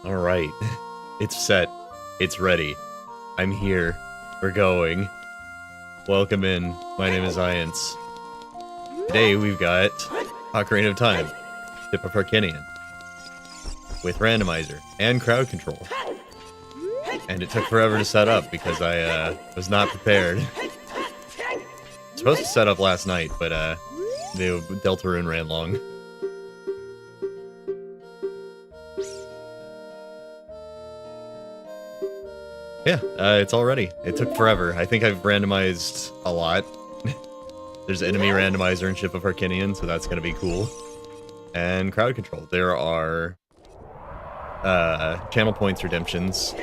Alright. It's set. It's ready. I'm here. We're going. Welcome in. My name is Iance. Today we've got Ocarina of Time, Tip of Arcinian, with Randomizer and crowd control. And it took forever to set up because I was not prepared. Supposed to set up last night, but the Deltarune ran long. Yeah, it's all ready. It took forever. I think I've randomized a lot. There's enemy randomizer in Ship of Arcinian, so that's gonna be cool. And crowd control. There are channel points redemptions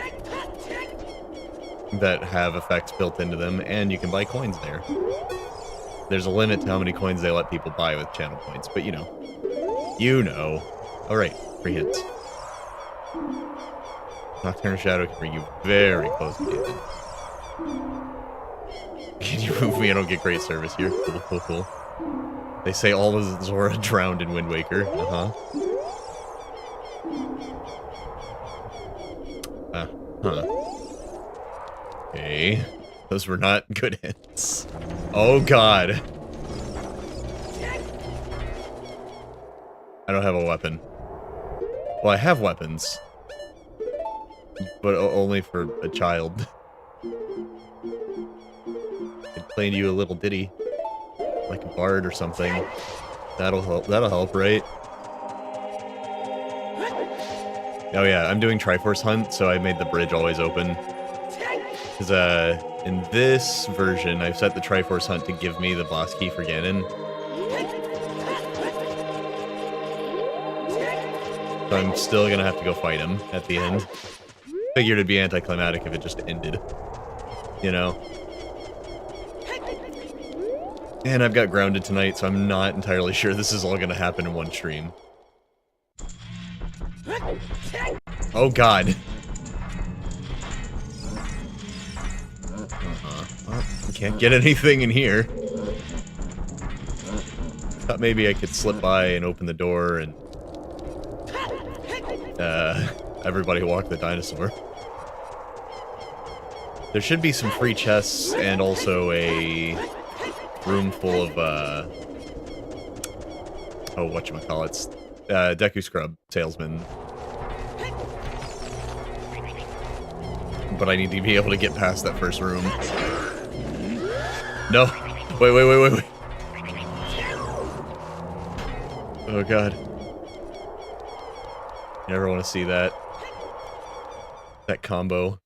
that have effects built into them, and you can buy coins there. There's a limit to how many coins they let people buy with channel points, but you know. You know. Alright, free hits. Nocturnal Shadow can bring you very close to Nathan. Can you move me? I don't get great service here. Cool, cool, cool. They say all of Zora drowned in Wind Waker. Okay. Those were not good hits. Oh god. I don't have a weapon. Well, I have weapons. But only for a child. Could play you a little ditty. Like a bard or something. That'll help, right? Oh yeah, I'm doing Triforce Hunt, so I made the bridge always open. Because, in this version, I've set the Triforce Hunt to give me the boss key for Ganon. So I'm still gonna have to go fight him at the end. Figured it'd be anticlimactic if it just ended. You know? And I've got grounded tonight, so I'm not entirely sure this is all gonna happen in one stream. Oh god. I can't get anything in here. Thought maybe I could slip by and open the door and everybody walk the dinosaur. There should be some free chests and also a room full of oh, whatchamacallits, Deku Scrub salesman. But I need to be able to get past that first room. No! Wait. Oh god. You never want to see that. That combo.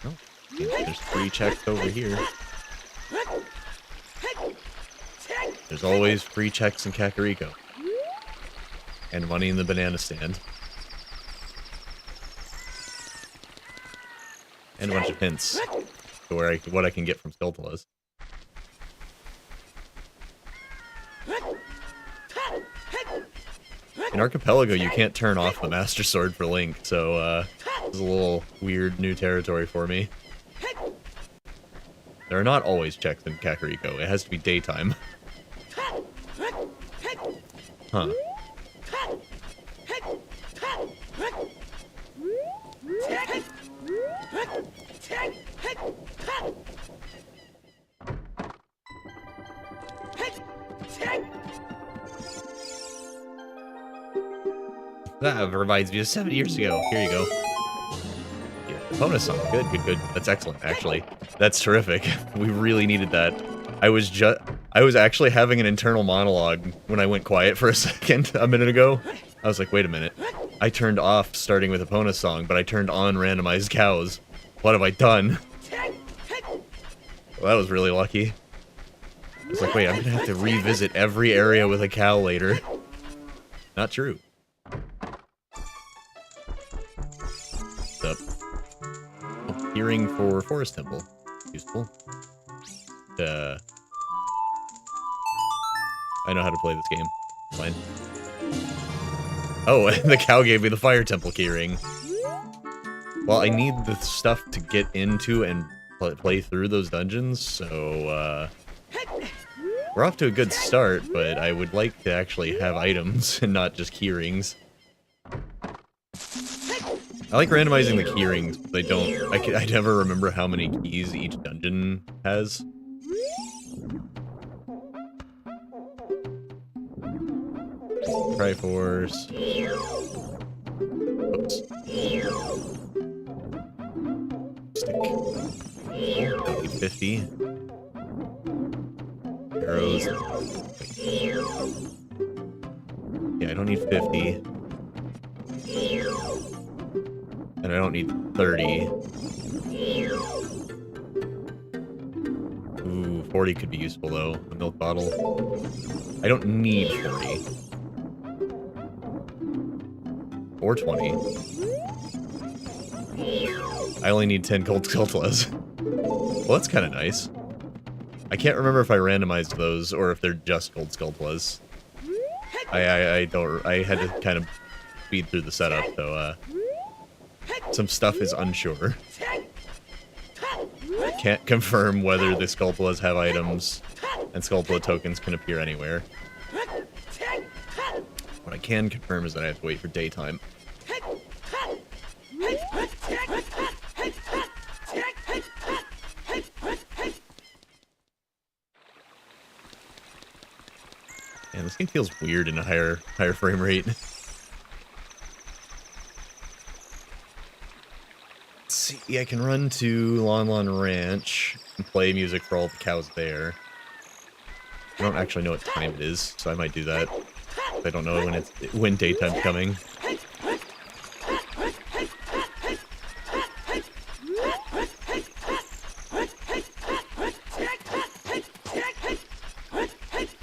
Oh, there's 3 checks over here. There's always free checks in Kakariko. And money in the banana stand. And a bunch of hints to where what I can get from Skulltulas. In Archipelago, you can't turn off the Master Sword for Link, so this is a little weird new territory for me. There are not always checks in Kakariko. It has to be daytime. Huh. That reminds me of 7 years ago. Here you go. Yeah, bonus song. Good. That's excellent, actually. That's terrific. We really needed that. I was actually having an internal monologue when I went quiet for a second a minute ago. I was like, wait a minute. I turned off starting with a Epona song, but I turned on randomized cows. What have I done? Well, that was really lucky. I was like, wait, I'm gonna have to revisit every area with a cow later. Not true. What's up? Oh, hearing for Forest Temple. Useful. I know how to play this game. Fine. Oh, and the cow gave me the Fire Temple keyring. Well, I need the stuff to get into and play through those dungeons, so, We're off to a good start, but I would like to actually have items and not just key rings. I like randomizing the key rings, but I never remember how many keys each dungeon has. Triforce. Oops. Stick. Don't need 50. Arrows. Yeah, I don't need 50. And I don't need 30. Ooh, 40 could be useful though. A milk bottle. I don't need 40. Or 20. I only need 10 gold Skulltulas. Well, that's kind of nice. I can't remember if I randomized those or if they're just gold Skulltulas. I had to kind of speed through the setup, so some stuff is unsure. Can't confirm whether the Skulltulas have items, and Skulltula tokens can appear anywhere. What I can confirm is that I have to wait for daytime. Man, this game feels weird in a higher frame rate. Let's see, I can run to Lon Lon Ranch and play music for all the cows there. I don't actually know what time it is, so I might do that. I don't know when daytime's coming.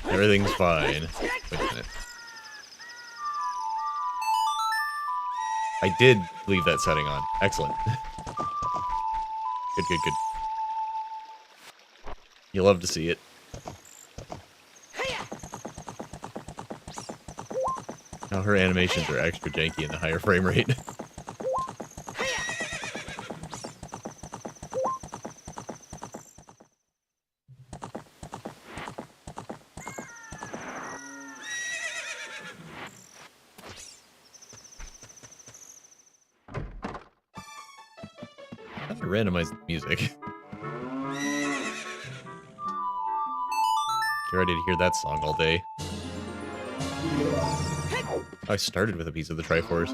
Everything's fine. Wait a minute. I did leave that setting on. Excellent. Good, good, good. You love to see it. Now her animations are extra janky in the higher frame rate. I have to randomize the music. Get ready to hear that song all day. I started with a piece of the Triforce.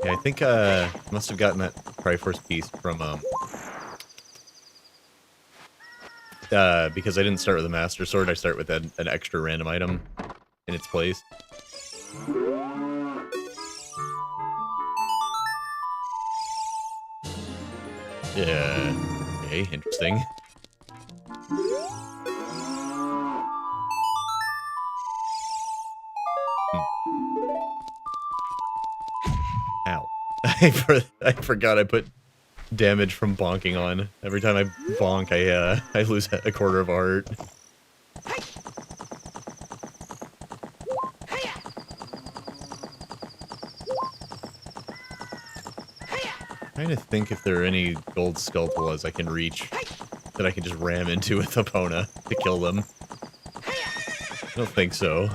Yeah, I think I must have gotten that Triforce piece from because I didn't start with a Master Sword, I start with an extra random item in its place. Yeah, okay, interesting. Ow. I forgot I put damage from bonking on. Every time I bonk, I lose a quarter of a heart. Trying to think if there are any gold Skulltulas I can reach that I can just ram into with Epona to kill them. I don't think so.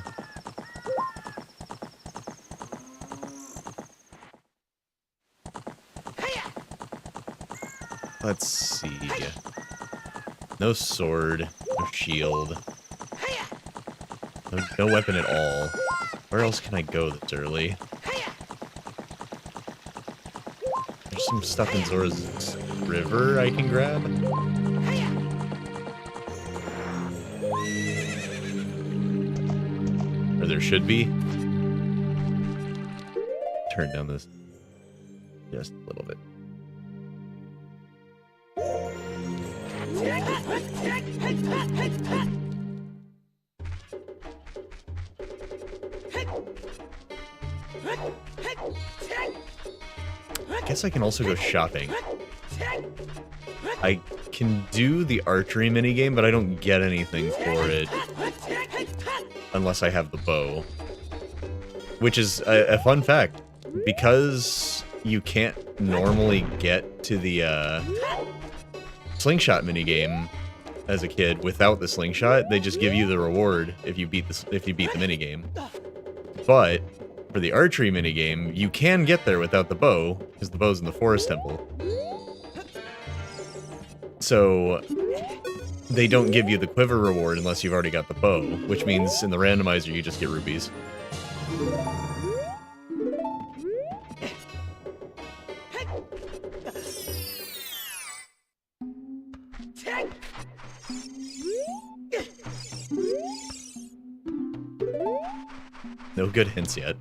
Let's see. No sword, no shield, no weapon at all. Where else can I go that's early? There's some stuff in Zora's River I can grab. Or there should be. Turn down this just a little bit. guess I can also go shopping. I can do the archery minigame, but I don't get anything for it unless I have the bow. Which is a fun fact. Because you can't normally get to the slingshot minigame as a kid without the slingshot, they just give you the reward if you beat the minigame. But for the archery minigame, you can get there without the bow, because the bow's in the forest temple. So they don't give you the quiver reward unless you've already got the bow, which means in the randomizer you just get rubies. No good hints yet.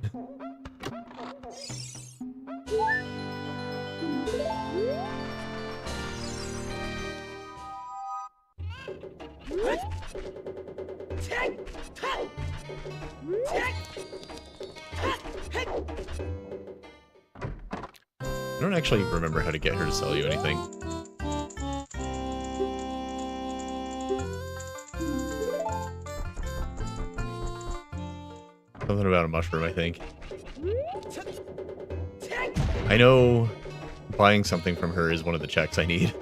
I don't actually remember how to get her to sell you anything. Something about a mushroom, I think. I know buying something from her is one of the checks I need.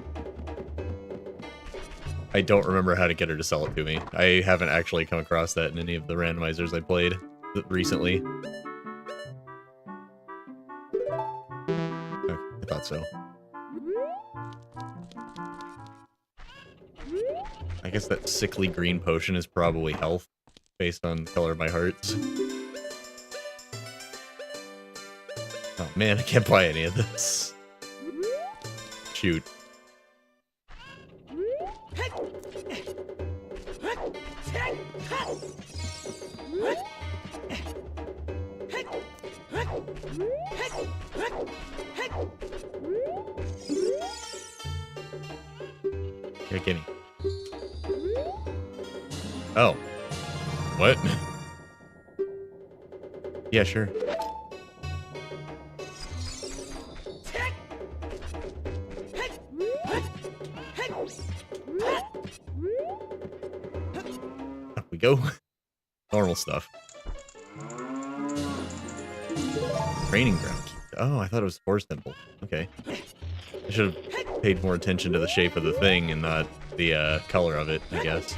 I don't remember how to get her to sell it to me. I haven't actually come across that in any of the randomizers I played recently. Okay, I thought so. I guess that sickly green potion is probably health, based on the color of my hearts. Oh man, I can't buy any of this. Shoot. Here, gimme. Oh. What? Yeah, sure. Up we go. Normal stuff. Training ground. Oh, I thought it was Forest Temple. Okay. I should have paid more attention to the shape of the thing and not the color of it, I guess.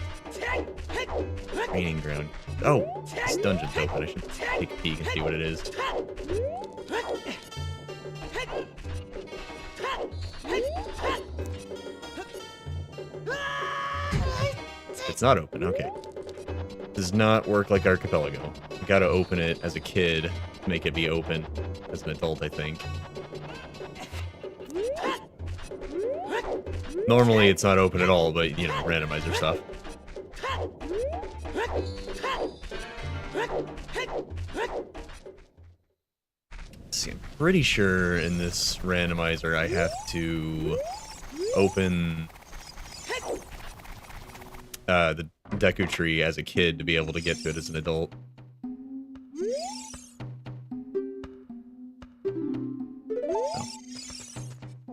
Training ground. Oh, this dungeon's open. I should take a peek and see what it is. It's not open, okay. Does not work like Archipelago. You gotta open it as a kid to make it be open as an adult, I think. Normally it's not open at all, but, you know, randomizer stuff. Let's see, I'm pretty sure in this randomizer I have to open the Deku Tree as a kid to be able to get to it as an adult. Oh.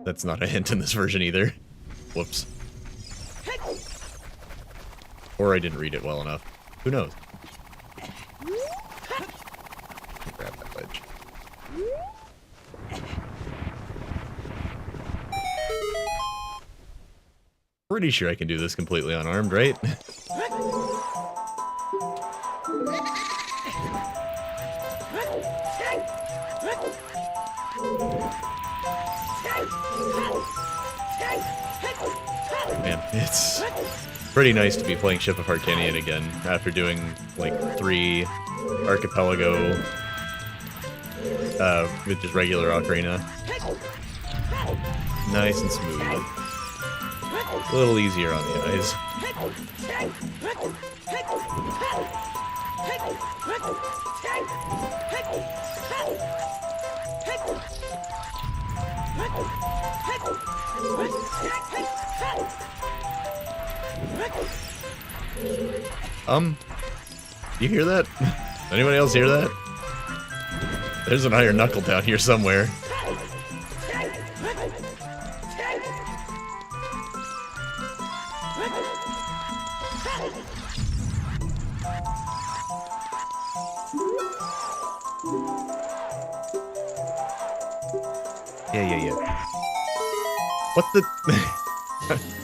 That's not a hint in this version either. Whoops. Or I didn't read it well enough. Who knows? Grab that ledge. Pretty sure I can do this completely unarmed, right? Man, it's pretty nice to be playing Ship of Harkinian again after doing like 3 Archipelago with just regular Ocarina. Nice and smooth. A little easier on the eyes. You hear that? Anybody else hear that? There's an iron knuckle down here somewhere. Yeah. What the...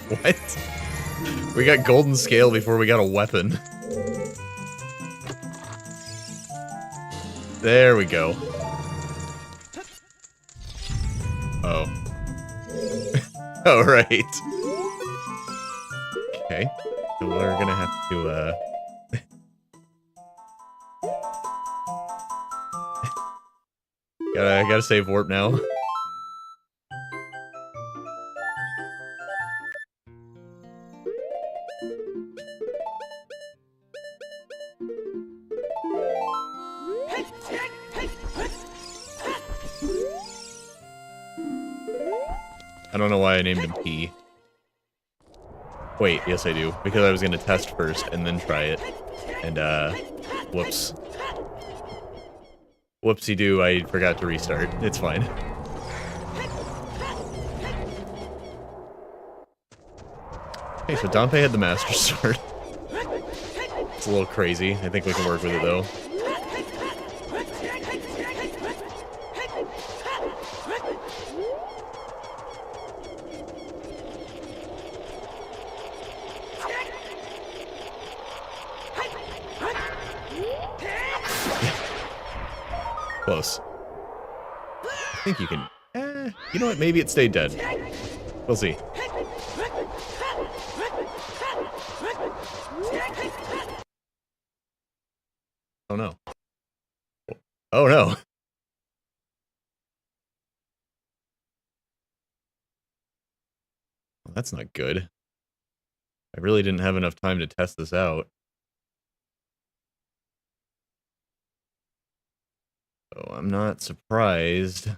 What? We got golden scale before we got a weapon. There we go. Oh. Oh, right. Okay. So we're gonna have to, gotta save warp now. I don't know why I named him P. Wait, yes I do. Because I was gonna test first and then try it. And, whoops. Whoopsie-doo, I forgot to restart. It's fine. Hey, so Dompe had the Master Sword. It's a little crazy. I think we can work with it, though. Close. I think you can... you know what? Maybe it stayed dead. We'll see. Oh no. Oh no. Well, that's not good. I really didn't have enough time to test this out. So I'm not surprised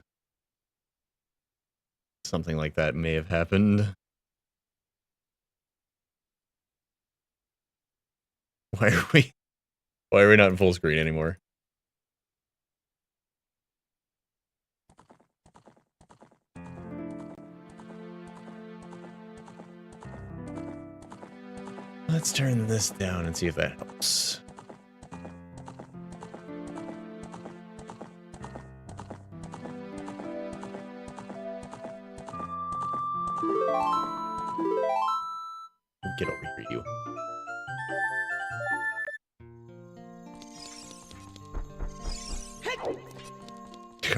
something like that may have happened. Why are we not in full screen anymore? Let's turn this down and see if that helps. Get over here, you.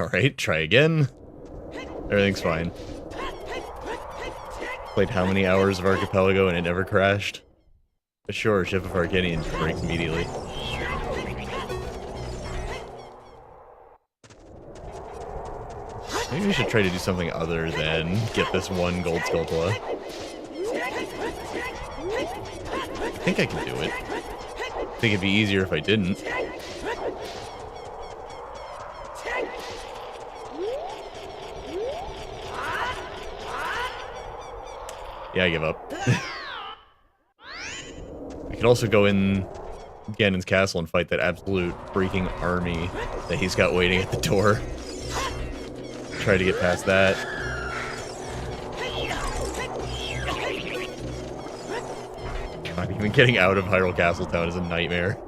Alright, try again. Everything's fine. Played how many hours of Archipelago and it never crashed? But sure, Ship of Arcadian breaks immediately. Maybe we should try to do something other than get this one gold Skulltula. I think I can do it. I think it'd be easier if I didn't. Yeah, I give up. I could also go in Ganon's castle and fight that absolute freaking army that he's got waiting at the door. Try to get past that. God, even getting out of Hyrule Castletown is a nightmare.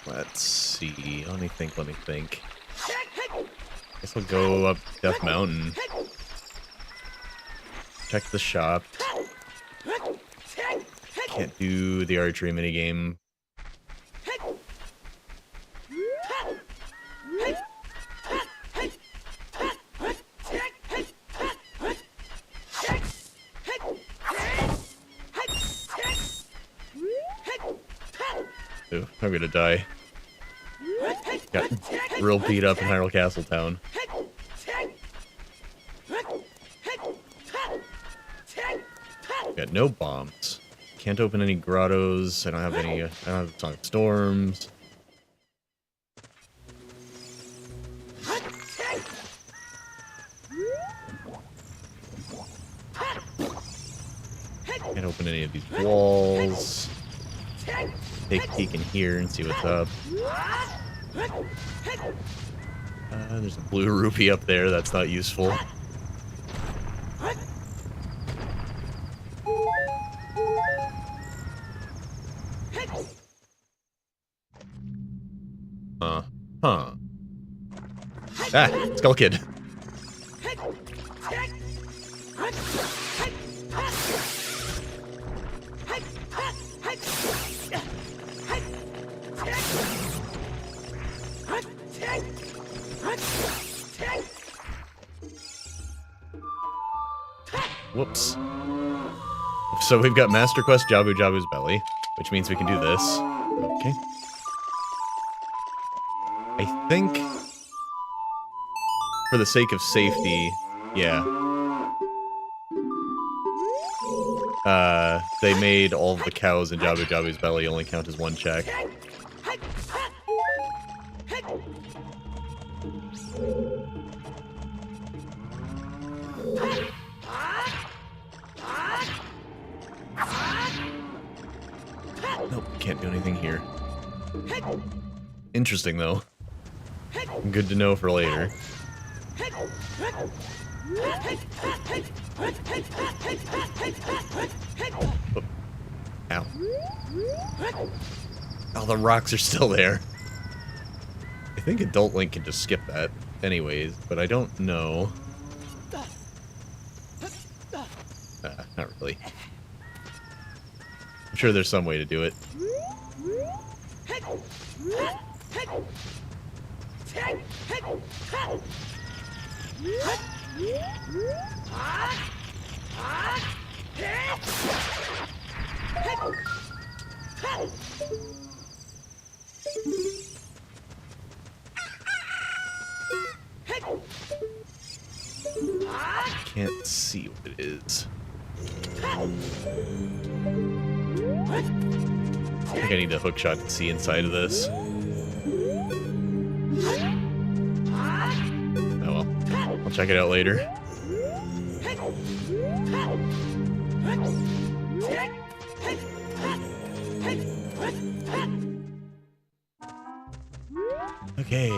Let's see. Let me think. Guess I'll go up Death Mountain. Check the shop. Can't do the archery minigame. Ooh, I'm gonna die. Got real beat up in Hyrule Castletown. Got no bombs. Can't open any grottos. I don't have any. I don't have Sonic Storms. Can't open any of these walls. take a peek in here and see what's up. There's a blue rupee up there. That's not useful. Huh. Ah, Skull Kid. Whoops. So we've got Master Quest Jabu Jabu's Belly, which means we can do this. Okay. I think, for the sake of safety, yeah. They made all of the cows in Jabu Jabu's Belly only count as one check. Nope, can't do anything here. Interesting, though. Good to know for later. Oh. Ow. Oh, the rocks are still there. I think Adult Link can just skip that anyways, but I don't know. Not really. I'm sure there's some way to do it. Can't see what it is. I think I need a hookshot to see inside of this. Oh well. I'll check it out later. Okay,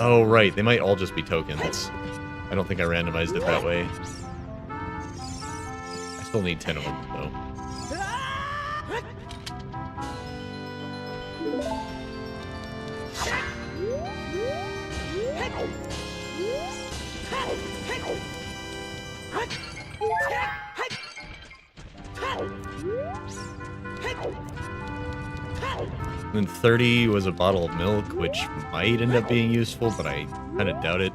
Oh, right, they might all just be tokens. I don't think I randomized it that way. I still need 10 of them, though. And 30 was a bottle of milk, which might end up being useful, but I kind of doubt it.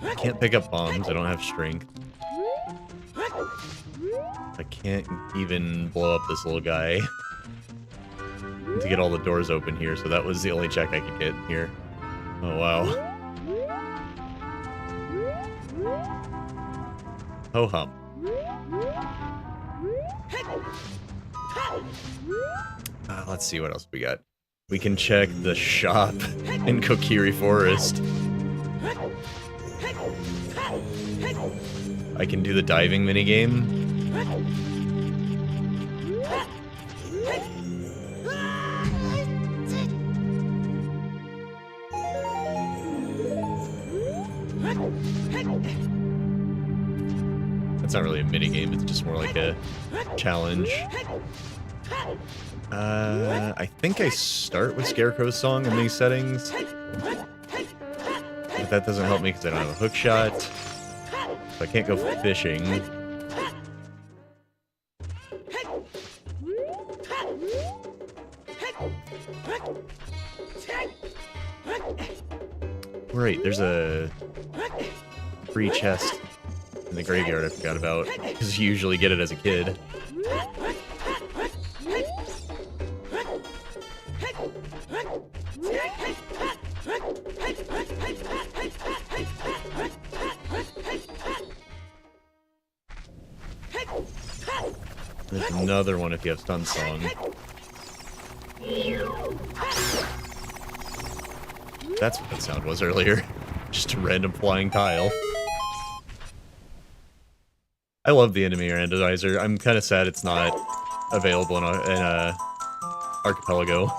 I can't pick up bombs, I don't have strength. I can't even blow up this little guy to get all the doors open here, so that was the only check I could get here. Oh, wow. Ho-hum. Let's see what else we got. We can check the shop in Kokiri Forest. I can do the diving minigame. It's not really a minigame, it's just more like a challenge. I think I start with Scarecrow's song in these settings. But that doesn't help me because I don't have a hook shot. So I can't go fishing. Right, there's a free chest in the graveyard I forgot about, because you usually get it as a kid. There's another one if you have Stun Song. That's what that sound was earlier. Just a random flying tile. I love the enemy randomizer. I'm kind of sad it's not available in a Archipelago.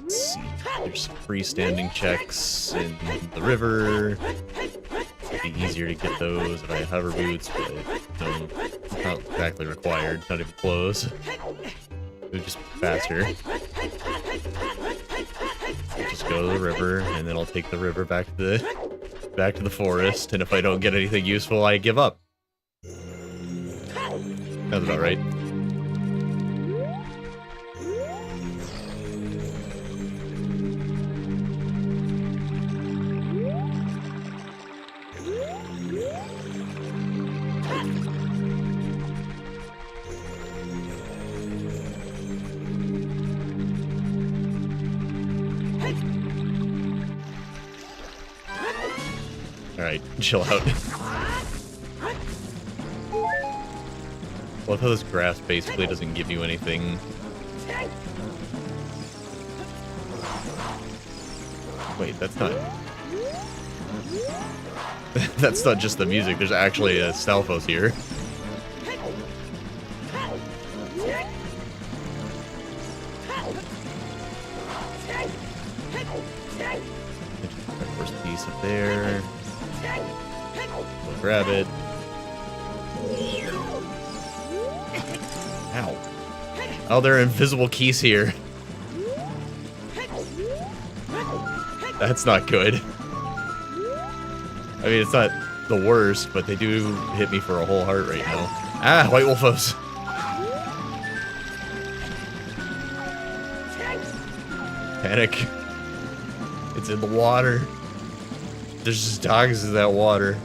Let's see. There's some freestanding checks in the river. It'd be easier to get those if I had hover boots, but no, not exactly required. Not even close. It would just be faster. I'll just go to the river, and then I'll take the river back to the forest. And if I don't get anything useful, I give up. That's about right. Alright, chill out. Love how this grass basically doesn't give you anything. Wait, that's not... that's not just the music, there's actually a Stalfos here. First piece up there. We'll grab it. Ow. Oh, there are invisible keys here. That's not good. I mean, it's not the worst, but they do hit me for a whole heart right now. Ah, White Wolfos. Panic. It's in the water. There's just dogs in that water.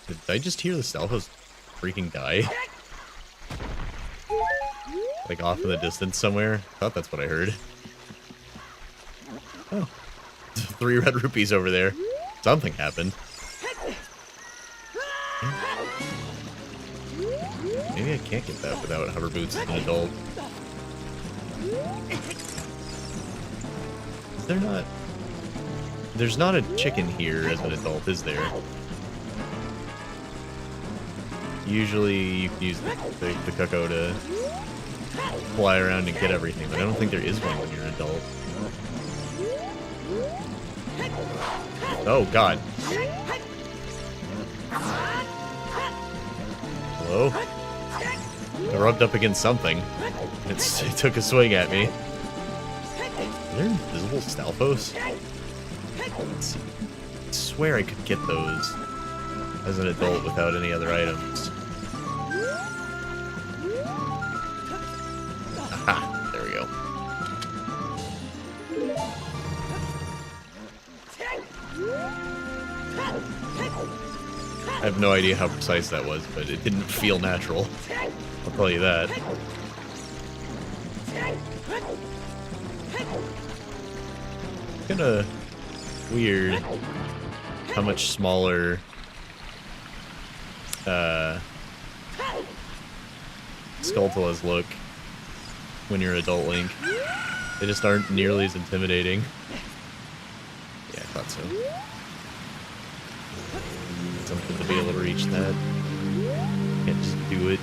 Did I just hear the Stalfos freaking die? Like off in the distance somewhere? I thought that's what I heard. Oh. 3 red rupees over there. Something happened. Maybe I can't get that without hover boots as an adult. Is there not... There's not a chicken here as an adult, is there? Usually you can use the cuckoo to fly around and get everything, but I don't think there is one when you're an adult. Oh, God. Hello? I rubbed up against something. It took a swing at me. Are there invisible Stalfos? Let's see. I swear I could get those as an adult without any other items. Aha! There we go. I have no idea how precise that was, but it didn't feel natural. I'll tell you that. Kinda weird how much smaller Skulltulas look when you're adult Link. They just aren't nearly as intimidating. Yeah, I thought so. Something to be able to reach that. Can't just do it.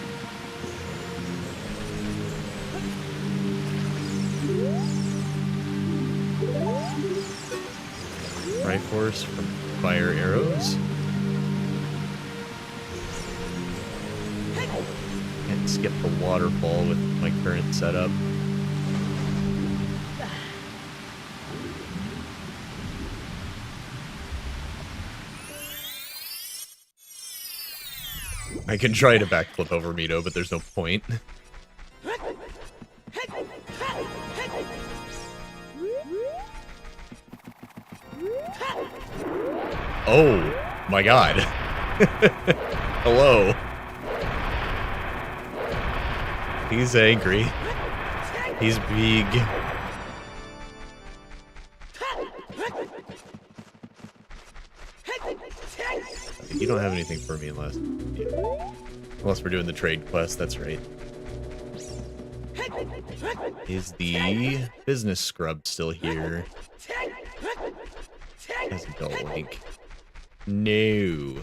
Triforce from fire arrows. Can't skip the waterfall with my current setup. I can try to backflip over Mito, but there's no point. Oh my god. Hello. He's angry. He's big. You don't have anything for me unless we're doing the trade quest, that's right. Is the business scrub still here? Has a dull link. No.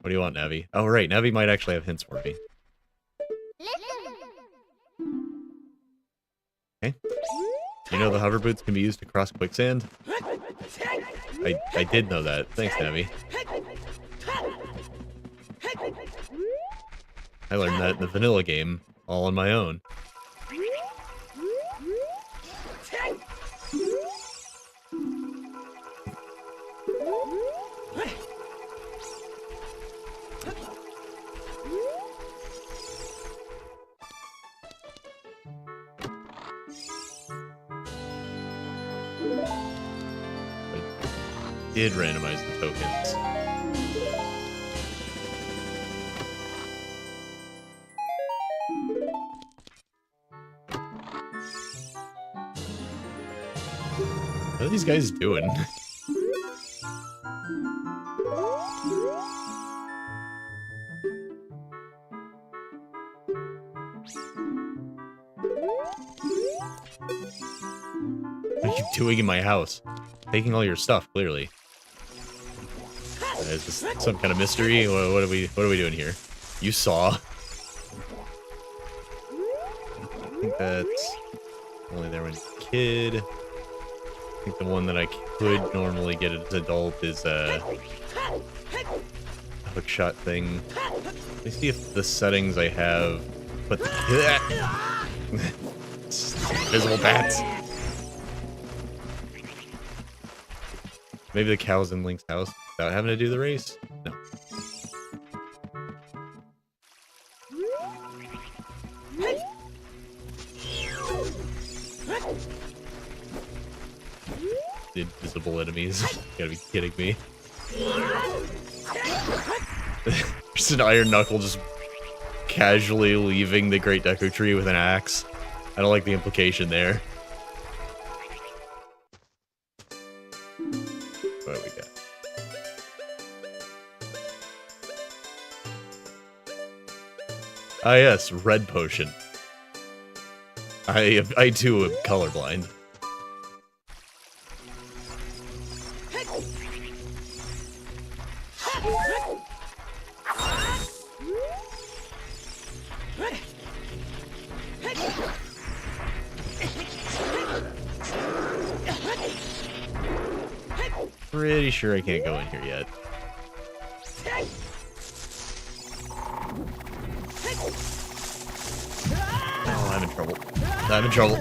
What do you want, Navi? Oh, right, Navi might actually have hints for me. Okay. You know the hover boots can be used to cross quicksand? I did know that. Thanks, Navi. I learned that in the vanilla game, all on my own. Did randomize the tokens. What are these guys doing? What are you doing in my house? Taking all your stuff, clearly. Is this some kind of mystery? What are we doing here? You saw. I think that's only there when you're a kid. I think the one that I could normally get as an adult is a hookshot thing. Let me see if the settings I have put the invisible bats. Maybe the cow's in Link's house without having to do the race? No. Invisible enemies. You gotta be kidding me. There's an Iron Knuckle just casually leaving the Great Deku Tree with an axe. I don't like the implication there. What do we got? Ah yes, red potion. I too am colorblind. Pretty sure I can't go in here yet. Oh, I'm in trouble. I'm in trouble.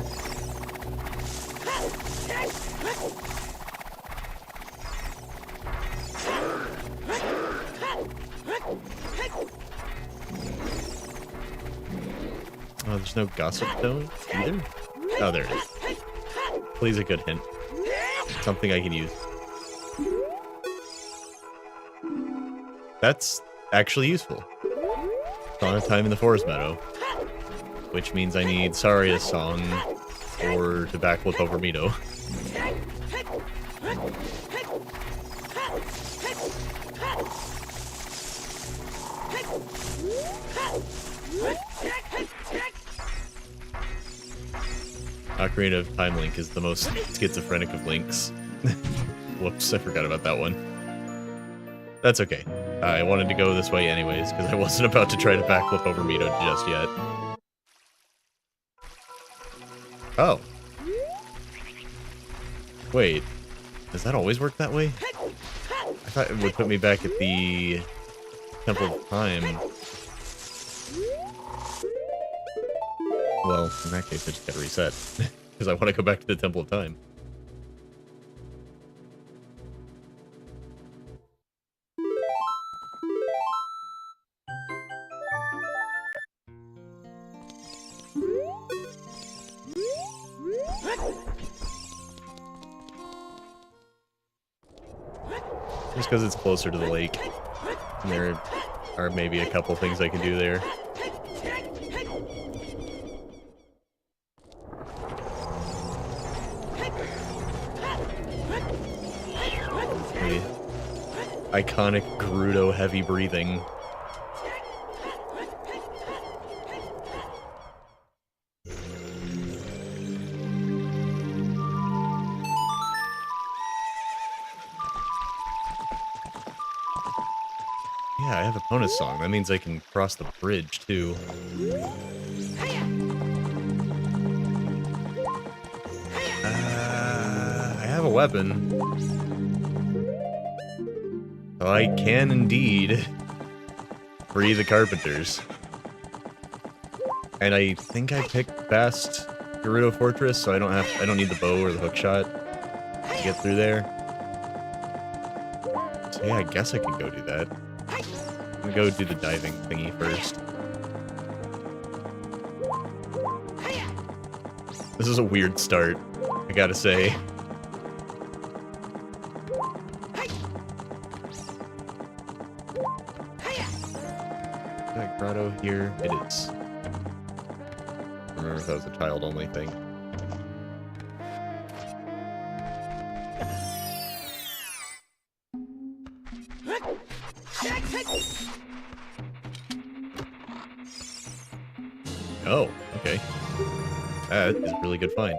Oh, there's no gossip stone either? Oh, there it is. Please, a good hint. Something I can use. That's actually useful. Song of Time in the Forest Meadow. Which means I need Saria's song or to backflip over Mito. Ocarina of Time Link is the most schizophrenic of links. Whoops, I forgot about that one. That's okay. I wanted to go this way anyways, because I wasn't about to try to backflip over Mito just yet. Oh. Wait. Does that always work that way? I thought it would put me back at the Temple of Time. Well, in that case, I just gotta reset. because I want to go back to the Temple of Time. Just because it's closer to the lake. And there are maybe a couple things I can do there. The iconic Gerudo heavy breathing. Yeah, I have a bonus song. That means I can cross the bridge, too. I have a weapon. So I can indeed free the carpenters. And I think I picked best Gerudo Fortress, so I don't need the bow or the hookshot to get through there. So yeah, I guess I can go do that. I'm gonna go do the diving thingy first. This is a weird start, I gotta say. Is that grotto here? It is. I don't remember if that was a child-only thing. Oh, okay. That is a really good find.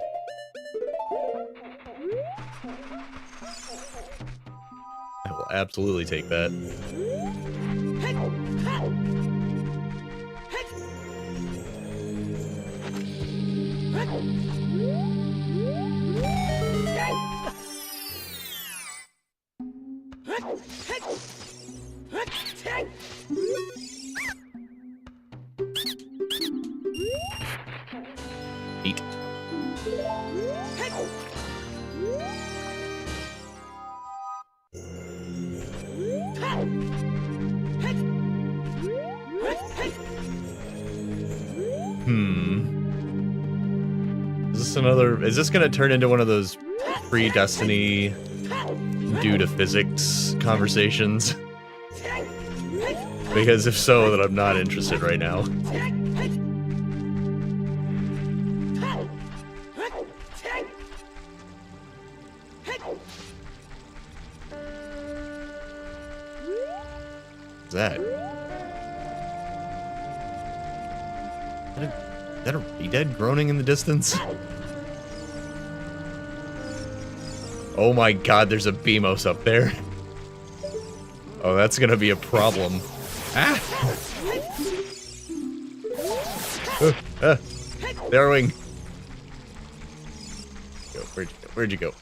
I will absolutely take that. Eat. Is this gonna turn into one of those pre-Destiny due to physics conversations? Because if so, then I'm not interested right now. What's that? Is that a re-dead groaning in the distance? Oh my god, there's a Beamos up there. Oh, that's gonna be a problem. Ah! Throwing. Where'd you go? Where'd you go?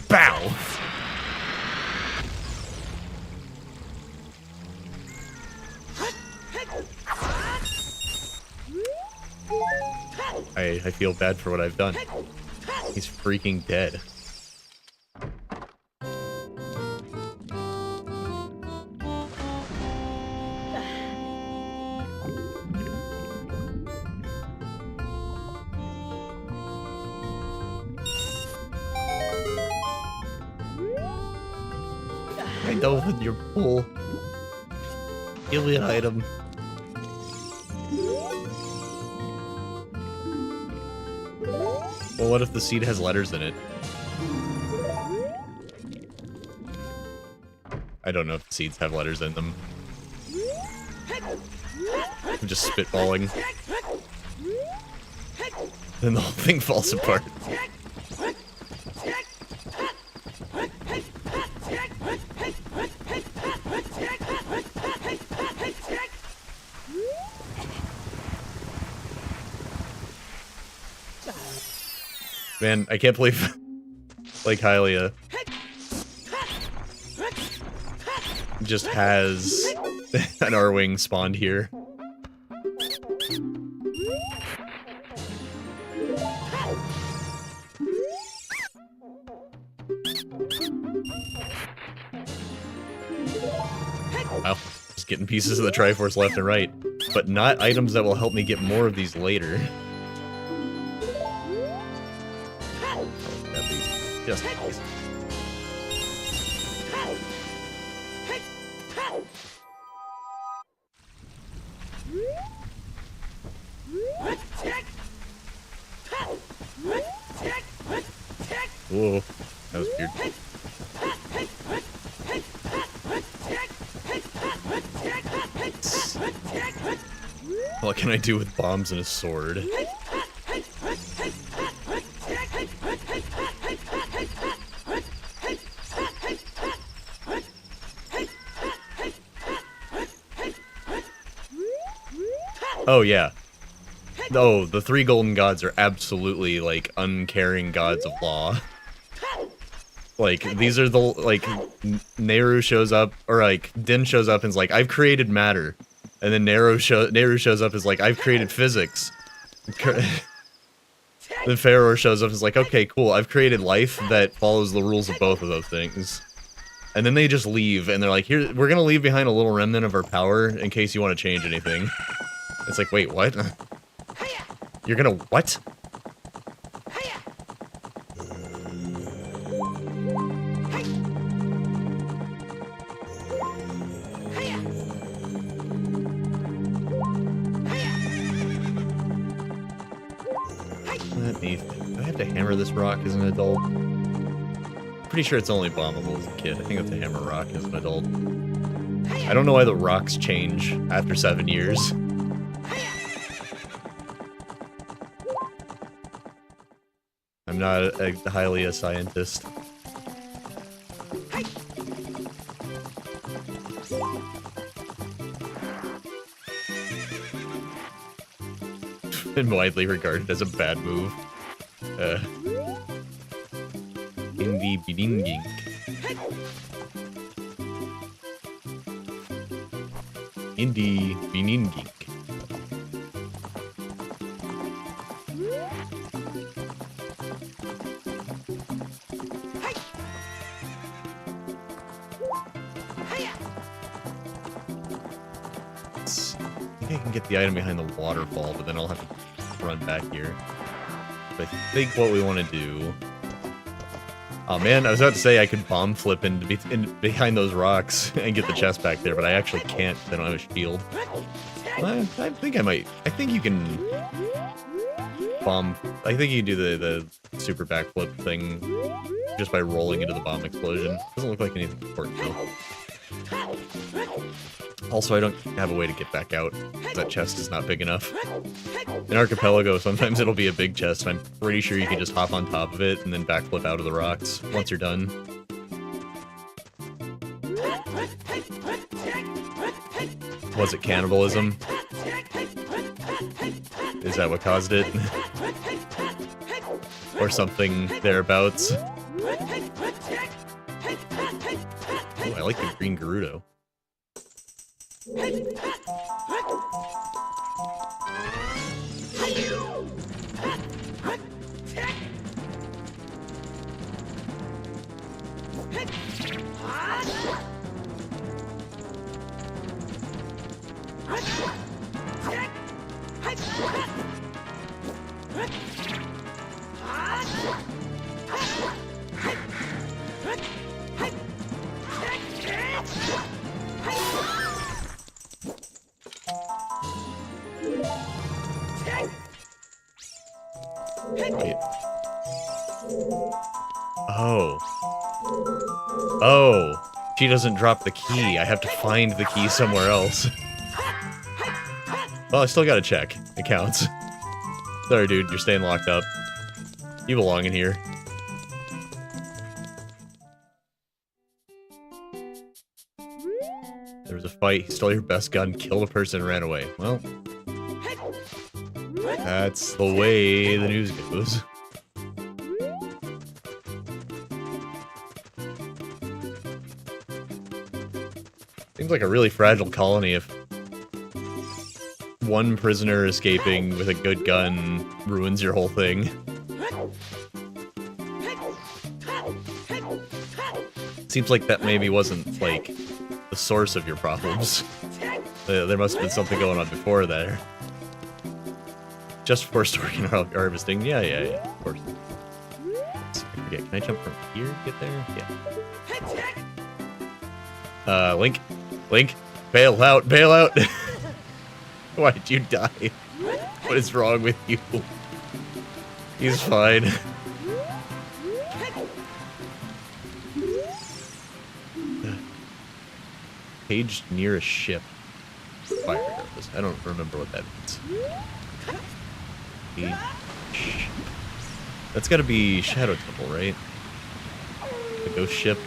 Bow! I feel bad for what I've done. He's freaking dead. I know with your pull. Give me an item. Well, what if the seed has letters in it? I don't know if the seeds have letters in them. I'm just spitballing. Then the whole thing falls apart. Man, I can't believe like Hylia just has an R-Wing spawned here. Just getting pieces of the Triforce left and right. But not items that will help me get more of these later. Oh, grab these. Just in case. Whoa, that was weird. What can I do with bombs and a sword? Oh, yeah. Oh, the 3 golden gods are absolutely, like, uncaring gods of law. Like, these are the, like, Nehru shows up, or, like, Din shows up and is like, I've created matter. And then Nehru shows up and is like, I've created physics. Then Pharaoh shows up and is like, okay, cool, I've created life that follows the rules of both of those things. And then they just leave, and they're like, here, we're gonna leave behind a little remnant of our power in case you want to change anything. It's like, wait, what? You're gonna what? Let me think. Do I have to hammer this rock as an adult? Pretty sure it's only bombable as a kid. I think I have to hammer rock as an adult. I don't know why the rocks change after 7 years. I'm not highly a scientist. Been widely regarded as a bad move. Indi bidingink. Indi biningink. I think I can get the item behind the waterfall, but then I'll have to run back here. But I think what we want to do... Oh man, I was about to say I could bomb flip in behind those rocks and get the chest back there, but I actually can't because I don't have a shield. Well, I think I might. I think you can bomb... I think you can do the super backflip thing just by rolling into the bomb explosion. Doesn't look like anything important though. Also, I don't have a way to get back out. That chest is not big enough. In Archipelago, sometimes it'll be a big chest, and I'm pretty sure you can just hop on top of it and then backflip out of the rocks once you're done. Was it cannibalism? Is that what caused it? Or something thereabouts? Oh, I like the green Gerudo. Wait. Oh. Oh. She doesn't drop the key. I have to find the key somewhere else. Well, I still gotta check. It counts. Sorry, dude. You're staying locked up. You belong in here. There was a fight. He stole your best gun, killed a person, and ran away. Well... that's the way the news goes. Seems like a really fragile colony if one prisoner escaping with a good gun ruins your whole thing. Seems like that maybe wasn't, like, the source of your problems. There must have been something going on before there. Just for storing and harvesting. Yeah, of course. I forget, can I jump from here to get there? Yeah. Link, bail out, bail out! Why did you die? What is wrong with you? He's fine. Paged near a ship. Fire arrows. I don't remember what that means. Page. That's gotta be Shadow Temple, right? The ghost ship.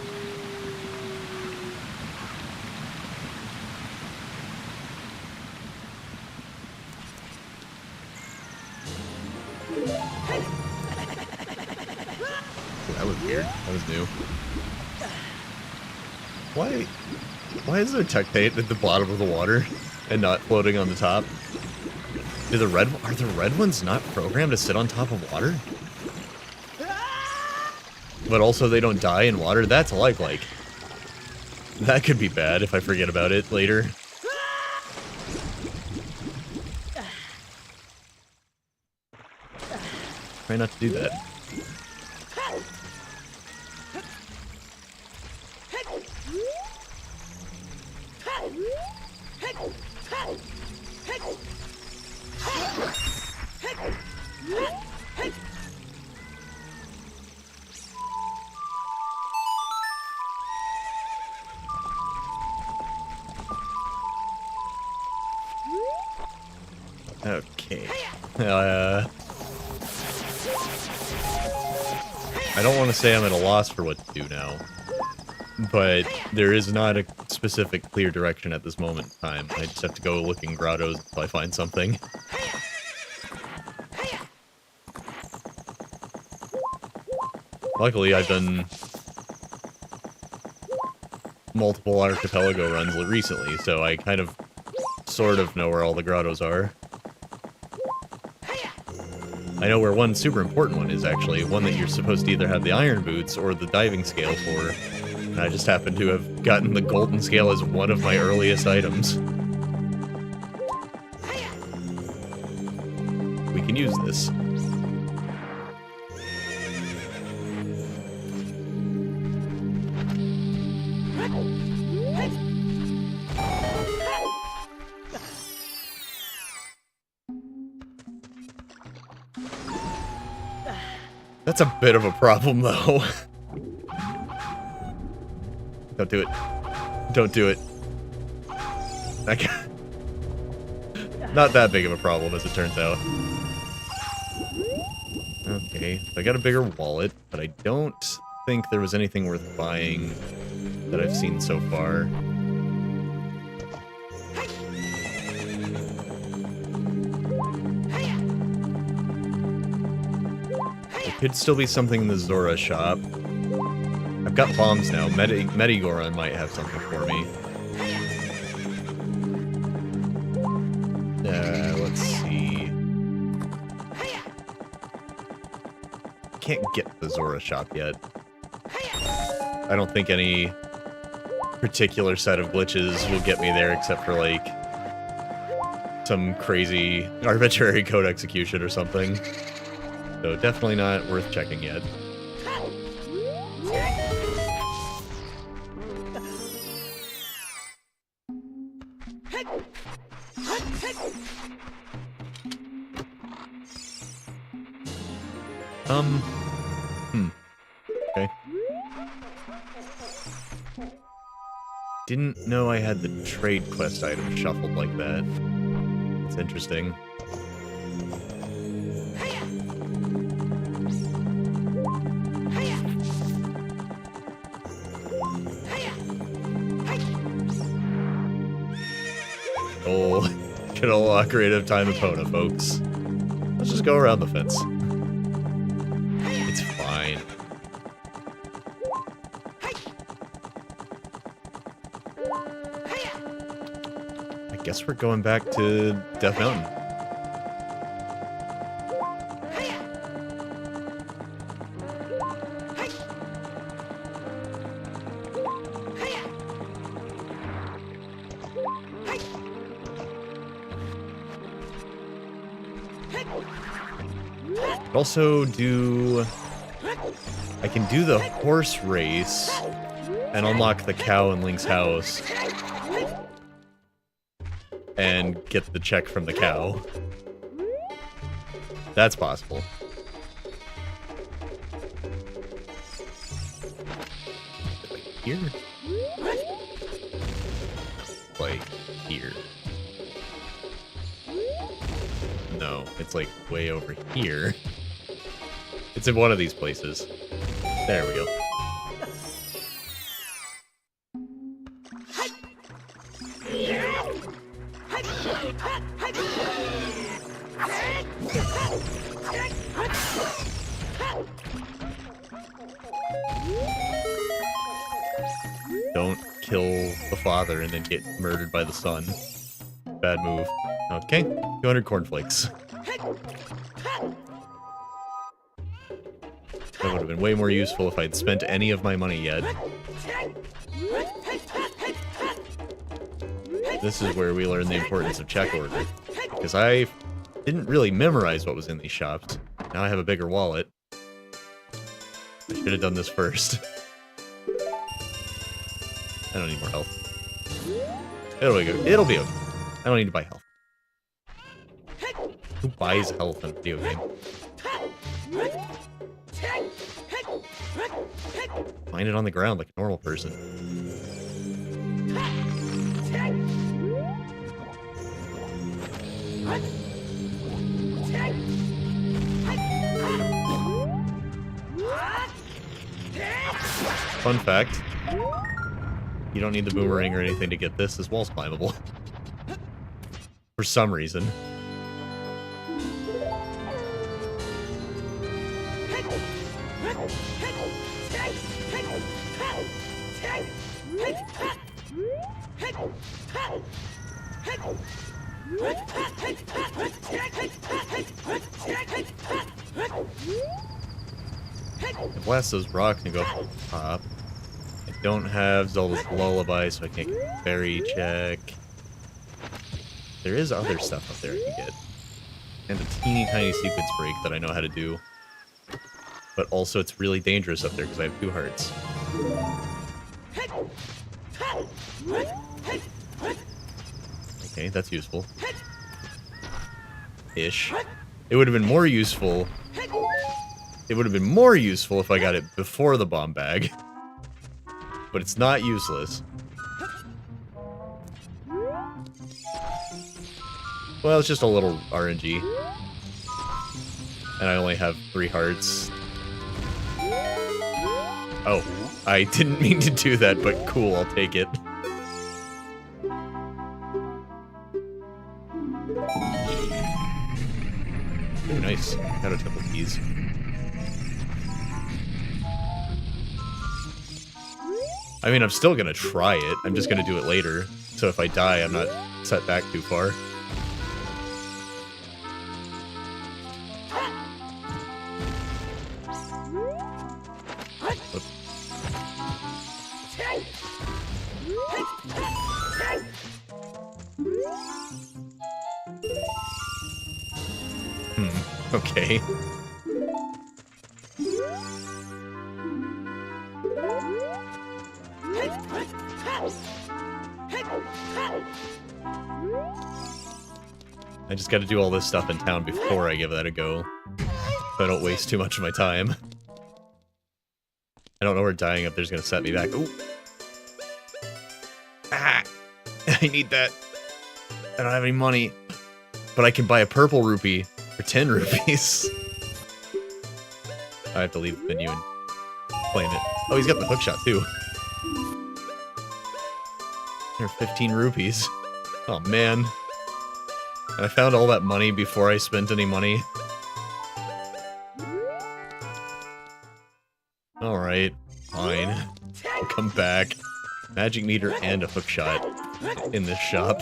That was weird. That was new. Why is there Tectate at the bottom of the water and not floating on the top? Are the red ones not programmed to sit on top of water? But also they don't die in water? That's like. That could be bad if I forget about it later. Try not to do that. Okay. I don't want to say I'm at a loss for what to do now, but there is not a specific clear direction at this moment in time. I just have to go look in grottos until I find something. Luckily, I've done multiple archipelago runs recently, so I kind of sort of know where all the grottos are. I know where one super important one is, actually. One that you're supposed to either have the iron boots or the diving scale for. And I just happen to have gotten the golden scale as one of my earliest items. We can use this. That's a bit of a problem, though. Don't do it. Don't do it. Not that big of a problem, as it turns out. Okay, I got a bigger wallet, but I don't think there was anything worth buying that I've seen so far. Could still be something in the Zora shop. I've got bombs now. Medigoron might have something for me. Let's see. Can't get to the Zora shop yet. I don't think any particular set of glitches will get me there except for, like, some crazy arbitrary code execution or something. So definitely not worth checking yet. Okay. Didn't know I had the trade quest item shuffled like that. It's interesting. Good old creative time Epona, folks. Let's just go around the fence. It's fine. I guess we're going back to Death Mountain. Also do... I can do the horse race and unlock the cow in Link's house. And get the check from the cow. That's possible. Like here? Like here. No, it's like way over here. It's in one of these places. There we go. Don't kill the father and then get murdered by the son. Bad move. Okay, 200 cornflakes. That would have been way more useful if I'd spent any of my money yet. This is where we learn the importance of check order. Because I didn't really memorize what was in these shops. Now I have a bigger wallet. I should have done this first. I don't need more health. It'll be good. It'll be okay. I don't need to buy health. Who buys health in a video game? Find it on the ground like a normal person. Fun fact. You don't need the boomerang or anything to get this. This wall's climbable. For some reason. I blast those rocks and go up. I don't have Zelda's Lullaby, so I can't get a berry check. There is other stuff up there I can get. And a teeny tiny sequence break that I know how to do. But also it's really dangerous up there because I have 2 hearts. Okay, that's useful. Ish. It would have been more useful. It would have been more useful if I got it before the bomb bag. But it's not useless. Well, it's just a little RNG. And I only have 3 hearts. Oh, I didn't mean to do that, but cool, I'll take it. Ooh, nice. Got a couple of keys. I mean, I'm still gonna try it. I'm just gonna do it later. So if I die, I'm not set back too far. Okay. I just gotta do all this stuff in town before I give that a go. So I don't waste too much of my time. I don't know where dying up there's gonna set me back. Ooh. Ah! I need that. I don't have any money. But I can buy a purple rupee for 10 rupees. I have to leave the menu and claim it. Oh, he's got the hookshot too. There are 15 rupees. Oh man. And I found all that money before I spent any money. Alright, fine. I'll come back. Magic meter and a hookshot in this shop.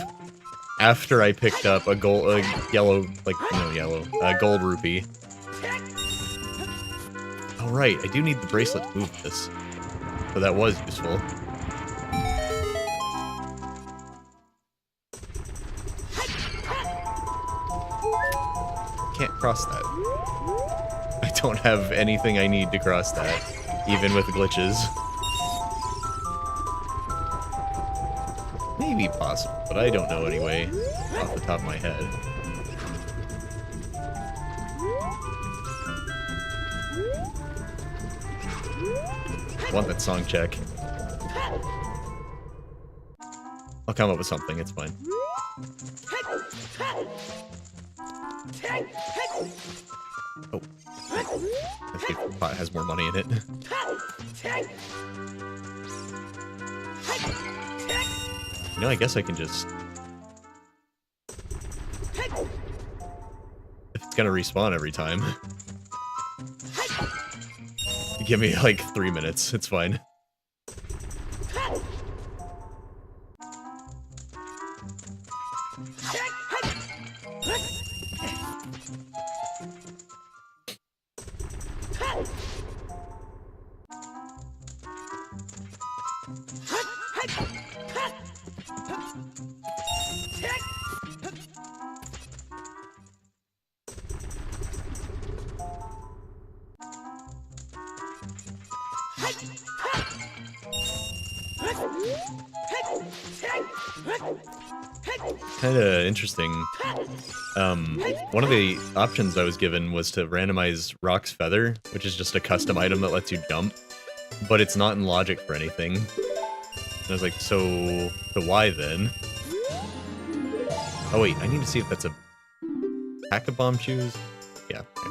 After I picked up a gold, yellow, like, no yellow, gold rupee. Oh right, I do need the bracelet to move this. So that was useful. can't cross that. I don't have anything I need to cross that, even with glitches. Maybe possible, but I don't know anyway, off the top of my head. I want that song check. I'll come up with something, it's fine. Oh. I think the pot has more money in it. You know, I guess I can just... If it's gonna respawn every time. Give me, like, 3 minutes, it's fine. Kinda interesting. One of the options I was given was to randomize Rock's Feather, which is just a custom item that lets you jump, but it's not in logic for anything. And I was like, so why then? Oh wait, I need to see if that's a pack of bomb shoes? Yeah. Okay.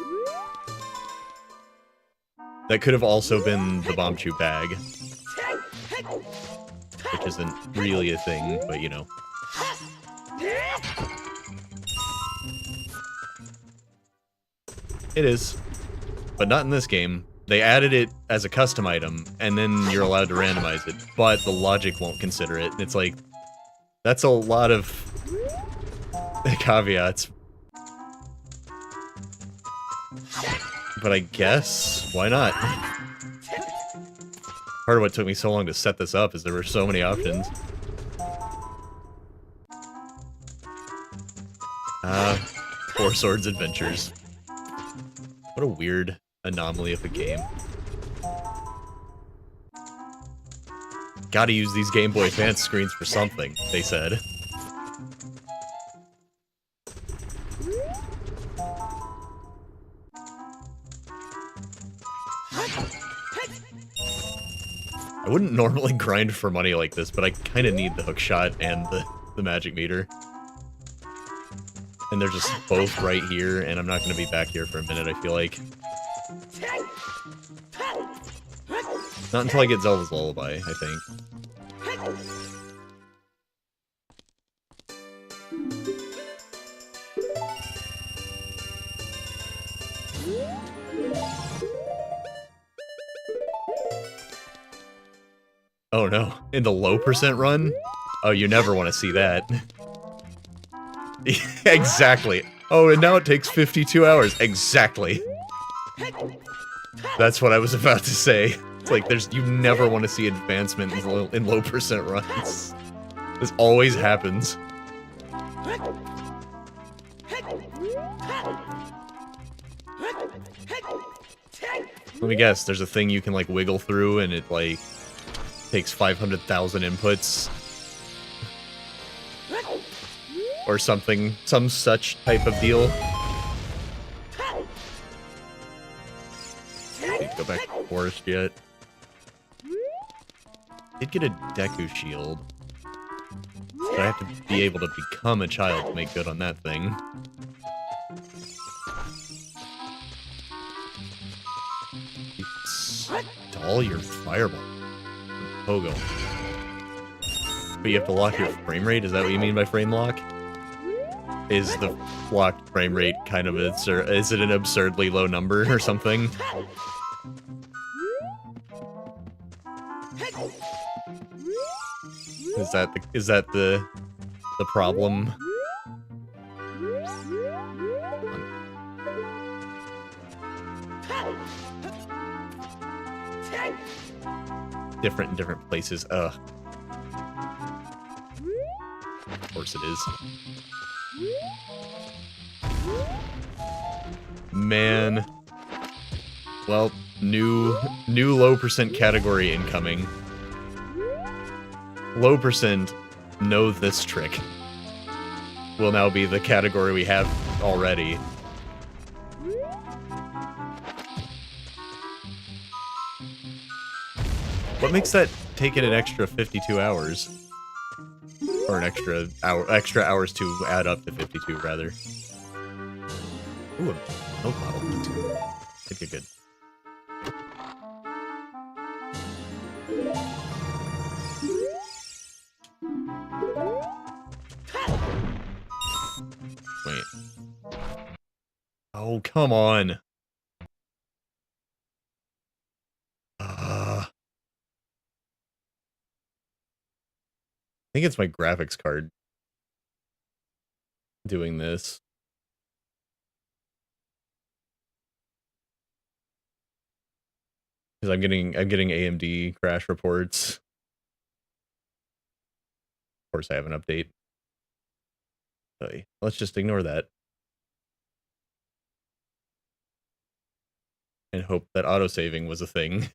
That could have also been the bomb chew bag. Which isn't really a thing, but you know. It is. But not in this game. They added it as a custom item, and then you're allowed to randomize it, but the logic won't consider it. It's like, that's a lot of caveats. But I guess, why not? Part of what took me so long to set this up is there were so many options. Four Swords Adventures. What a weird anomaly of a game. Gotta use these Game Boy Advance screens for something, they said. I wouldn't normally grind for money like this, but I kinda need the hookshot and the magic meter. And they're just both right here, and I'm not gonna be back here for a minute, I feel like. Not until I get Zelda's Lullaby, I think. Oh no, in the low percent run? Oh, you never want to see that. Exactly. Oh, and now it takes 52 hours. Exactly. That's what I was about to say. It's like, you never want to see advancement in low percent runs. This always happens. Let me guess, there's a thing you can, like, wiggle through, and it, like, takes 500,000 inputs. Or something, some such type of deal. Can't go back to the forest yet. Did get a Deku shield. But I have to be able to become a child to make good on that thing. Stall your fireball. Pogo. But you have to lock your frame rate? Is that what you mean by frame lock? Is the locked frame rate kind of absurd? Is it an absurdly low number or something? Is that the problem? Different in different places. Ugh. Of course it is. man. Well, new low percent category incoming. Low percent know this trick. Will now be the category we have already. What makes that take it an extra 52 hours? Or an extra hours to add up to 52, rather. Ooh, a milk bottle. Okay, good. Wait. Oh, come on. I think it's my graphics card doing this. Because I'm getting AMD crash reports. Of course, I have an update. Let's just ignore that. And hope that autosaving was a thing.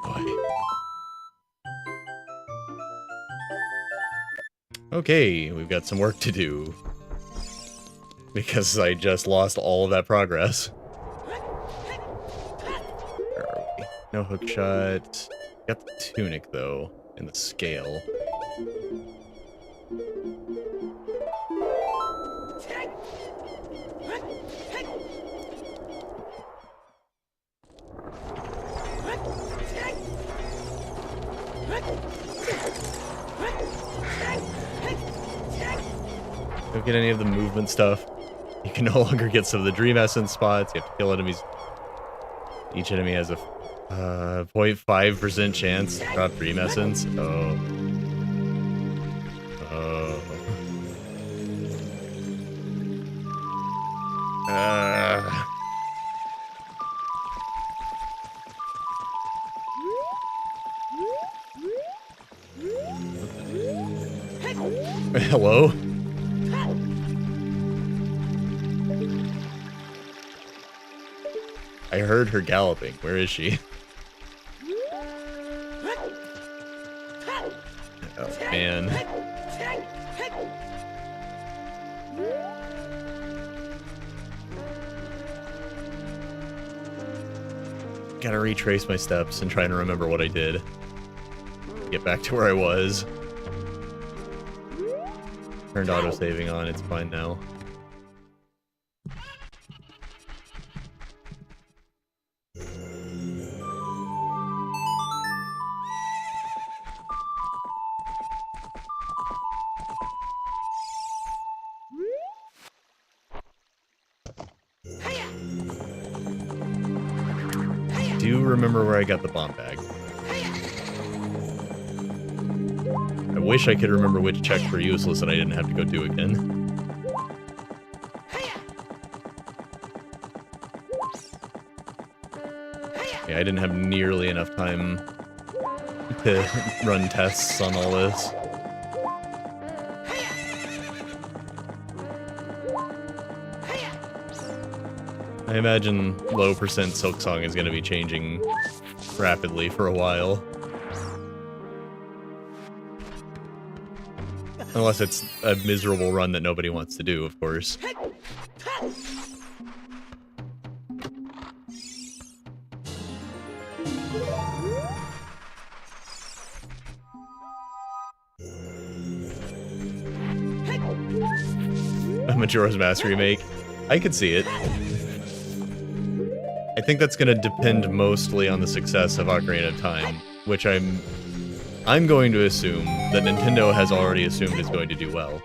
Boy. Okay, we've got some work to do. Because I just lost all of that progress. Where are we? No hook shot. Got the tunic, though, and the scale. Don't get any of the movement stuff. You can no longer get some of the Dream Essence spots. You have to kill enemies. Each enemy has a 0.5% chance to drop Dream Essence. Oh. Oh. Hello? I heard her galloping. Where is she? Oh, man. Gotta retrace my steps and try and remember what I did. Get back to where I was. Turned autosaving on, it's fine now. Do you remember where I got the bomb bag? I wish I could remember which checks were useless and I didn't have to go do again. Yeah, I didn't have nearly enough time to run tests on all this. I imagine low percent Silksong is going to be changing rapidly for a while. Unless it's a miserable run that nobody wants to do, of course. A Majora's Mask remake. I could see it. I think that's gonna depend mostly on the success of Ocarina of Time, which I'm going to assume that Nintendo has already assumed is going to do well.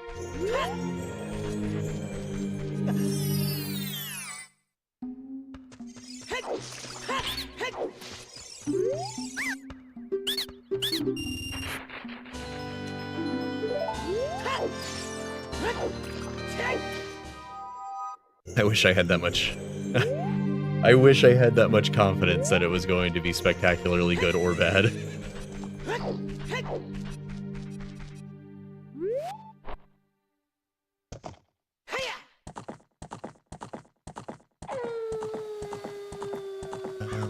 I wish I had that much... I wish I had that much confidence that it was going to be spectacularly good or bad.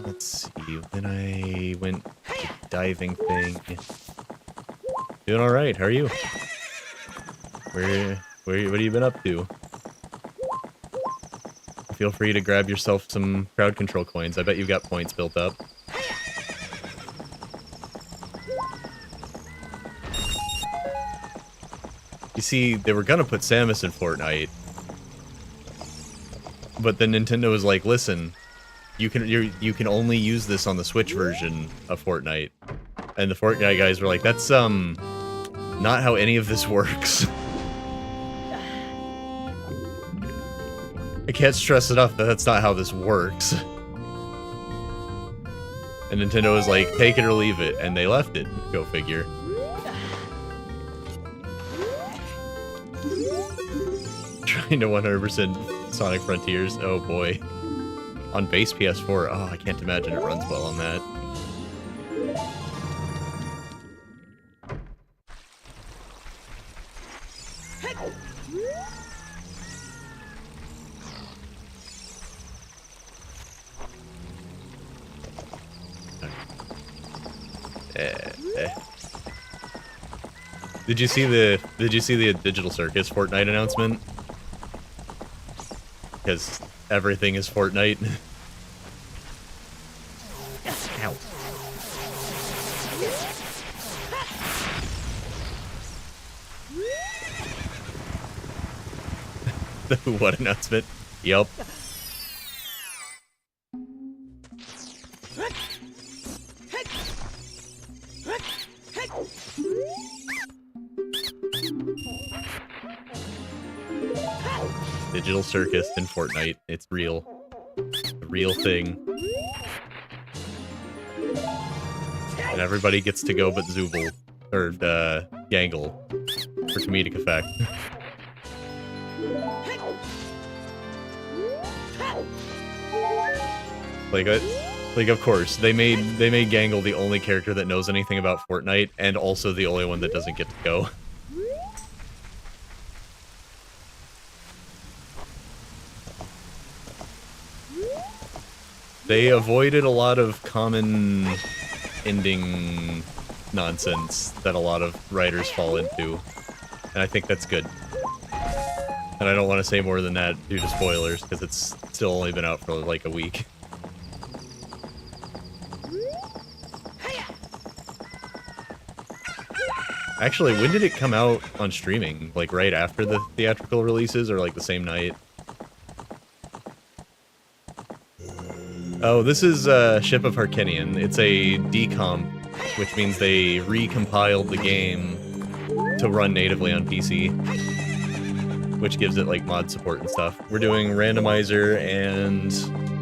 Let's see, then I went to the diving thing. Doing alright, how are you? What have you been up to? Feel free to grab yourself some crowd control coins. I bet you've got points built up. You see, they were gonna put Samus in Fortnite, but then Nintendo was like, "Listen, you can only use this on the Switch version of Fortnite," and the Fortnite guys were like, "That's not how any of this works." I can't stress enough that that's not how this works. And Nintendo was like, take it or leave it, and they left it. Go figure. Trying to 100% Sonic Frontiers. Oh boy. On base PS4. Oh, I can't imagine it runs well on that. Did you see the Digital Circus Fortnite announcement? Because everything is Fortnite. Ow. What announcement? Yup. Digital Circus in Fortnite. It's real. A real thing. And everybody gets to go but Zooble. Or, Gangle. For comedic effect. Like, of course, they made Gangle the only character that knows anything about Fortnite, and also the only one that doesn't get to go. They avoided a lot of common ending nonsense that a lot of writers fall into, and I think that's good. And I don't want to say more than that due to spoilers, because it's still only been out for like a week. Actually, when did it come out on streaming? Like right after the theatrical releases, or like the same night? Oh, this is Ship of Harkinian. It's a decomp, which means they recompiled the game to run natively on PC, which gives it like mod support and stuff. We're doing Randomizer and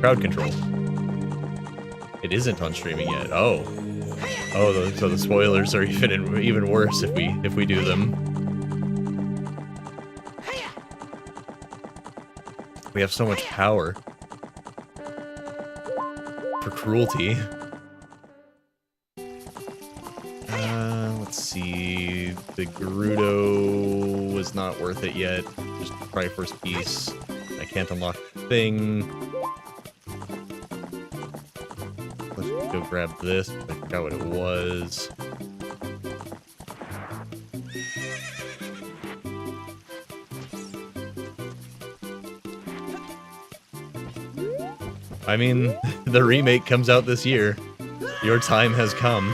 crowd control. It isn't on streaming yet. Oh, so the spoilers are even worse if we do them. We have so much power. For cruelty. Let's see. The Gerudo was not worth it yet. Just try first piece. I can't unlock the thing. Let's go grab this. I forgot what it was. I mean, the remake comes out this year. Your time has come.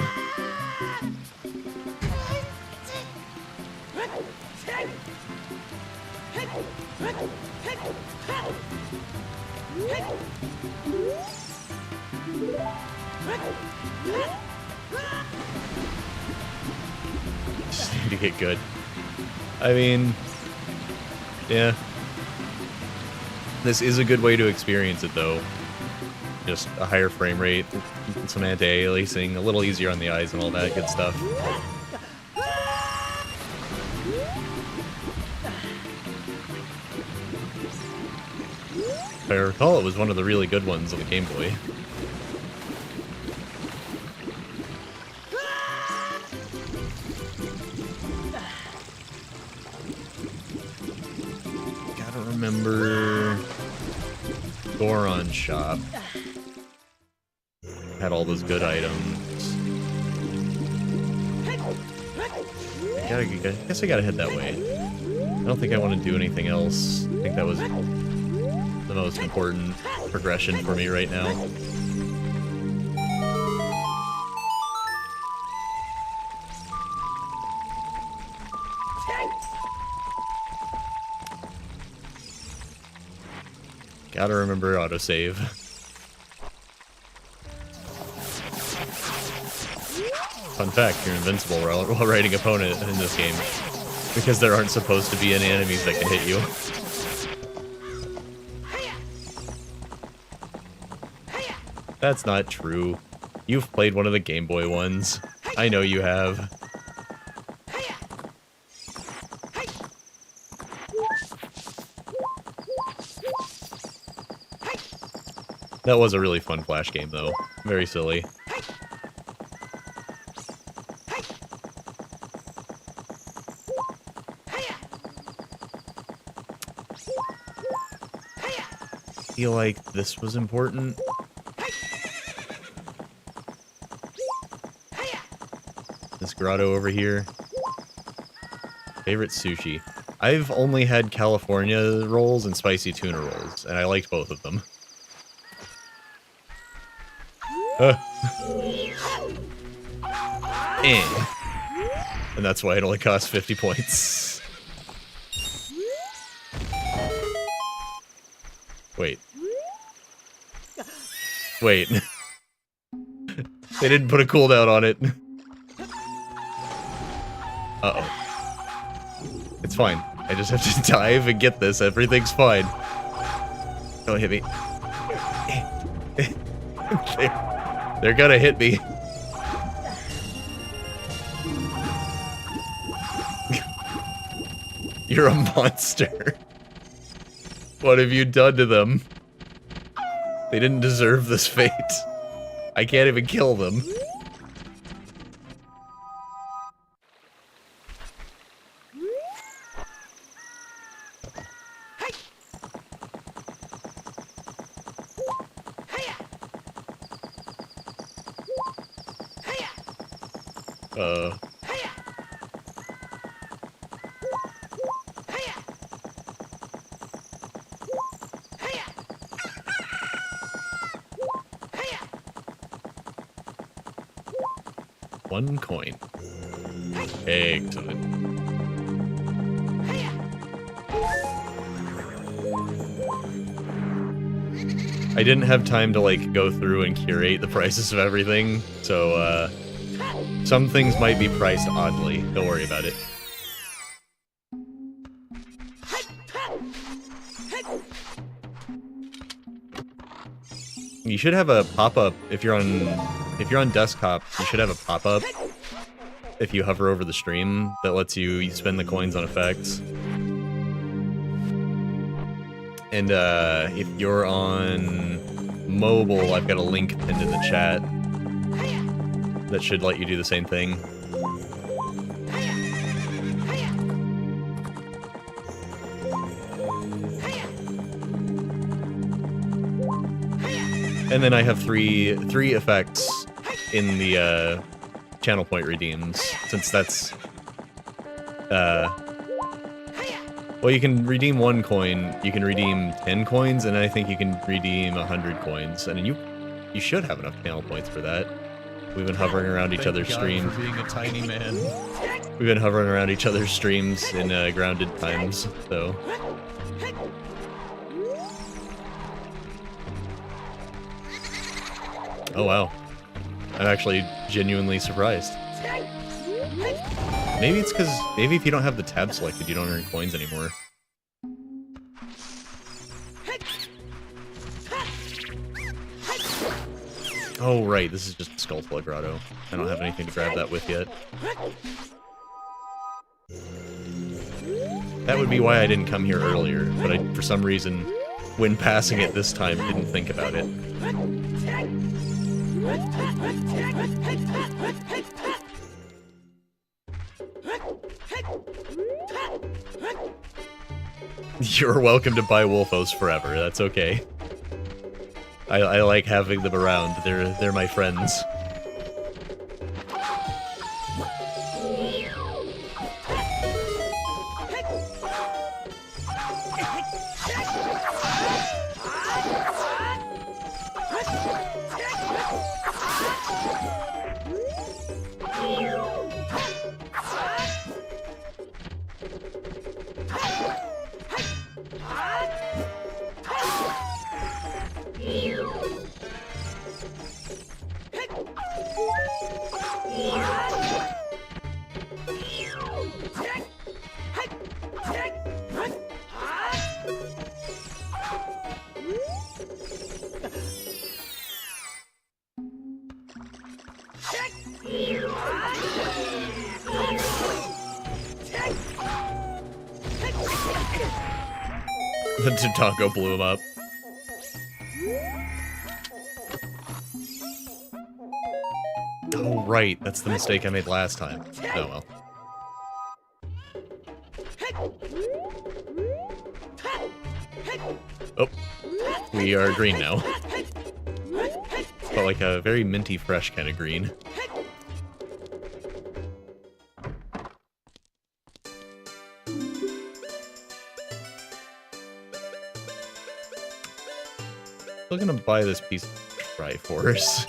Just need to get good. I mean, yeah. This is a good way to experience it, though. Just a higher frame rate, some anti-aliasing, a little easier on the eyes and all that good stuff. If I recall, it was one of the really good ones on the Game Boy. Gotta remember Goron Shop. Had all those good items. I guess I gotta head that way. I don't think I want to do anything else. I think that was the most important progression for me right now. Gotta remember autosave. Fun fact, you're invincible while riding opponent in this game. Because there aren't supposed to be any enemies that can hit you. That's not true. You've played one of the Game Boy ones. I know you have. That was a really fun Flash game, though. Very silly. I feel like this was important. This grotto over here. Favorite sushi. I've only had California rolls and spicy tuna rolls, and I liked both of them. And that's why it only costs 50 points. Wait. Wait. They didn't put a cooldown on it. Uh-oh. It's fine. I just have to dive and get this. Everything's fine. Don't hit me. They're gonna hit me. You're a monster. What have you done to them? They didn't deserve this fate. I can't even kill them. One coin. Excellent. I didn't have time to, like, go through and curate the prices of everything, so, some things might be priced oddly. Don't worry about it. You should have a pop-up if you're on desktop. You should have a pop-up if you hover over the stream that lets you spend the coins on effects. And if you're on mobile, I've got a link pinned in the chat that should let you do the same thing. And then I have three effects in the channel point redeems, since that's well, you can redeem 1 coin, you can redeem 10 coins, and I think you can redeem 100 coins, and you should have enough channel points for that. We've been hovering around each other's streams. For being a tiny man. We've been hovering around each other's streams in grounded times, so. Oh wow. I'm actually genuinely surprised. Maybe it's because, maybe if you don't have the tab selected, you don't earn coins anymore. Oh right, this is just Skulltula Grotto. I don't have anything to grab that with yet. That would be why I didn't come here earlier, but I, for some reason, when passing it this time, didn't think about it. You're welcome to buy Wolfos forever, that's okay. I like having them around, they're my friends. The Tatango blew him up. Oh, right. That's the mistake I made last time. Oh, well. Oh. We are green now. But like a very minty fresh kind of green. Still gonna buy this piece of Triforce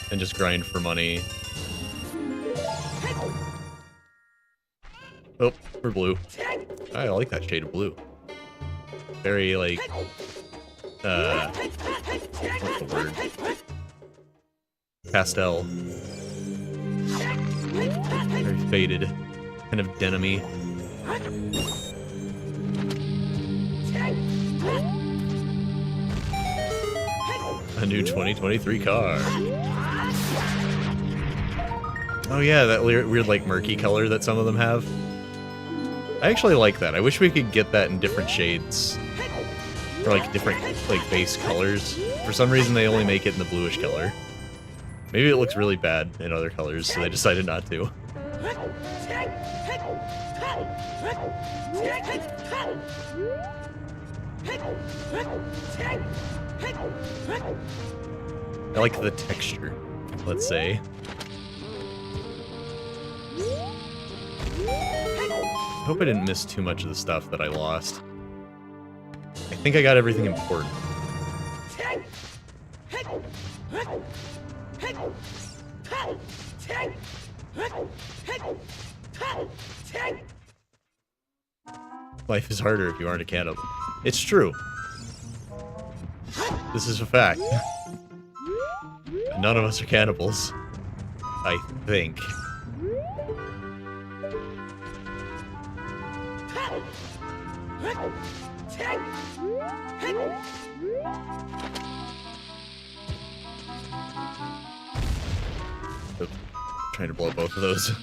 and just grind for money. Oh, we're blue. I like that shade of blue. Very like what's the word? Pastel. Very faded. Kind of denim-y. A new 2023 car. Oh yeah, that weird like murky color that some of them have. I actually like that. I wish we could get that in different shades. Or like different like base colors. For some reason they only make it in the bluish color. Maybe it looks really bad in other colors, so they decided not to. I like the texture, let's say. I hope I didn't miss too much of the stuff that I lost. I think I got everything important. Life is harder if you aren't a cannibal. It's true. This is a fact. None of us are cannibals. I think. Oops. Trying to blow both of those.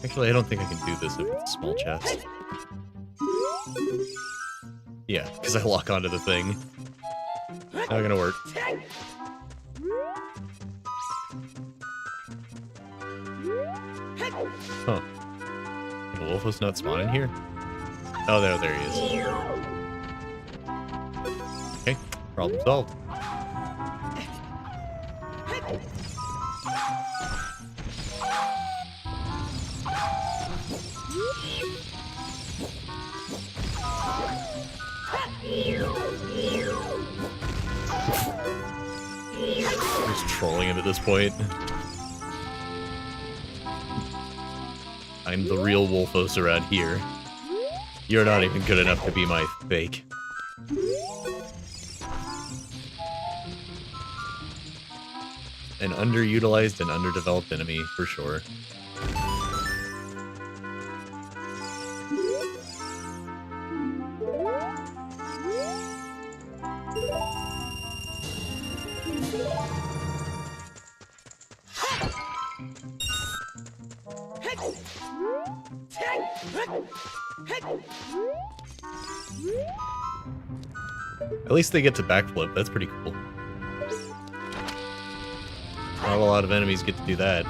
Actually, I don't think I can do this if it's a small chest. Yeah, because I lock onto the thing. Not gonna work. Huh. The wolf was not spawning here? Oh, there he is. Okay, problem solved. Just trolling him at this point. I'm the real Wolfos around here. You're not even good enough to be my fake. An underutilized and underdeveloped enemy, for sure. At least they get to backflip, that's pretty cool. Not a lot of enemies get to do that.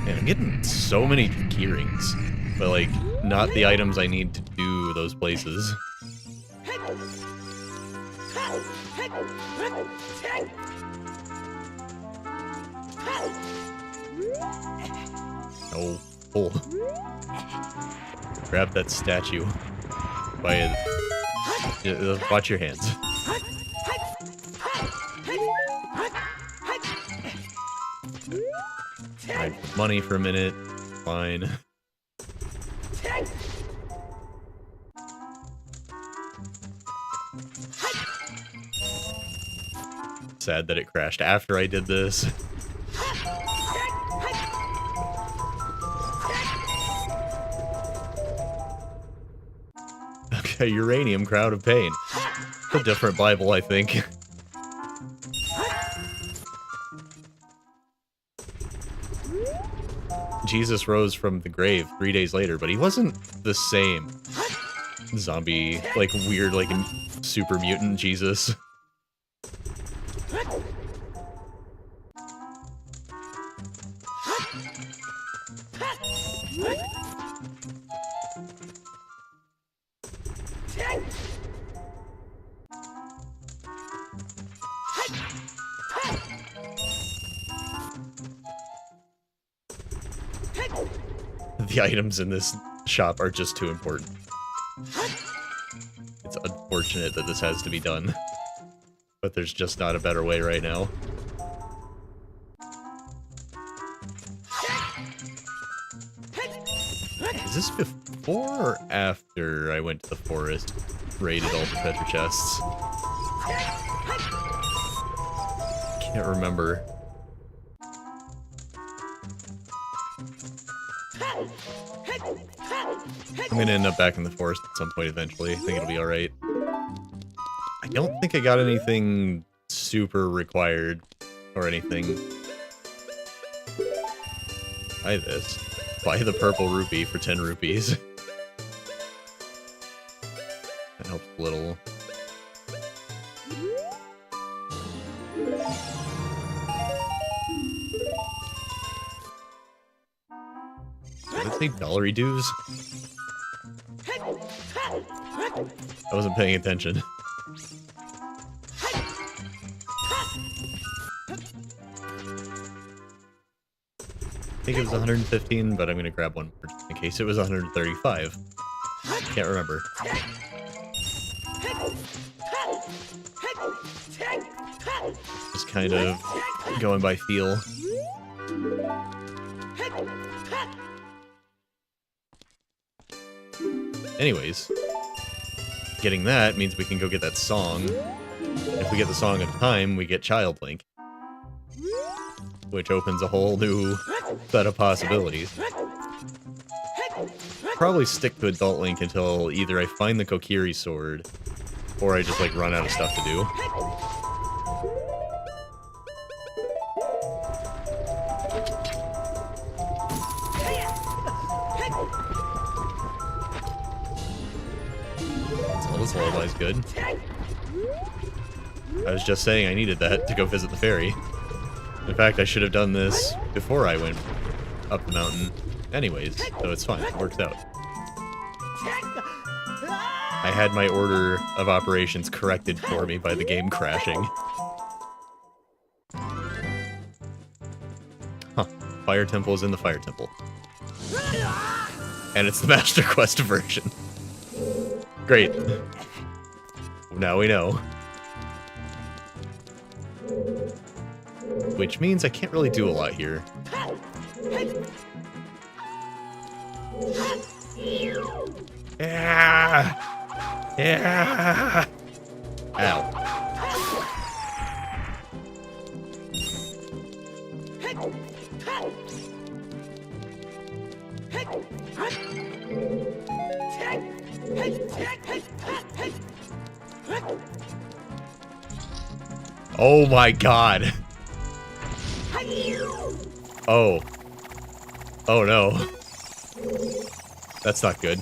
Man, I'm getting so many key rings, but like, not the items I need to do those places. No, pull. Grab that statue. By it. Watch your hands. Alright, money for a minute. Fine. Sad that it crashed after I did this. Okay, uranium, crowd of pain. It's a different Bible, I think. Jesus rose from the grave 3 days later, but he wasn't the same zombie, like, weird, like, super mutant Jesus. The items in this shop are just too important. It's unfortunate that this has to be done, but there's just not a better way right now. Is this before or after I went to the forest, raided all the treasure chests? Can't remember. I'm gonna end up back in the forest at some point eventually. I think it'll be alright. I don't think I got anything super required or anything. Buy this. Buy the purple rupee for 10 rupees. That helps a little. Did it say dollary dues? I wasn't paying attention. I think it was 115, but I'm gonna grab one in case it was 135. Can't remember. Just kind of going by feel. Anyways, getting that means we can go get that song. If we get the song in time, we get Child Link, which opens a whole new set of possibilities. Probably stick to Adult Link until either I find the Kokiri sword, or I just like run out of stuff to do. Oh, this lullaby's good. I was just saying I needed that to go visit the fairy. In fact, I should have done this before I went up the mountain. Anyways, so it's fine. It works out. I had my order of operations corrected for me by the game crashing. Huh. Fire Temple is in the Fire Temple. And it's the Master Quest version. Great. Now we know. Which means I can't really do a lot here. Yeah! Yeah! Ow. Oh my god. Oh. Oh no. That's not good.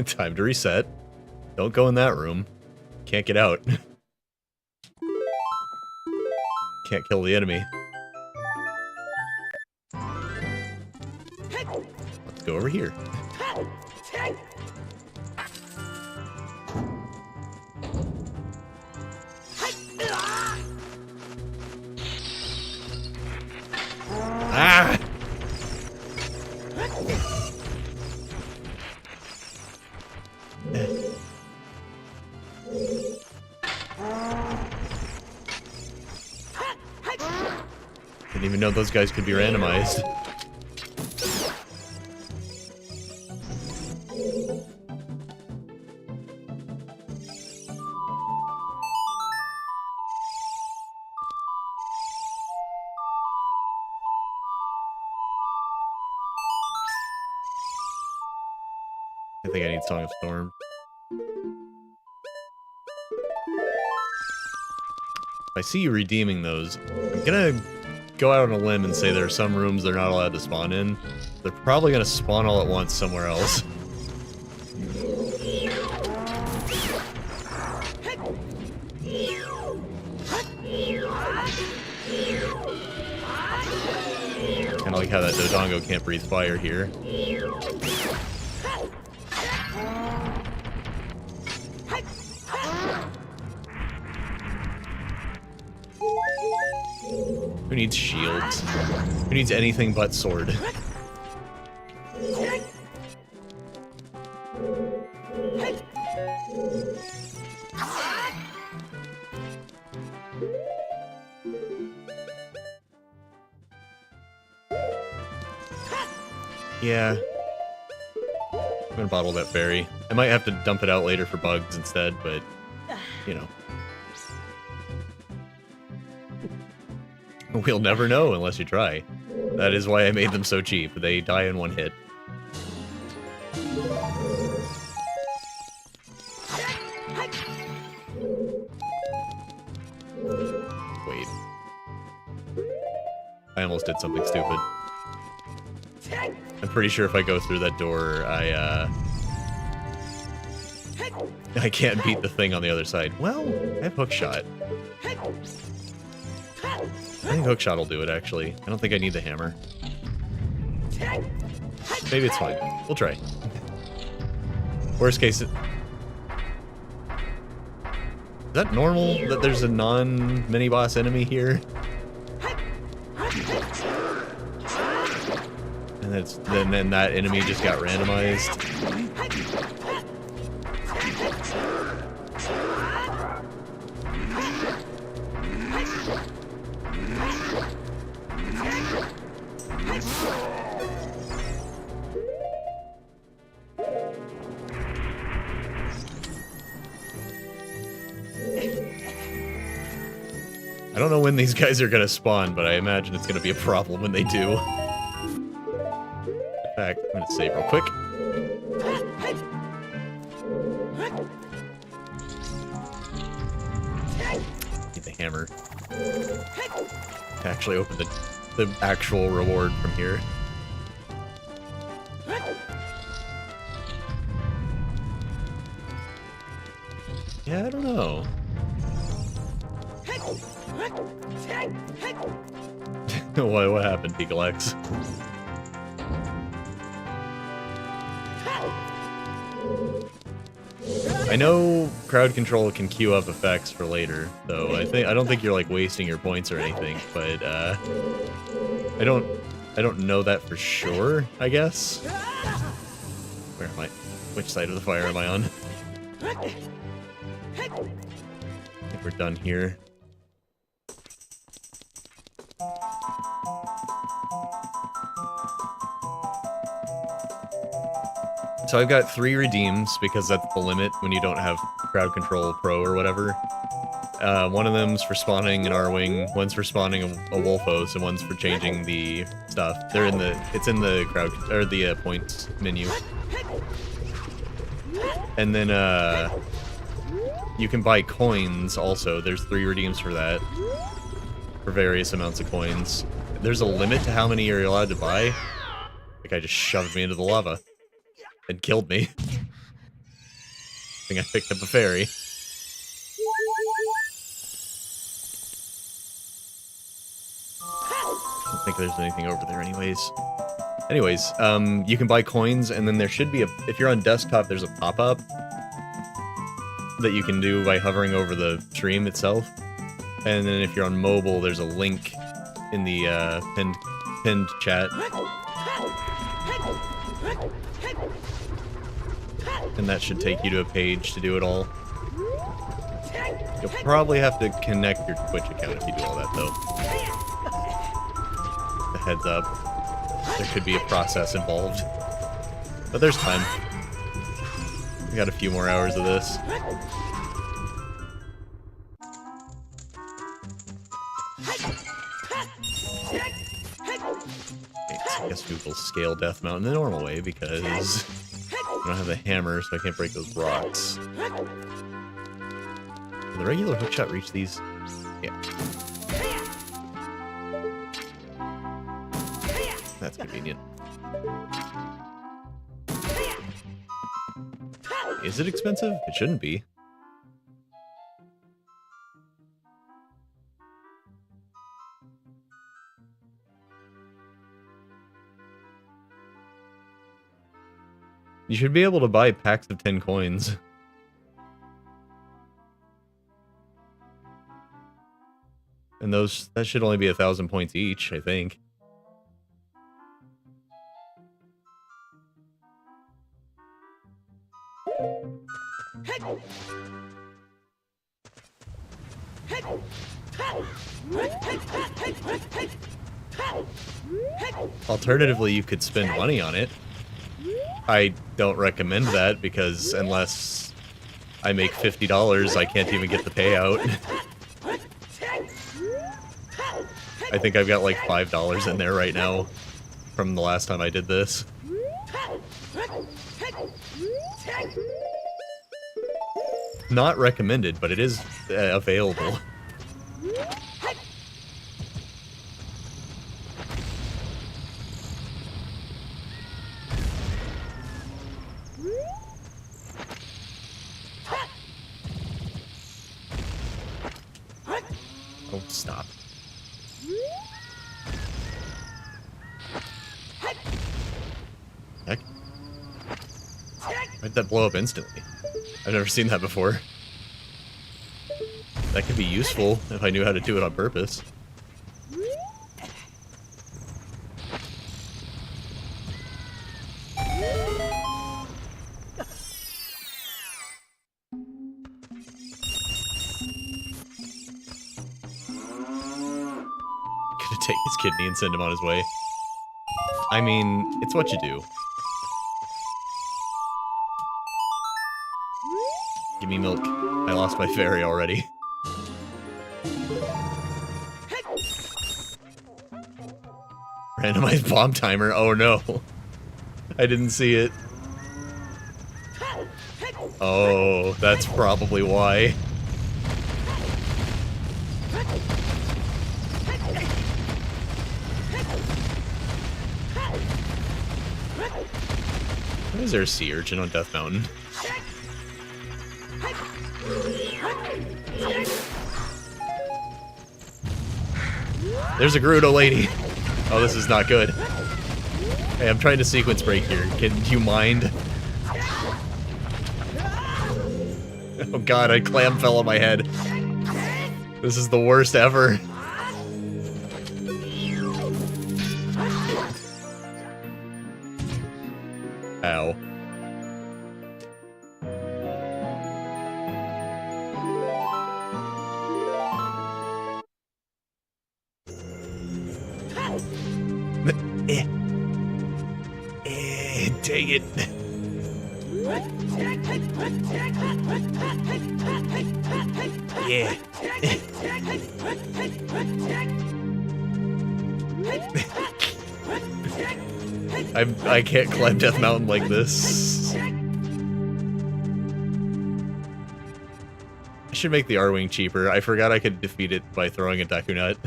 Time to reset. Don't go in that room. Can't get out. Can't kill the enemy. Let's go over here. Ah! Didn't even know those guys could be randomized. I think I need Song of Storm. If I see you redeeming those, I'm gonna go out on a limb and say there are some rooms they're not allowed to spawn in. They're probably gonna spawn all at once somewhere else. Kinda like how that Dodongo can't breathe fire here. Who needs shields? Who needs anything but sword? Yeah. I'm gonna bottle that fairy. I might have to dump it out later for bugs instead, but, you know. We'll never know unless you try. That is why I made them so cheap. They die in one hit. Wait. I almost did something stupid. I'm pretty sure if I go through that door, I can't beat the thing on the other side. Well, I have hookshot. I think hookshot will do it, actually. I don't think I need the hammer. Maybe it's fine. We'll try. Worst case... Is that normal, that there's a non-mini-boss enemy here? And then that enemy just got randomized? I don't know when these guys are gonna spawn, but I imagine it's gonna be a problem when they do. fact, I'm gonna save real quick. Need the hammer to actually open the actual reward from here. Yeah, I don't know. What happened, Picalex? I know crowd control can queue up effects for later, so I don't think you're like wasting your points or anything, but I don't know that for sure, I guess. Where am I? Which side of the fire am I on? I think we're done here. So I've got 3 redeems, because that's the limit when you don't have Crowd Control Pro or whatever. One of them's for spawning an R-Wing, one's for spawning a Wolfos, and one's for changing the stuff. It's in the crowd, or the points menu. And then, you can buy coins also. There's 3 redeems for that. For various amounts of coins. There's a limit to how many you're allowed to buy. That guy just shoved me into the lava. And killed me. I think I picked up a fairy. I don't think there's anything over there anyways. Anyways, you can buy coins, and then there should be if you're on desktop, there's a pop-up that you can do by hovering over the stream itself. And then if you're on mobile, there's a link in the pinned chat. And that should take you to a page to do it all. You'll probably have to connect your Twitch account if you do all that, though. A heads up. There could be a process involved. But there's time. We got a few more hours of this. I guess we will scale Death Mountain the normal way, because I don't have the hammer, so I can't break those rocks. Will the regular hookshot reach these? Yeah. That's convenient. Is it expensive? It shouldn't be. You should be able to buy packs of 10 coins. And that should only be 1,000 points each, I think. Alternatively, you could spend money on it. I don't recommend that, because unless I make $50, I can't even get the payout. I think I've got like $5 in there right now from the last time I did this. Not recommended, but it is available. Oh, stop. Heck. Why'd that blow up instantly? I've never seen that before. That could be useful if I knew how to do it on purpose. Gonna take his kidney and send him on his way. I mean, it's what you do. Give me milk. I lost my fairy already. Randomized bomb timer. Oh no. I didn't see it. Oh, that's probably why. Why is there a sea urchin on Death Mountain? There's a Gerudo lady. Oh, this is not good. Hey, I'm trying to sequence break here. Can you mind? Oh god, a clam fell on my head. This is the worst ever. Ow. Dang it. Yeah. I can't climb Death Mountain like this. I should make the R-Wing cheaper. I forgot I could defeat it by throwing a Deku Nut.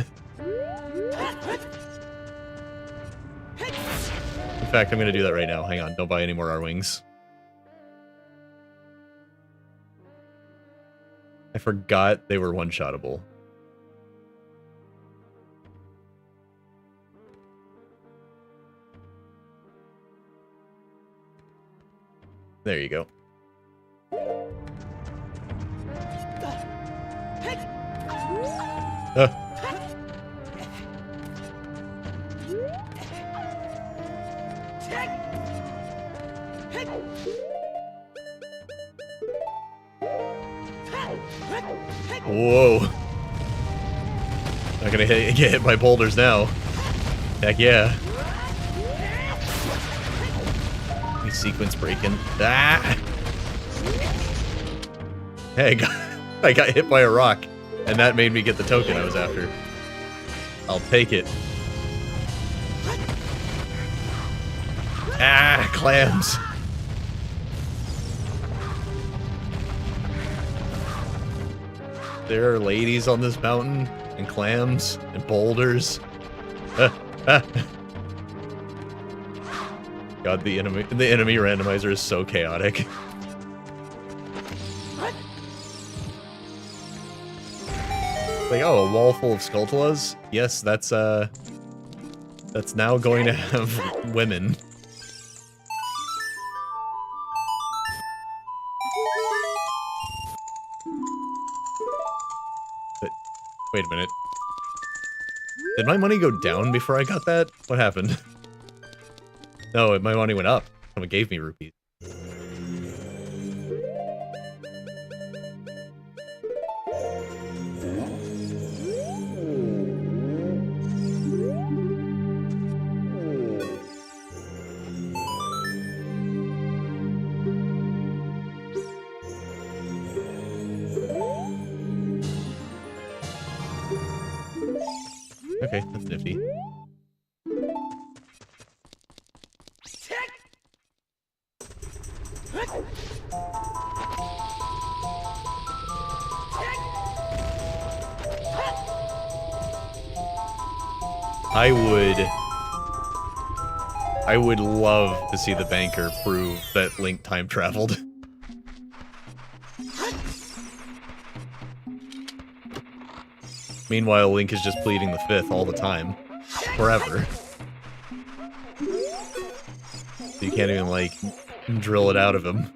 In fact, I'm gonna do that right now. Hang on, don't buy any more R-Wings. I forgot they were one-shottable. There you go. Whoa. Not gonna get hit by boulders now. Heck yeah. He's sequence breaking. Ah! Hey, I got hit by a rock, and that made me get the token I was after. I'll take it. Ah, clams. There are ladies on this mountain, and clams, and boulders. God, the enemy randomizer is so chaotic. Like, oh, a wall full of Skulltulas? Yes, that's now going to have women. Wait a minute. Did my money go down before I got that? What happened? No, my money went up. Someone gave me rupees. Okay, that's nifty. I would love to see the banker prove that Link time traveled. Meanwhile, Link is just pleading the fifth all the time. Forever. So you can't even, like, drill it out of him.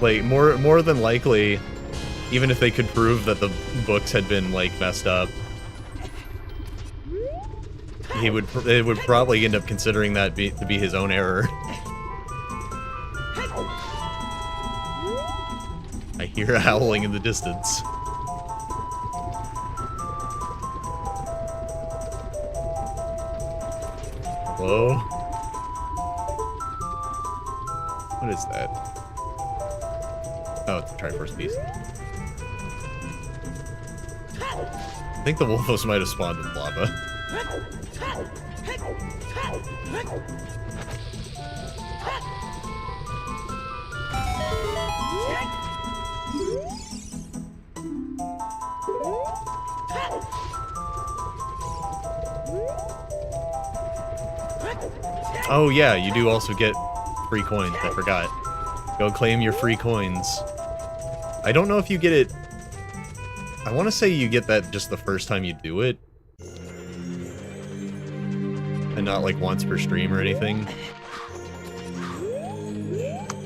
Like, more than likely, even if they could prove that the books had been, like, messed up, they would probably end up considering that to be his own error. I hear howling in the distance. Whoa. What is that? Oh, it's a Triforce piece. I think the Wolfos might have spawned in lava. Oh yeah, you do also get free coins, I forgot. Go claim your free coins. I don't know if you get it... I want to say you get that just the first time you do it. And not like once per stream or anything.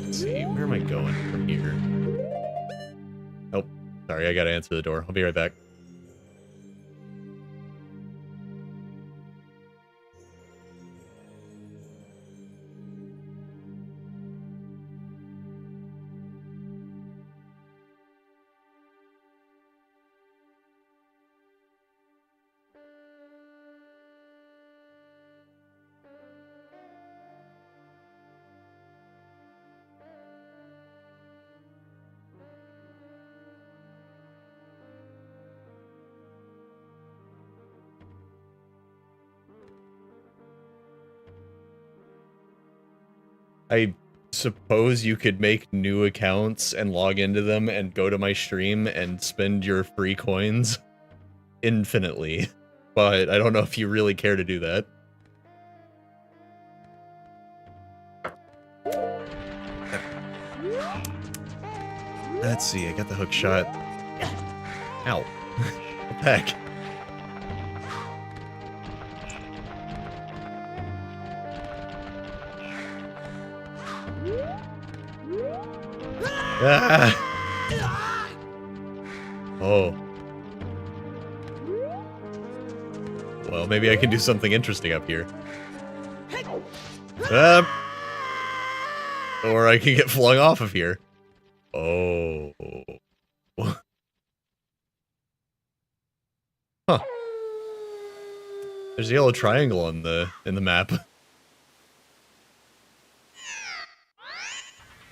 Let's see, where am I going from here? Oh, sorry, I gotta answer the door. I'll be right back. I suppose you could make new accounts and log into them and go to my stream and spend your free coins infinitely, but I don't know if you really care to do that. Let's see, I got the hook shot. Ow. What the heck? Ah! Oh. Well, maybe I can do something interesting up here. Or I can get flung off of here. Oh. Huh. There's a yellow triangle on in the map.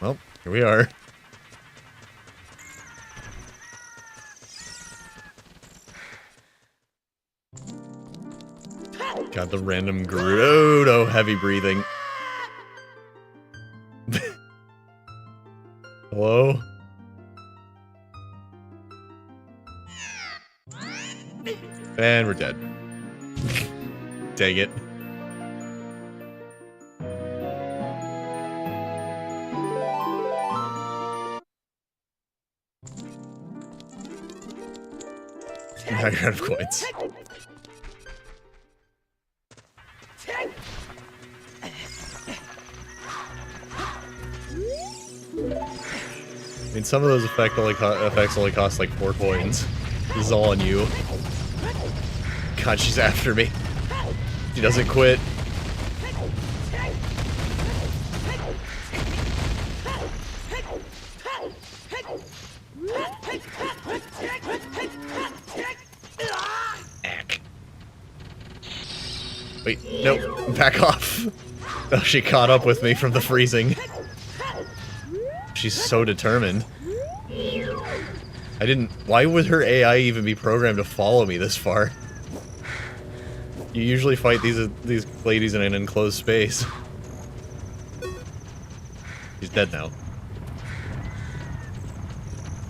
Well, here we are. Got the random Gerudo. Oh, heavy breathing. Hello? And we're dead. Dang it. Now you're out of coins. I mean, some of those effects only cost like 4 coins. This is all on you. God, she's after me. She doesn't quit. Wait, nope, back off. Oh, she caught up with me from the freezing. She's so determined. Why would her AI even be programmed to follow me this far? You usually fight these ladies in an enclosed space. She's dead now.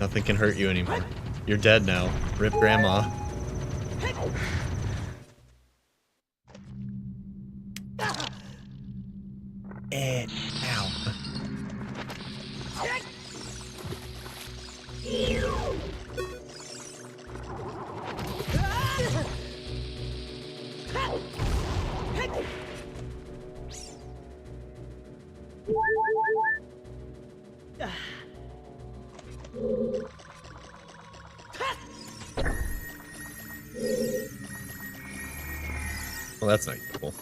Nothing can hurt you anymore. You're dead now. Rip Grandma. Ow. Well, that's not useful.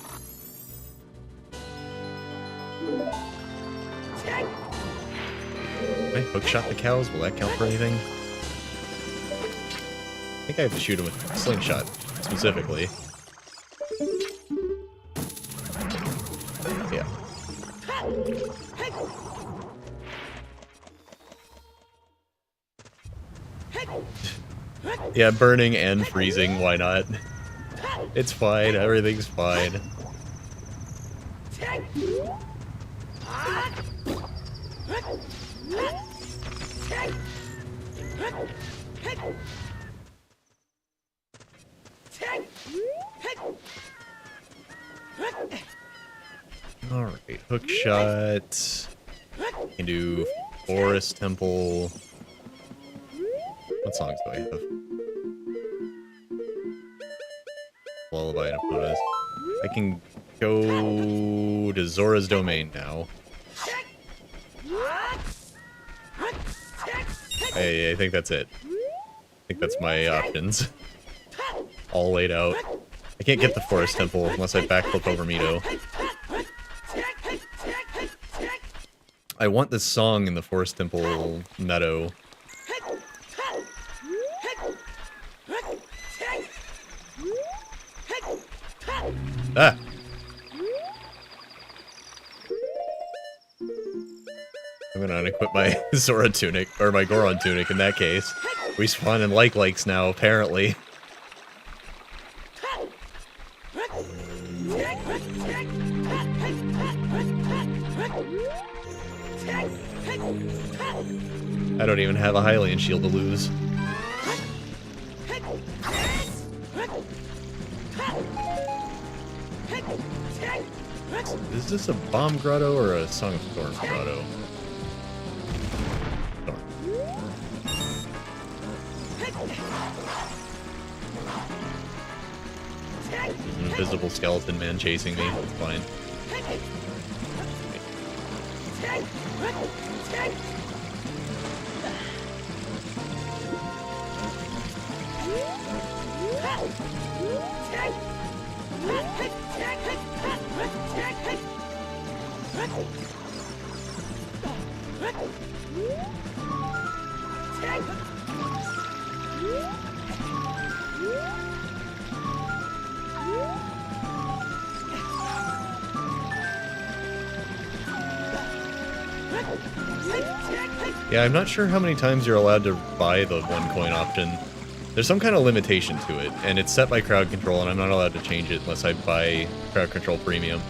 Can I hookshot the cows? Will that count for anything? I think I have to shoot them with a slingshot, specifically. Yeah, burning and freezing, why not? It's fine, everything's fine. Alright, hook shot. Can do Forest Temple. What songs do I have? Lullaby and Hipnotize. I can go to Zora's Domain now. I think that's it. I think that's my options. All laid out. I can't get the Forest Temple unless I backflip over Mito. I want this song in the Forest Temple meadow. Ah! I'm gonna unequip my Zora tunic, or my Goron tunic in that case. We spawn in likes now, apparently. I don't even have a Hylian shield to lose. Is this a Bomb Grotto or a Song of Storm Grotto? Storm. There's an invisible skeleton man chasing me. It's fine. Yeah, I'm not sure how many times you're allowed to buy the 1 coin option. There's some kind of limitation to it, and it's set by crowd control, and I'm not allowed to change it unless I buy crowd control premium.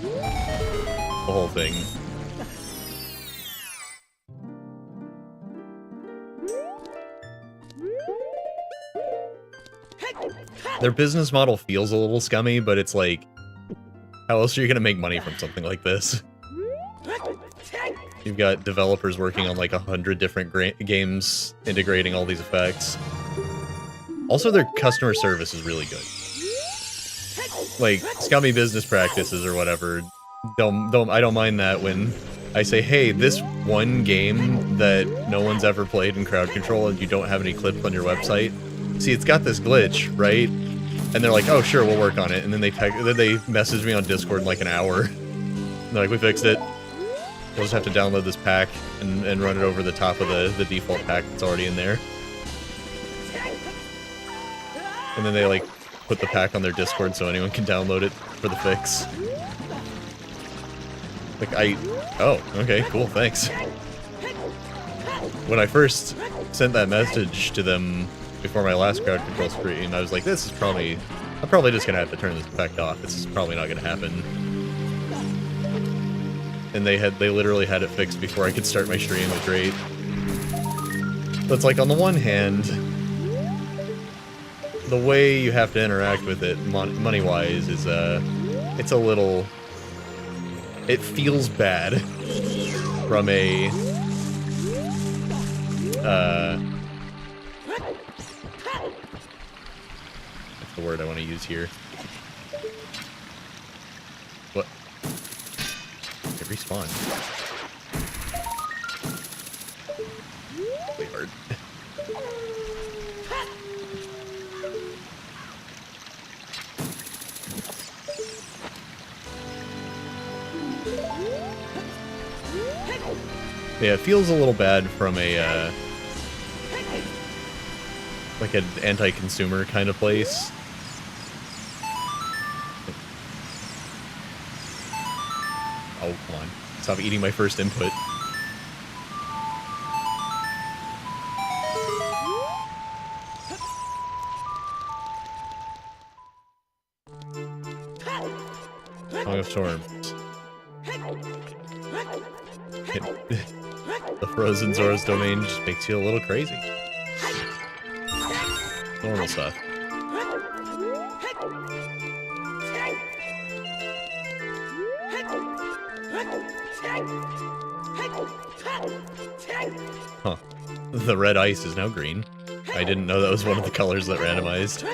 The whole thing. Their business model feels a little scummy, but it's like, how else are you gonna make money from something like this? You've got developers working on like 100 different games integrating all these effects. Also, their customer service is really good. Like, scummy business practices or whatever, I don't mind that when I say, hey, this one game that no one's ever played in crowd control and you don't have any clips on your website, see, it's got this glitch, right? And they're like, oh, sure, we'll work on it. And then they message me on Discord in like an hour. And they're like, we fixed it. We'll just have to download this pack and run it over the top of the default pack that's already in there. And then they, like, put the pack on their Discord so anyone can download it for the fix. Like, oh, okay, cool, thanks. When I first sent that message to them before my last crowd control stream, I was like, this is probably... I'm probably just gonna have to turn this effect off. This is probably not gonna happen. And they literally had it fixed before I could start my stream. It's great. But it's like, on the one hand, the way you have to interact with it, money-wise, is, it's a little... It feels bad from a... What's the word I want to use here? What? It respawned. Way hard. Yeah, it feels a little bad from a, like an anti-consumer kind of place. Oh, come on. Stop eating my first input. Song of Storms. The frozen Zora's domain just makes you a little crazy. Normal stuff. Huh. The red ice is now green. I didn't know that was one of the colors that randomized.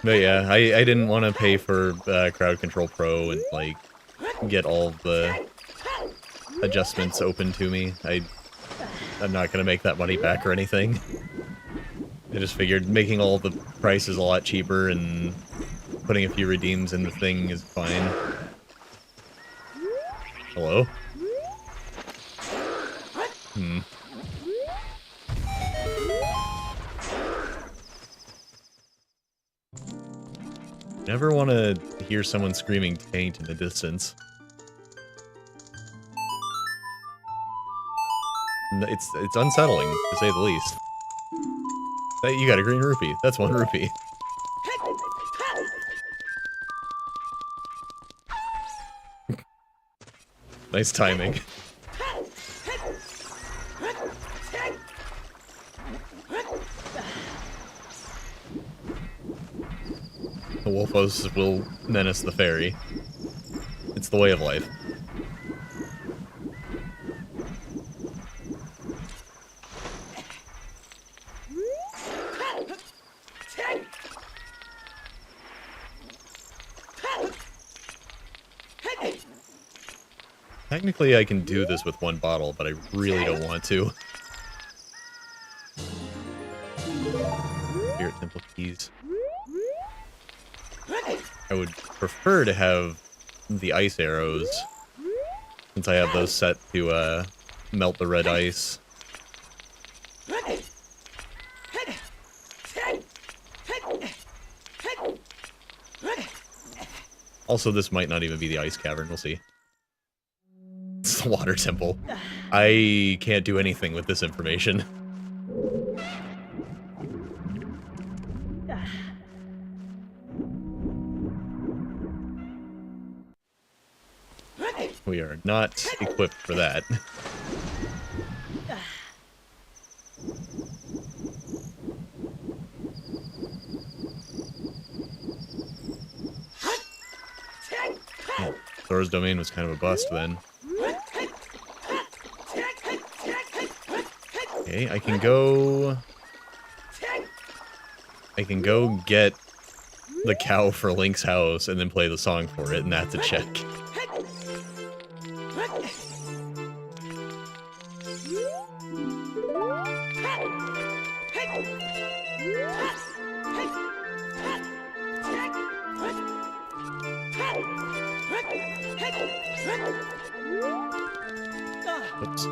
But yeah, I didn't want to pay for Crowd Control Pro and, like, get all the adjustments open to me. I'm not going to make that money back or anything. I just figured making all the prices a lot cheaper and putting a few redeems in the thing is fine. Hello? Never want to hear someone screaming taint in the distance. It's unsettling, to say the least. You got a green rupee. That's 1 rupee. Nice timing. The Wolfos will menace the ferry. It's the way of life. Technically, I can do this with 1 bottle, but I really don't want to. Spirit Temple keys. I would prefer to have the ice arrows, since I have those set to melt the red ice. Also, this might not even be the ice cavern, we'll see. It's the water temple. I can't do anything with this information. We are not equipped for that. Oh, Zora's domain was kind of a bust then. Okay, I can go get the cow for Link's house and then play the song for it, and that's a check. Oops.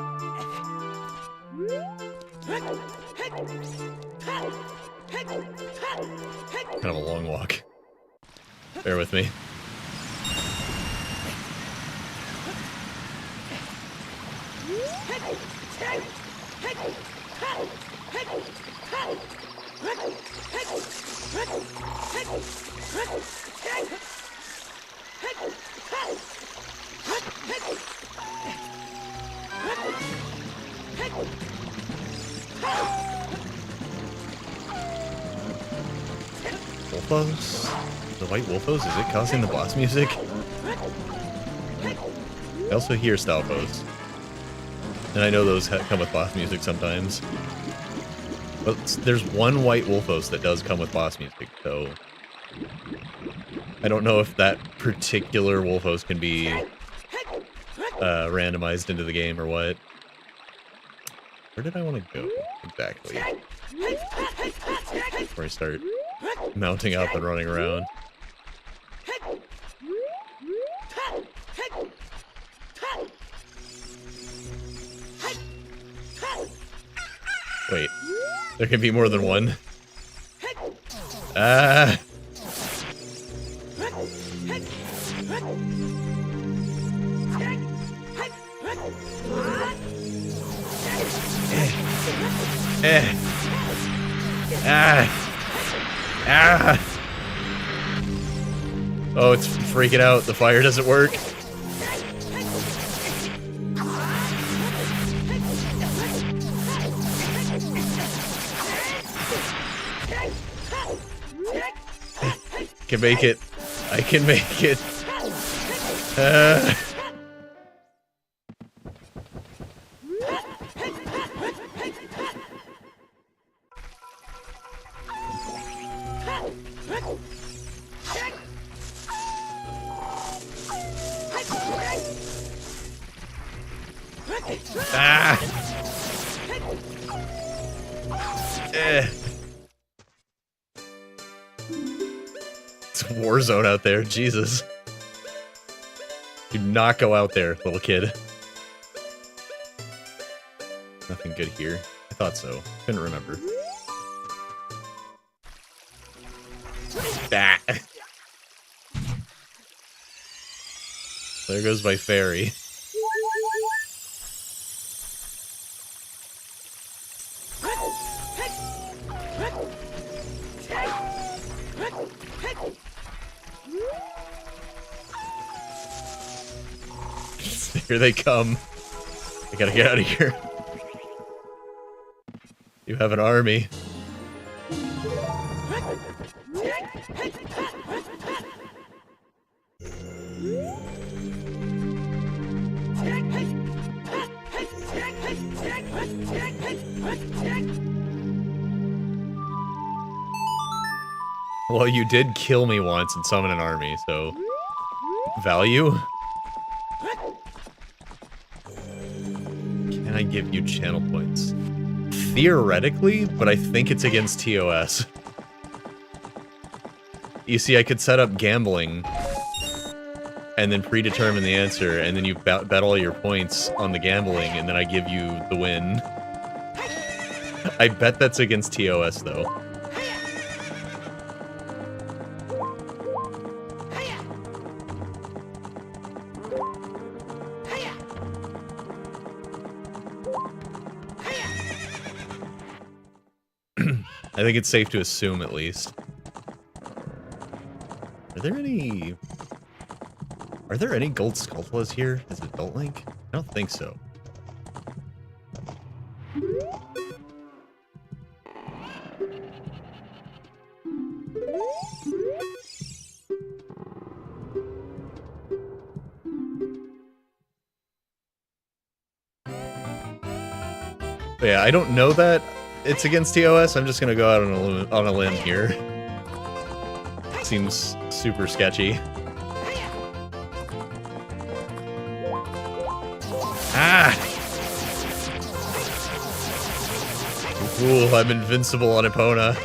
Kind of a long walk. Bear with me. Wolfos? The white Wolfos? Is it causing the boss music? I also hear Stalfos. And I know those come with boss music sometimes. But there's 1 white Wolfos that does come with boss music, so... I don't know if that particular Wolfos can be randomized into the game or what. Where did I want to go exactly? Before I start mounting up and running around. Wait, there can be more than one. Ah! Oh, it's freaking out. The fire doesn't work. I can make it. I can make it. It's a war zone out there, Jesus. Do not go out there, little kid. Nothing good here. I thought so. Couldn't remember. Ah. There goes my fairy. Here they come. I gotta get out of here. You have an army. Well, you did kill me once and summon an army, so... Value? Can I give you channel points? Theoretically, but I think it's against TOS. You see, I could set up gambling and then predetermine the answer, and then you bet all your points on the gambling, and then I give you the win. I bet that's against TOS, though. I think it's safe to assume, at least. Are there any gold Skulltulas here as Adult Link? I don't think so. But yeah, I don't know that it's against TOS. I'm just gonna go out on a limb here. Seems super sketchy. Ah! Ooh, I'm invincible on Epona.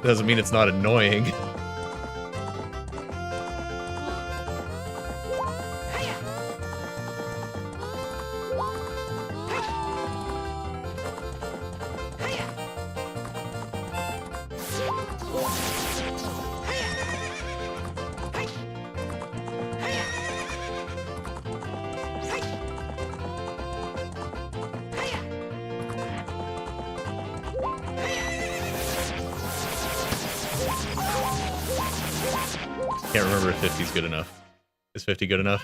Doesn't mean it's not annoying. Can't remember if 50's good enough. Is 50 good enough?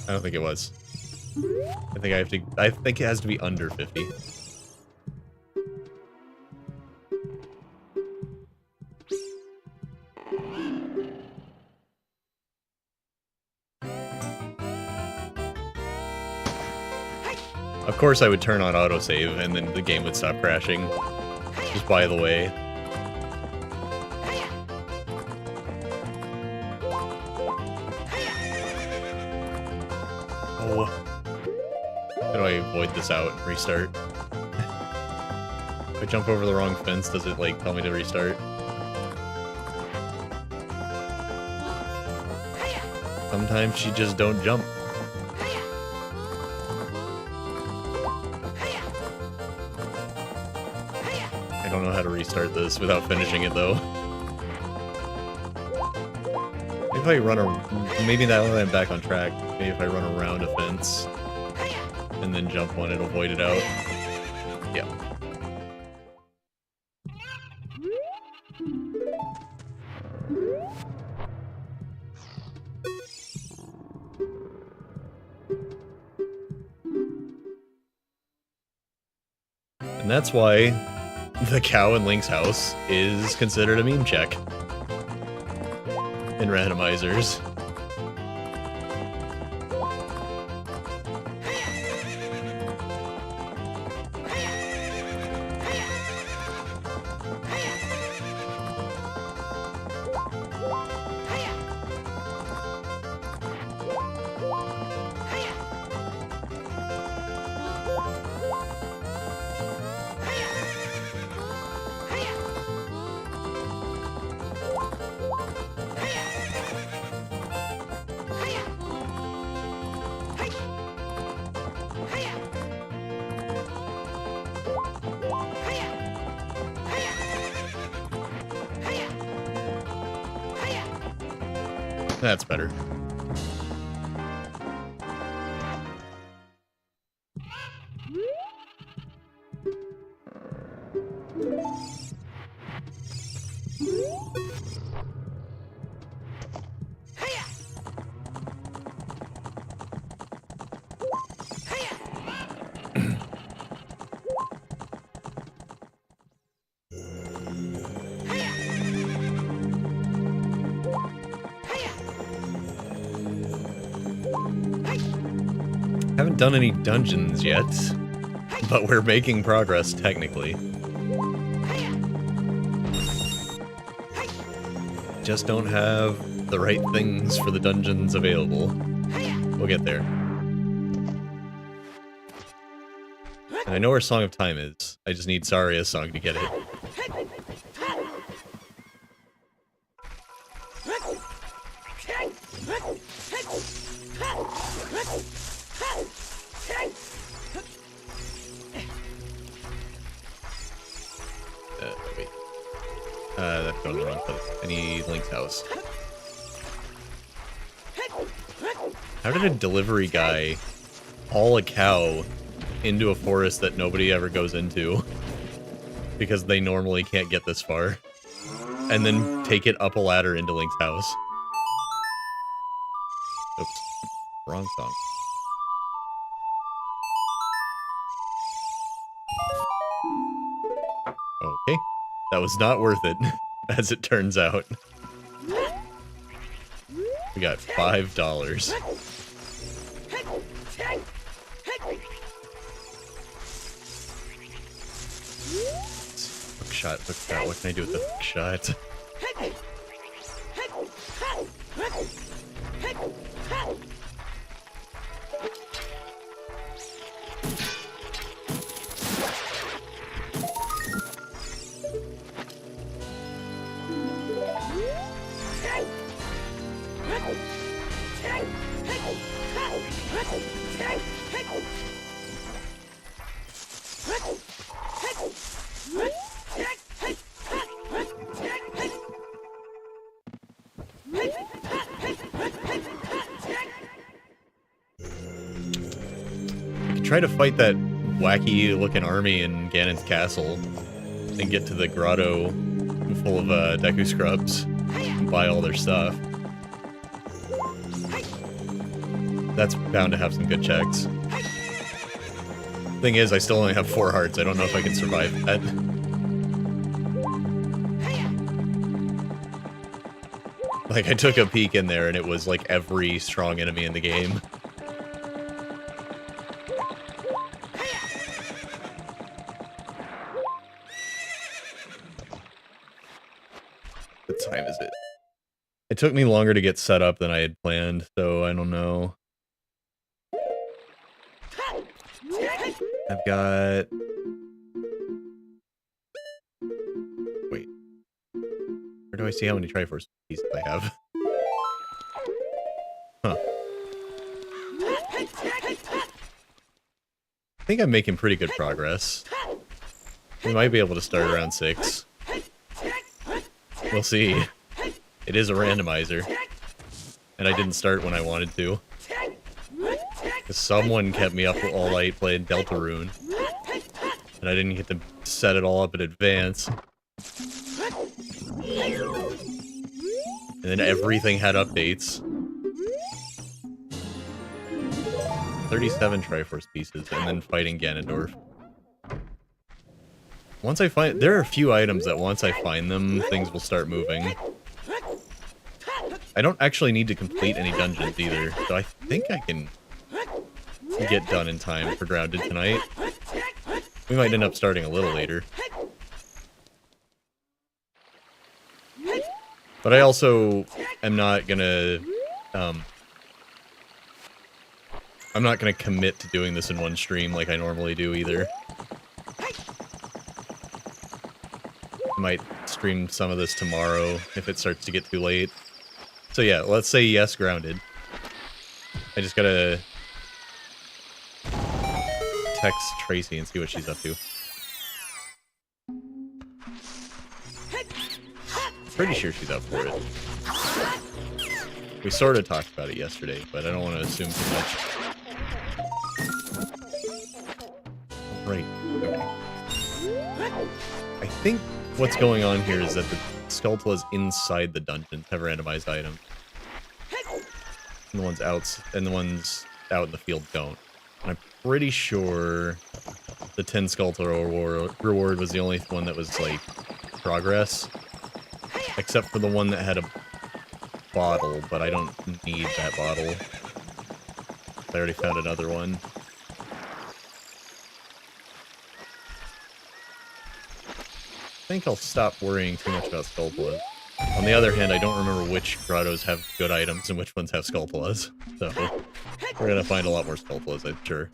I don't think it was. I think it has to be under 50. Of course I would turn on autosave and then the game would stop crashing. Just by the way. No! How do I avoid this out and restart? If I jump over the wrong fence, does it, like, tell me to restart? Sometimes she just don't jump. I don't know how to restart this without finishing it, though. Maybe if I run maybe now that I'm back on track, maybe if I run around a fence and then jump one, it'll void it out. Yeah. And that's why the cow in Link's house is considered a meme check in randomizers. That's better. Haven't done any dungeons yet, but we're making progress, technically. Just don't have the right things for the dungeons available. We'll get there. And I know where Song of Time is. I just need Saria's song to get it. Wait. That's going the wrong place. I need Link's house. How did a delivery guy haul a cow into a forest that nobody ever goes into? Because they normally can't get this far. And then take it up a ladder into Link's house. Oops. Wrong song. Okay. That was not worth it, as it turns out. We got $5. Hook shot. What can I do with the hook shot? Try to fight that wacky-looking army in Ganon's castle and get to the grotto full of Deku scrubs and buy all their stuff. That's bound to have some good checks. Thing is, I still only have 4 hearts. I don't know if I can survive that. Like, I took a peek in there and it was like every strong enemy in the game. What time is it? It took me longer to get set up than I had planned, so I don't know. I've got... Wait. Where do I see how many Triforce pieces I have? Huh. I think I'm making pretty good progress. We might be able to start around 6. We'll see. It is a randomizer. And I didn't start when I wanted to. Because someone kept me up all night playing Deltarune. And I didn't get to set it all up in advance. And then everything had updates. 37 Triforce pieces, and then fighting Ganondorf. Once I find... There are a few items that once I find them, things will start moving. I don't actually need to complete any dungeons either, so I think I can get done in time for Grounded tonight. We might end up starting a little later. But I also am not gonna... I'm not gonna commit to doing this in one stream like I normally do either. I might stream some of this tomorrow if it starts to get too late. So yeah, let's say yes, Grounded. I just gotta text Tracy and see what she's up to. Pretty sure she's up for it. We sort of talked about it yesterday, but I don't want to assume too much. Right. Okay. I think what's going on here is that the Skulltulas inside the dungeons have randomized items. And the ones out in the field don't. And I'm pretty sure the 10 Skulltula reward was the only one that was, like, progress. Except for the one that had a bottle, but I don't need that bottle. I already found another one. I think I'll stop worrying too much about Skulltulas. On the other hand, I don't remember which grottos have good items and which ones have Skulltulas. So, we're gonna find a lot more Skulltulas, I'm sure.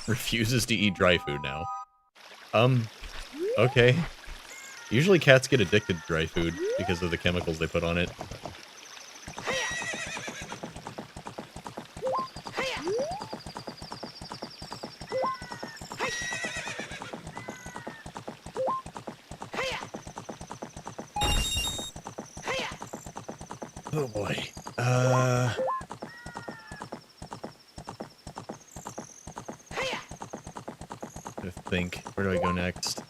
Refuses to eat dry food now. Okay. Usually cats get addicted to dry food because of the chemicals they put on it. Oh boy. I think. Where do I go next?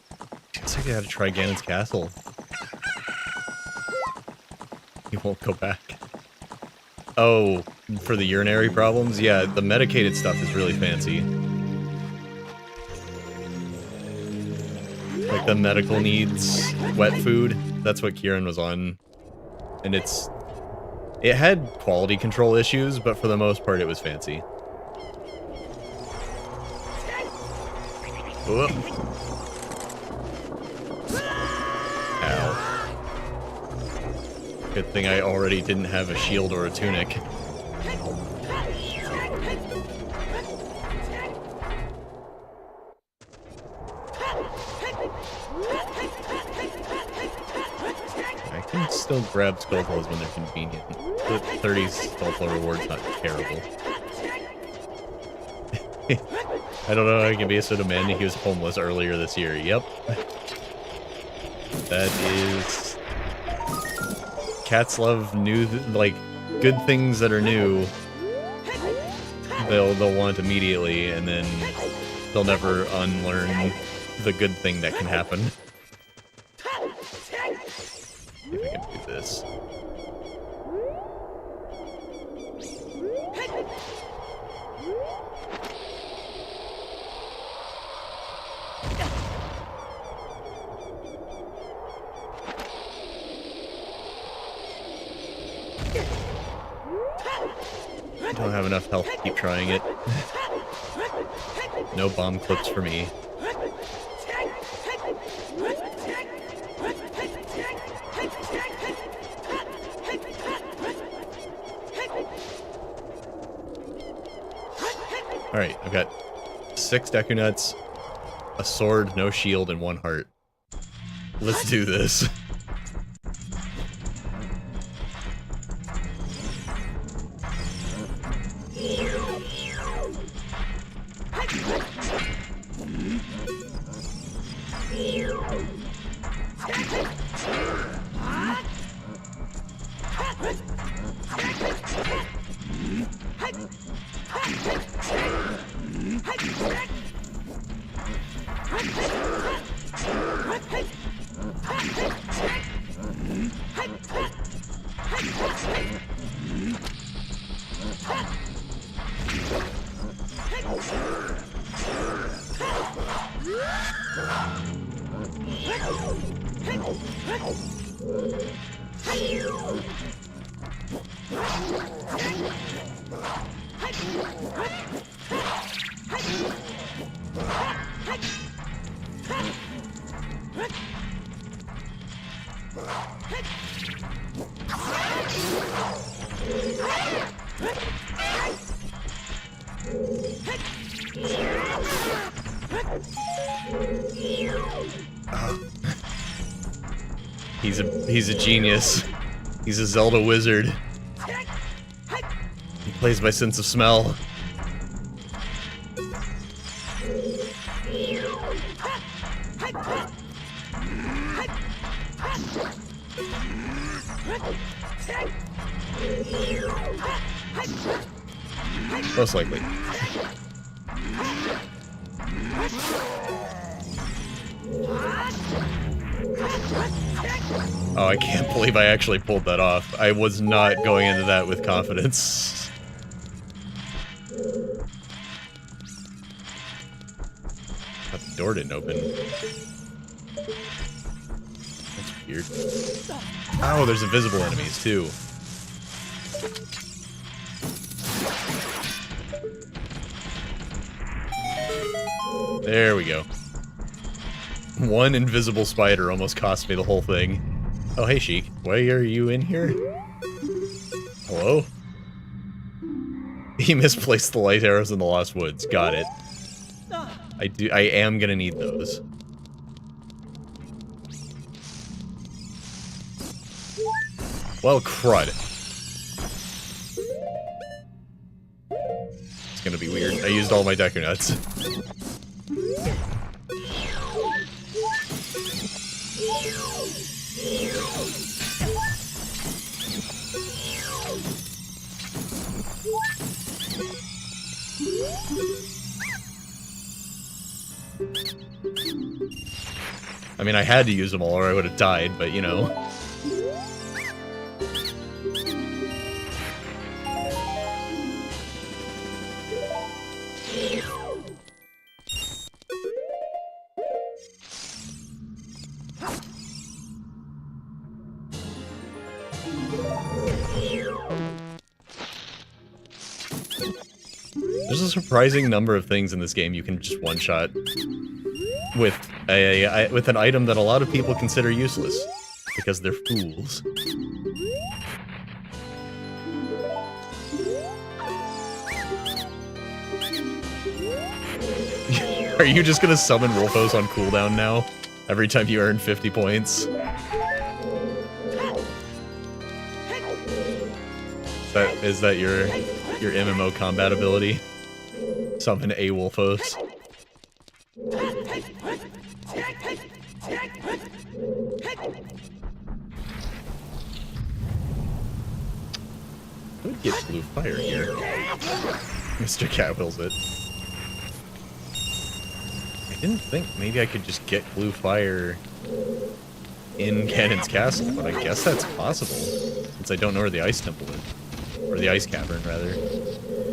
Looks like I gotta try Ganon's castle. He won't go back. Oh, for the urinary problems? Yeah, the medicated stuff is really fancy. Like the medical needs wet food. That's what Kieran was on. And it had quality control issues, but for the most part it was fancy. Whoop. Ow. Good thing I already didn't have a shield or a tunic. I can still grab Skulltulas when they're convenient. The 30 Skulltula reward's not terrible. I don't know how he can be so demanding. He was homeless earlier this year. Yep. That is... Cats love new, like, good things that are new. They'll want immediately, and then they'll never unlearn the good thing that can happen. See if I can do this. I don't have enough health to keep trying it. No bomb clips for me. Alright, I've got 6 Deku Nuts, a sword, no shield, and 1 heart. Let's do this. He's a genius. He's a Zelda wizard. He plays by sense of smell. Most likely. Oh, I can't believe I actually pulled that off. I was not going into that with confidence. But the door didn't open. That's weird. Oh, there's invisible enemies, too. There we go. One invisible spider almost cost me the whole thing. Oh, hey, Sheik. Why are you in here? Hello? He misplaced the light arrows in the Lost Woods. Got it. I am gonna need those. Well, crud. It's gonna be weird. I used all my Deku Nuts. I mean, I had to use them all or I would have died, but you know. There's a surprising number of things in this game you can just one-shot with with an item that a lot of people consider useless because they're fools. Are you just gonna summon Wolfos on cooldown now? Every time you earn 50 points? Is that your MMO combat ability? Summon a Wolfos. I would get blue fire here. Mr. Cat wills it. I didn't think maybe I could just get blue fire in Ganon's castle, but I guess that's possible, since I don't know where the ice temple is. Or the ice cavern, rather.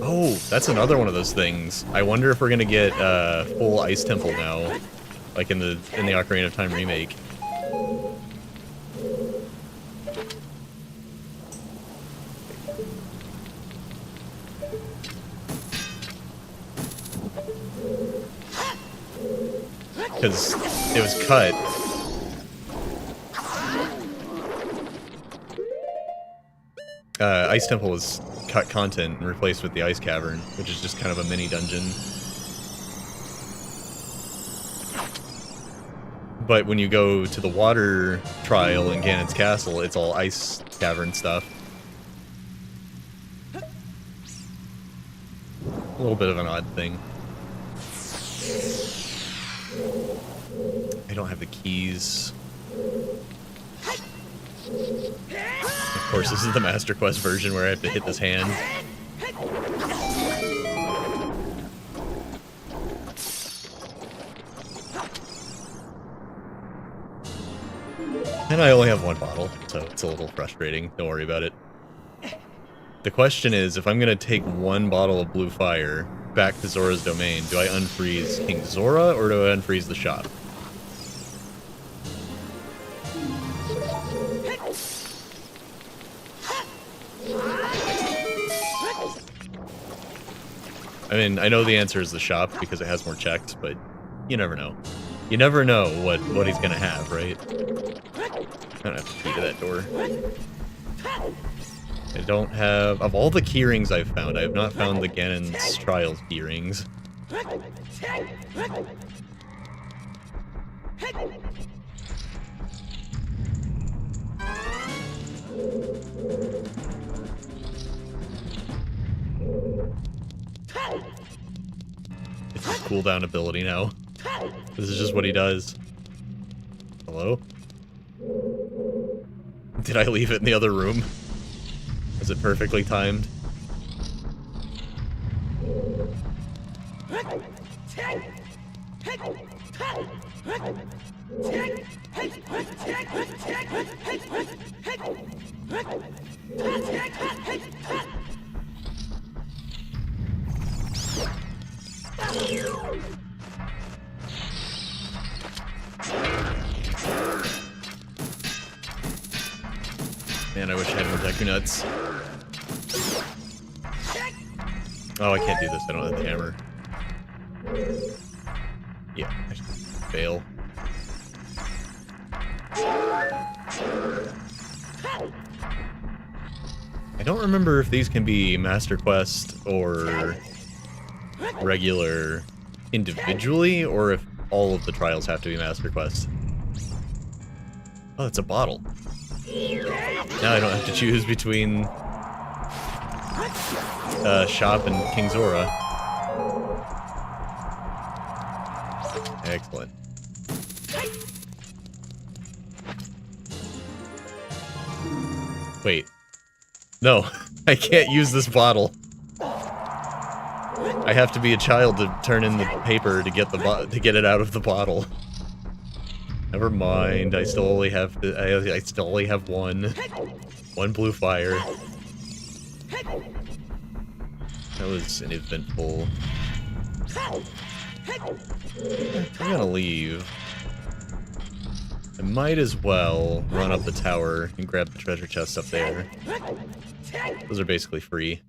Oh, that's another one of those things. I wonder if we're gonna get full ice temple now, like in the Ocarina of Time remake. Because it was cut. Ice Temple was cut content and replaced with the ice cavern, which is just kind of a mini dungeon. But when you go to the water trial in Ganon's castle, it's all ice cavern stuff. A little bit of an odd thing. I don't have the keys. Of course, this is the Master Quest version where I have to hit this hand. And I only have one bottle, so it's a little frustrating. Don't worry about it. The question is, if I'm going to take one bottle of blue fire back to Zora's domain, do I unfreeze King Zora, or do I unfreeze the shop? I mean, I know the answer is the shop because it has more checks, but you never know. You never know what he's gonna have, right? I don't have the key to that door. I don't have... Of all the key rings I've found, I have not found the Ganon's Trials key rings. It's his cooldown ability now. This is just what he does. Hello? Did I leave it in the other room? Was it perfectly timed? Man, I wish I had more Deku Nuts. Oh, I can't do this. I don't have the hammer. Yeah, I should fail. I don't remember if these can be Master Quest or regular individually, or if all of the trials have to be Master Quest. Oh, it's a bottle. Now I don't have to choose between Shop and King Zora. Excellent. Wait. No, I can't use this bottle. I have to be a child to turn in the paper to get to get it out of the bottle. Never mind. I still only have I still only have one blue fire. That was an eventful. I'm gonna leave. I might as well run up the tower and grab the treasure chests up there. Those are basically free.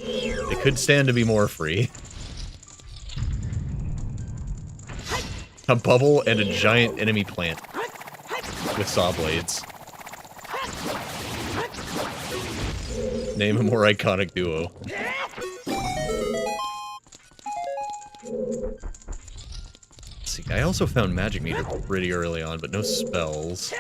It could stand to be more free. A bubble and a giant enemy plant with saw blades. Name a more iconic duo. Let's see, I also found magic meter pretty early on, but no spells.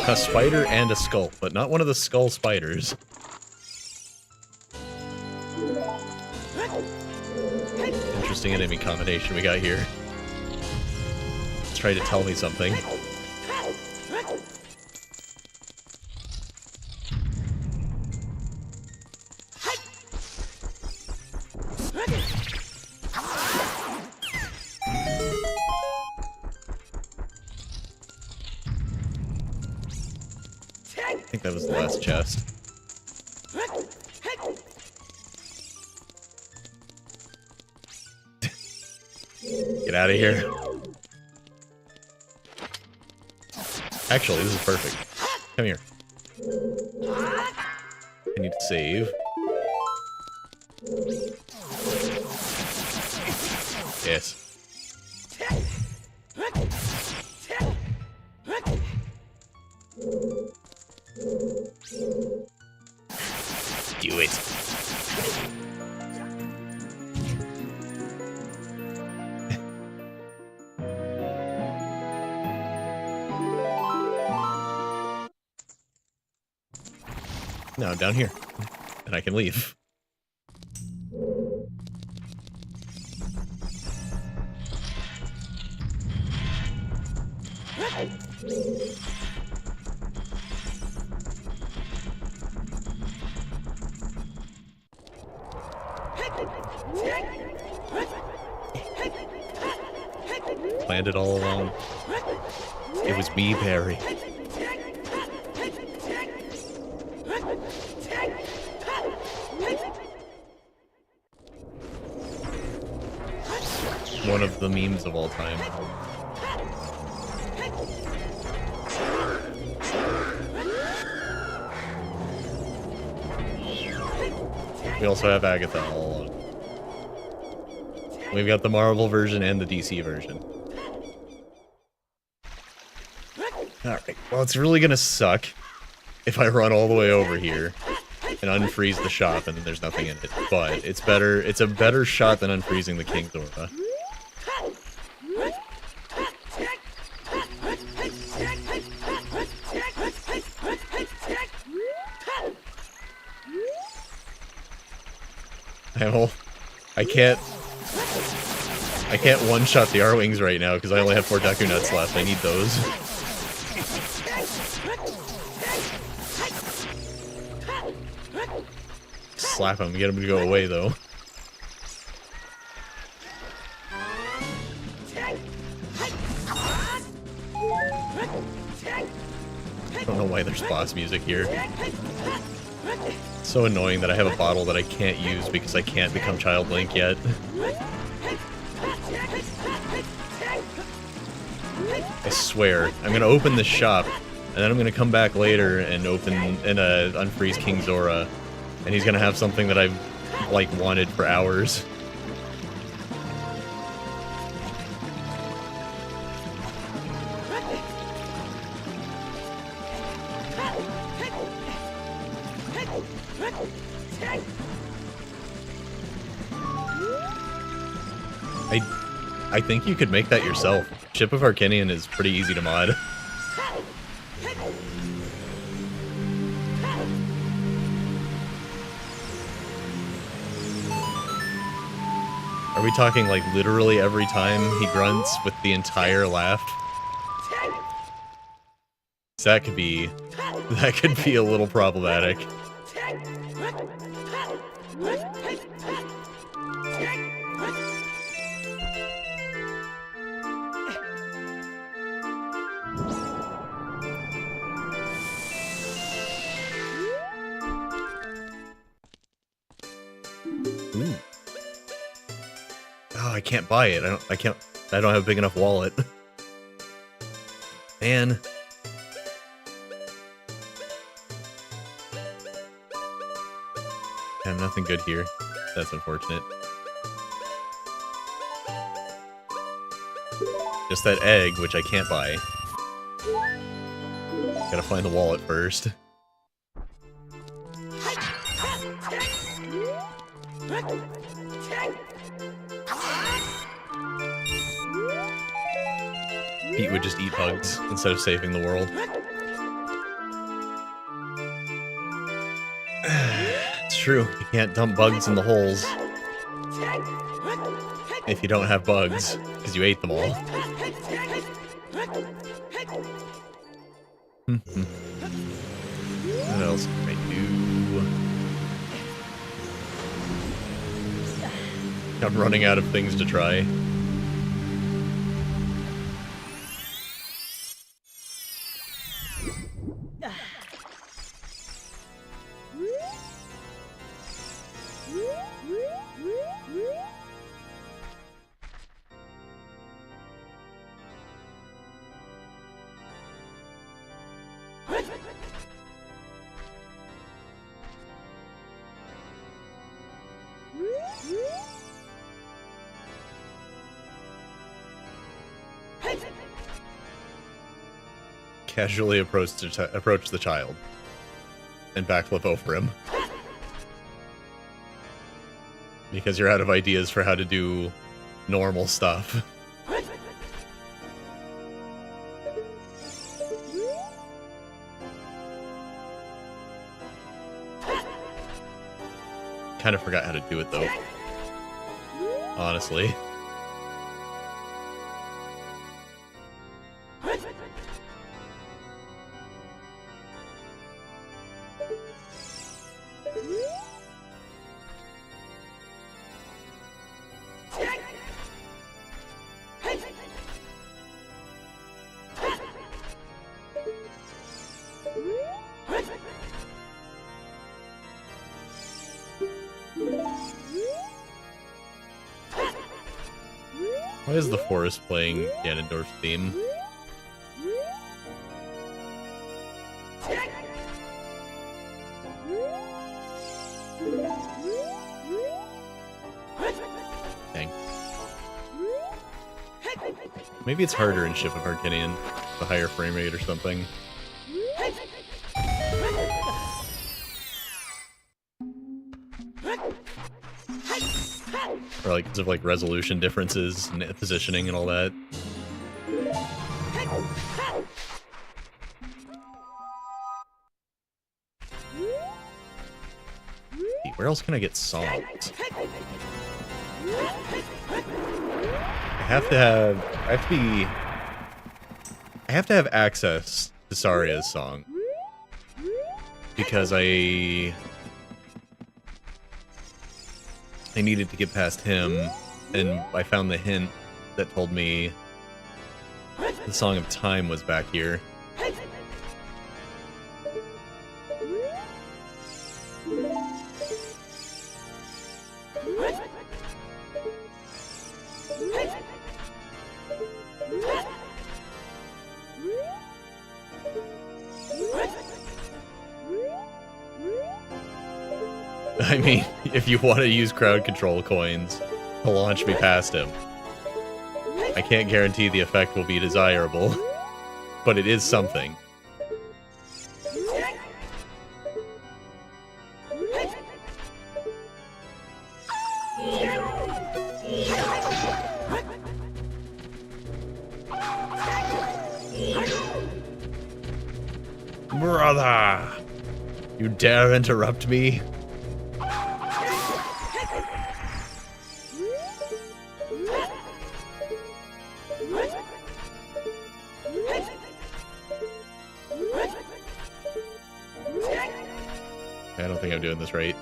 A spider and a skull, but not one of the skull spiders. Interesting enemy combination we got here. Let's try to tell me something. I think that was the last chest. out of here. Actually, this is perfect. Come here. I need to save. Yes. Do it. No, down here. And I can leave. Planned it all along. It was me, Barry. One of the memes of all time. We also have Agatha all along. We've got the Marvel version and the DC version. Alright, well it's really gonna suck if I run all the way over here and unfreeze the shop and then there's nothing in it. But it's a better shot than unfreezing the King's Aura. I can't one-shot the R-Wings right now because I only have 4 Deku Nuts left. I need those. Slap him, get him to go away though. I don't know why there's boss music here. It's so annoying that I have a bottle that I can't use because I can't become Child Link yet. I swear, I'm gonna open this shop, and then I'm gonna come back later and unfreeze King's Aura, and he's gonna have something that I've, like, wanted for hours. I think you could make that yourself. Ship of Arcanian is pretty easy to mod. Are we talking like literally every time he grunts with the entire laugh? That could be a little problematic. Ooh. Oh, I can't buy it. I don't have a big enough wallet. Man. I have nothing good here. That's unfortunate. Just that egg, which I can't buy. Gotta find the wallet first. Pete would just eat bugs instead of saving the world. It's true, you can't dump bugs in the holes if you don't have bugs, because you ate them all. What else can I do? I'm running out of things to try. casually approach the child and backflip over him. Because you're out of ideas for how to do normal stuff. Kind of forgot how to do it though. Honestly. Why is the forest playing Ganondorf's theme? Dang. Maybe it's harder in Ship of Arcanian, the higher frame rate or something. Or like, because of like resolution differences and positioning and all that. Where else can I get songs? I have to have access to Saria's song. Because I needed to get past him, and I found the hint that told me the Song of Time was back here. I mean, if you want to use crowd control coins to launch me past him, I can't guarantee the effect will be desirable, but it is something. Brother! You dare interrupt me? I don't think I'm doing this right.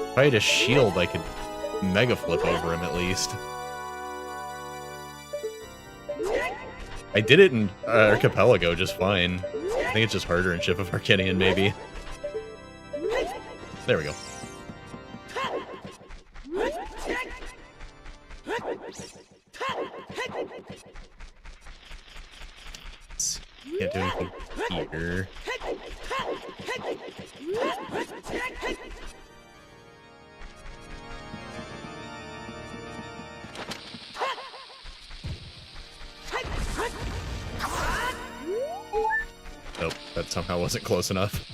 If I had a shield, I could mega flip over him at least. I did it in Archipelago just fine. I think it's just harder in Ship of Arcanian, maybe. There we go. Can't do anything here. Nope, that somehow wasn't close enough.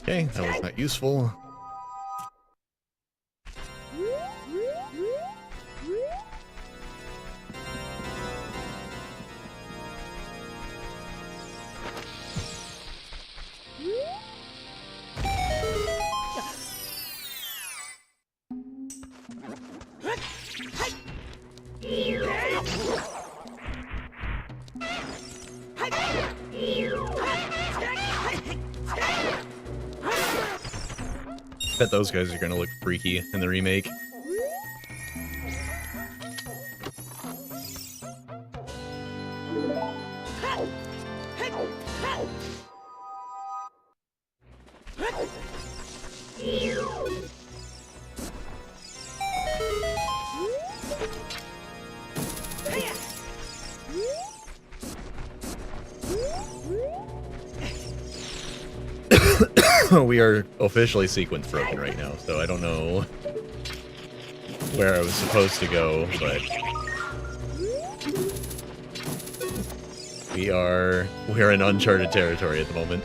Okay, that was not useful. Bet those guys are gonna look freaky in the remake. We are officially sequence broken right now, so I don't know where I was supposed to go, but we're in uncharted territory at the moment.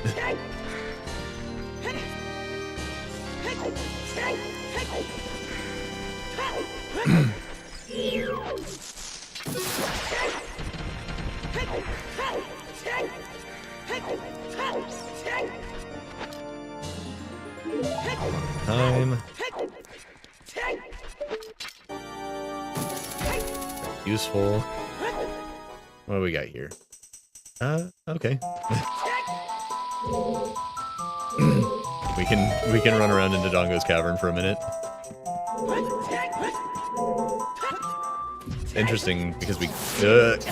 Time. Useful. What do we got here? Okay. we can run around into Dongo's cavern for a minute. Interesting because we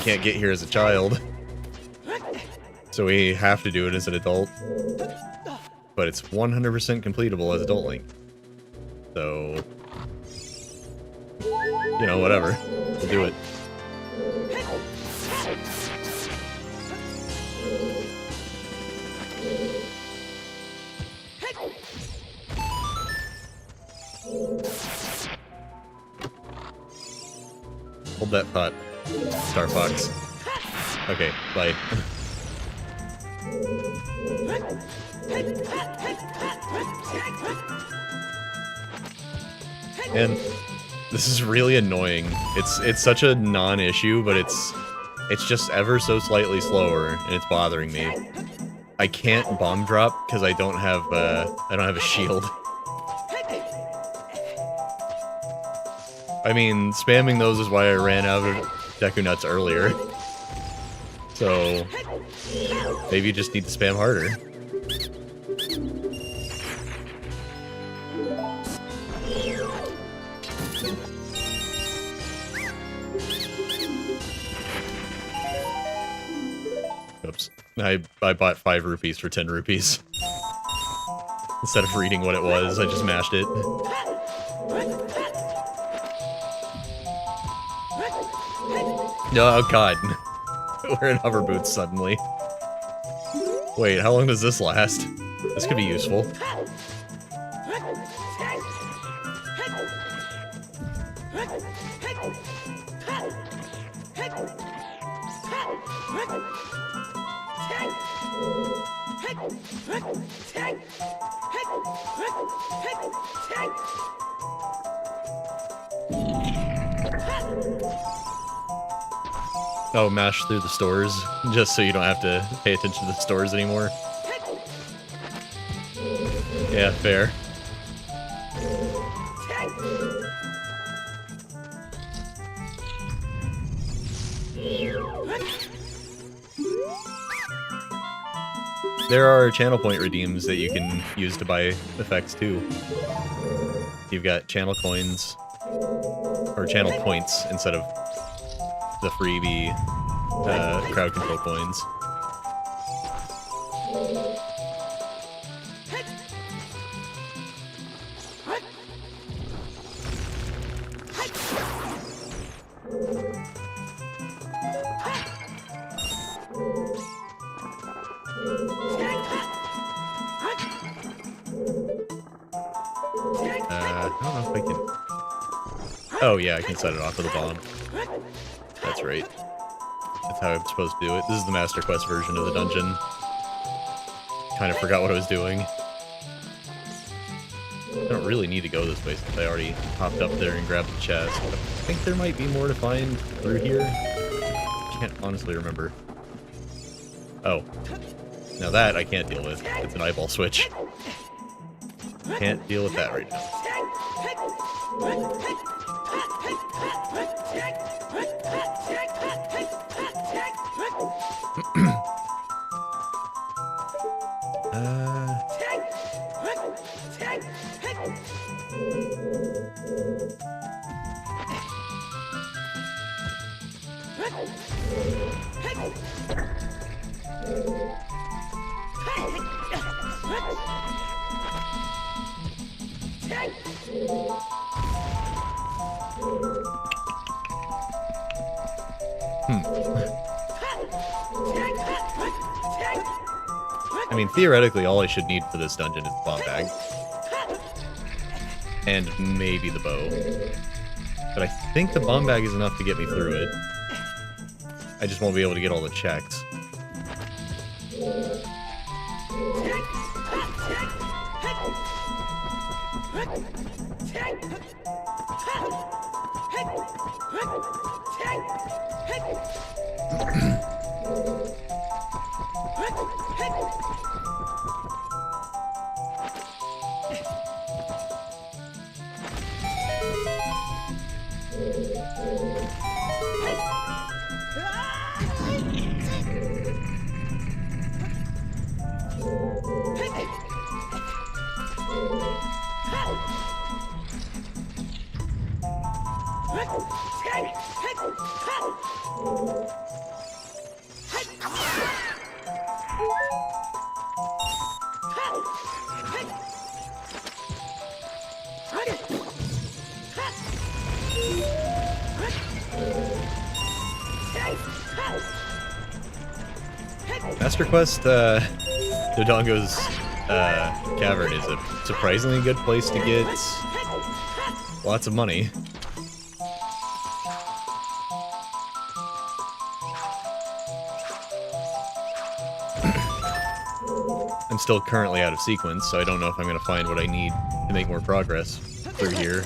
can't get here as a child. So we have to do it as an adult. But it's 100% completable as Adult Link. So, you know, whatever. We'll do it. Hold that thought, Star Fox. Okay, bye. And this is really annoying. It's such a non-issue, but it's just ever so slightly slower, and it's bothering me. I can't bomb drop because I don't have a shield. I mean, spamming those is why I ran out of Deku Nuts earlier. So maybe you just need to spam harder. Oops. I bought 5 rupees for 10 rupees. Instead of reading what it was, I just mashed it. Oh god. We're in hover boots suddenly. Wait, how long does this last? This could be useful. Oh, mash through the stores, just so you don't have to pay attention to the stores anymore. Yeah, fair. There are channel point redeems that you can use to buy effects too. You've got channel coins, or channel points instead of the freebie crowd control coins. I don't know if I can... Oh yeah, I can set it off with a bomb. That's right. That's how I'm supposed to do it. This is the Master Quest version of the dungeon. Kind of forgot what I was doing. I don't really need to go this way since I already hopped up there and grabbed the chest. I think there might be more to find through here. I can't honestly remember. Oh. Now that I can't deal with. It's an eyeball switch. Can't deal with that right now. I mean, theoretically, all I should need for this dungeon is the bomb bag. And maybe the bow. But I think the bomb bag is enough to get me through it. I just won't be able to get all the checks. Master Quest, Dodongo's Cavern is a surprisingly good place to get lots of money. I'm still currently out of sequence, so I don't know if I'm going to find what I need to make more progress through here.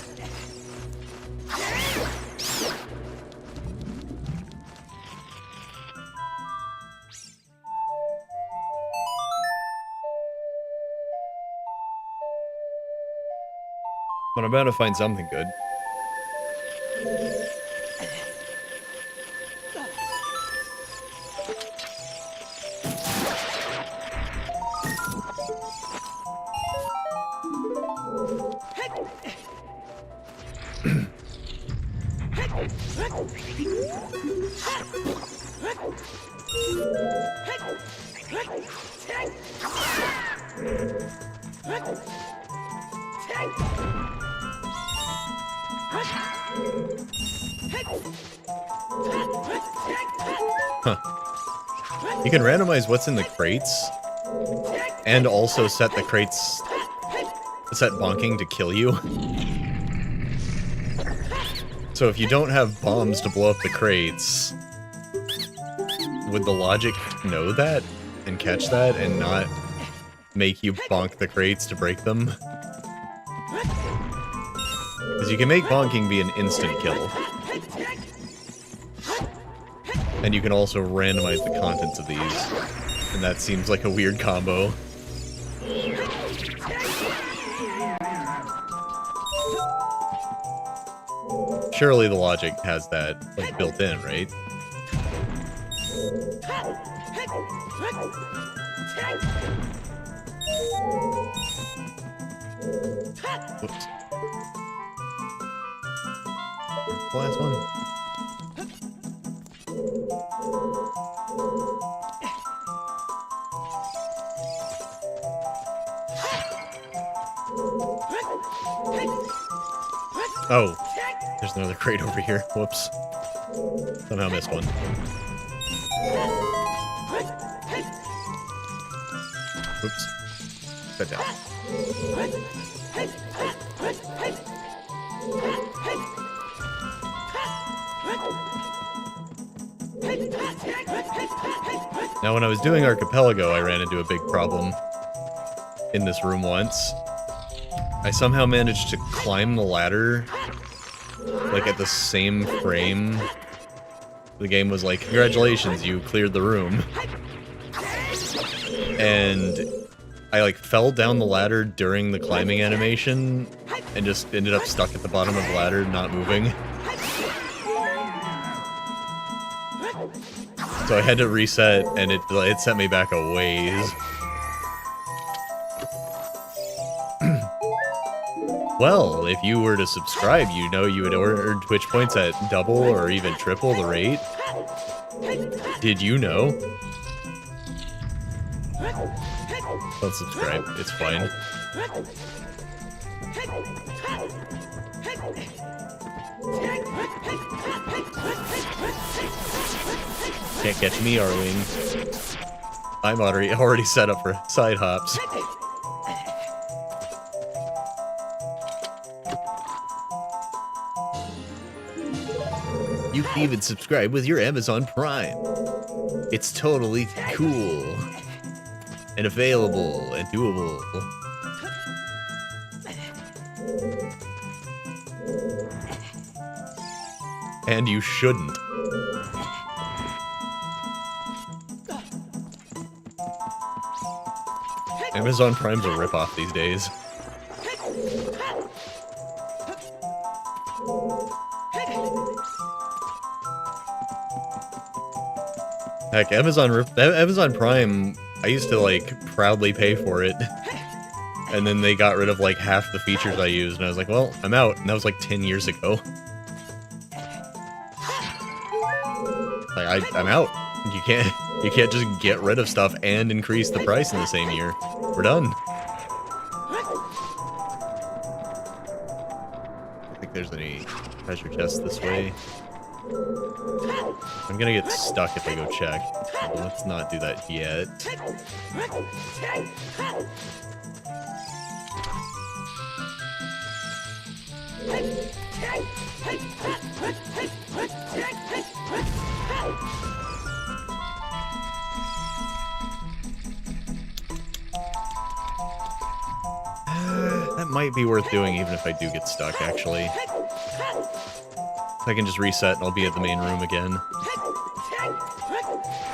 But I'm bound to find something good. Huh. You can randomize what's in the crates, and also set the crates, set bonking to kill you. So if you don't have bombs to blow up the crates, would the logic know that and catch that and not make you bonk the crates to break them? Because you can make bonking be an instant kill. And you can also randomize the contents of these. And that seems like a weird combo. Surely the logic has that, like, built in, right? Whoops. The last one. Oh, there's another crate over here. Whoops. Somehow missed one. Whoops. Put down. Now, when I was doing Archipelago, I ran into a big problem in this room once. I somehow managed to climb the ladder, like, at the same frame. The game was like, congratulations, you cleared the room. And I, like, fell down the ladder during the climbing animation, and just ended up stuck at the bottom of the ladder, not moving. So I had to reset, and it sent me back a ways. Well, if you were to subscribe, you know you would earn Twitch points at double or even triple the rate. Did you know? Don't subscribe, it's fine. Can't catch me, Arwing. I'm already set up for side hops. You can even subscribe with your Amazon Prime. It's totally cool and available and doable. And you shouldn't. Amazon Prime's a ripoff these days. Heck, Amazon Prime, I used to, like, proudly pay for it. And then they got rid of, like, half the features I used, and I was like, well, I'm out. And that was, like, 10 years ago. Like, I'm out. You can't just get rid of stuff and increase the price in the same year. We're done. I don't think there's any treasure chests this way. I'm gonna get stuck if I go check. Well, let's not do that yet. That might be worth doing even if I do get stuck, actually. I can just reset and I'll be at the main room again.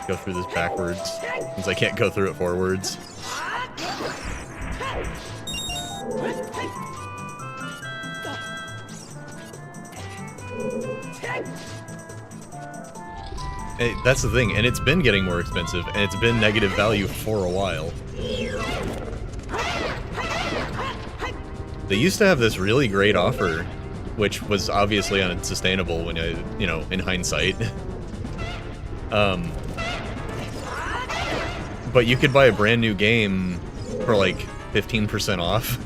Go through this backwards, since I can't go through it forwards. Hey, that's the thing, and it's been getting more expensive, and it's been negative value for a while. They used to have this really great offer, which was obviously unsustainable when you know, in hindsight. But you could buy a brand new game for like 15% off.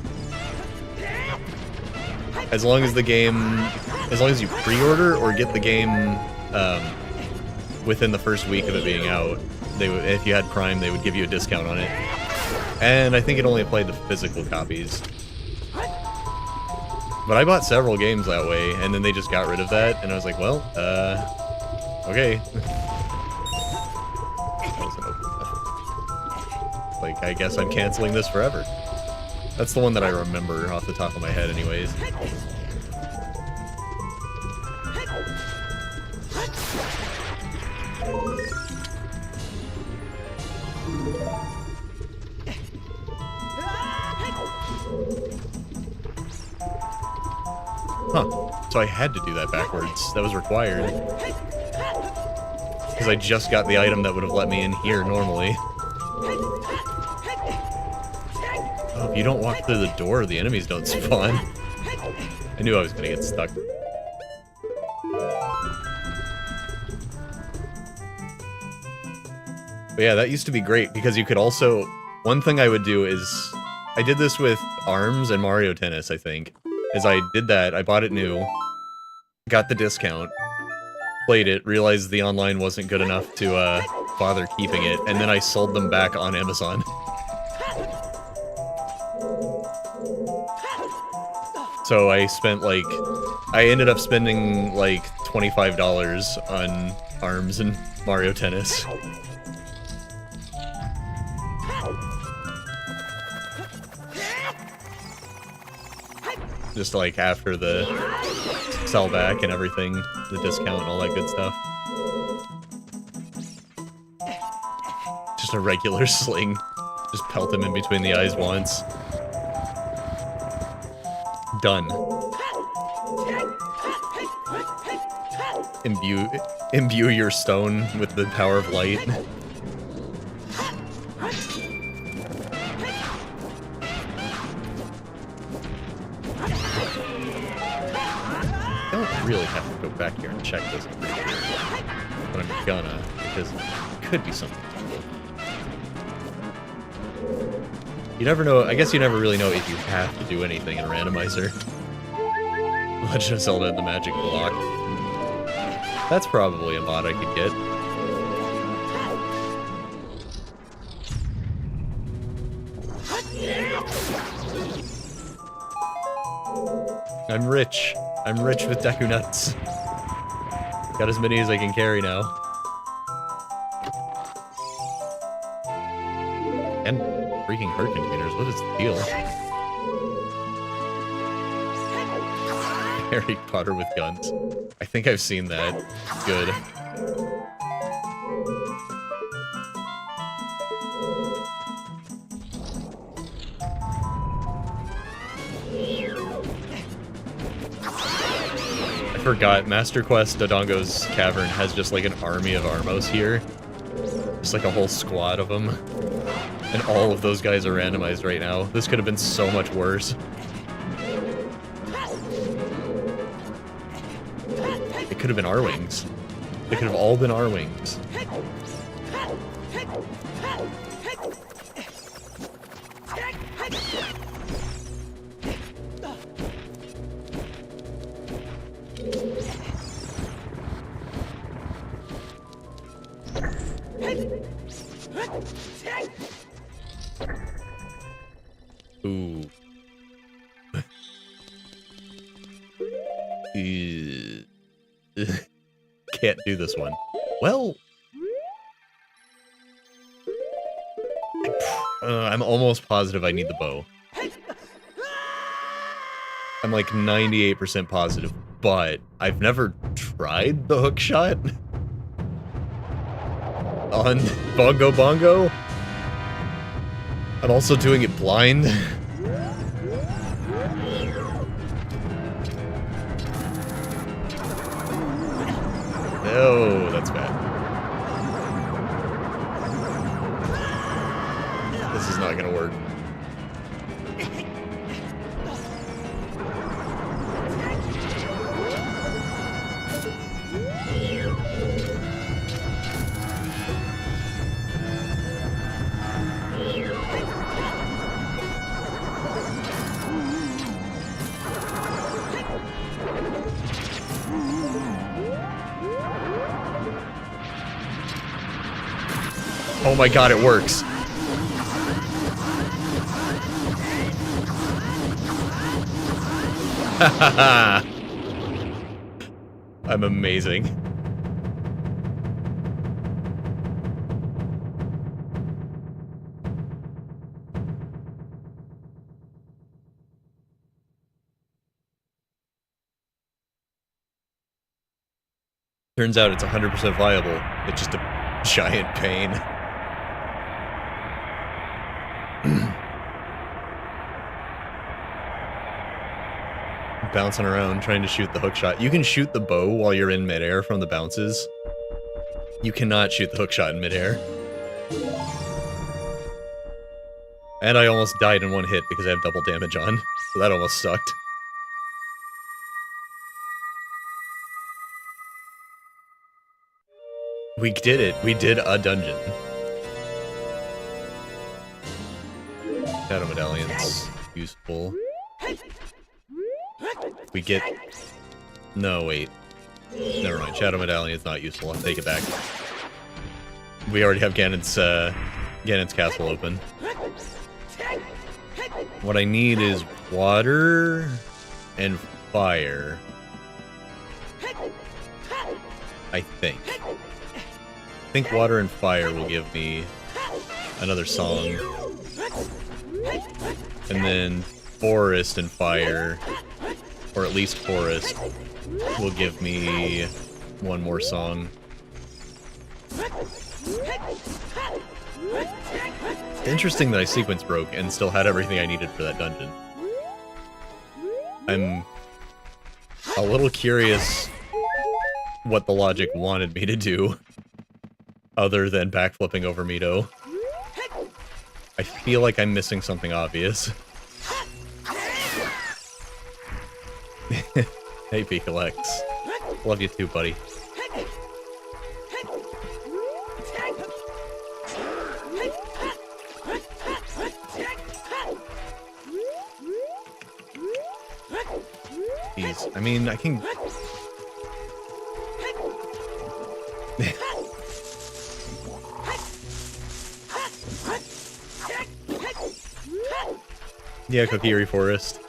As long as you pre-order or get the game within the first week of it being out, if you had Prime, they would give you a discount on it. And I think it only applied to physical copies. But I bought several games that way, and then they just got rid of that, and I was like, well, okay. That wasn't open enough. Like, I guess I'm canceling this forever. That's the one that I remember off the top of my head anyways. Huh. So I had to do that backwards. That was required. Because I just got the item that would have let me in here normally. Oh, if you don't walk through the door, the enemies don't spawn. I knew I was gonna get stuck. But yeah, that used to be great, because you could also... One thing I would do is... I did this with ARMS and Mario Tennis, I think. As I did that, I bought it new, got the discount, played it, realized the online wasn't good enough to bother keeping it, and then I sold them back on Amazon. So I spent like... I ended up spending like $25 on ARMS and Mario Tennis. Just like after the sell back and everything, the discount and all that good stuff. Just a regular sling. Just pelt him in between the eyes once. Done. Imbue your stone with the power of light. really have to go back here and check this. But I'm gonna, because it could be something cool. You never know, I guess you never really know if you have to do anything in Randomizer. Legend of Zelda and the Magic Block. That's probably a mod I could get. I'm rich. I'm rich with Deku Nuts. Got as many as I can carry now. And freaking hurt containers, what is the deal? Harry Potter with guns. I think I've seen that. Good. I forgot, Master Quest Dodongo's Cavern has just like an army of Armos here. Just like a whole squad of them. And all of those guys are randomized right now. This could have been so much worse. It could have been our wings. They could have all been our wings. Ooh. Can't do this one. Well, I'm almost positive I need the bow. I'm like 98% positive, but I've never tried the hook shot on Bongo Bongo. I'm also doing it blind. No, that's bad. This is not gonna work. Oh my god, it works. I'm amazing. Turns out it's 100% viable. It's just a giant pain. Bouncing around, trying to shoot the hook shot. You can shoot the bow while you're in midair from the bounces. You cannot shoot the hook shot in midair. And I almost died in one hit because I have double damage on, so that almost sucked. We did it. We did a dungeon. Shadow medallions. Useful. We get... No, wait. Never mind. Shadow medallion is not useful. I'll take it back. We already have Ganon's castle open. What I need is water and fire. I think. I think water and fire will give me another song. And then forest and fire, or at least forest, will give me one more song. Interesting that I sequence broke and still had everything I needed for that dungeon. I'm a little curious what the logic wanted me to do, other than backflipping over Mito. I feel like I'm missing something obvious. Hey, Picalex. Love you too, buddy. Jeez, I mean, I can... Yeah, Kokiri Forest.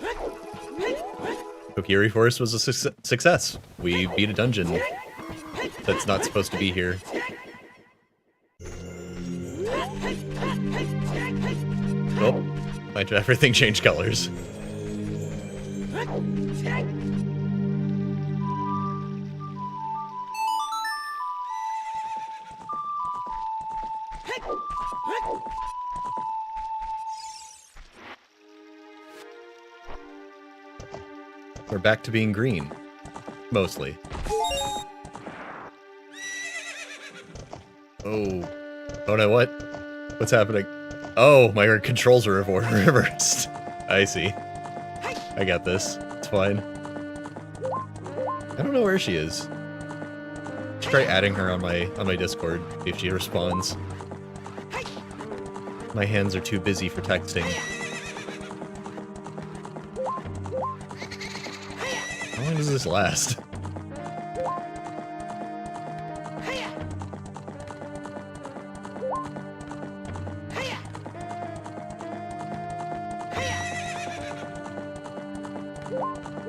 Kokiri Forest was a success. We beat a dungeon that's not supposed to be here. Oh, everything changed colors. We're back to being green. Mostly. Oh. Oh no, what? What's happening? Oh, my controls are reversed. I see. I got this. It's fine. I don't know where she is. Let's try adding her on my Discord, see if she responds. My hands are too busy for texting. How long does this last?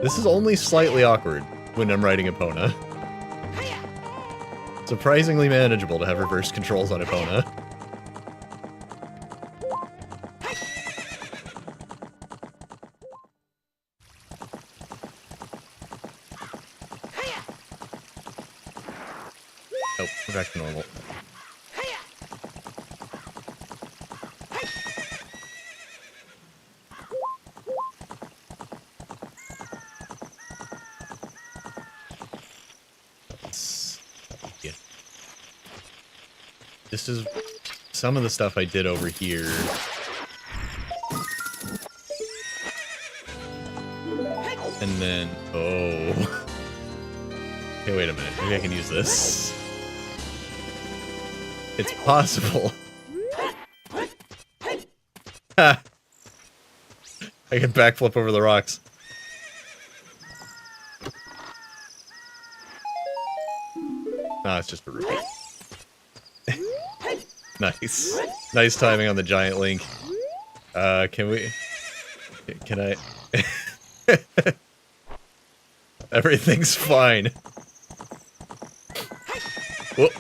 This is only slightly awkward when I'm riding Epona. Surprisingly manageable to have reverse controls on Epona. Oh, we're back to normal. Yeah. This is some of the stuff I did over here. And then, oh. Okay, wait a minute. Maybe I can use this. It's possible. Ha! I can backflip over the rocks. Ah, it's just a rupee. Nice. Nice timing on the giant link. Can we... Can I... Everything's fine. Whoop.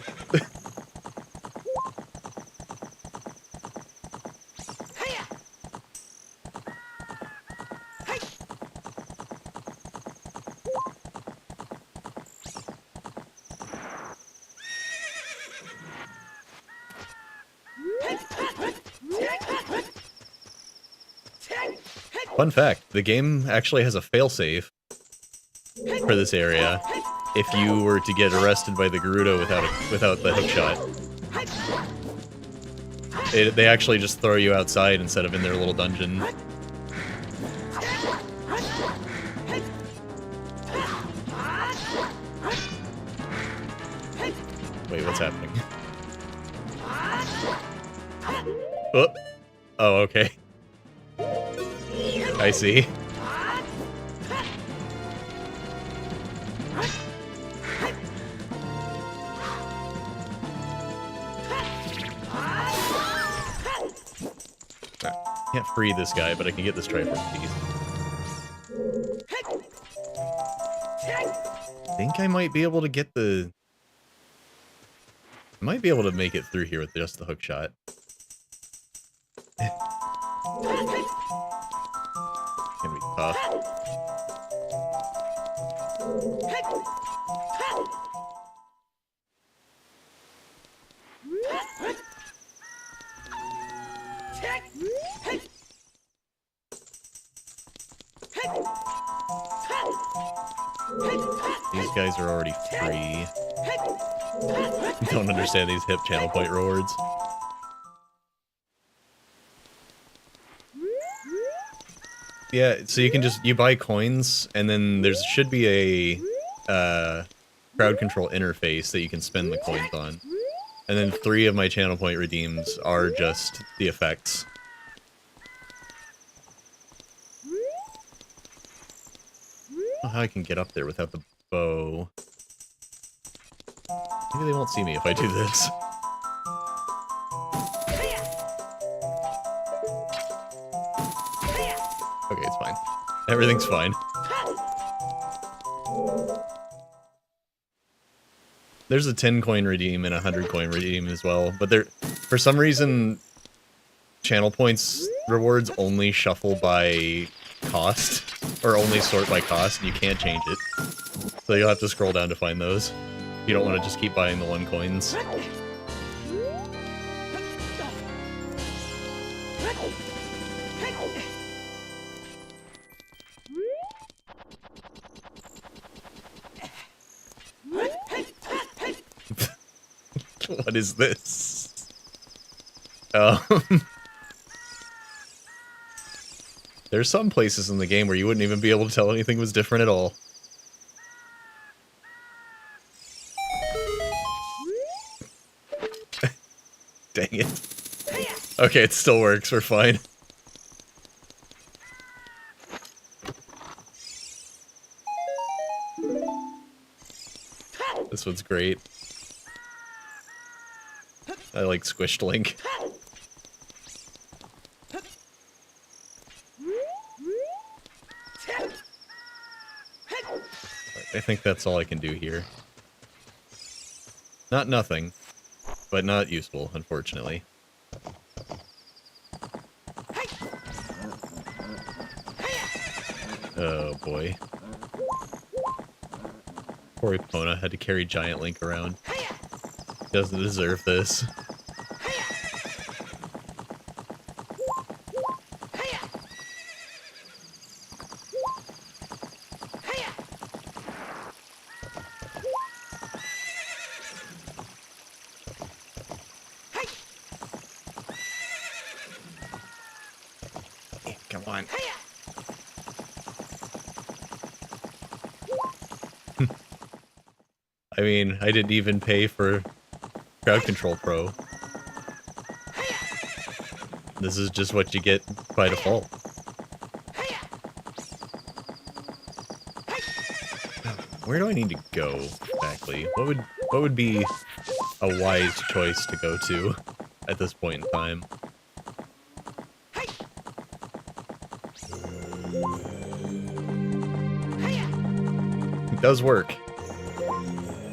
Fun fact, the game actually has a failsafe for this area if you were to get arrested by the Gerudo without the hookshot. They actually just throw you outside instead of in their little dungeon. Wait, what's happening? Oh, oh, okay. I see. Can't free this guy, but I can get this triforce piece. I think I might be able to get the... I might be able to make it through here with just the hook shot. Gonna be tough. These guys are already free. Don't understand these hip channel point rewards. Yeah, so you can just, you buy coins, and then there should be a crowd control interface that you can spend the coins on. And then 3 of my channel point redeems are just the effects. I don't know how I can get up there without the bow. Maybe they won't see me if I do this. Okay, it's fine. Everything's fine. There's a 10 coin redeem and a 100 coin redeem as well, but there, for some reason, channel points rewards only shuffle by cost, or only sort by cost, and you can't change it. So you'll have to scroll down to find those. You don't want to just keep buying the 1 coins. What is this? There's some places in the game where you wouldn't even be able to tell anything was different at all. Dang it. Okay, it still works, we're fine. This one's great. I like Squished Link. I think that's all I can do here. Not nothing, but not useful, unfortunately. Oh boy. Poor Epona had to carry Giant Link around. Doesn't deserve this. Come on. I mean, I didn't even pay for Crowd Control Pro. This is just what you get by default. Where do I need to go exactly? What would be a wise choice to go to at this point in time? It does work.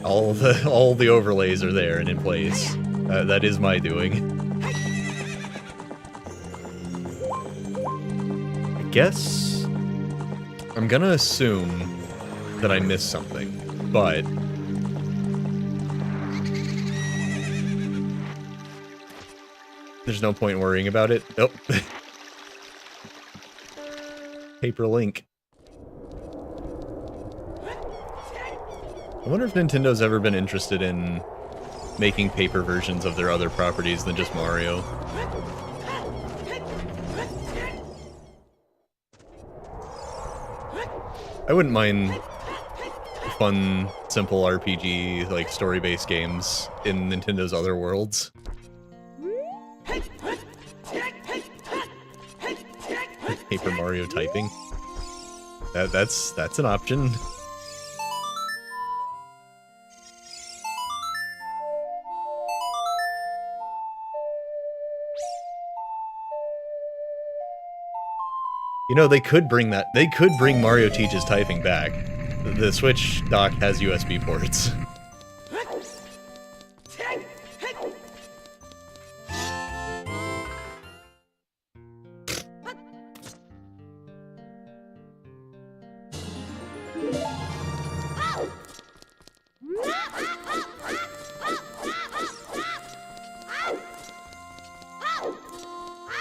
All the overlays are there and in place. That is my doing. I guess I'm gonna assume that I missed something, but there's no point worrying about it. Oh. Paper Link. I wonder if Nintendo's ever been interested in making paper versions of their other properties than just Mario. I wouldn't mind fun, simple RPG, like, story-based games in Nintendo's other worlds. Paper Mario typing. That's an option. You know, they could bring that. They could bring Mario Teaches typing back. The Switch dock has USB ports.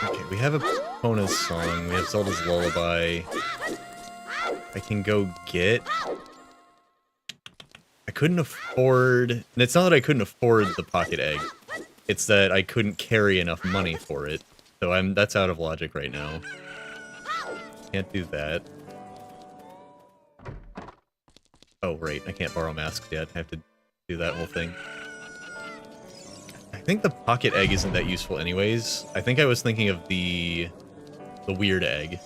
Okay, we have Epona's song, we have Zelda's Lullaby. I can go get... I couldn't afford... And it's not that I couldn't afford the Pocket Egg. It's that I couldn't carry enough money for it. So that's out of logic right now. Can't do that. Oh, right, I can't borrow masks yet. I have to do that whole thing. I think the pocket egg isn't that useful anyways. I think I was thinking of the weird egg.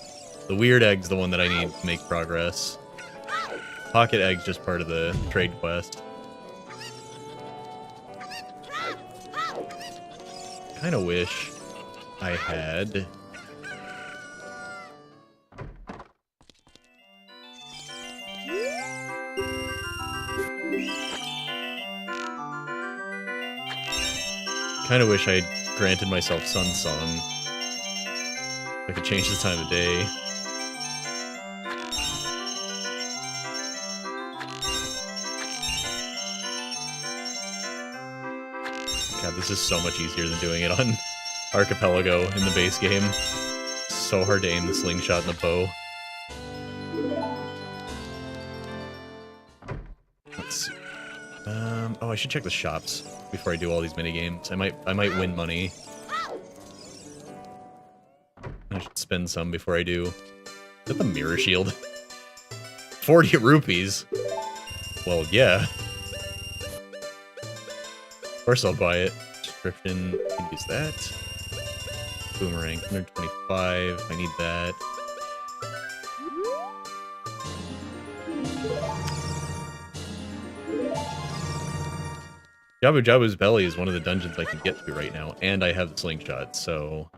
The weird egg's the one that I need to make progress. Pocket egg's just part of the trade quest. Kinda wish I had... Kinda wish I had granted myself Sun Song. I could change the time of day. God, this is so much easier than doing it on Archipelago in the base game. So hard to aim the slingshot and the bow. Let's see. Oh, I should check the shops before I do all these minigames. I might win money. I should spend some before I do. Is that the mirror shield? 40 rupees? Well, yeah. Of course I'll buy it. Description, I can use that. Boomerang, 125, I need that. Jabu Jabu's belly is one of the dungeons I can get to right now, and I have the slingshot, so...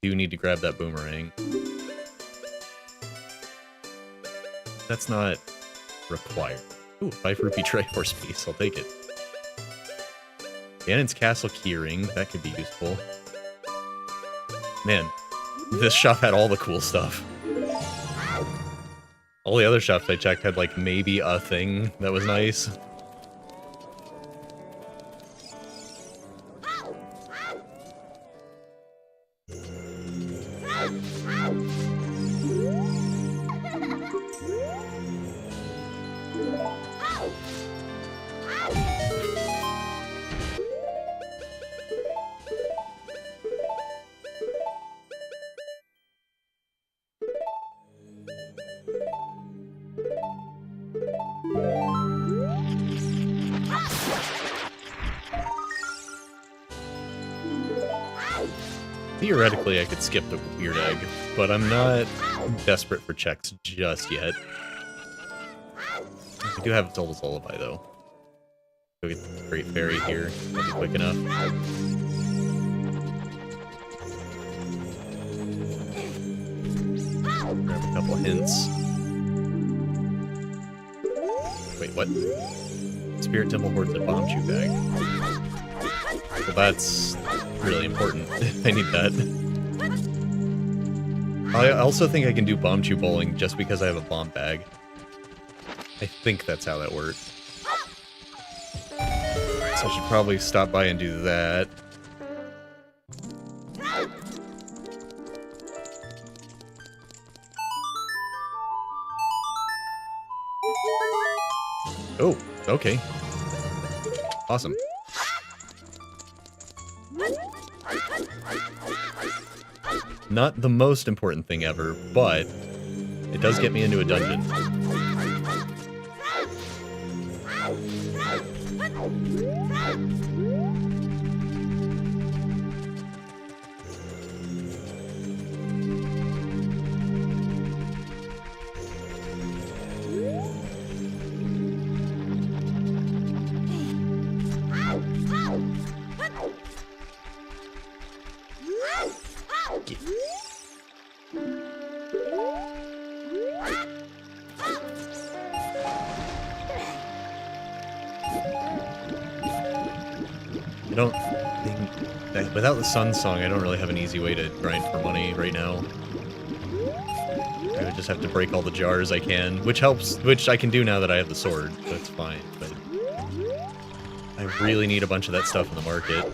do need to grab that boomerang. That's not required. Ooh, 5 rupee Triforce piece, I'll take it. Ganon's Castle keyring, that could be useful. Man, this shop had all the cool stuff. All the other shops I checked had, like, maybe a thing that was nice. Theoretically, I could skip the weird egg, but I'm not desperate for checks just yet. I do have Zelda's Lullaby, though. Go get the Great Fairy here. That'll be quick enough. Grab a couple hints. Wait, what? Spirit Temple hoards a bomb chew bag. Well, that's really important. I need that. I also think I can do bomb chew bowling just because I have a bomb bag. I think that's how that works. So I should probably stop by and do that. Oh, okay. Awesome. Not the most important thing ever, but it does get me into a dungeon. I don't think that without the Sun Song, I don't really have an easy way to grind for money right now. I would just have to break all the jars I can, which helps, which I can do now that I have the sword, so it's fine, but I really need a bunch of that stuff in the market.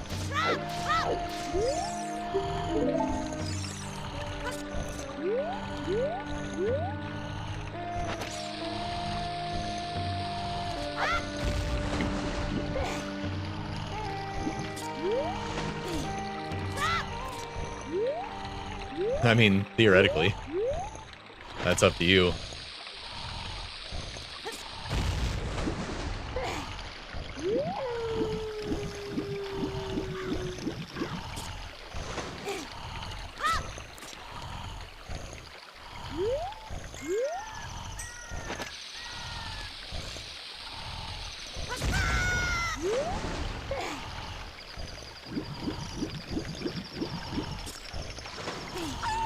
I mean, theoretically. That's up to you.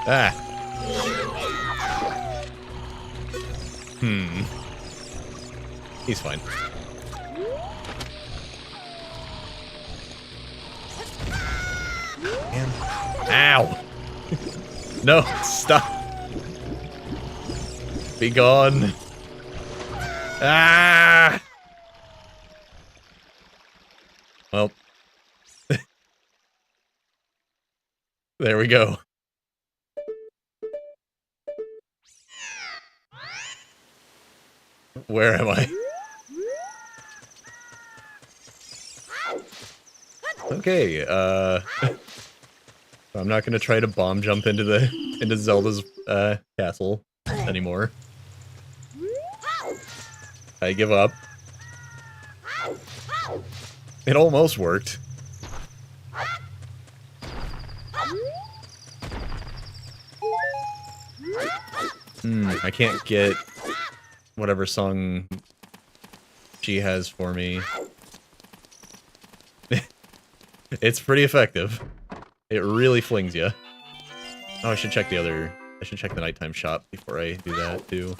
Ah. He's fine. Man. Ow! No, stop! Be gone! Ah! Well. There we go. Where am I? Okay, I'm not gonna try to bomb jump into Zelda's castle anymore. I give up. It almost worked. I can't get whatever song she has for me. It's pretty effective. It really flings you. Oh, I should check the nighttime shop before I do that, too.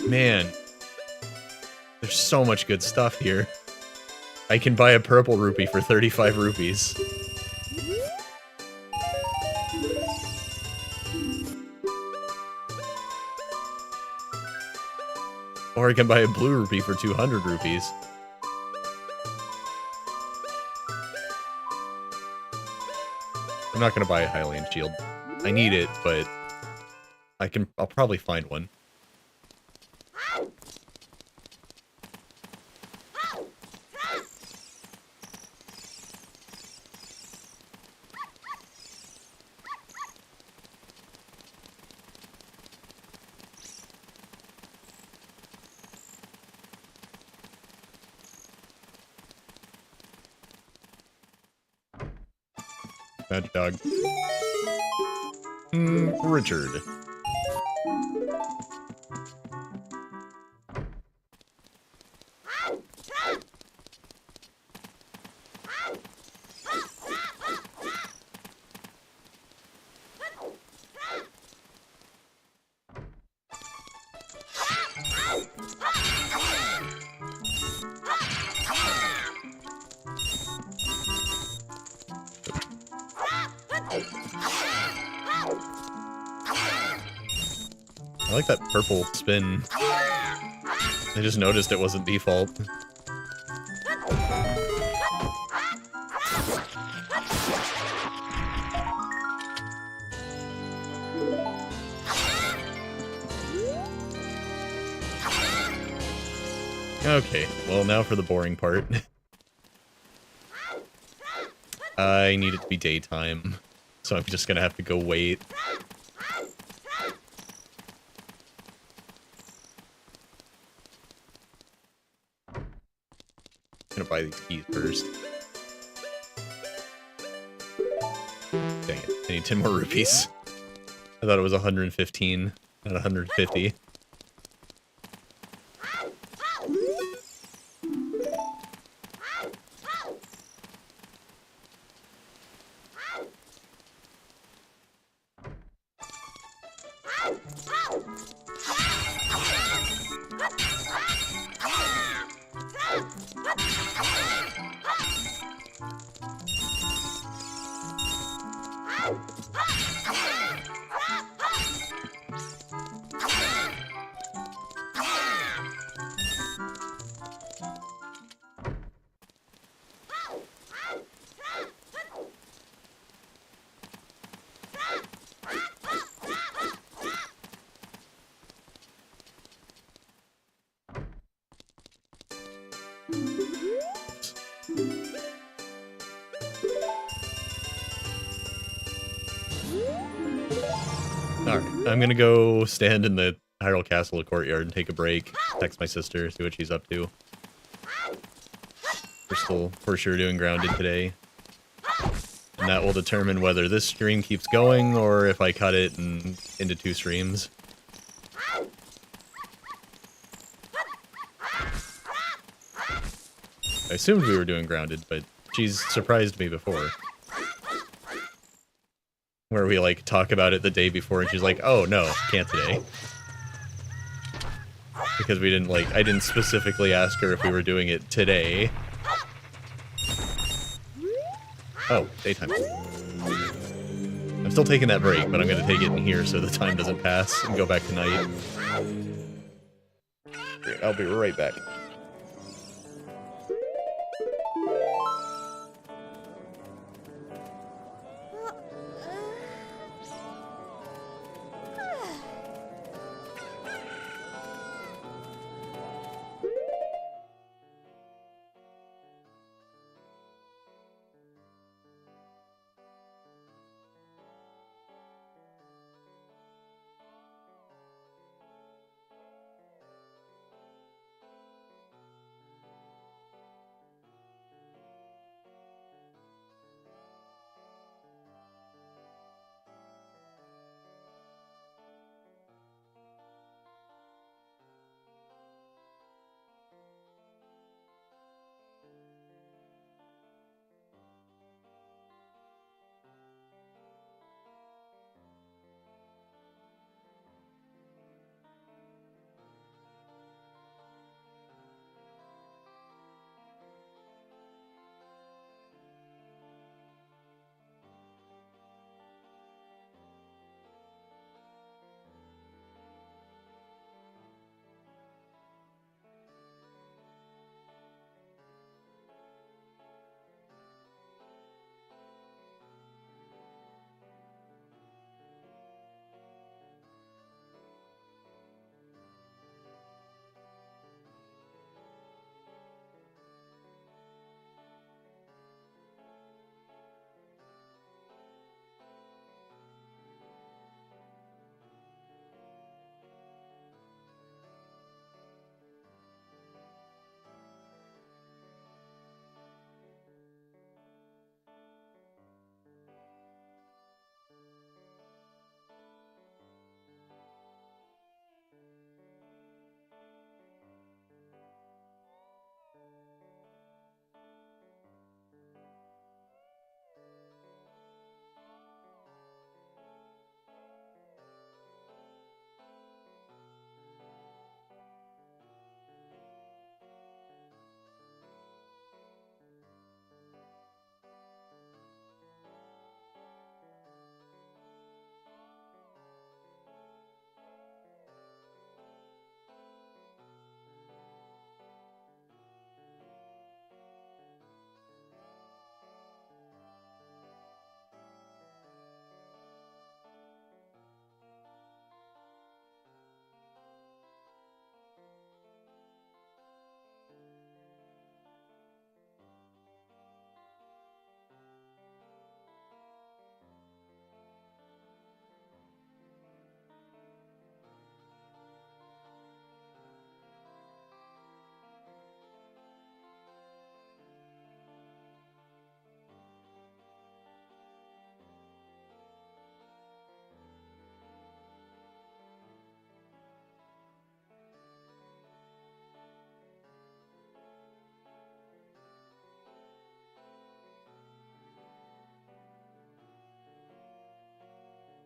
Man. There's so much good stuff here. I can buy a purple rupee for 35 rupees. Or I can buy a blue rupee for 200 rupees. I'm not gonna buy a Hylian shield. I need it, but I'll probably find one. Bad dog. Richard. I like that purple spin. I just noticed it wasn't default. Okay, well now for the boring part. I need it to be daytime, so I'm just gonna have to go wait. I'm gonna buy these keys first. Dang it, I need 10 more rupees. I thought it was 115, not 150. Alright, I'm gonna go stand in the Hyrule Castle courtyard and take a break. Text my sister, see what she's up to. We're still for sure doing grounded today. And that will determine whether this stream keeps going or if I cut it into 2 streams. I assumed we were doing Grounded, but she's surprised me before. Where we, like, talk about it the day before and she's like, oh, no, can't today. Because we didn't, like, I didn't specifically ask her if we were doing it today. Oh, daytime. I'm still taking that break, but I'm gonna take it in here so the time doesn't pass and go back to night. Great, I'll be right back.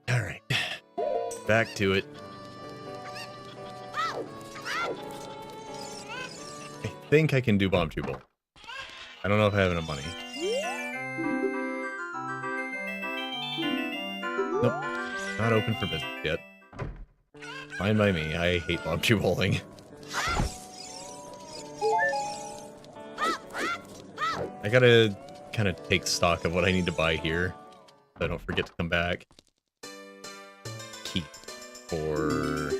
Alright. Back to it. I think I can do Bomb Tubal. I don't know if I have enough money. Nope. Not open for business yet. Fine by me. I hate Bomb Tubaling. I gotta kind of take stock of what I need to buy here, so I don't forget to come back. Key for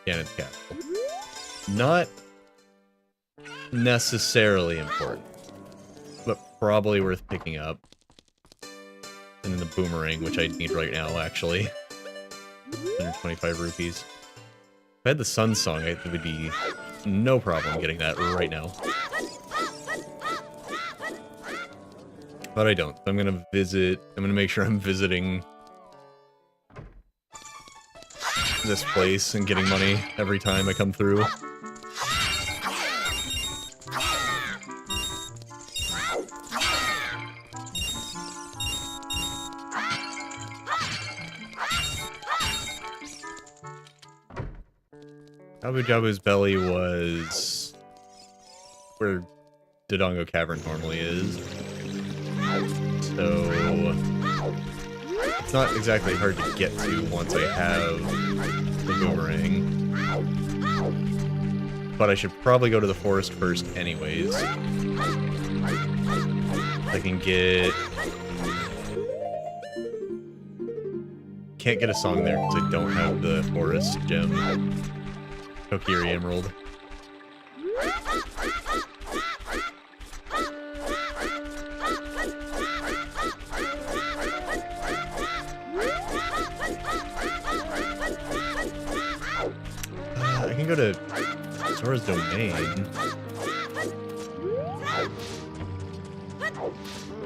Ganon's Castle. Not necessarily important, but probably worth picking up. And then the boomerang, which I need right now, actually. 125 rupees. If I had the Sun Song, it would be no problem getting that right now. But I don't. I'm gonna visit... I'm gonna make sure I'm visiting this place and getting money every time I come through. Abu Jabu's belly was where Dodongo Cavern normally is. So it's not exactly hard to get to once I have the boomerang. But I should probably go to the forest first anyways. I can get... Can't get a song there because I don't have the forest gem. Kokiri Emerald. I can go to Zora's Domain.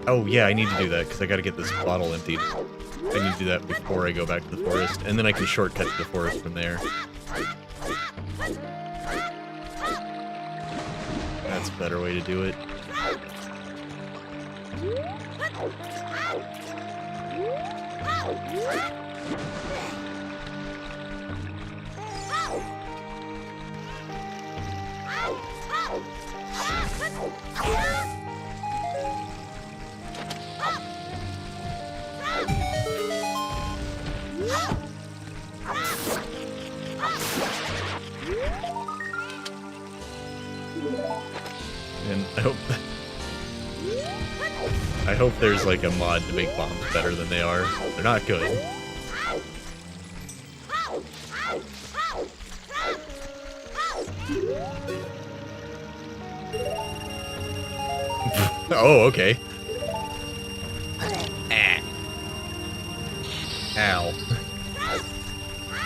Oh yeah, I need to do that because I gotta get this bottle emptied. I need to do that before I go back to the forest, and then I can shortcut to the forest from there. That's a better way to do it. And I hope there's like a mod to make bombs better than they are. They're not good. Oh, okay. Ow.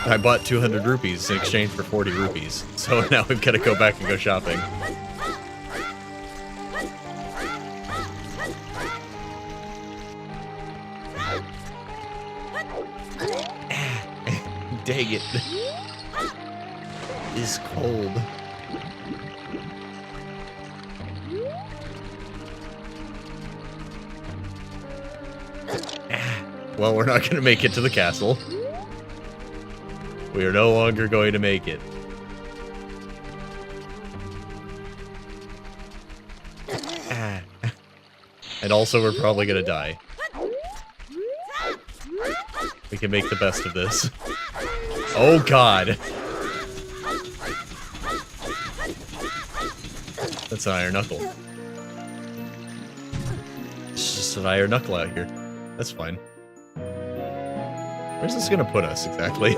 I bought 200 rupees in exchange for 40 rupees, so now we've got to go back and go shopping. Dang it. It's cold. Well, we're not going to make it to the castle. We are no longer going to make it. And also, we're probably going to die. We can make the best of this. Oh, God. That's an iron knuckle. It's just an iron knuckle out here. That's fine. Where's this gonna put us, exactly?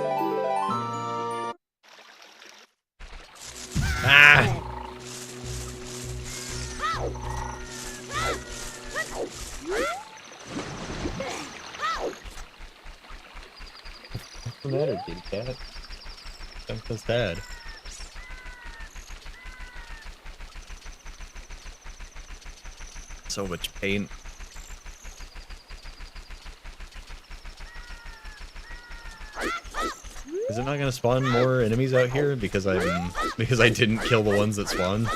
Ah! What's the matter, kitty cat? Something's bad. So much pain. Is it not gonna spawn more enemies out here because I didn't kill the ones that spawned?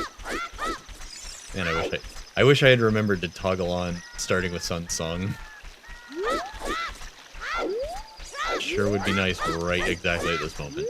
Man, I wish I had remembered to toggle on starting with Sun's Song. Sure would be nice right exactly at this moment.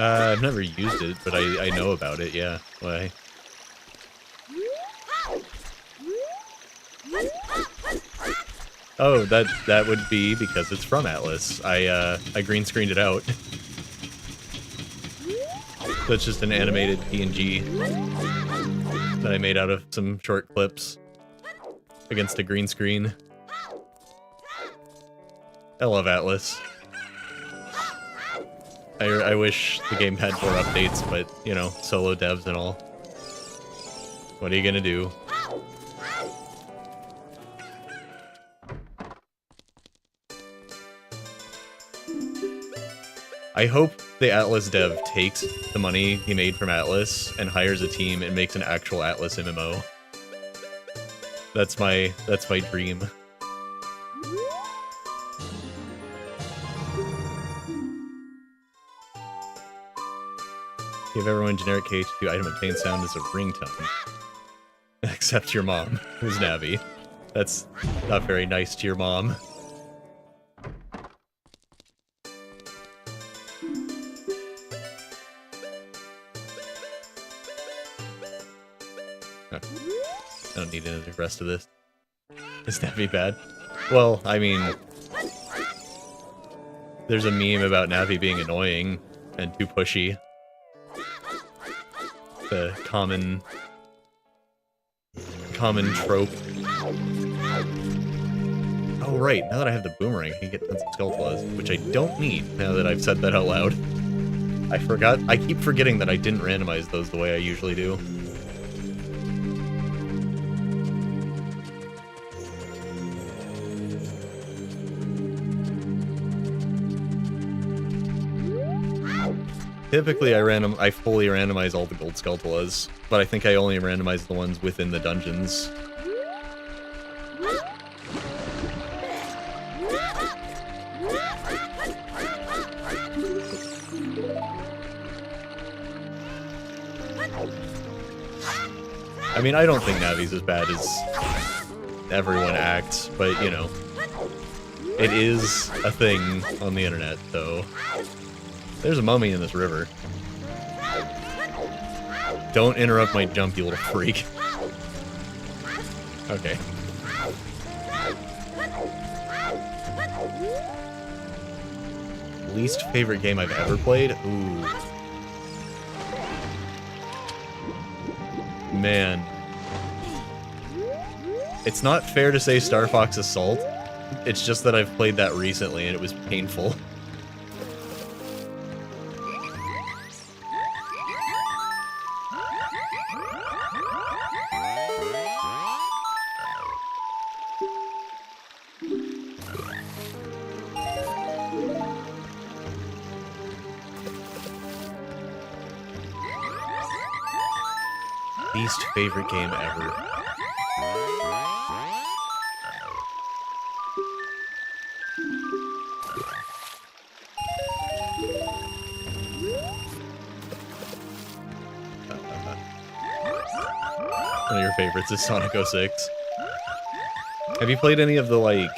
I've never used it, but I know about it, yeah. Why? Oh, that would be because it's from Atlas. I green screened it out. So it's just an animated PNG that I made out of some short clips against a green screen. I love Atlas. I wish the game had more updates, but, you know, solo devs and all. What are you gonna do? I hope the Atlas dev takes the money he made from Atlas and hires a team and makes an actual Atlas MMO. That's my dream. Give everyone generic KH2 item obtained sound as a ringtone. Except your mom, who's Navi. That's not very nice to your mom. I don't need any of the rest of this. Is Navi bad? Well, I mean... There's a meme about Navi being annoying and too pushy. The common trope. Oh right, now that I have the boomerang, I can get tons of skull claws, which I don't need now that I've said that out loud. I keep forgetting that I didn't randomize those the way I usually do. Typically, I fully randomize all the gold Skulltulas, but I think I only randomize the ones within the dungeons. I mean, I don't think Navi's as bad as everyone acts, but, you know, it is a thing on the internet, so... There's a mummy in this river. Don't interrupt my jump, you little freak. Okay. Least favorite game I've ever played? Ooh. Man. It's not fair to say Star Fox Assault. It's just that I've played that recently and it was painful. Least favorite game ever. One of your favorites is Sonic 06. Have you played any of the, like,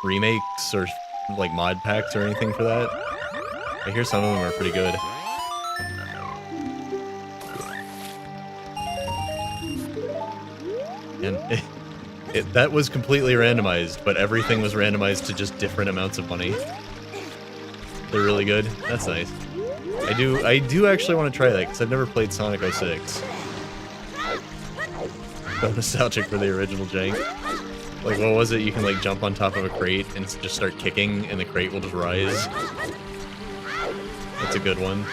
remakes or, like, mod packs or anything for that? I hear some of them are pretty good. And that was completely randomized, but everything was randomized to just different amounts of money. They're really good. That's nice. I do actually want to try that, because I've never played Sonic 06. So nostalgic for the original jank. Like, what was it? You can, like, jump on top of a crate and just start kicking, and the crate will just rise. That's a good one.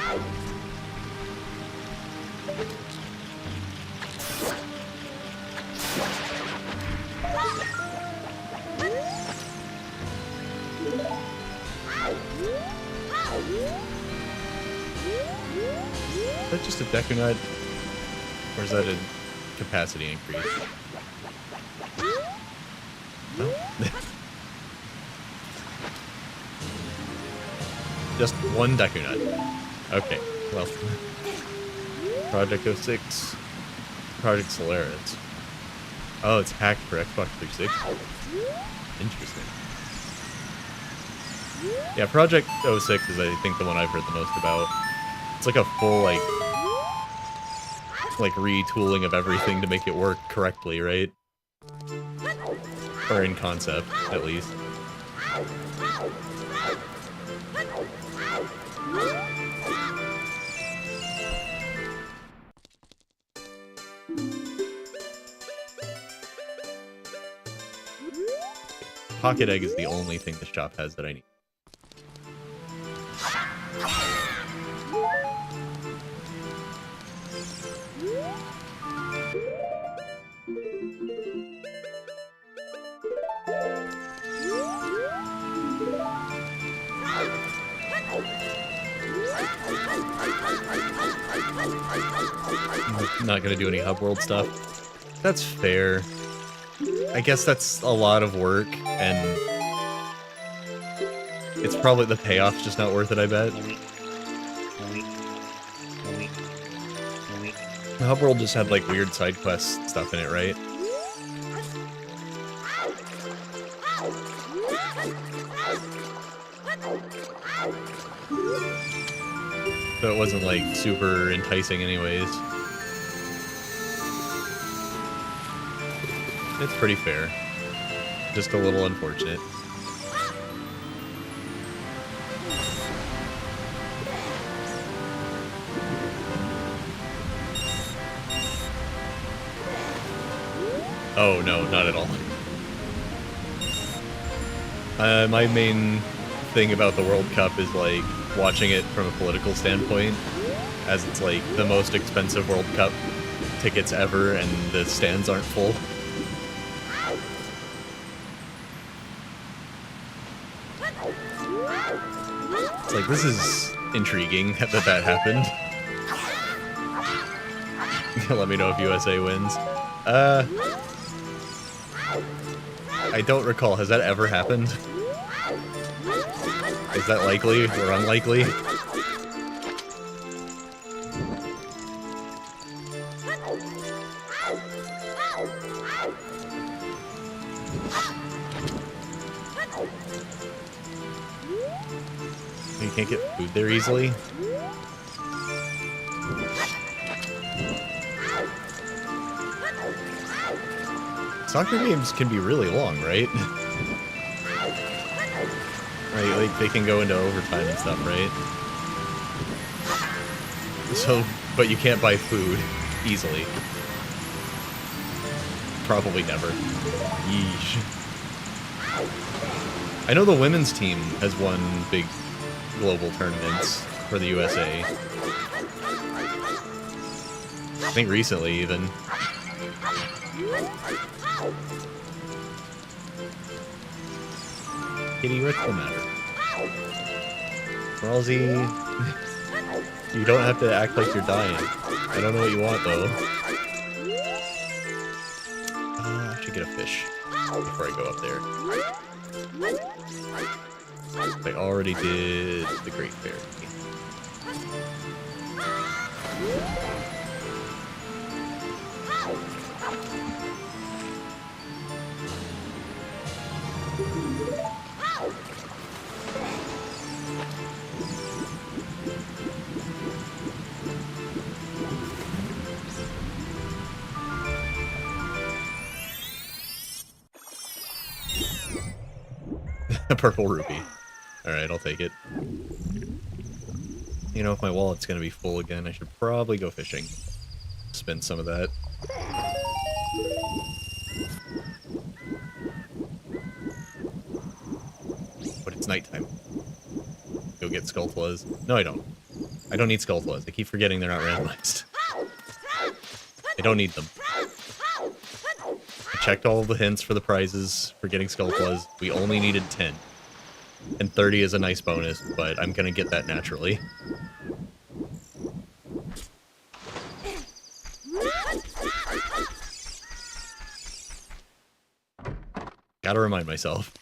Is that just a Deku Nut? Or is that a capacity increase? No? Just one Deku Nut. Okay, well. Project 06. Project Solaris. Oh, it's hacked for Xbox 360. Interesting. Yeah, Project 06 is, I think, the one I've heard the most about. It's like a full, like retooling of everything to make it work correctly, right? Or in concept, at least. Pocket egg is the only thing the shop has that I need. I'm not gonna do any hub world stuff. That's fair. I guess that's a lot of work, and it's probably the payoff's just not worth it, I bet. The hub world just had like weird side quest stuff in it, right? So it wasn't like super enticing anyways. It's pretty fair. Just a little unfortunate. Oh no, not at all. My main thing about the World Cup is like watching it from a political standpoint, as it's like the most expensive World Cup tickets ever and the stands aren't full. It's like, this is intriguing that that happened. Let me know if USA wins. I don't recall. Has that ever happened? Is that likely or unlikely? You can't get food there easily? Soccer games can be really long, right? Like they can go into overtime and stuff, right? So, but you can't buy food easily. Probably never. Yeesh. I know the women's team has won big global tournaments for the USA. I think recently, even. Kitty, what's the matter? Ralsy, you don't have to act like you're dying. I don't know what you want, though. I should get a fish before I go up there. I already did the Great Fairy. A purple rupee. Alright, I'll take it. You know, if my wallet's gonna be full again, I should probably go fishing. Spend some of that. But it's nighttime. Go get Skulltlas. No, I don't. I don't need Skulltlas. I keep forgetting they're not randomized. I don't need them. I checked all of the hints for the prizes for getting Skulltlas. We only needed 10. And 30 is a nice bonus, but I'm gonna get that naturally. Gotta remind myself.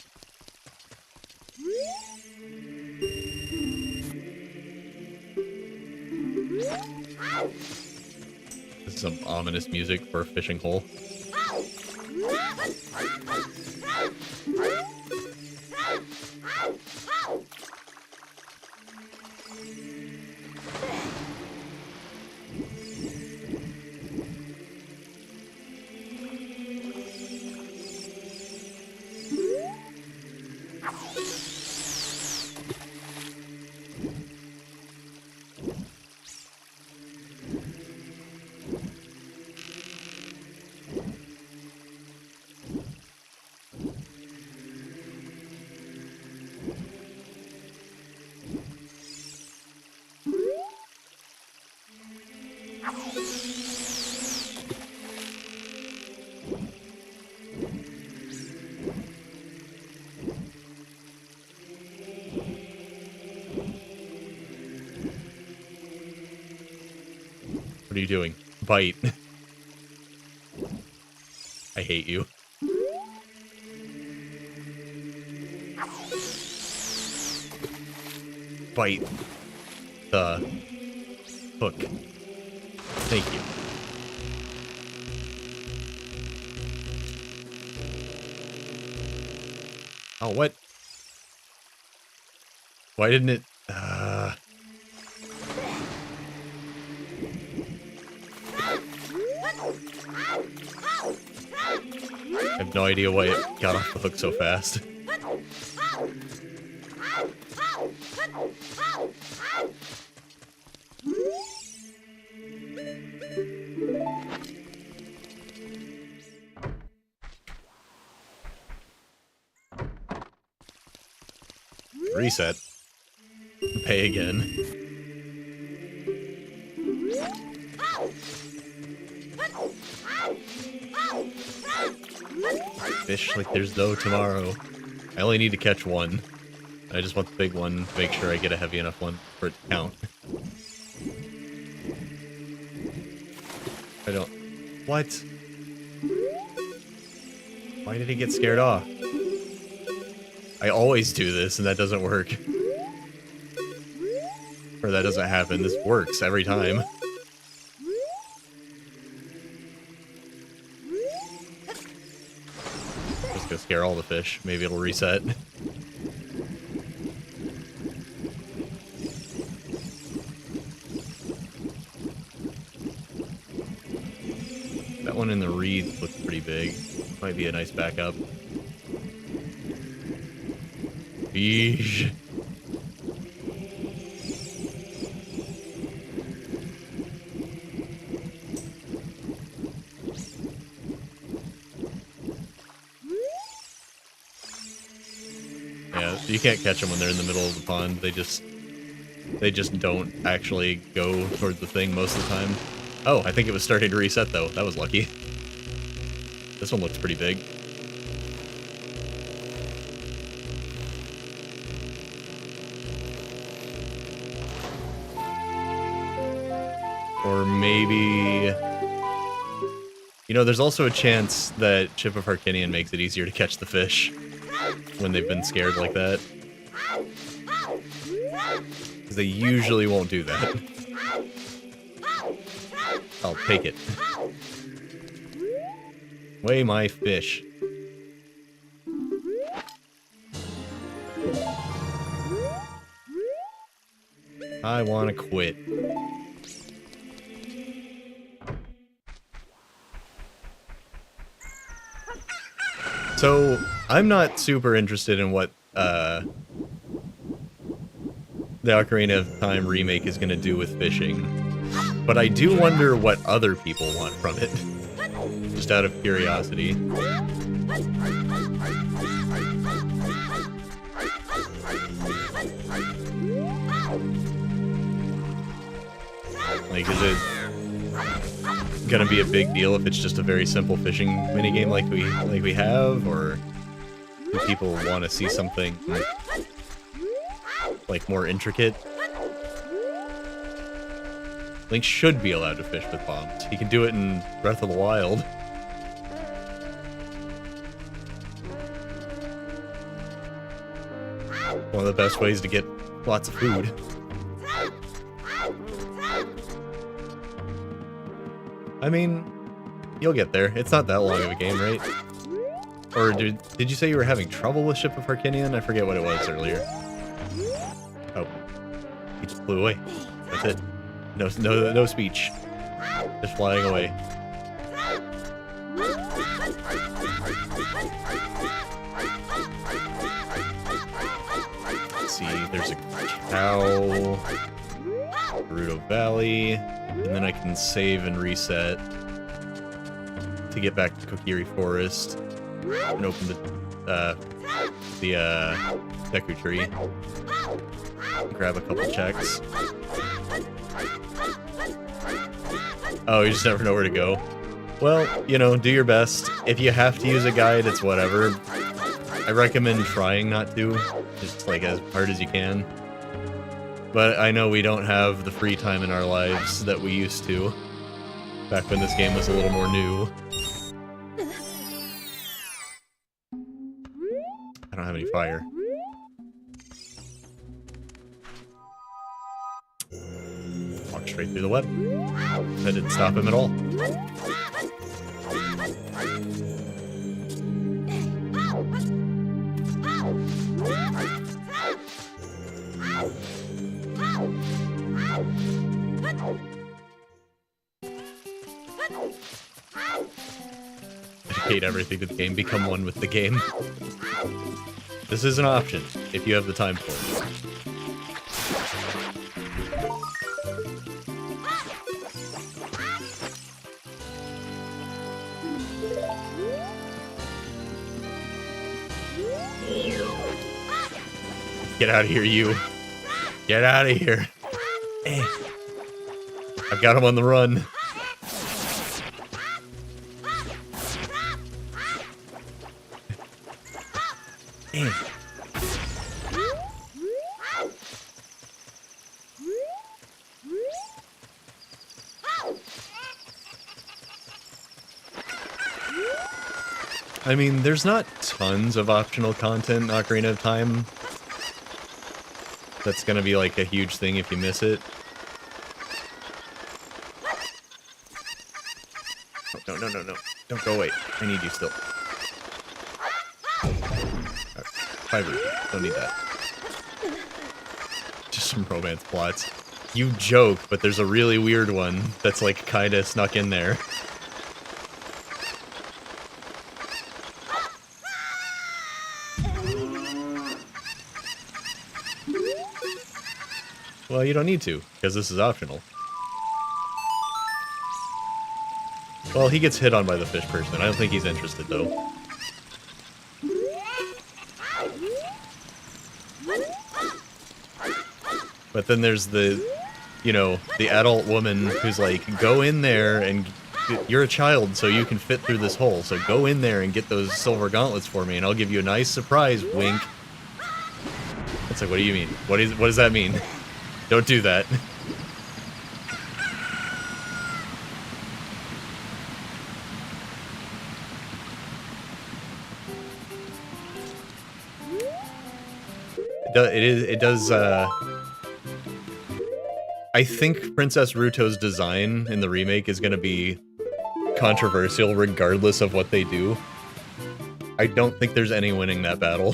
This is some ominous music for a fishing hole. What are you doing? Bite. I hate you. Bite the hook. Thank you. Oh, what? Why didn't it... I have no idea why it got off the hook so fast. Reset. Pay again. Fish like there's no tomorrow. I only need to catch one. I just want the big one to make sure I get a heavy enough one for it to count. I don't... What? Why did he get scared off? I always do this and that doesn't work. Or that doesn't happen. This works every time. Just gonna scare all the fish. Maybe it'll reset. That one in the reeds looks pretty big. Might be a nice backup. Eesh. Yeah, you can't catch them when they're in the middle of the pond. They just don't actually go towards the thing most of the time. Oh, I think it was starting to reset though. That was lucky. This one looks pretty big. Or maybe... You know, there's also a chance that Chip of Harkinian makes it easier to catch the fish when they've been scared like that. Because they usually won't do that. I'll take it. Weigh my fish. I want to quit. So, I'm not super interested in what the Ocarina of Time remake is going to do with fishing, but I do wonder what other people want from it, just out of curiosity. Like, is it gonna be a big deal if it's just a very simple fishing minigame like we have, or do people want to see something like more intricate? Link should be allowed to fish with bombs. He can do it in Breath of the Wild. One of the best ways to get lots of food. I mean, you'll get there. It's not that long of a game, right? Or did you say you were having trouble with Ship of Harkinian? I forget what it was earlier. Oh. He just flew away. That's it. No speech. Just flying away. Let's see, there's a cow. Gerudo Valley. And then I can save and reset to get back to Kokiri Forest and open the Deku Tree. Grab a couple checks. Oh, you just never know where to go. Well, you know, do your best. If you have to use a guide, it's whatever. I recommend trying not to, just like as hard as you can. But I know we don't have the free time in our lives that we used to. Back when this game was a little more new. I don't have any fire. Walk straight through the web. That didn't stop him at all. Dedicate everything to the game. Become one with the game. This is an option, if you have the time for it. Get out of here, you. Get out of here. I've got him on the run. I mean, there's not tons of optional content in Ocarina of Time. That's gonna be like a huge thing if you miss it. Oh, no. Don't go away. I need you still. Fiber. Don't need that. Just some romance plots. You joke, but there's a really weird one that's like kinda snuck in there. Well, you don't need to, because this is optional. Well, he gets hit on by the fish person. I don't think he's interested, though. But then there's the, you know, the adult woman who's like, go in there and... You're a child, so you can fit through this hole, so go in there and get those silver gauntlets for me, and I'll give you a nice surprise, wink. It's like, what do you mean? What does that mean? Don't do that. It does, I think Princess Ruto's design in the remake is gonna be controversial regardless of what they do. I don't think there's any winning that battle.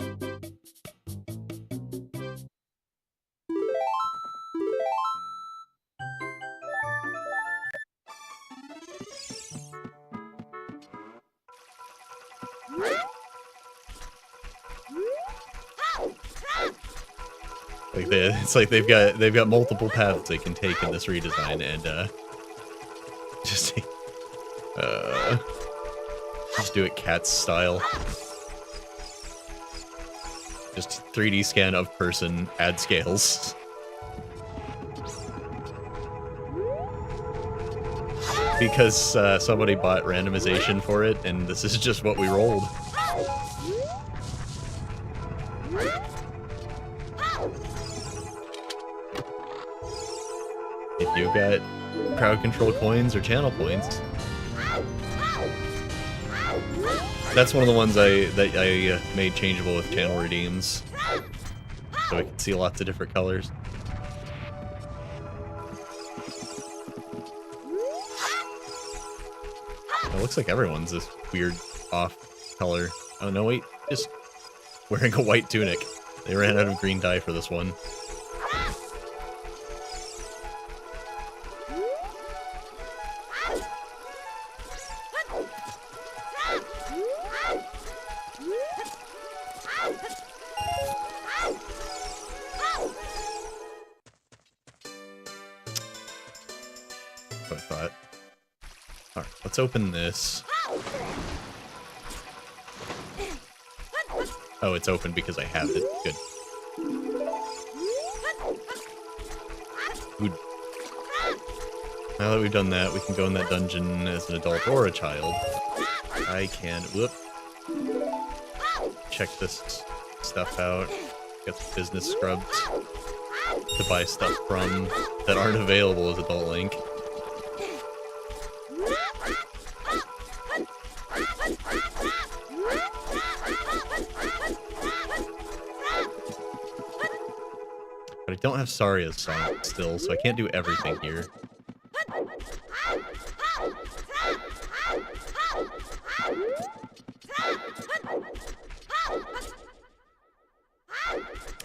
Like it's like they've got multiple paths they can take in this redesign, and just do it Cats style. Just 3D scan of person, add scales. Because somebody bought randomization for it, and this is just what we rolled. If you've got crowd control coins or channel points, that's one of the ones that I made changeable with channel redeems, so I can see lots of different colors. It looks like everyone's this weird off color. Oh no, wait, just wearing a white tunic. They ran out of green dye for this one. What I thought. Alright, let's open this. Oh, it's open because I have it. Good. Ooh. Now that we've done that, we can go in that dungeon as an adult or a child. I can... Whoop. Check this stuff out. Got some business scrubs to buy stuff from that aren't available as Adult Link. don't have Saria's song still, so I can't do everything here.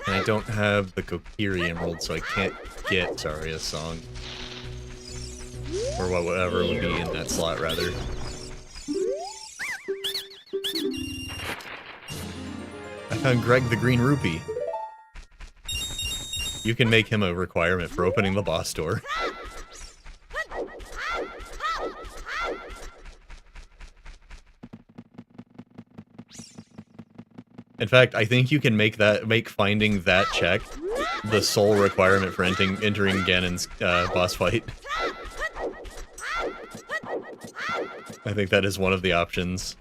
And I don't have the Kokiri Emerald, so I can't get Saria's song. Or whatever would be in that slot, rather. I found Greg the Green Rupee. You can make him a requirement for opening the boss door. In fact, I think you can make finding that check the sole requirement for entering Ganon's boss fight. I think that is one of the options.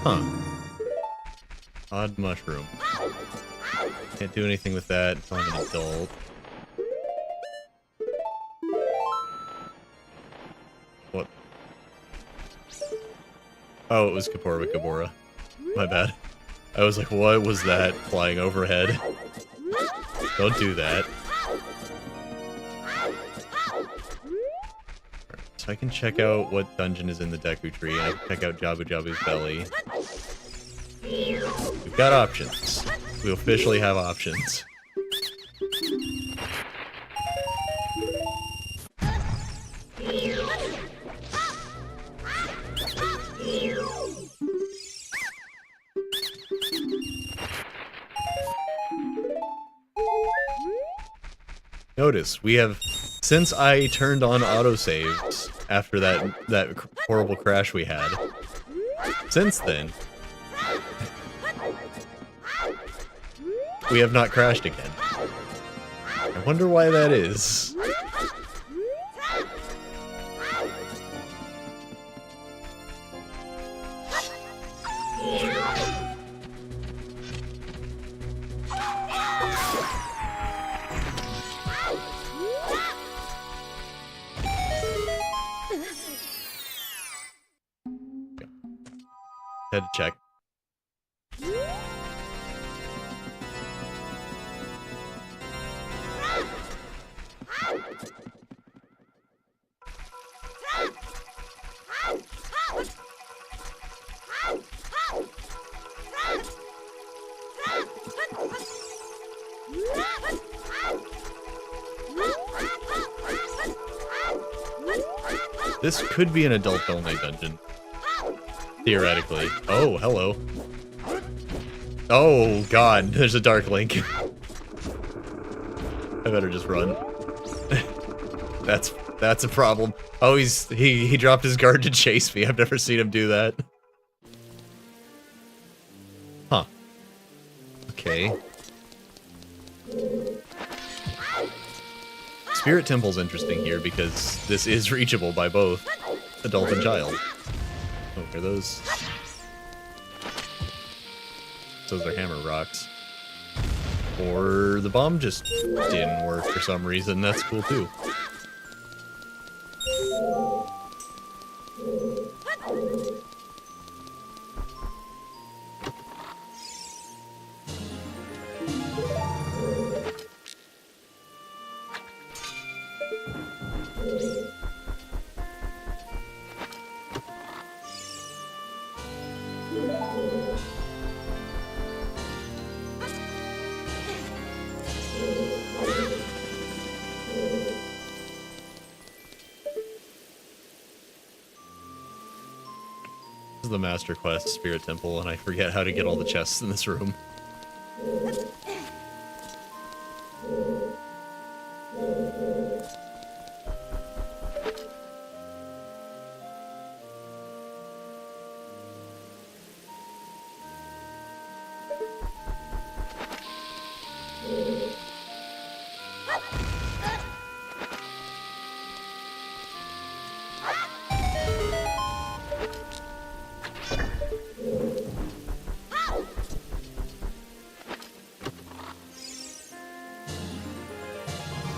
Huh. Odd mushroom. Can't do anything with that until I'm an adult. What? Oh, it was Kapora Kabora. My bad. I was like, what was that flying overhead? Don't do that. So I can check out what dungeon is in the Deku Tree, and I can check out Jabu Jabu's belly. We've got options. We officially have options. Notice, we have, since I turned on autosaves after that horrible crash we had, since then, we have not crashed again. I wonder why that is. Had to check. This could be an adult-only dungeon. Theoretically. Oh, hello. Oh, God, there's a Dark Link. I better just run. That's a problem. Oh, he dropped his guard to chase me. I've never seen him do that. Huh. Okay. Spirit Temple's interesting here because this is reachable by both adult and child. Oh, are those? Those are hammer rocks. Or the bomb just didn't work for some reason. That's cool too. The Master Quest Spirit Temple, and I forget how to get all the chests in this room.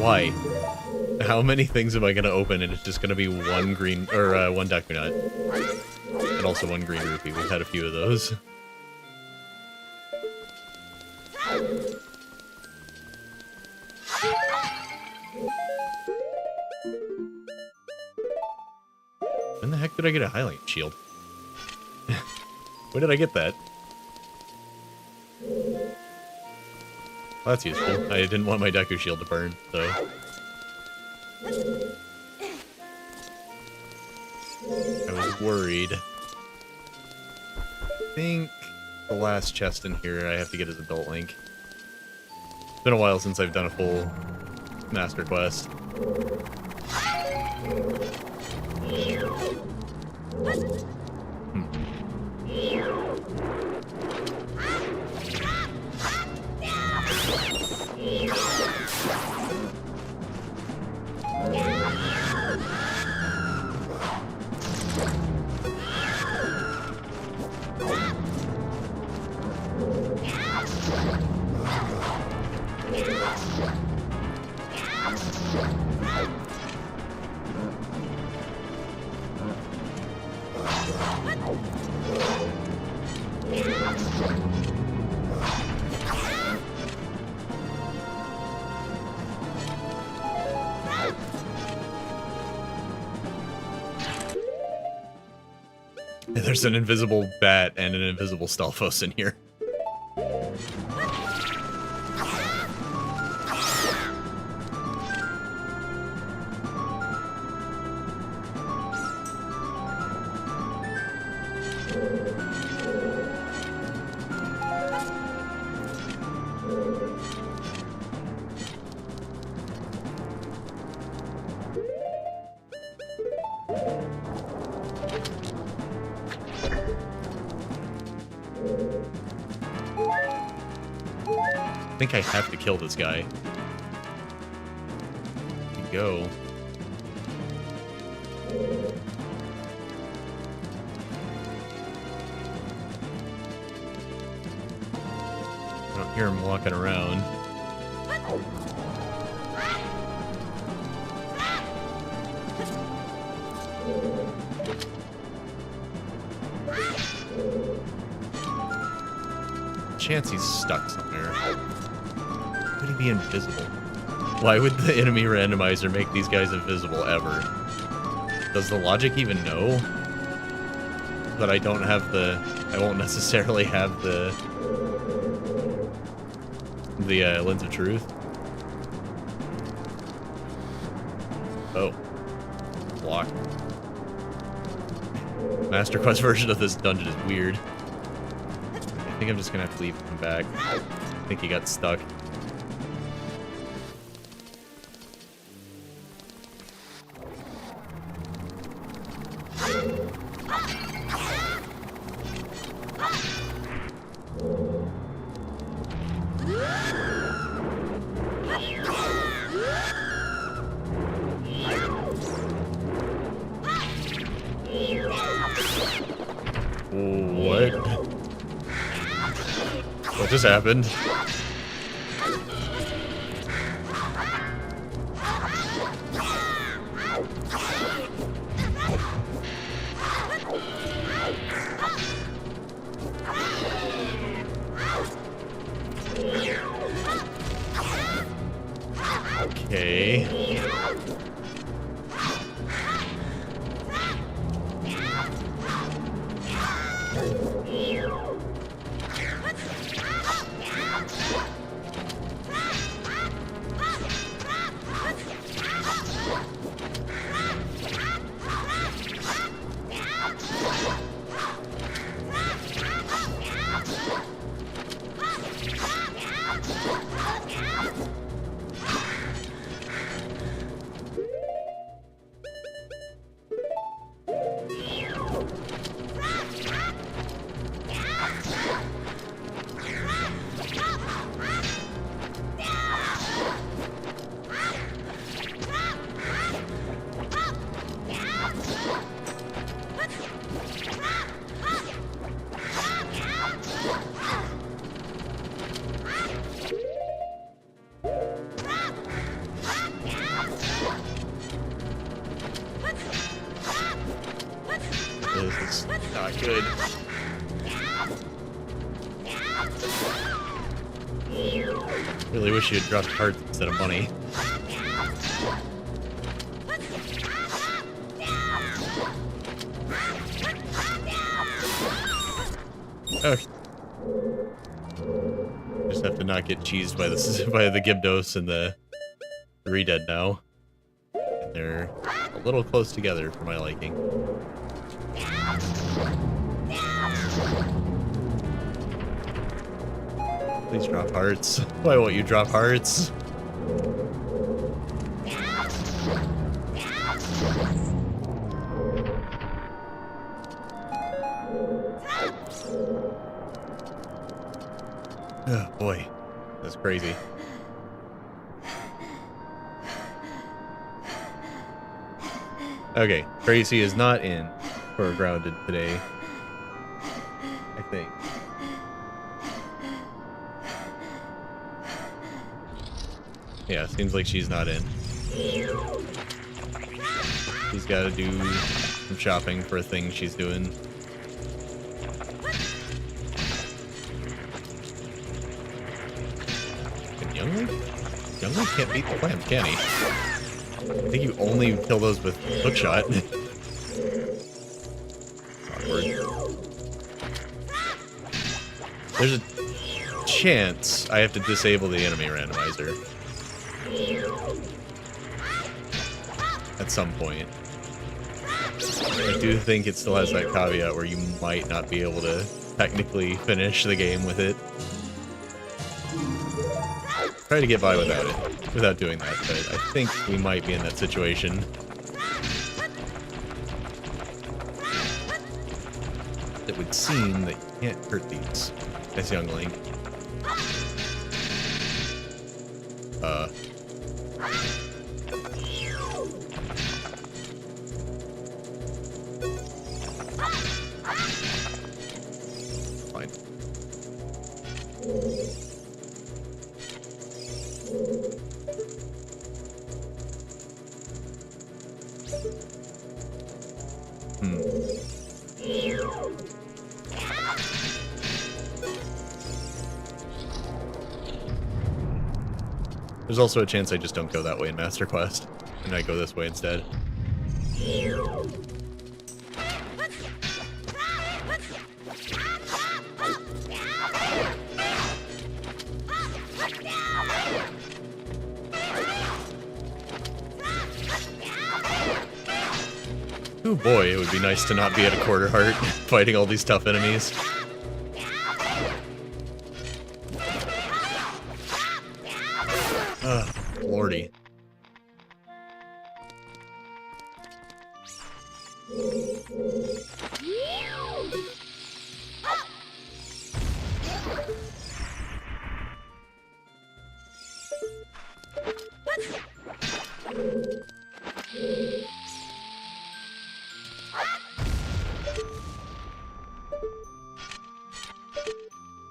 Why? How many things am I gonna open and it's just gonna be one green, or one Deku Nut? And also one green rupee. We've had a few of those. When the heck did I get a highlight shield? When did I get that? Well, that's useful. I didn't want my Deku shield to burn, so... I was worried. I think the last chest in here I have to get as Adult Link. It's been a while since I've done a full Master Quest. There's an invisible bat and an invisible Stalfos in here. I think I have to kill this guy. Here we go. I don't hear him walking around. Chance he's stuck somewhere. Would he be invisible? Why would the enemy randomizer make these guys invisible ever? Does the logic even know that I don't have the... I won't necessarily have the Lens of Truth? Oh. Blocked. Master Quest version of this dungeon is weird. I think I'm just gonna have to leave him back. I think he got stuck. What? What just happened? Okay. This is not good. Really wish you had dropped hearts instead of money. Okay. Just have to not get cheesed by this by the Gibdos and the Redead now. And they're a little close together for my liking. Please drop hearts. Why won't you drop hearts? Oh boy, that's crazy. Okay, Tracy is not in for Grounded today, I think. Yeah, seems like she's not in. She's got to do some shopping for a thing she's doing. Youngling can't beat the clam, can he? I think you only kill those with hookshot. Awkward. There's a chance I have to disable the enemy randomizer. At some point. I do think it still has that caveat where you might not be able to technically finish the game with it. Try to get by without it, without doing that, but I think we might be in that situation. It would seem that you can't hurt these. Nice youngling. Fine. There's also a chance I just don't go that way in Master Quest, and I go this way instead. Oh boy, it would be nice to not be at a quarter heart fighting all these tough enemies. Lordy.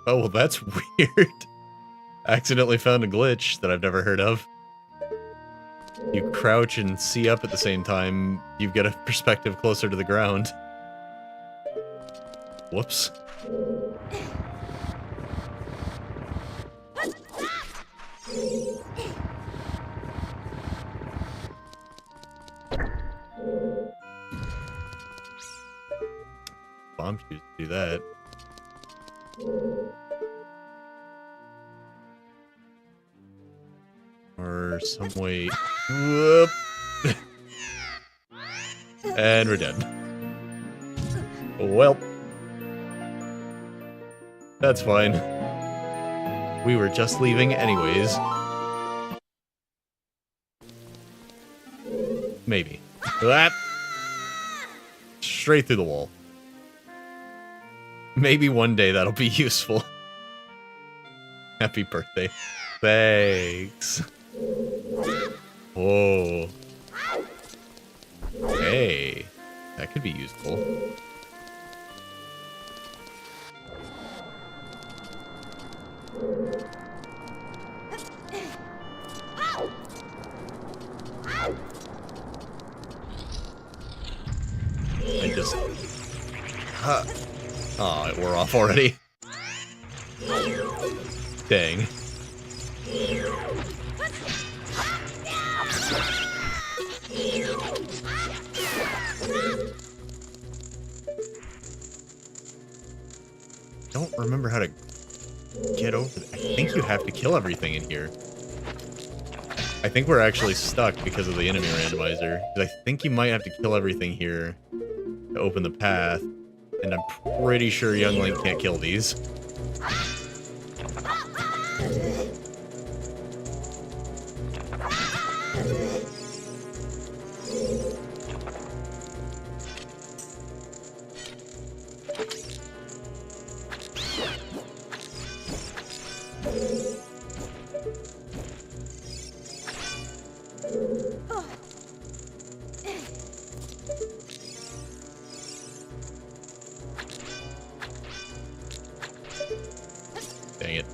Oh, well, that's weird. Accidentally found a glitch that I've never heard of. You crouch and see up at the same time, you get a perspective closer to the ground. Whoops. Bomb shoes do that. Or some way. Whoop. And we're dead. Well. That's fine. We were just leaving anyways. Maybe. That. Straight through the wall. Maybe one day that'll be useful. Happy birthday. Thanks. Whoa. Hey. That could be useful. just... Oh, it wore off already. Dang. Don't remember how to get over that. I think you have to kill everything in here. I think we're actually stuck because of the enemy randomizer. I think you might have to kill everything here to open the path, and I'm pretty sure Young Link can't kill these. Dang it.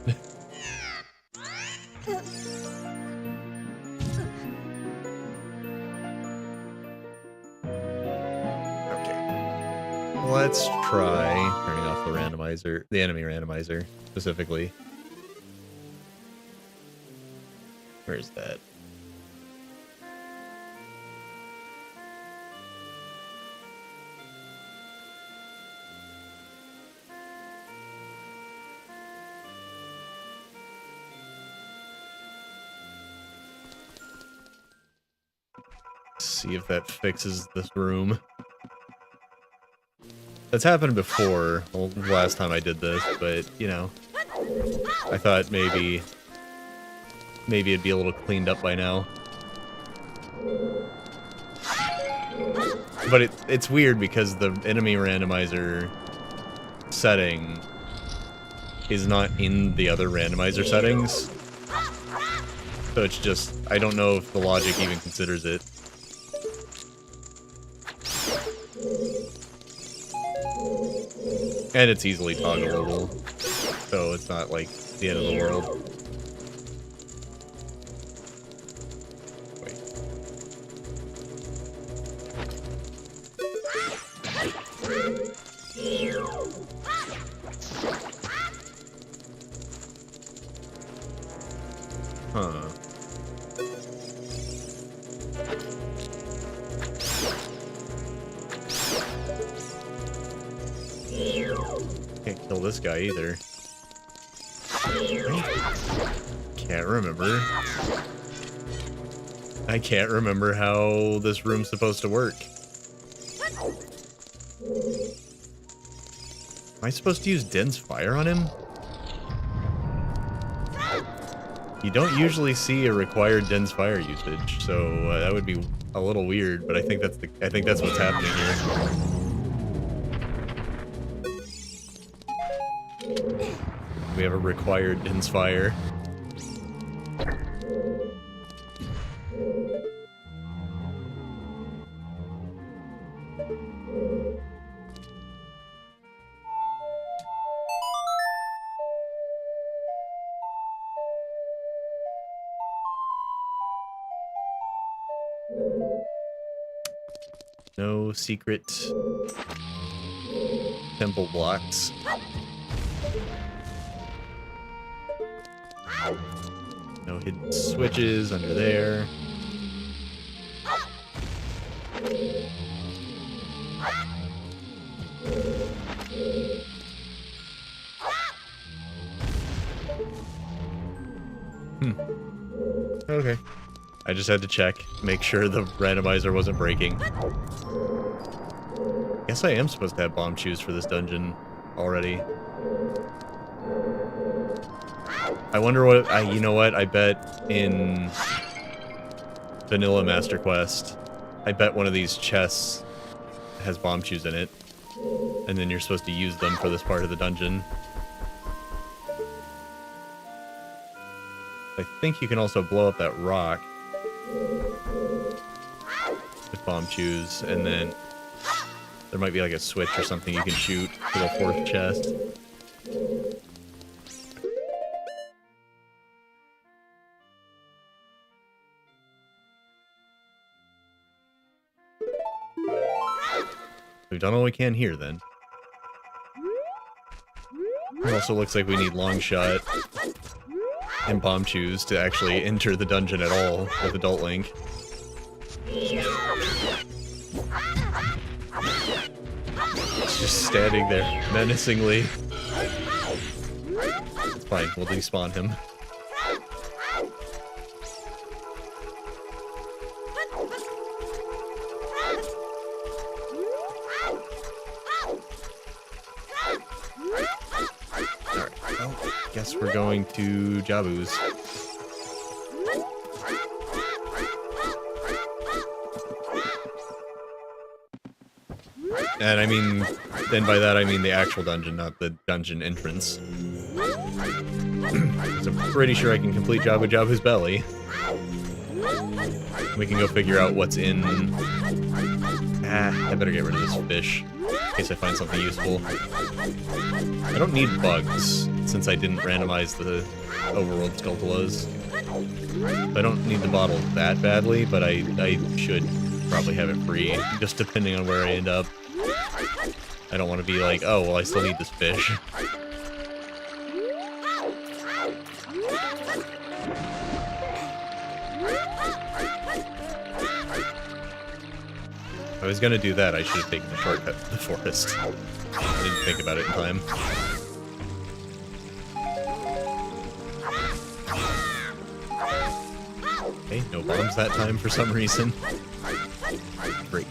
Okay. Let's try turning off the randomizer, the enemy randomizer, specifically. Where's that? See if that fixes this room. That's happened before, well, last time I did this, but, you know, I thought maybe it'd be a little cleaned up by now. But it's weird because the enemy randomizer setting is not in the other randomizer settings. So it's just, I don't know if the logic even considers it. And it's easily toggleable, so it's not like the end of the world. Wait. Huh. Can't kill this guy either. Can't remember. I can't remember how this room's supposed to work. Am I supposed to use Dense Fire on him? You don't usually see a required Dense Fire usage, so that would be a little weird. But I think that's what's happening here. We have a required Dense Fire. No secret temple blocks. No hidden switches under there. Okay. I just had to check, make sure the randomizer wasn't breaking. Guess I am supposed to have bomb shoes for this dungeon already. I wonder what, you know what, I bet in Vanilla Master Quest, I bet one of these chests has bomb shoes in it, and then you're supposed to use them for this part of the dungeon. I think you can also blow up that rock with bomb shoes, and then there might be like a switch or something you can shoot for the fourth chest. We've done all we can here, then. It also looks like we need long shot and bomb chews to actually enter the dungeon at all with Adult Link. It's just standing there menacingly. It's fine, we'll despawn him. Alright, well, guess we're going to Jabu's. And I mean, then by that I mean the actual dungeon, not the dungeon entrance. So I'm pretty sure I can complete Jabu's belly. We can go figure out what's in... I better get rid of this fish, in case I find something useful. I don't need bugs, since I didn't randomize the overworld Skulltulas. I don't need the bottle that badly, but I should probably have it free, just depending on where I end up. I don't want to be like, oh, well, I still need this fish. If I was gonna do that, I should have taken the shortcut to the forest. I didn't think about it in time. Okay, no bombs that time for some reason. Great.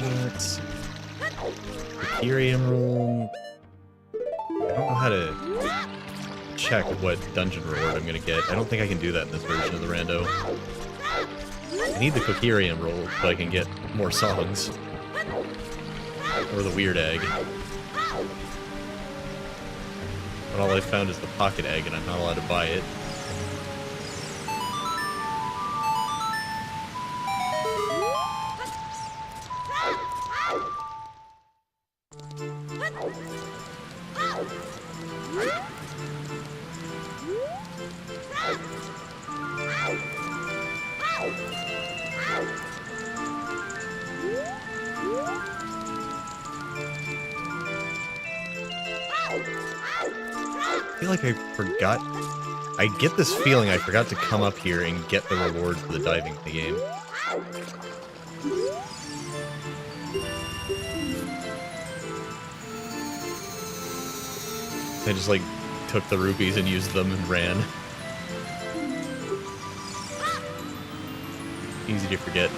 Let's see. Aquarium room. I don't know how to check what dungeon reward I'm gonna get. I don't think I can do that in this version of the rando. I need the Kokirium roll so I can get more songs. Or the weird egg. But all I found is the pocket egg and I'm not allowed to buy it. I feel like I forgot. I get this feeling I forgot to come up here and get the reward for the diving in the game. I just like took the rupees and used them and ran. Easy to forget.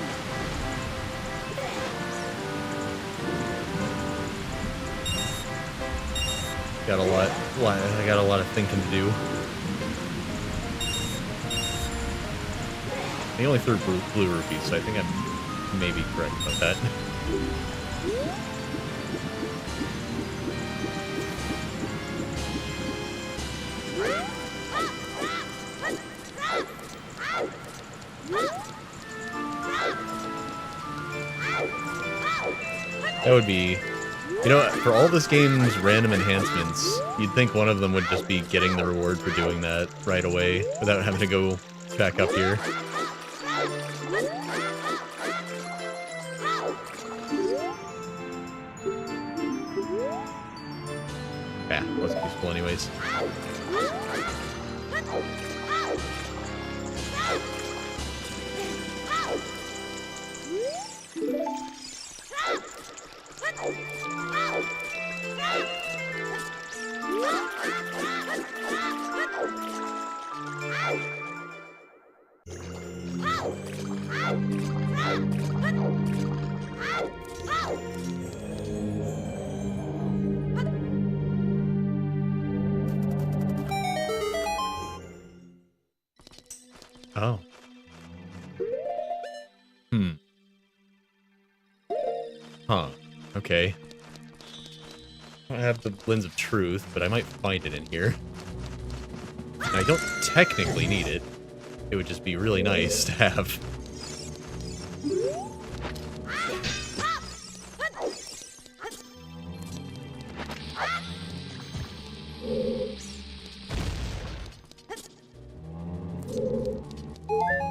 Got a lot. I got a lot of thinking to do. They only threw blue rupees, so I think I'm maybe correct about that. That would be... You know, for all this game's random enhancements, you'd think one of them would just be getting the reward for doing that right away, without having to go back up here. Yeah, wasn't useful anyways. Oh. Huh. Okay. I don't have the Lens of Truth, but I might find it in here. And I don't technically need it. It would just be really nice to have.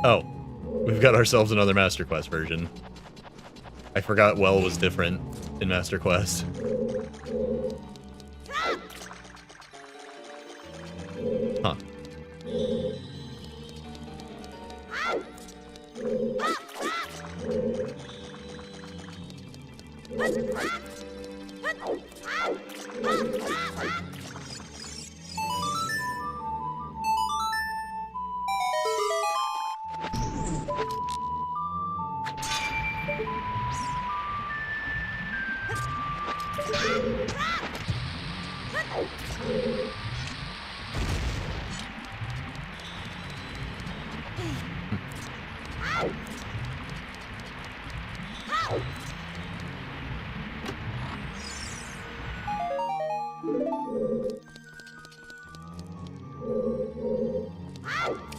Oh, we've got ourselves another Master Quest version. I forgot Well was different in Master Quest. Huh.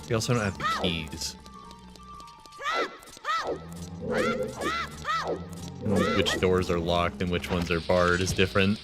We also don't have the keys. And which doors are locked and which ones are barred is different.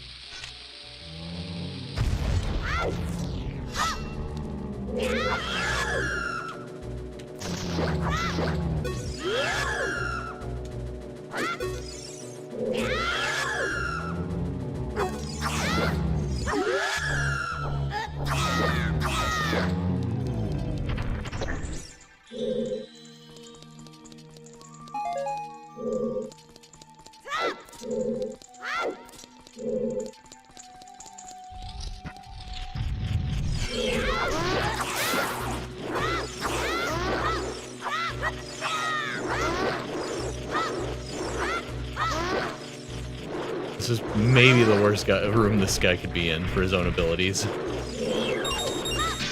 This is maybe the worst room this guy could be in for his own abilities.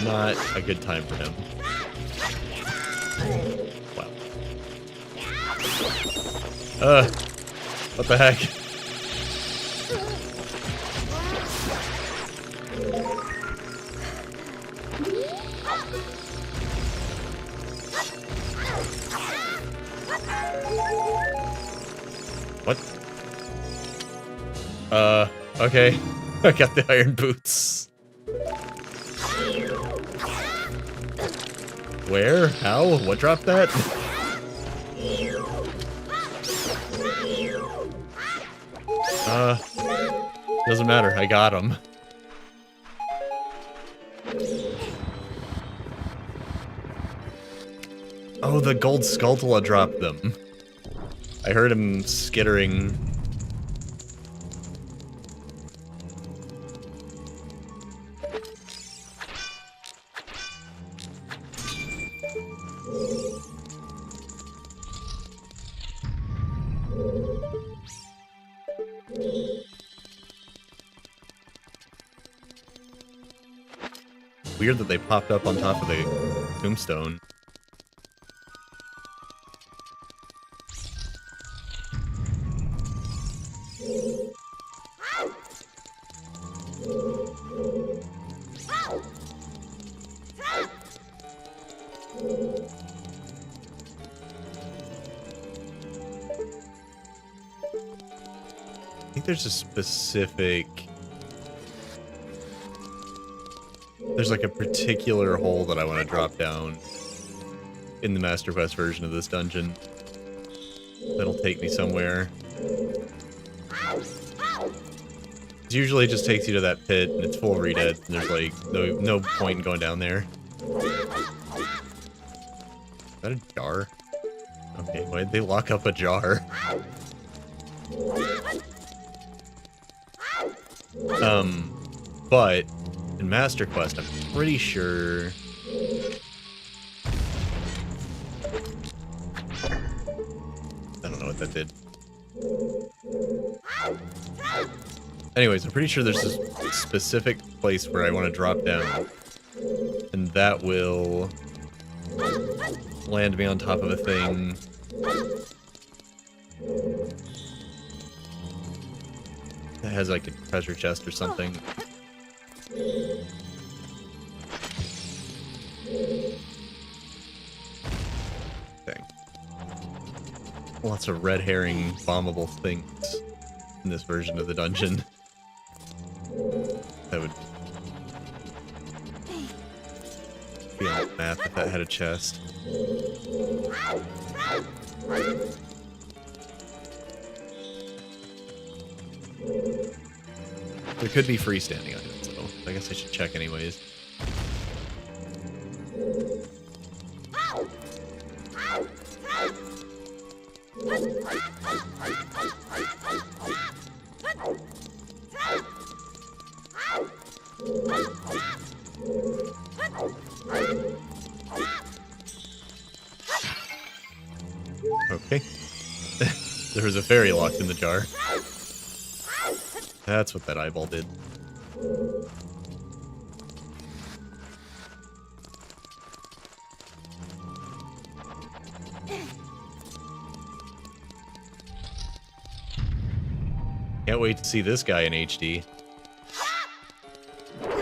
Not a good time for him. Wow. What the heck? What? Okay. I got the iron boots. Where? How? What dropped that? Doesn't matter. I got him. Oh, the gold Skulltula dropped them. I heard him skittering. Weird that they popped up on top of the tombstone. I think there's a specific... There's like a particular hole that I want to drop down in the Master Quest version of this dungeon. That'll take me somewhere. It usually just takes you to that pit and it's full of redeads and there's like no point in going down there. Is that a jar? Okay, why'd they lock up a jar? But in Master Quest, I'm pretty sure... I don't know what that did. Anyways, I'm pretty sure there's this specific place where I want to drop down. And that will land me on top of a thing. It has like a treasure chest or something. Thing. Lots of red herring bombable things in this version of the dungeon. That would be on the map if that had a chest. There could be freestanding items, though. I guess I should check anyways. Okay. There was a fairy locked in the jar. That's what that eyeball did. Can't wait to see this guy in HD.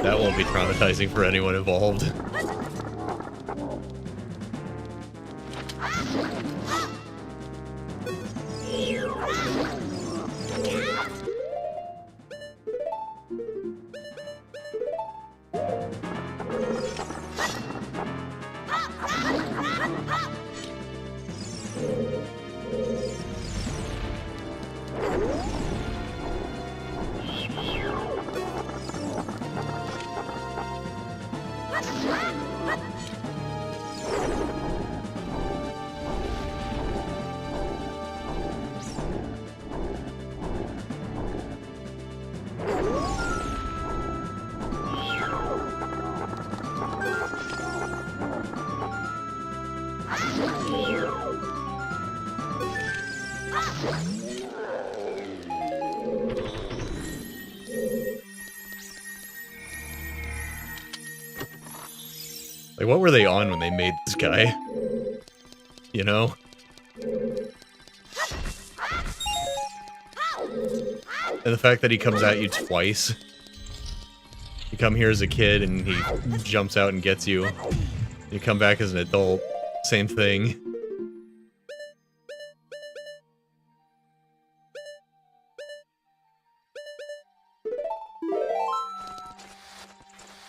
That won't be traumatizing for anyone involved. Like, what were they on when they made this guy? You know? And the fact that he comes at you twice. You come here as a kid and he jumps out and gets you. You come back as an adult. Same thing.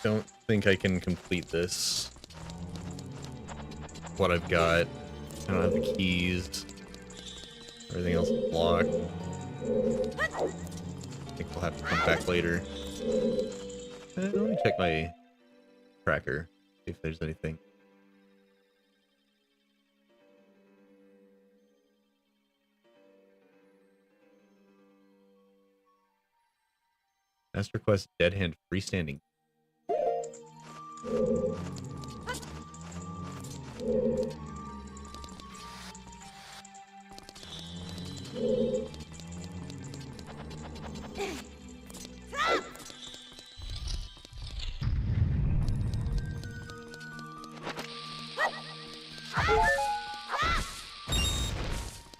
Don't think I can complete this. What I've got. I don't have the keys. Everything else is blocked. I think we'll have to come back later. Let me check my tracker. See if there's anything. Master Quest Dead Hand Freestanding.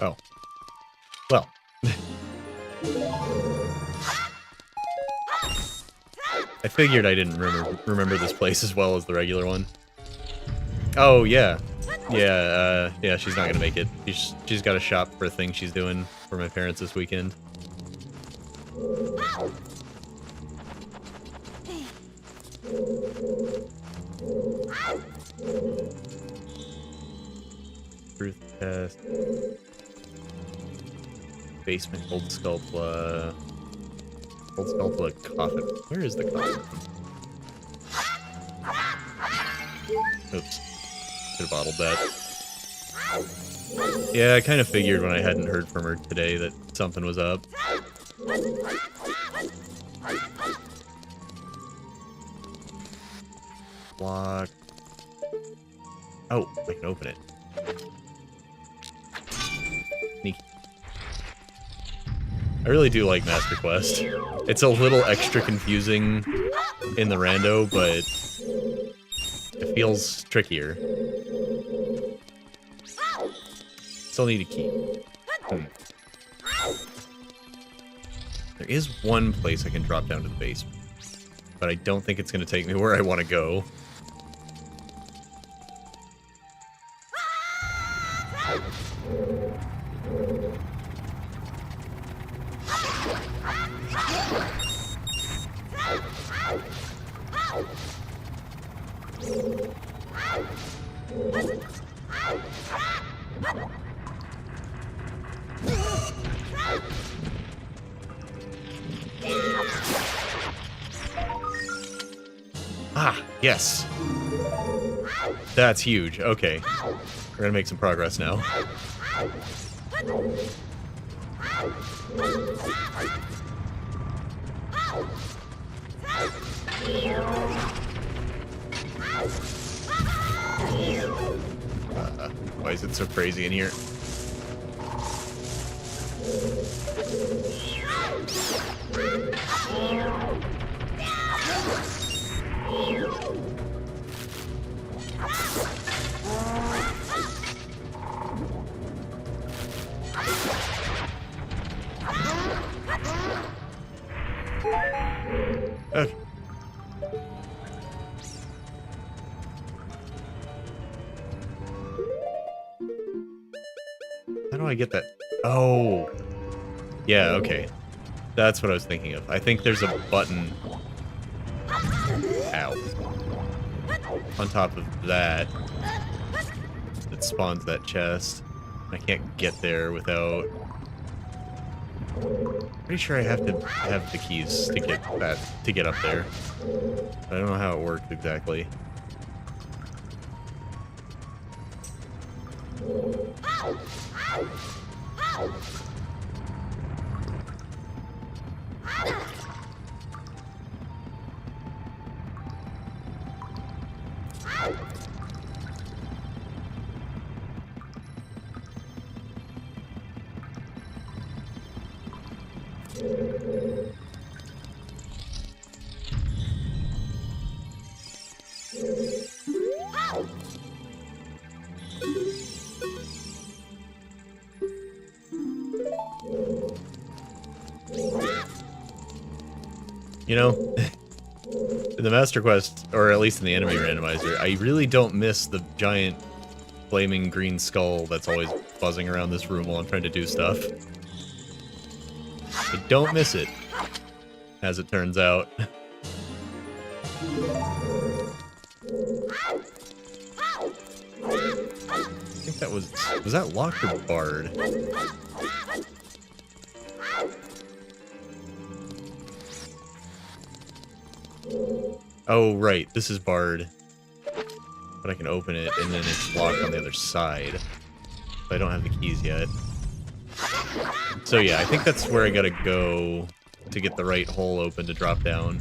Oh. Well. I figured I didn't remember this place as well as the regular one. Oh, yeah. Yeah, yeah, she's not gonna make it. She's got to shop for a thing she's doing for my parents this weekend. Truth test. Basement old sculpla. Old sculpla coffin. Where is the coffin? Oops. Could have bottled that. Yeah, I kind of figured when I hadn't heard from her today that something was up. Lock. Oh, I can open it. Sneaky. I really do like Master Quest. It's a little extra confusing in the rando, but it feels trickier. Still need a key. There is one place I can drop down to the basement, but I don't think it's going to take me where I want to go. Ah, yes. That's huge. Okay. We're gonna make some progress now. Why is it so crazy in here? Okay. How do I get that? Oh. Yeah, okay. That's what I was thinking of. I think there's a button. Ow. On top of that. That spawns that chest. I can't get there without... Pretty sure I have to have the keys to get that, to get up there. I don't know how it worked exactly. You know, in the Master Quest, or at least in the enemy randomizer, I really don't miss the giant flaming green skull that's always buzzing around this room while I'm trying to do stuff. I don't miss it, as it turns out. I think that was that locked or barred? Oh, right, this is barred. But I can open it, and then it's locked on the other side. But I don't have the keys yet. So yeah, I think that's where I gotta go to get the right hole open to drop down.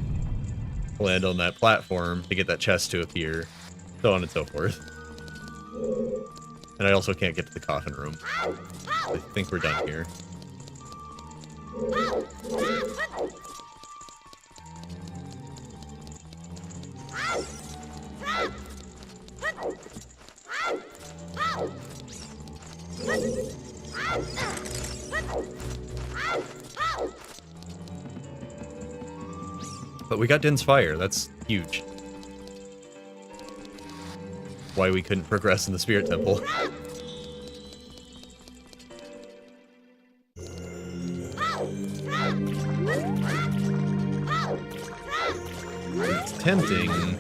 Land on that platform to get that chest to appear. So on and so forth. And I also can't get to the coffin room. I think we're done here. But we got Din's Fire, that's huge. Why we couldn't progress in the Spirit Temple. It's tempting.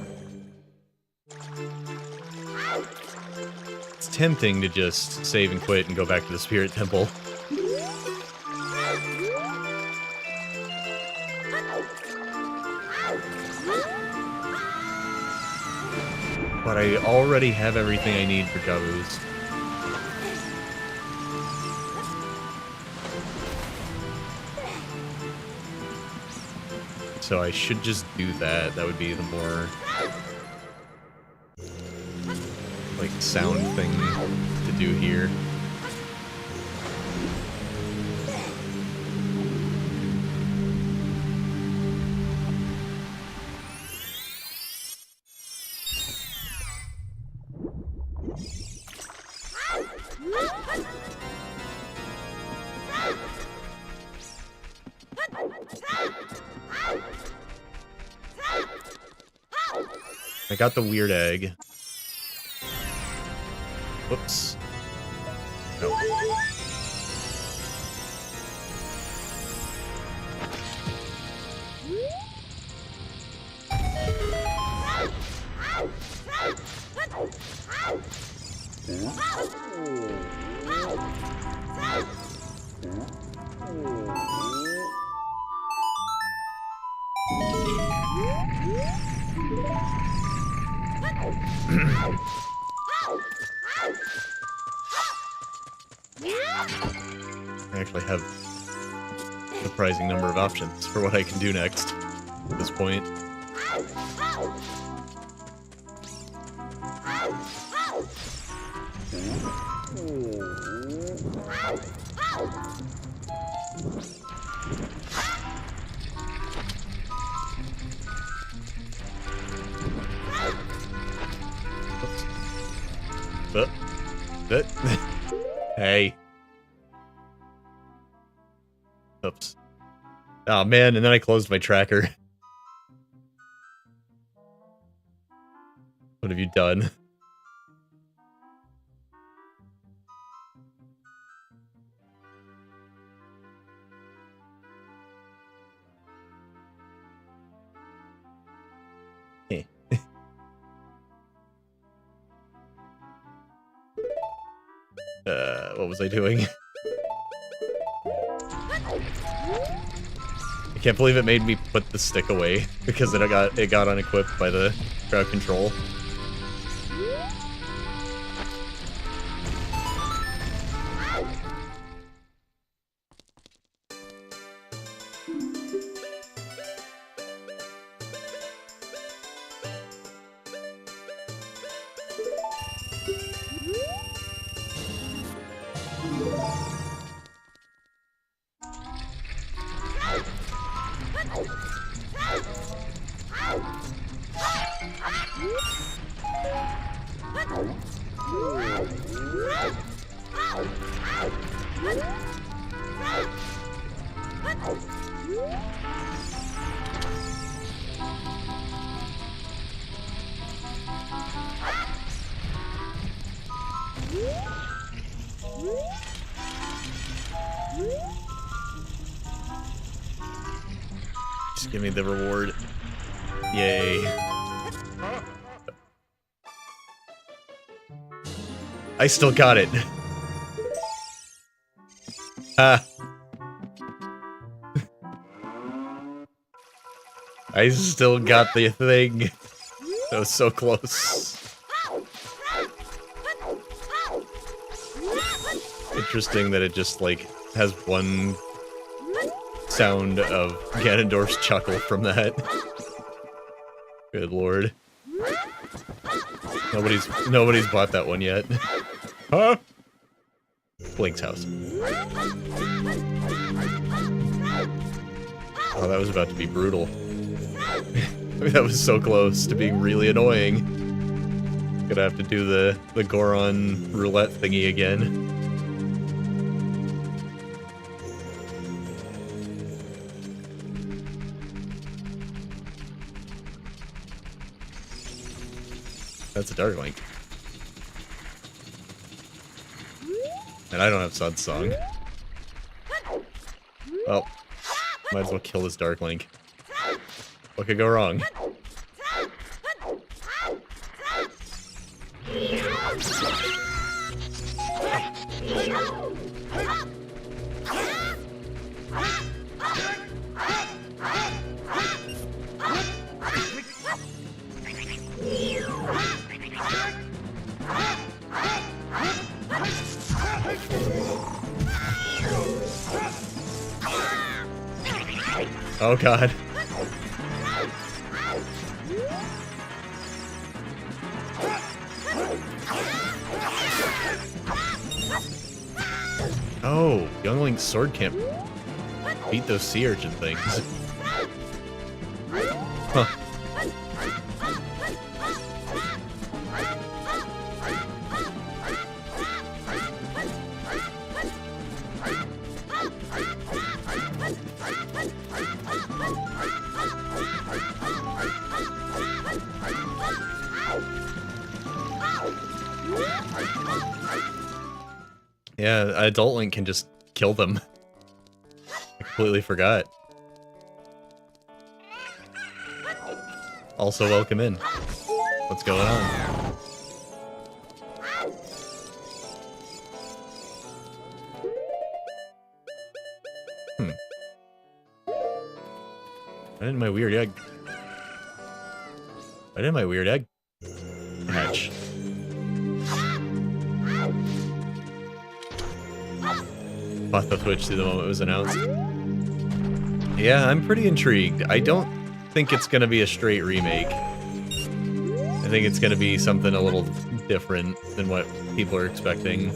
It's tempting to just save and quit and go back to the Spirit Temple. But I already have everything I need for Javu's. So I should just do that. That would be the more like sound thing to do here. I got the weird egg. Whoops. No. I actually have a surprising number of options for what I can do next at this point. But hey. Oops. Oh man, and then I closed my tracker. What have you done? Hey. What was I doing? I can't believe it made me put the stick away because it got unequipped by the crowd control. Just give me the reward. Yay. I still got it. Ha. I still got the thing. That was so close. Interesting that it just, like, has one sound of Ganondorf's chuckle from that. Good lord. Nobody's bought that one yet. Huh? Blink's house. Oh, that was about to be brutal. I mean, that was so close to being really annoying. Gonna have to do the Goron roulette thingy again. That's a Dark Link. And I don't have Sun's Song. Well, might as well kill this Dark Link. What could go wrong? Oh god. Oh, Young Link's sword can't beat those sea urchin things. Huh. Yeah, adult Link can just kill them. I completely forgot. Also, welcome in. What's going on? Why didn't my weird egg? Why didn't my weird egg hatch? Bought the Switch the moment it was announced. Yeah, I'm pretty intrigued. I don't think it's gonna be a straight remake. I think it's gonna be something a little different than what people are expecting.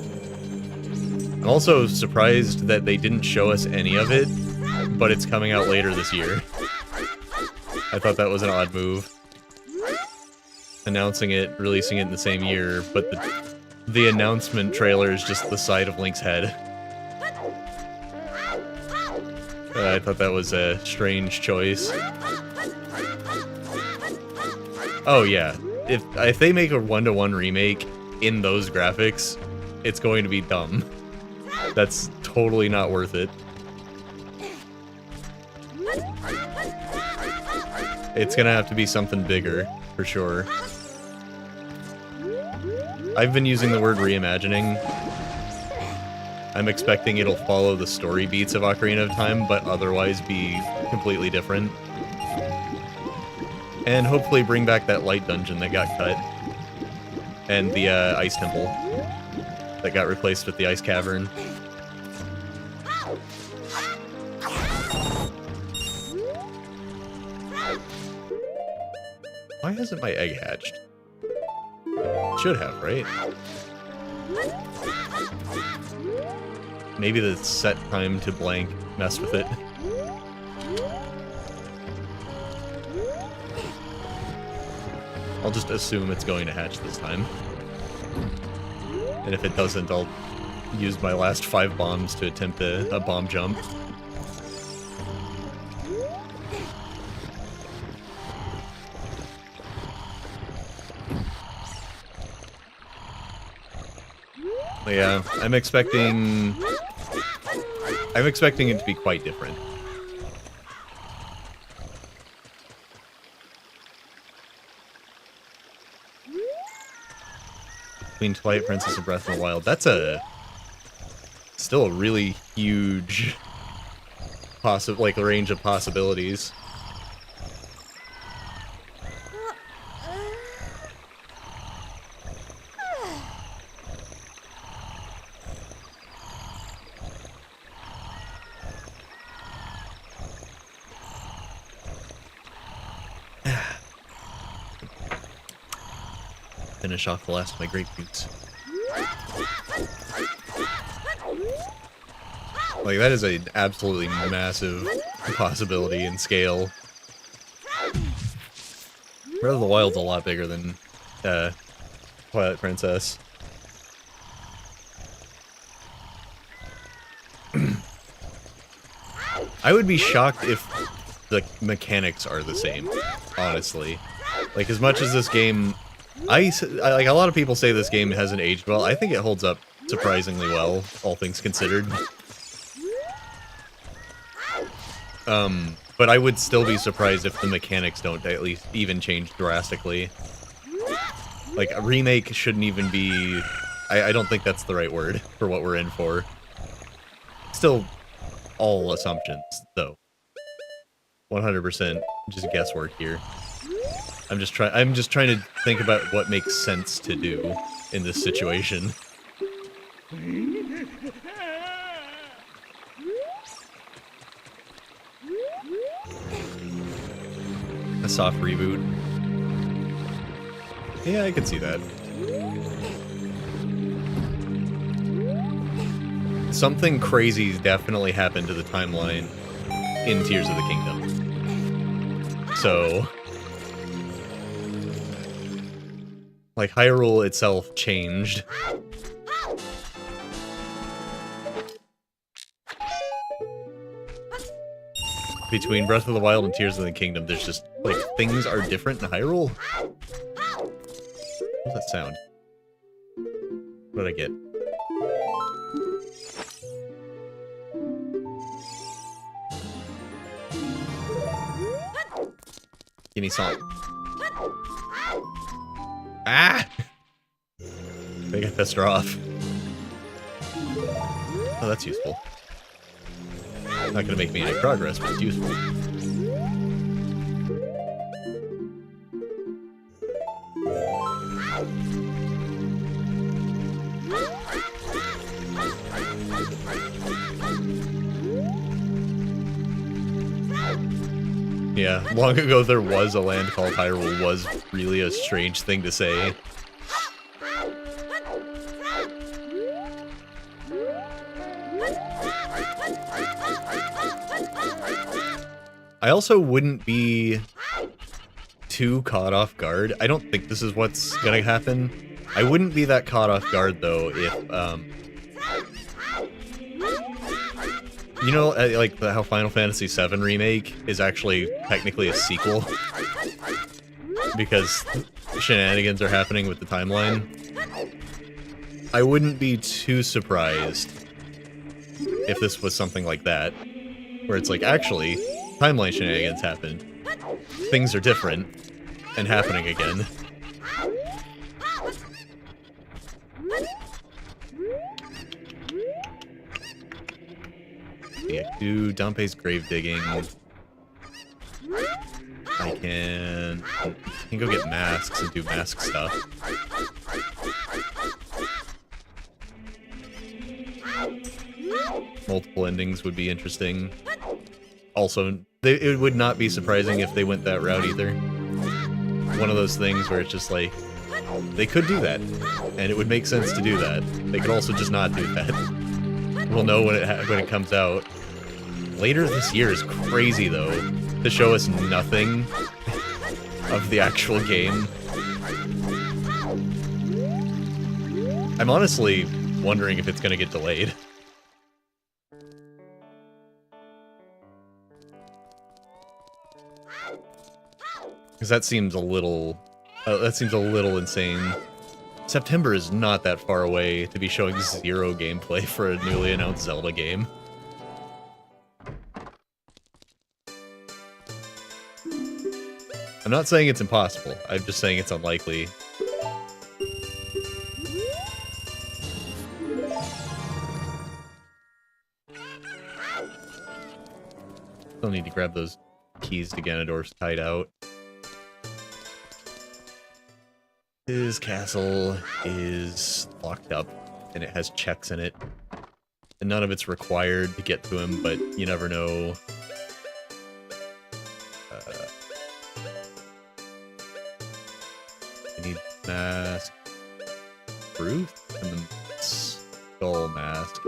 I'm also surprised that they didn't show us any of it, but it's coming out later this year. I thought that was an odd move. Announcing it, releasing it in the same year, but the announcement trailer is just the side of Link's head. I thought that was a strange choice. Oh yeah, if they make a 1-to-1 remake in those graphics, it's going to be dumb. That's totally not worth it. It's gonna have to be something bigger, for sure. I've been using the word reimagining. I'm expecting it'll follow the story beats of Ocarina of Time, but otherwise be completely different. And hopefully bring back that light dungeon that got cut. And the ice temple that got replaced with the ice cavern. Why hasn't my egg hatched? It should have, right? Maybe the set time to blank messed with it. I'll just assume it's going to hatch this time. And if it doesn't, I'll use my last 5 bombs to attempt a bomb jump. But yeah, I'm expecting it to be quite different. Between Twilight Princess and Breath of the Wild, that's still a really huge range of possibilities. Finish off the last of my grapefruits. Like, that is an absolutely massive possibility in scale. Breath of the Wild's a lot bigger than Twilight Princess. I would be shocked if the mechanics are the same, honestly. Like, as much as this game... like, a lot of people say this game hasn't aged well. I think it holds up surprisingly well, all things considered. But I would still be surprised if the mechanics don't at least even change drastically. Like, a remake shouldn't even be... I don't think that's the right word for what we're in for. Still, all assumptions, though. 100% just guesswork here. I'm just trying to think about what makes sense to do in this situation. A soft reboot. Yeah, I could see that. Something crazy definitely happened to the timeline in Tears of the Kingdom. So... like, Hyrule itself changed. Between Breath of the Wild and Tears of the Kingdom, there's just, like, things are different in Hyrule. What does that sound? What did I get? Give me some. Ah! I think I pissed her off. Oh, that's useful. Not gonna make me any progress, but it's useful. Yeah, long ago there was a land called Hyrule was really a strange thing to say. I also wouldn't be too caught off guard. I don't think this is what's gonna happen. I wouldn't be that caught off guard though if, you know, like how Final Fantasy VII Remake is actually technically a sequel because shenanigans are happening with the timeline. I wouldn't be too surprised if this was something like that, where it's like, actually, timeline shenanigans happened. Things are different and happening again. Yeah, do Dampe's grave digging. I can go get masks and do mask stuff. Multiple endings would be interesting. Also, it would not be surprising if they went that route either. One of those things where it's just like, they could do that, and it would make sense to do that. They could also just not do that. We'll know when it comes out. Later this year is crazy, though, to show us nothing of the actual game. I'm honestly wondering if it's going to get delayed. Because that seems a little insane. September is not that far away to be showing zero gameplay for a newly announced Zelda game. I'm not saying it's impossible, I'm just saying it's unlikely. Still need to grab those keys to Ganondorf's hideout. His castle is locked up, and it has checks in it. And none of it's required to get to him, but you never know. I need mask. Proof? And then skull mask.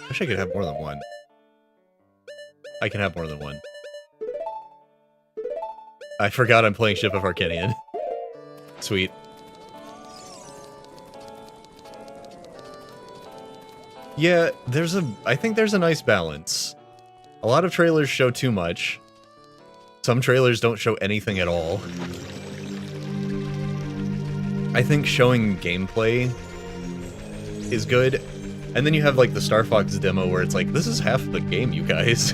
Wish I could have more than one. I can have more than one. I forgot I'm playing Ship of Arcanian. Sweet. Yeah, I think there's a nice balance. A lot of trailers show too much. Some trailers don't show anything at all. I think showing gameplay is good. And then you have like the Star Fox demo where it's like, this is half the game, you guys.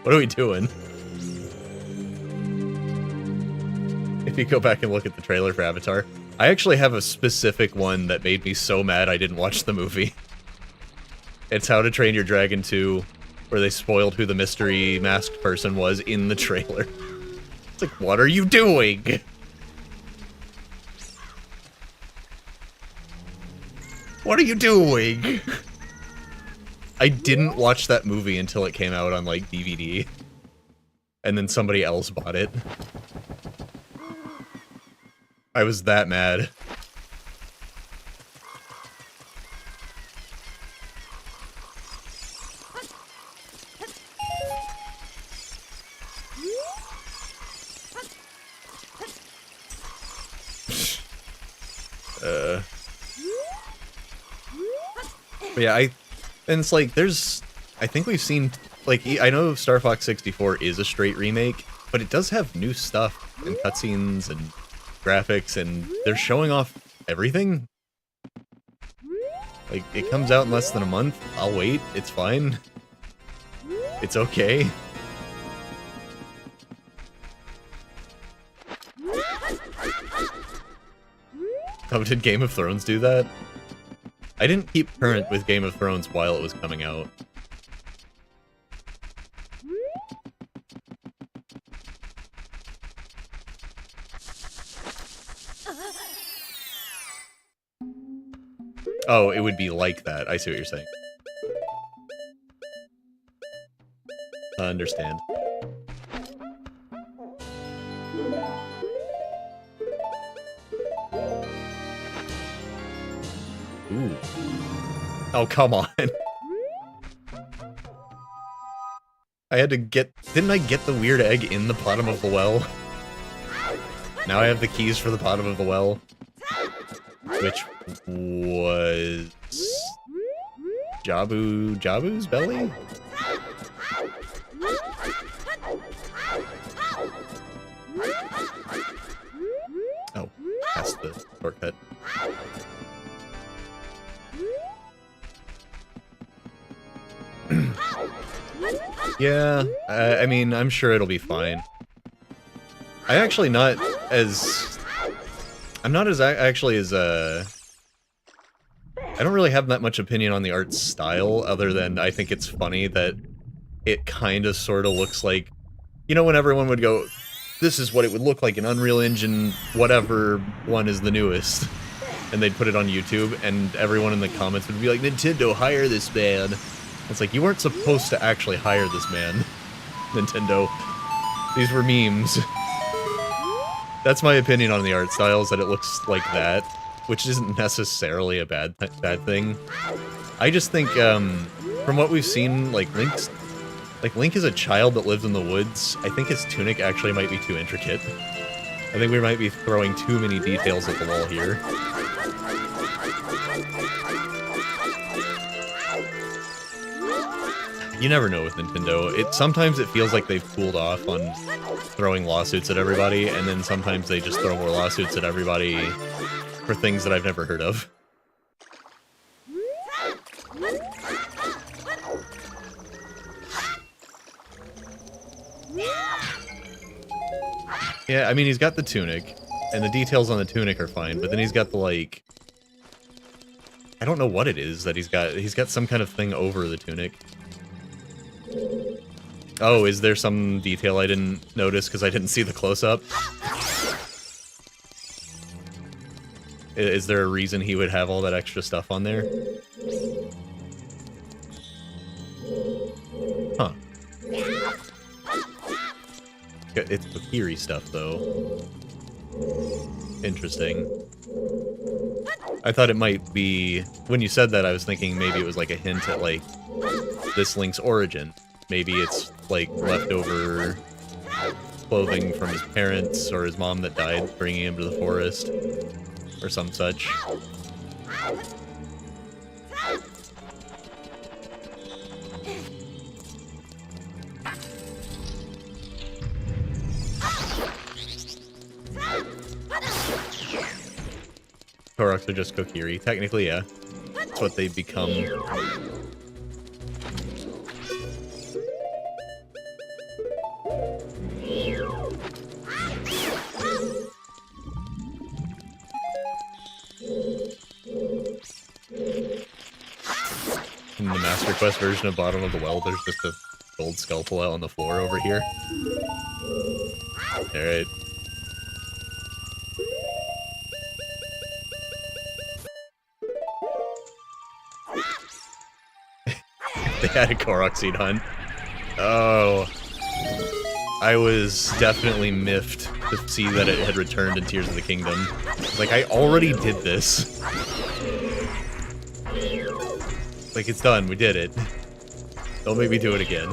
What are we doing? If you go back and look at the trailer for Avatar, I actually have a specific one that made me so mad I didn't watch the movie. It's How to Train Your Dragon 2, where they spoiled who the mystery masked person was in the trailer. It's like, what are you doing? What are you doing? I didn't watch that movie until it came out on, like, DVD. And then somebody else bought it. I was that mad. But yeah, and it's like, I think we've seen, like, I know Star Fox 64 is a straight remake, but it does have new stuff, and cutscenes, and graphics, and they're showing off everything. Like, it comes out in less than a month. I'll wait. It's fine. It's okay. Oh, did Game of Thrones do that? I didn't keep current with Game of Thrones while it was coming out. Oh, it would be like that. I see what you're saying. I understand. Ooh. Oh, come on. I had to get... Didn't I get the weird egg in the bottom of the well? Now I have the keys for the bottom of the well. Which was... Jabu's belly? Oh, that's the shortcut. Yeah, I mean, I'm sure it'll be fine. I'm not as actually as, I don't really have that much opinion on the art style, other than I think it's funny that it kind of sort of looks like, you know, when everyone would go, this is what it would look like in Unreal Engine, whatever one is the newest. And they'd put it on YouTube, and everyone in the comments would be like, Nintendo, hire this man. It's like, you weren't supposed to actually hire this man, Nintendo. These were memes. That's my opinion on the art style, is that it looks like that, which isn't necessarily a bad thing. I just think, from what we've seen, Link is a child that lives in the woods. I think his tunic actually might be too intricate. I think we might be throwing too many details at the wall here. You never know with Nintendo. Sometimes it feels like they've cooled off on throwing lawsuits at everybody, and then sometimes they just throw more lawsuits at everybody for things that I've never heard of. Yeah, I mean, he's got the tunic, and the details on the tunic are fine, but then he's got the, like... I don't know what it is that he's got. He's got some kind of thing over the tunic. Oh, is there some detail I didn't notice because I didn't see the close-up? Is there a reason he would have all that extra stuff on there? Huh. It's Kokiri stuff, though. Interesting. I thought it might be... When you said that, I was thinking maybe it was like a hint at, like, this Link's origin. Maybe it's, like, leftover clothing from his parents or his mom that died, bringing him to the forest. Or some such. Koroks are just Kokiri. Technically, yeah. That's what they become. In the Master Quest version of Bottom of the Well, there's just a gold scalpel out on the floor over here. Alright. They had a Korok seed hunt. Oh. I was definitely miffed to see that it had returned in Tears of the Kingdom. Like, I already did this. Like, it's done, we did it. Don't make me do it again.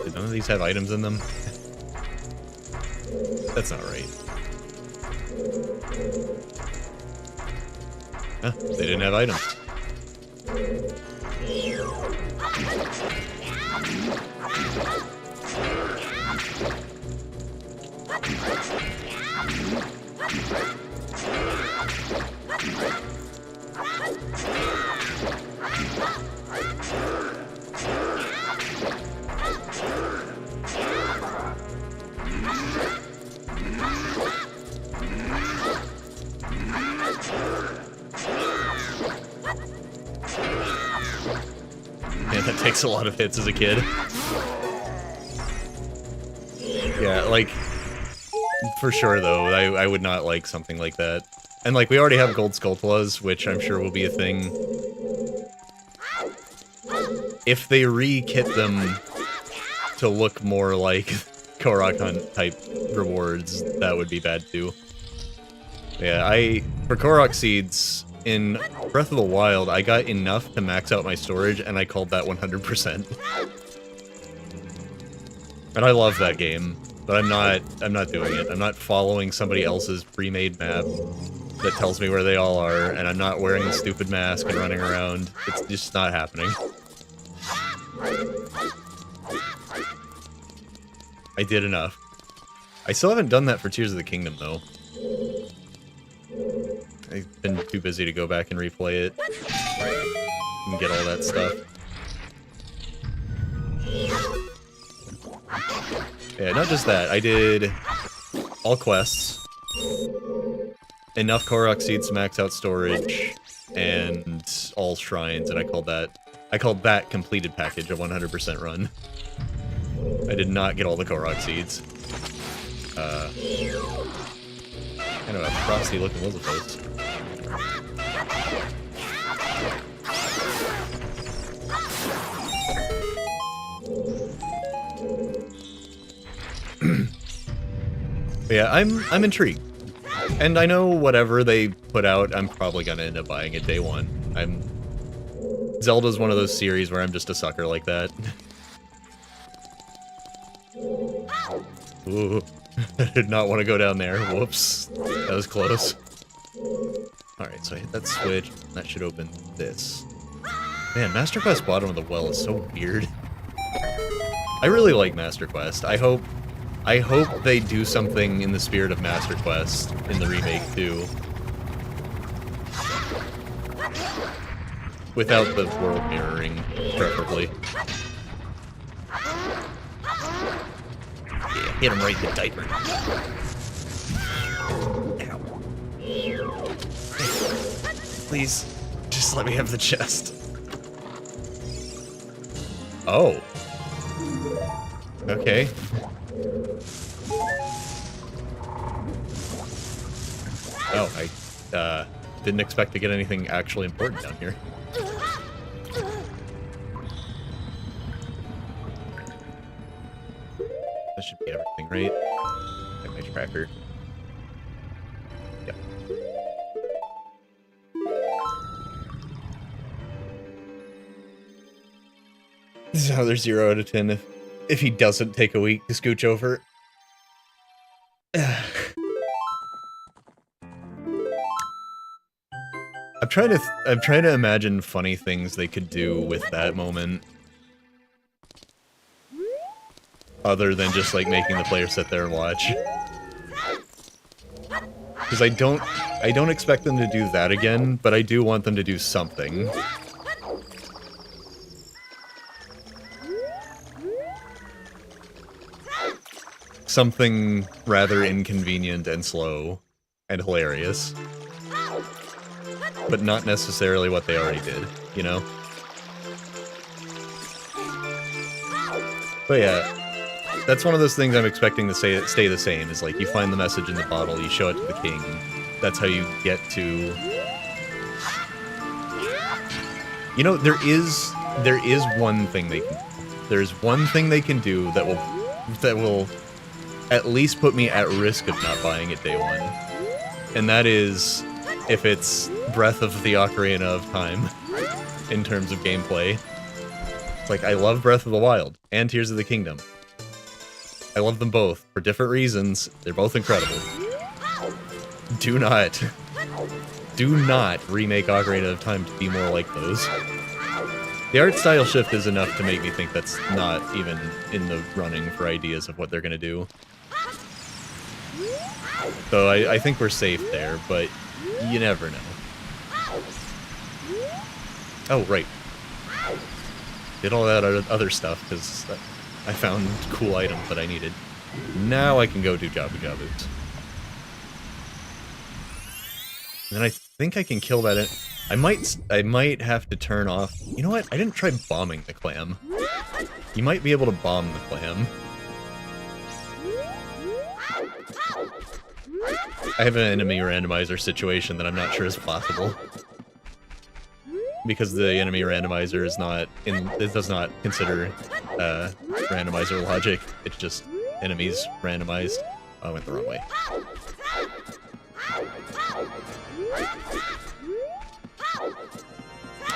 Did none of these have items in them? That's not right. Huh, they didn't have items. Man, that takes a lot of hits as a kid. Yeah, like, for sure though, I would not like something like that. And like, we already have gold Skulltulas, which I'm sure will be a thing. If they re-kit them to look more like Korok Hunt type rewards, that would be bad too. Yeah, for Korok Seeds, in Breath of the Wild, I got enough to max out my storage, and I called that 100%. And I love that game, but I'm not doing it. I'm not following somebody else's pre-made map that tells me where they all are, and I'm not wearing a stupid mask and running around. It's just not happening. I did enough. I still haven't done that for Tears of the Kingdom, though. I've been too busy to go back and replay it and get all that stuff. Yeah, not just that. I did all quests, enough Korok Seeds to max out storage, and all shrines, and I called that completed package a 100% run. I did not get all the Korok Seeds. Kind of a frosty looking Lizard. Yeah, I'm intrigued. And I know whatever they put out, I'm probably gonna end up buying it day one. Zelda's one of those series where I'm just a sucker like that. Ooh, I did not want to go down there. Whoops. That was close. Alright, so I hit that switch. That should open this. Man, Master Quest bottom of the well is so weird. I really like Master Quest. I hope they do something in the spirit of Master Quest in the remake too. Without the world mirroring, preferably. Yeah, hit him right in the diaper. Ow. Please, just let me have the chest. Oh. Okay. Oh, I didn't expect to get anything actually important down here. That should be everything, right? Got my tracker. Yep. This is another 0 out of 10 if he doesn't take a week to scooch over. I'm trying to imagine funny things they could do with that moment. Other than just like making the player sit there and watch. Because I don't expect them to do that again, but I do want them to do something. Something rather inconvenient and slow and hilarious. But not necessarily what they already did, you know? But yeah, that's one of those things I'm expecting to stay the same, is like, you find the message in the bottle, you show it to the king, that's how you get to... You know, there is one thing they can do. There's one thing they can do that will at least put me at risk of not buying it day one. And that is if it's Breath of the Ocarina of Time in terms of gameplay. It's like, I love Breath of the Wild and Tears of the Kingdom. I love them both for different reasons. They're both incredible. Do not remake Ocarina of Time to be more like those. The art style shift is enough to make me think that's not even in the running for ideas of what they're gonna do. So I think we're safe there, but you never know. Oh, right. Did all that other stuff, because I found cool items that I needed. Now I can go do Jabu Jabus. And then I think I can kill that. I might have to turn off. You know what? I didn't try bombing the clam. You might be able to bomb the clam. I have an enemy randomizer situation that I'm not sure is possible. Because the enemy randomizer is not it does not consider randomizer logic. It's just enemies randomized. Oh, I went the wrong way.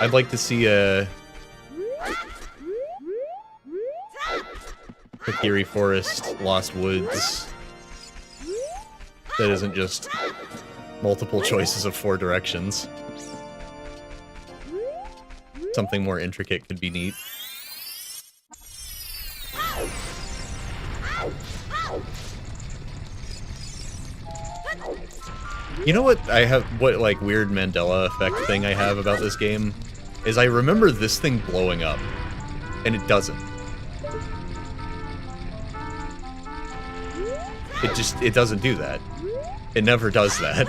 I'd like to see a Kokiri Forest, Lost Woods that isn't just multiple choices of 4 directions. Something more intricate could be neat. You know what like weird Mandela effect thing I have about this game? Is I remember this thing blowing up, and it doesn't. It doesn't do that. It never does that.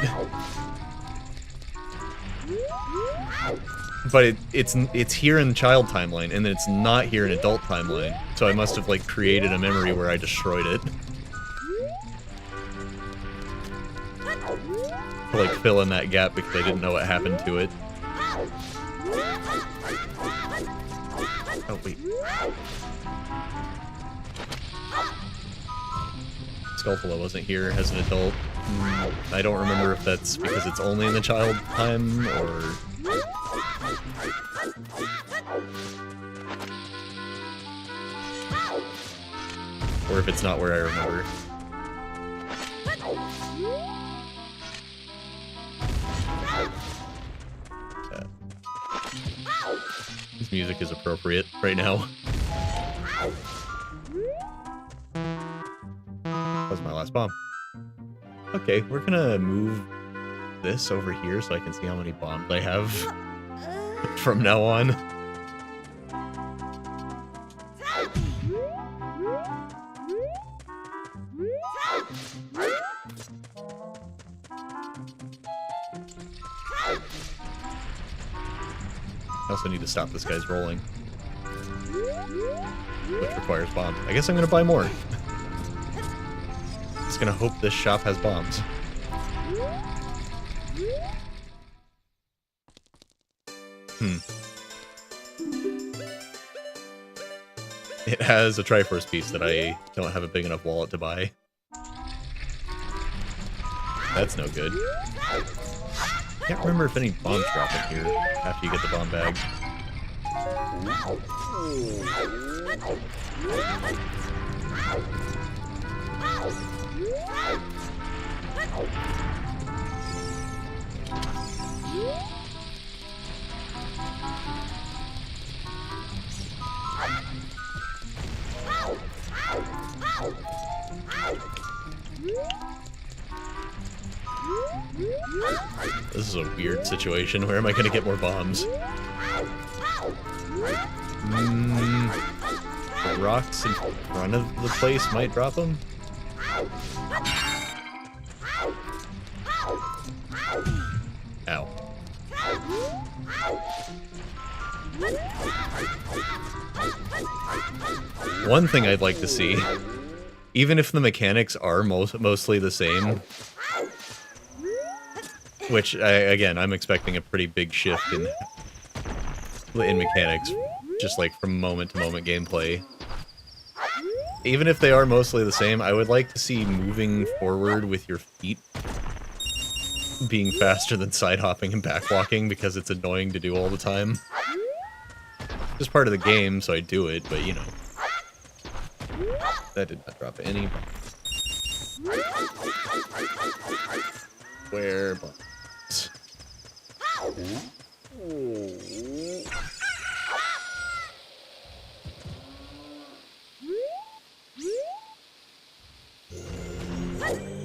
But it's here in child timeline, and then it's not here in adult timeline. So I must have like created a memory where I destroyed it. To like fill in that gap because I didn't know what happened to it. Oh wait. Skullfula wasn't here as an adult. I don't remember if that's because it's only in the child time, or if it's not where I remember. This music is appropriate right now. That was my last bomb. Okay, we're gonna move this over here so I can see how many bombs I have from now on. I also need to stop this guy's rolling, which requires bombs. I guess I'm gonna buy more. Just gonna hope this shop has bombs. It has a Triforce piece that I don't have a big enough wallet to buy. That's no good. Can't remember if any bombs drop in here after you get the bomb bag. This is a weird situation. Where am I going to get more bombs? The rocks in front of the place might drop them? Ow. One thing I'd like to see, even if the mechanics are mostly the same, which, again, I'm expecting a pretty big shift in mechanics, just like from moment to moment gameplay. Even if they are mostly the same, I would like to see moving forward with your feet being faster than side hopping and back walking, because it's annoying to do all the time. Just part of the game, so I do it, but you know. That did not drop any bombs. Where bombs?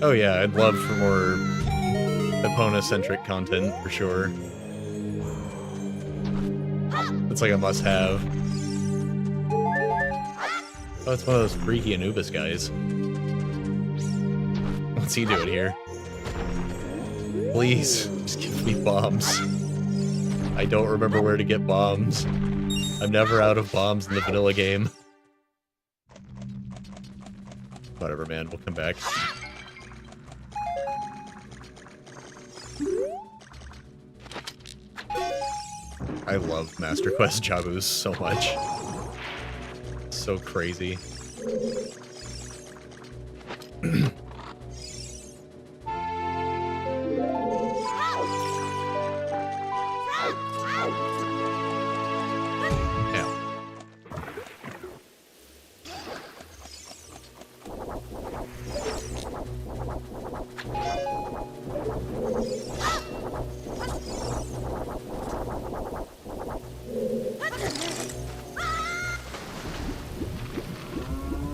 Oh yeah, I'd love for more Epona-centric content, for sure. It's like a must-have. Oh, it's one of those freaky Anubis guys. What's he doing here? Please, just give me bombs. I don't remember where to get bombs. I'm never out of bombs in the vanilla game. Whatever, man, we'll come back. I love Master Quest Jabus so much. So crazy.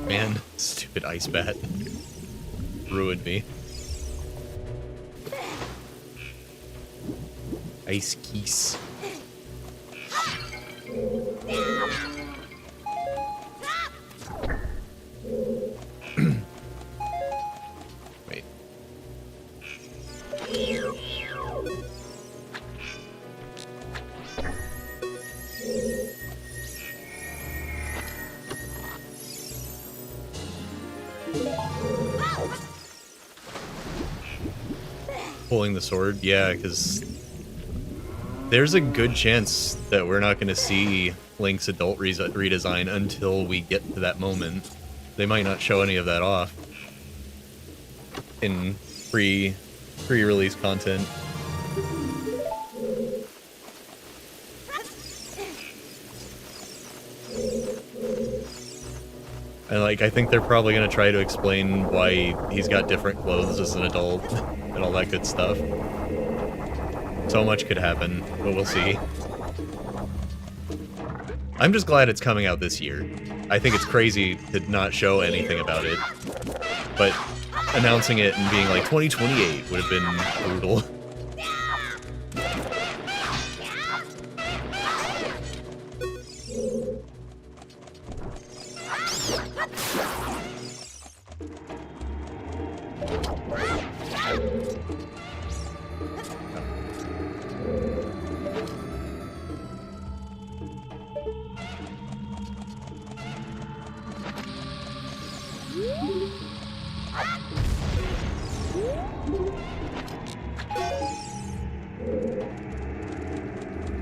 Man, stupid ice bat ruined me. Ice geese. Wait. Pulling the sword? Yeah, because there's a good chance that we're not going to see Link's adult redesign until we get to that moment. They might not show any of that off in pre-release content. And like, I think they're probably going to try to explain why he's got different clothes as an adult and all that good stuff. So much could happen, but we'll see. I'm just glad it's coming out this year. I think it's crazy to not show anything about it, but announcing it and being like 2028 would have been brutal.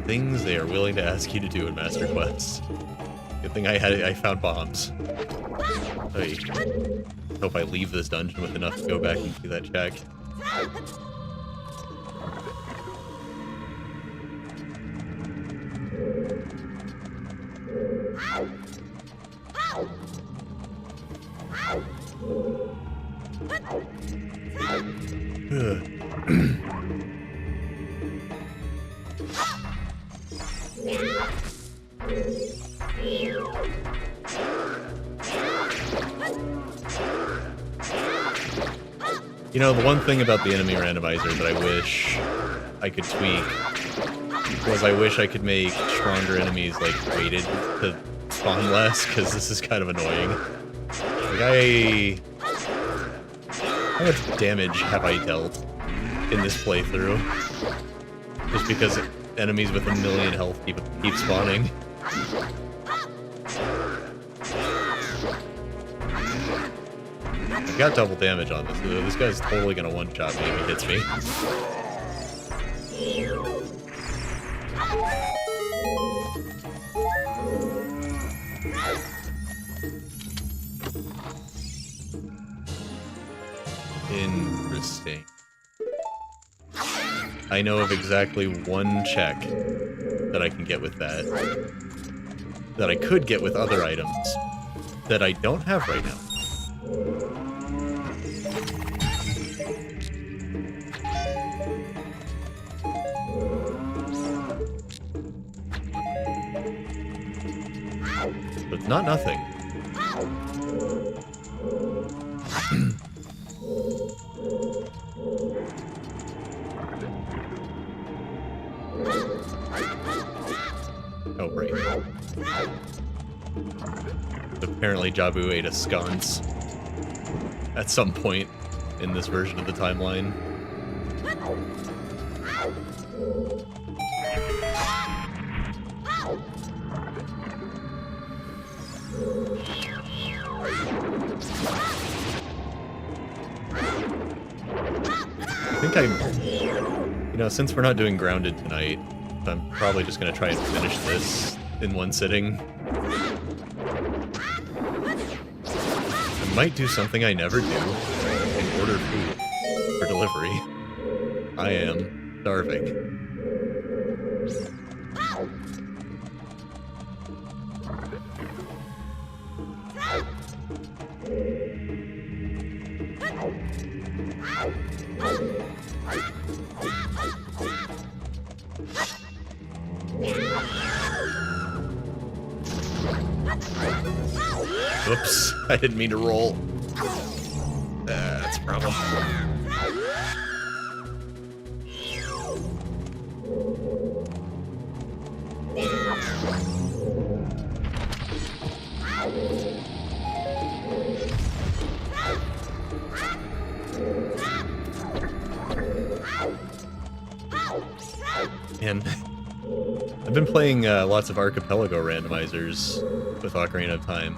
Things they are willing to ask you to do in Master Quest. Good thing I found bombs. I hope I leave this dungeon with enough to go back and do that check. You know, the one thing about the enemy randomizer that I wish I could tweak was I wish I could make stronger enemies, like, weighted to spawn less, because this is kind of annoying. Like, how much damage have I dealt in this playthrough? Just because enemies with 1,000,000 health keep spawning. I got double damage on this. This guy's totally gonna one-shot me if he hits me. Interesting. I know of exactly one check that I can get with that. That I could get with other items. That I don't have right now. But not nothing. apparently Jabu ate a sconce at some point in this version of the timeline. I think you know, since we're not doing grounded tonight, I'm probably just gonna try and finish this in one sitting. I might do something I never do and order food for delivery. I am starving. Oops, I didn't mean to roll. That's a problem. And I've been playing lots of Archipelago randomizers with Ocarina of Time,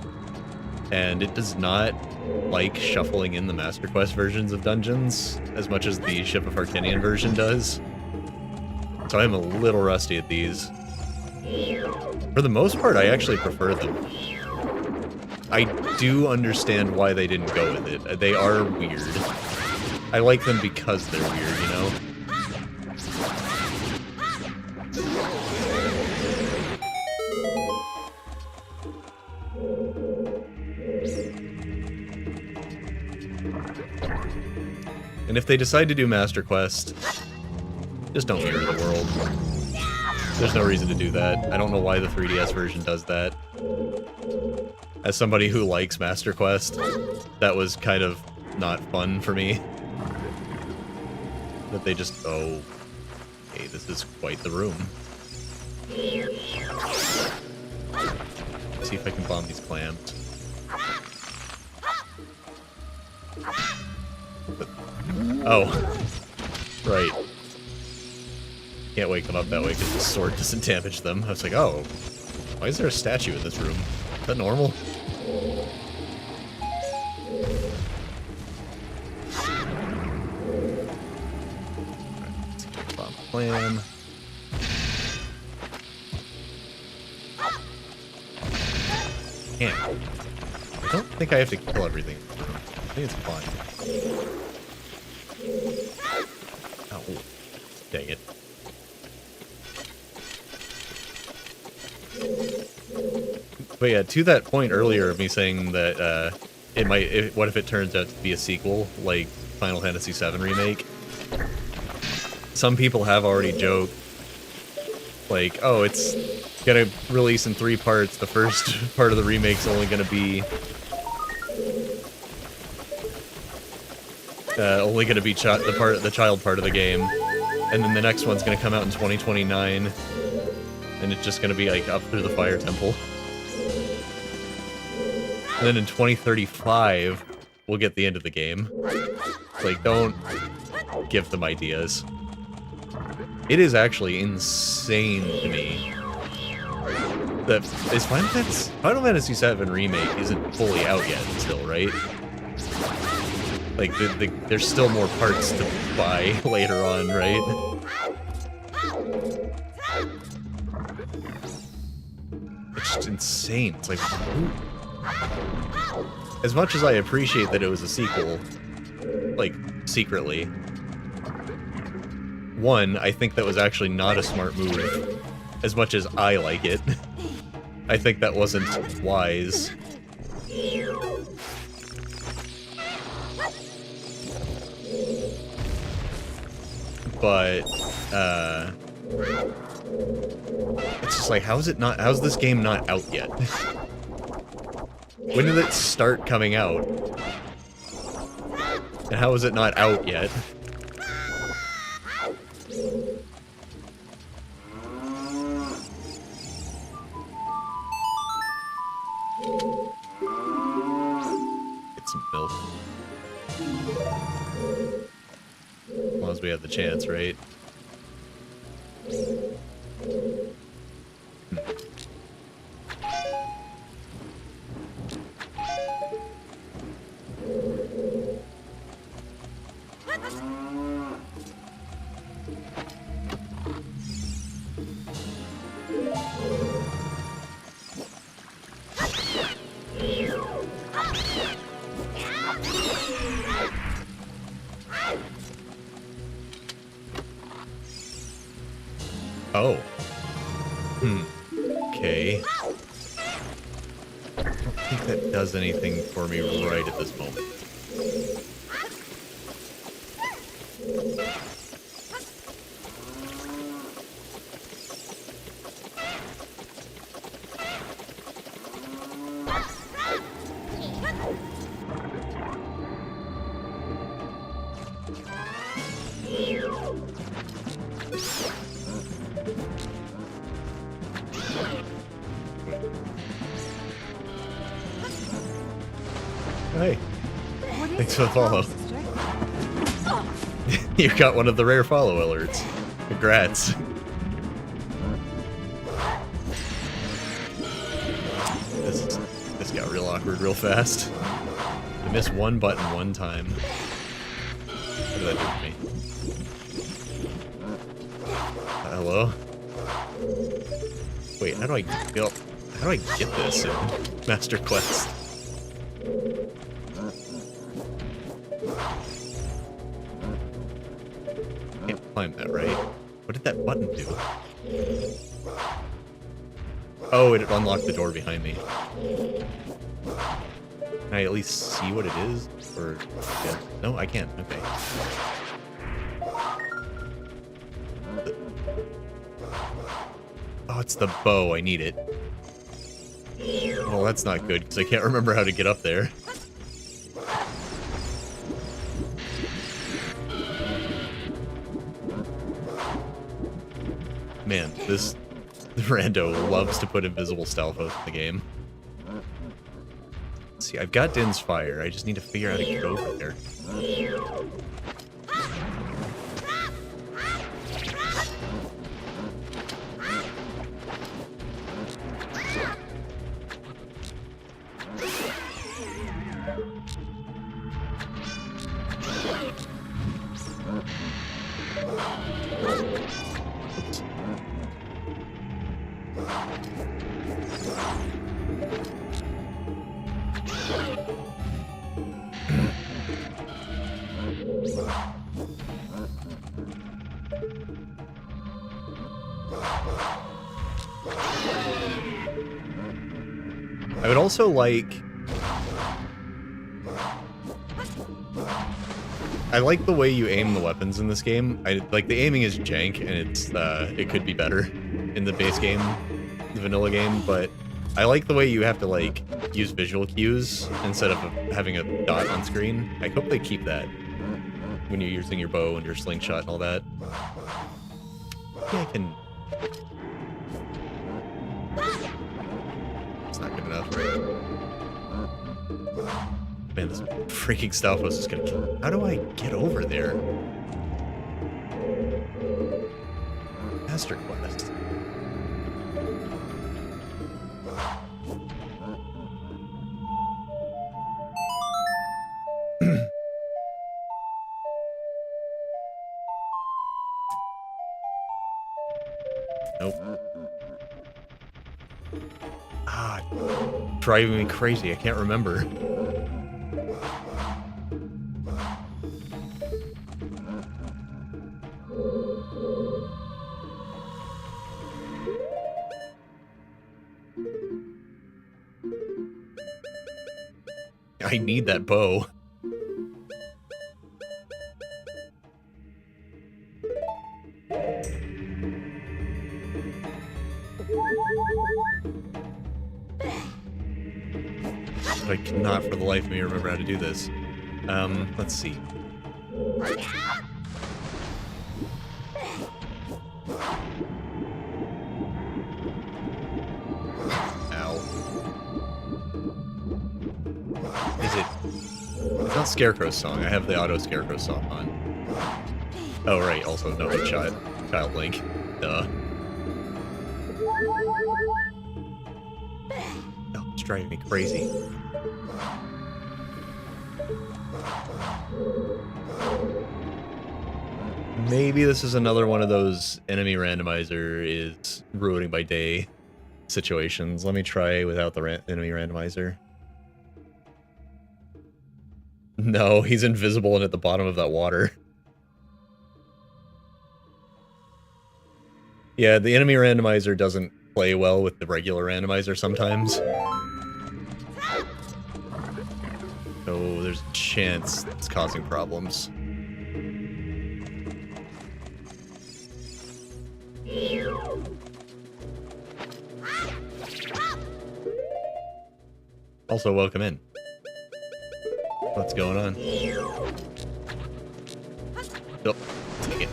and it does not like shuffling in the Master Quest versions of dungeons as much as the Ship of Harkinian version does. So I'm a little rusty at these. For the most part, I actually prefer them. I do understand why they didn't go with it. They are weird. I like them because they're weird, you know? And if they decide to do Master Quest, just don't mirror the world. There's no reason to do that. I don't know why the 3DS version does that. As somebody who likes Master Quest, that was kind of not fun for me. That they just, oh, hey, this is quite the room. Let's see if I can bomb these clams. Oh, right. Can't wake them up that way because the sword doesn't damage them. I was like, oh, why is there a statue in this room? Is that normal? Bomb clam. Damn. I don't think I have to kill everything. I think it's fine. Oh, dang it. But yeah, to that point earlier of me saying that what if it turns out to be a sequel, like Final Fantasy VII Remake? Some people have already joked, like, oh, it's gonna release in 3 parts. The first part of the remake's only gonna be the child part of the game, and then the next one's gonna come out in 2029, and it's just gonna be like up through the Fire Temple. And then in 2035, we'll get the end of the game. Like, don't give them ideas. It is actually insane to me that Final Fantasy VII Remake isn't fully out yet still, right? Like, there's still more parts to buy later on, right? It's just insane. It's like, as much as I appreciate that it was a sequel, like, secretly, one, I think that was actually not a smart move, as much as I like it. I think that wasn't wise. But, it's just like, how's this game not out yet? When did it start coming out? And how is it not out yet? milk. As long as we have the chance, right? Oh. Okay. I don't think that does anything for me right at this moment. Hey, thanks for the follow. You got one of the rare follow alerts. Congrats. This got real awkward real fast. I missed one button one time. What did that do to me? Hello? Wait, how do I get this in Master Quest? Can't climb that, right? What did that button do? Oh, it unlocked the door behind me. Can I at least see what it is? Or yeah. No, I can't. Okay. Oh, it's the bow. I need it. Well, that's not good, because I can't remember how to get up there. Man, this rando loves to put invisible stalfos in the game. Let's see, I've got Din's Fire. I just need to figure out how to get over there. I would also like... I like the way you aim the weapons in this game. Like, the aiming is jank, and it could be better in the base game, the vanilla game, but I like the way you have to, like, use visual cues instead of having a dot on screen. I hope they keep that when you're using your bow and your slingshot and all that. Maybe I can... It's not good enough, right? Man, this freaking Stalfos is gonna kill. How do I get over there? Master Quest. Nope. Ah, driving me crazy. I can't remember. I need that bow. But I cannot for the life of me remember how to do this. Let's see. Ow. Is it Scarecrow song. I have the auto Scarecrow song on. Oh, right. Also, no Child Link. Duh. Oh, it's driving me crazy. Maybe this is another one of those enemy randomizer is ruining my day situations. Let me try without the enemy randomizer. No, he's invisible and at the bottom of that water. Yeah, the enemy randomizer doesn't play well with the regular randomizer sometimes. So there's a chance it's causing problems. Also, welcome in. What's going on? Oh, take it.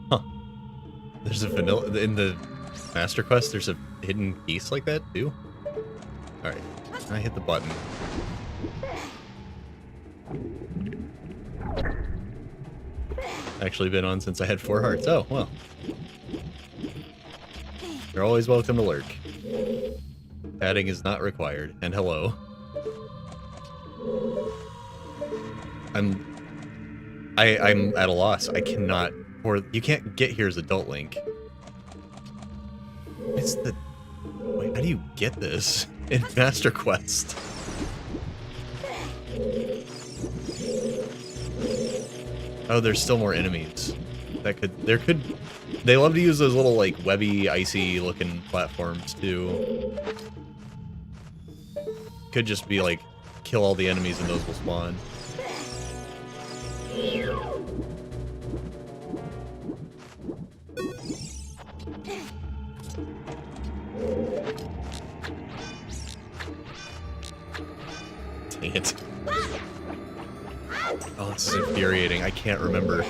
Huh. There's a vanilla in the Master Quest, there's a hidden piece like that too? Alright, I hit the button. Actually been on since I had 4 hearts. Oh, well. You're always welcome to lurk. Adding is not required. And hello. I'm at a loss. I cannot, or you can't get here as Adult Link. It's the... Wait, how do you get this in Master Quest? Oh, there's still more enemies. They love to use those little, like, webby, icy looking platforms, too. Could just be, like, kill all the enemies and those will spawn. Dang it. Oh, this is infuriating. I can't remember.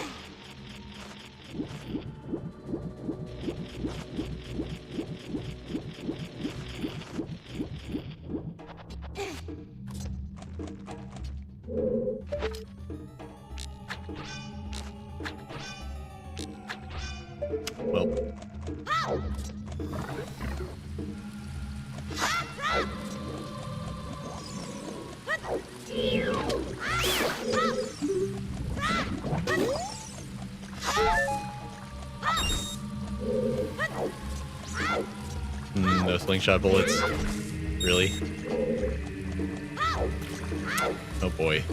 Well. No slingshot bullets. Really? Oh boy.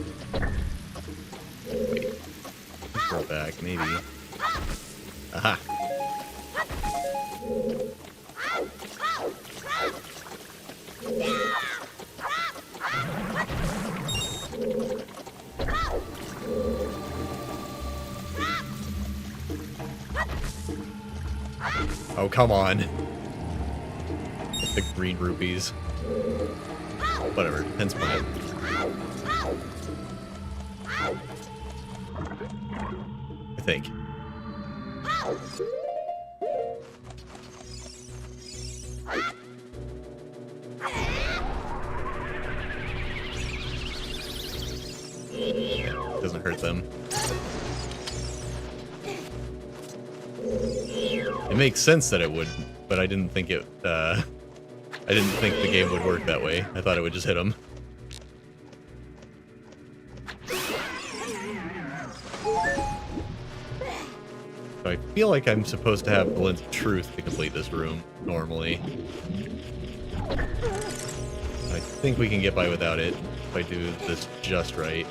Wait. Throw back, maybe. Aha! Oh, come on. The green rupees. Whatever, 10's fine. I think. Doesn't hurt them. It makes sense that it would, but I didn't think it, I didn't think the game would work that way. I thought it would just hit him. So I feel like I'm supposed to have the Lens of Truth to complete this room, normally. I think we can get by without it, if I do this just right.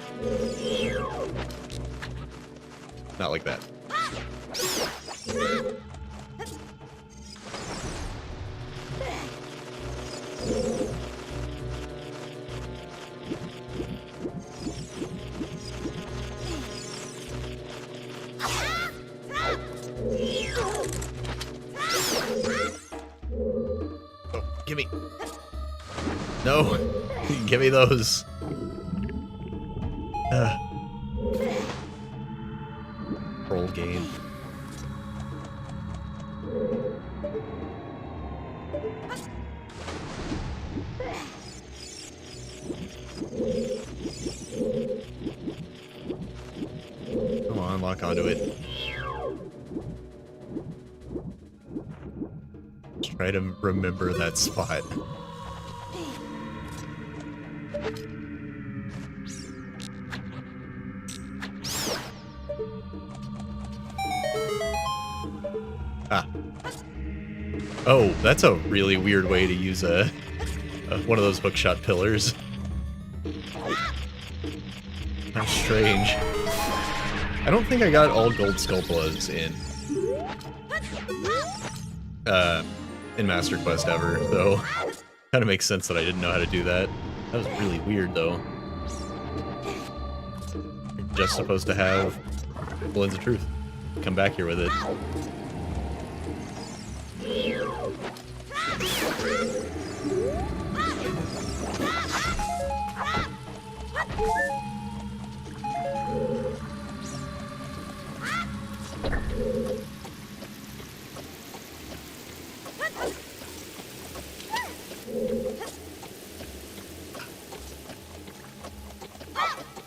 Not like that. Oh, gimme. No! Give me those! Troll game. Come on, lock onto it. Try to remember that spot. Ah. Oh, that's a really weird way to use one of those hookshot pillars. How strange. I don't think I got all gold Sculplas in Master Quest ever, so kind of makes sense that I didn't know how to do that. That was really weird, though. You're just supposed to have Lens of Truth. Come back here with it.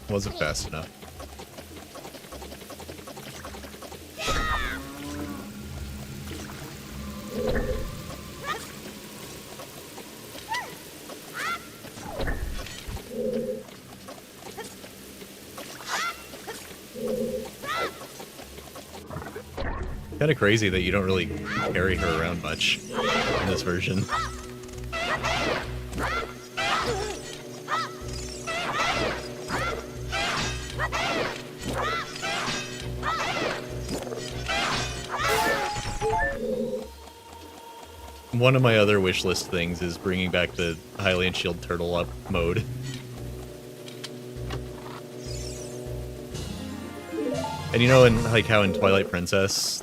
Wasn't fast enough. Kind of crazy that you don't really carry her around much in this version. One of my other wish list things is bringing back the Hylian Shield Turtle Up mode. And you know, like how in Twilight Princess,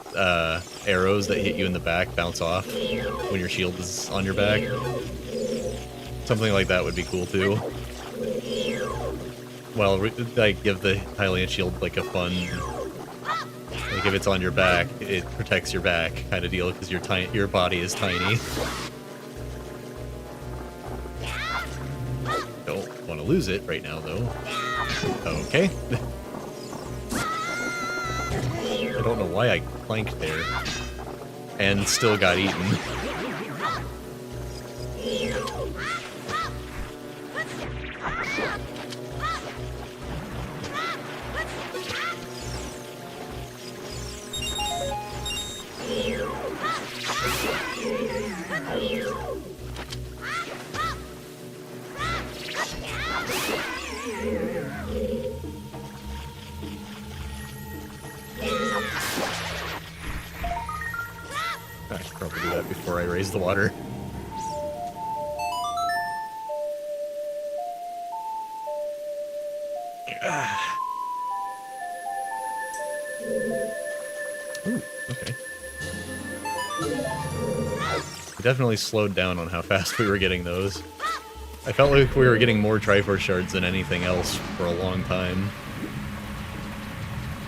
arrows that hit you in the back bounce off when your shield is on your back? Something like that would be cool too. Well, like give the Hylian Shield like a fun, like if it's on your back, it protects your back kind of deal because your body is tiny. Don't want to lose it right now though. Okay. I don't know why I clanked there and still got eaten. I should probably do that before I raise the water. Ooh, okay. We definitely slowed down on how fast we were getting those. I felt like we were getting more Triforce shards than anything else for a long time.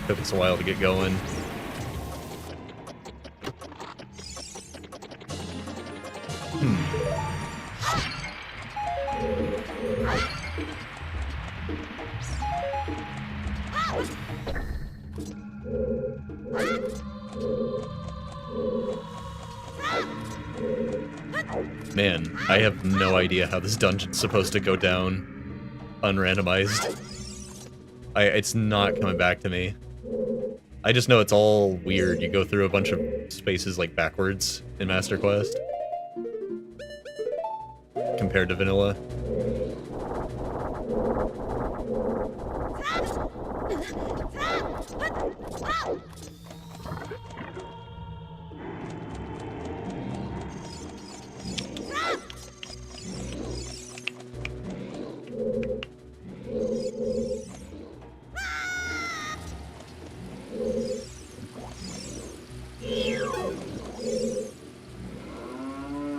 Took us a while to get going. Man, I have no idea how this dungeon's supposed to go down unrandomized. It's not coming back to me. I just know it's all weird. You go through a bunch of spaces like backwards in Master Quest compared to vanilla.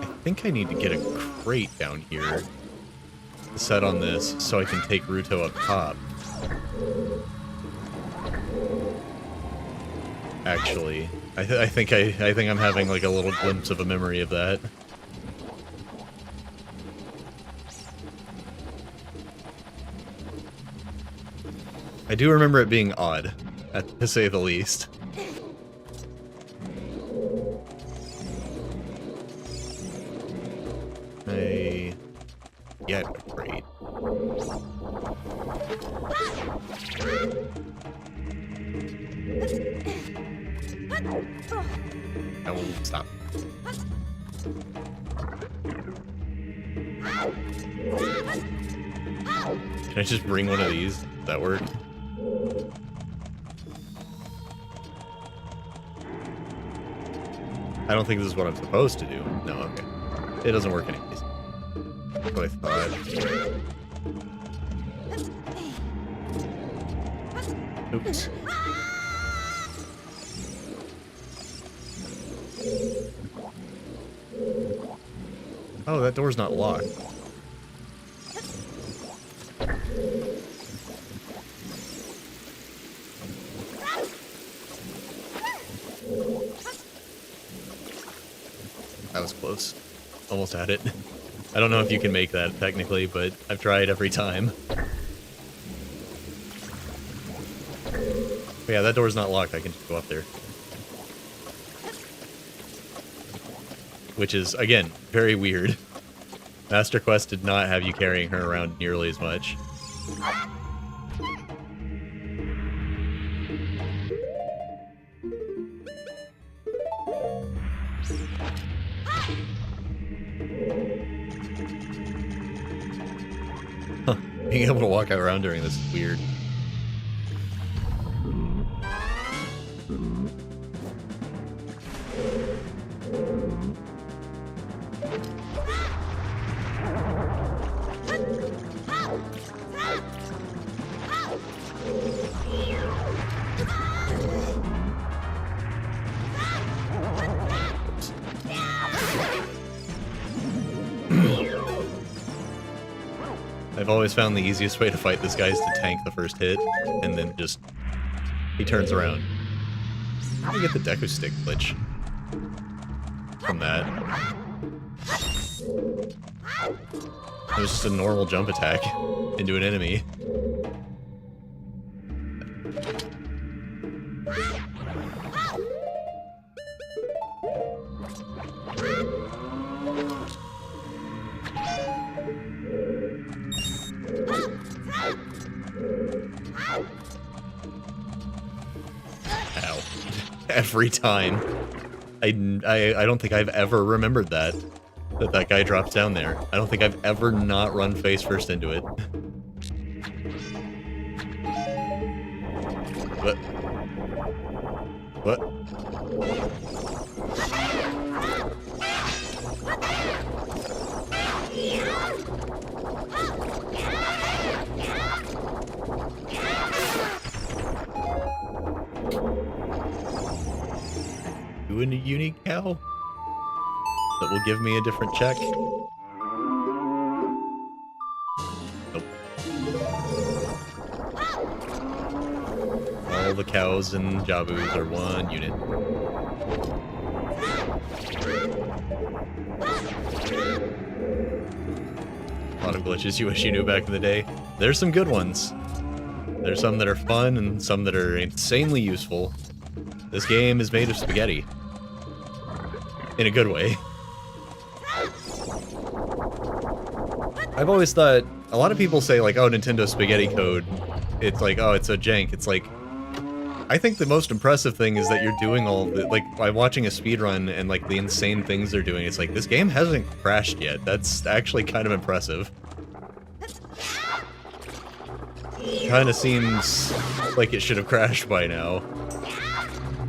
I think I need to get a crate down here set on this so I can take Ruto up top. Actually, I think I'm having like a little glimpse of a memory of that. I do remember it being odd, to say the least. Yeah, great. I will stop. Can I just bring one of these? Does that work? I don't think this is what I'm supposed to do. No, okay. It doesn't work anyways. That's what I thought. Oops. Oh, that door's not locked. That was close. Almost had it. I don't know if you can make that technically, but I've tried every time. But yeah, that door's not locked. I can just go up there. Which is, again, very weird. Master Quest did not have you carrying her around nearly as much. Huh. Being able to walk around during this is weird. I've always found the easiest way to fight this guy is to tank the first hit, and then just... he turns around. How do you get the Deku Stick glitch from that? It was just a normal jump attack into an enemy. Ow. Every time. I don't think I've ever remembered that guy drops down there. I don't think I've ever not run face first into it. What? What? Doing a unique cow that will give me a different check. Nope. All the cows and Jabus are one unit. A lot of glitches you wish you knew back in the day. There's some good ones. There's some that are fun and some that are insanely useful. This game is made of spaghetti. In a good way. I've always thought, a lot of people say like, oh, Nintendo spaghetti code, it's like, oh, it's a jank. It's like, I think the most impressive thing is that you're doing all the, like, by watching a speedrun and like the insane things they're doing, it's like, this game hasn't crashed yet. That's actually kind of impressive. Kind of seems like it should have crashed by now.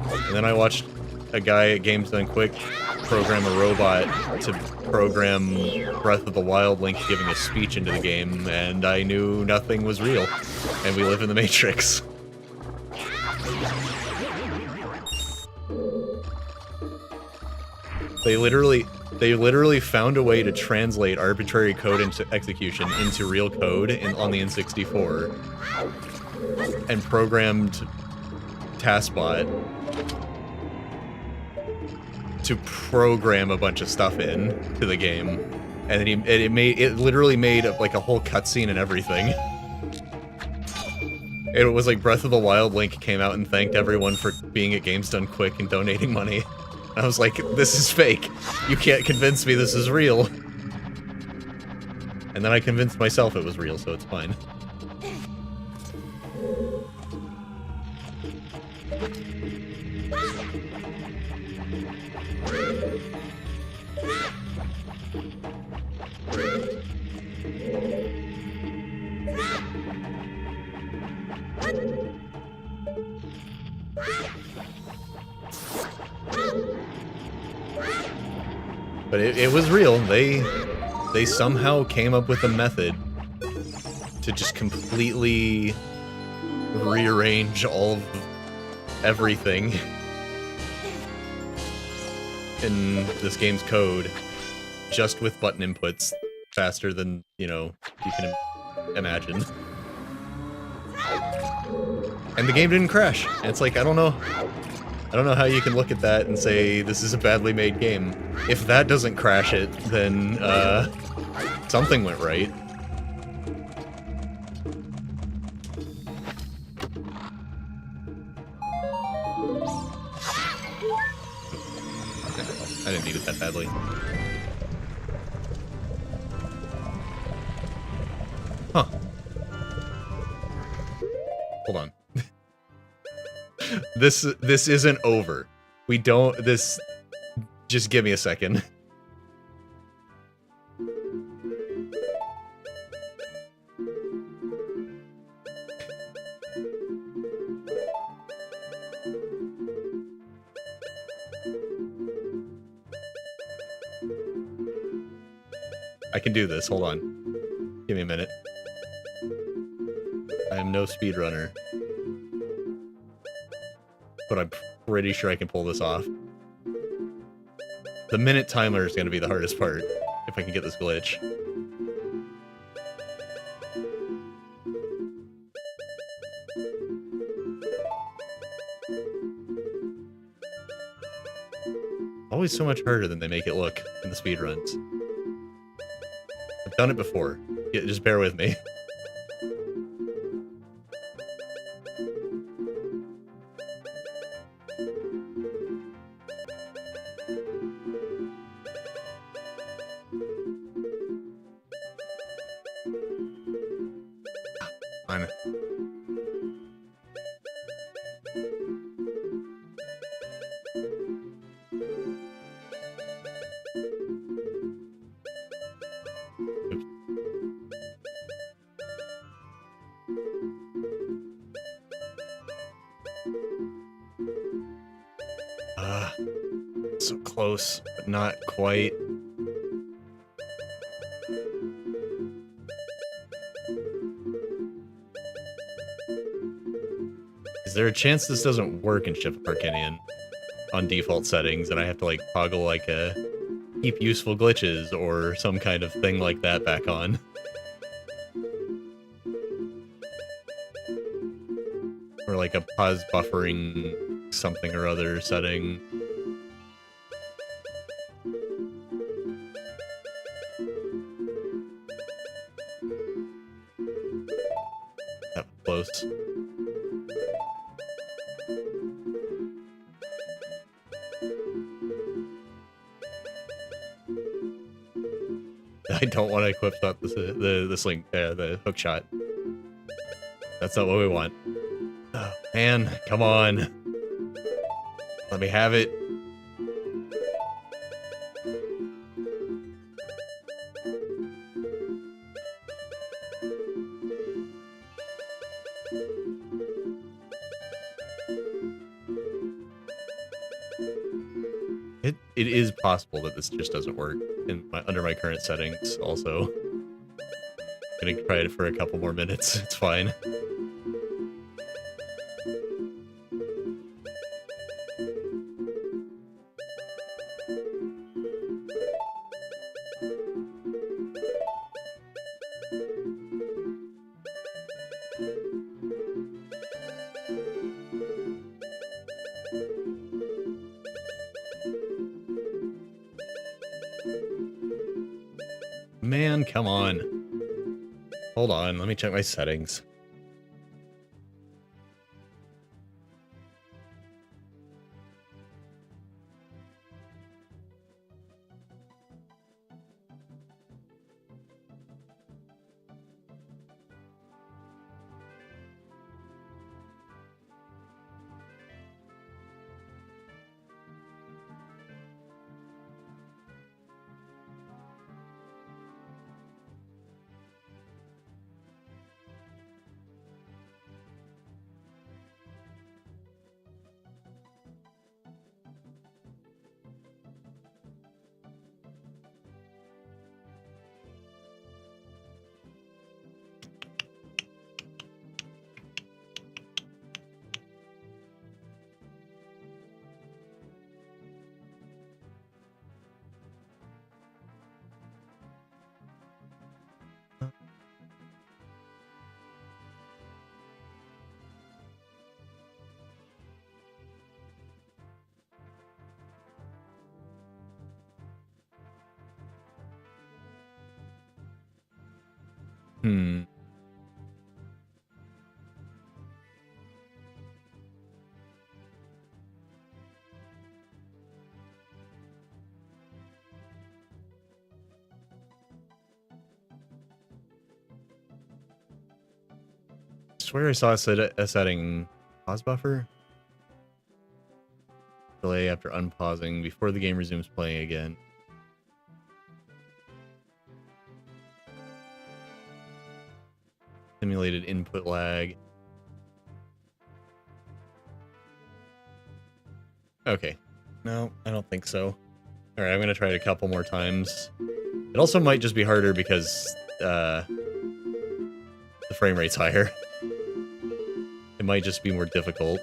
And then I watched a guy at Games Done Quick program a robot to program Breath of the Wild Link giving a speech into the game, and I knew nothing was real, and we live in the Matrix. They literally, They literally found a way to translate arbitrary code into execution into real code on the N64 and programmed TaskBot to program a bunch of stuff in to the game, and then it literally made like a whole cutscene and everything. It was like Breath of the Wild. Link came out and thanked everyone for being at Games Done Quick and donating money. I was like, this is fake. You can't convince me this is real. And then I convinced myself it was real, so it's fine. But it was real. They somehow came up with a method to just completely rearrange all of everything in this game's code just with button inputs faster than, you know, you can imagine. And the game didn't crash. And it's like, I don't know how you can look at that and say this is a badly made game. If that doesn't crash it, then something went right. I didn't need it that badly. Huh. Hold on. This isn't over. We don't... This... Just give me a second. I can do this. Hold on. Give me a minute. I am no speedrunner. But I'm pretty sure I can pull this off. The minute timer is going to be the hardest part, if I can get this glitch. Always so much harder than they make it look in the speedruns. I've done it before. Yeah, just bear with me. Fine. So close, but not quite. Is there a chance this doesn't work in Shift Arcanian on default settings and I have to like toggle like a keep useful glitches or some kind of thing like that back on? Or like a pause buffering something or other setting. That was close. I don't want to equip the sling, the hook shot. That's not what we want. Oh, man, come on. Let me have it. It is possible that this just doesn't work under my current settings, also. I'm gonna try it for a couple more minutes, it's fine. come on. Hold on, let me check my settings. Hmm. I swear I saw a setting pause buffer. Delay after unpausing before the game resumes playing again. Simulated input lag. Okay. No, I don't think so. Alright, I'm gonna try it a couple more times. It also might just be harder because the frame rate's higher. It might just be more difficult.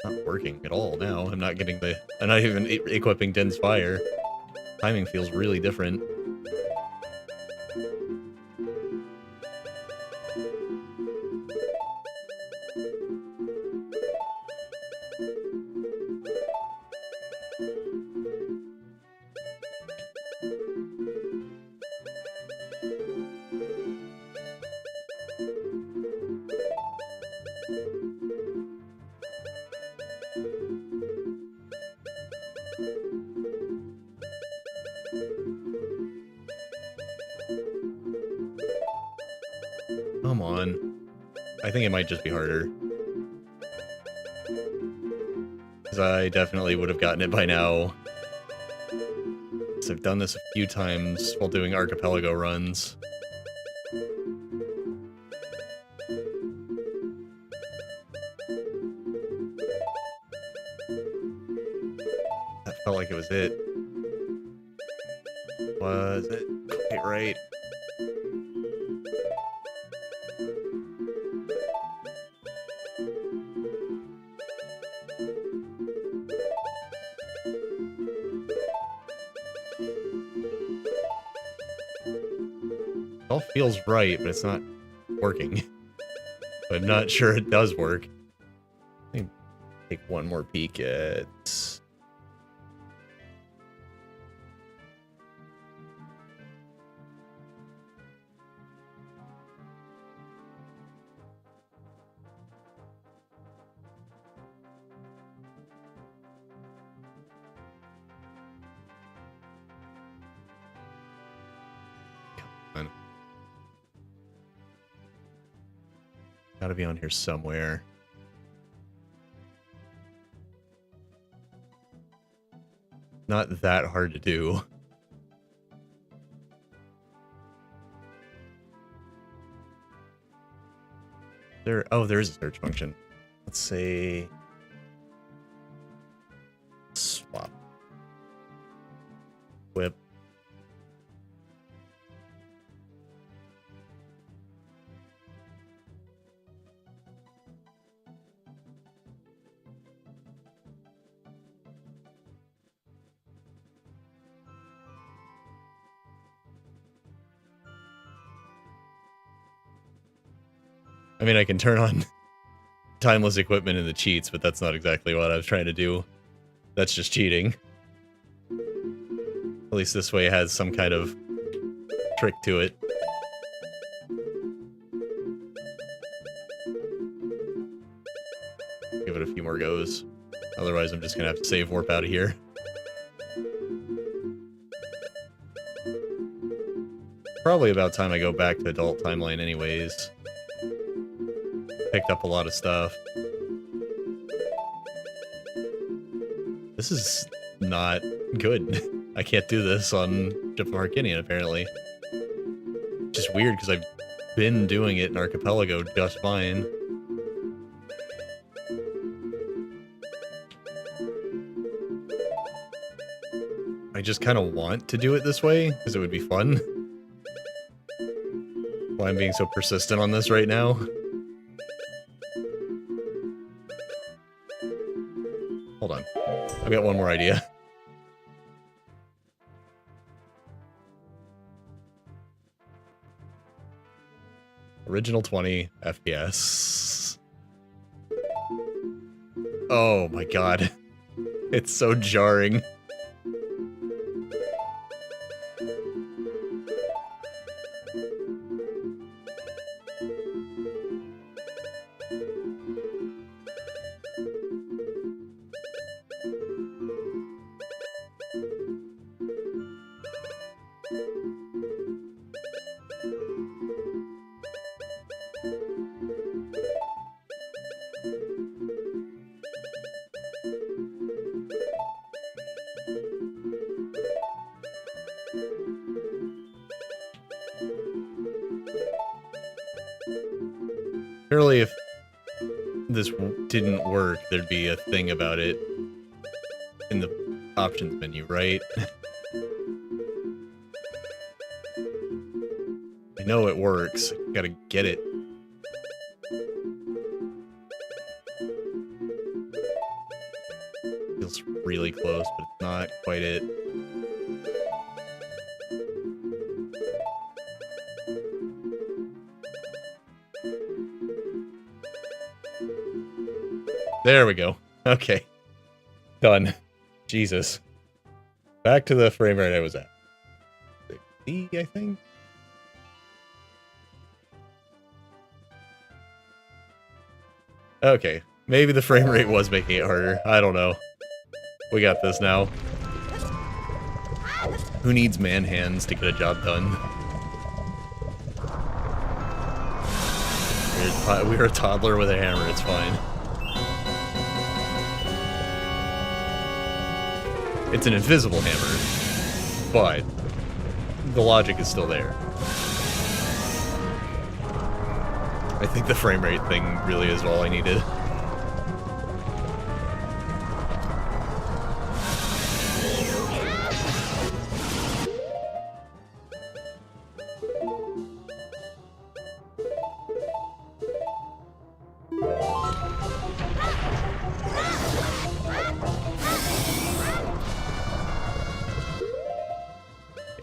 Not working at all now. I'm not getting the... I'm not even equipping Den's Fire. Timing feels really different. Come on. I think it might just be harder. Because I definitely would have gotten it by now. So I've done this a few times while doing archipelago runs. That felt like it was it. Was it? Quite right. It all feels right, but it's not working. But I'm not sure it does work. Let me take one more peek at... Gotta be on here somewhere. Not that hard to do. There is a search function. Let's say swap. Whip. I mean, I can turn on timeless equipment in the cheats, but that's not exactly what I was trying to do. That's just cheating. At least this way it has some kind of trick to it. Give it a few more goes. Otherwise, I'm just gonna have to save warp out of here. Probably about time I go back to adult timeline anyways. Picked up a lot of stuff. This is not good. I can't do this on Ship of Arcinian, apparently. Just weird, because I've been doing it in Archipelago just fine. I just kind of want to do it this way, because it would be fun. Why I'm being so persistent on this right now. Hold on. I've got one more idea. Original 20 FPS. Oh my god. It's so jarring. Surely if this didn't work, there'd be a thing about it in the options menu, right? I know it works. I gotta get it. Feels really close, but it's not quite it. There we go. Okay. Done. Jesus. Back to the frame rate I was at. 60, I think? Okay. Maybe the frame rate was making it harder. I don't know. We got this now. Who needs man hands to get a job done? We're a toddler with a hammer, it's fine. It's an invisible hammer, but the logic is still there. I think the frame rate thing really is all I needed.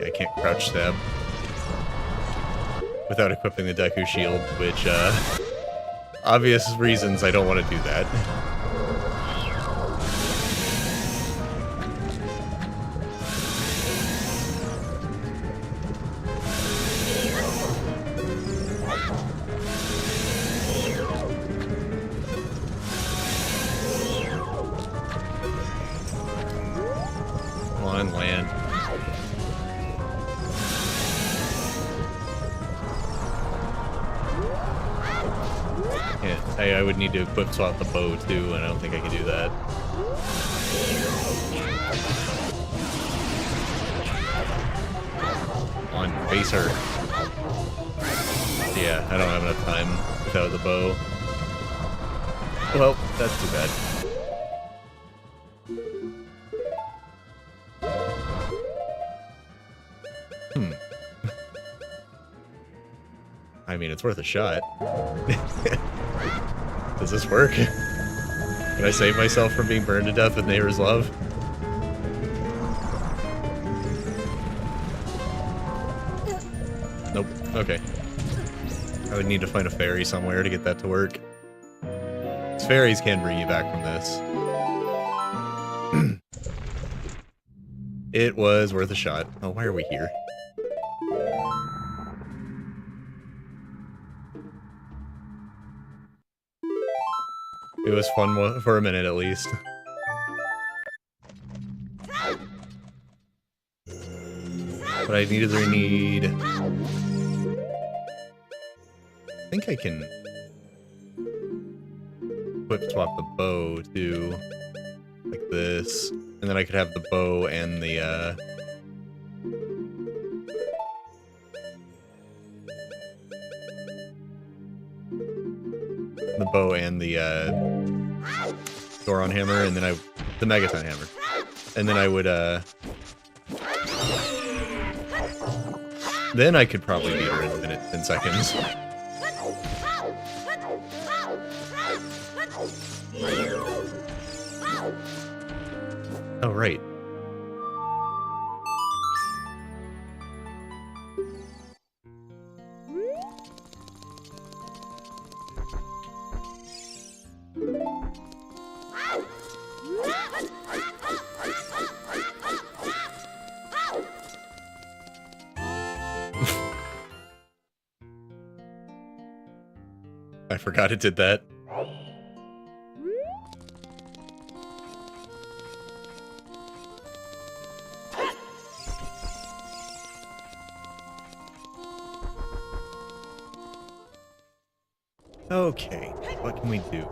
I can't crouch stab without equipping the Deku shield, which, obvious reasons I don't want to do that. Come on, land. Yeah, I would need to equip swap the bow too, and I don't think I can do that. On face her. Yeah, I don't have enough time without the bow. Well, that's too bad. I mean, it's worth a shot. Does this work? Can I save myself from being burned to death with Neighbor's Love? Nope. Okay. I would need to find a ferry somewhere to get that to work. Fairies can bring you back from this. It was worth a shot. Oh, why are we here? It was fun for a minute, at least. But I either need... I think I can... equip swap the bow, too. Like this. And then I could have the bow and the, Thoron hammer, and then the Megaton hammer. And then I would, then I could probably beat her in a minute, 10 seconds. Oh, right. I forgot it did that. Okay, what can we do?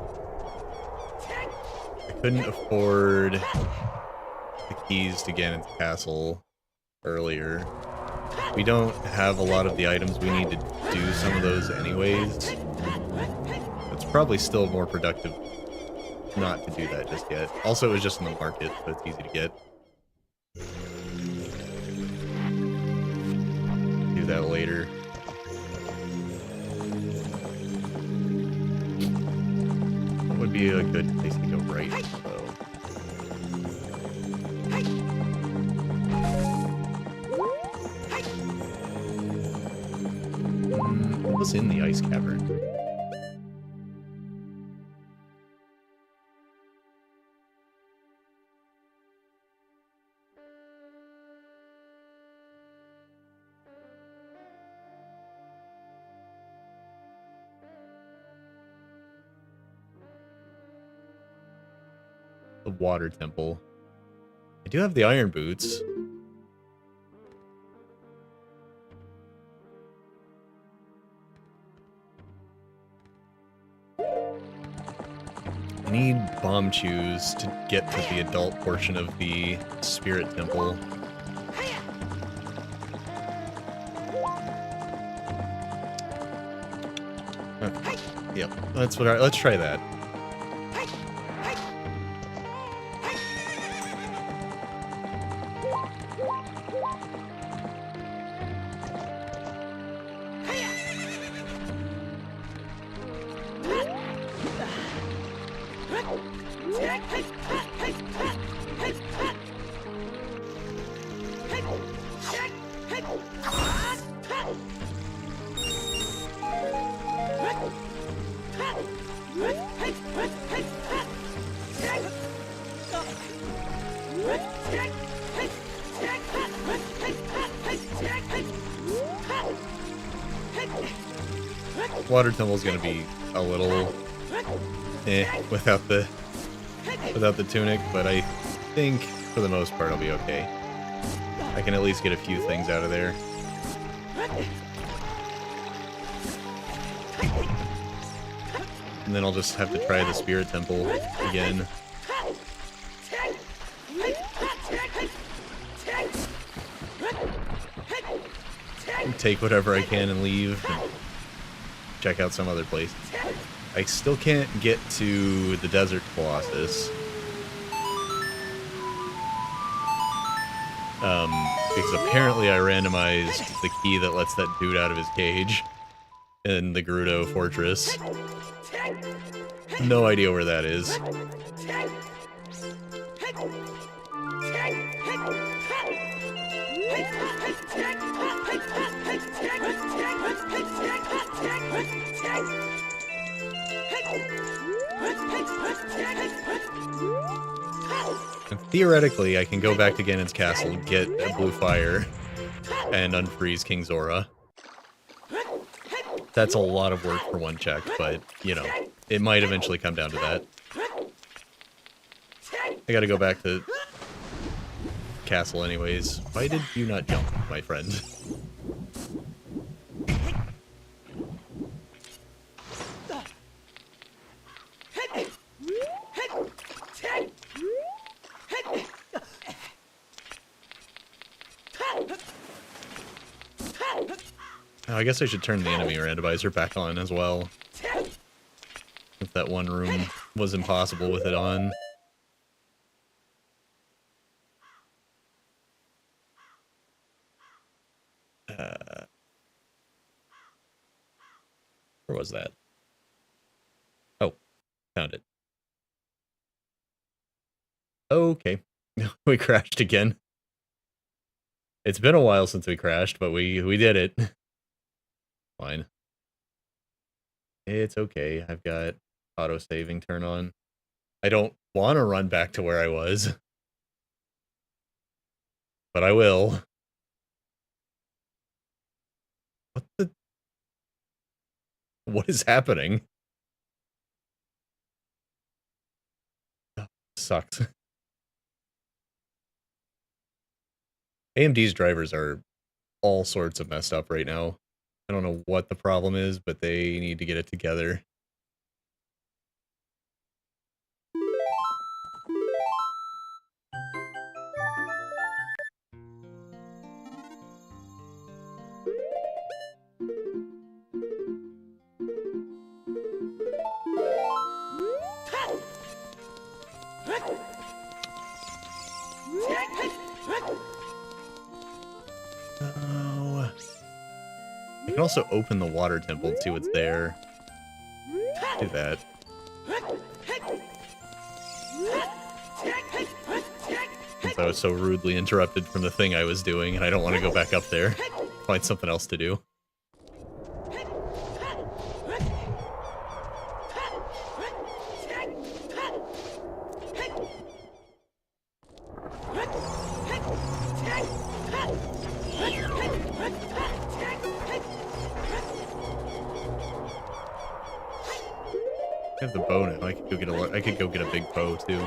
I couldn't afford the keys to Ganon's castle earlier. We don't have a lot of the items we need to do some of those anyways. It's probably still more productive not to do that just yet. Also, it was just in the market, so it's easy to get. Do that later. What would be a good place to go right, though? What was in the ice cavern? The water temple. I do have the iron boots. I need bomb chews to get to the adult portion of the spirit temple. Okay. Yep, let's try that. Water temple's gonna be a little without the tunic, but I think for the most part I'll be okay. I can at least get a few things out of there. And then I'll just have to try the spirit temple again. And take whatever I can and leave. And check out some other place. I still can't get to the Desert Colossus. Because apparently I randomized the key that lets that dude out of his cage in the Gerudo Fortress. No idea where that is. And theoretically, I can go back to Ganon's castle, get a blue fire, and unfreeze King Zora. That's a lot of work for one check, but, you know, it might eventually come down to that. I gotta go back to castle anyways. Why did you not jump, my friend? Oh, I guess I should turn the enemy randomizer back on as well. If that one room was impossible with it on. Where was that? Oh, found it. Okay. We crashed again. It's been a while since we crashed, but we did it. Fine. It's okay. I've got auto-saving turn on. I don't want to run back to where I was. But I will. What the... What is happening? Oh, sucks. AMD's drivers are all sorts of messed up right now. I don't know what the problem is, but they need to get it together. Oh. I can also open the water temple and see what's there. Do that. Since I was so rudely interrupted from the thing I was doing, and I don't want to go back up there. Find something else to do. I have the bow now. I could go get a big bow too.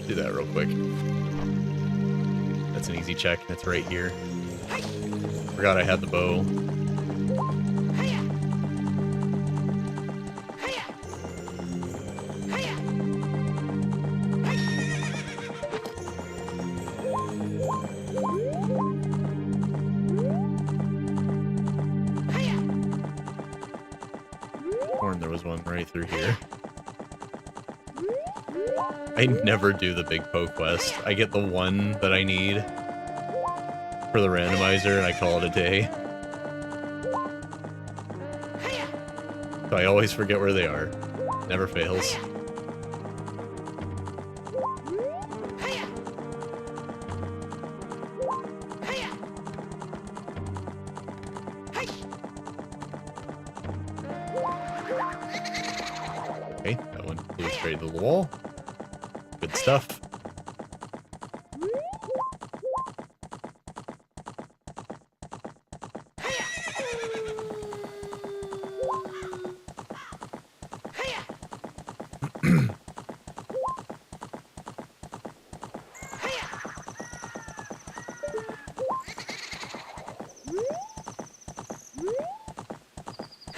Do that real quick. That's an easy check. That's right here. Forgot I had the bow. There was one right through here. I never do the big Poe quest. I get the one that I need for the randomizer and I call it a day. So I always forget where they are. Never fails. Okay, that one flew straight to the wall. Good stuff.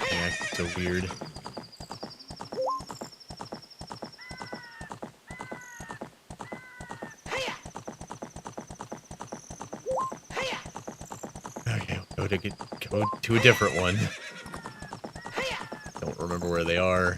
Yeah, it's so weird. Go to a different one. Don't remember where they are.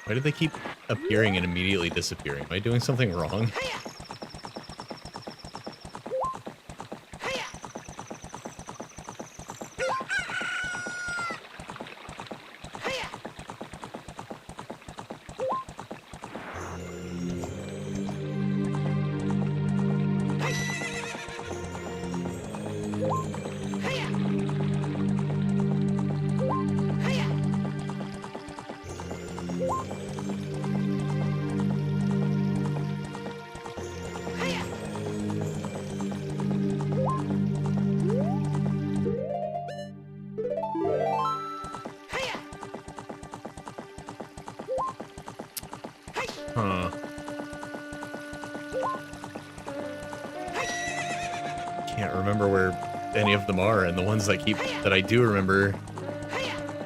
Why do they keep appearing and immediately disappearing? Am I doing something wrong? Huh. Can't remember where any of them are, and the ones that I do remember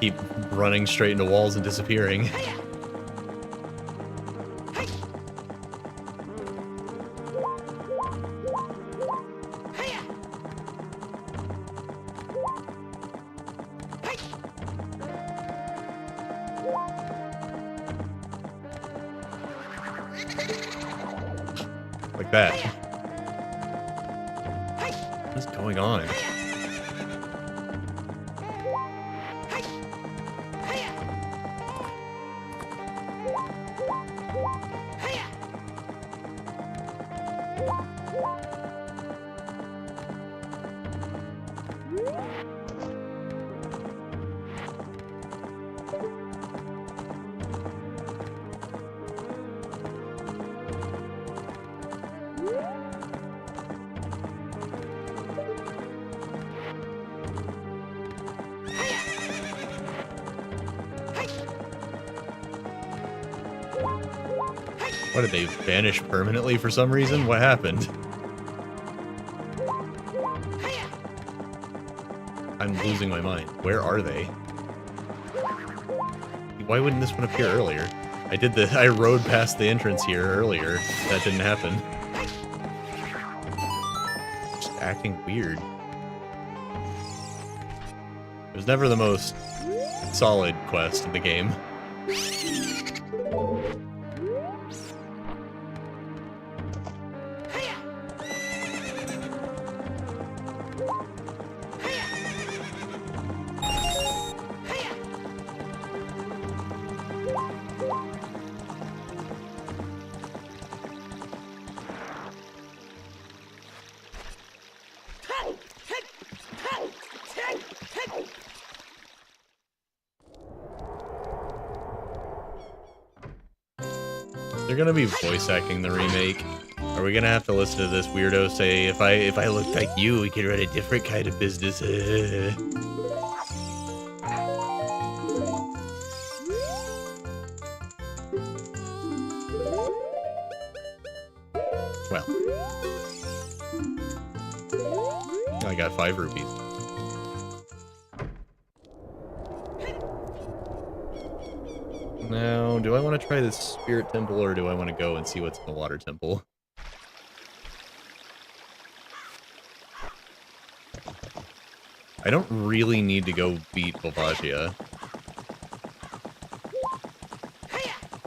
keep running straight into walls and disappearing. Like that. What is going on? What, did they vanish permanently for some reason? What happened? I'm losing my mind. Where are they? Why wouldn't this one appear earlier? I rode past the entrance here earlier. That didn't happen. Just acting weird. It was never the most solid quest in the game. They're gonna be voice acting the remake. Are we gonna have to listen to this weirdo say, if I looked like you, we could run a different kind of business? Well. I got 5 rupees. Now, do I want to try the Spirit Temple, or do I want to go and see what's in the Water Temple? I don't really need to go beat Volvagia.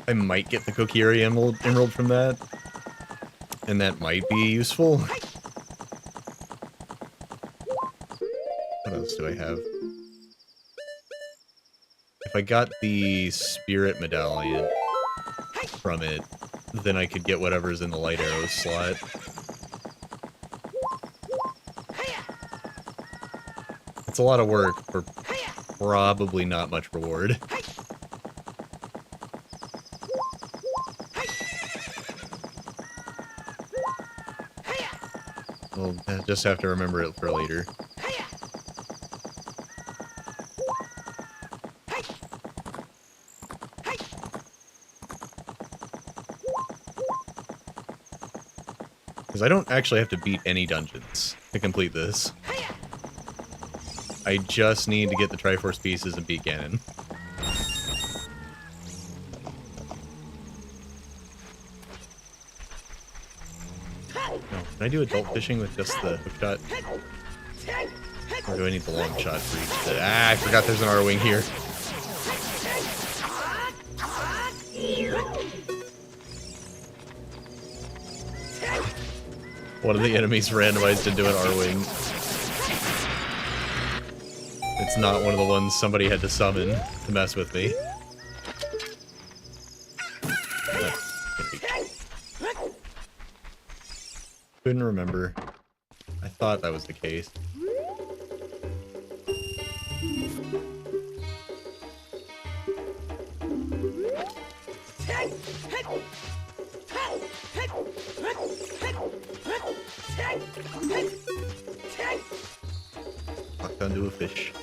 I might get the Kokiri Emerald from that, and that might be useful. What else do I have? If I got the Spirit Medallion from it, then I could get whatever's in the Light Arrows slot. It's a lot of work for probably not much reward. We'll just have to remember it for later. Because I don't actually have to beat any dungeons to complete this. I just need to get the Triforce pieces and beat Ganon. No, can I do adult fishing with just the hook shot? Or do I need the long shot for each? I forgot there's an R-Wing here. One of the enemies randomized into an R-Wing. It's not one of the ones somebody had to summon to mess with me. Couldn't remember. I thought that was the case. Locked onto a fish.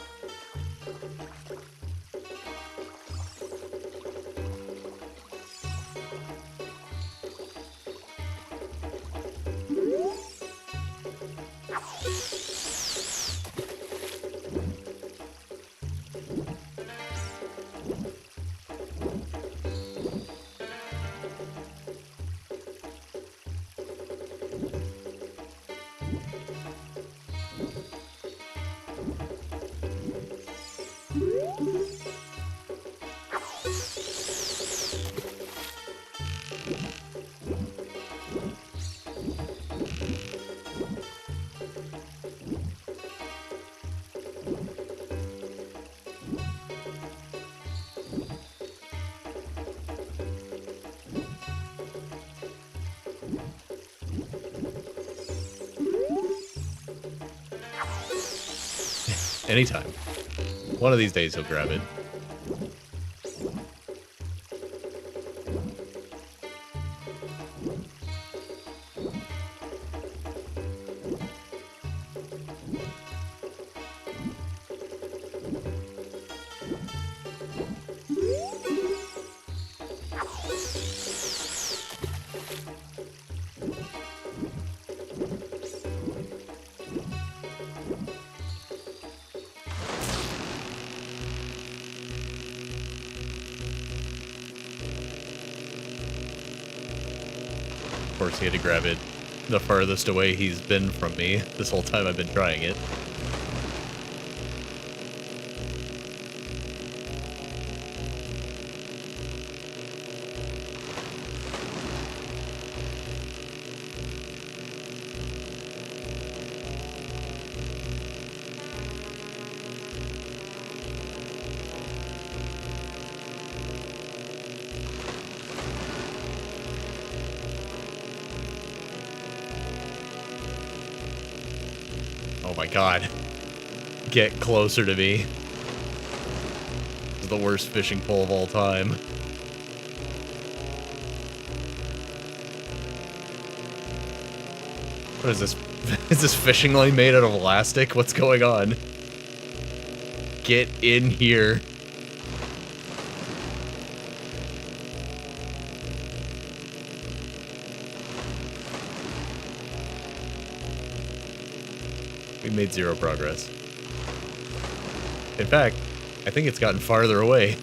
Anytime. One of these days he'll grab it. Of course, he had to grab it the farthest away he's been from me this whole time I've been trying it. Oh my god. Get closer to me. This is the worst fishing pole of all time. What is this? Is this fishing line made out of elastic? What's going on? Get in here. We made zero progress. In fact, I think it's gotten farther away.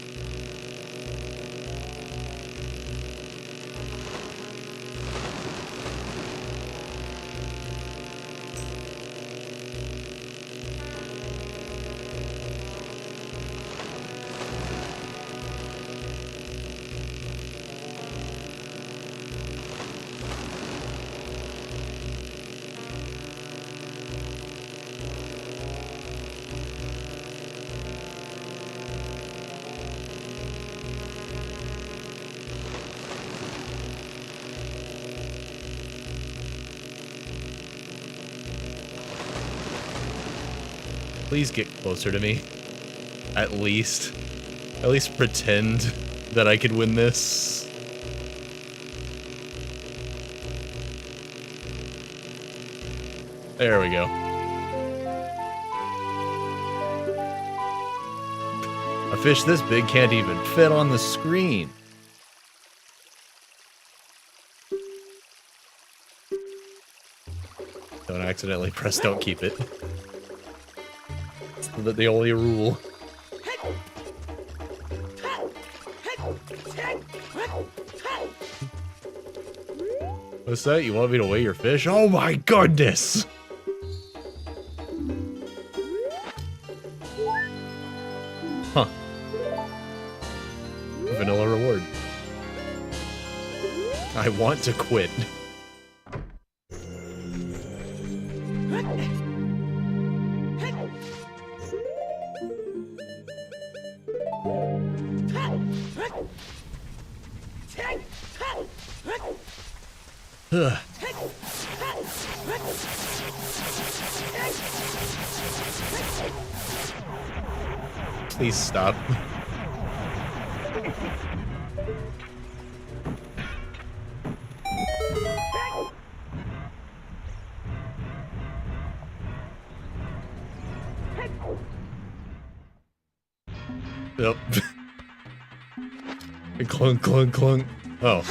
Please get closer to me. At least pretend that I could win this. There we go. A fish this big can't even fit on the screen. Don't accidentally press don't keep it. It's the only rule. What's that? You want me to weigh your fish? Oh my goodness! Huh. Vanilla reward. I want to quit. Ugh. Please stop. Yep. Clunk, clunk, clunk. Oh.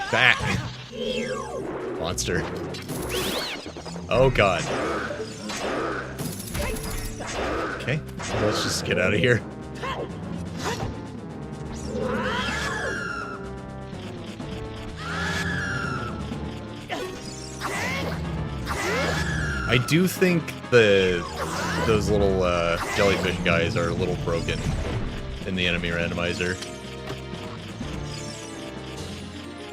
Back. Monster. Oh god. Okay, let's just get out of here. I do think those little jellyfish guys are a little broken in the enemy randomizer.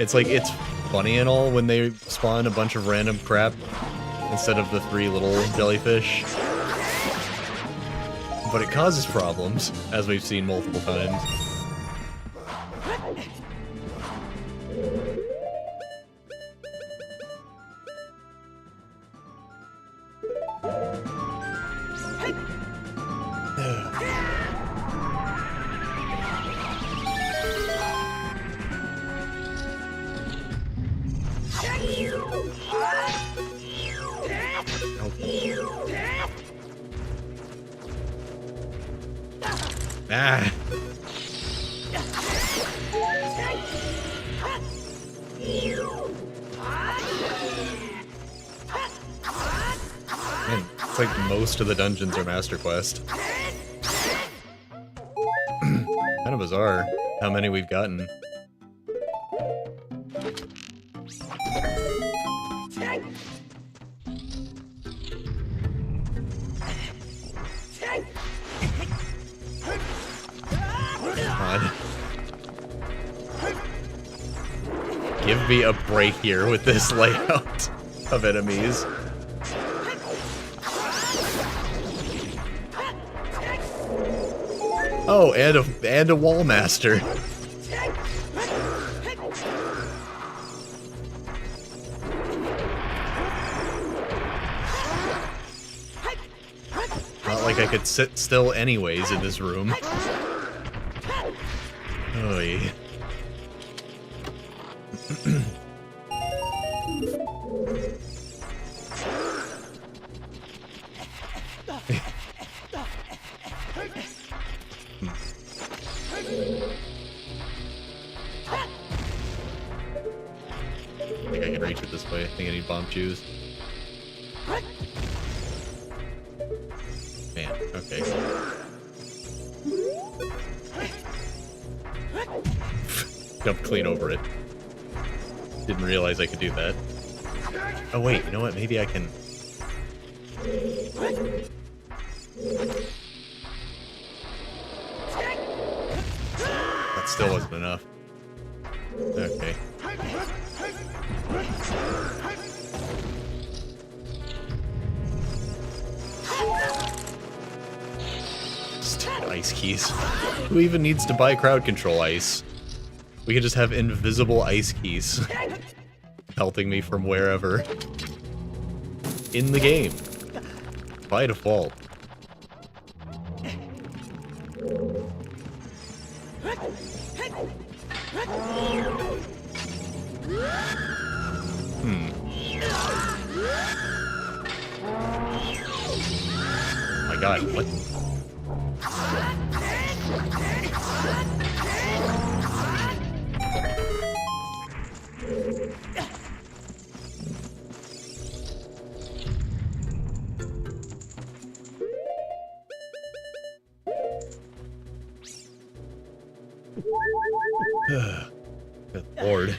It's like, it's funny and all when they spawn a bunch of random crap instead of the 3 little jellyfish. But it causes problems, as we've seen multiple times. Ah. Man, it's like most of the dungeons are Master Quest. Kind of bizarre how many we've gotten. God. Give me a break here with this layout of enemies. Oh, and a wall master. Not like I could sit still anyways in this room. Oy. I think I can reach it this way. I think I need bomb shoes. Man, okay. Jump clean over it. Didn't realize I could do that. Oh wait, you know what? Maybe I can... That still wasn't enough. Okay. Stupid ice keys. Who even needs to buy crowd control ice? We could just have invisible ice keys pelting me from wherever in the game by default. Oh my god, what? Good lord.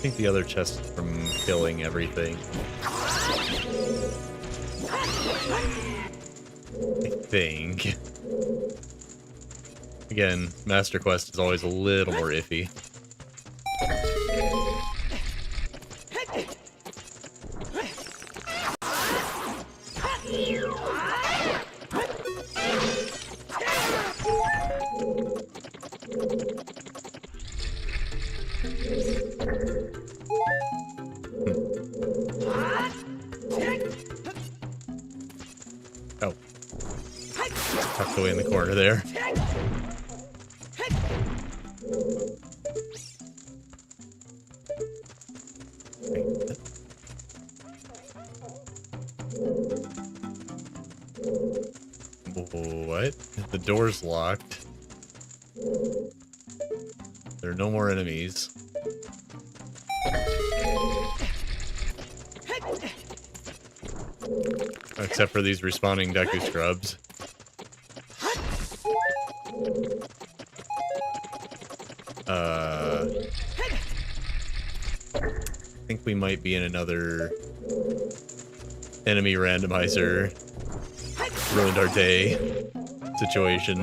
think the other chest is from killing everything. I think. Again, Master Quest is always a little more iffy. Oh. Tucked away in the corner there. What? The door's locked. There are no more enemies. Except for these respawning Deku scrubs. I think we might be in another enemy randomizer ruined our day situation.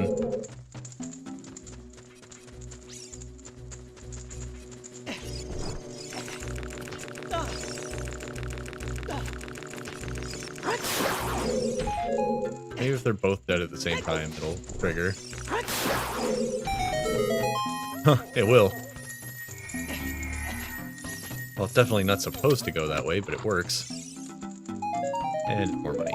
Maybe if they're both dead at the same time, it'll trigger. Huh, it will. Well, it's definitely not supposed to go that way, but it works. And more money.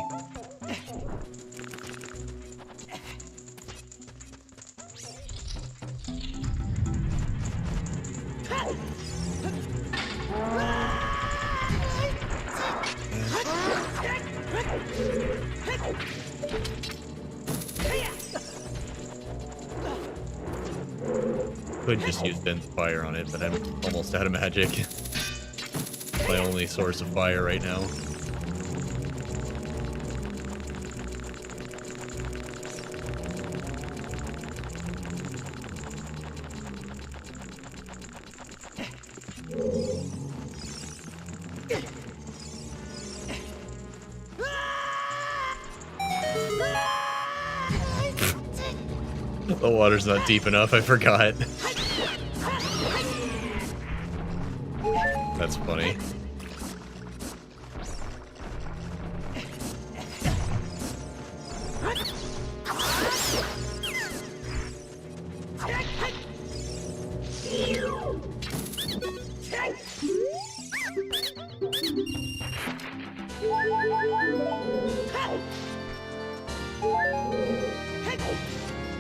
Could just use Ben's fire on it, but I'm almost out of magic. My only source of fire right now. The water's not deep enough, I forgot. That's funny.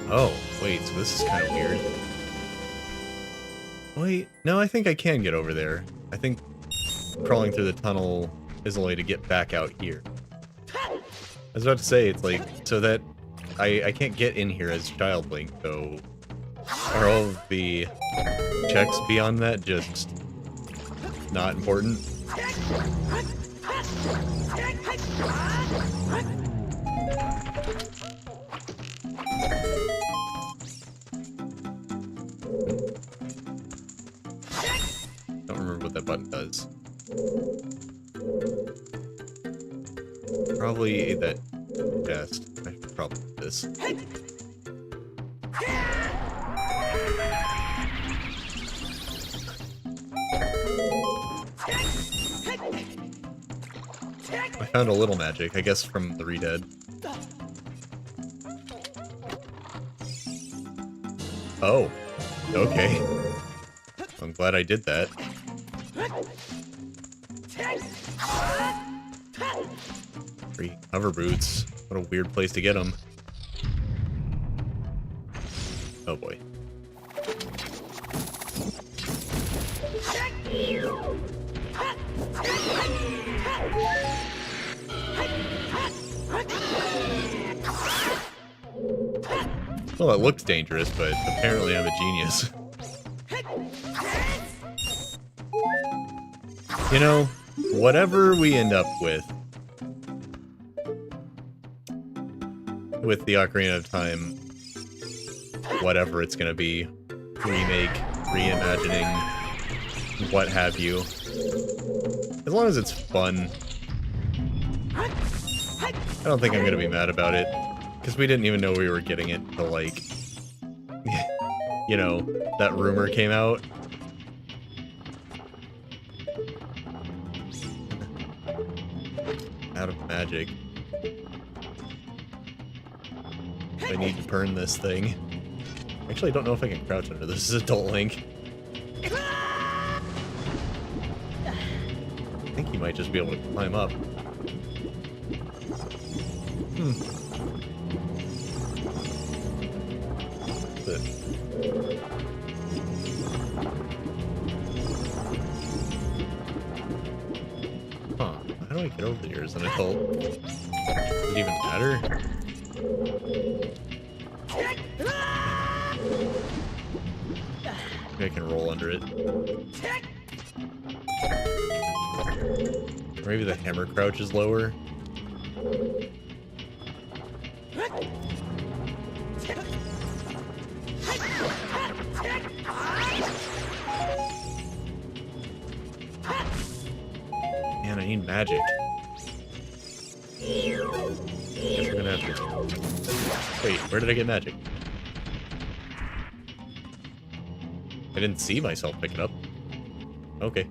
Oh, wait, so this is kind of weird. Wait, no, I think I can get over there. I think crawling through the tunnel is a way to get back out here. I was about to say, it's like, so that I can't get in here as Child Link, so are all of the checks beyond that just not important? Don't remember what that button does. Probably that chest. I should probably do this. I found a little magic, I guess from the Redead. Oh, okay. I'm glad I did that. Free hover boots. What a weird place to get them. Oh boy. Well, it looks dangerous, but apparently I'm a genius. You know, whatever we end up with the Ocarina of Time, whatever it's gonna be, remake, reimagining, what have you. As long as it's fun. I don't think I'm gonna be mad about it. Because we didn't even know we were getting it until, like, you know, that rumor came out. Out of magic. I need to burn this thing. Actually, I don't know if I can crouch under this. This is Adult Link. I think he might just be able to climb up. Huh. How do I get over here as an adult? Does it even matter? Maybe I can roll under it. Or maybe the hammer crouch is lower. Man, I need magic. Guess we're gonna have to... Wait, where did I get magic? I didn't see myself pick it up. Okay.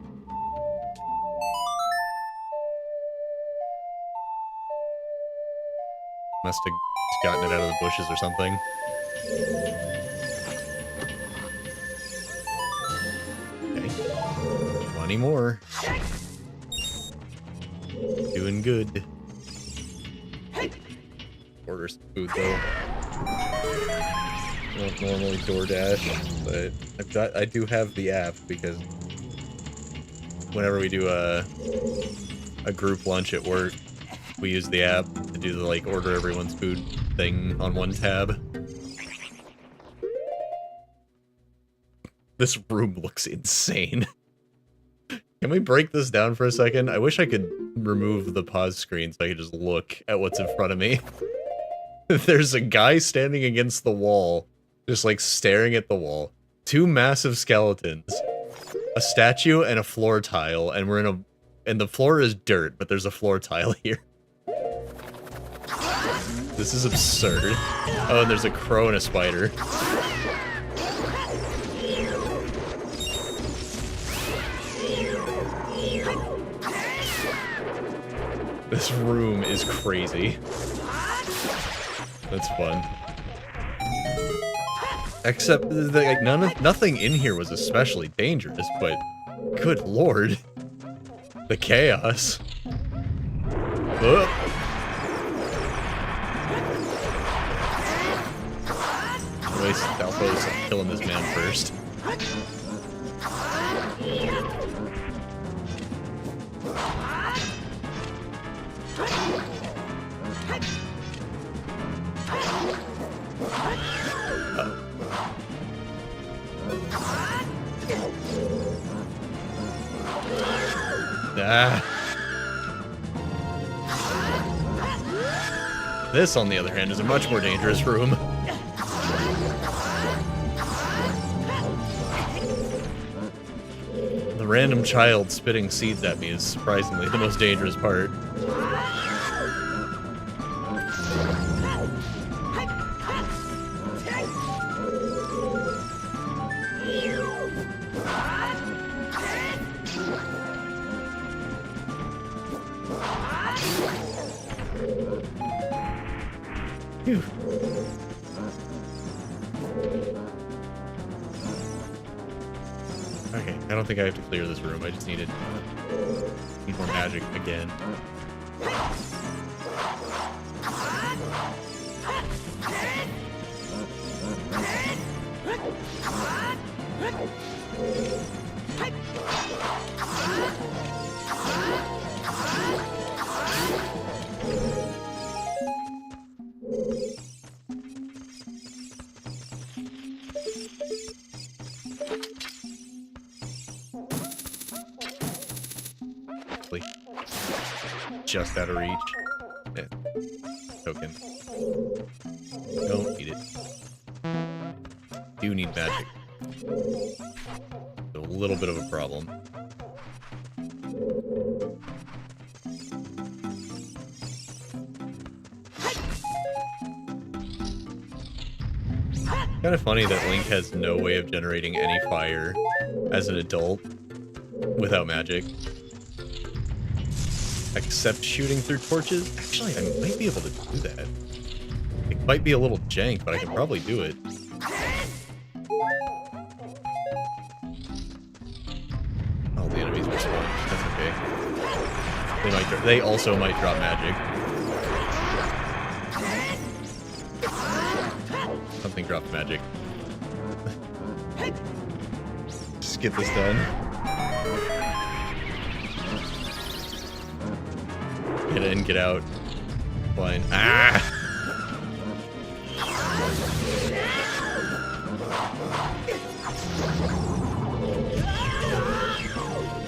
Must have gotten it out of the bushes or something. Okay. 20 more. Doing good. Order some food though. I don't normally DoorDash, but I do have the app because whenever we do a group lunch at work, we use the app to do the like order everyone's food thing on one tab. This room looks insane. Can we break this down for a second? I wish I could remove the pause screen so I could just look at what's in front of me. There's a guy standing against the wall, just like staring at the wall. Two massive skeletons, a statue, and a floor tile, and we're in a... and the floor is dirt, but there's a floor tile here. This is absurd. Oh, and there's a crow and a spider. This room is crazy. That's fun. Except, like, nothing in here was especially dangerous, but good lord. The chaos. Ugh. Anyways, Alpha's killing this man first. Ah. This, on the other hand, is a much more dangerous room. The random child spitting seeds at me is surprisingly the most dangerous part. Phew. Okay, I don't think I have to clear this room. I just need more magic again. Just out of reach. Yeah. Token. Don't need it. Do need magic. So little bit of a problem. Kind of funny that Link has no way of generating any fire as an adult without magic. Except shooting through torches? Actually, I might be able to do that. It might be a little jank, but I can probably do it. Oh, the enemies respawn. That's okay. They also might drop magic. Something dropped magic. Just get this done. Get in, get out. Fine. Ah!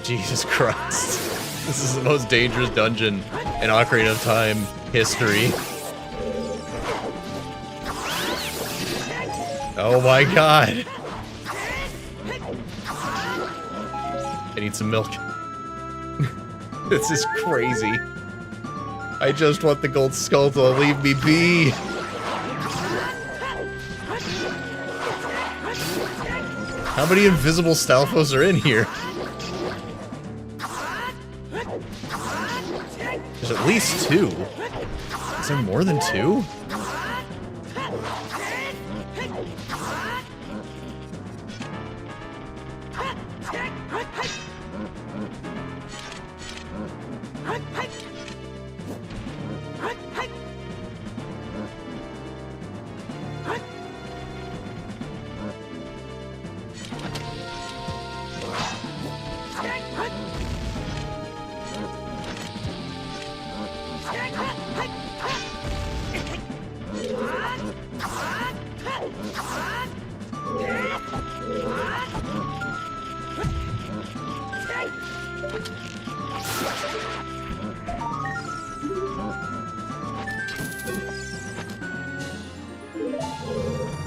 Jesus Christ. This is the most dangerous dungeon in Ocarina of Time history. Oh my god. I need some milk. This is crazy. I just want the gold skull to leave me be. How many invisible Stalfos are in here? There's at least 2. Is there more than 2?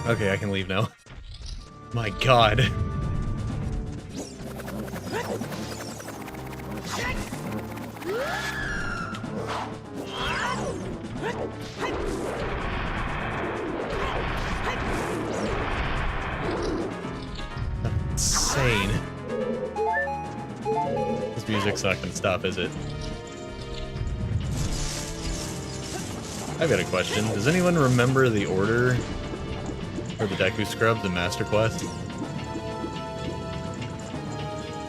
Okay, I can leave now. My god. Insane. This music's not gonna stop, is it? I've got a question. Does anyone remember the order for the Deku Scrubs and Master Quest?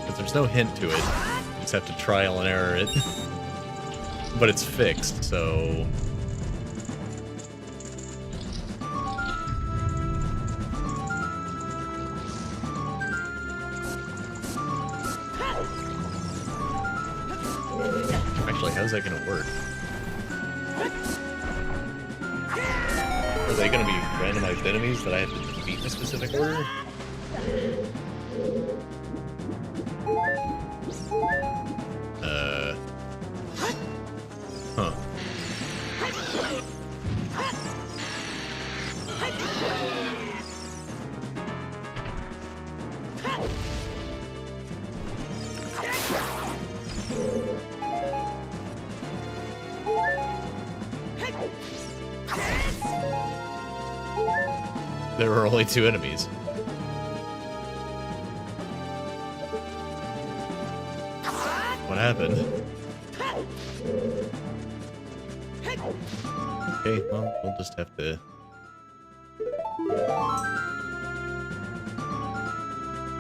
Because there's no hint to it. You just have to trial and error it. But it's fixed, so... Actually, how's that gonna work? Are they gonna be randomized enemies that I have to defeat in a specific order? Huh. There were only 2 enemies. What happened? Okay, well, we'll just have to...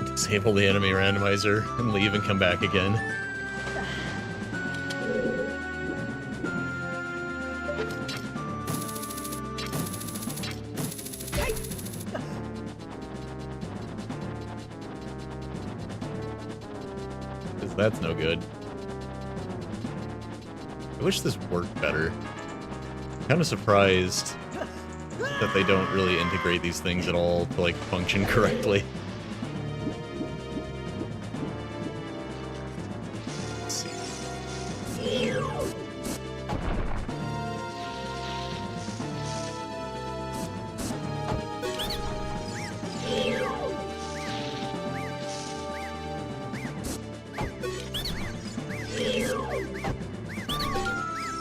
disable the enemy randomizer and leave and come back again. That's no good. I wish this worked better. I'm kind of surprised that they don't really integrate these things at all to, like, function correctly. Let's see.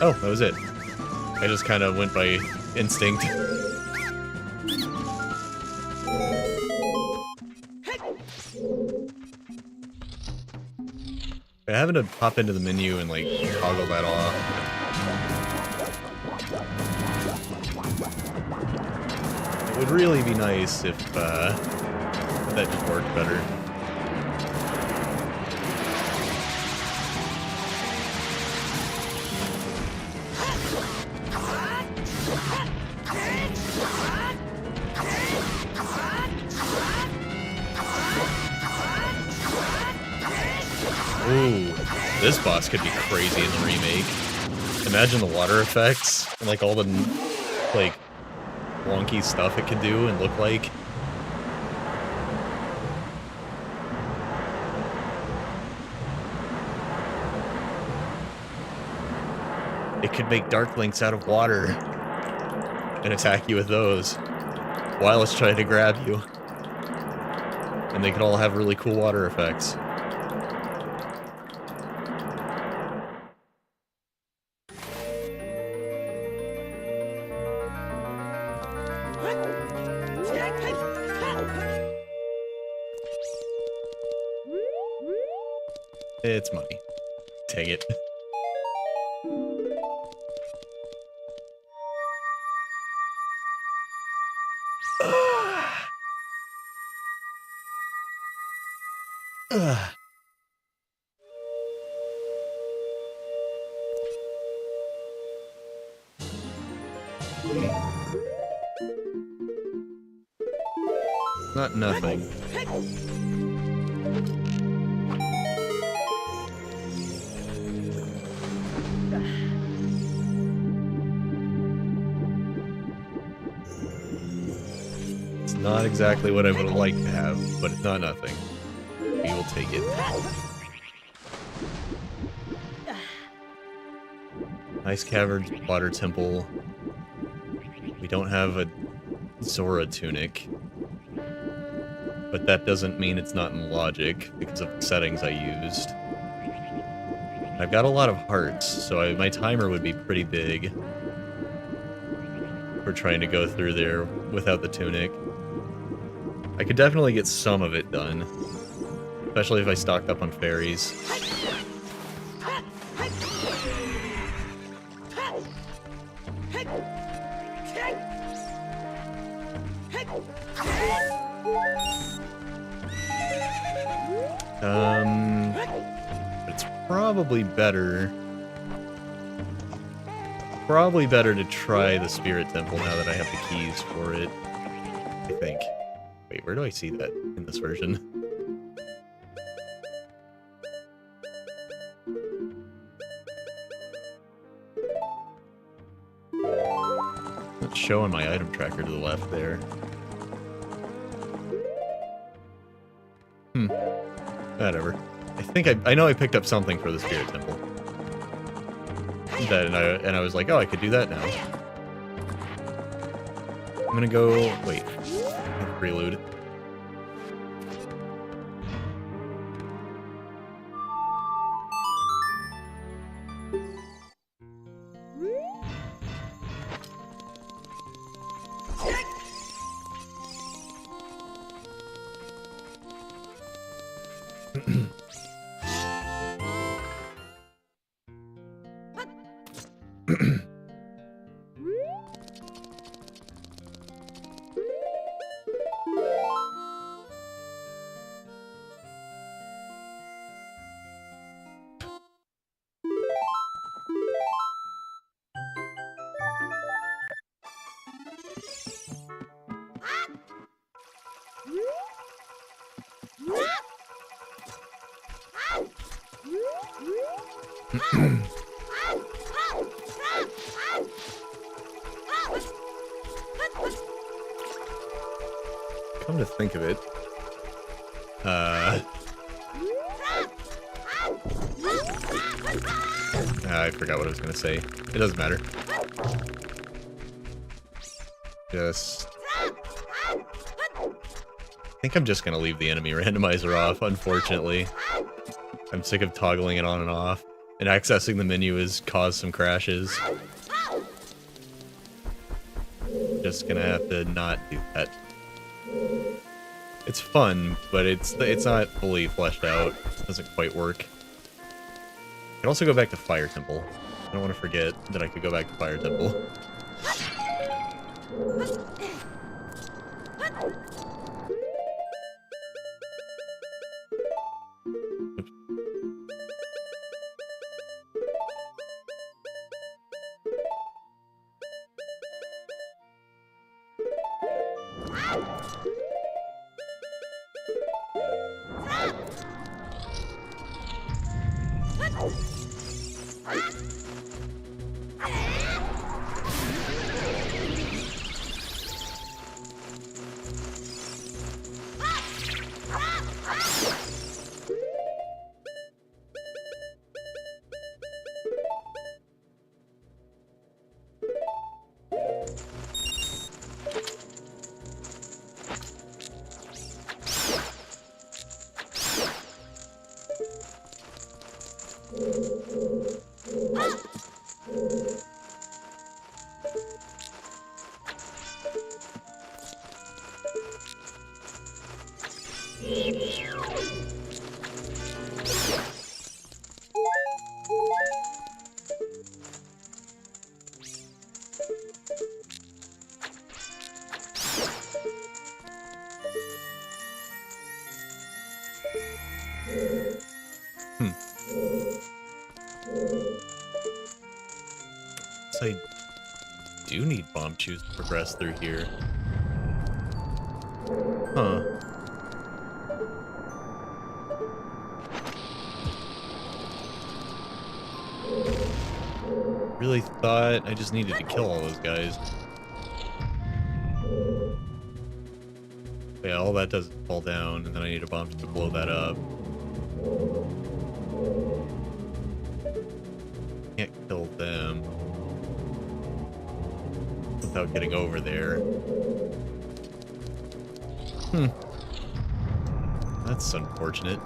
Oh, that was it. I just kind of went by instinct. I'm having to pop into the menu and, like, toggle that off. It would really be nice if that just worked better. Ooh, this boss could be crazy in the remake. Imagine the water effects and, like, all the, like, wonky stuff it could do and look like. It could make Dark Links out of water and attack you with those while it's trying to grab you. And they could all have really cool water effects. It's money. Take it. Not nothing. It's not exactly what I would have liked to have, but it's not nothing. We will take it. Ice Caverns, Water Temple. We don't have a Zora tunic. But that doesn't mean it's not in logic, because of the settings I used. I've got a lot of hearts, so my timer would be pretty big for trying to go through there without the tunic. I could definitely get some of it done, especially if I stocked up on fairies. It's probably better to try the Spirit Temple now that I have the keys for it, I think. Wait, where do I see that in this version? It's showing my item tracker to the left there. Whatever. I know I picked up something for the Spirit Temple. And I was like, oh, I could do that now. I'm gonna go... Wait. Prelude. Come to think of it, I forgot what I was gonna say. It doesn't matter. I think I'm just gonna leave the enemy randomizer off, unfortunately. I'm sick of toggling it on and off, And accessing the menu has caused some crashes. Just gonna have to not do that. It's fun, but it's not fully fleshed out. It doesn't quite work. I can also go back to Fire Temple. I don't want to forget that I could go back to Fire Temple. I do need bomb shoes to progress through here. Huh. Really thought I just needed to kill all those guys. Yeah, all that does is fall down, and then I need a bomb to blow that up. Can't kill them without getting over there. That's unfortunate.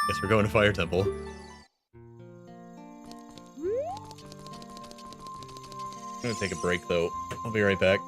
Guess we're going to Fire Temple. I'm gonna take a break though. I'll be right back.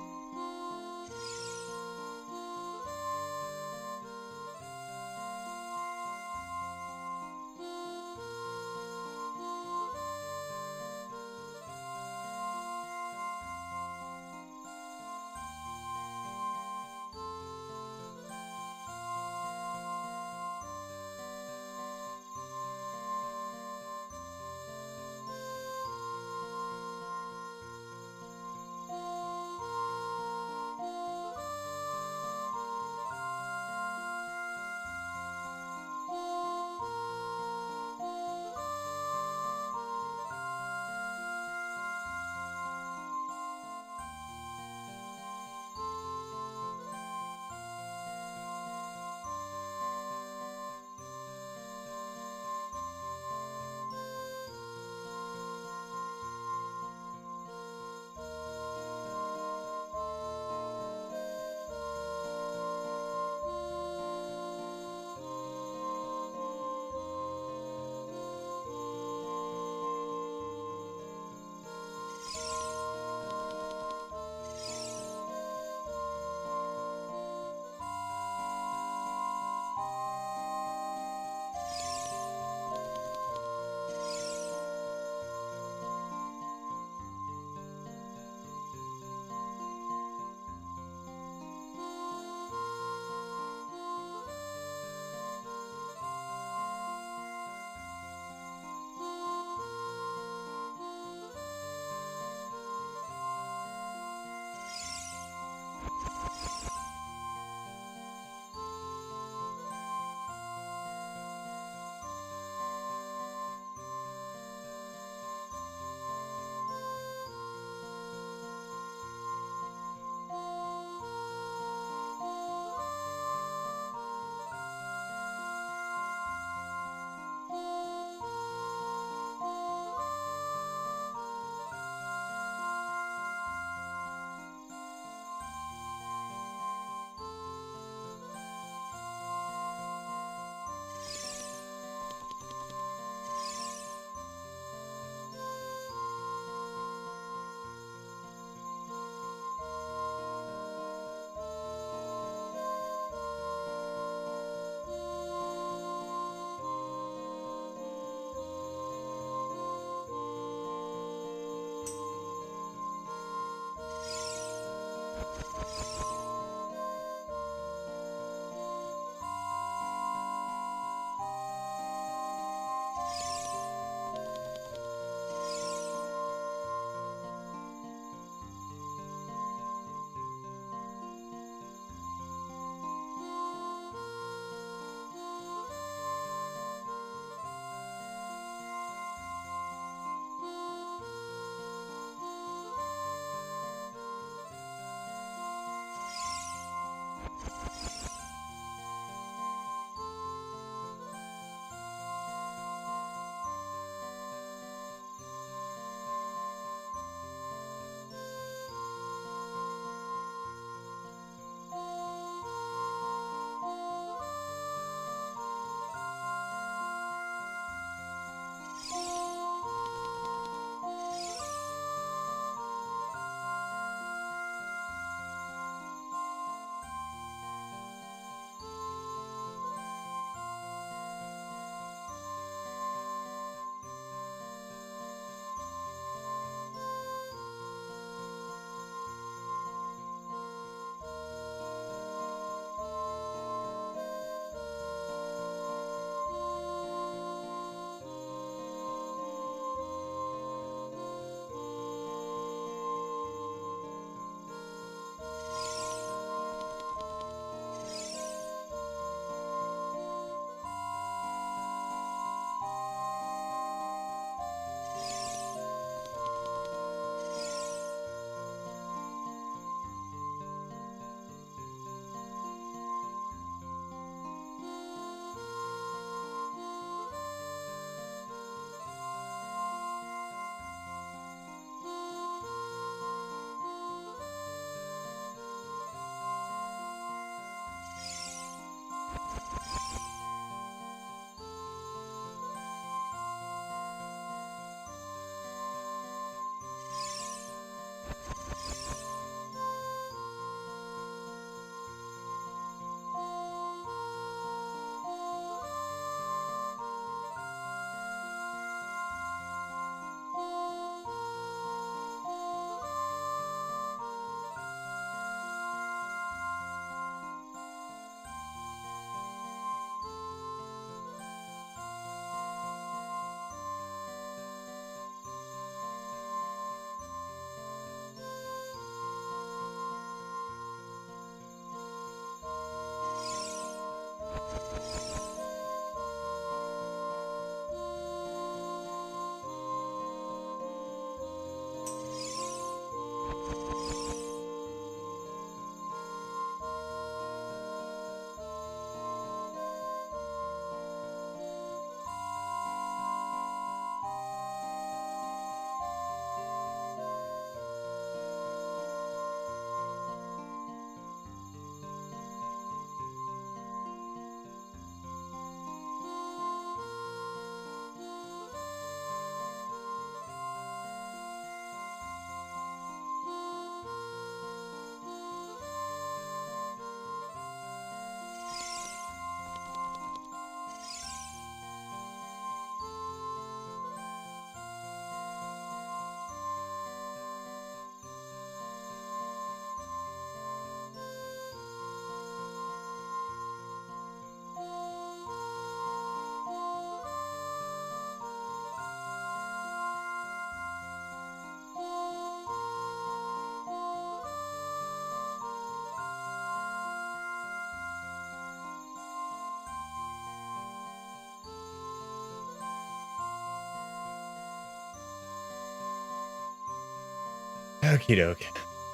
Okie doke.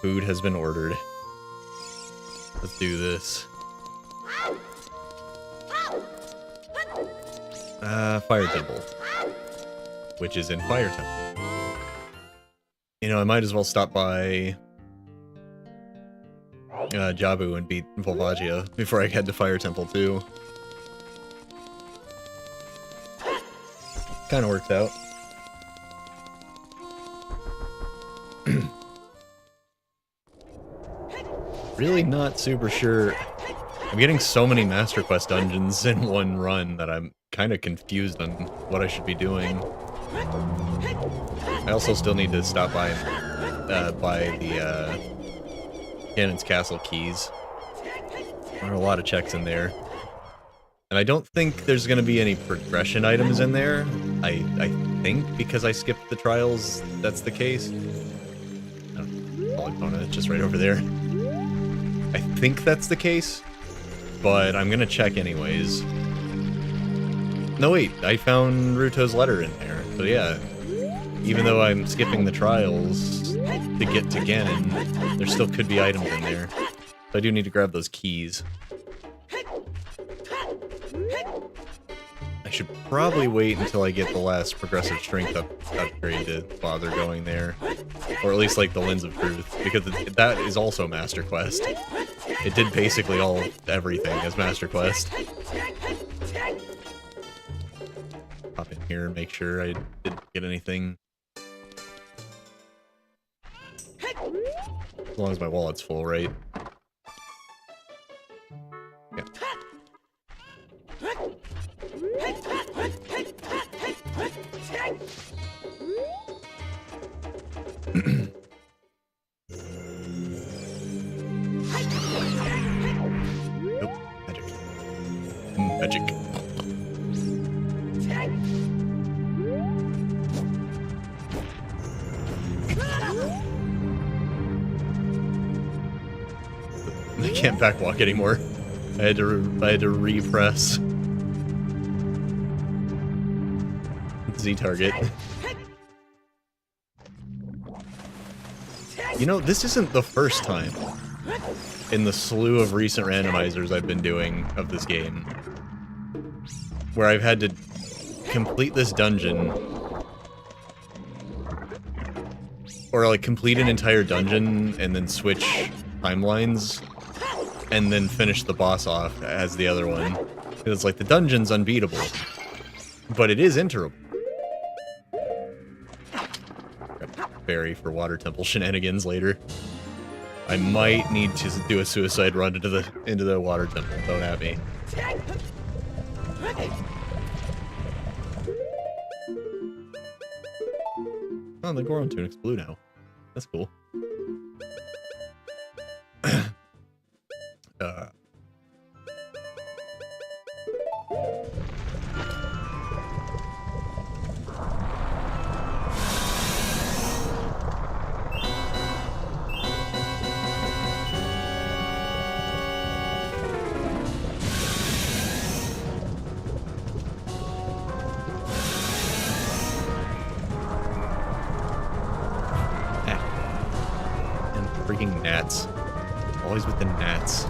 Food has been ordered. Let's do this. Fire Temple. Which is in Fire Temple. You know, I might as well stop by Jabu and beat Volvagia before I head to Fire Temple too. Kinda works out. Really not super sure. I'm getting so many Master Quest dungeons in one run that I'm kind of confused on what I should be doing. I also still need to stop by the Ganon's Castle keys. There are a lot of checks in there. And I don't think there's going to be any progression items in there. I think because I skipped the trials, that's the case. Oh, Polypona, it's just right over there. I think that's the case, but I'm going to check anyways. No, wait, I found Ruto's letter in there. So yeah, even though I'm skipping the trials to get to Ganon, there still could be items in there. So I do need to grab those keys. I should probably wait until I get the last progressive strength upgrade to bother going there. Or at least like the Lens of Truth, because that is also Master Quest. It did basically everything as Master Quest. Pop in here and make sure I didn't get anything. As long as my wallet's full, right? Yeah. Nope, magic. Magic. I can't backwalk anymore. I had to repress Z target. You know, this isn't the first time in the slew of recent randomizers I've been doing of this game where I've had to complete this dungeon, or like complete an entire dungeon and then switch timelines and then finish the boss off as the other one. Because it's like the dungeon's unbeatable, but it is interable. Berry for Water Temple shenanigans later. I might need to do a suicide run into the Water Temple. Don't at me. Oh, the Goron tunic's blue now. That's cool. Freaking gnats. Always with the gnats.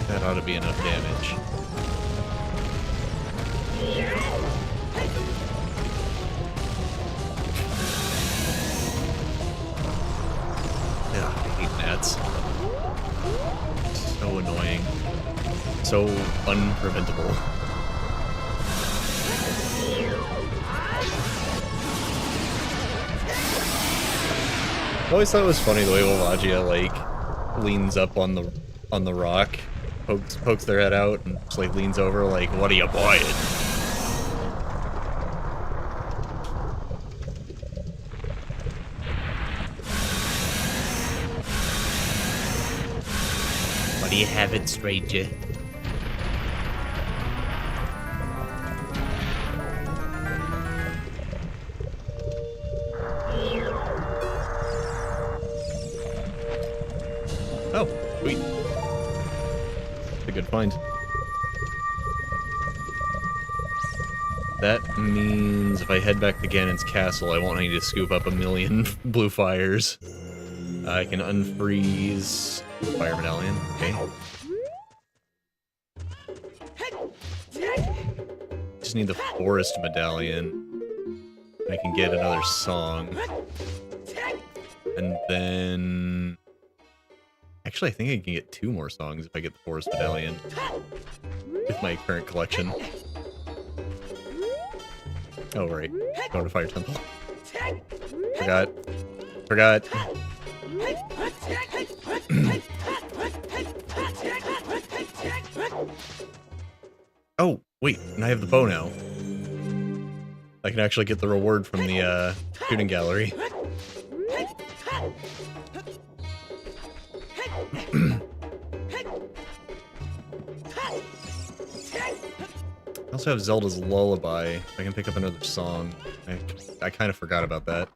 That ought to be enough damage. Yeah, I hate gnats. So annoying. So unpreventable. I always thought it was funny the way Walagia, like, leans up on the rock, pokes their head out, and just, like, leans over, like, what are you buying? What do you have it, stranger? Oh, sweet. That's a good find. That means if I head back to Ganon's castle, I won't need to scoop up a million blue fires. I can unfreeze fire medallion. Okay. Just need the forest medallion. I can get another song. And then... Actually, I think I can get 2 more songs if I get the forest medallion. With my current collection. Oh, right. Going to Fire Temple. Forgot. Oh, wait, and I have the bow now. I can actually get the reward from the shooting gallery. I also have Zelda's Lullaby. I can pick up another song. I kind of forgot about that.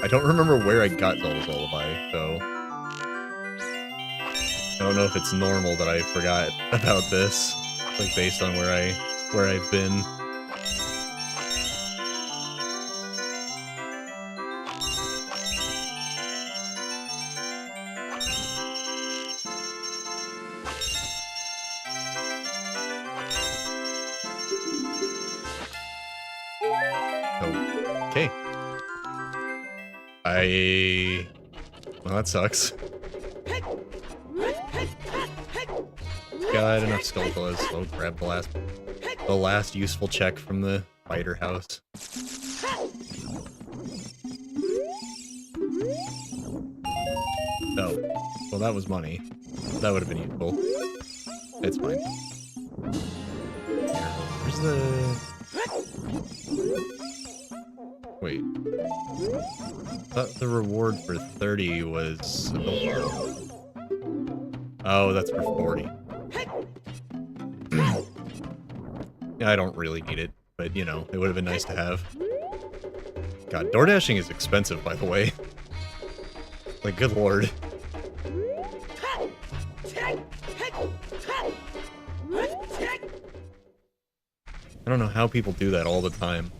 I don't remember where I got Zelda's Lullaby, so... I don't know if it's normal that I forgot about this, like based on where I've been. Okay. Well, that sucks. Got enough Skulltulas, so I'll grab the last useful check from the fighter house. Oh, well that was money. That would have been useful. It's fine. Where's the... Wait. I thought the reward for 30 was... Oh, that's for 40. I don't really need it, but, you know, it would have been nice to have. God, door dashing is expensive, by the way. Like, good lord. I don't know how people do that all the time.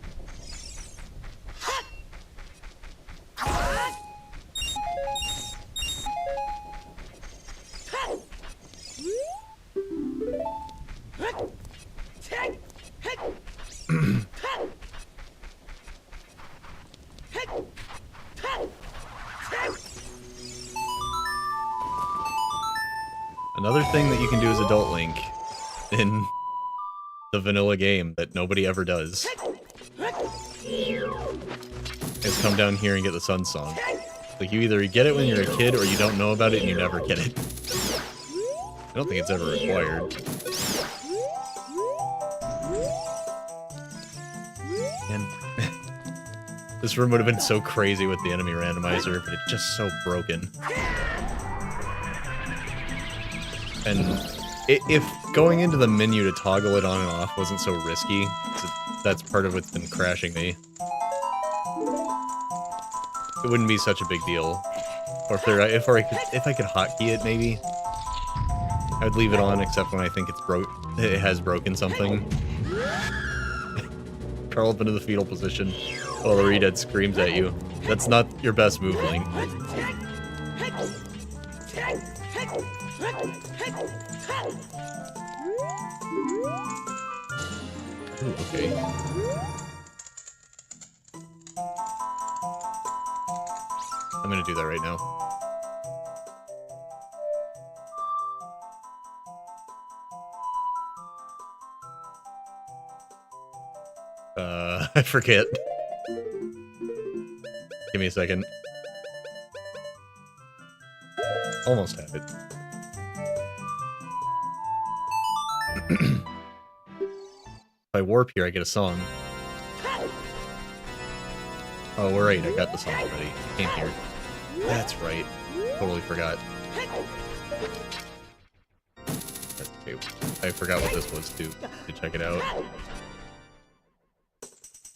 Another thing that you can do as Adult Link in the vanilla game that nobody ever does is come down here and get the Sun Song. Like, you either get it when you're a kid or you don't know about it and you never get it. I don't think it's ever required. And this room would have been so crazy with the enemy randomizer, but it's just so broken. And if going into the menu to toggle it on and off wasn't so risky, that's part of what's been crashing me. It wouldn't be such a big deal. Or if I could hotkey it, maybe. I would leave it on, except when I think it has broken something. Curl up into the fetal position while the Redead screams at you. That's not your best move, Link. Ooh, okay. I'm gonna do that right now. I forget. Give me a second. Almost have it. If I warp here, I get a song. Oh, we're right. I got the song already. Came here. That's right. Totally forgot. Okay, I forgot what this was too. To check it out.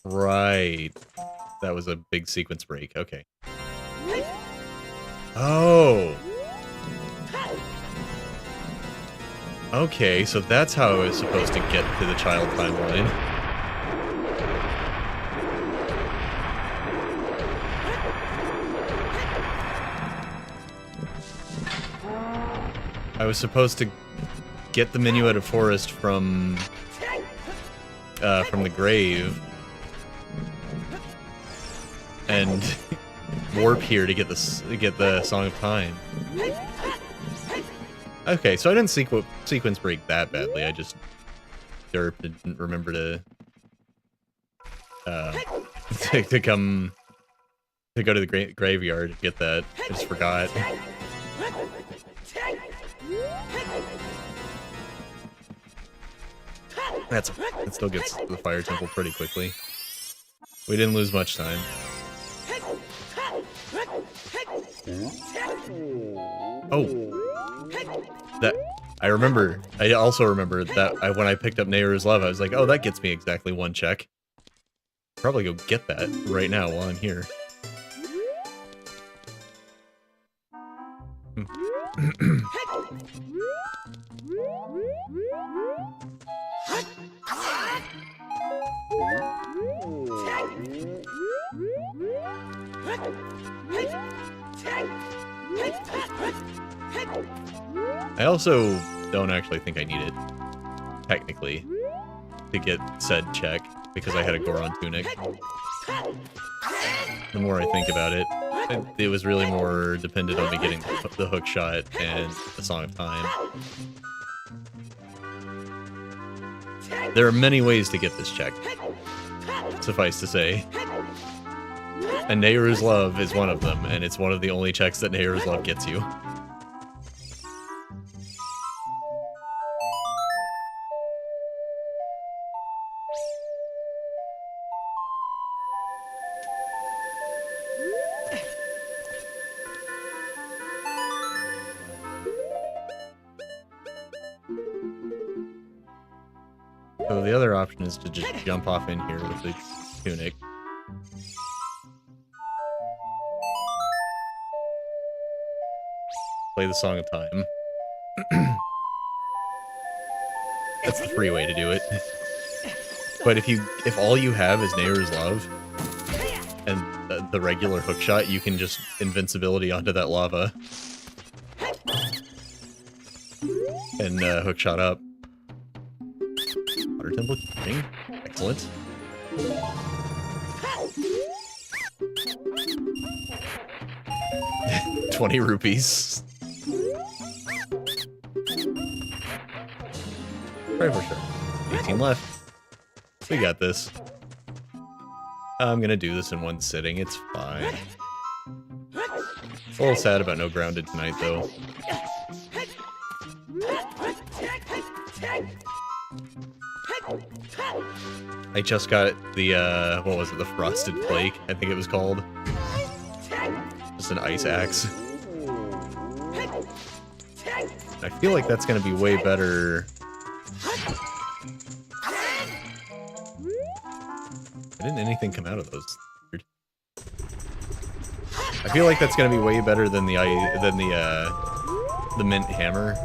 Right. That was a big sequence break. Okay. Oh. Okay, so that's how I was supposed to get to the child timeline. I was supposed to get the Minuet of Forest from the grave and warp here to get the Song of Time. Okay, so I didn't sequence break that badly. I just didn't remember to go to the graveyard and get that. I just forgot. That still gets to the Fire Temple pretty quickly. We didn't lose much time. Oh. That I remember. I also remember that when I picked up Nehru's Love, I was like, oh, that gets me exactly 1 check. Probably go get that right now while I'm here. I also don't actually think I need it, technically, to get said check, because I had a Goron tunic. The more I think about it, it was really more dependent on me getting the hook shot and the Song of Time. There are many ways to get this check, suffice to say. And Nehru's Love is one of them, and it's one of the only checks that Nehru's Love gets you. So the other option is to just jump off in here with the tunic. Play the Song of Time. That's the free way to do it. But if all you have is Nehru's Love and the regular hookshot, you can just invincibility onto that lava and hookshot up. Water Temple King. Excellent. $20. Right for sure. 18 left. We got this. I'm gonna do this in one sitting, it's fine. A little sad about no grounded tonight, though. I just got the, what was it, the Frosted Flake, I think it was called. Just an ice axe. I feel like that's gonna be way better. Why didn't anything come out of those? I feel like that's gonna be way better than the mint hammer,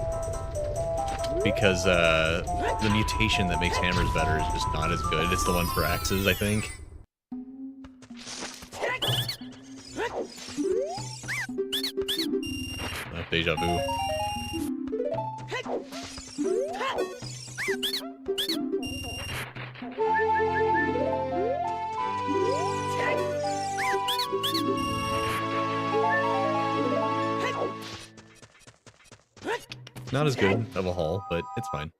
because the mutation that makes hammers better is just not as good. It's the one for axes, I think. Oh, deja vu. Not as good of a haul, but it's fine.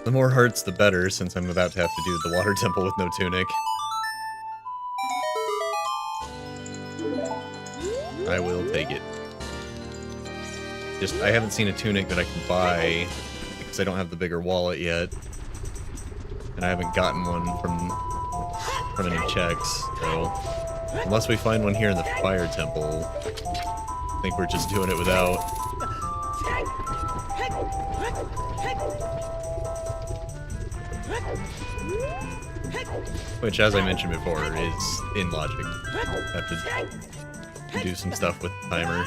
The more hearts, the better, since I'm about to have to do the water temple with no tunic. I will take it. Just, I haven't seen a tunic that I can buy, because I don't have the bigger wallet yet. And I haven't gotten one from any checks, so... Unless we find one here in the fire temple, I think we're just doing it without. Which, as I mentioned before, is in logic. Have to do some stuff with the timer.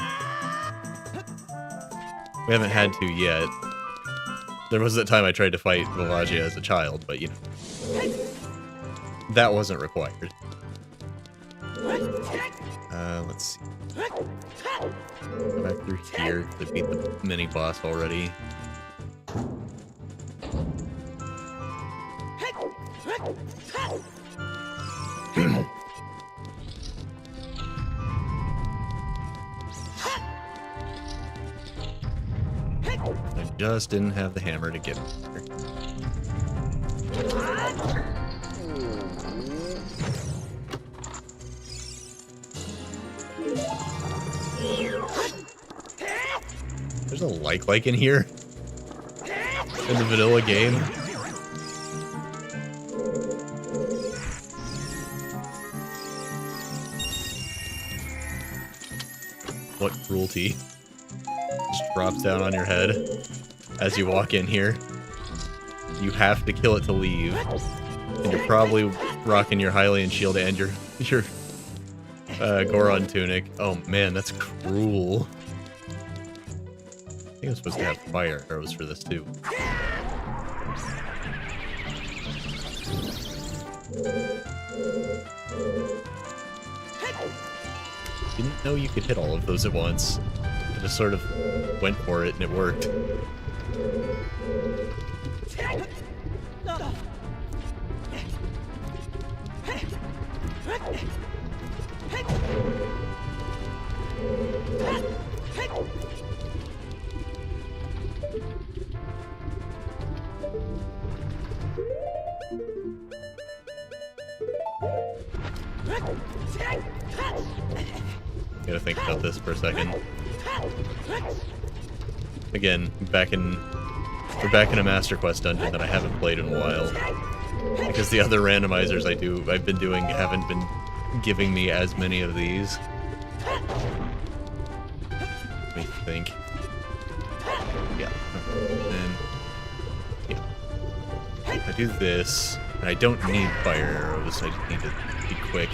We haven't had to yet. There was that time I tried to fight Villagia as a child, but you know. That wasn't required. Let's see. Go back through here to beat the mini-boss already. I just didn't have the hammer to get there. There's a like in here? In the vanilla game? What cruelty. Just drops down on your head as you walk in here. You have to kill it to leave. And you're probably rocking your Hylian shield and your Goron tunic. Oh man, that's cruel. I think I'm supposed to have fire arrows for this too. Didn't know you could hit all of those at once. I just sort of went for it and it worked. Gotta think about this for a second. Again, we're back in a Master Quest dungeon that I haven't played in a while. Because the other randomizers I've been doing haven't been giving me as many of these. Let me think. Yeah. And yeah. If I do this, and I don't need fire arrows, I just need to be quick.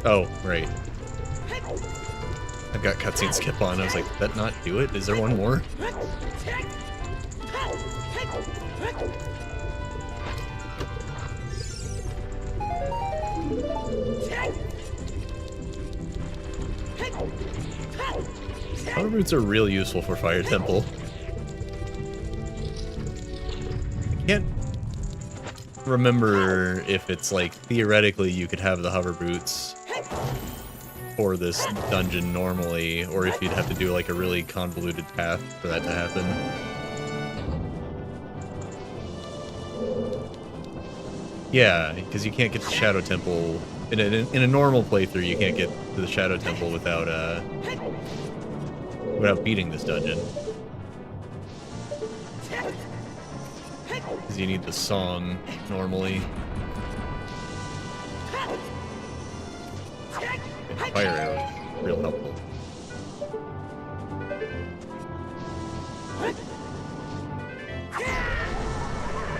Oh, right. I've got cutscene skip on. I was like, did that not do it? Is there one more? Power boots are real useful for Fire Temple. I can't remember if it's like, theoretically you could have the hover boots for this dungeon normally, or if you'd have to do like a really convoluted path for that to happen. Yeah, because you can't get to Shadow Temple in a normal playthrough. You can't get to the Shadow Temple without beating this dungeon. Because you need the song normally. Fire arrow, real helpful.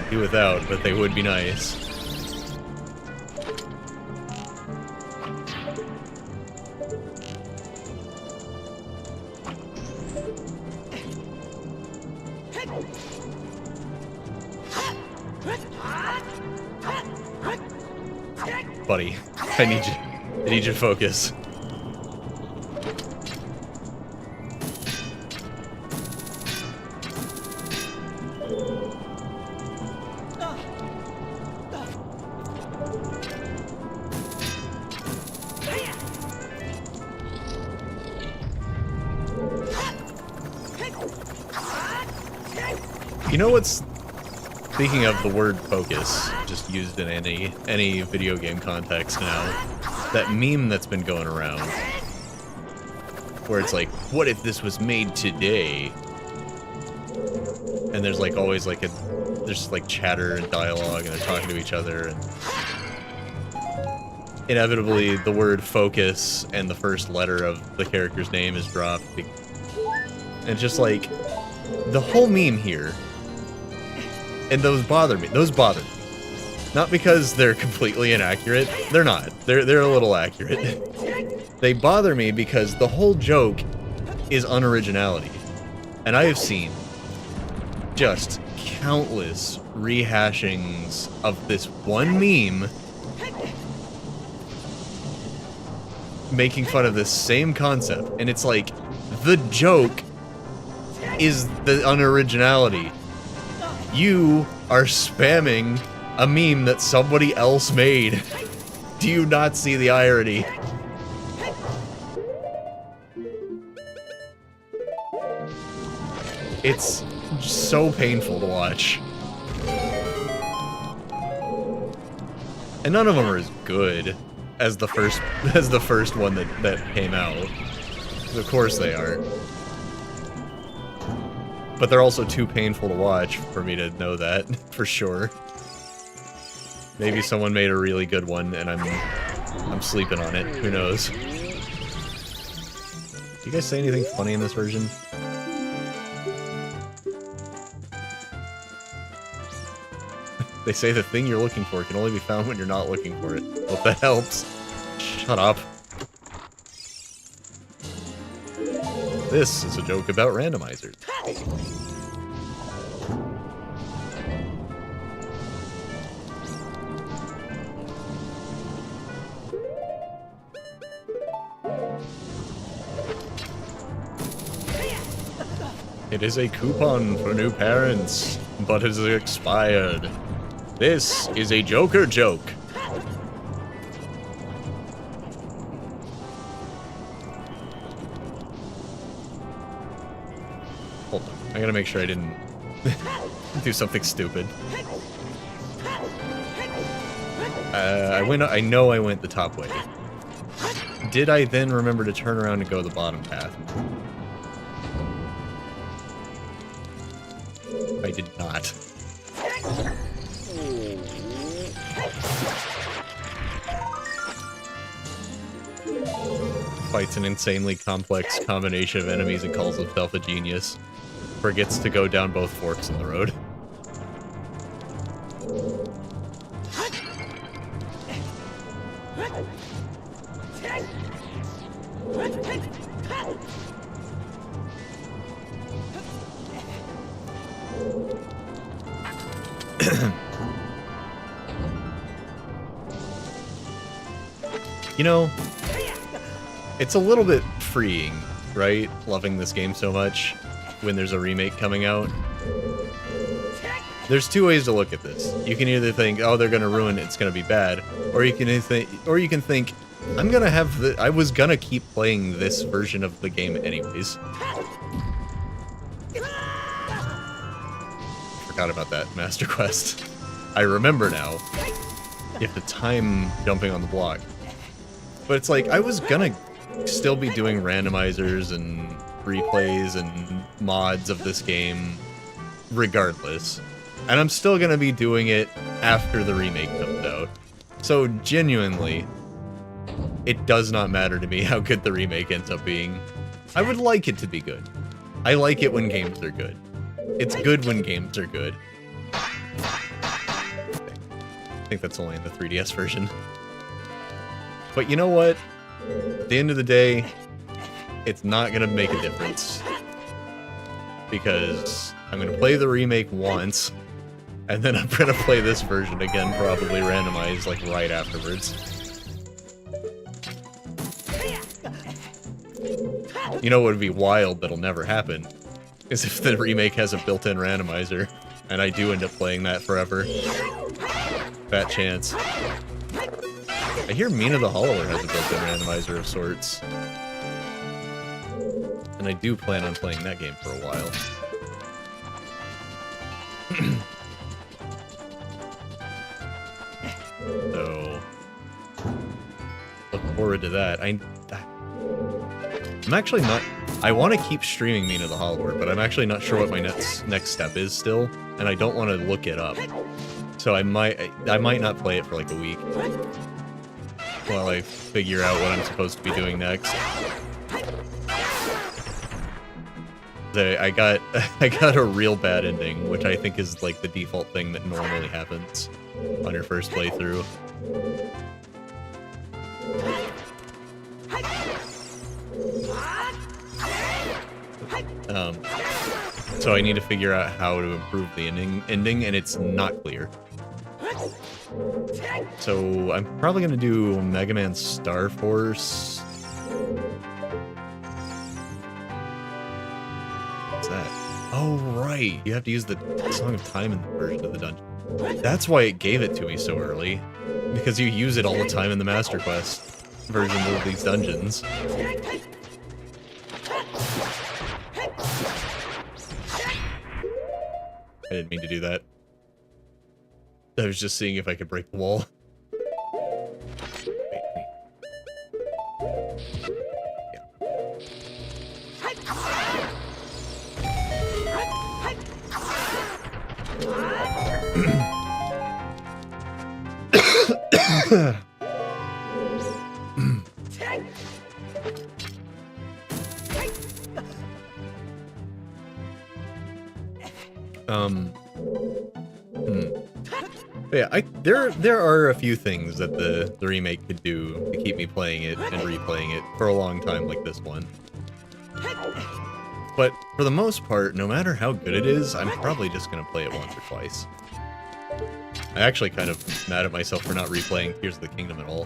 Do without, but they would be nice. Buddy, I need you to focus. You know what's... Speaking of the word focus, just used in any video game context now, that meme that's been going around, where it's like, what if this was made today? And there's like always like there's like chatter and dialogue and they're talking to each other, and inevitably the word focus and the first letter of the character's name is dropped. And it's just like, the whole meme here, and those bother me. Those bother me. Not because they're completely inaccurate. They're not. They're a little accurate. They bother me because the whole joke is unoriginality. And I have seen just countless rehashings of this one meme making fun of this same concept. And it's like, the joke is the unoriginality. You are spamming a meme that somebody else made. Do you not see the irony? It's so painful to watch. And none of them are as good as the first one that came out. Of course they aren't. But they're also too painful to watch for me to know that, for sure. Maybe someone made a really good one and I'm sleeping on it. Who knows? Do you guys say anything funny in this version? They say the thing you're looking for can only be found when you're not looking for it. Hope that helps. Shut up. This is a joke about randomizers. It is a coupon for new parents, but it is expired. This is a Joker joke. Hold on, I gotta make sure I didn't do something stupid. I know I went the top way. Did I then remember to turn around and go the bottom path? I did not. Fights an insanely complex combination of enemies and calls himself a genius. Forgets to go down both forks in the road. You know, it's a little bit freeing, right? Loving this game so much when there's a remake coming out. There's two ways to look at this. You can either think, oh, they're gonna ruin it, it's gonna be bad, or you can think, I was gonna keep playing this version of the game anyways. Forgot about that Master Quest. I remember now. You have to time jumping on the block. But it's like, I was gonna still be doing randomizers and replays and mods of this game regardless. And I'm still gonna be doing it after the remake comes out. So genuinely, it does not matter to me how good the remake ends up being. I would like it to be good. I like it when games are good. It's good when games are good. I think that's only in the 3DS version. But you know what? At the end of the day, it's not gonna make a difference. Because I'm gonna play the remake once, and then I'm gonna play this version again, probably randomized, like, right afterwards. You know what would be wild that'll never happen? Is if the remake has a built-in randomizer, and I do end up playing that forever. Fat chance. I hear Mina the Hollower has a built-in randomizer of sorts. And I do plan on playing that game for a while. forward to that. I'm actually not... I want to keep streaming Mina the Hollower, but I'm actually not sure what my next step is still, and I don't want to look it up. So I might not play it for like a week while I figure out what I'm supposed to be doing next. I got a real bad ending, which I think is like the default thing that normally happens on your first playthrough. So I need to figure out how to improve the ending, and it's not clear. So I'm probably gonna do Mega Man Star Force. What's that? Oh right, you have to use the Song of Time in the version of the dungeon. That's why it gave it to me so early, because you use it all the time in the Master Quest versions of these dungeons. I didn't mean to do that. I was just seeing if I could break the wall. Yeah. Yeah, there are a few things that the remake could do to keep me playing it and replaying it for a long time like this one. But for the most part, no matter how good it is, I'm probably just gonna play it once or twice. I'm actually kind of mad at myself for not replaying Tears of the Kingdom at all.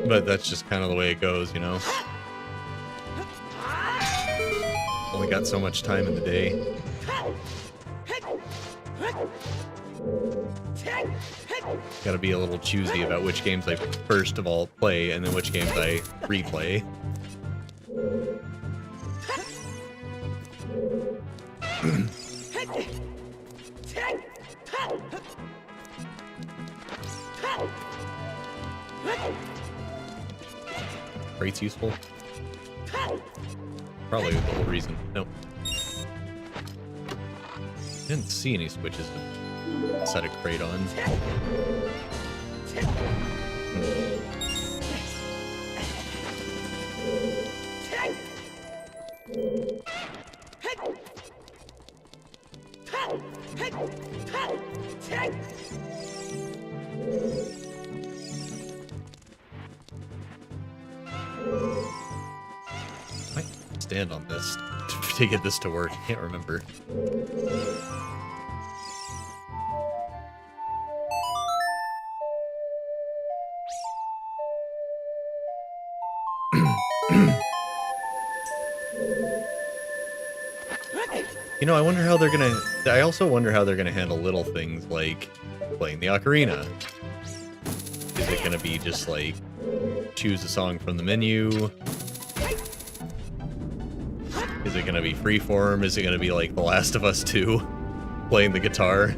But that's just kind of the way it goes, you know? Only got so much time in the day. Gotta be a little choosy about which games I first of all play and then which games I replay. Crate's useful? Probably the whole reason. Nope. Didn't see any switches to set a crate on. I might stand on this to get this to work. I can't remember. You know, I wonder how they're gonna... I also wonder how they're gonna handle little things like playing the ocarina. Is it gonna be just like, choose a song from the menu? Is it gonna be freeform? Is it gonna be like The Last of Us 2? Playing the guitar?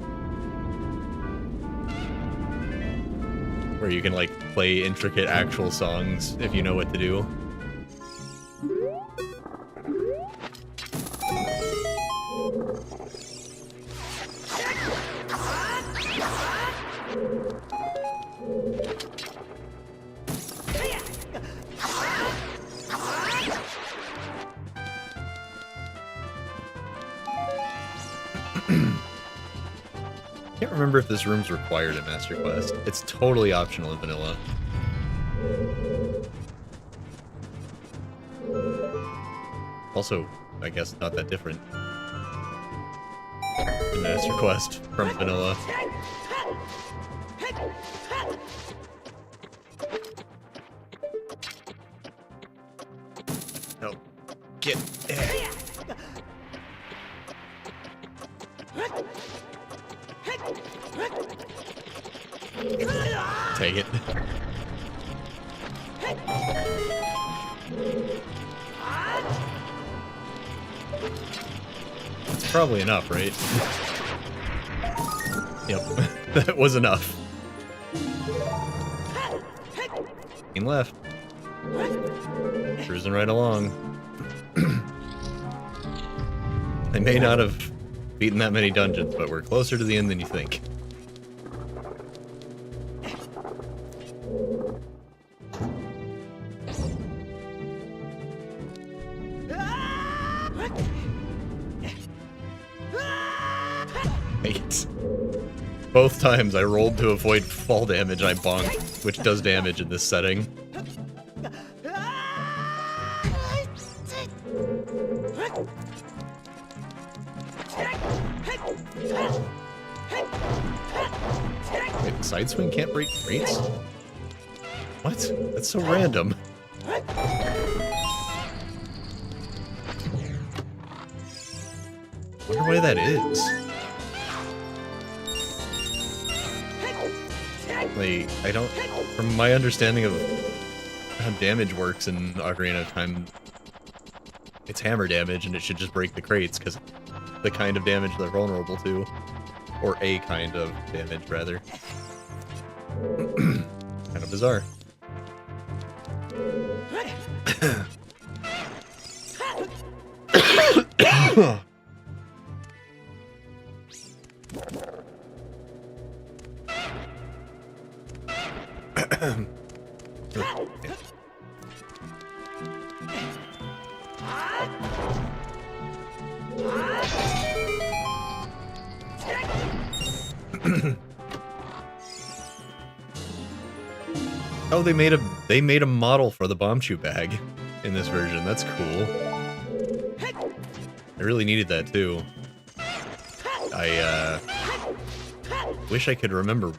Where you can like play intricate actual songs if you know what to do. Can't remember if this room's required in Master Quest. It's totally optional in vanilla. Also, I guess not that different in Master Quest from vanilla. No. Get... Take it. That's probably enough, right? Yep, that was enough. Making left. Cruising right along. I may not have beaten that many dungeons, but we're closer to the end than you think. Wait. Both times I rolled to avoid fall damage, I bonked, which does damage in this setting. Wait, side swing can't break crates? What? That's so random. Wonder why that is. Like, I don't... From my understanding of how damage works in Ocarina of Time, it's hammer damage and it should just break the crates, because the kind of damage they're vulnerable to. Or a kind of damage, rather. Kind of bizarre. Oh, they made a model for the bomb shoe bag in this version. That's cool. I really needed that too. I wish I could remember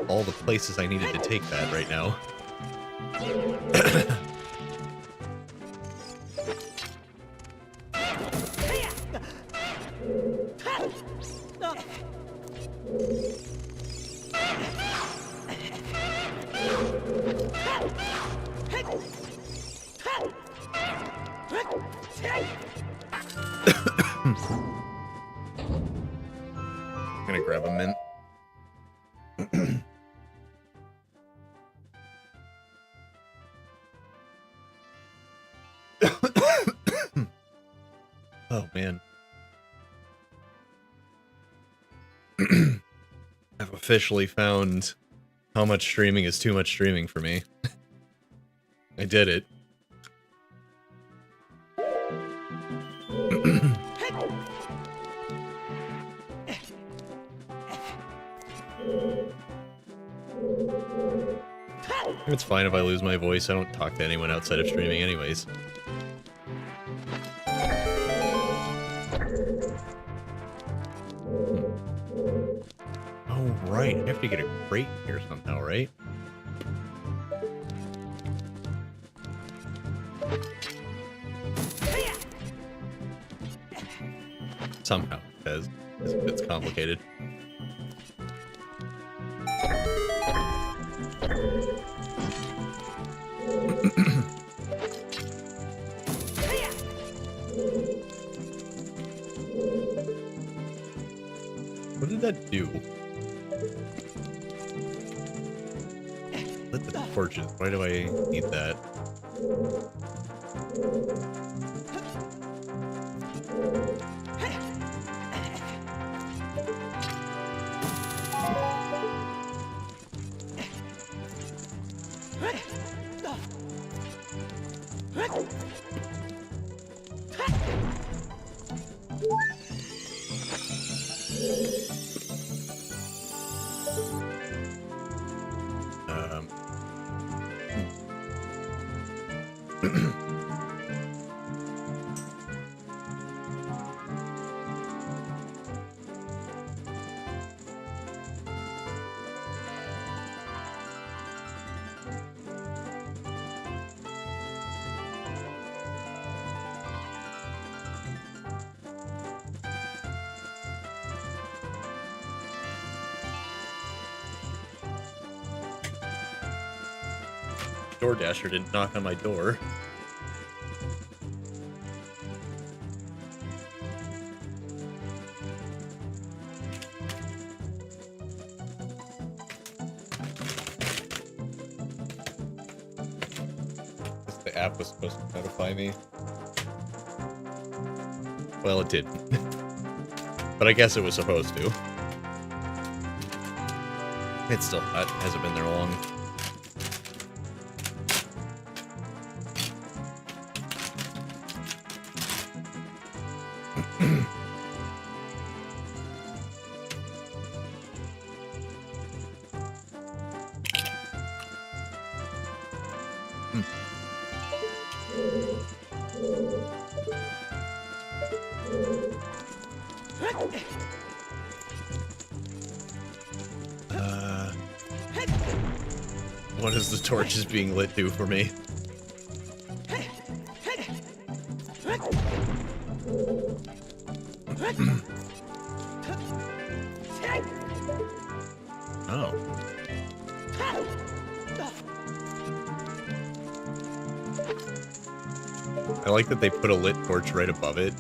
all the places I needed to take that right now. I'm gonna grab a mint. Oh man. I've officially found how much streaming is too much streaming for me. I did it. It's fine if I lose my voice. I don't talk to anyone outside of streaming anyways. Oh, right. I have to get a crate here somehow, right? Somehow, because it's complicated. What did that do? Lit the torches. Why do I need that? DoorDasher didn't knock on my door. the app was supposed to notify me. Well, it didn't. But I guess it was supposed to. It's still hot. Hasn't been there long. What does the torches being lit do for me? Oh. I like that they put a lit torch right above it.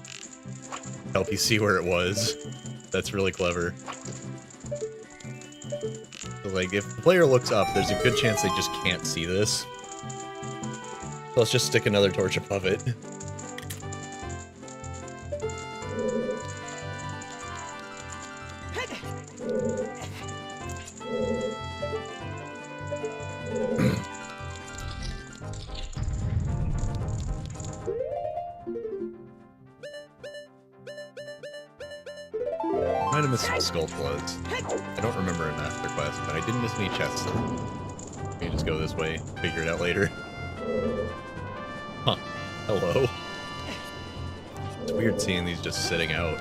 Help you see where it was. That's really clever. So, like, if the player looks up, there's a good chance they just can't see this. So let's just stick another torch above it. Might have missed some skull floods. I don't remember a master quest, but I didn't miss any chests. Let me just go this way, figure it out later. Huh. Hello. It's weird seeing these just sitting out.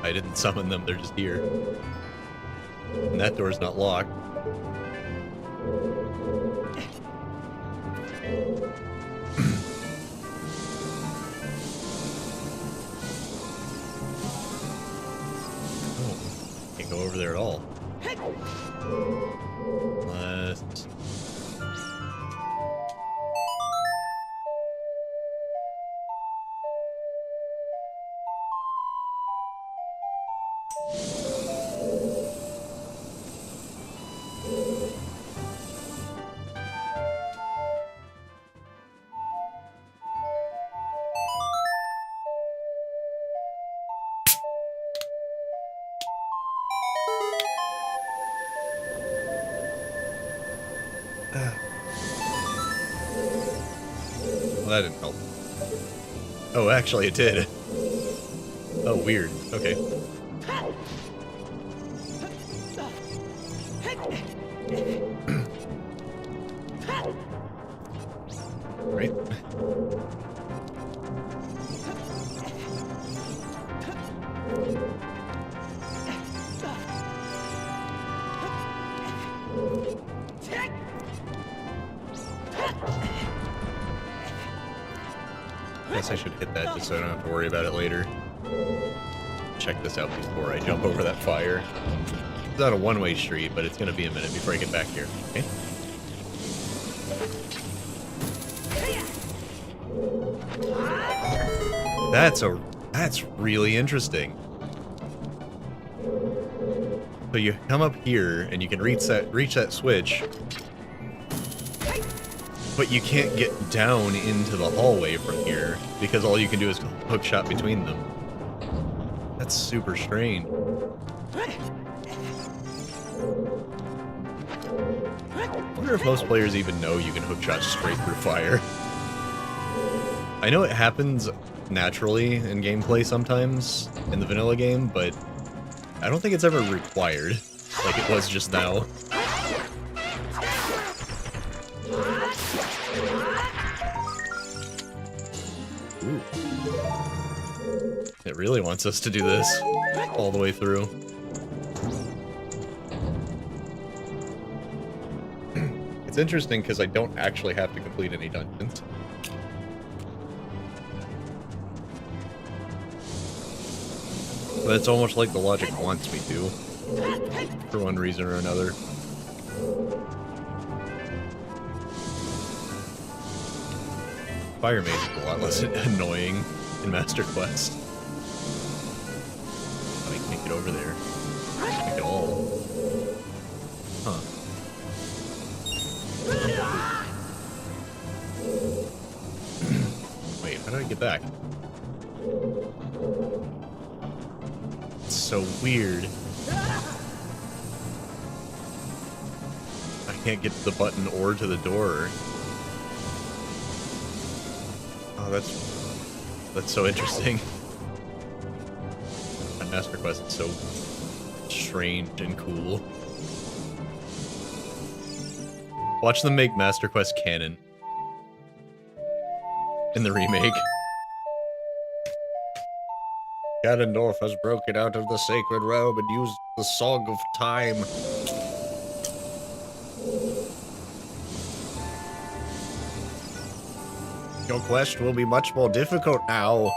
I didn't summon them, they're just here. And that door's not locked. Can't go over there at all. Let's... Well, that didn't help. Oh, actually it did. Oh, weird. Okay. Right? Guess I should hit that just so I don't have to worry about it later. Check this out before I jump over that fire. It's not a one-way street, but it's gonna be a minute before I get back here. Okay? That's really interesting. So you come up here and you can reach that switch, but you can't get down into the hallway from here because all you can do is hook shot between them. That's super strange. I wonder if most players even know you can hook shot straight through fire. I know it happens naturally in gameplay sometimes in the vanilla game, but I don't think it's ever required like it was just now. Ooh. It really wants us to do this all the way through. It's interesting because I don't actually have to complete any dungeons. But it's almost like the logic wants me to, for one reason or another. Fire Maze is a lot less annoying in Master Quest. Oh, I can't get over there. Like at all. Huh. I get back? It's so weird. I can't get to the button or to the door. Oh, that's so interesting. My Master Quest is so strange and cool. Watch them make Master Quest canon in the remake. Ganondorf has broken out of the sacred realm and used the Song of Time. Your quest will be much more difficult now.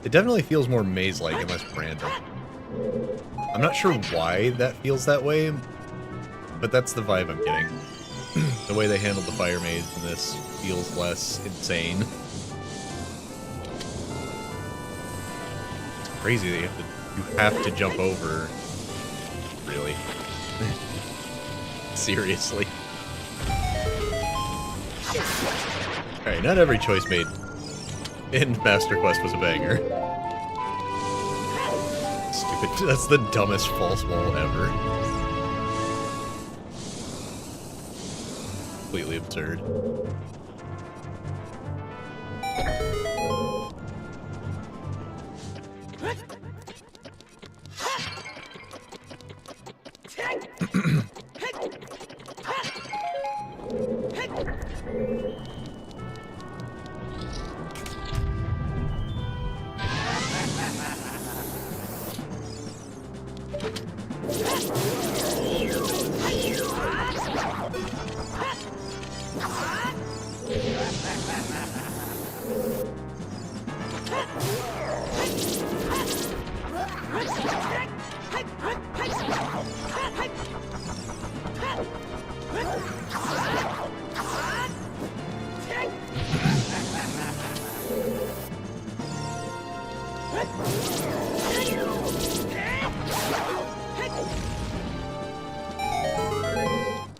It definitely feels more maze-like and less random. I'm not sure why that feels that way, but that's the vibe I'm getting. The way they handled the fire maze in this feels less insane. It's crazy that you have to jump over. Really. Seriously. Alright, not every choice made in Master Quest was a banger. Stupid. That's the dumbest false wall ever. Completely absurd.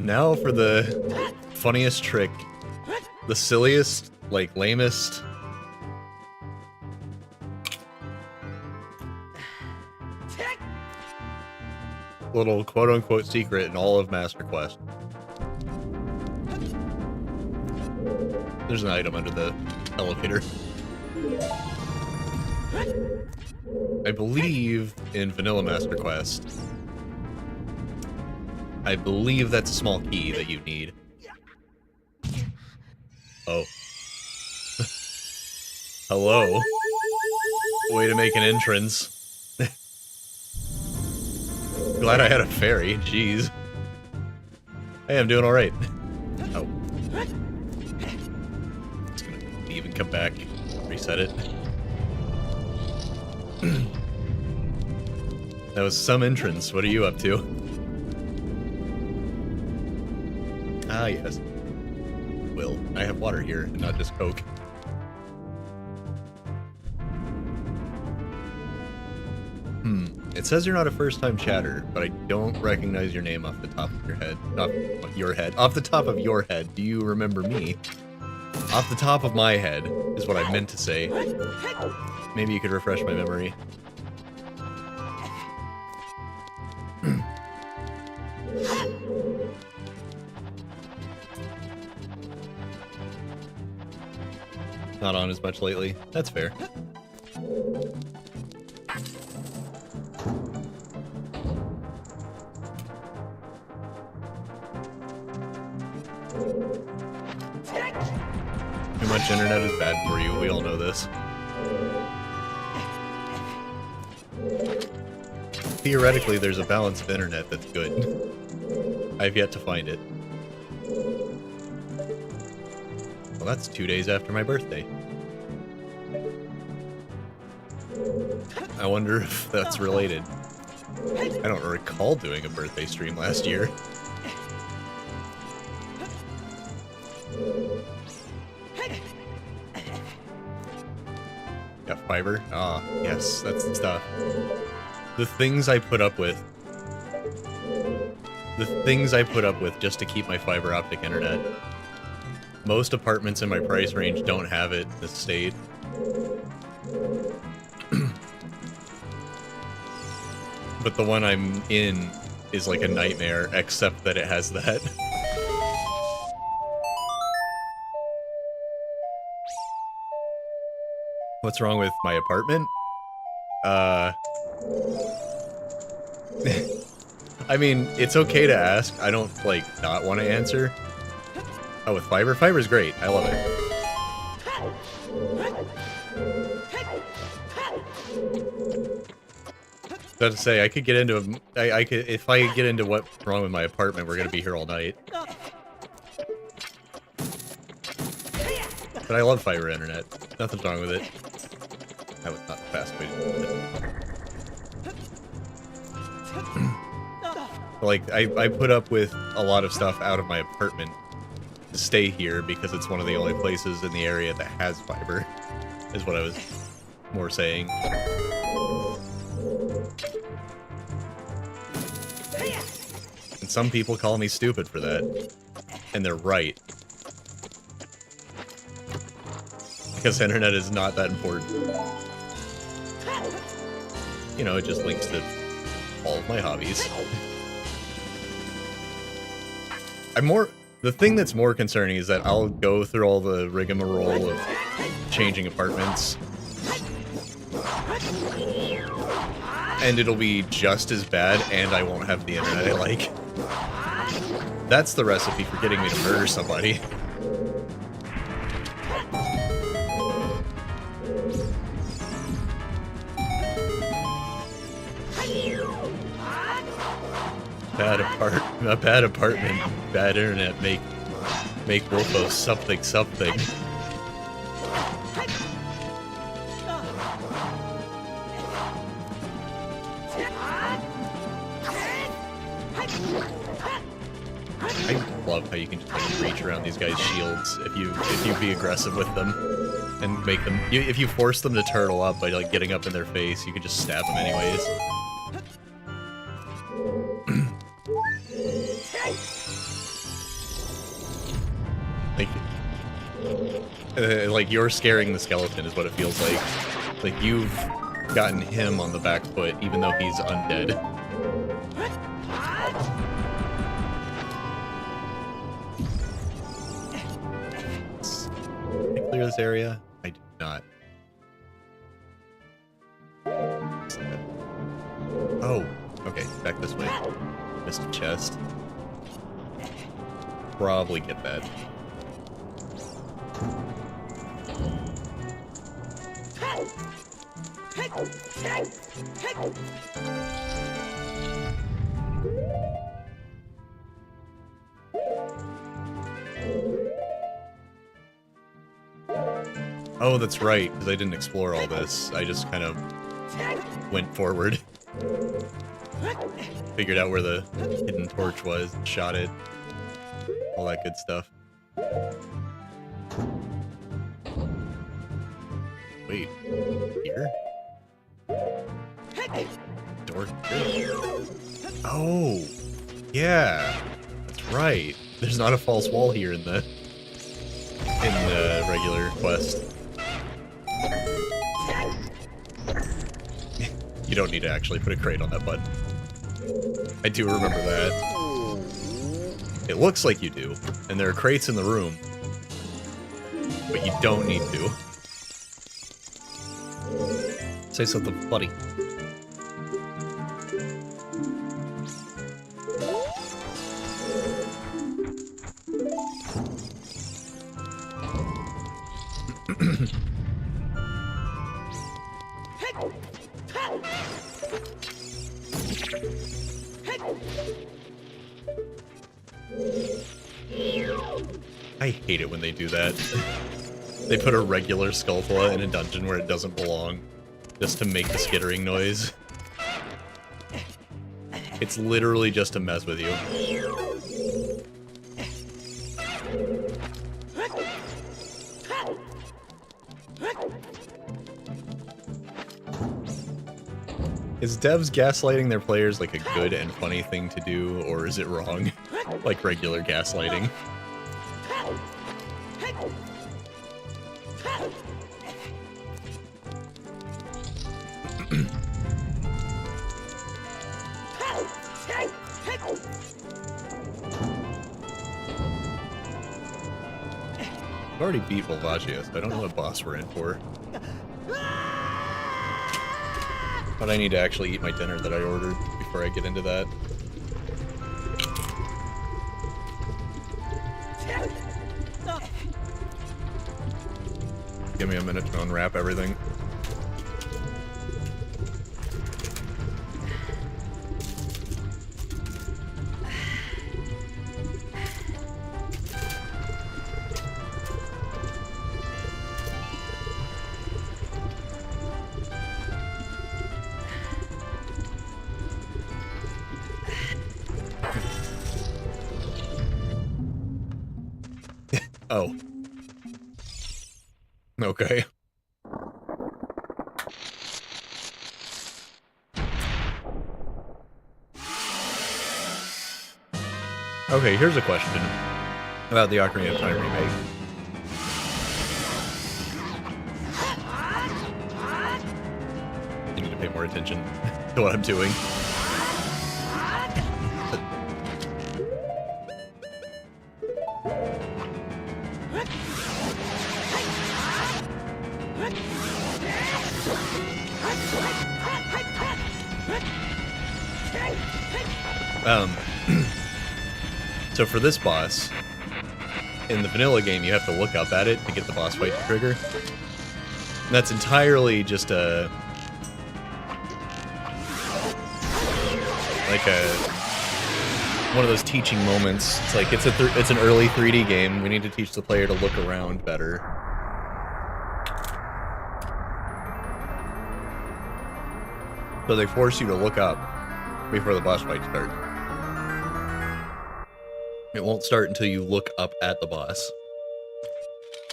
Now for the funniest trick. The silliest, like, lamest. Little quote-unquote secret in all of Master Quest. There's an item under the elevator. I believe in Vanilla Master Quest, I believe that's a small key that you need. Oh. Hello. Way to make an entrance. Glad I had a fairy, jeez. Hey, I'm doing alright. Oh. Just gonna leave and come back, reset it. That was some entrance, what are you up to? Ah, yes. Will, I have water here, and not just Coke. It says you're not a first-time chatter, but I don't recognize your name off the top of your head. Not your head. Off the top of your head. Do you remember me? Off the top of my head is what I meant to say. Maybe you could refresh my memory. Not on as much lately. That's fair. Too much internet is bad for you, we all know this. Theoretically, there's a balance of internet that's good. I've yet to find it. Well, that's 2 days after my birthday. I wonder if that's related. I don't recall doing a birthday stream last year. Got fiber? Ah, yes, that's the stuff. The things I put up with. The things I put up with just to keep my fiber optic internet. Most apartments in my price range don't have it in this state. But the one I'm in is like a nightmare, except that it has that. What's wrong with my apartment? I mean, it's okay to ask. I don't, like, not want to answer. Oh, with fiber? Fiber's great. I love it. That's to say, I could get into I could, if I get into what's wrong with my apartment, we're gonna be here all night. But I love fiber internet. Nothing's wrong with it. That was not the fast way to do it. Like, I put up with a lot of stuff out of my apartment to stay here because it's one of the only places in the area that has fiber, is what I was more saying. And some people call me stupid for that. And they're right. Because internet is not that important. You know, it just links to all of my hobbies. The thing that's more concerning is that I'll go through all the rigmarole of changing apartments. And it'll be just as bad, and I won't have the internet I like. That's the recipe for getting me to murder somebody. A bad apartment, bad internet, make Wolfo something. I love how you can just like reach around these guys' shields if you be aggressive with them and make them. If you force them to turtle up by like getting up in their face, you can just stab them anyways. Like you're scaring the skeleton is what it feels like. Like you've gotten him on the back foot even though he's undead. Did I clear this area? I did not. Oh, okay, back this way. Missed a chest. Probably get that. Oh, that's right, because I didn't explore all this. I just kind of went forward. Figured out where the hidden torch was, shot it. All that good stuff. Wait, here? Door here? Oh, yeah, that's right. There's not a false wall here in the regular quest. You don't need to actually put a crate on that button. I do remember that. It looks like you do, and there are crates in the room, but you don't need to. Say something funny. I hate it when they do that. They put a regular Skulltula in a dungeon where it doesn't belong, just to make the skittering noise. It's literally just to mess with you. Is devs gaslighting their players like a good and funny thing to do, or is it wrong? Like regular gaslighting? I've already beat Volvagia, so I don't know what boss we're in for. But I need to actually eat my dinner that I ordered before I get into that. Give me a minute to unwrap everything. Oh. Okay. Okay, here's a question about the Ocarina of Time remake. I need to pay more attention to what I'm doing. So for this boss, in the vanilla game, you have to look up at it to get the boss fight to trigger. And that's entirely just one of those teaching moments. It's like it's an early 3D game. We need to teach the player to look around better. So they force you to look up before the boss fight starts. It won't start until you look up at the boss.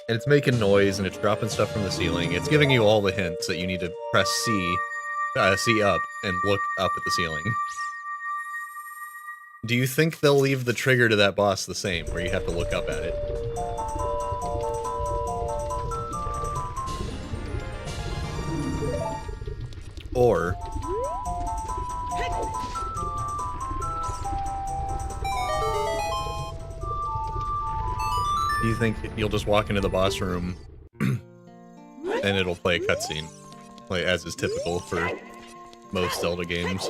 And it's making noise, and it's dropping stuff from the ceiling. It's giving you all the hints that you need to press C up, and look up at the ceiling. Do you think they'll leave the trigger to that boss the same, where you have to look up at it? Or do you think you'll just walk into the boss room and it'll play a cutscene, like as is typical for most Zelda games,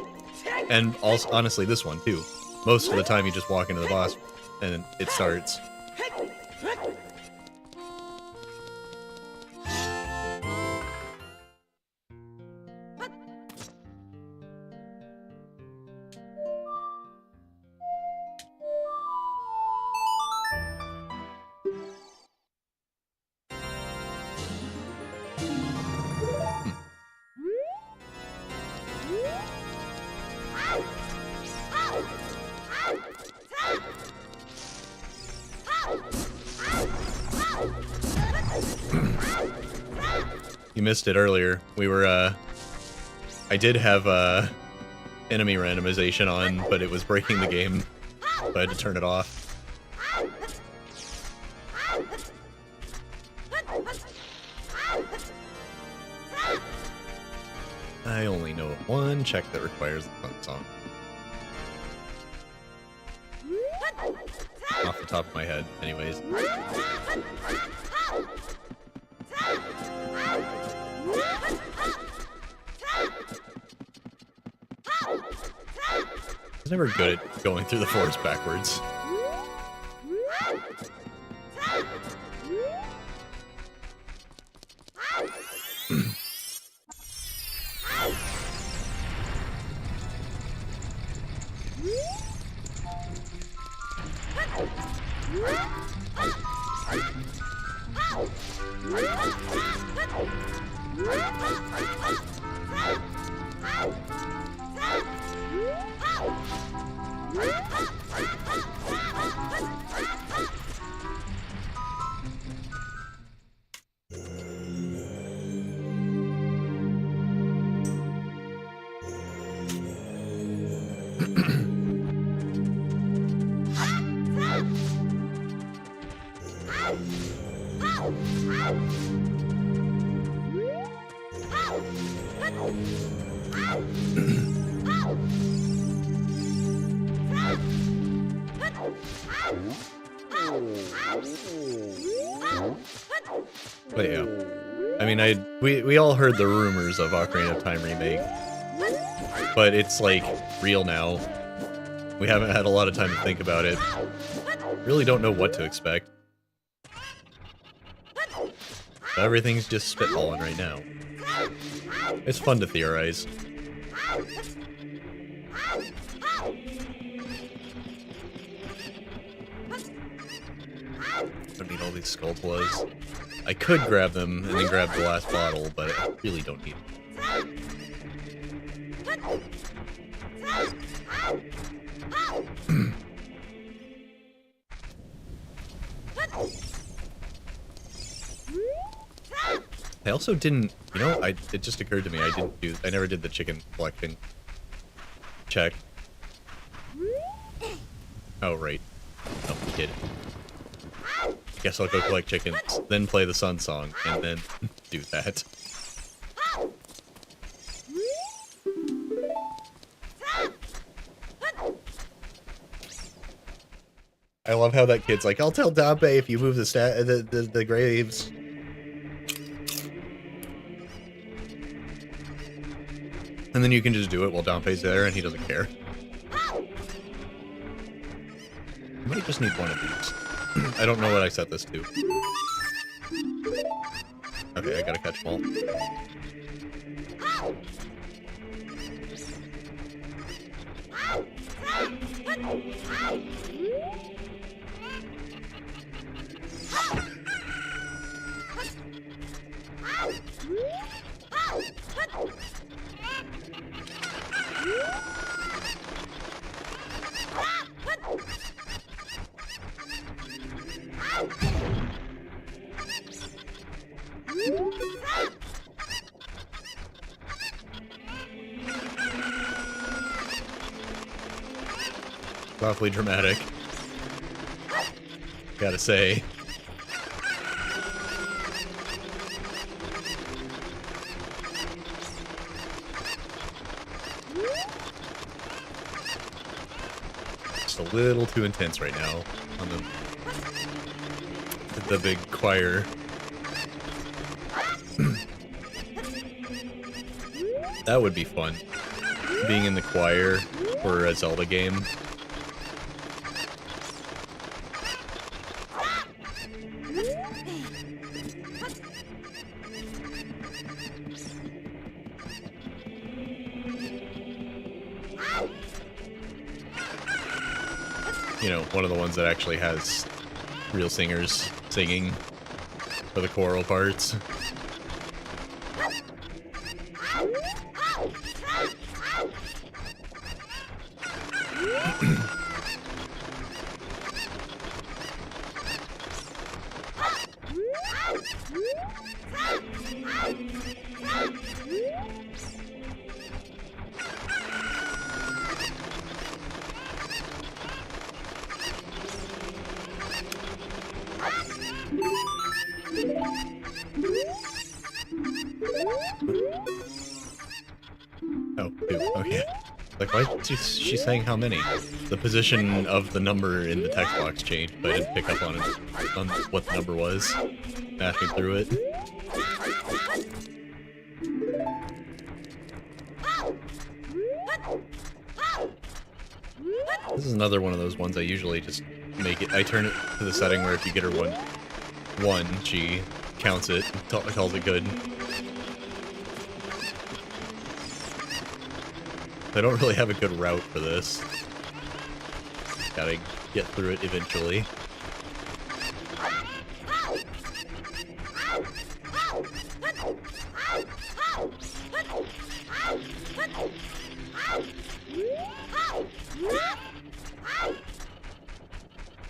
and also honestly this one too. Most of the time you just walk into the boss and it starts. You missed it earlier. We were, I did have, enemy randomization on, but it was breaking the game, so I had to turn it off. I only know of one check that requires the fun song. Off the top of my head, anyways. I was never good at going through the forest backwards. But yeah, I mean, we all heard the rumors of Ocarina of Time remake, but it's like real now. We haven't had a lot of time to think about it. Really don't know what to expect. Everything's just spitballing right now. It's fun to theorize. I need all these Skulltulas. I could grab them and then grab the last bottle, but I really don't need them. I also didn't, you know, it just occurred to me, I never did the chicken collection check. Oh, right. Oh, kid. I guess I'll go collect chickens, then play the Sun Song, and then do that. I love how that kid's like, I'll tell Dampe if you move the graves. And then you can just do it while Dampe's there and he doesn't care. I might just need one of these. I don't know what I set this to. Okay, I gotta catch them all. Awfully dramatic. Gotta say. Just a little too intense right now on the big choir. That would be fun. Being in the choir for a Zelda game. You know, one of the ones that actually has real singers singing for the choral parts. Oh, two. Okay. Like, why is she saying how many? The position of the number in the text box changed, but I didn't pick up on it, on what the number was. Mashing through it. This is another one of those ones I usually just make it. I turn it to the setting where if you get her one, she counts it, calls it good. I don't really have a good route for this. Gotta get through it eventually.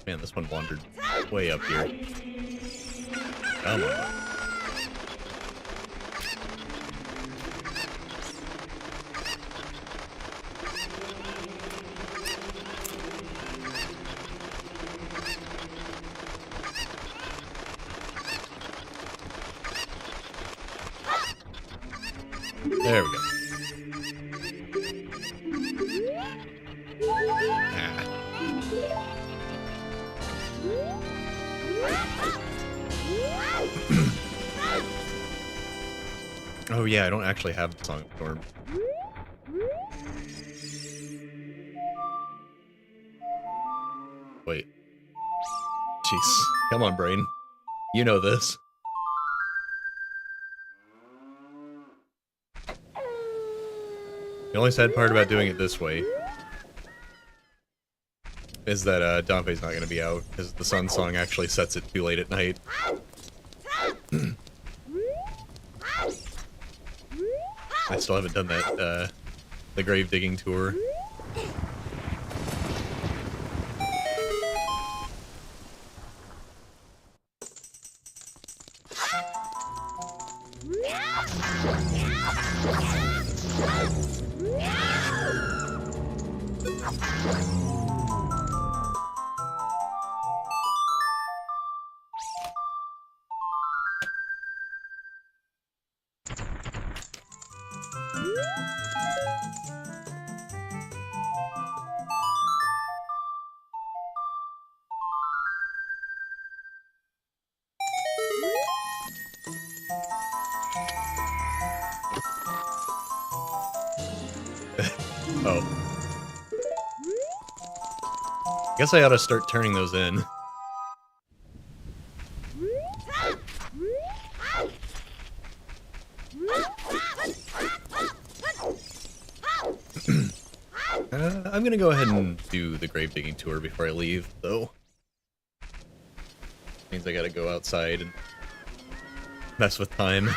Man, this one wandered way up here. Come on. There we go. Ah. Oh yeah, I don't actually have the Song of Storm. Wait. Jeez. Come on, brain. You know this. The only sad part about doing it this way is that Dante's not going to be out, because the Sun Song actually sets it too late at night. I still haven't done that, the grave digging tour. Oh. Guess I ought to start turning those in. I'm gonna go ahead and do the grave digging tour before I leave, though. Means I gotta go outside and mess with time.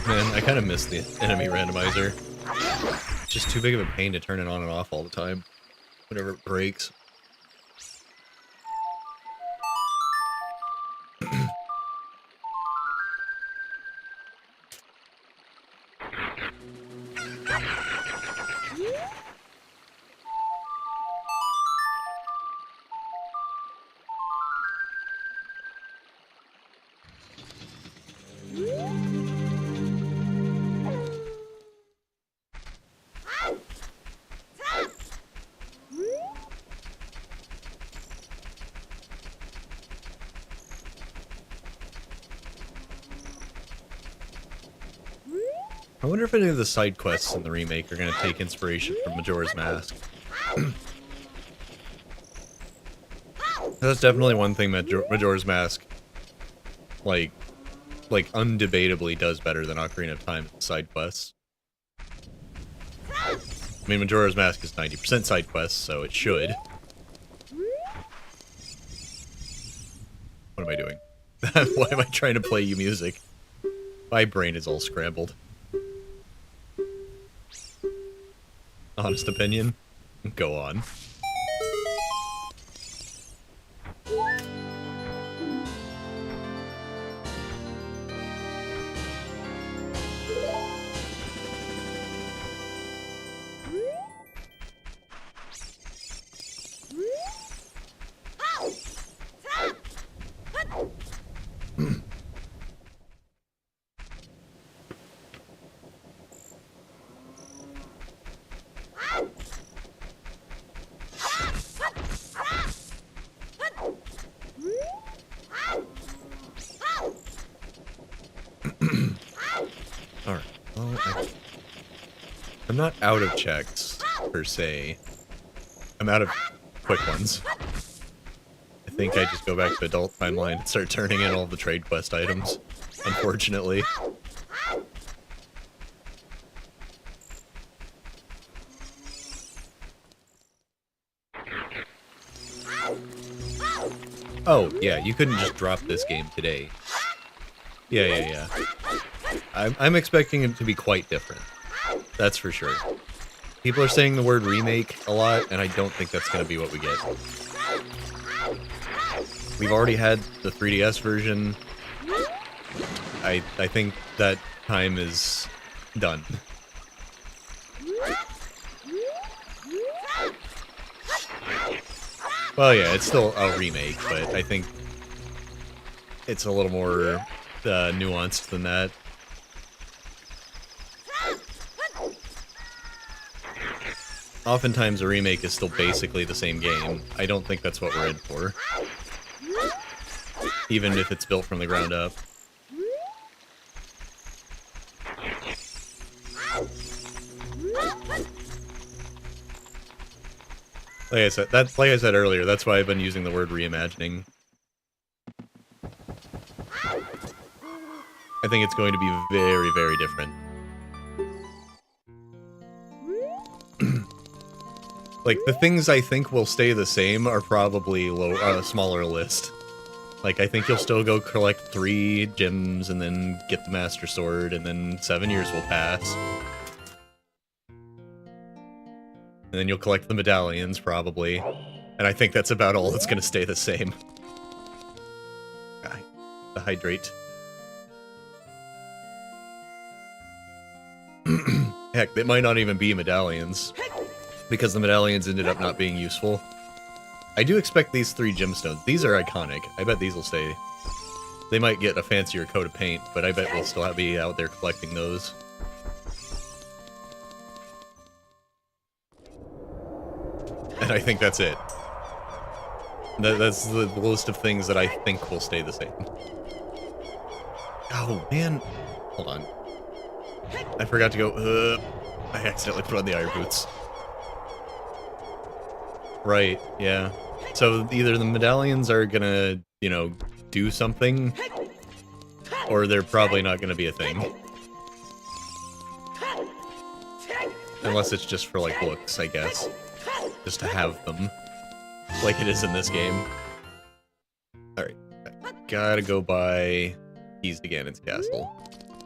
Man, I kind of miss the enemy randomizer. It's just too big of a pain to turn it on and off all the time, whenever it breaks. I wonder if any of the side quests in the remake are going to take inspiration from Majora's Mask. That's definitely one thing Majora's Mask, like undebatably does better than Ocarina of Time side quests. I mean, Majora's Mask is 90% side quests, so it should. What am I doing? Why am I trying to play you music? My brain is all scrambled. Honest opinion? Go on. Alright, well, I'm not out of checks, per se. I'm out of quick ones. I think I just go back to adult timeline and start turning in all the trade quest items, unfortunately. Oh, yeah, you couldn't just drop this game today. Yeah. I'm expecting it to be quite different. That's for sure. People are saying the word remake a lot, and I don't think that's going to be what we get. We've already had the 3DS version. I think that time is done. Well, yeah, it's still a remake, but I think it's a little more nuanced than that. Oftentimes a remake is still basically the same game. I don't think that's what we're in for. Even if it's built from the ground up. Like I said earlier, that's why I've been using the word reimagining. I think it's going to be very, very different. Like, the things I think will stay the same are probably a smaller list. Like, I think you'll still go collect 3 gems and then get the Master Sword, and then 7 years will pass. And then you'll collect the medallions, probably. And I think that's about all that's gonna stay the same. The hydrate. Heck, it might not even be medallions. Because the medallions ended up not being useful. I do expect these 3 gemstones. These are iconic. I bet these will stay. They might get a fancier coat of paint, but I bet we'll still be out there collecting those. And I think that's it. That's the list of things that I think will stay the same. Oh, man. Hold on. I forgot to go... I accidentally put on the iron boots. Right, yeah. So either the medallions are gonna, you know, do something, or they're probably not gonna be a thing. Unless it's just for, like, looks, I guess. Just to have them. Like it is in this game. Alright. Gotta go buy keys to Ganon's castle.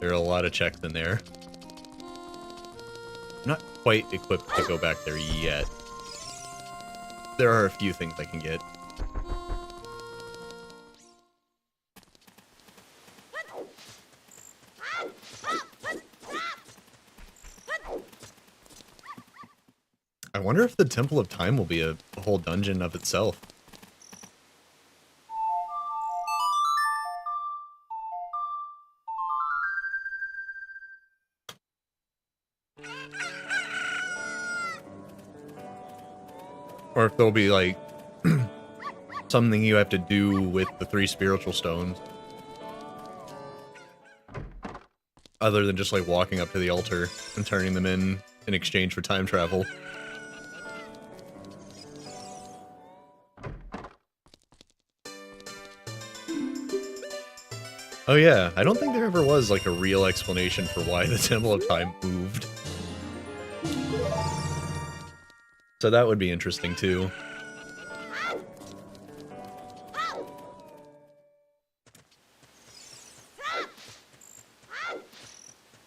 There are a lot of checks in there. I'm not quite equipped to go back there yet. There are a few things I can get. I wonder if the Temple of Time will be a whole dungeon of itself. Or if there'll be, like, something you have to do with the 3 spiritual stones. Other than just, like, walking up to the altar and turning them in exchange for time travel. Oh yeah, I don't think there ever was, like, a real explanation for why the Temple of Time moved. So that would be interesting, too.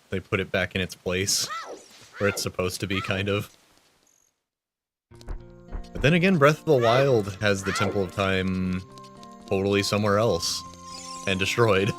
They put it back in its place, where it's supposed to be, kind of. But then again, Breath of the Wild has the Temple of Time totally somewhere else, and destroyed.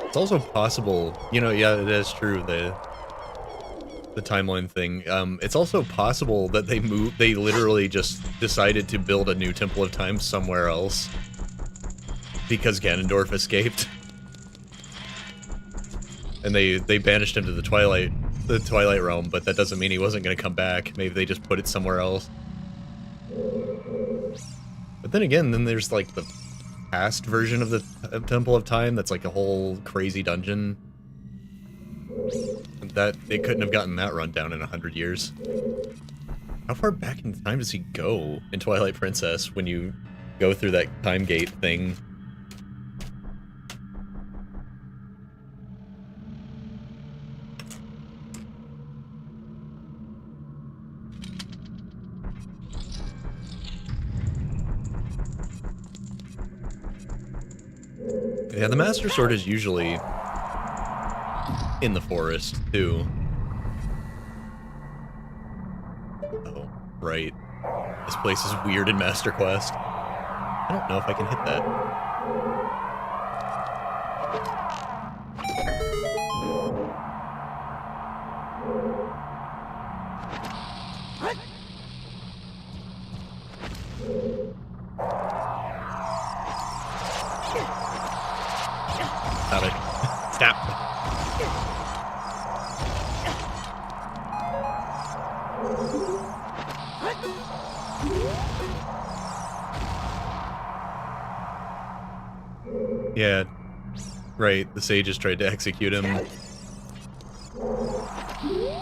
It's also possible, you know, yeah, it is true, the timeline thing. It's also possible that they literally just decided to build a new Temple of Time somewhere else because Ganondorf escaped. And they banished him to the Twilight Realm, but that doesn't mean he wasn't going to come back. Maybe they just put it somewhere else. But then again, there's like the past version of the Temple of Time that's like a whole crazy dungeon. That they couldn't have gotten that run down in 100 years. How far back in time does he go in Twilight Princess when you go through that time gate thing? Yeah, the Master Sword is usually in the forest, too. Oh, right. This place is weird in Master Quest. I don't know if I can hit that. Stop it. Stop. Yeah, right, the sages tried to execute him.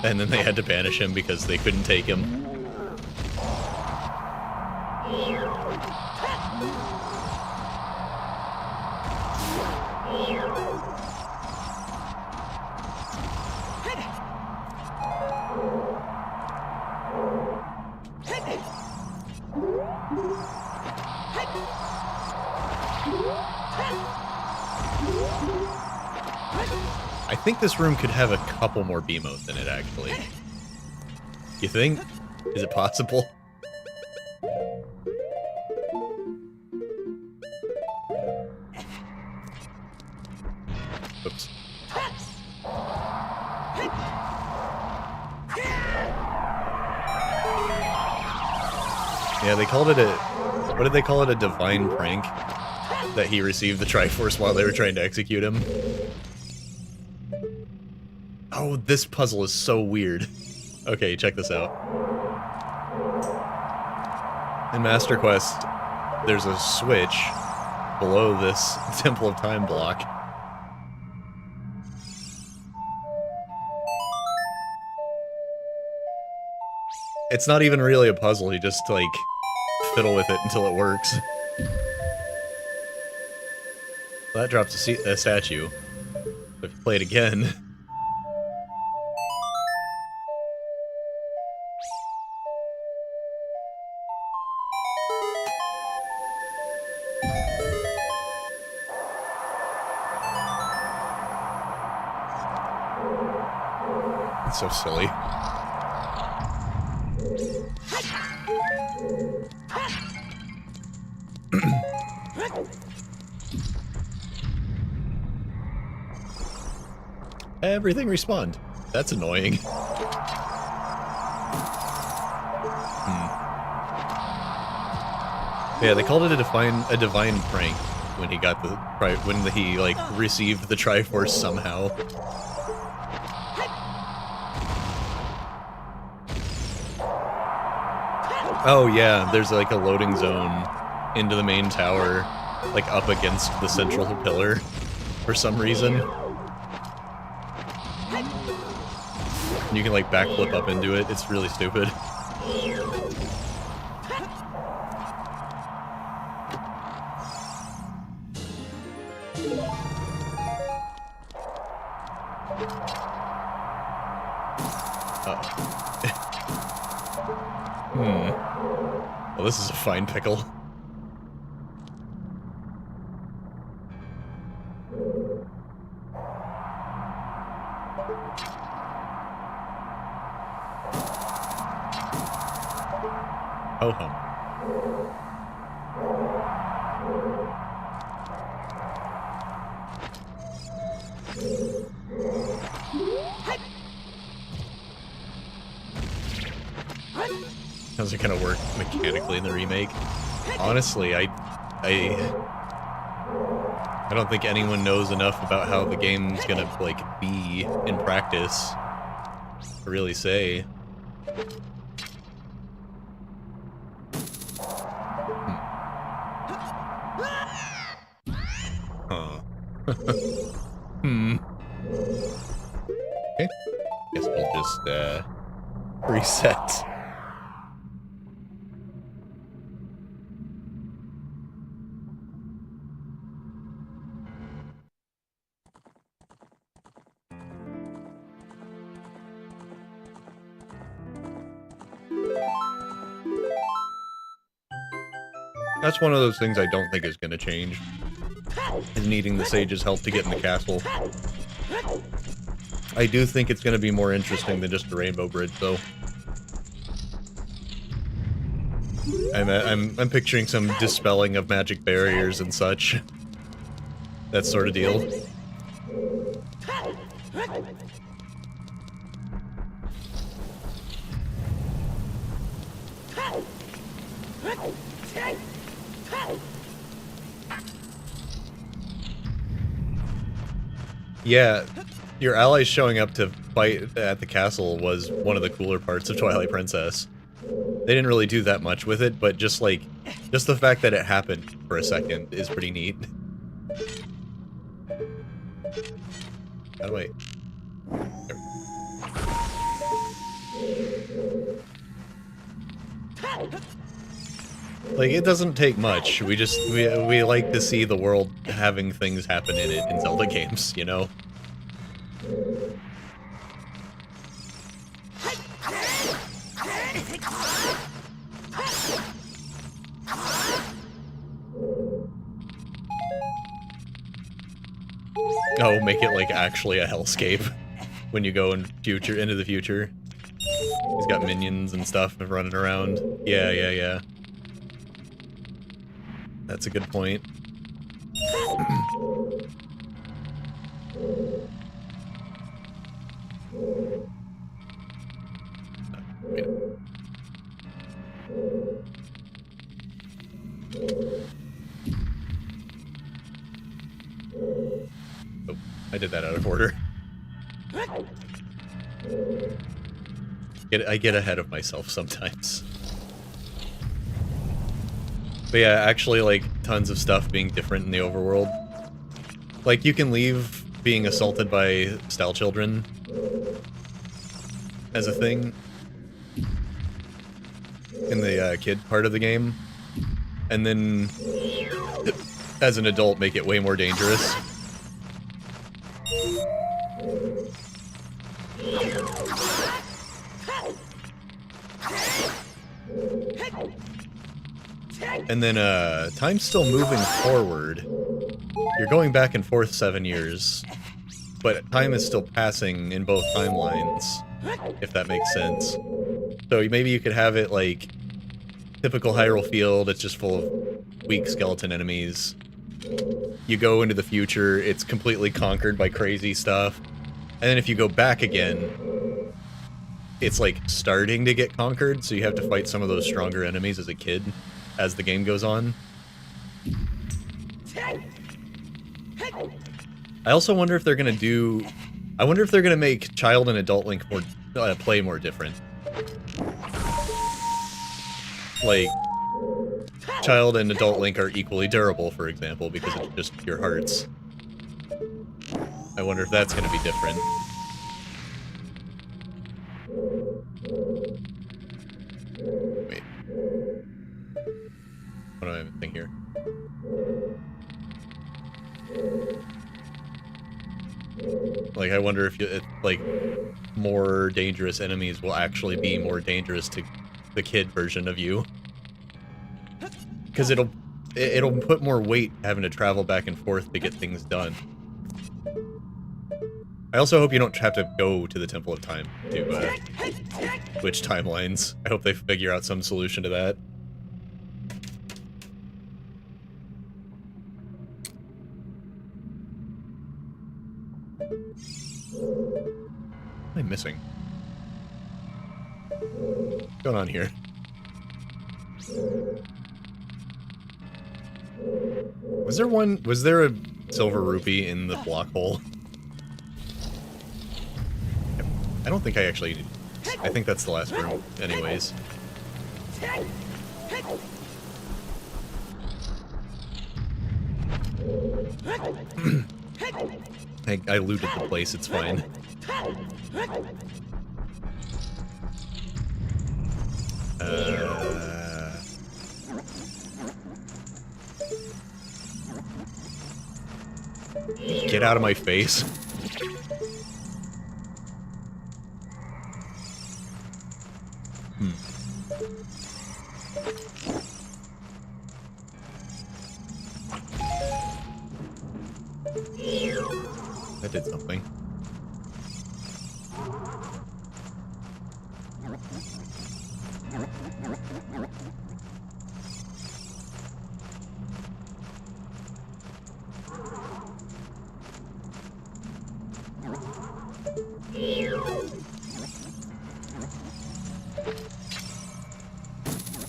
And then they had to banish him because they couldn't take him. I think this room could have a couple more B-modes in it, actually. You think? Is it possible? Oops. Yeah, they called it a... What did they call it? A divine prank? That he received the Triforce while they were trying to execute him. Oh, this puzzle is so weird. Okay, check this out. In Master Quest, there's a switch below this Temple of Time block. It's not even really a puzzle, you just, like, fiddle with it until it works. Well, that drops a statue. If you play it again... It's so silly. Everything respawned. That's annoying. Yeah, they called it a divine prank when he got he like received the Triforce somehow. Oh yeah, there's like a loading zone into the main tower, like up against the central pillar for some reason. You can like backflip up into it, it's really stupid. Well, this is a fine pickle. Ho hum. How's it gonna work mechanically in the remake? Honestly, I don't think anyone knows enough about how the game's gonna, like, be in practice to really say. Huh. Okay. Guess we'll just, reset. That's one of those things I don't think is going to change, is needing the sage's help to get in the castle. I do think it's going to be more interesting than just a rainbow bridge, though. I'm picturing some dispelling of magic barriers and such. That sort of deal. Yeah, your allies showing up to fight at the castle was one of the cooler parts of Twilight Princess. They didn't really do that much with it, but just the fact that it happened for a second is pretty neat. How do I... Like, it doesn't take much. We like to see the world having things happen in it in Zelda games, you know? Oh, make it, like, actually a hellscape when you go into the future. He's got minions and stuff running around. Yeah. That's a good point. Oh, I did that out of order. I get ahead of myself sometimes. But yeah, actually, like, tons of stuff being different in the overworld. Like, you can leave being assaulted by style children as a thing in the kid part of the game, and then as an adult make it way more dangerous. And then, time's still moving forward. You're going back and forth 7 years, but time is still passing in both timelines, if that makes sense. So maybe you could have it like typical Hyrule Field, it's just full of weak skeleton enemies. You go into the future, it's completely conquered by crazy stuff. And then if you go back again, it's like starting to get conquered, so you have to fight some of those stronger enemies as a kid as the game goes on. I also wonder if they're gonna do... I wonder if they're gonna make Child and Adult Link more play more different. Like, Child and Adult Link are equally durable, for example, because it's just pure hearts. I wonder if that's gonna be different. Wait. What do I even think here? Like, I wonder if like, more dangerous enemies will actually be more dangerous to the kid version of you. Because it'll put more weight having to travel back and forth to get things done. I also hope you don't have to go to the Temple of Time to switch timelines. I hope they figure out some solution to that. What am I missing? What's going on here? Was there a silver rupee in the block hole? I don't think I actually... I think that's the last room, anyways. I looted the place, it's fine. Get out of my face. That did something.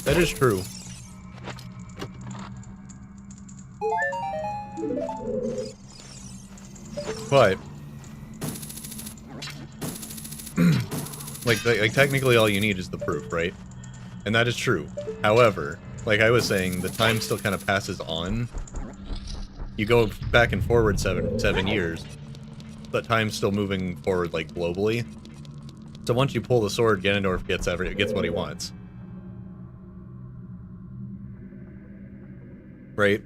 That is true. But like technically all you need is the proof, right? And that is true. However, like I was saying, the time still kind of passes on. You go back and forward seven years, but time's still moving forward like globally. So once you pull the sword, Ganondorf gets what he wants. Right?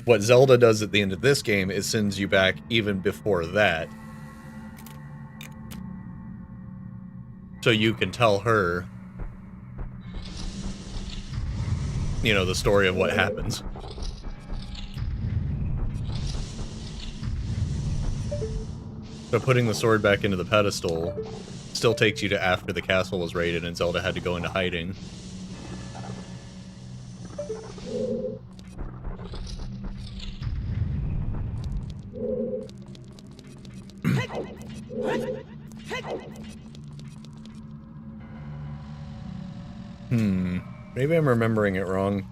What Zelda does at the end of this game is sends you back even before that. So you can tell her, you know, the story of what happens. So putting the sword back into the pedestal still takes you to after the castle was raided and Zelda had to go into hiding. Maybe I'm remembering it wrong.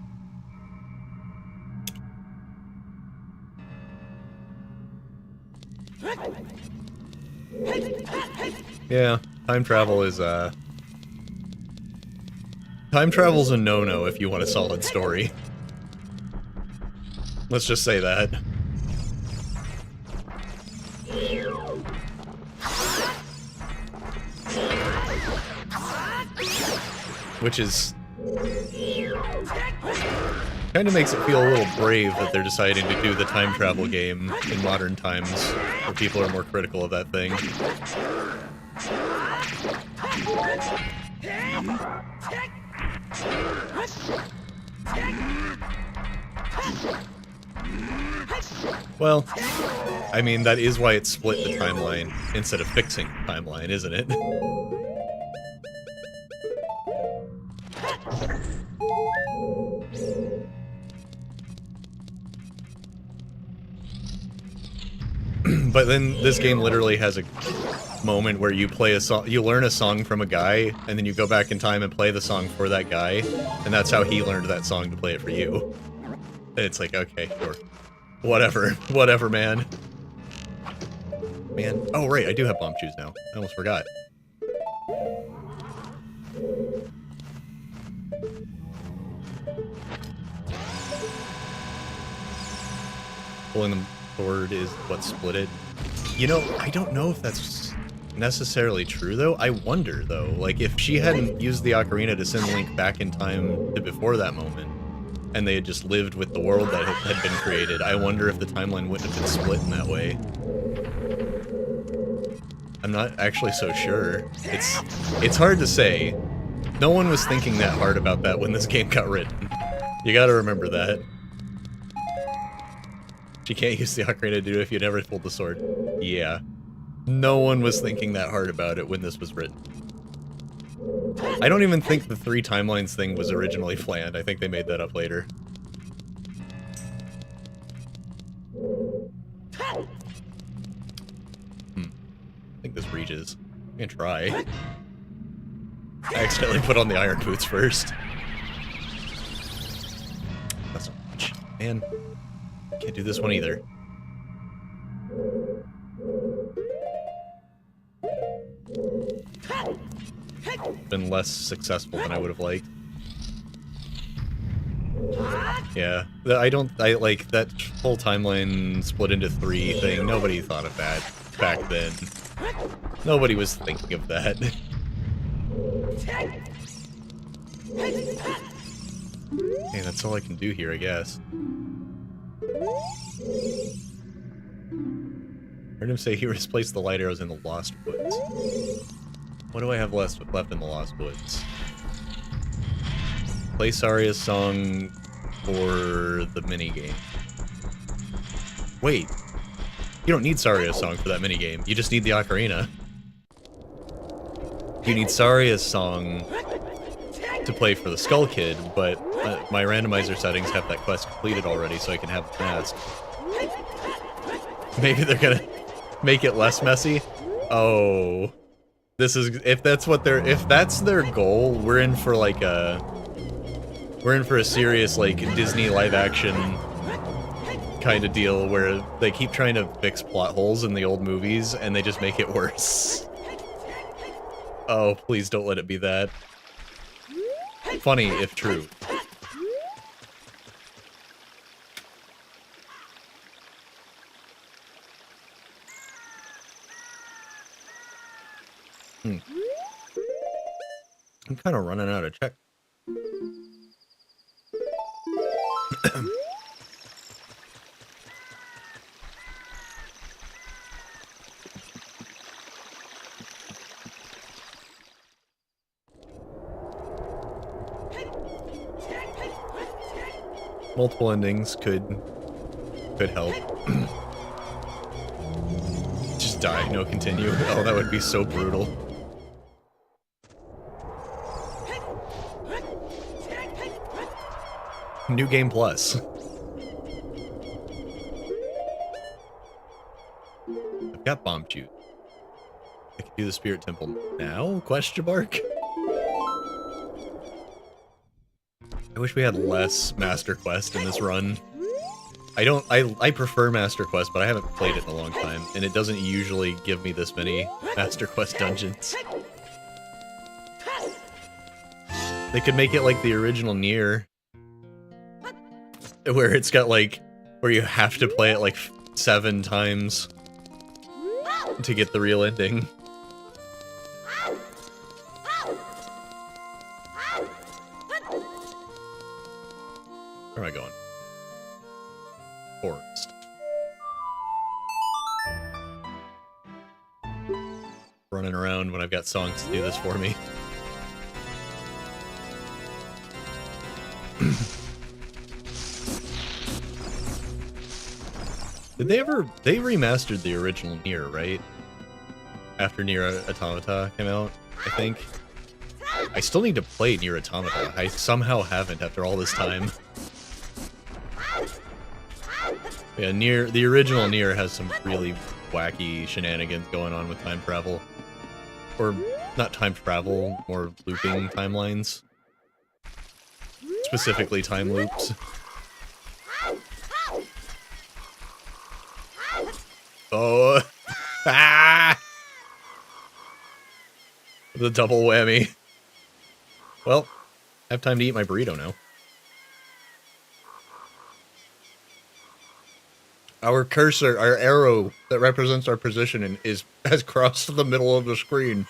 Yeah, time travel is, time travel's a no-no if you want a solid story. Let's just say that. Which is... kind of makes it feel a little brave that they're deciding to do the time travel game in modern times, where people are more critical of that thing. Well, I mean, that is why it split the timeline instead of fixing the timeline, isn't it? But then this game literally has a moment where you play a song, you learn a song from a guy, and then you go back in time and play the song for that guy, and that's how he learned that song to play it for you. And it's like, okay, sure. Whatever. Whatever, man. Man. Oh, right, I do have bomb shoes now. I almost forgot. Pulling them forward is what split it. You know, I don't know if that's necessarily true, though. I wonder, though, like, if she hadn't used the ocarina to send Link back in time to before that moment, and they had just lived with the world that had been created, I wonder if the timeline wouldn't have been split in that way. I'm not actually so sure. It's hard to say. No one was thinking that hard about that when this game got written. You gotta remember that. You can't use the ocarina to do it if you never pulled the sword. Yeah. No one was thinking that hard about it when this was written. I don't even think the 3 timelines thing was originally planned. I think they made that up later. I think this reaches. I'm gonna try. I accidentally put on the iron boots first. Man, can't do this one either. Been less successful than I would have liked. Yeah, I like that whole timeline split into 3 thing. Nobody thought of that back then. Nobody was thinking of that. Hey, that's all I can do here, I guess. Heard him say he misplaced the light arrows in the Lost Woods. What do I have left in the Lost Woods? Play Saria's song for the minigame. Wait. You don't need Saria's song for that minigame. You just need the ocarina. You need Saria's song to play for the Skull Kid, but my randomizer settings have that quest completed already, so I can have the mask. Maybe they're gonna make it less messy? Oh. This is, if that's their goal, we're in for like a serious, like, Disney live-action kind of deal where they keep trying to fix plot holes in the old movies, and they just make it worse. Oh, please don't let it be that. Funny, if true. I'm kind of running out of check. Multiple endings could help. Just die, no continue. Oh, that would be so brutal. New Game Plus. I've got bomb shoot. I can do the Spirit Temple now? Question mark? I wish we had less Master Quest in this run. I prefer Master Quest, but I haven't played it in a long time, and it doesn't usually give me this many Master Quest dungeons. They could make it like the original Nier, where it's got like, where you have to play it like 7 times to get the real ending. Where am I going? Forest. Running around when I've got songs to do this for me. They remastered the original Nier, right? After Nier Automata came out, I think. I still need to play Nier Automata. I somehow haven't after all this time. Yeah, the original Nier has some really wacky shenanigans going on with time travel. Or, not time travel, more looping timelines. Specifically time loops. Oh, ah! The double whammy. Well, I have time to eat my burrito now. Our cursor, our arrow that represents our position has crossed the middle of the screen.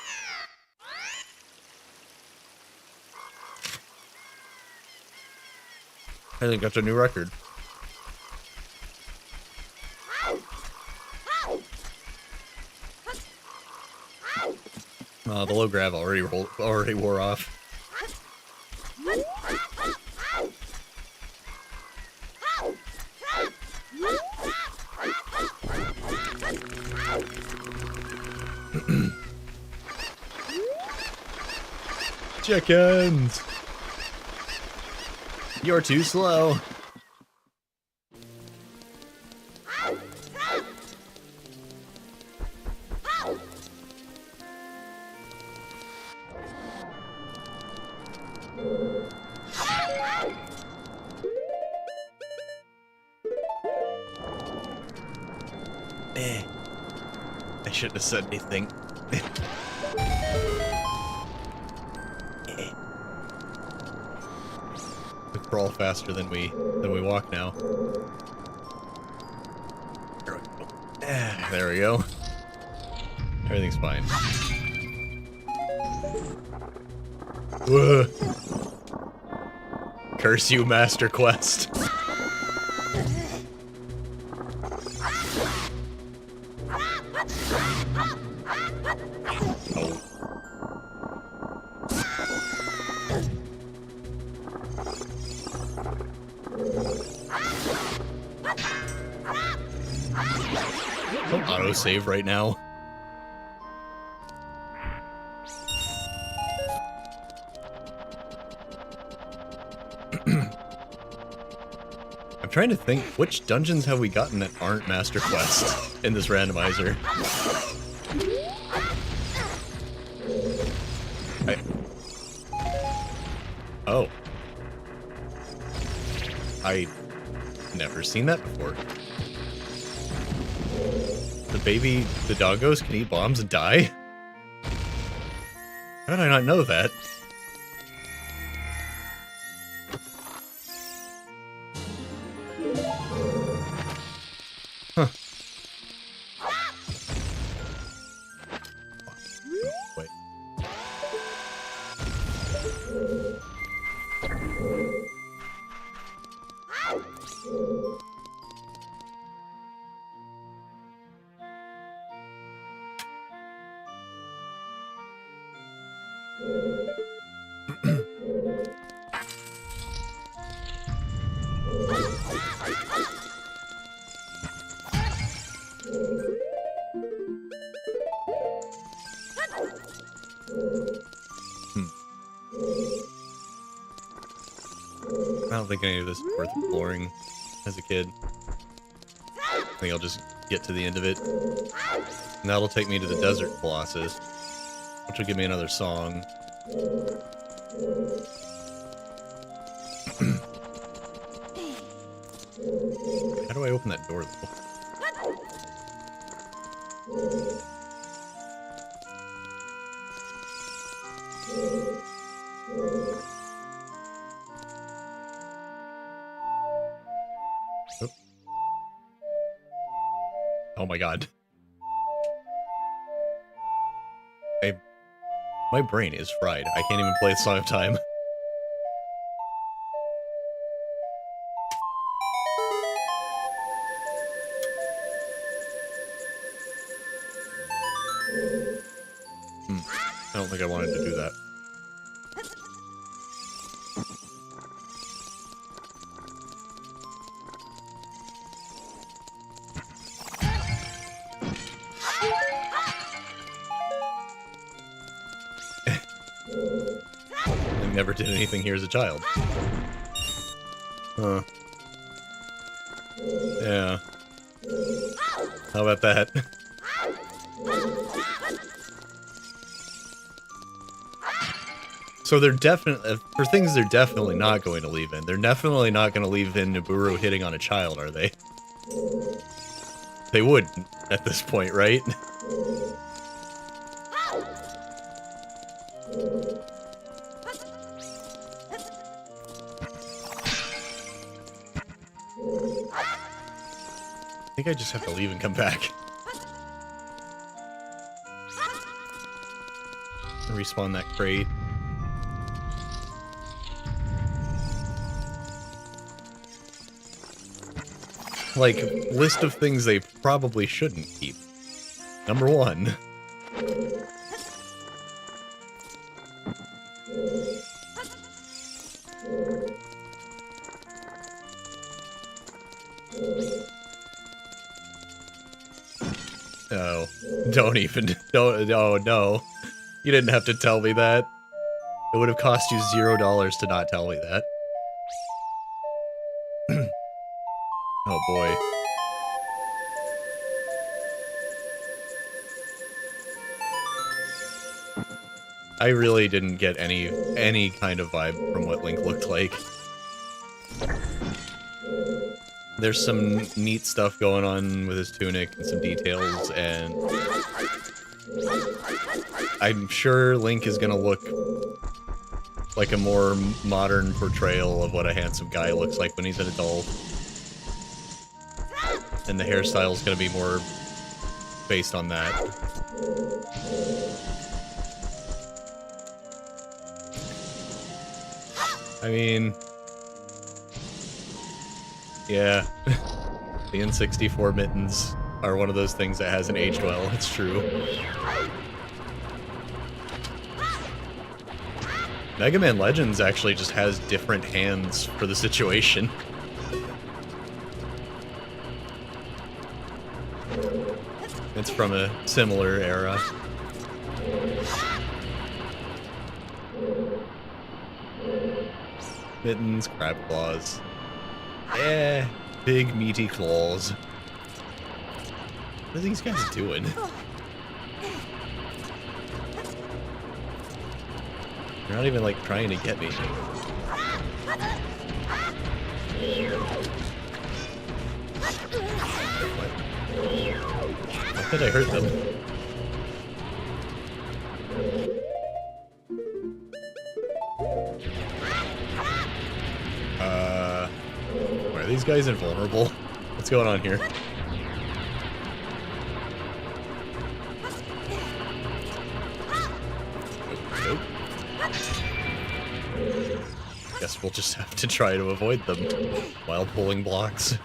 I think that's a new record. The low grav already wore off. Chickens! You're too slow. shouldn't have said anything. We crawl faster than we walk now. There we go. Everything's fine. Whoa. Curse you, Master Quest. Oh. Don't auto-save right now. I'm trying to think, which dungeons have we gotten that aren't Master Quest in this randomizer? Oh. I never seen that before. The doggos can eat bombs and die? How did I not know that? Huh. Wait. I don't think any of this is worth exploring as a kid. I think I'll just get to the end of it. And that'll take me to the Desert Colossus, which will give me another song. How do I open that door, though? Oh my god. My brain is fried. I can't even play Song of Time. I don't think I wanted to do that. I never did anything here as a child. Huh. Yeah. How about that? So they're definitely, for things they're definitely not going to leave in. They're definitely not going to leave in Nibiru hitting on a child, are they? They wouldn't at this point, right? I think I just have to leave and come back. Respawn that crate. Like, list of things they probably shouldn't keep. Number 1. Oh, oh no. You didn't have to tell me that. It would have cost you $0 to not tell me that. Oh boy. I really didn't get any kind of vibe from what Link looked like. There's some neat stuff going on with his tunic and some details, and I'm sure Link is gonna look like a more modern portrayal of what a handsome guy looks like when he's an adult. And the hairstyle is gonna be more based on that. I mean... yeah. The N64 mittens are one of those things that hasn't aged well, it's true. Mega Man Legends actually just has different hands for the situation. It's from a similar era. Mittens, crab claws. Yeah, big meaty claws. What are these guys doing? They're not even, like, trying to get me. How could I hurt them? Why are these guys invulnerable? What's going on here? Nope. Guess we'll just have to try to avoid them while pulling blocks.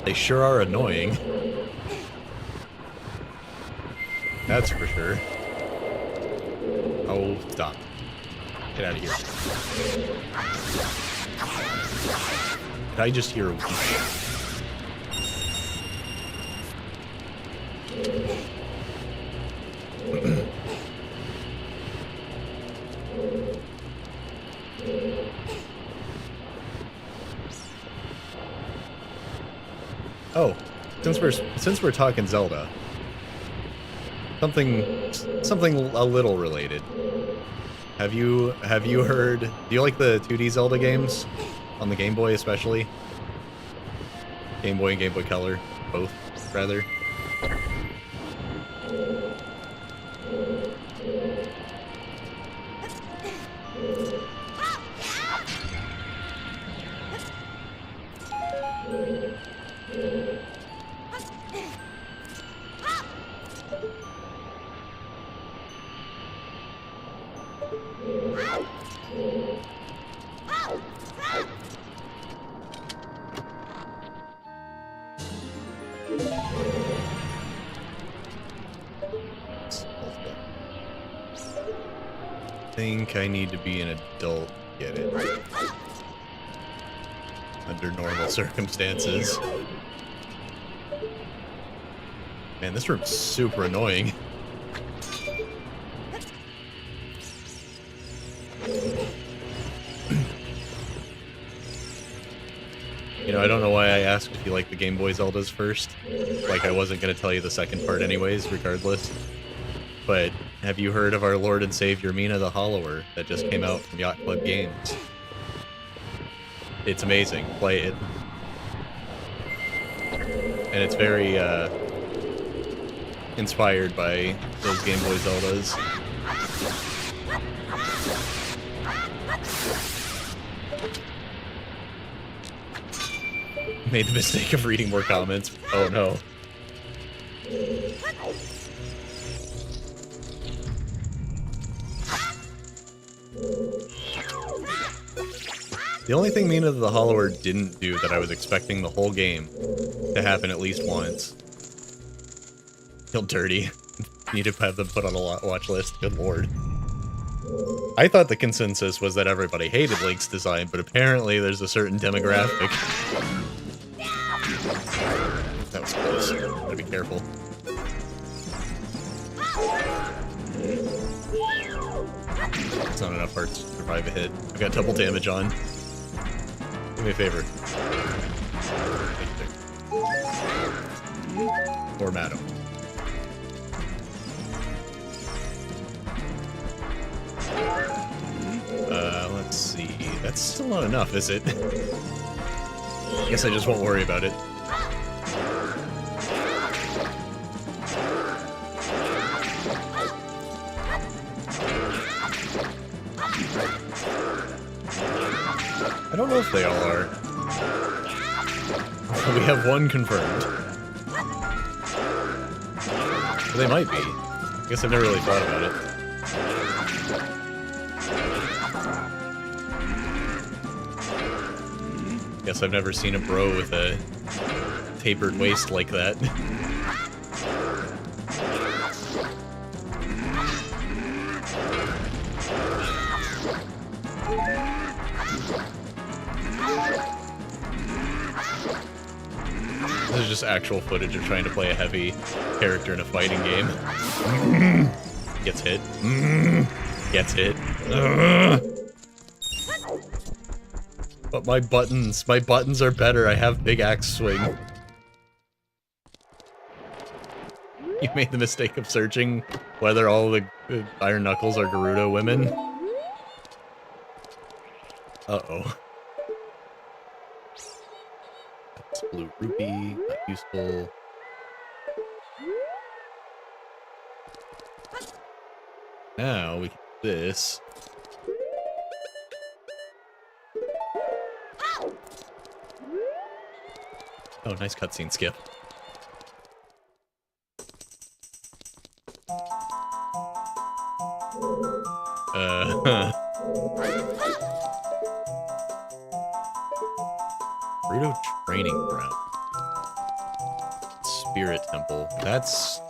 They sure are annoying. That's for sure. Oh, stop. Get out of here. Did I just hear a whoosh? Oh, since we're talking Zelda, something a little related. Have you heard? Do you like the 2D Zelda games on the Game Boy, especially? Game Boy and Game Boy Color, both, rather. I think I need to be an adult to get it. Under normal circumstances. Man, this room's super annoying. You know, I don't know why I asked if you like the Game Boy Zeldas first. Like, I wasn't gonna tell you the second part anyways, regardless. But have you heard of our Lord and Savior Mina the Hollower that just came out from Yacht Club Games? It's amazing. Play it. And it's very, inspired by those Game Boy Zeldas. Made the mistake of reading more comments. Oh no. The only thing Mina the Hollower didn't do that I was expecting the whole game to happen at least once. Feel dirty. Need to have them put on a watch list. Good lord. I thought the consensus was that everybody hated Link's design, but apparently there's a certain demographic. That was close. Gotta be careful. It's not enough hearts to survive a hit. I've got double damage on. Do me a favor. Or madam. That's still not enough, is it? Guess I just won't worry about it. I don't know if they all are. We have one confirmed. But they might be. I guess I've never really thought about it. Guess I've never seen a bro with a tapered waist like that. This is just actual footage of trying to play a heavy character in a fighting game. Gets hit. Gets hit. But my buttons are better. I have big axe swing. You made the mistake of searching whether all the Iron Knuckles are Gerudo women. Uh-oh. That's blue rupee, not useful. Now we can do this. Oh, nice cutscene skip. Gerudo training ground. Spirit temple. That's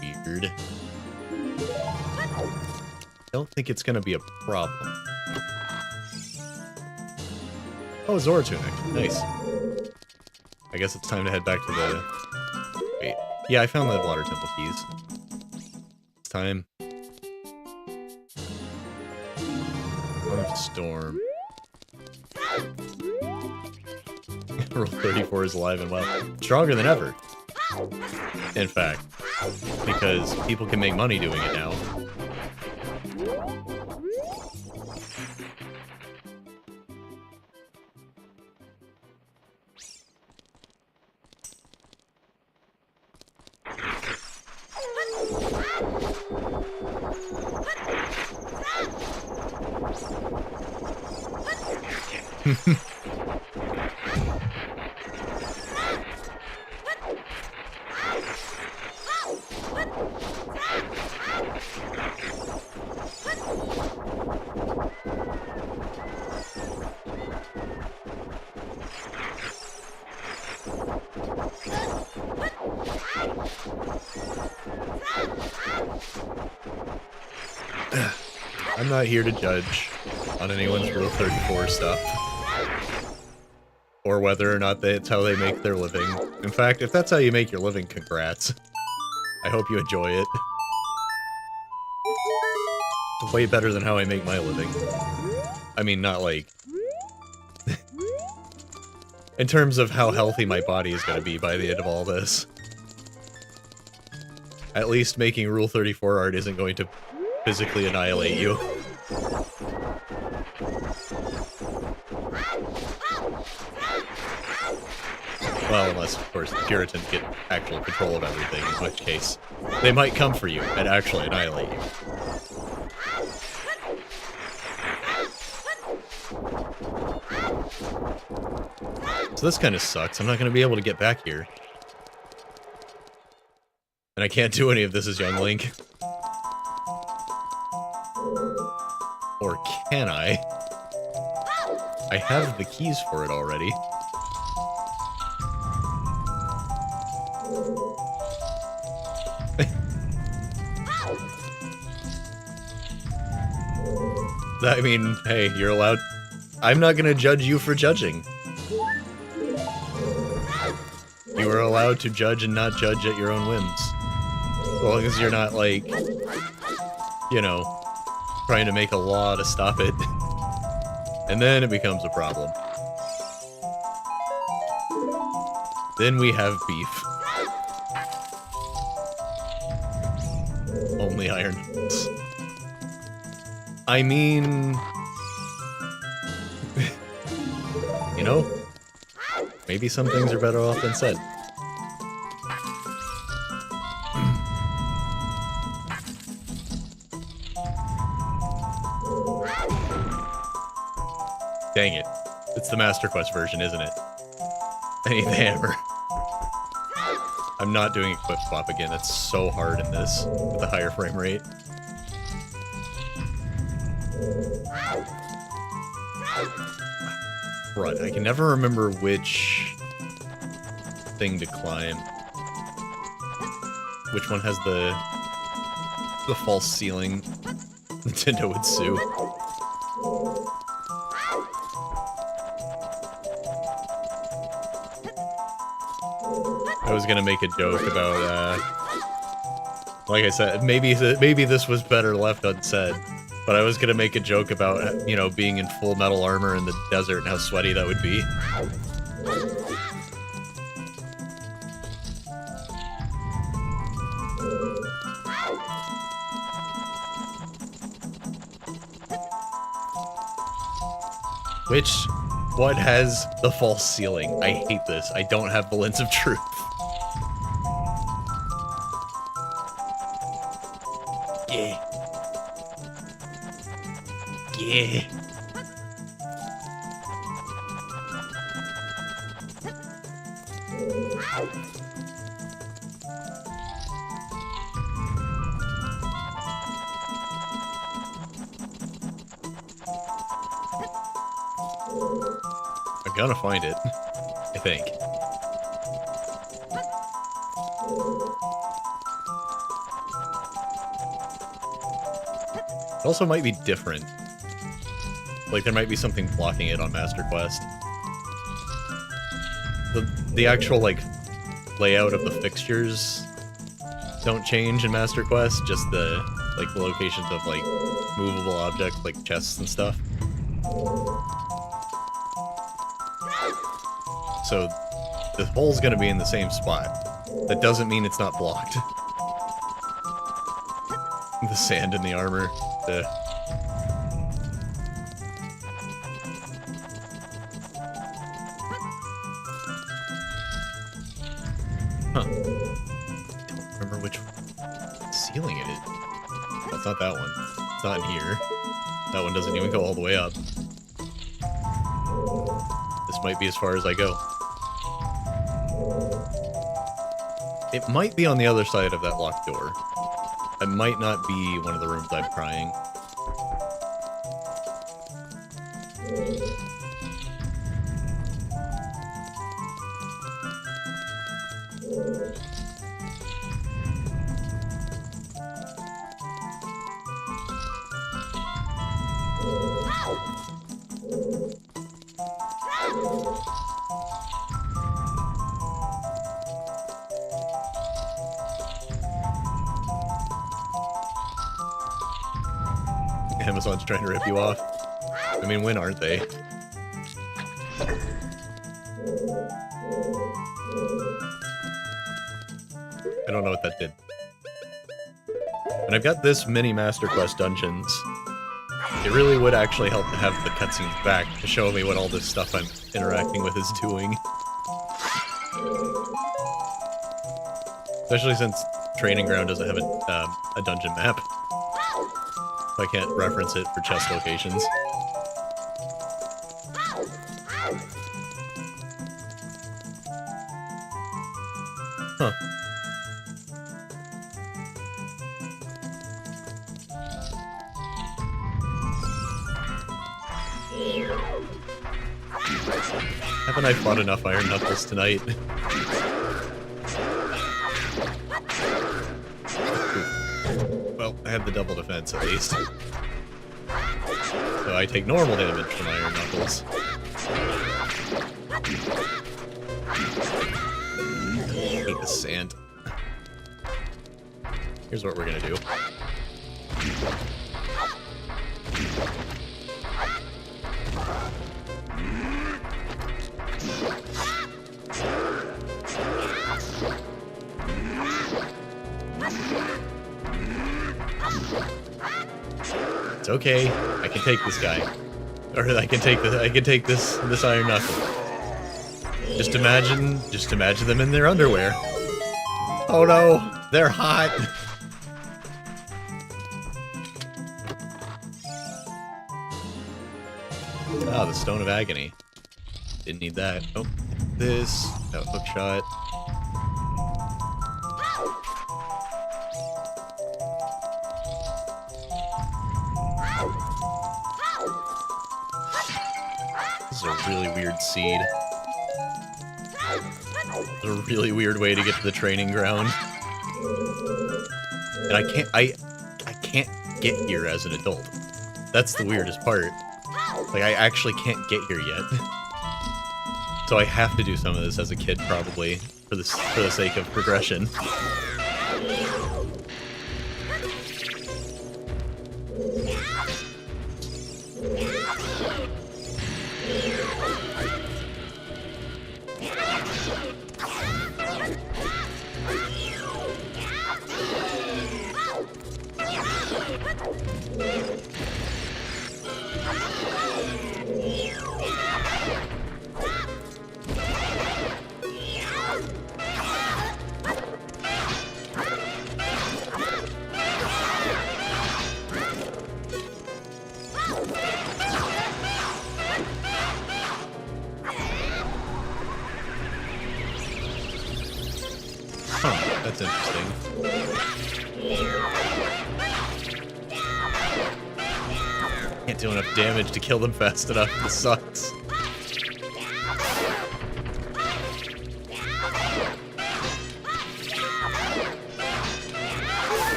weird. I don't think it's gonna be a problem. Oh, Zora tunic. Nice. I guess it's time to head back to the... Wait. Yeah, I found the water temple keys. It's time. Storm. Rule 34 is alive and well. Stronger than ever. In fact. Because people can make money doing it now. I'm not here to judge on anyone's Rule 34 stuff. Or whether or not that's how they make their living. In fact, if that's how you make your living, congrats. I hope you enjoy it. It's way better than how I make my living. I mean, not like... in terms of how healthy my body is going to be by the end of all this. At least making Rule 34 art isn't going to physically annihilate you. Well, unless, of course, the Puritans get actual control of everything, in which case they might come for you and actually annihilate you. So this kind of sucks. I'm not going to be able to get back here. And I can't do any of this as young Link. Or can I? I have the keys for it already. I mean, hey, you're allowed... I'm not gonna judge you for judging. You are allowed to judge and not judge at your own whims. As long as you're not, like, you know, trying to make a law to stop it. And then it becomes a problem. Then we have beef. Only Iron Knuckles. I mean... know, maybe some things are better off than said. Dang it. It's the Master Quest version, isn't it? I need the hammer. I'm not doing equip swap again. It's so hard in this with a higher frame rate. Right, I can never remember which thing to climb. Which one has the false ceiling? Nintendo would sue. I was gonna make a joke about, like I said, maybe this was better left unsaid, but I was gonna make a joke about, you know, being in full metal armor in the desert and how sweaty that would be. What has the false ceiling? I hate this. I don't have the lens of truth. Yeah. Yeah. I'm gonna find it, I think. It also might be different. Like, there might be something blocking it on Master Quest. The actual, like, layout of the fixtures don't change in Master Quest, just the, like, the locations of, like, movable objects, like chests and stuff. So, the hole's gonna be in the same spot. That doesn't mean it's not blocked. The sand in the armor. Huh. I don't remember which ceiling it is. Oh, it's not that one. It's not in here. That one doesn't even go all the way up. This might be as far as I go. It might be on the other side of that locked door. It might not be one of the rooms I'm trying. Amazon's trying to rip you off. I mean, when aren't they? I don't know what that did. And I've got this many Master Quest dungeons. It really would actually help to have the cutscenes back to show me what all this stuff I'm interacting with is doing. Especially since Training Ground doesn't have a dungeon map. I can't reference it for chest locations. Huh. Haven't I fought enough Iron Knuckles tonight? Well, I have the double defense at least. So I take normal damage from Iron Knuckles. I hate the sand. Here's what we're gonna do. It's okay. I can take this guy. Or I can take this iron knuckle. Just imagine them in their underwear. Oh no, they're hot. Ah, the Stone of Agony. Didn't need that. Oh, this. That hook shot. This is a really weird seed. It's a really weird way to get to the training ground. And I can't get here as an adult. That's the weirdest part. Like, I actually can't get here yet. So I have to do some of this as a kid, probably, for the sake of progression. Huh, that's interesting. Can't do enough damage to kill them fast enough. This sucks.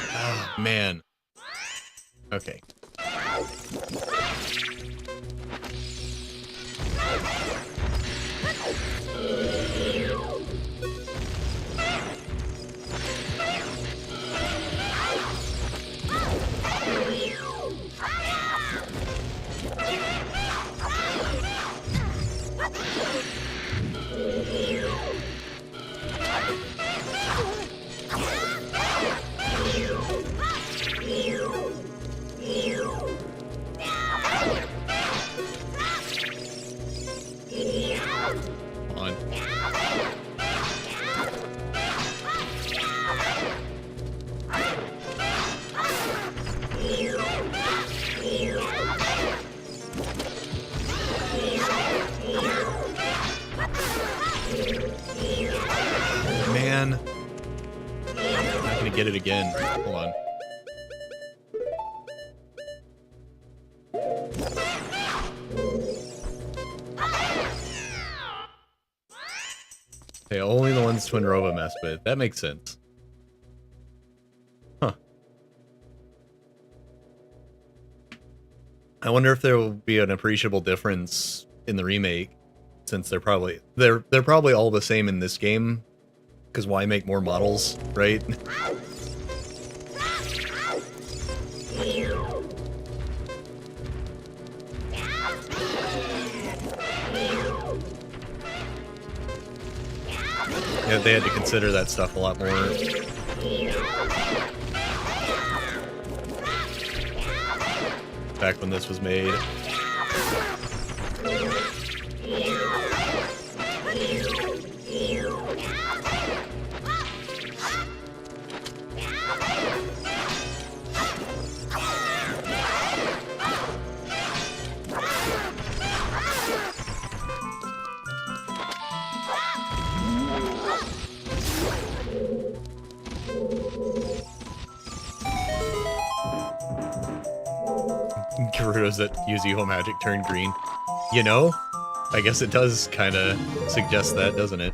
Oh, man. Okay. Man. I'm not gonna get it again. Hold on. Okay, only the ones Twinrova mess with. That makes sense. Huh. I wonder if there will be an appreciable difference in the remake, since they're probably all the same in this game. Because why make more models, right? Yeah, they had to consider that stuff a lot more. Back when this was made. Gerudos that use evil magic turn green. You know? I guess it does kind of suggest that, doesn't it?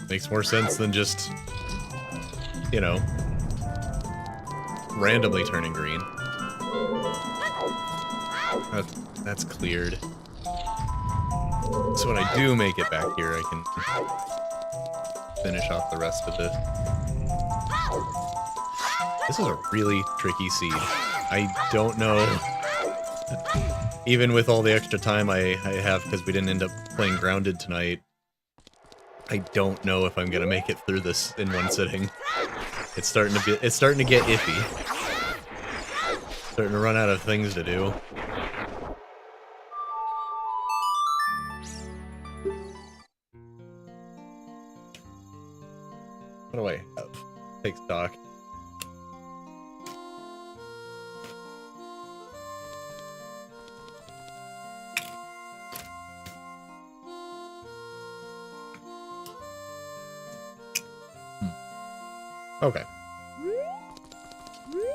Makes more sense than just, you know, randomly turning green. That's cleared. So when I do make it back here, I can finish off the rest of it. This is a really tricky seed. I don't know. Even with all the extra time I have, because we didn't end up playing Grounded tonight, I don't know if I'm gonna make it through this in one sitting. It's starting to get iffy. Starting to run out of things to do. What do I have? Take stock. Okay.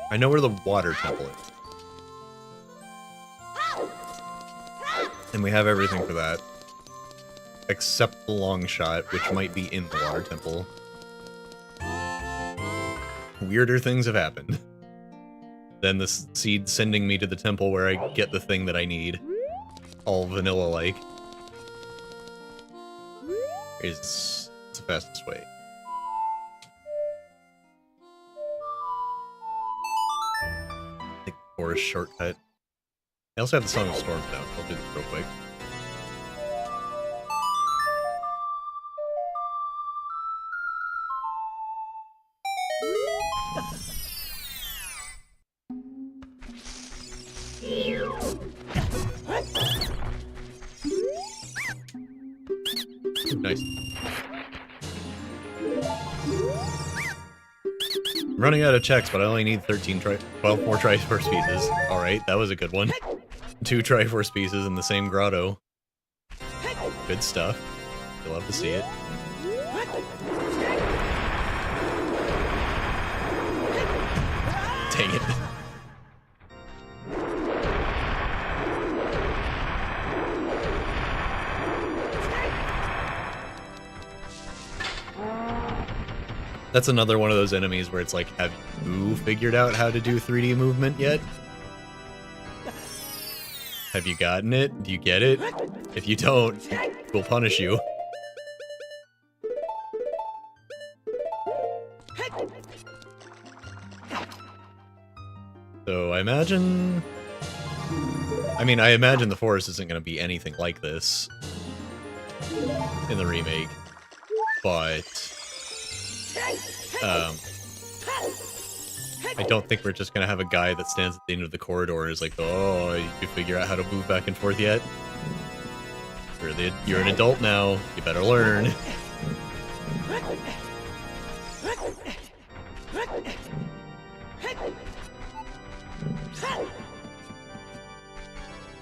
I know where the water temple is. And we have everything for that. Except the long shot, which might be in the water temple. Weirder things have happened. Then the seed sending me to the temple where I get the thing that I need. All vanilla-like. It's the fastest way. Forest shortcut. I also have the Song of Storms now, so I'll do this real quick. Nice. I'm running out of checks, but I only need 12 more Triforce pieces. Alright, that was a good one. 2 Triforce pieces in the same grotto. Good stuff. You'll love to see it. Dang it. That's another one of those enemies where it's like, have you figured out how to do 3D movement yet? Have you gotten it? Do you get it? If you don't, we'll punish you. So I imagine... I mean, I imagine the forest isn't going to be anything like this in the remake, but... I don't think we're just gonna have a guy that stands at the end of the corridor and is like, oh, you figure out how to move back and forth yet? You're an adult now, you better learn.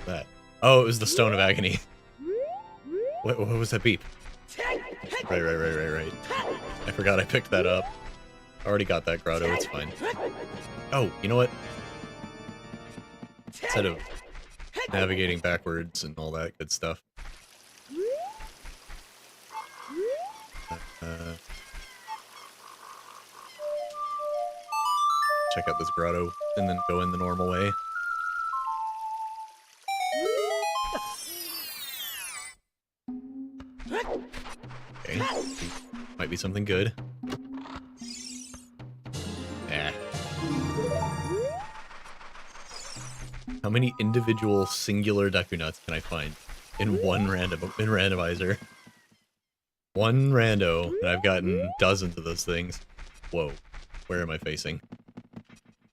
That. Oh, it was the Stone of Agony. What was that beep? Right. I forgot I picked that up. I already got that grotto, it's fine. Oh, you know what? Instead of navigating backwards and all that good stuff. Check out this grotto and then go in the normal way. Okay. Might be something good. Eh. How many individual singular Deku Nuts can I find in one randomizer? One rando, and I've gotten dozens of those things. Whoa. Where am I facing?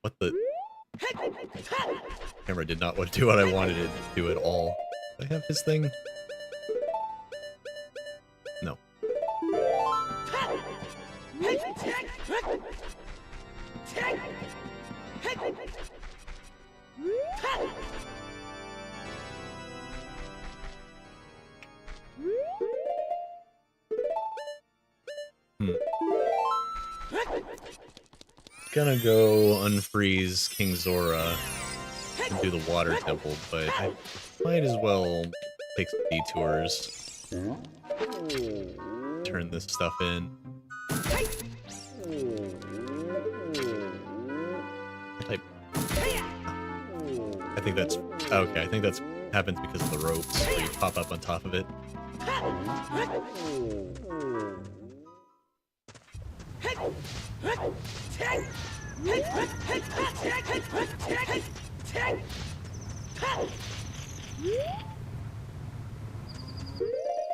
What the? Camera did not want to do what I wanted it to do at all. Do I have his thing? No. Gonna go unfreeze King Zora and do the water temple, but I might as well take some detours. Turn this stuff in. I think that's okay. I think that's happens because of the ropes. So you pop up on top of it.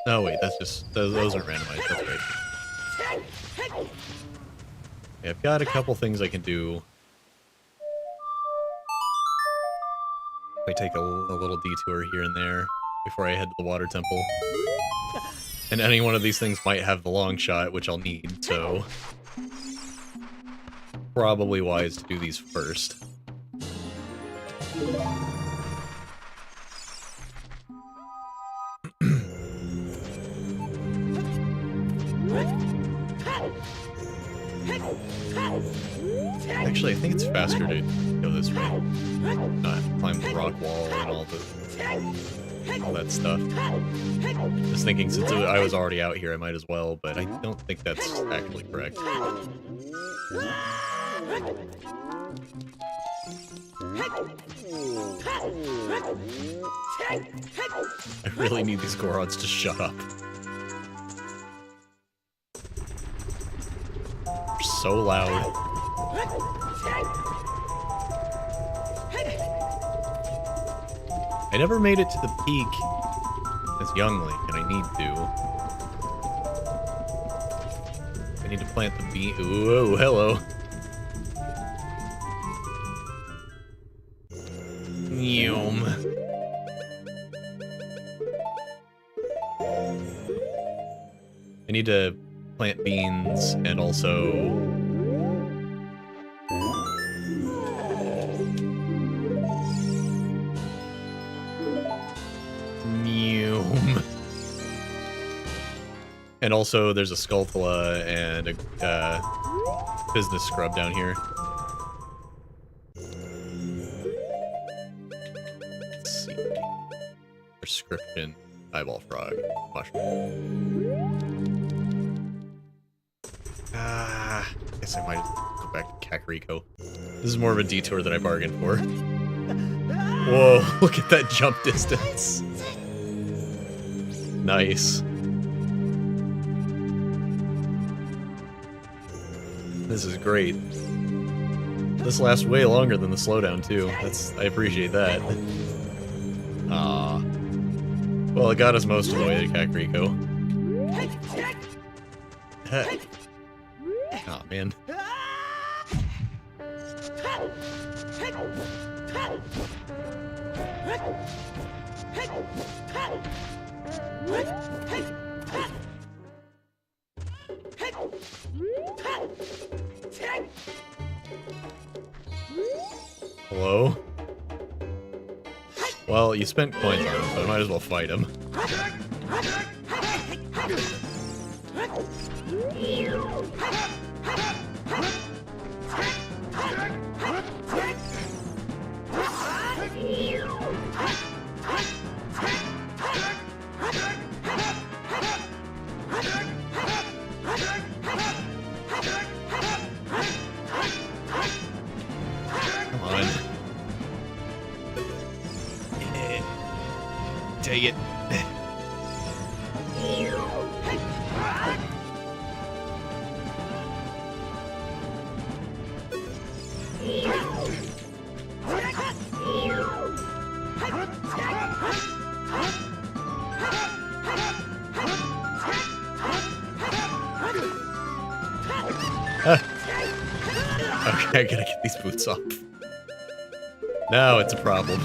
No, wait, that's just... Those aren't randomized, that's right. Yeah, I've got a couple things I can do. I take a little detour here and there before I head to the water temple. And any one of these things might have the long shot, which I'll need, so... Probably wise to do these first. Actually, I think it's faster to go this way. Not climb the rock wall and all that stuff. Just thinking, since I was already out here, I might as well, but I don't think that's actually correct. I really need these Gorons to shut up. They're so loud. I never made it to the peak as young Link, and I need to. I need to plant the bean. Whoa, hello. Yum. I need to plant beans and also... And also, there's a Skulltula and a business scrub down here. Let's see. Prescription, eyeball frog, mushroom. I guess I might go back to Kakariko. This is more of a detour than I bargained for. Whoa, look at that jump distance. Nice. This is great. This lasts way longer than the slowdown, too. I appreciate that. Ah. Well, it got us most of the way to Kakariko. Heck. Aw, man. Hello? Well, you spent coins on him, so I might as well fight him. Take it. Okay, I gotta get these boots off. Now it's a problem.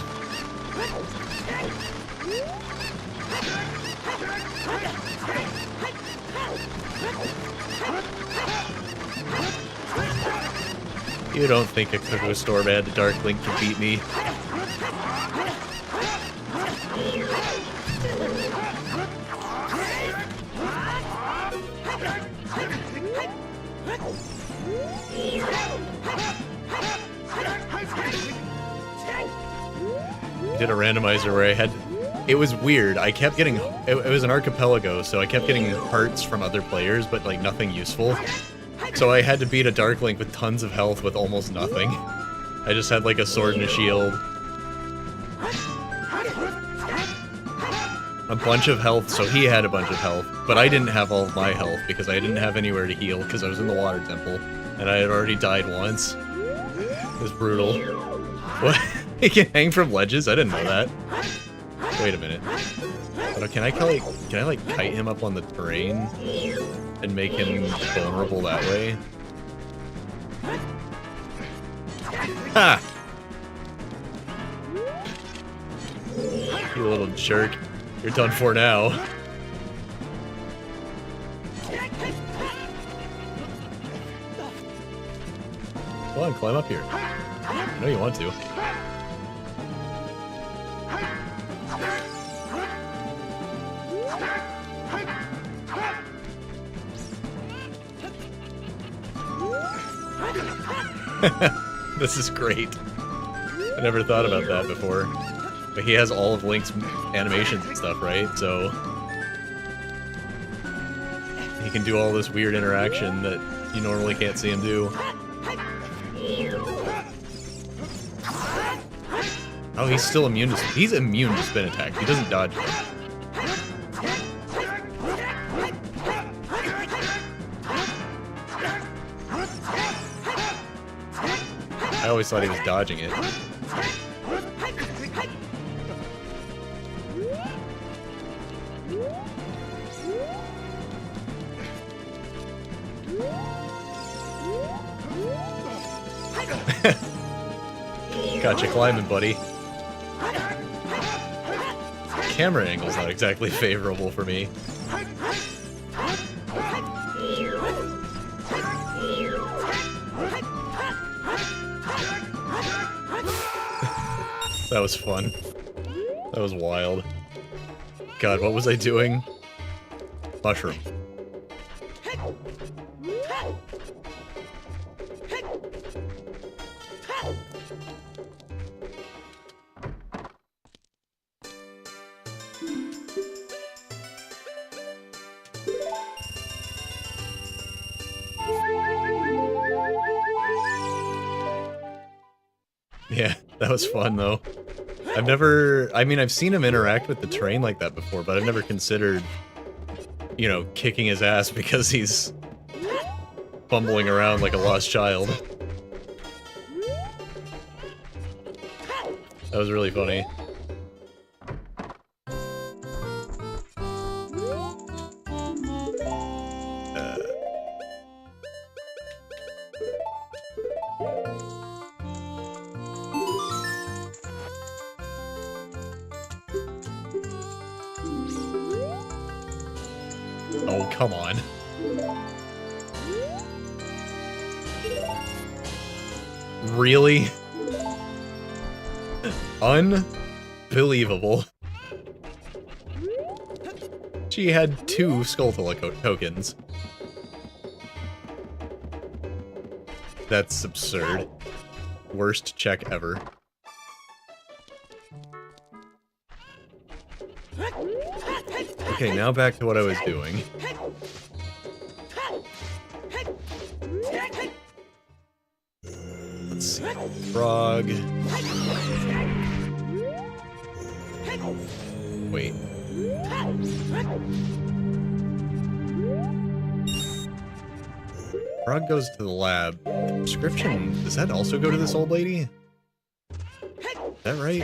You don't think a Cuckoo Storm and a Dark Link can beat me? I did a randomizer where I had... It was weird. I kept getting... It was an archipelago, so I kept getting hearts from other players, but like nothing useful. So I had to beat a Dark Link with tons of health with almost nothing. I just had like a sword and a shield. A bunch of health, so he had a bunch of health. But I didn't have all of my health because I didn't have anywhere to heal because I was in the water temple. And I had already died once. It was brutal. What? He can hang from ledges? I didn't know that. Wait a minute. But can I like kite him up on the terrain and make him vulnerable that way? Ha! You little jerk. You're done for now. Come on, climb up here. I know you want to. This is great. I never thought about that before. But he has all of Link's animations and stuff, right? So he can do all this weird interaction that you normally can't see him do. Oh, he's still immune to... He's immune to spin attack. He doesn't dodge it. I always thought he was dodging it. Gotcha climbing, buddy. Camera angle's not exactly favorable for me. That was fun. That was wild. God, what was I doing? Mushroom. Yeah, that was fun though. I've seen him interact with the train like that before, but I've never considered, you know, kicking his ass because he's fumbling around like a lost child. That was really funny. Oh, come on. Really? Unbelievable. She had 2 Skulltula tokens. That's absurd. Worst check ever. Okay, now back to what I was doing. Let's see. Frog. Wait. Frog goes to the lab. The prescription, does that also go to this old lady? Is that right?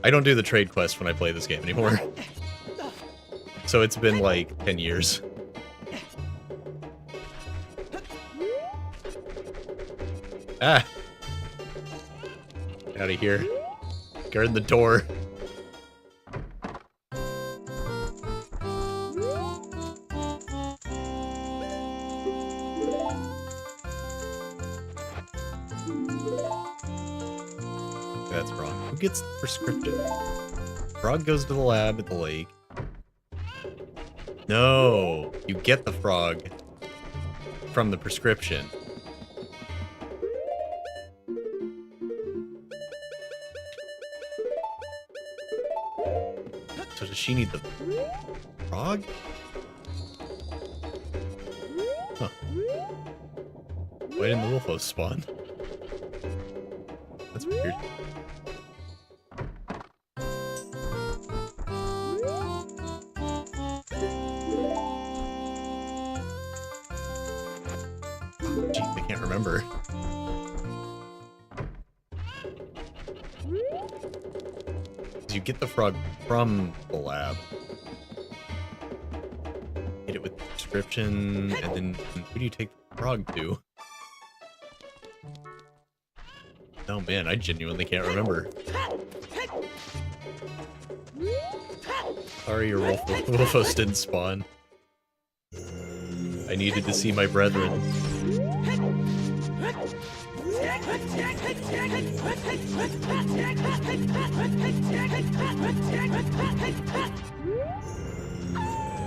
I don't do the trade quest when I play this game anymore. So it's been like 10 years. Ah! Out of here. Guard the door. That's wrong. Who gets the prescription? Frog goes to the lab at the lake. No! You get the frog from the prescription. So does she need the frog? Huh. Why didn't the wolf host spawn? That's weird. Jeez, I can't remember. You get the frog from the collab. Hit it with the description, and then who do you take the frog to? Oh man, I genuinely can't remember. Sorry, your Wolfos didn't spawn. I needed to see my brethren.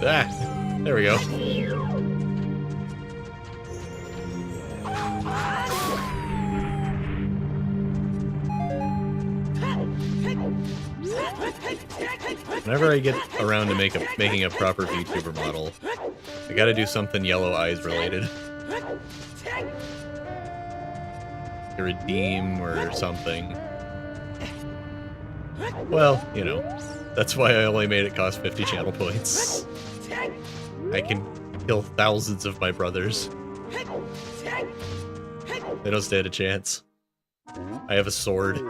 Ah, there we go. Whenever I get around to making a proper VTuber model, I gotta do something Yellow Eyes related. To redeem or something. Well, you know, that's why I only made it cost 50 channel points. I can kill thousands of my brothers. They don't stand a chance. I have a sword.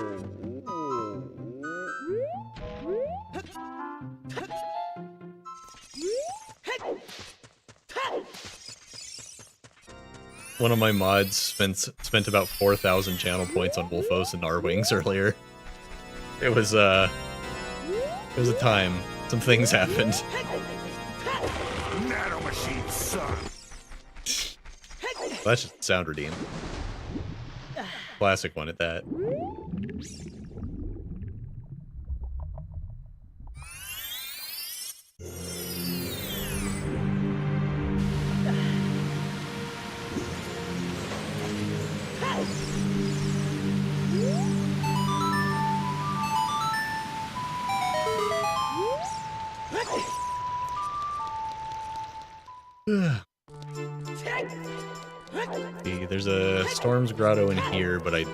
One of my mods spent about 4,000 channel points on Wolfos and Narwings earlier. It was a time. Some things happened. Nanomachine, son. That should sound redeemed. Classic one at that. See, there's a Storm's Grotto in here, but I'm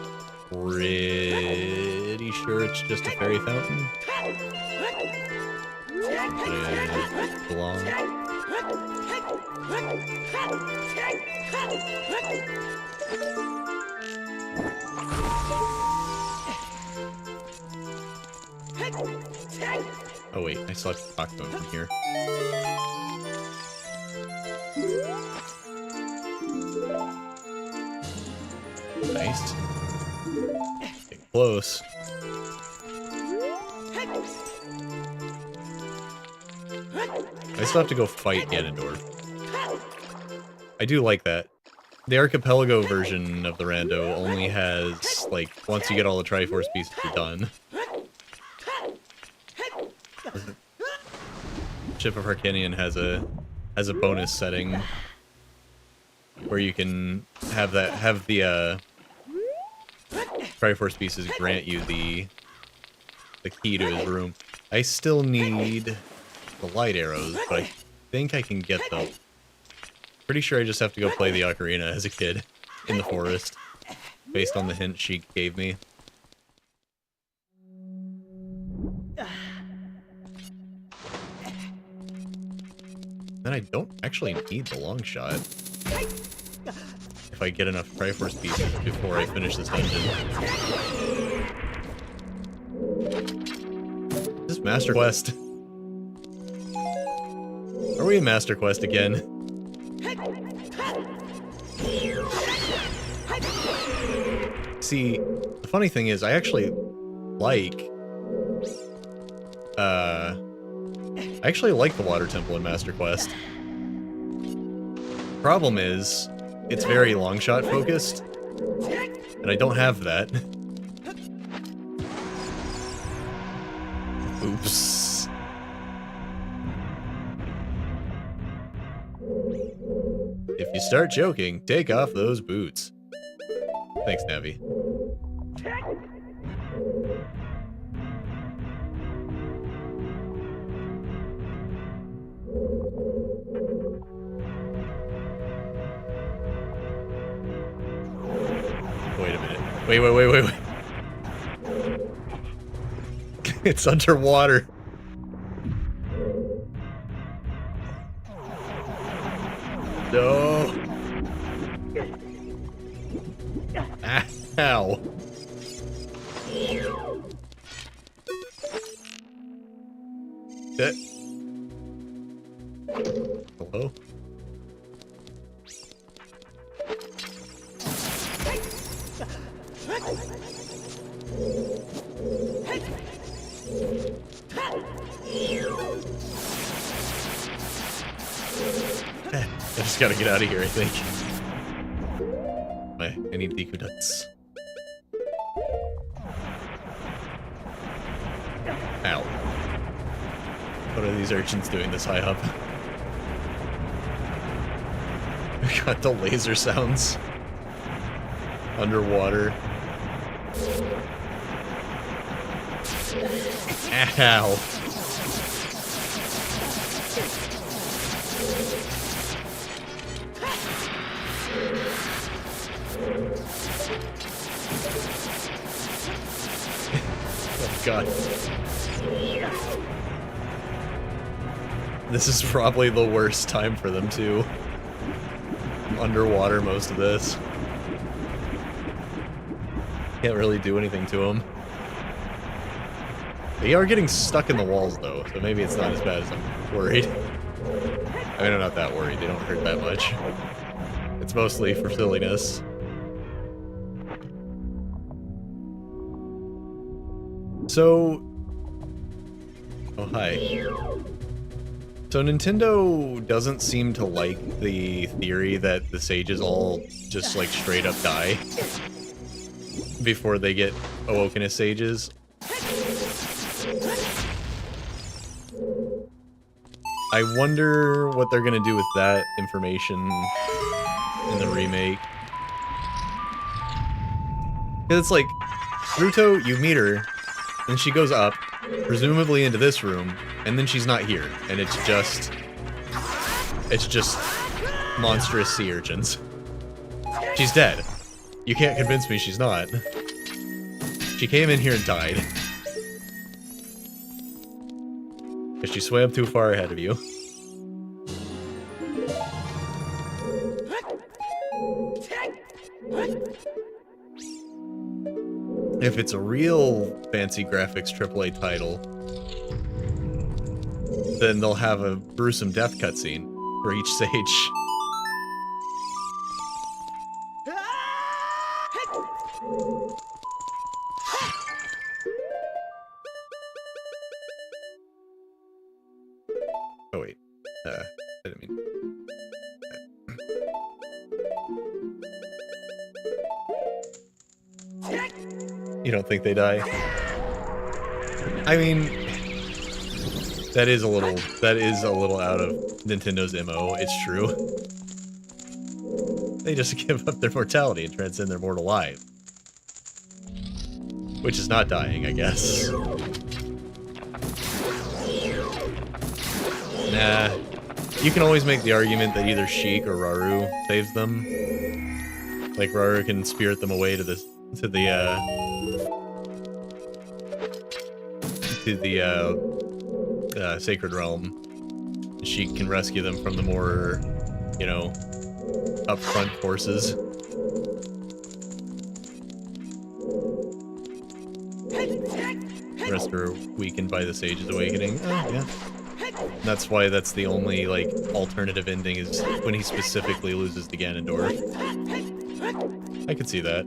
pretty sure it's just a fairy fountain. Put it belong. Oh wait, I still have to talk to him from here. Nice. Getting close. I still have to go fight Ganondorf. I do like that. The Archipelago version of the Rando only has, like, once you get all the Triforce pieces, you're done. Ship of Harkinian has a bonus setting where you can have the Triforce pieces grant you the key to his room. I still need the light arrows, but I think I can get them. Pretty sure I just have to go play the ocarina as a kid in the forest, based on the hint she gave me. Then I don't actually need the long shot. If I get enough Triforce pieces before I finish this dungeon. This is Master Quest. Are we in Master Quest again? See, the funny thing is, I actually like the Water Temple in Master Quest. Problem is, it's very long shot focused, and I don't have that. Oops. If you start joking, take off those boots. Thanks, Navi. Wait a minute. Wait. It's underwater. No. Ow. Hello? I just gotta get out of here, I think. I need Deku Nuts. Ow. What are these urchins doing this high up? We got the laser sounds. Underwater. Ow. Oh god. This is probably the worst time for them too. I'm underwater most of this. Can't really do anything to them. They are getting stuck in the walls though, so maybe it's not as bad as I'm worried. I mean, I'm not that worried, they don't hurt that much. It's mostly for silliness. So... Oh, hi. So Nintendo doesn't seem to like the theory that the sages all just, like, straight up die before they get awoken as sages. I wonder what they're gonna do with that information in the remake. Because it's like, Ruto, you meet her, and she goes up, presumably into this room, and then she's not here, and it's just monstrous sea urchins. She's dead. You can't convince me she's not. She came in here and died. Because she swam too far ahead of you. If it's a real fancy graphics AAA title, then they'll have a gruesome death cutscene for each sage. Oh wait, I didn't mean... You don't think they die? I mean, that is a little out of Nintendo's MO, it's true. They just give up their mortality and transcend their mortal life. Which is not dying, I guess. Nah. You can always make the argument that either Sheik or Rauru saves them. Like, Rauru can spirit them away to the Sacred Realm. Sheik can rescue them from the more, you know, upfront forces. The rest are weakened by the Sage's Awakening. Oh, yeah. And that's why that's the only, like, alternative ending is when he specifically loses to Ganondorf. I could see that.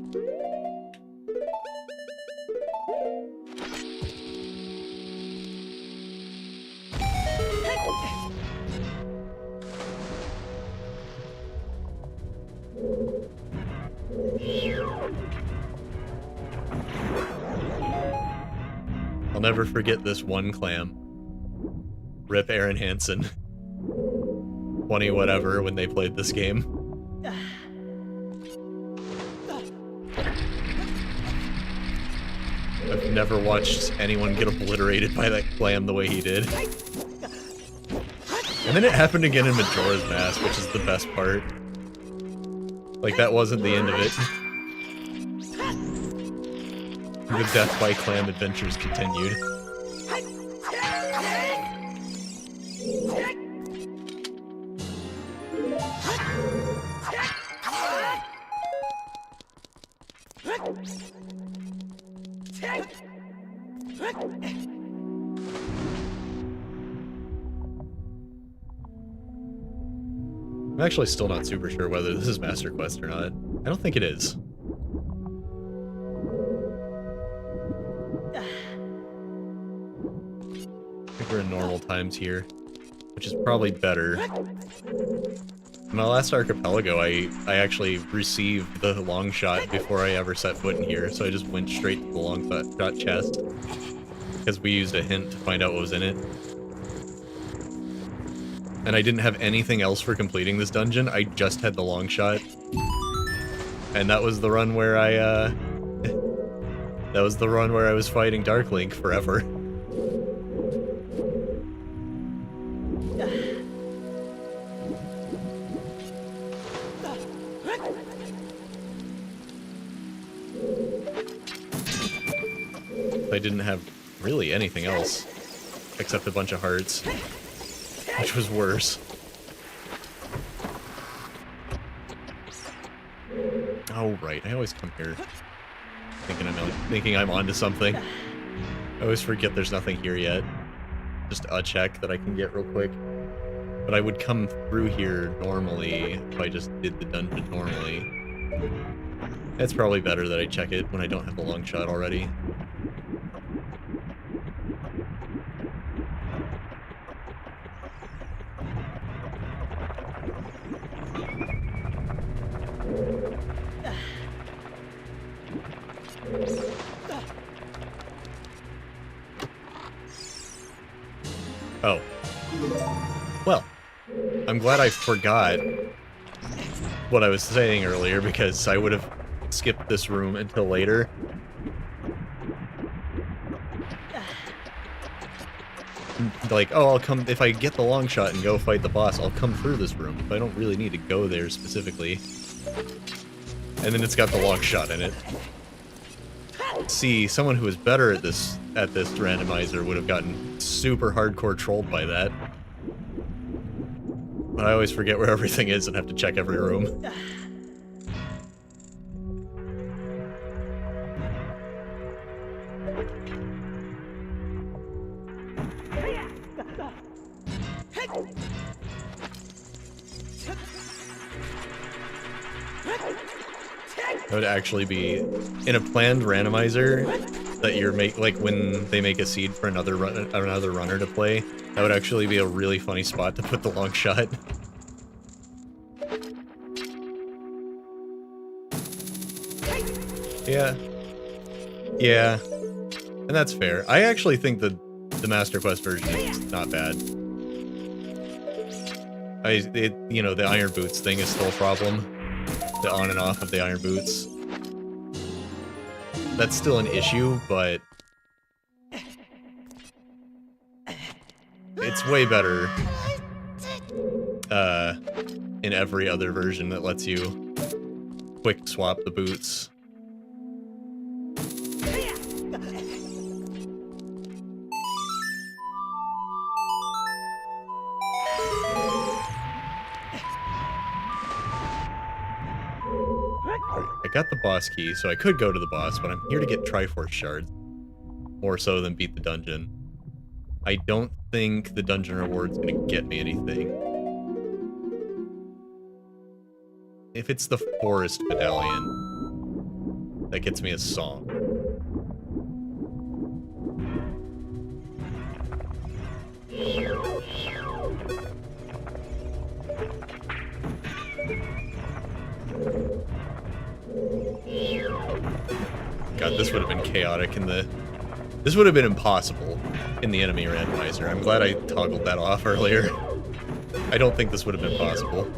I'll never forget this one clam. Rip Aaron Hansen. 20 whatever when they played this game. I've never watched anyone get obliterated by that clam the way he did. And then it happened again in Majora's Mask, which is the best part. Like, that wasn't the end of it. The Death by Clam adventures continued. I'm actually still not super sure whether this is Master Quest or not. I don't think it is. I think we're in normal times here, which is probably better. In my last archipelago, I actually received the long shot before I ever set foot in here, so I just went straight to the long shot chest. Because we used a hint to find out what was in it. And I didn't have anything else for completing this dungeon, I just had the long shot. And that was the run where I, that was the run where I was fighting Dark Link forever. I didn't have really anything else, except a bunch of hearts, which was worse. Oh right, I always come here thinking I'm onto something. I always forget there's nothing here yet. Just a check that I can get real quick. But I would come through here normally if I just did the dungeon normally. It's probably better that I check it when I don't have the long shot already. Oh. Well, I'm glad I forgot what I was saying earlier, because I would have skipped this room until later. Like, oh, I'll come, if I get the long shot and go fight the boss, I'll come through this room, but I don't really need to go there specifically. And then it's got the long shot in it. See, someone who is better at this randomizer would have gotten super hardcore trolled by that. But I always forget where everything is and have to check every room. That would actually be, in a planned randomizer, that you're like when they make a seed for another runner to play, that would actually be a really funny spot to put the long shot. Yeah. Yeah. And that's fair. I actually think that the Master Quest version is not bad. You know, the iron boots thing is still a problem. The on and off of the iron boots. That's still an issue, but it's way better in every other version that lets you quick swap the boots. I got the boss key, so I could go to the boss, but I'm here to get Triforce shards. More so than beat the dungeon. I don't think the dungeon reward's gonna get me anything. If it's the Forest Medallion, that gets me a song. God, this would have been chaotic in the... This would have been impossible in the enemy randomizer. I'm glad I toggled that off earlier. I don't think this would have been possible.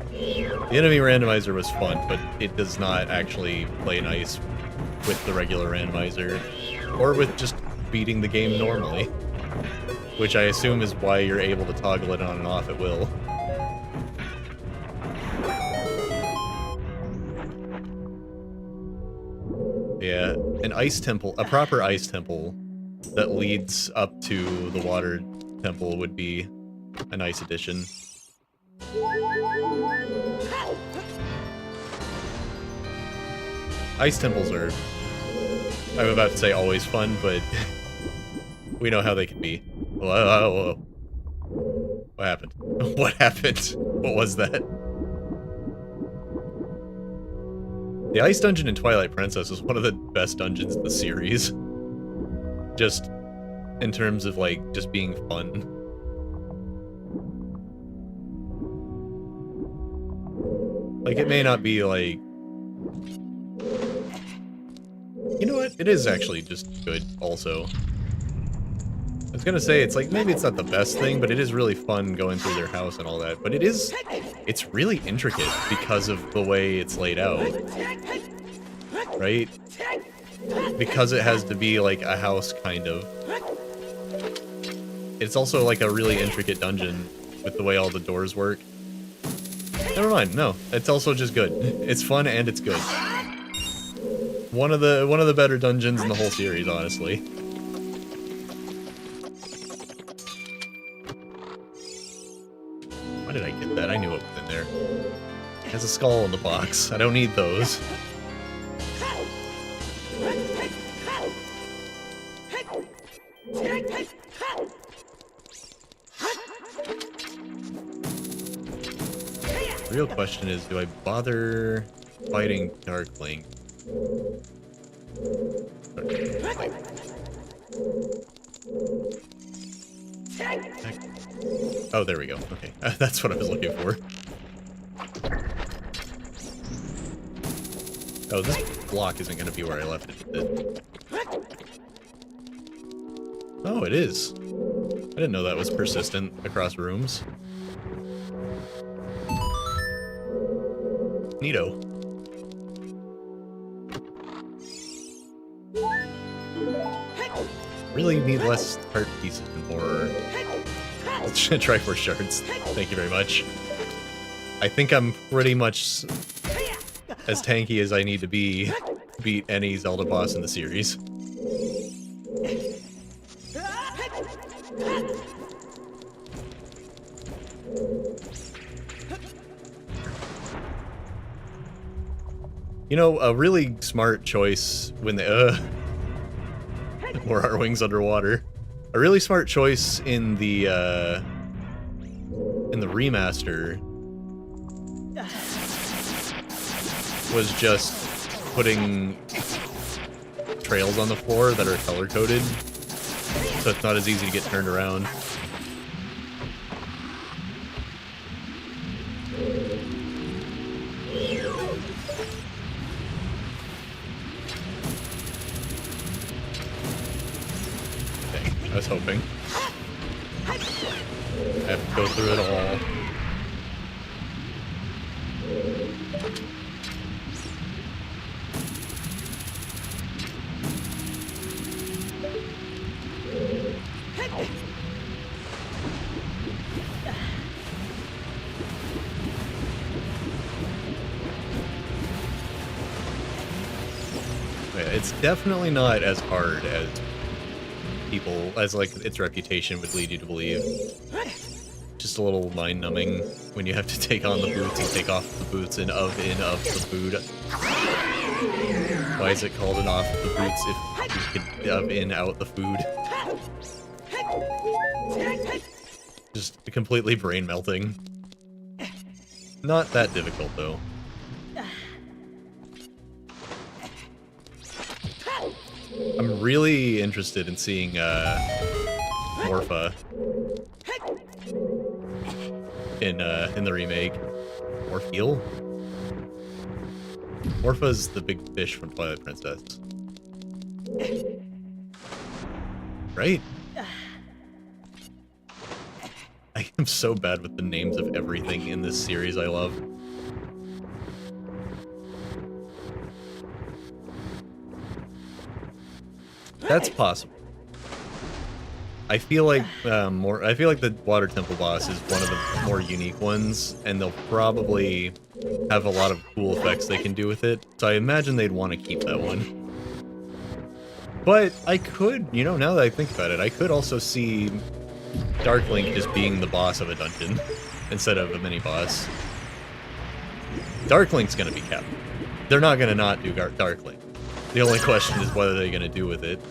The enemy randomizer was fun, but it does not actually play nice with the regular randomizer. Or with just beating the game normally. Which I assume is why you're able to toggle it on and off at will. Yeah, an ice temple, a proper ice temple that leads up to the water temple would be a nice addition. Ice temples are, I'm about to say always fun, but we know how they can be. Whoa. What happened? What happened? What was that? The Ice Dungeon in Twilight Princess is one of the best dungeons in the series. Just in terms of, like, just being fun. Like, it may not be, like... You know what? It is actually just good, also. I was gonna say, it's like, maybe it's not the best thing, but it is really fun going through their house and all that. But it's really intricate because of the way it's laid out. Right? Because it has to be, like, a house, kind of. It's also, like, a really intricate dungeon with the way all the doors work. Never mind, no. It's also just good. It's fun and it's good. One of the better dungeons in the whole series, honestly. Why did I get that? I knew it was in there. It has a skull in the box. I don't need those. The real question is, do I bother fighting Darkling? Oh, there we go. Okay, that's what I was looking for. Oh, this block isn't going to be where I left it. Oh, it is. I didn't know that was persistent across rooms. Neato. Really need less heart pieces and more... Triforce shards. Thank you very much. I think I'm pretty much as tanky as I need to be to beat any Zelda boss in the series. You know, a really smart choice when they more Heartwings underwater. A really smart choice in the remaster was just putting trails on the floor that are color-coded, so it's not as easy to get turned around. I was hoping. I have to go through it all. Yeah, it's definitely not as hard as people, as like its reputation would lead you to believe. Just a little mind-numbing when you have to take on the boots and take off the boots and of the food. Why is it called an off the boots if you could of in out the food? Just completely brain-melting. Not that difficult, though. I'm really interested in seeing Morpha in the remake. Morpheal? Morpha's the big fish from Twilight Princess. Right? I am so bad with the names of everything in this series I love. That's possible. I feel like the Water Temple boss is one of the more unique ones, and they'll probably have a lot of cool effects they can do with it. So I imagine they'd want to keep that one. But I could, you know, now that I think about it, I could also see Darkling just being the boss of a dungeon instead of a mini-boss. Darkling's gonna be kept. They're not gonna not do Darkling. The only question is what are they gonna do with it.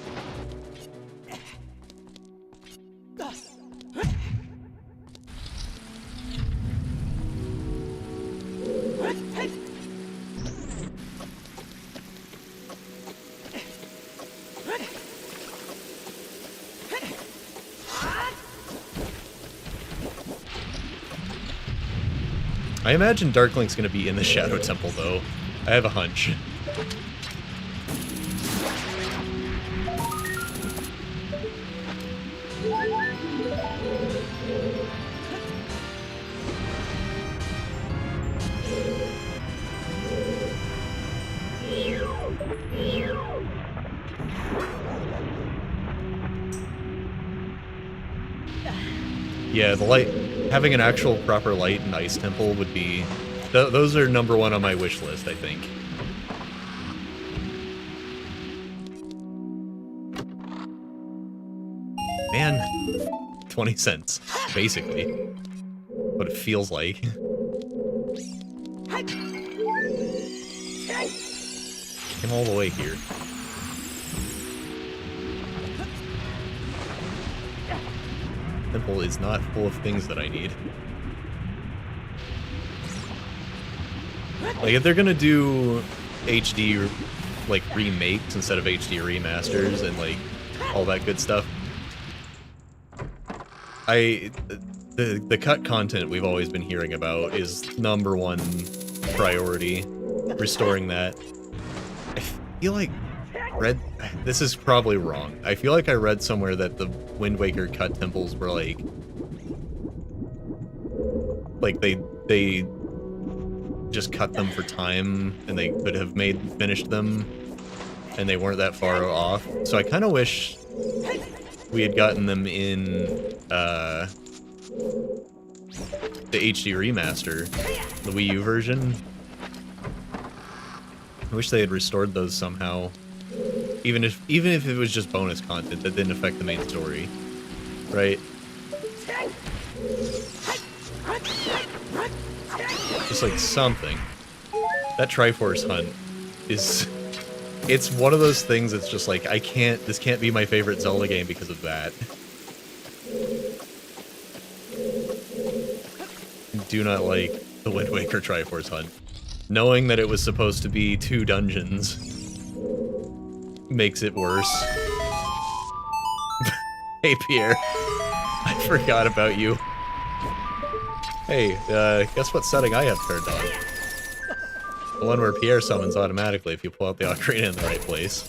I imagine Darklink's gonna be in the Shadow Temple, though. I have a hunch. Yeah, the light... Having an actual proper light and ice temple would be... those are #1 on my wish list, I think. Man, 20 cents, basically. What it feels like. Came all the way here. Temple is not full of things that I need. Like, if they're gonna do HD, like, remakes instead of HD remasters and, like, all that good stuff, the cut content we've always been hearing about is #1 priority, restoring that. I feel like this is probably wrong. I feel like I read somewhere that the Wind Waker cut temples were like they just cut them for time and they could have finished them and they weren't that far off. So I kind of wish we had gotten them in the HD remaster, the Wii U version. I wish they had restored those somehow. Even if it was just bonus content that didn't affect the main story, right? Just like something. That Triforce hunt is... It's one of those things that's just like, this can't be my favorite Zelda game because of that. I do not like the Wind Waker Triforce hunt. Knowing that it was supposed to be 2 dungeons makes it worse. Hey, Pierre. I forgot about you. Hey, guess what setting I have turned on? The one where Pierre summons automatically if you pull out the ocarina in the right place.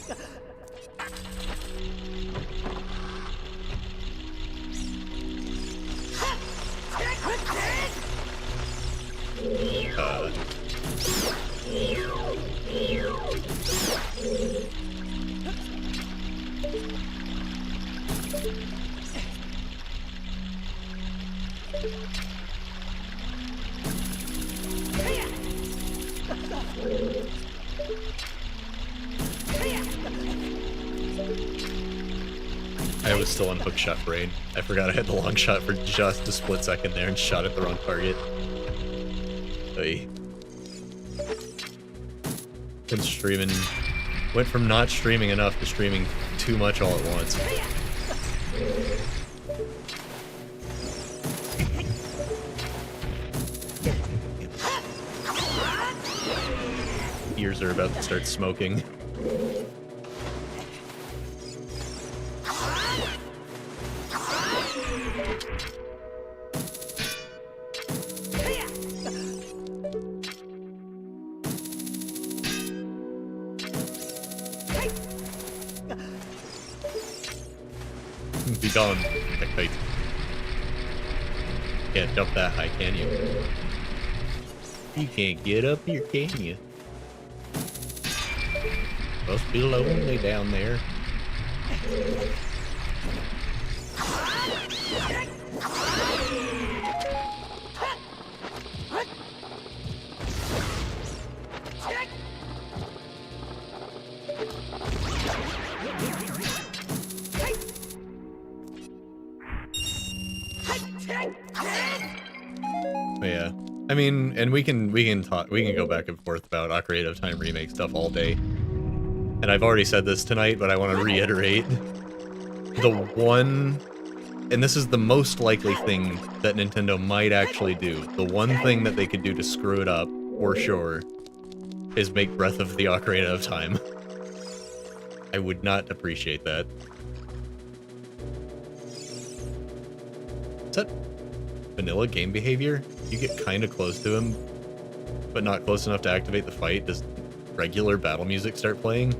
I was still on hookshot brain. I forgot I had the long shot for just a split second there and shot at the wrong target. Hey. Been streaming... Went from not streaming enough to streaming too much all at once. Ears are about to start smoking. Be gone, kite. Can't jump that high, can you? You can't get up here, can you? Must be lonely down there. Yeah, I mean, and we can go back and forth about Ocarina of Time remake stuff all day. And I've already said this tonight, but I want to reiterate the one and this is the most likely thing that Nintendo might actually do. The one thing that they could do to screw it up, for sure, is make Breath of the Ocarina of Time. I would not appreciate that. Is that vanilla game behavior? You get kind of close to him, but not close enough to activate the fight. Does regular battle music start playing?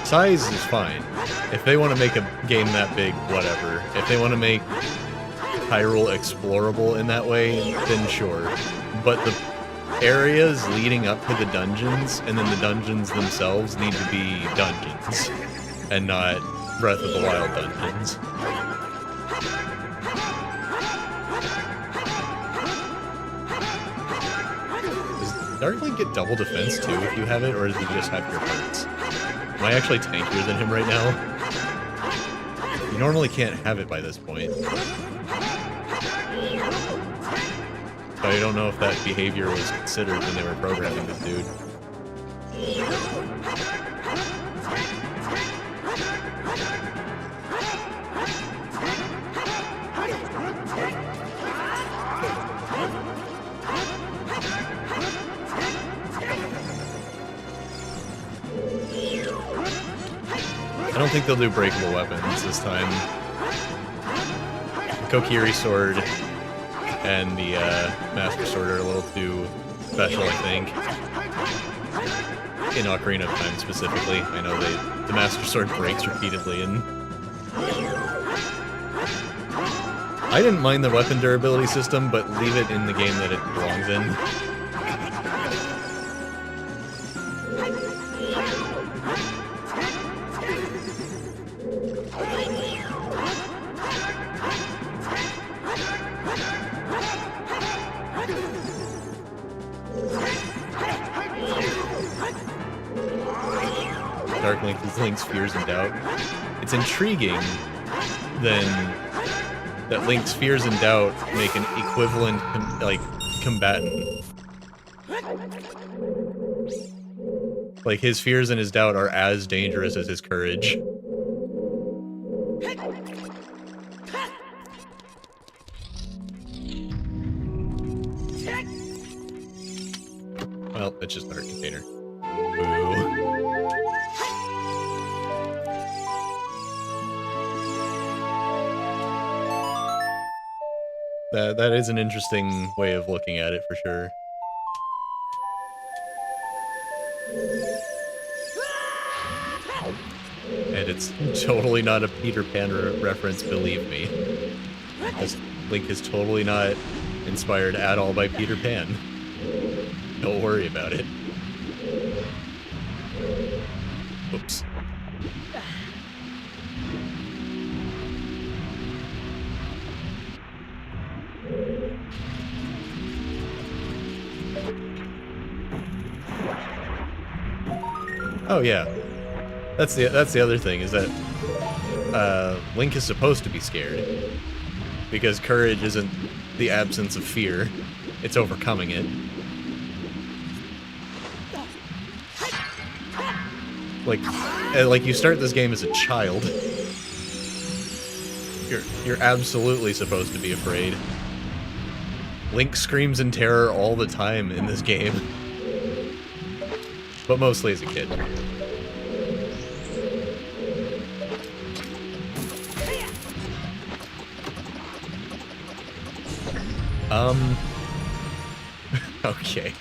Size is fine. If they want to make a game that big, whatever. If they want to make Hyrule explorable in that way, then sure. But the areas leading up to the dungeons, and then the dungeons themselves, need to be dungeons, and not Breath of the Wild dungeons. Does Dark Link get double defense too if you have it, or does he just have your hearts? Am I actually tankier than him right now? You normally can't have it by this point. But I don't know if that behavior was considered when they were programming this dude. I don't think they'll do breakable weapons this time. The Kokiri sword and the Master Sword are a little too special, I think. In Ocarina of Time specifically. I know the Master Sword breaks repeatedly, and I didn't mind the weapon durability system, but leave it in the game that it belongs in. Dark Link is Link's fears and doubt. It's intriguing, then, that Link's fears and doubt make an equivalent, like, combatant. Like, his fears and his doubt are as dangerous as his courage. Well, it's just a heart container. Boo. That is an interesting way of looking at it, for sure. And it's totally not a Peter Pan reference, believe me. Because Link is totally not inspired at all by Peter Pan. Don't worry about it. Oops. Oh yeah, that's the other thing, is that Link is supposed to be scared, because courage isn't the absence of fear, it's overcoming it. Like you start this game as a child. You're absolutely supposed to be afraid. Link screams in terror all the time in this game. But mostly as a kid. Okay.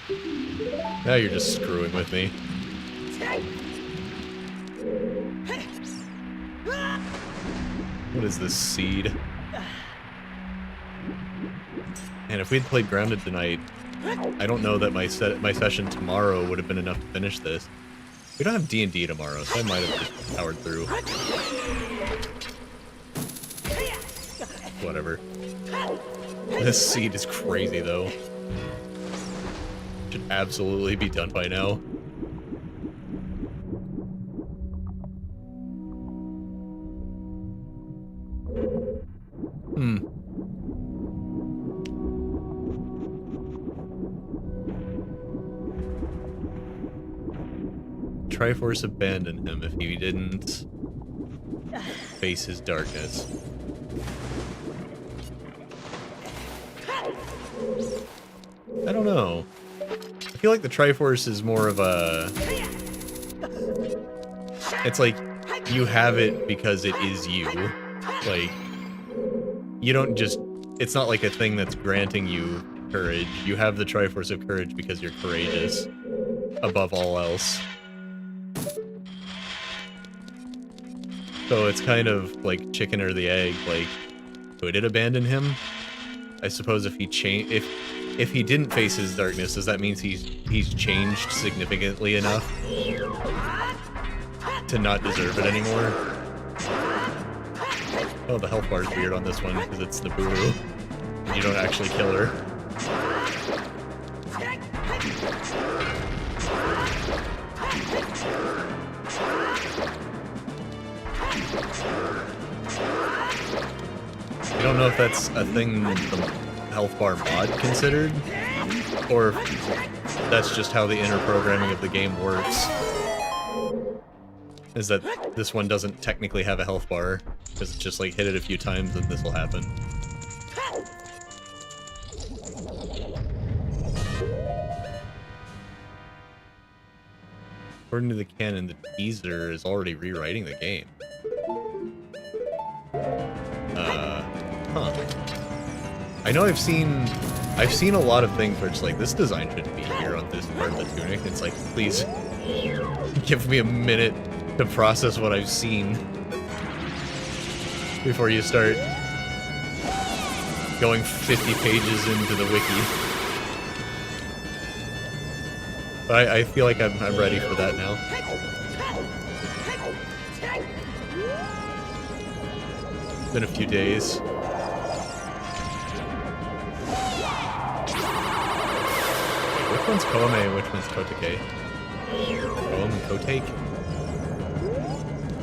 Now you're just screwing with me. What is this seed? And if we'd played Grounded tonight, I don't know that my session tomorrow would have been enough to finish this. We don't have D&D tomorrow, so I might have just powered through. Whatever. This seed is crazy, though. Should absolutely be done by now. Hmm. Triforce abandoned him if he didn't face his darkness. I don't know. I feel like the Triforce is more of a... It's like, you have it because it is you. Like, you don't just... It's not like a thing that's granting you courage. You have the Triforce of Courage because you're courageous. Above all else. So it's kind of like chicken or the egg, like, could it abandon him? I suppose if he if he didn't face his darkness, does that mean he's changed significantly enough to not deserve it anymore? Oh, the health bar is weird on this one because it's the Buru, and you don't actually kill her. I don't know if that's a thing the health bar mod considered, or if that's just how the inner programming of the game works. Is that this one doesn't technically have a health bar, because it's just like hit it a few times and this will happen. According to the canon, the teaser is already rewriting the game. Huh. I know I've seen a lot of things where it's like, this design shouldn't be here on this part of the tunic. It's like, please, give me a minute to process what I've seen before you start going 50 pages into the wiki. But I feel like I'm ready for that now. It's been a few days. Which one's Koame and which one's Kotake? Koame and Kotake?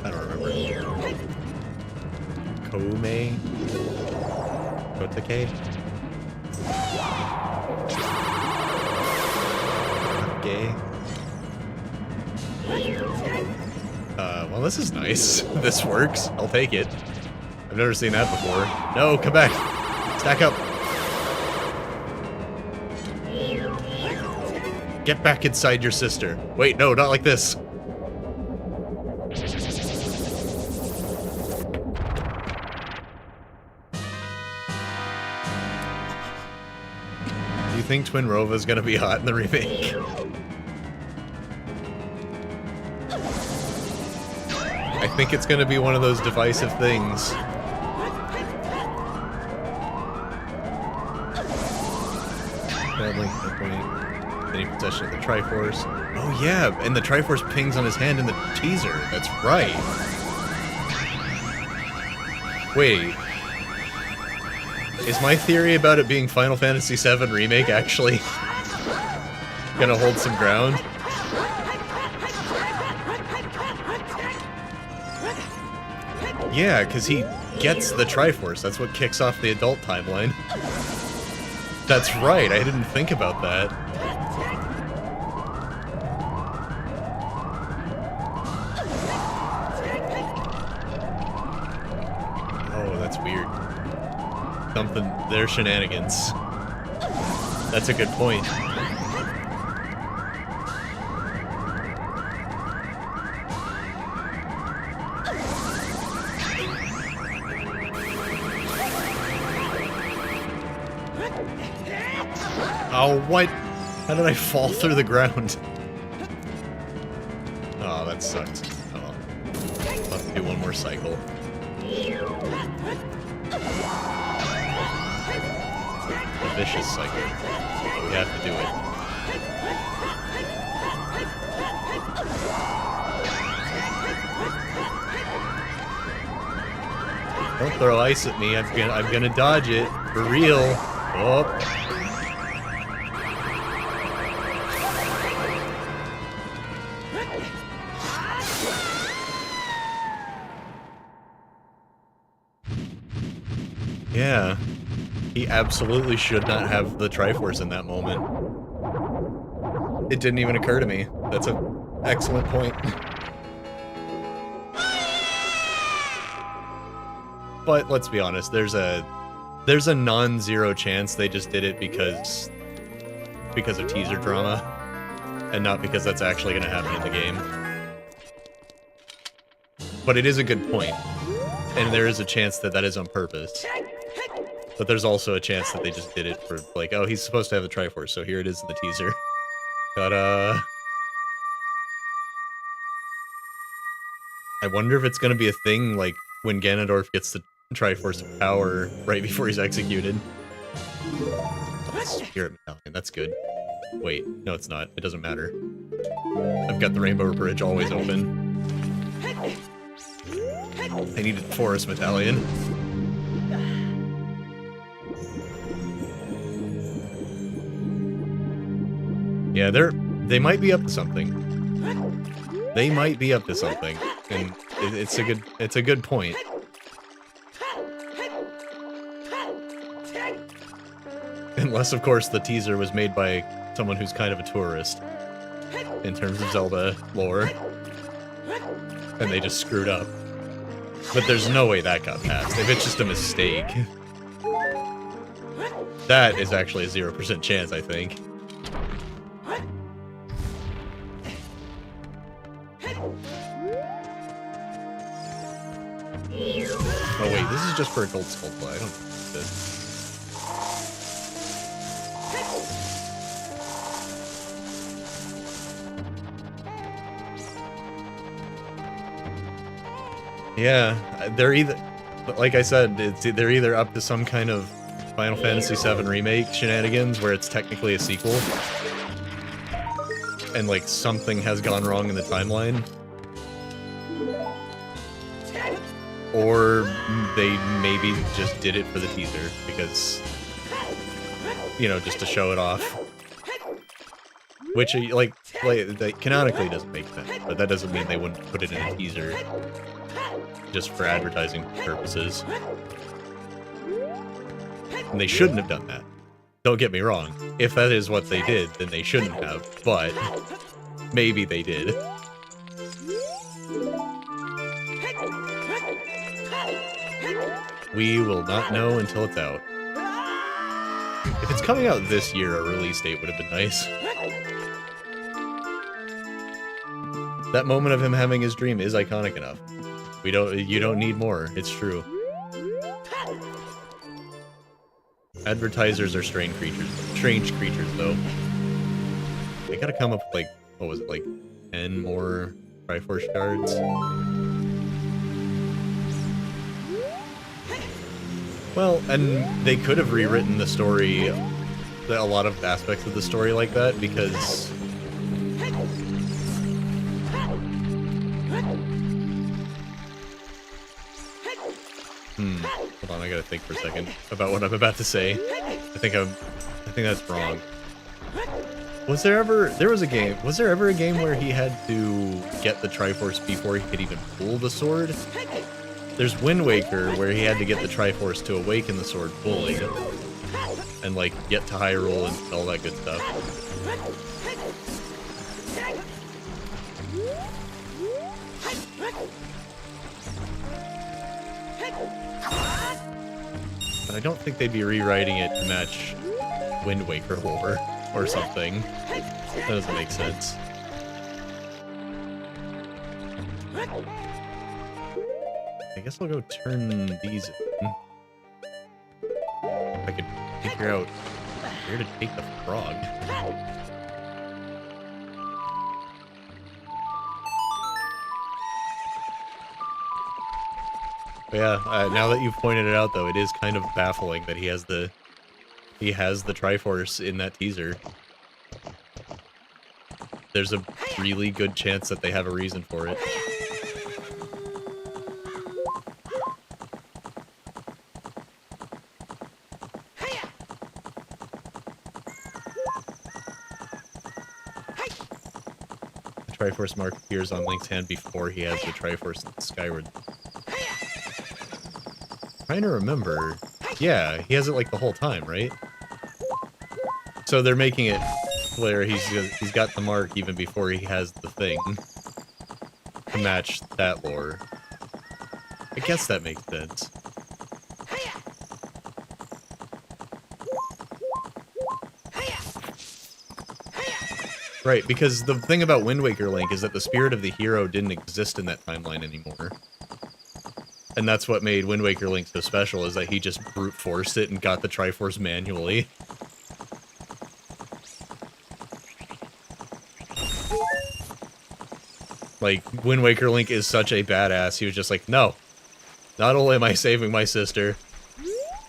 I don't remember. Koame? Kotake? Gay? Well, this is nice. This works. I'll take it. I've never seen that before. No, come back! Stack up! Get back inside your sister. Wait, no, not like this. Do you think Twin Rova's gonna be hot in the remake? I think it's gonna be one of those divisive things. Any possession of the Triforce. Oh yeah, and the Triforce pings on his hand in the teaser. That's right. Wait. Is my theory about it being Final Fantasy VII Remake actually gonna hold some ground? Yeah, because he gets the Triforce. That's what kicks off the adult timeline. That's right, I didn't think about that. Oh, that's weird. Something, they're shenanigans. That's a good point. Oh, what? How did I fall through the ground? Oh, that sucks. Oh, I'll have to do one more cycle. A vicious cycle. We have to do it. Don't throw ice at me. I'm gonna dodge it for real. Oh. Yeah. He absolutely should not have the Triforce in that moment. It didn't even occur to me. That's an excellent point. But let's be honest, there's a non-zero chance they just did it because of teaser drama, and not because that's actually going to happen in the game. But it is a good point, and there is a chance that that is on purpose. But there's also a chance that they just did it for, like, oh, he's supposed to have the Triforce, so here it is in the teaser. Ta-da! I wonder if it's gonna be a thing, like, when Ganondorf gets the Triforce of Power right before he's executed. Oh, Spirit Medallion, that's good. Wait, no it's not. It doesn't matter. I've got the Rainbow Bridge always open. I needed the Forest Medallion. Yeah, they might be up to something. They might be up to something, and it's a good point. Unless, of course, the teaser was made by someone who's kind of a tourist in terms of Zelda lore, and they just screwed up. But there's no way that got passed. If it's just a mistake, that is actually a 0% chance, I think. Oh wait, this is just for a gold skull play. I don't need this. Yeah, they're either, like I said, they're either up to some kind of Final Fantasy VII Remake shenanigans where it's technically a sequel, and like something has gone wrong in the timeline, or they maybe just did it for the teaser because, you know, just to show it off. Which, like canonically doesn't make sense, but that doesn't mean they wouldn't put it in a teaser just for advertising purposes. And they shouldn't have done that. Don't get me wrong. If that is what they did, then they shouldn't have, but maybe they did. We will not know until it's out. If it's coming out this year, a release date would have been nice. That moment of him having his dream is iconic enough. You don't need more, it's true. Advertisers are strange creatures though. They gotta come up with like, what was it, like 10 more Triforce shards? Well, and they could have rewritten the story, a lot of aspects of the story like that, because hold on, I gotta think for a second about what I'm about to say. I think that's wrong. Was there ever a game where he had to get the Triforce before he could even pull the sword? There's Wind Waker where he had to get the Triforce to awaken the sword fully and like get to Hyrule and all that good stuff. But I don't think they'd be rewriting it to match Wind Waker lore or something. That doesn't make sense. I guess I'll go turn these in. If I could figure out where to take the frog. But yeah, now that you've pointed it out, though, it is kind of baffling that he has the Triforce in that teaser. There's a really good chance that they have a reason for it. Triforce mark appears on Link's hand before he has the Triforce Skyward. Trying to remember. Yeah, he has it like the whole time, right? So they're making it where he's got the mark even before he has the thing to match that lore. I guess that makes sense. Right, because the thing about Wind Waker Link is that the spirit of the hero didn't exist in that timeline anymore. And that's what made Wind Waker Link so special, is that he just brute forced it and got the Triforce manually. Like, Wind Waker Link is such a badass, he was just like, no. Not only am I saving my sister,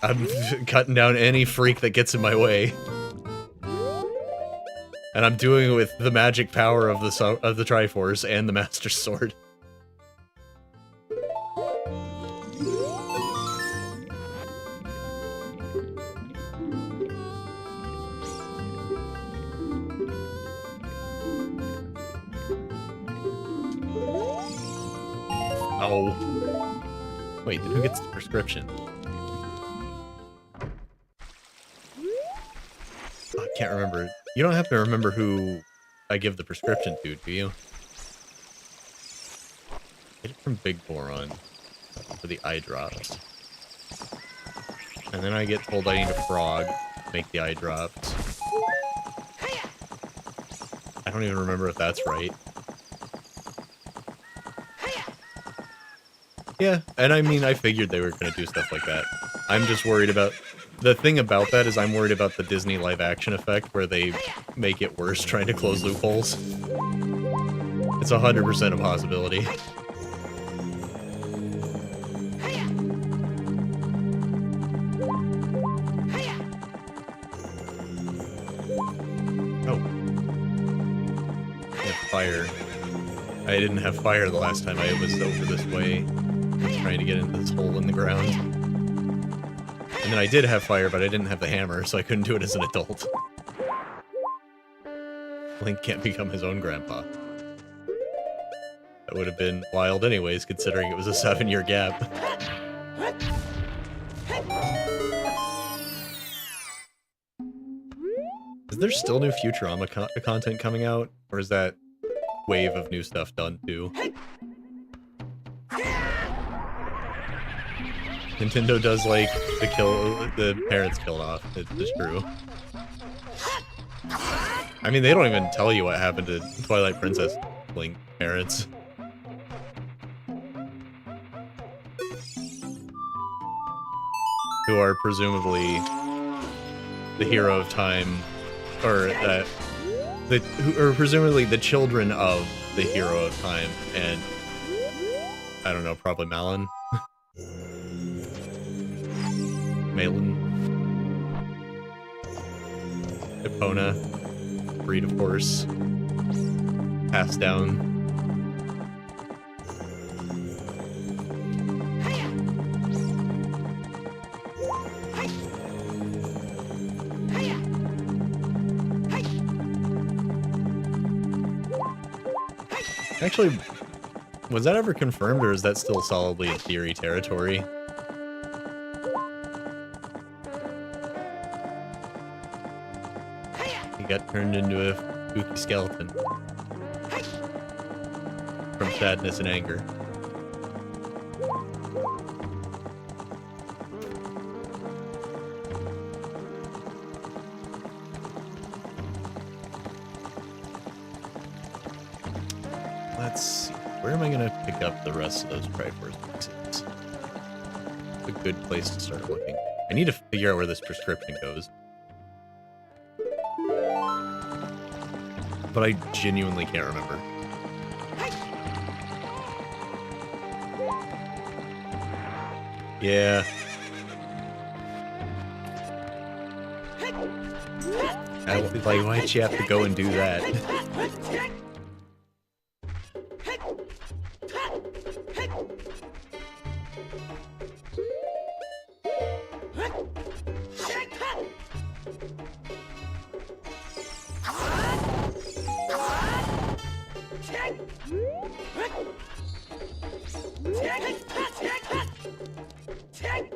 I'm cutting down any freak that gets in my way. And I'm doing it with the magic power of the Triforce and the Master Sword. Oh. Wait, then who gets the prescription? Oh, I can't remember. You don't have to remember who I give the prescription to, do you? Get it from Big Boron for the eye drops. And then I get told I need a frog to make the eye drops. I don't even remember if that's right. Yeah, and I mean, I figured they were going to do stuff like that. I'm just worried about... The thing about that is I'm worried about the Disney live-action effect, where they make it worse trying to close loopholes. It's 100% a possibility. Oh. I have fire. I didn't have fire the last time I was over this way. I was trying to get into this hole in the ground. And then I did have fire, but I didn't have the hammer, so I couldn't do it as an adult. Link can't become his own grandpa. That would have been wild anyways, considering it was a 7-year gap. Is there still new Futurama content coming out? Or is that wave of new stuff done too? Nintendo does like the parents killed off. It's true. I mean, they don't even tell you what happened to Twilight Princess Link parents. Who are presumably the hero of time, or who are presumably the children of the hero of time, and I don't know, probably Malin. Malin, Epona, breed of horse, passed down. Actually, was that ever confirmed, or is that still solidly in theory territory? Got turned into a spooky skeleton from sadness and anger. Let's see. Where am I going to pick up the rest of those Triforce pieces? It's a good place to start looking. I need to figure out where this prescription goes. But I genuinely can't remember. Yeah. Like, why'd you have to go and do that?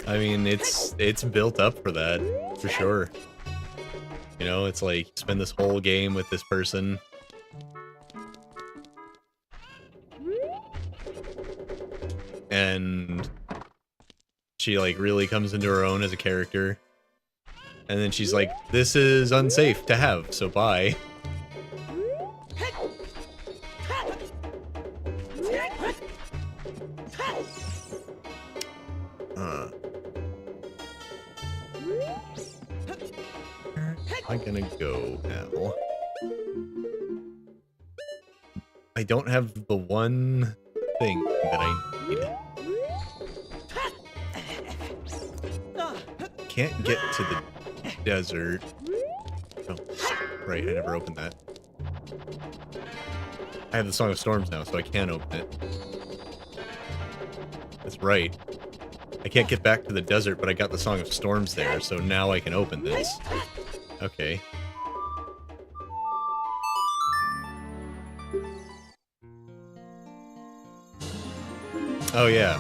I mean, it's built up for that, for sure. You know, it's like, spend this whole game with this person. And she, like, really comes into her own as a character. And then she's like, this is unsafe to have, so bye. Where am I gonna go now? I don't have the one thing that I need. Can't get to the desert. Oh, right, I never opened that. I have the Song of Storms now, so I can open it. That's right. I can't get back to the desert, but I got the Song of Storms there, so now I can open this. Okay. Oh yeah,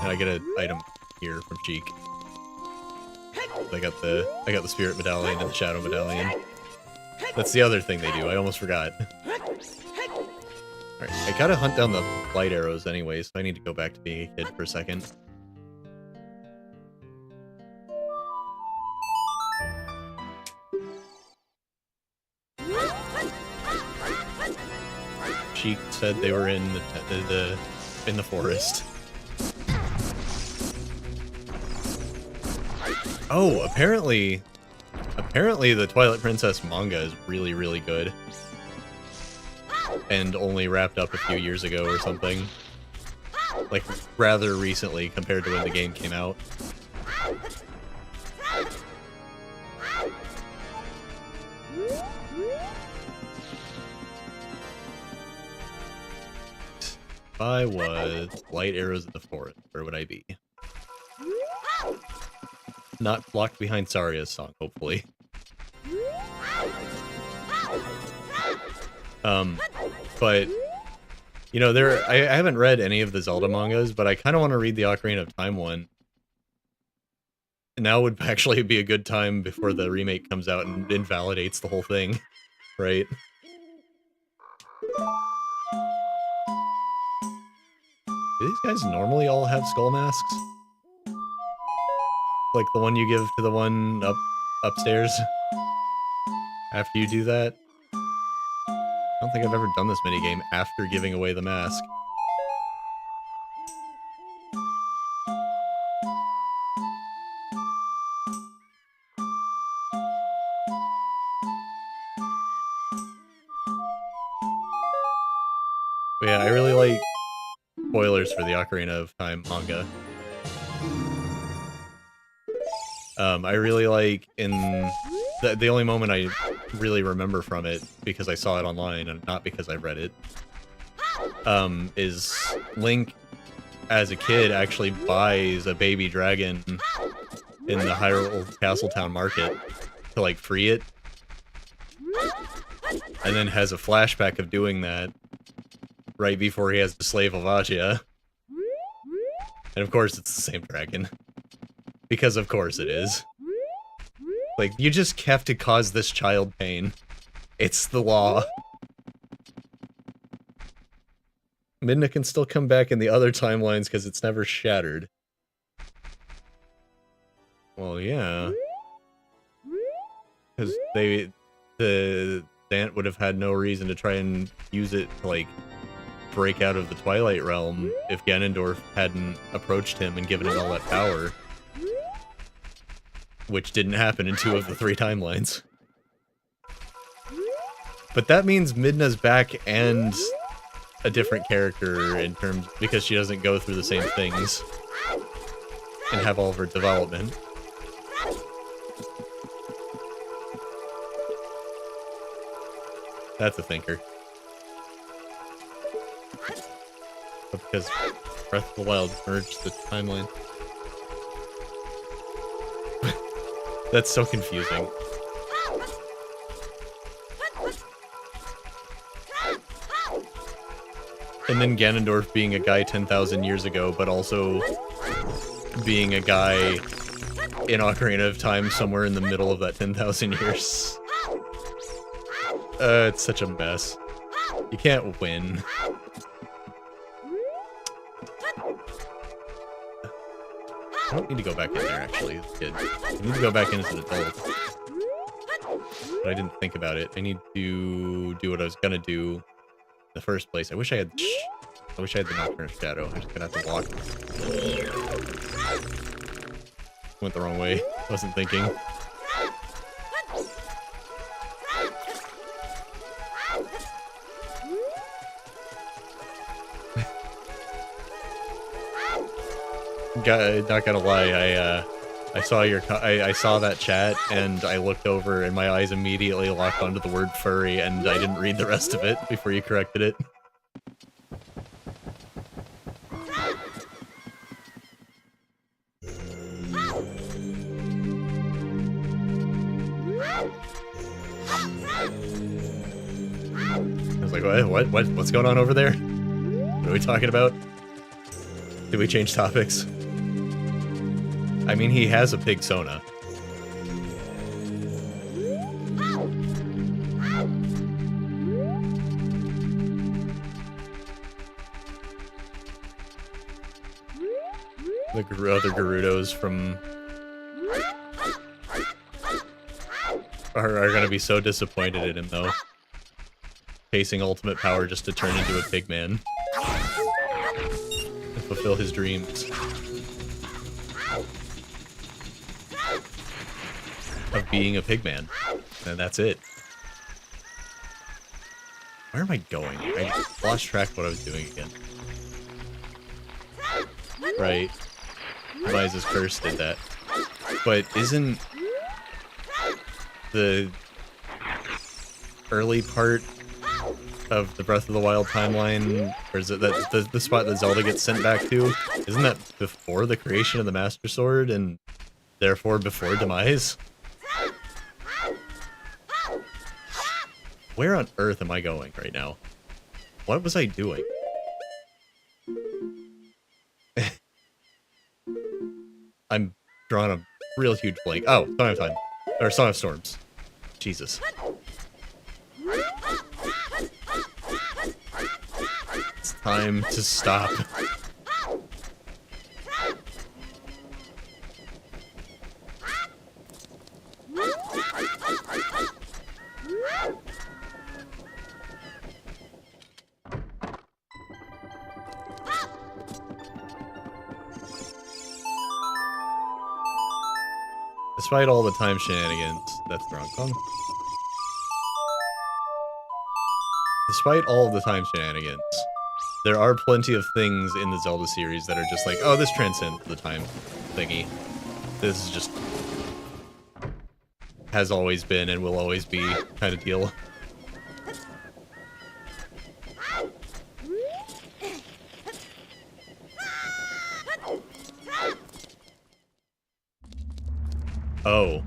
and I get an item here from Cheek. I got the Spirit Medallion and the Shadow Medallion. That's the other thing they do, I almost forgot. Alright, I gotta hunt down the light arrows anyway, so I need to go back to being a kid for a second. Sheik said they were in the forest. Oh, apparently the Twilight Princess manga is really, really good. And only wrapped up a few years ago or something. Like, rather recently compared to when the game came out. If I was light arrows in the forest, where would I be? Not locked behind Saria's song, hopefully. But, you know, I haven't read any of the Zelda mangas, but I kind of want to read the Ocarina of Time one. And now would actually be a good time before the remake comes out and invalidates the whole thing, right? Do these guys normally all have skull masks? Like the one you give to the one upstairs? After you do that? I don't think I've ever done this minigame after giving away the mask. But yeah, I really like spoilers for the Ocarina of Time manga. I really like the only moment I really remember from it, because I saw it online and not because I read it, is Link, as a kid, actually buys a baby dragon in the Hyrule Castletown market to, like, free it. And then has a flashback of doing that right before he has to slay Volvagia. And of course it's the same dragon. Because of course it is. Like, you just have to cause this child pain. It's the law. Midna can still come back in the other timelines because it's never shattered. Well, yeah. Because the Dant would have had no reason to try and use it to, like, break out of the Twilight Realm if Ganondorf hadn't approached him and given him all that power. Which didn't happen in 2 of the 3 timelines. But that means Midna's back and a different character in terms, because she doesn't go through the same things and have all of her development. That's a thinker. But because Breath of the Wild merged the timeline. That's so confusing. And then Ganondorf being a guy 10,000 years ago, but also being a guy in Ocarina of Time somewhere in the middle of that 10,000 years. It's such a mess. You can't win. I don't need to go back in there, actually, as a kid. I need to go back in as an adult. But I didn't think about it. I need to do what I was gonna do in the first place. I wish I had the Nocturne Shadow. I'm just gonna have to walk. Went the wrong way. Wasn't thinking. Not gonna lie, I saw I saw that chat and I looked over and my eyes immediately locked onto the word furry and I didn't read the rest of it before you corrected it. I was like, what's going on over there? What are we talking about? Did we change topics? I mean, he has a pig Sona. The other Gerudos from... are gonna be so disappointed in him, though. Chasing ultimate power just to turn into a pig man. And fulfill his dreams. Of being a pig man. And that's it. Where am I going? I lost track of what I was doing again. Right. Mises Curse did that. But isn't the early part of the Breath of the Wild timeline, or is it that the spot that Zelda gets sent back to, isn't that before the creation of the Master Sword and therefore before Demise? Where on earth am I going right now? What was I doing? I'm drawing a real huge blank. Oh, Song of Time. Or Song of Storms. Jesus. It's time to stop. Despite all the time shenanigans, that's the wrong song. Despite all of the time shenanigans, there are plenty of things in the Zelda series that are just like, oh, this transcends the time thingy. This is just... has always been and will always be kind of deal. Oh.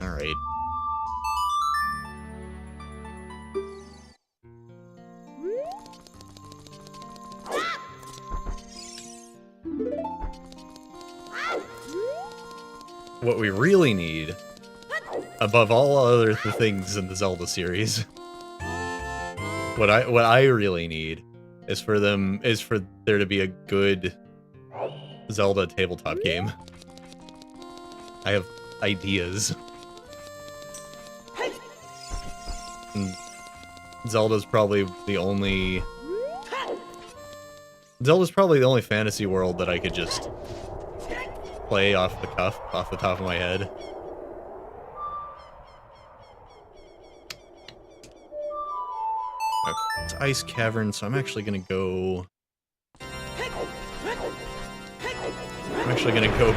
Alright. What we really need, above all other things in the Zelda series, what I really need is for there to be a good Zelda tabletop game. I have ideas. And Zelda's probably the only fantasy world that I could just play off the cuff, off the top of my head. It's Ice Cavern, so I'm actually gonna go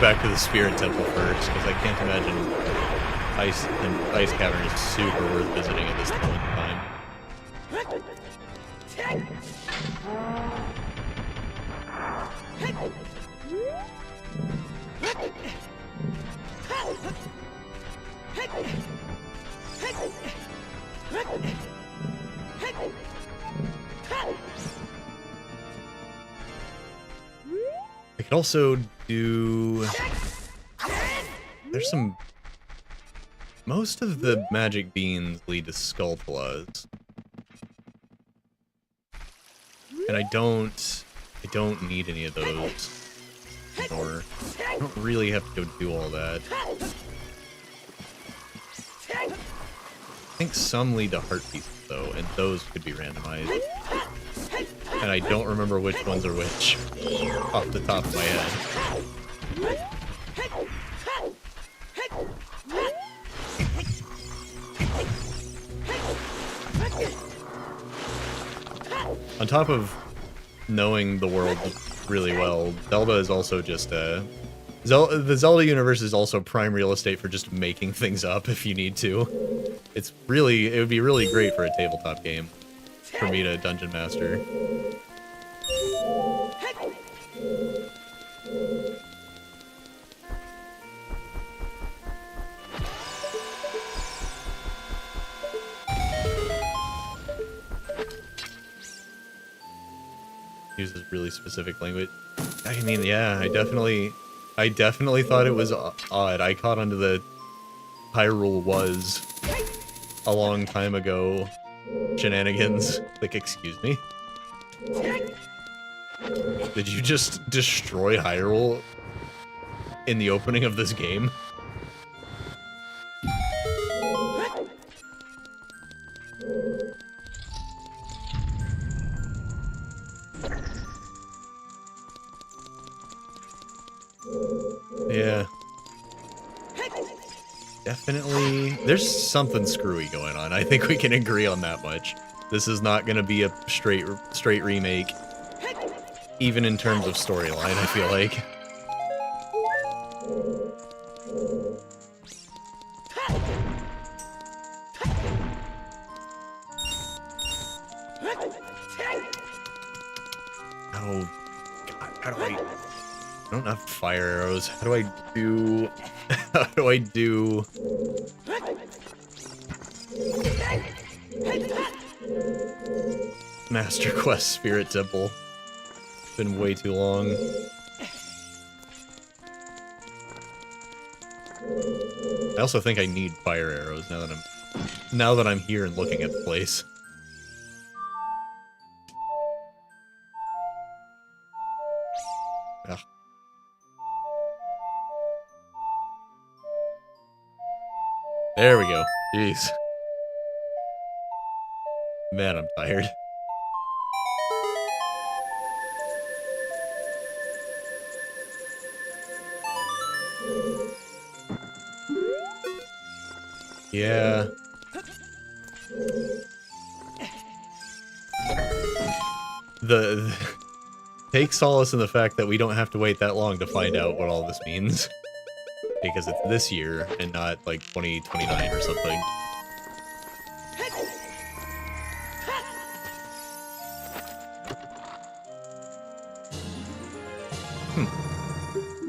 back to the Spirit Temple first, because I can't imagine Ice Cavern is super worth visiting at this point in time. Could also do... There's some... Most of the magic beans lead to Skulltulas. And I don't need any of those. Or I don't really have to go do all that. I think some lead to heart pieces though, and those could be randomized. And I don't remember which ones are which off the top of my head. On top of knowing the world really well, Zelda is also just the Zelda universe is also prime real estate for just making things up if you need to. It would be really great for a tabletop game for me to dungeon master. Uses really specific language. I mean, yeah, I definitely thought it was odd. I caught onto the Hyrule was a long time ago shenanigans. Like, excuse me? Did you just destroy Hyrule in the opening of this game? Yeah. Definitely. There's something screwy going on. I think we can agree on that much. This is not going to be a straight remake. Even in terms of storyline, I feel like. Oh, God, how do I don't have fire arrows. How do I do... How do I do... Master Quest Spirit Temple. It's been way too long. I also think I need fire arrows now that I'm here and looking at the place. Ugh. There we go. Jeez. Man, I'm tired. Yeah. Take solace in the fact that we don't have to wait that long to find out what all this means. Because it's this year and not like 2029 or something.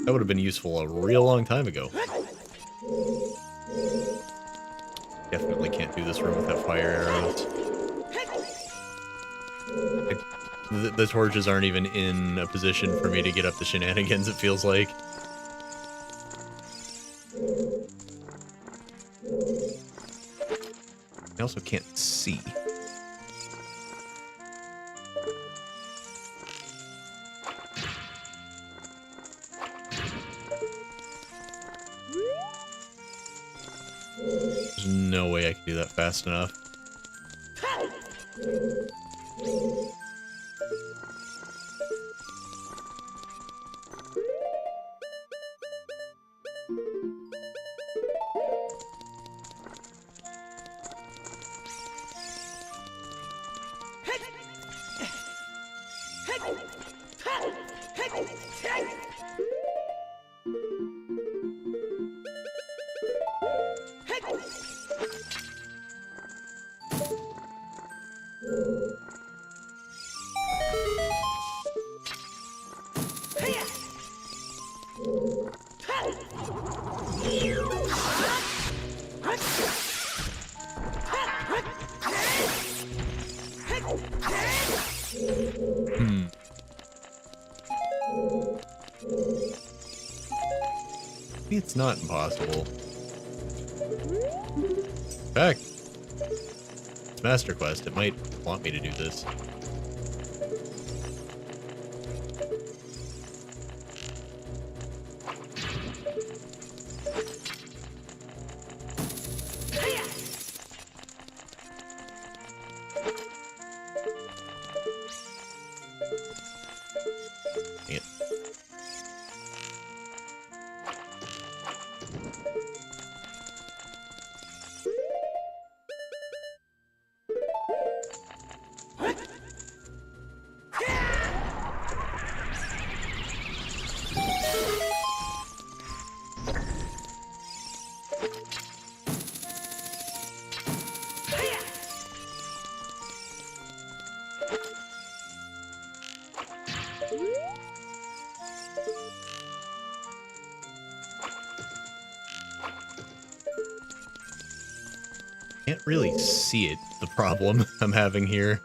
That would have been useful a real long time ago. Definitely can't do this room without fire arrows. The torches aren't even in a position for me to get up the shenanigans, it feels like. I also can't see. There's no way I can do that fast enough. maybe it's not impossible. In fact, it's Master Quest. It might want me to do this. Can't really see it, the problem I'm having here.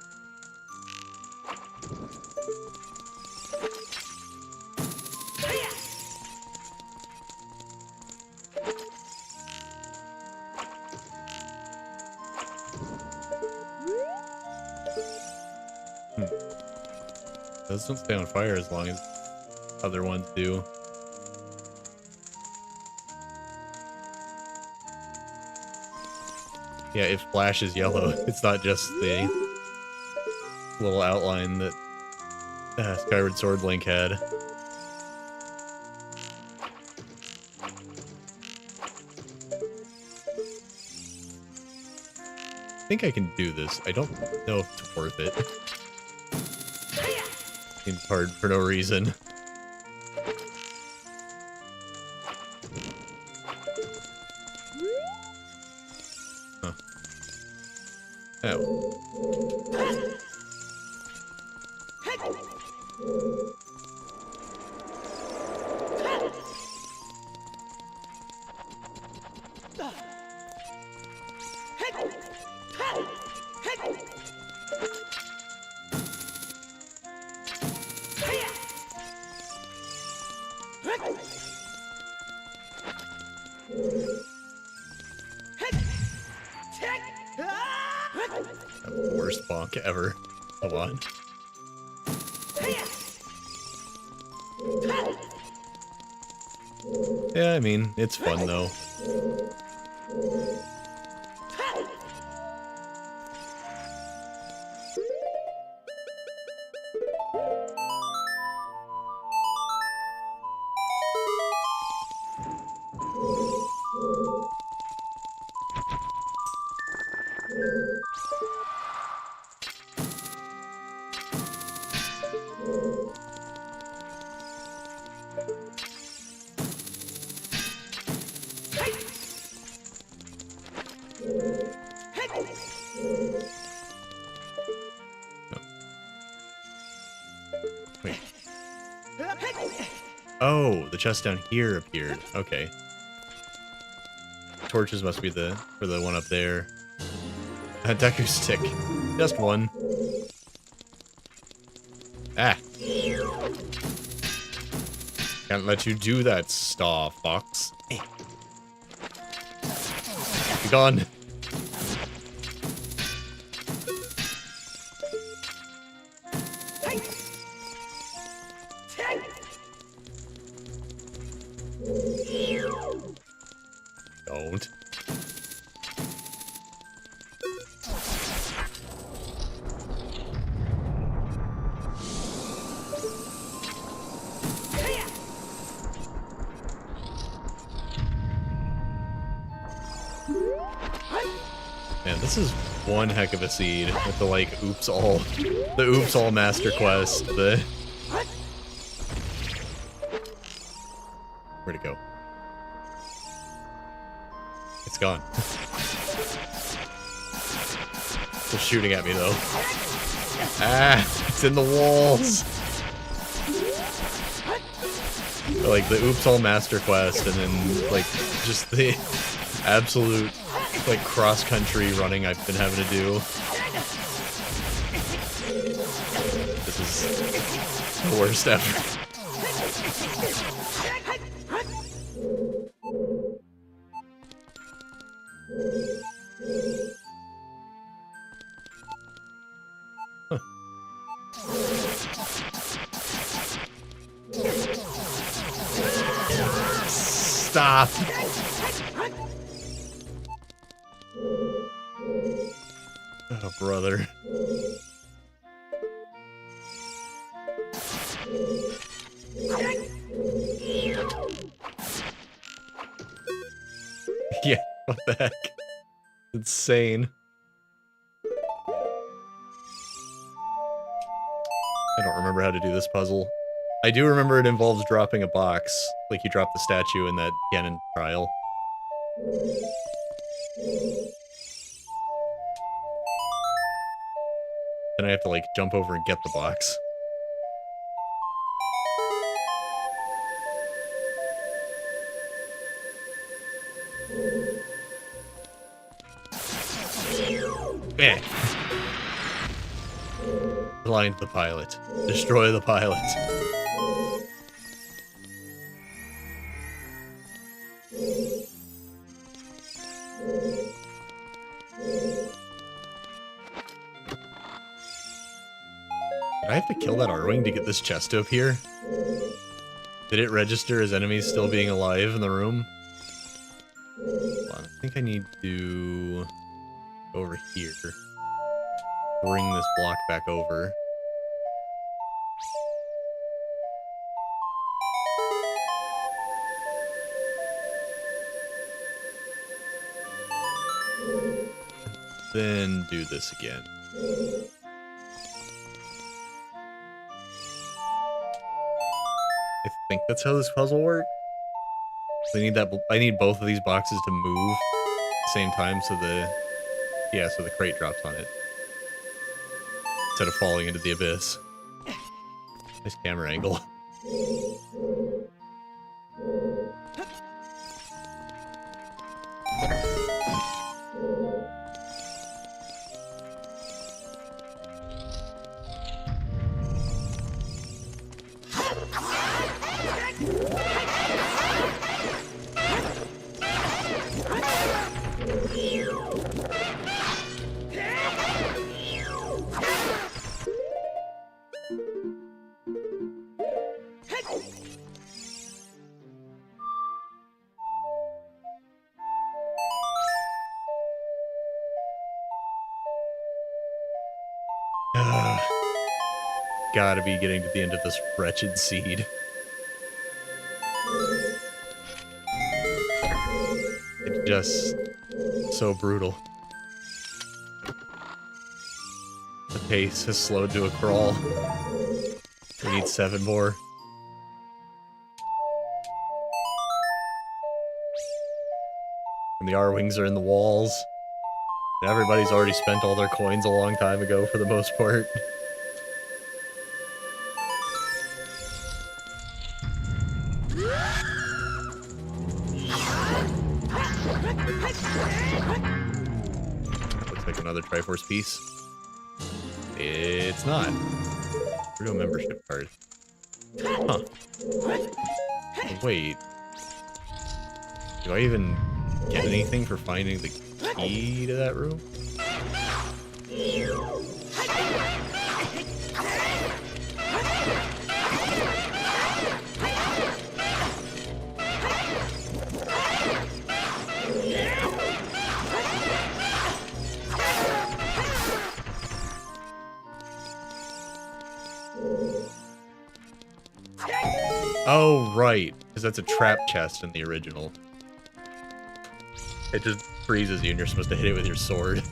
Those don't stay on fire as long as other ones do. Yeah, it flashes yellow. It's not just the little outline that Skyward Sword Link had. I think I can do this. I don't know if it's worth it. Seems hard for no reason. Huh. Oh. The worst bonk ever. Come on. Yeah, I mean, it's fun though. Wait. Oh, the chest down here appeared. Okay. Torches must be for the one up there. Deku stick. Just one. Ah. Can't let you do that, Star Fox. Be gone. Don't. Man, this is one heck of a seed with the like the oops all master quest, where'd it go? It's gone. It's shooting at me though. Ah, it's in the walls. Like the oops all master quest and then like just the absolute like cross-country running I've been having to do. This is the worst ever. Stop! Oh, brother. Yeah, what the heck? Insane. I don't remember how to do this puzzle. I do remember it involves dropping a box, like you drop the statue in that Ganon trial. Then I have to, like, jump over and get the box. Eh. Blind the pilot. Destroy the pilot. Did I have to kill that R-Wing to get this chest to appear? Did it register as enemies still being alive in the room? Hold on, I think I need to go over here. Bring this block back over. Then do this again. I think that's how this puzzle works. I need that. I need both of these boxes to move at the same time, so so the crate drops on it instead of falling into the abyss. Nice camera angle. Gotta be getting to the end of this wretched seed. It's just so brutal. The pace has slowed to a crawl. We need 7 more. And the R-Wings are in the walls. And everybody's already spent all their coins a long time ago for the most part. Looks like another Triforce piece. It's not. Real membership card. Huh. Wait. Do I even get anything for finding the key to that room? Oh, right. Because that's a trap chest in the original. It just freezes you and you're supposed to hit it with your sword.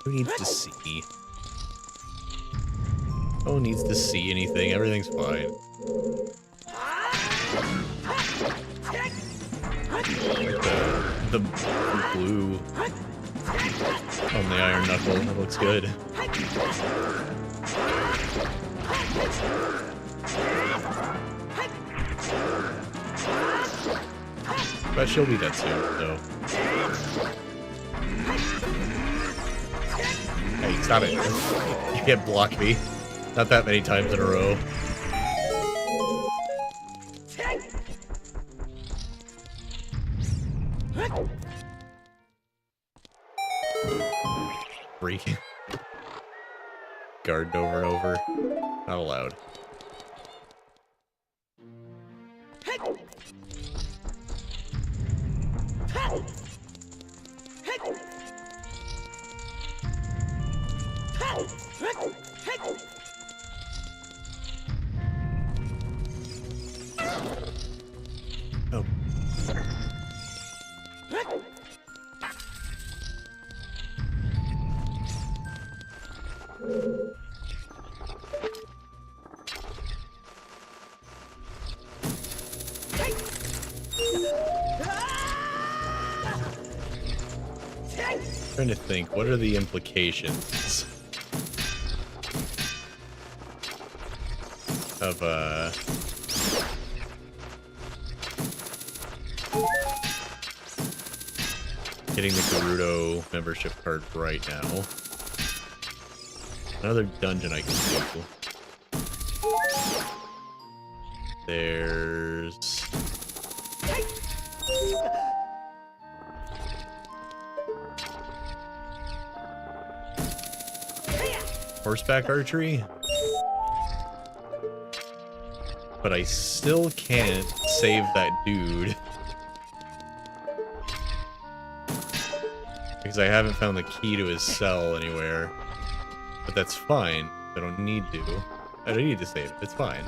Who needs to see? No one needs to see anything. Everything's fine. The blue on the iron knuckle. That looks good. But she'll be dead soon, so. Hey, stop it. You can't block me. Not that many times in a row. breaking garden over and over. Not allowed. Oh. Trying to think, what are the implications of getting the Gerudo membership card right now? Another dungeon I can do. There's... horseback archery? But I still can't save that dude. Because I haven't found the key to his cell anywhere. But that's fine. I don't need to. I don't need to save it. It's fine.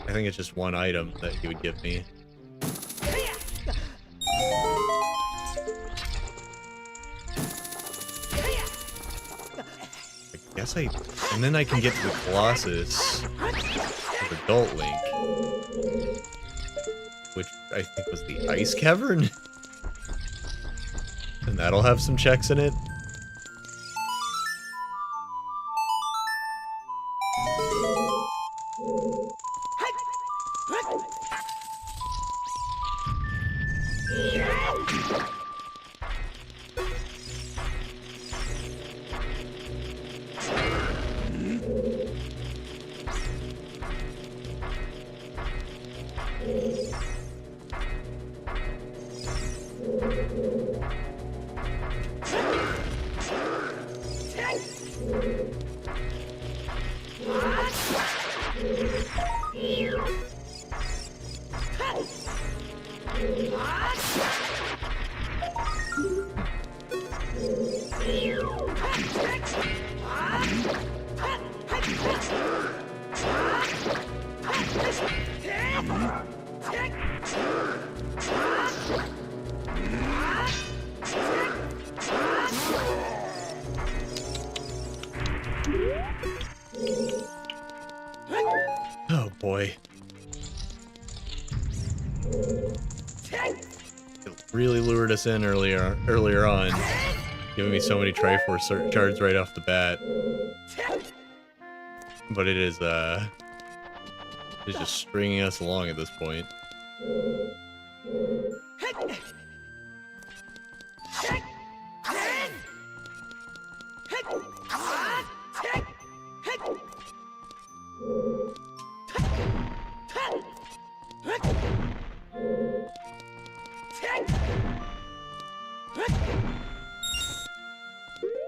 I think it's just one item that he would give me. I guess and then I can get to the Colossus with Adult Link. Which I think was the Ice Cavern? And that'll have some checks in it. Oh boy. It really lured us in earlier on, giving me so many Triforce shards right off the bat. But it's just stringing us along at this point.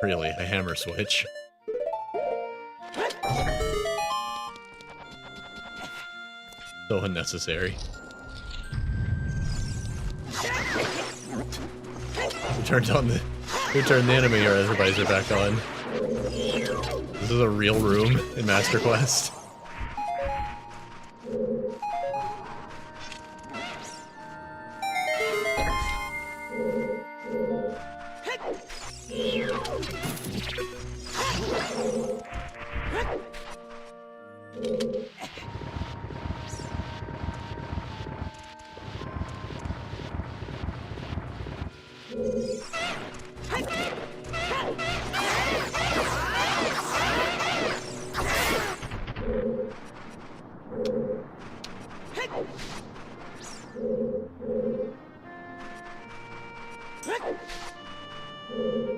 Really, a hammer switch. So unnecessary. Who turned the enemy visor back on? This is a real room in Master Quest.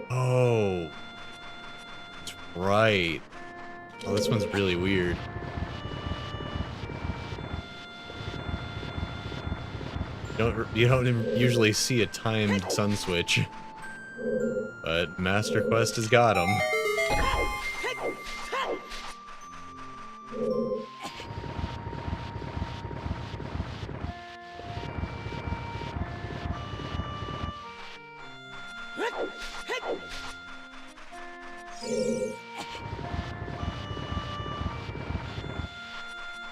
Oh, that's right. Oh, this one's really weird. You don't usually see a timed sun switch. but Master Quest has got him.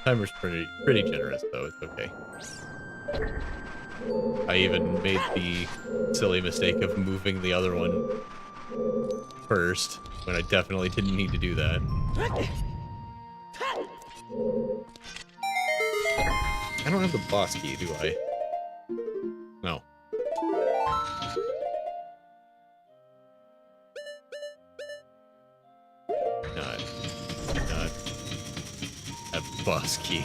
Timer's pretty generous though, it's okay. I even made the silly mistake of moving the other one first, when I definitely didn't need to do that. I don't have the boss key, do I? No. Not have the boss key.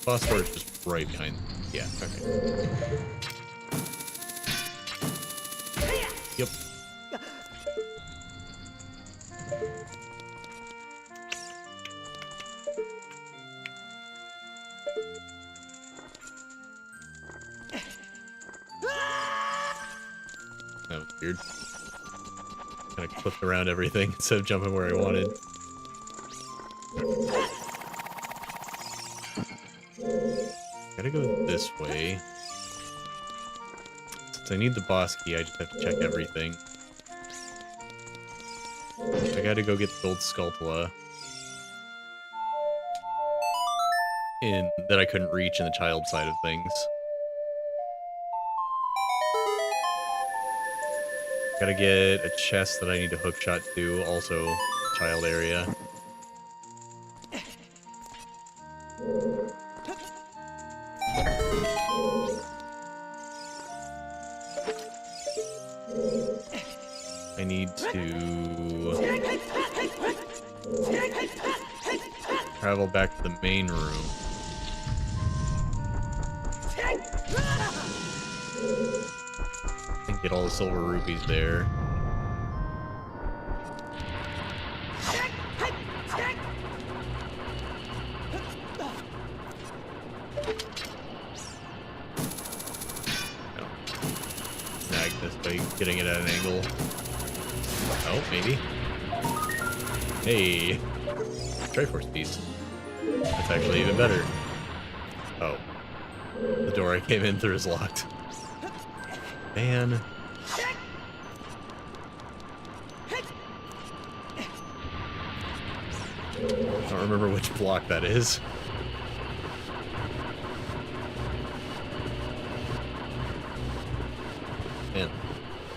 Boss door is just right behind. Yeah, okay. Yep. That was weird. Kind of clipped around everything instead of jumping where I wanted. Gotta go this way. Since I need the boss key, I just have to check everything. I gotta go get the gold Skulltula that I couldn't reach in the child side of things. Gotta get a chest that I need to hookshot to, also child area. I need to travel back to the main room. And get all the silver rupees there. Snag this by getting it at an angle. Oh, maybe. Hey, Triforce piece. That's actually even better. Oh, the door I came in through is locked. Man. I don't remember which block that is. Man,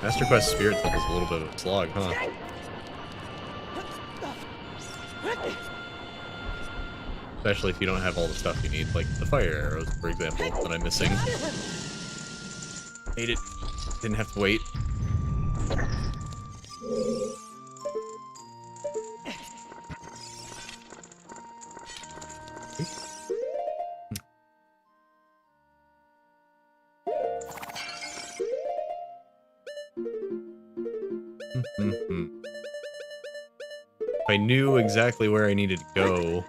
Master Quest Spirit Temple is a little bit of a slog, huh? Especially if you don't have all the stuff you need, like the fire arrows, for example, that I'm missing. Made it. Didn't have to wait. If I knew exactly where I needed to go,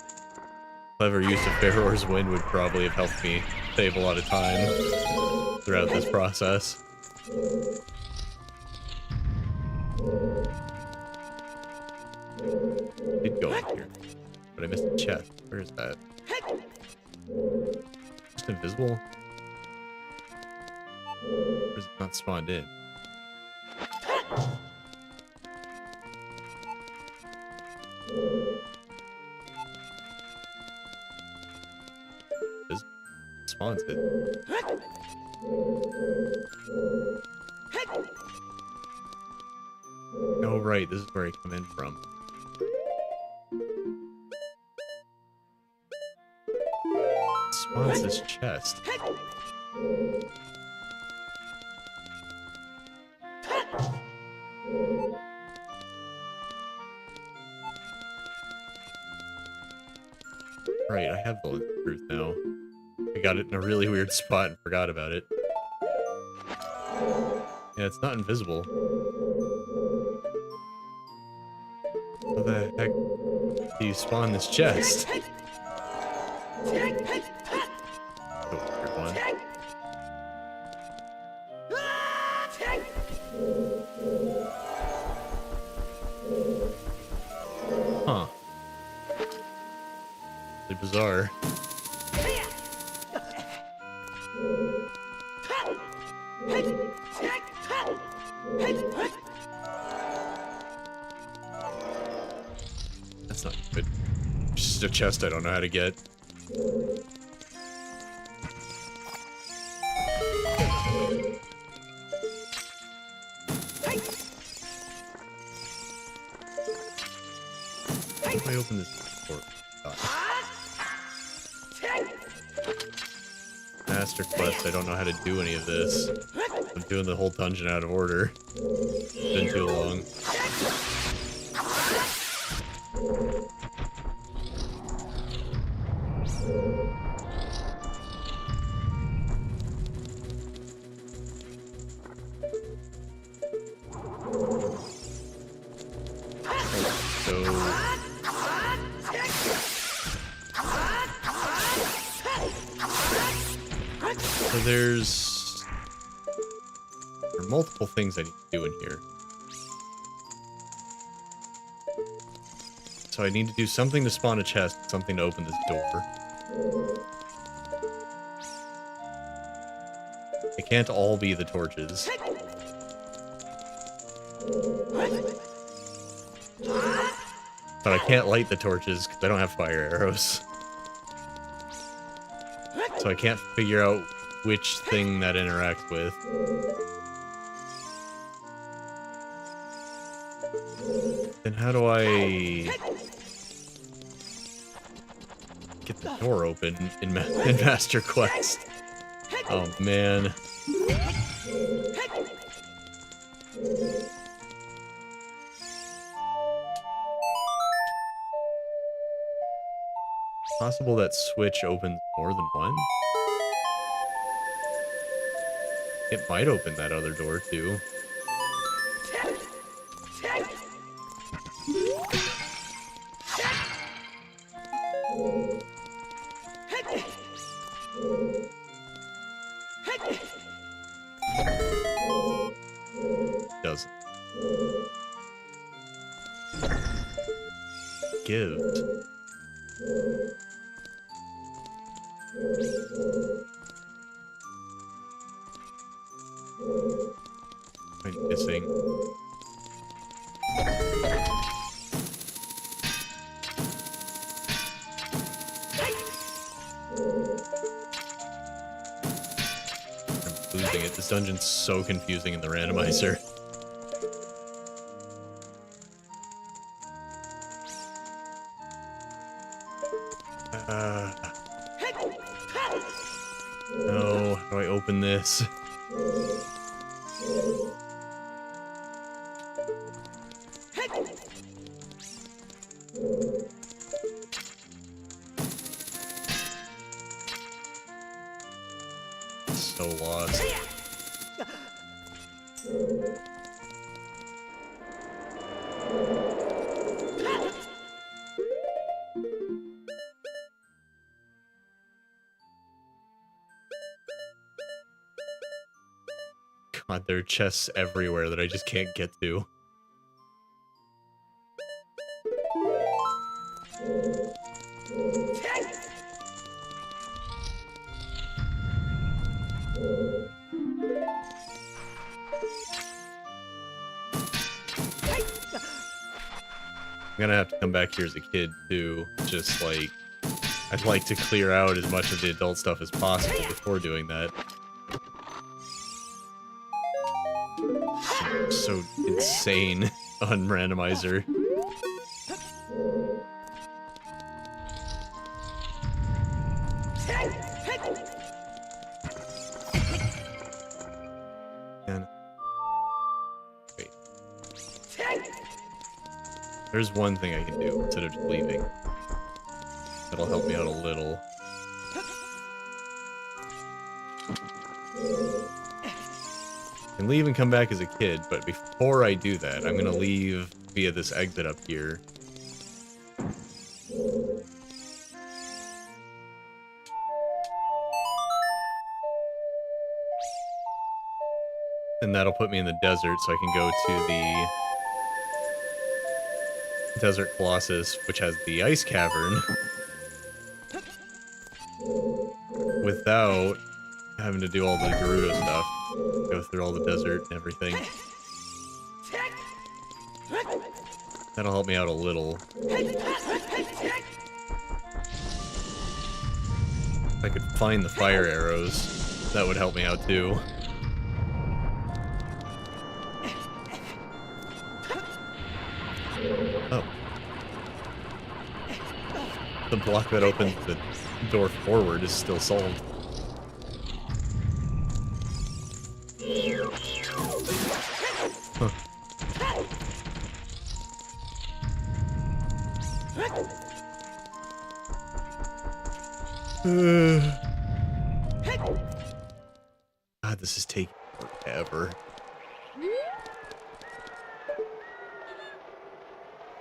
clever use of Pharaoh's Wind would probably have helped me save a lot of time throughout this process. Did go in here, but I missed the chest. Where is that? Just invisible? Or is it not spawned in? It spawns it. Oh right, this is where I come in from. It spawns this chest. Right, I have the truth now. I got it in a really weird spot and forgot about it. Yeah, it's not invisible. the heck do you spawn this chest? Oh, weird one. Huh. Really bizarre. That's not good. Just a chest I don't know how to get. How do I open this door? Master quest, I don't know how to do any of this. I'm doing the whole dungeon out of order. It's been too long. So there are multiple things I need to do in here. So I need to do something to spawn a chest, something to open this door. It can't all be the torches. But I can't light the torches because I don't have fire arrows. So I can't figure out which thing that interacts with. Then how do I get the door open in Master Quest? Oh man. Possible that switch opens more than one? It might open that other door too. Doesn't. Gives. I'm missing. I'm losing it. This dungeon's so confusing in the randomizer. No, how do I open this? So lost. God, there are chests everywhere that I just can't get to. I'm gonna have to come back here as a kid too, just like, I'd like to clear out as much of the adult stuff as possible before doing that. So insane on Randomizer. And wait. There's one thing I can do instead of just leaving. That'll help me out a little. I can leave and come back as a kid, but before I do that, I'm gonna leave via this exit up here And that'll put me in the desert, so I can go to the Desert Colossus, which has the ice cavern, without having to do all the Gerudo stuff. Go through all the desert and everything. That'll help me out a little. If I could find the fire arrows, that would help me out too. Oh. The block that opens the door forward is still solved. Huh. God, this is taking forever.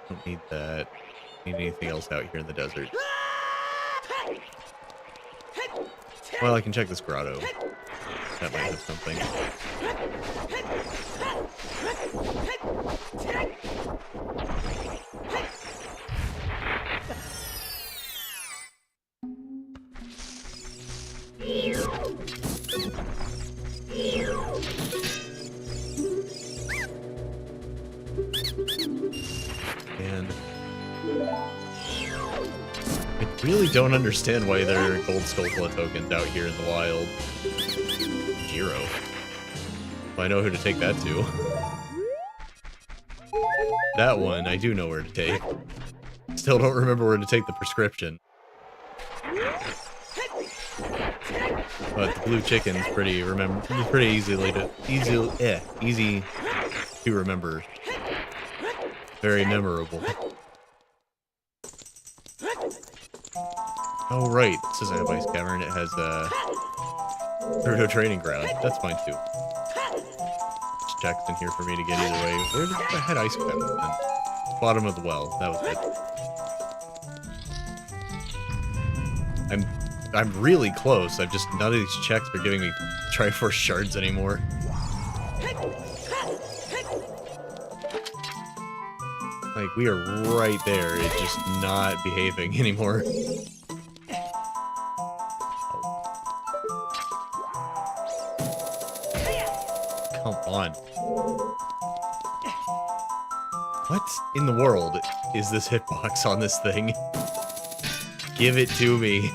Don't need that. Need anything else out here in the desert. Well, I can check this grotto. That might have something. And I really don't understand why there are gold Skulltula tokens out here in the wild. Jiro. Well, I know who to take that to. That one, I do know where to take. Still don't remember where to take the prescription. But the blue chicken's pretty easy to remember. Very memorable. Oh right, this is a ice cavern. It has a Gerudo training ground. That's fine too. Just checks in here for me to get either way. Where did I had ice cavern then? Bottom of the well. That was it. I'm really close. I've just none of these checks are giving me Triforce shards anymore. Like, we are right there. It's just not behaving anymore. Come on. What in the world is this hitbox on this thing? Give it to me.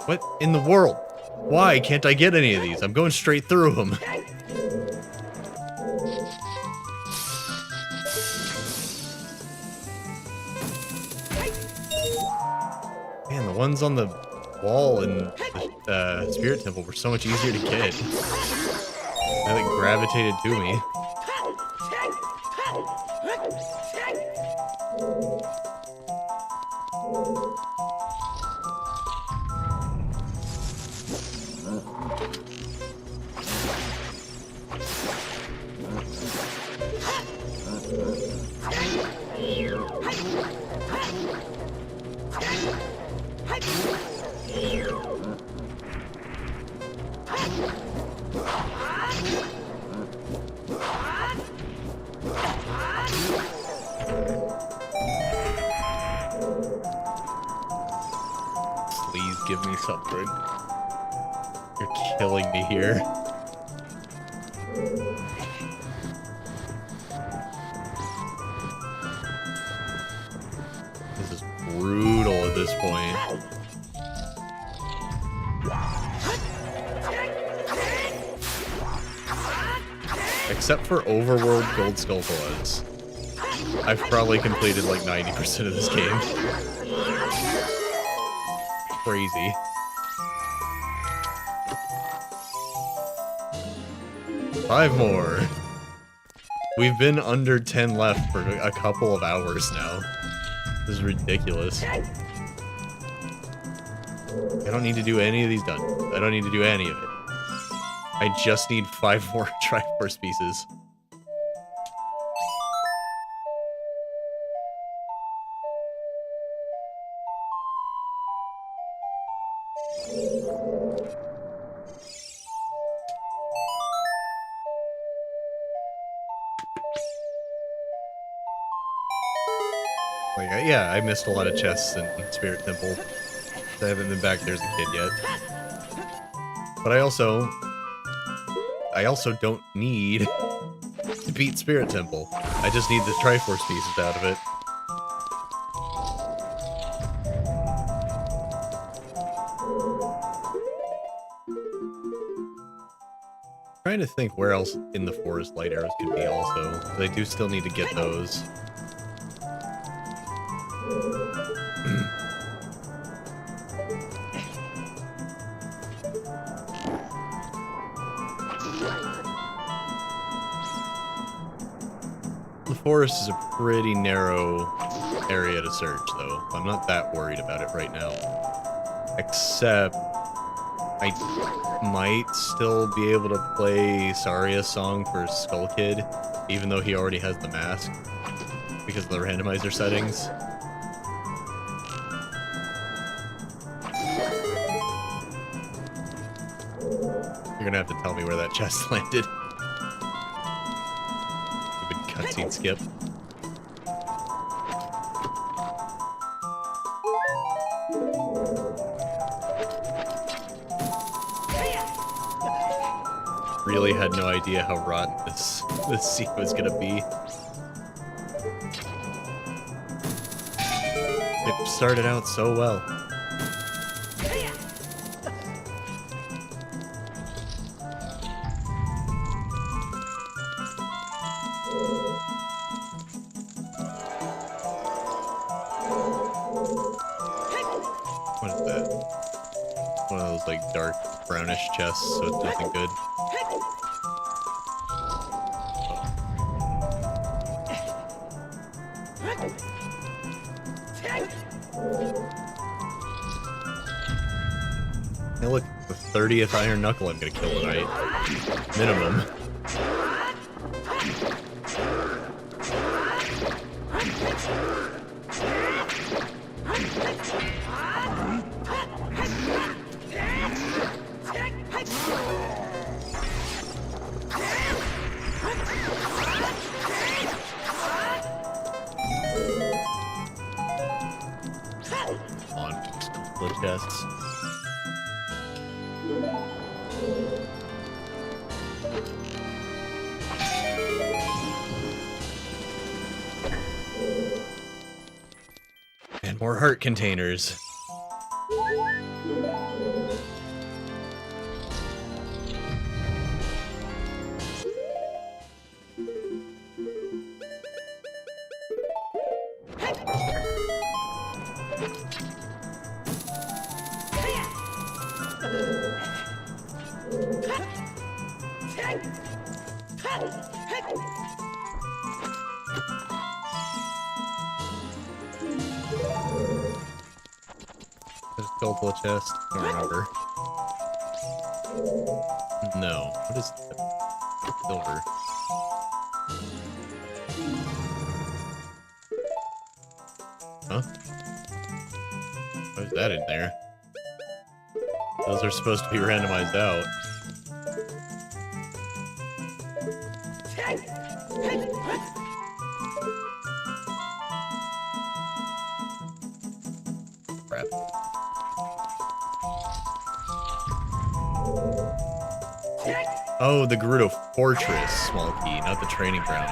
What in the world? Why can't I get any of these? I'm going straight through them. Man, the ones on the wall in the Spirit Temple were so much easier to get. They like gravitated to me. Please give me something. You're killing me here. This is brutal at this point. Except for overworld gold Skulltulas, I've probably completed like 90% of this game. Crazy. Five more. We've been under 10 left for a couple of hours now. This is ridiculous. I don't need to do any of these dungeons. I don't need to do any of it. I just need 5 more Triforce pieces. Like, yeah, I missed a lot of chests in Spirit Temple. I haven't been back there as a kid yet. But I also don't need to beat Spirit Temple. I just need the Triforce pieces out of it. Trying to think where else in the forest light arrows could be also. But I do still need to get those. The forest is a pretty narrow area to search, though. I'm not that worried about it right now. Except, I might still be able to play Saria's song for Skull Kid, even though he already has the mask, because of the randomizer settings. You're gonna have to tell me where that chest landed. Cutscene skip. Really had no idea how rotten this scene was gonna be. It started out so well. What is that? One of those, like, dark brownish chests, so it's nothing good. Hey, look, the 30th Iron Knuckle I'm gonna kill tonight. Minimum. Chests. And more heart containers. Skull chest. I don't remember. No. What is that? Silver. Huh? Why is that in there? Those are supposed to be randomized out. Crap. Oh, the Gerudo Fortress small key, not the training ground.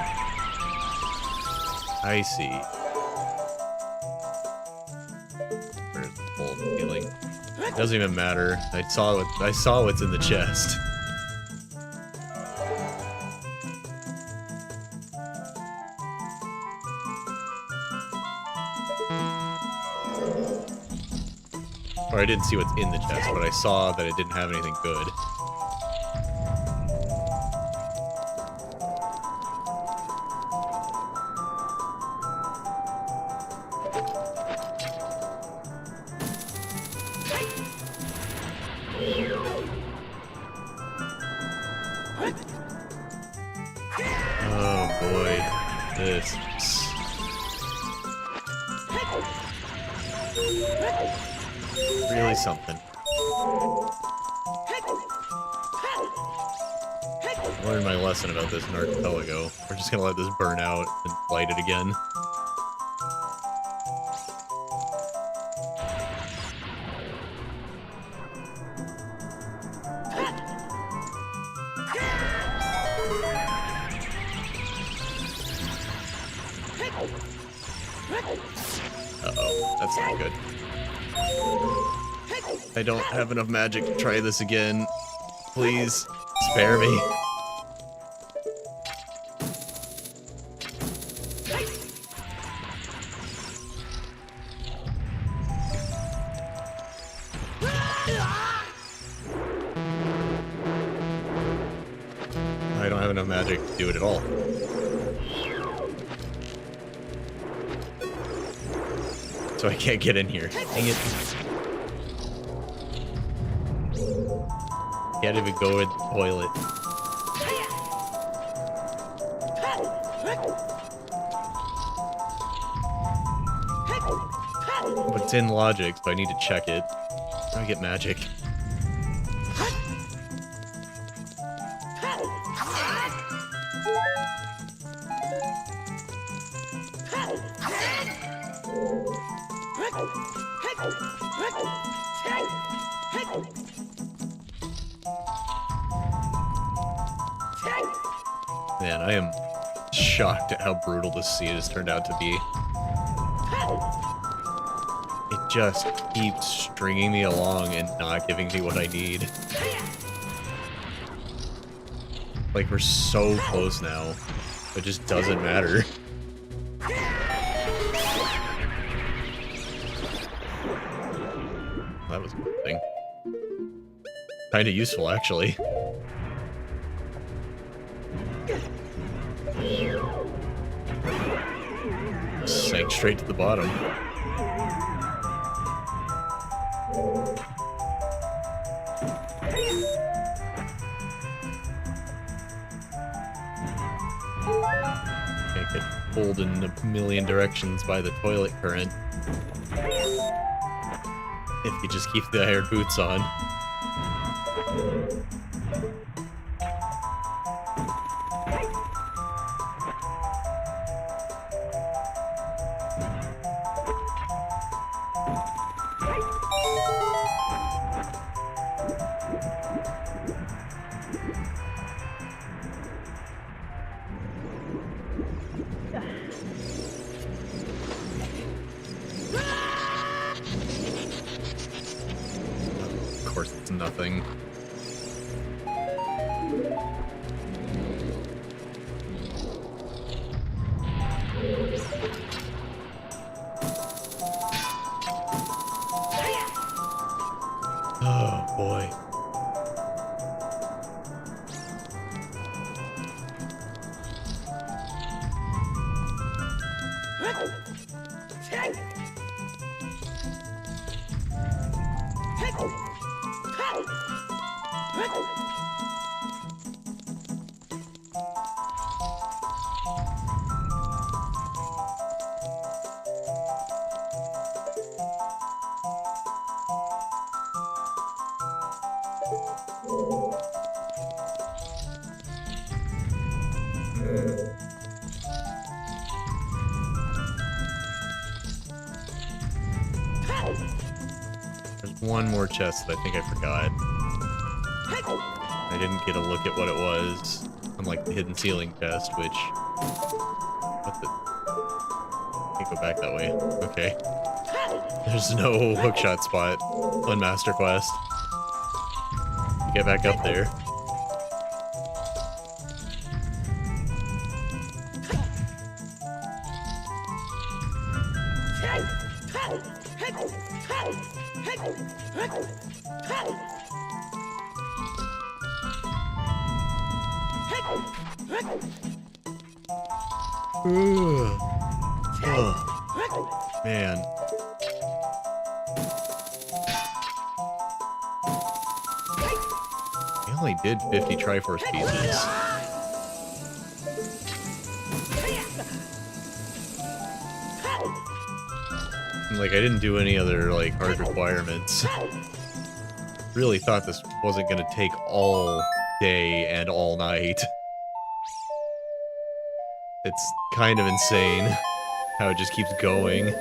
I see. Where's the full healing? It doesn't even matter. I saw what's in the chest. Or I didn't see what's in the chest, but I saw that it didn't have anything good. Oh boy, this is really something. I learned my lesson about this in Archipelago. We're just gonna let this burn out and light it again. Uh-oh, that's not good. I don't have enough magic to try this again. Please, spare me. I don't have enough magic to do it at all. So I can't get in here. Dang it. Can't even go in the toilet. But it's in logic, so I need to check it. How do I get magic? Man, I am shocked at how brutal this scene has turned out to be. It just keeps stringing me along and not giving me what I need. Like, we're so close now. It just doesn't matter. That was a good thing. Kinda useful, actually. Sank straight to the bottom. Can't get pulled in a million directions by the toilet current. If you just keep the iron boots on. Of course, it's nothing. Oh boy. There's one more chest that I think I forgot. I didn't get a look at what it was, unlike the hidden ceiling chest, which... What the... Can't go back that way. Okay. There's no hookshot spot on Master Quest. Get back up there. Ooh. Oh, man. definitely did 50 Triforce pieces. Like, I didn't do any other, like, hard requirements. Really thought this wasn't gonna take all day and all night. It's kind of insane how it just keeps going.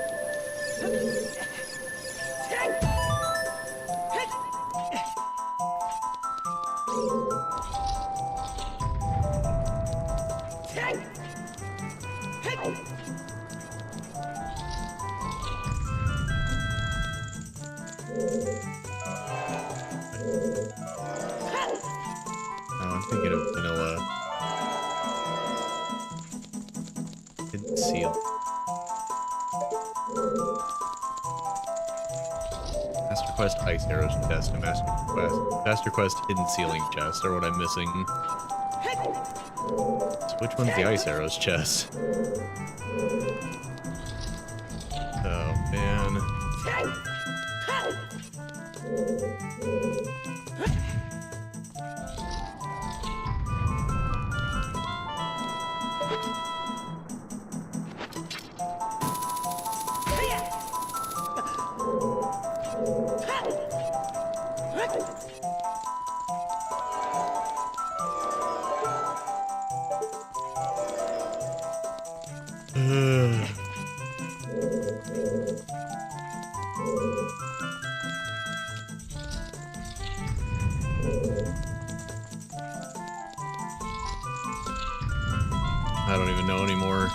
I'm thinking of vanilla. Hidden seal. Master Quest Ice Arrows chest and Master Quest Hidden Ceiling chest are what I'm missing. So which one's the Ice Arrows chest? Oh man. I don't even know anymore.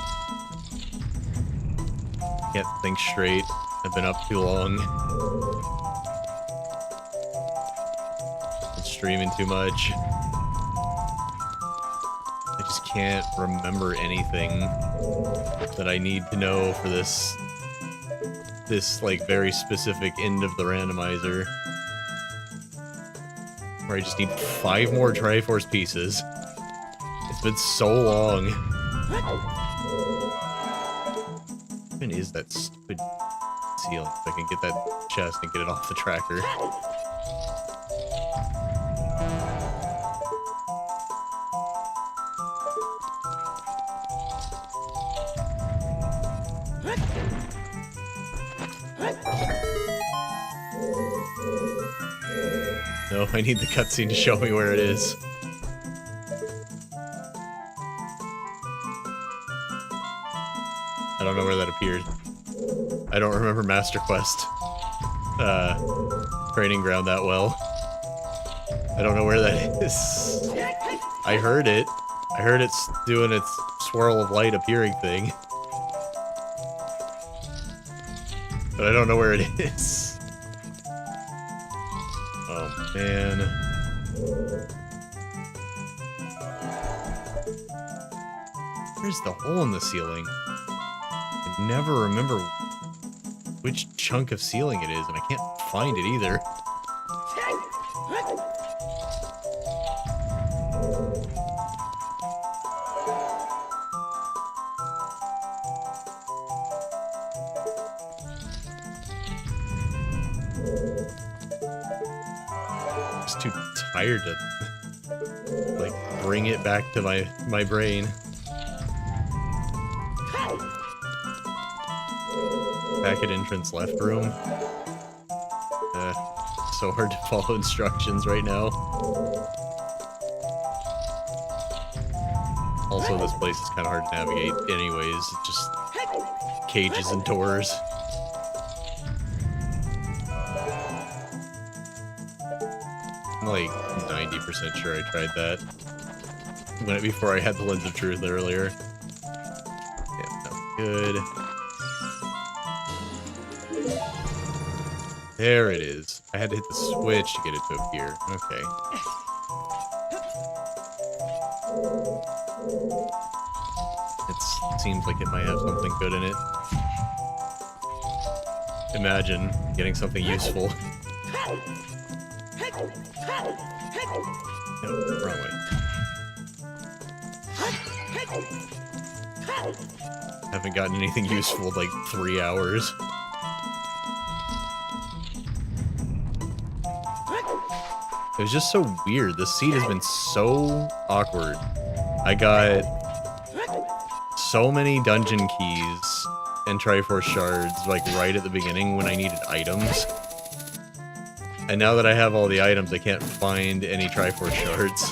Can't think straight. I've been up too long. Been streaming too much. I just can't remember anything that I need to know for this like very specific end of the randomizer. Where I just need 5 more Triforce pieces. It's been so long. When is that stupid ceiling? If I can get that chest and get it off the tracker. No, I need the cutscene to show me where it is. I don't know where that appeared. I don't remember Master Quest training ground that well. I don't know where that is. I heard it. I heard it's doing its swirl of light appearing thing. But I don't know where it is. Oh, man. Where's the hole in the ceiling? I never remember which chunk of ceiling it is, and I can't find it either. I'm just too tired to, like, bring it back to my brain. Back at entrance left room. So hard to follow instructions right now. Also, this place is kind of hard to navigate anyways. It's just cages and doors. I'm like 90% sure I tried that. Before I had the Lens of Truth earlier. Yeah, no good. There it is. I had to hit the switch to get it to appear. Okay. It seems like it might have something good in it. Imagine getting something useful. No, wrong way. Haven't gotten anything useful in like 3 hours. was just so weird. This seed has been so awkward. I got so many dungeon keys and Triforce shards, like, right at the beginning when I needed items. And now that I have all the items, I can't find any Triforce shards.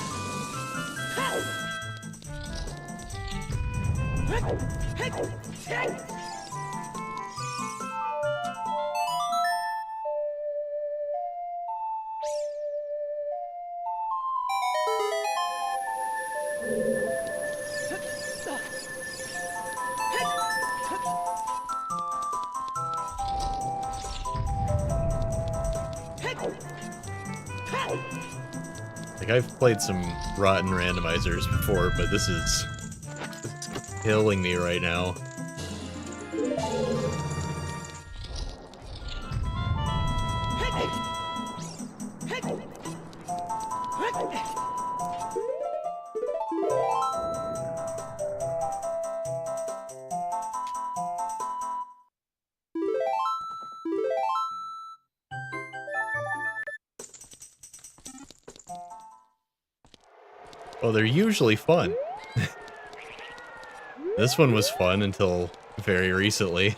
Like, I've played some rotten randomizers before, but this is killing me right now. Well, they're usually fun. This one was fun until very recently.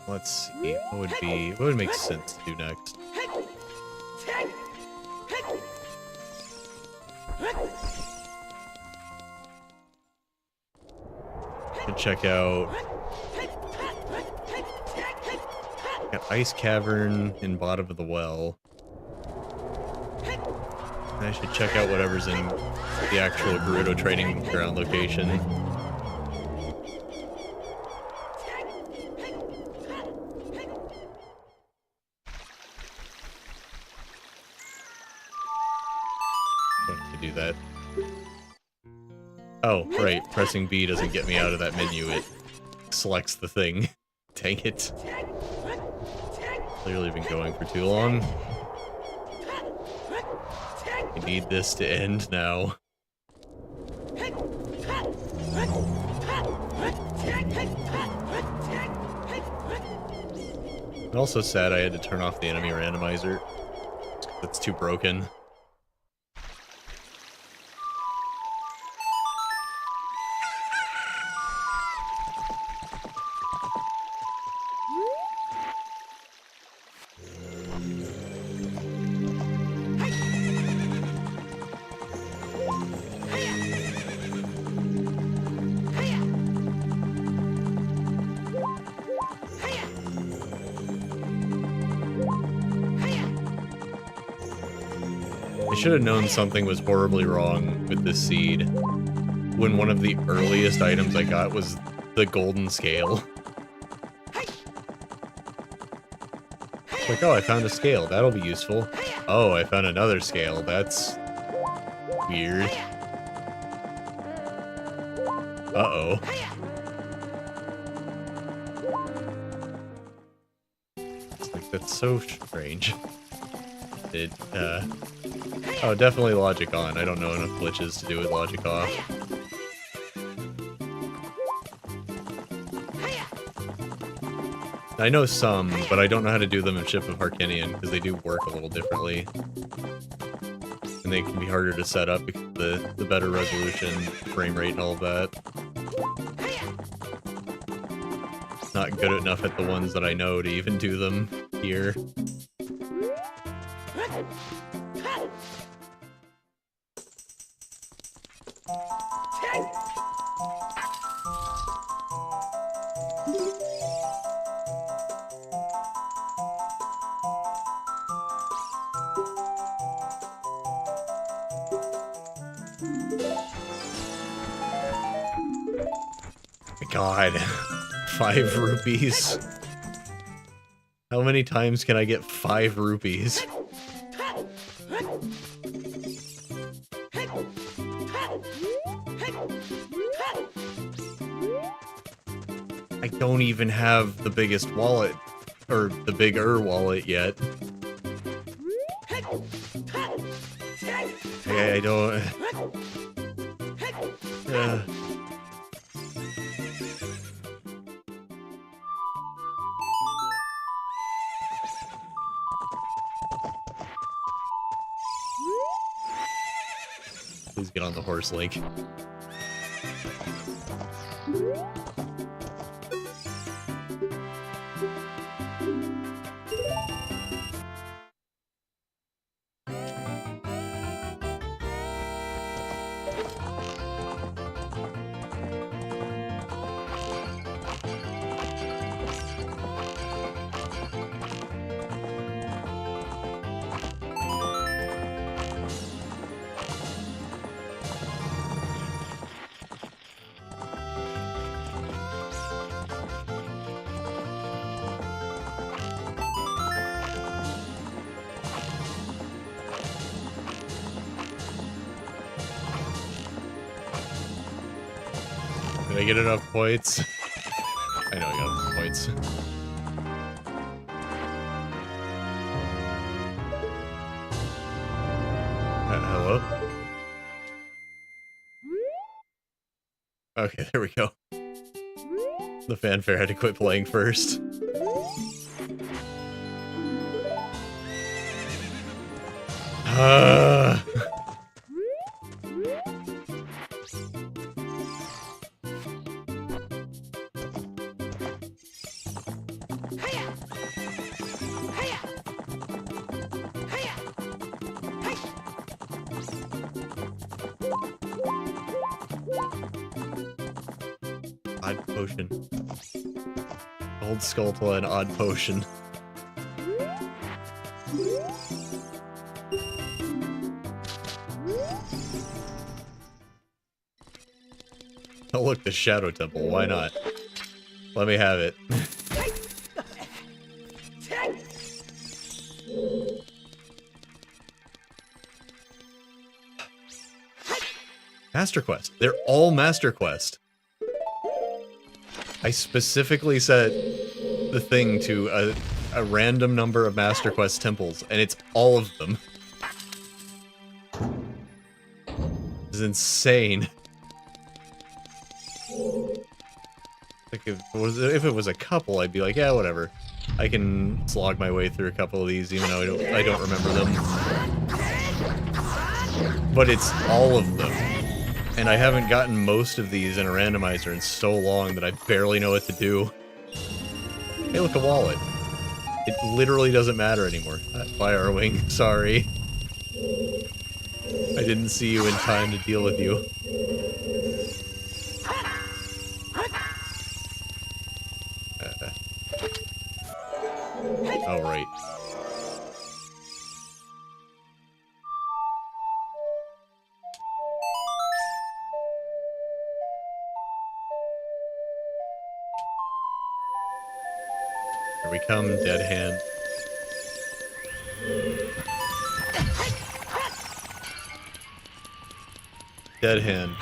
Let's see, what would make sense to do next? Check out got Ice Cavern in bottom of the well. And I should check out whatever's in the actual Gerudo training ground location. To do that. Oh, right. Pressing B doesn't get me out of that menu. It selects the thing. Dang it. Clearly been going for too long. I need this to end now. I'm also sad I had to turn off the enemy randomizer. It's too broken. I should have known something was horribly wrong with this seed when one of the earliest items I got was the golden scale. Like, oh, I found a scale. That'll be useful. Oh, I found another scale. That's weird. Uh-oh. Like, that's so strange. Oh, definitely logic on. I don't know enough glitches to do with logic off. I know some, but I don't know how to do them in Ship of Harkinian, because they do work a little differently. And they can be harder to set up because of the better resolution, frame rate, and all of that. Not good enough at the ones that I know to even do them here. God, 5 rupees. How many times can I get 5 rupees? I don't even have the biggest wallet, or the bigger wallet yet. I don't... Please get on the horse, Link. Did I get enough points? I know I got enough points. Hello? Okay, there we go. The fanfare had to quit playing first. Odd potion. Old Skulltula and odd potion. Oh look, the Shadow Temple, why not? Let me have it. Master Quest. They're all Master Quest. I specifically set the thing to a random number of Master Quest temples, and it's all of them. This is insane. Like if it was a couple, I'd be like, yeah, whatever. I can slog my way through a couple of these, even though I don't remember them. But it's all of them. And I haven't gotten most of these in a randomizer in so long that I barely know what to do. Hey, look, a wallet. It literally doesn't matter anymore. Fire Wing, sorry. I didn't see you in time to deal with you. Oh, right. Here we come, dead hand. Dead hand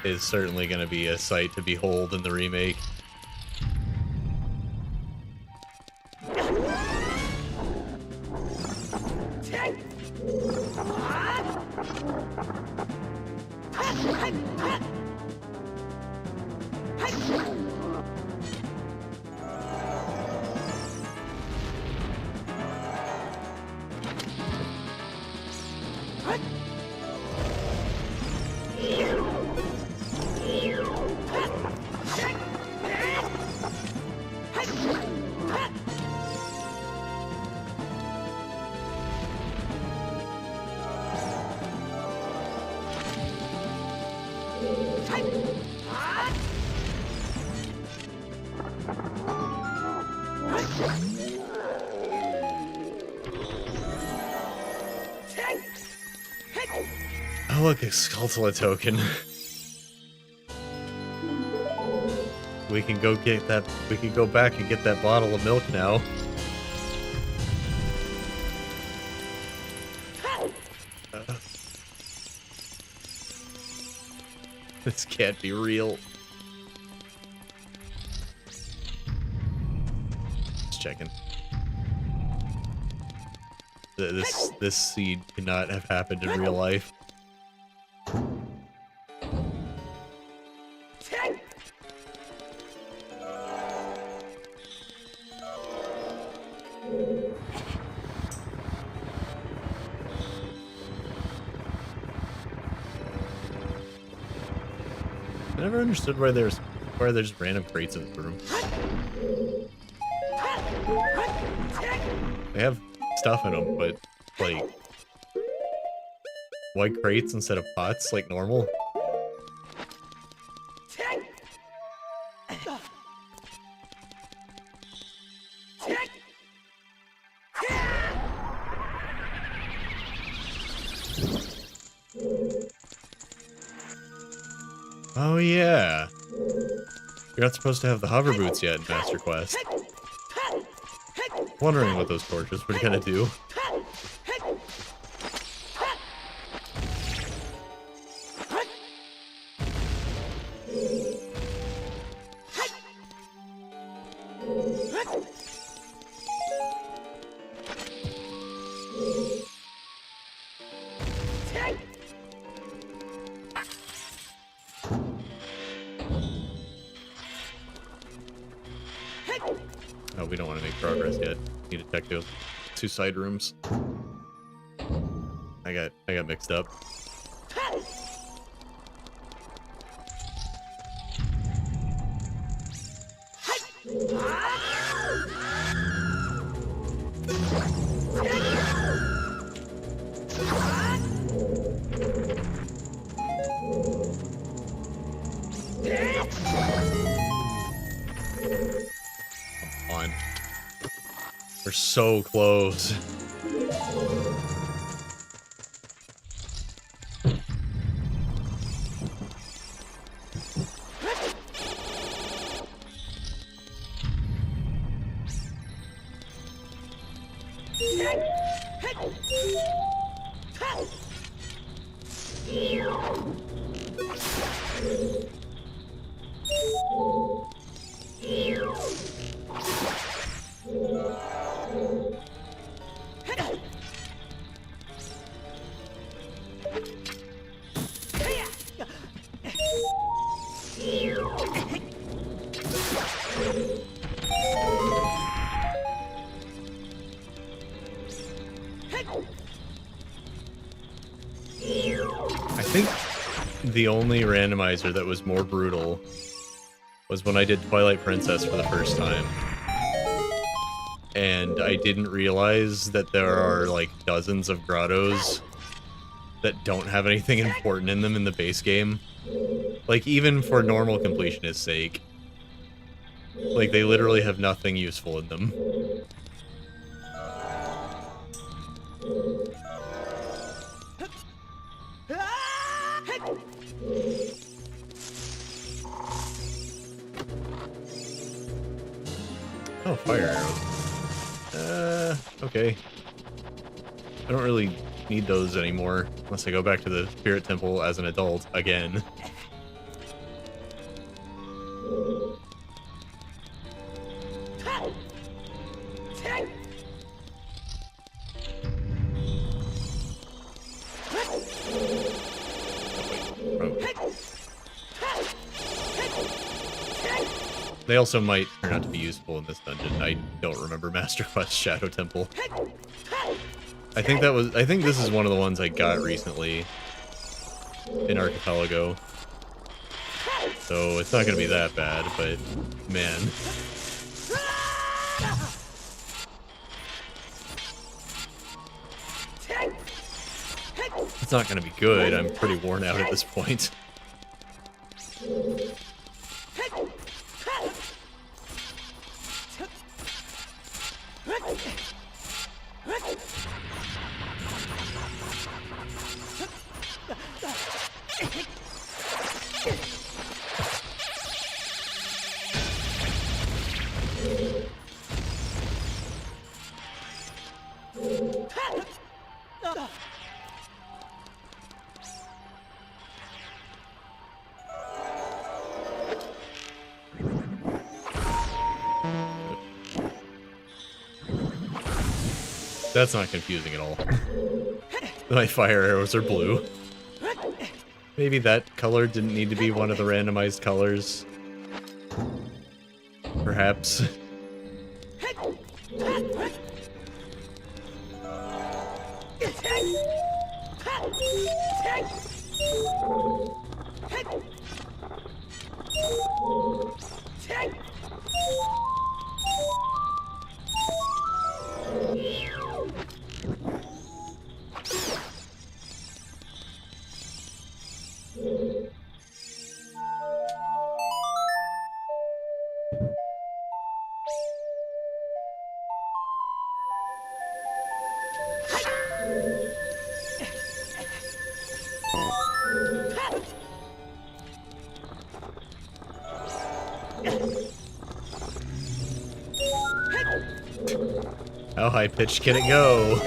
is certainly going to be a sight to behold in the remake. Oh look, a Skulltula token. We can go get that. We can go back and get that bottle of milk now. This can't be real. Just checking. This seed cannot have happened in real life. I never understood why there's random crates in this room. They have stuff in them, but like white crates instead of pots, like normal. Oh yeah. You're not supposed to have the hover boots yet in Master Quest. Wondering what those torches were gonna do. Oh, we don't want to make progress yet. Need to check those 2 side rooms. I got mixed up. We're so close. I think the only randomizer that was more brutal was when I did Twilight Princess for the first time. And I didn't realize that there are like dozens of grottos that don't have anything important in them in the base game. Like, even for normal completionist's sake. Like, they literally have nothing useful in them. Oh, fire arrows. Okay. I don't really need those anymore, unless I go back to the Spirit Temple as an adult again. They also might turn out to be useful in this dungeon. I don't remember Master Quest Shadow Temple. I think this is one of the ones I got recently in Archipelago. So it's not gonna be that bad, but man. It's not gonna be good. I'm pretty worn out at this point. That's not confusing at all. My fire arrows are blue. Maybe that color didn't need to be one of the randomized colors. Perhaps. How high pitched can it go?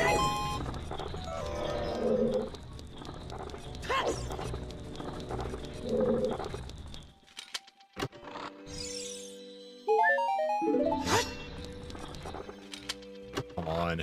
Come on.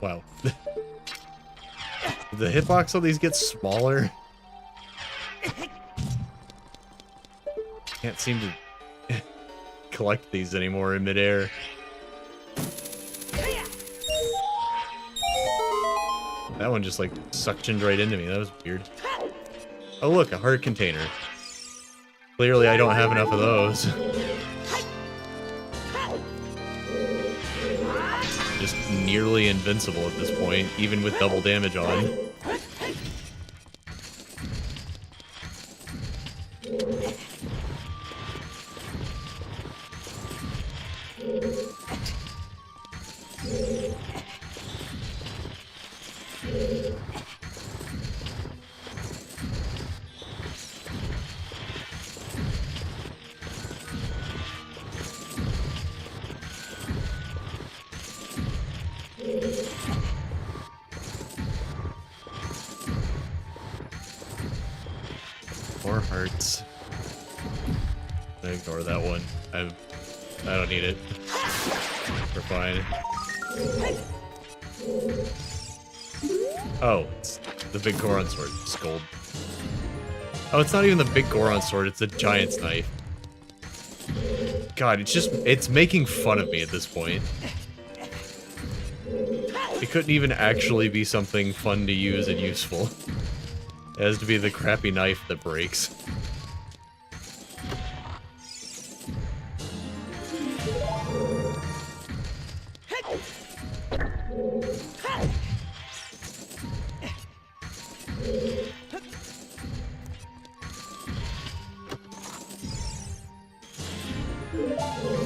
Wow. The hitbox on these gets smaller. Can't seem to collect these anymore in midair. That one just like suctioned right into me. That was weird. Oh look, a heart container. Clearly I don't have enough of those. Just nearly invincible at this point, even with double damage on. More hearts. Ignore that one. I don't need it. We're fine. Oh, it's the big Goron sword. It's gold. Oh, it's not even the big Goron sword, it's the giant's knife. God, it's making fun of me at this point. It couldn't even actually be something fun to use and useful. It has to be the crappy knife that breaks.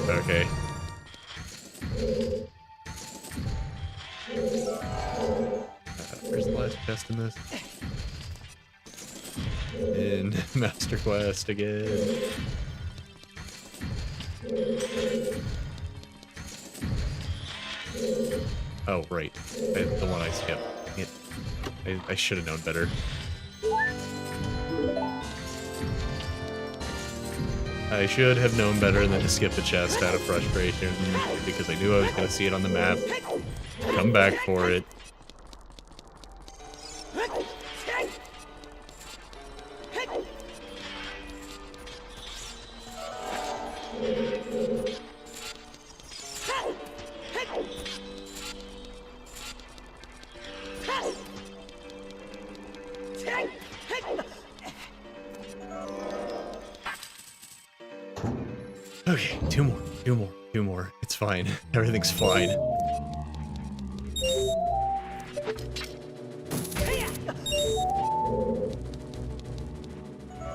Okay. Where's the last chest in this? In Master Quest again. Oh, right. The one I skipped. I should have known better. I should have known better than to skip the chest out of frustration, because I knew I was going to see it on the map. Come back for it. Okay, two more. It's fine. Everything's fine.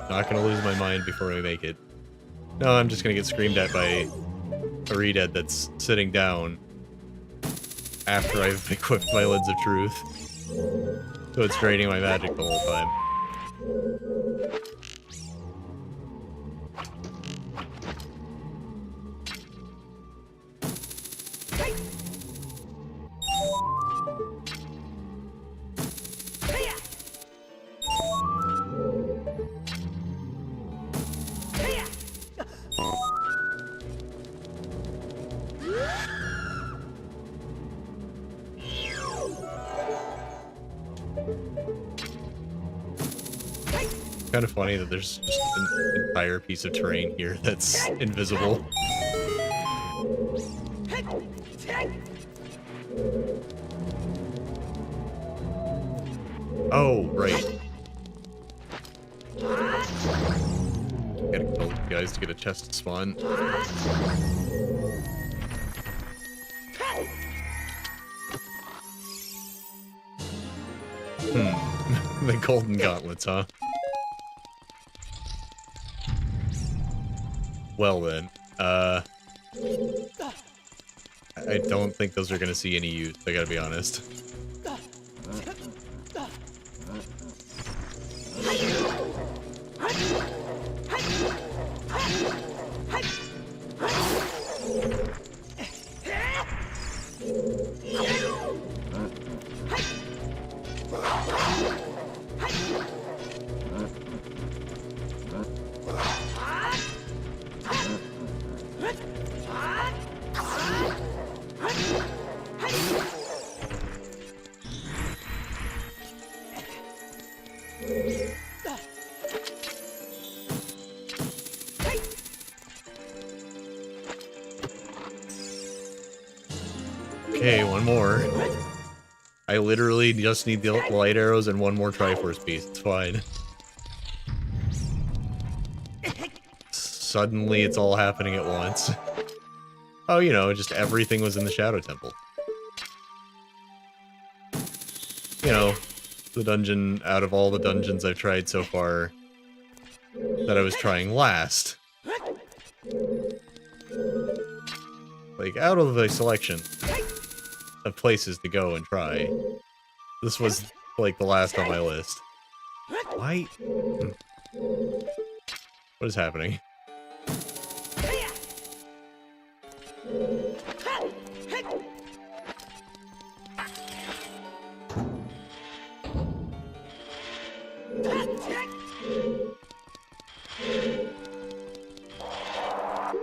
Not gonna lose my mind before we make it. No, I'm just gonna get screamed at by a Redead that's sitting down after I've equipped my Lens of Truth. So it's draining my magic the whole time. Kind of funny that there's just an entire piece of terrain here that's invisible. Oh, right. Gotta kill these guys to get a chest to spawn. The golden gauntlets, huh? Well then, I don't think those are gonna see any use, I gotta be honest. Okay, one more. I literally just need the light arrows and one more Triforce piece. It's fine. Suddenly, it's all happening at once. Oh, you know, just everything was in the Shadow Temple. You know, the dungeon out of all the dungeons I've tried so far that I was trying last. Like, out of the selection of places to go and try, this was, like, the last on my list. Why? What is happening?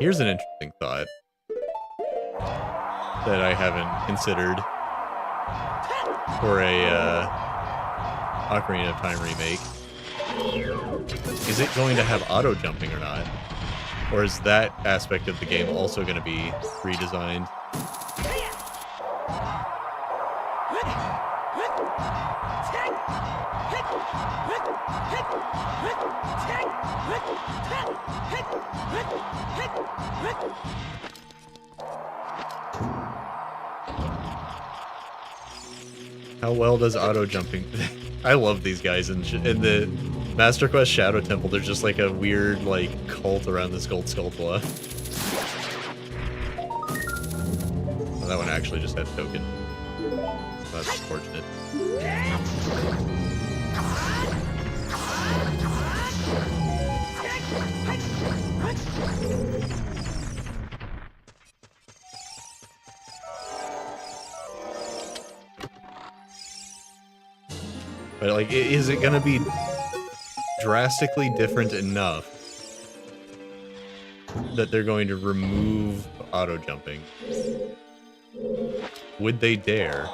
Here's an interesting thought that I haven't considered for a Ocarina of Time remake. Is it going to have auto jumping or not? Or is that aspect of the game also going to be redesigned? How well does auto jumping? I love these guys in the Master Quest Shadow Temple. There's just like a weird like cult around this gold Skulltula. Oh, that one actually just had token. That's unfortunate. But, like, is it gonna be drastically different enough that they're going to remove auto-jumping? Would they dare?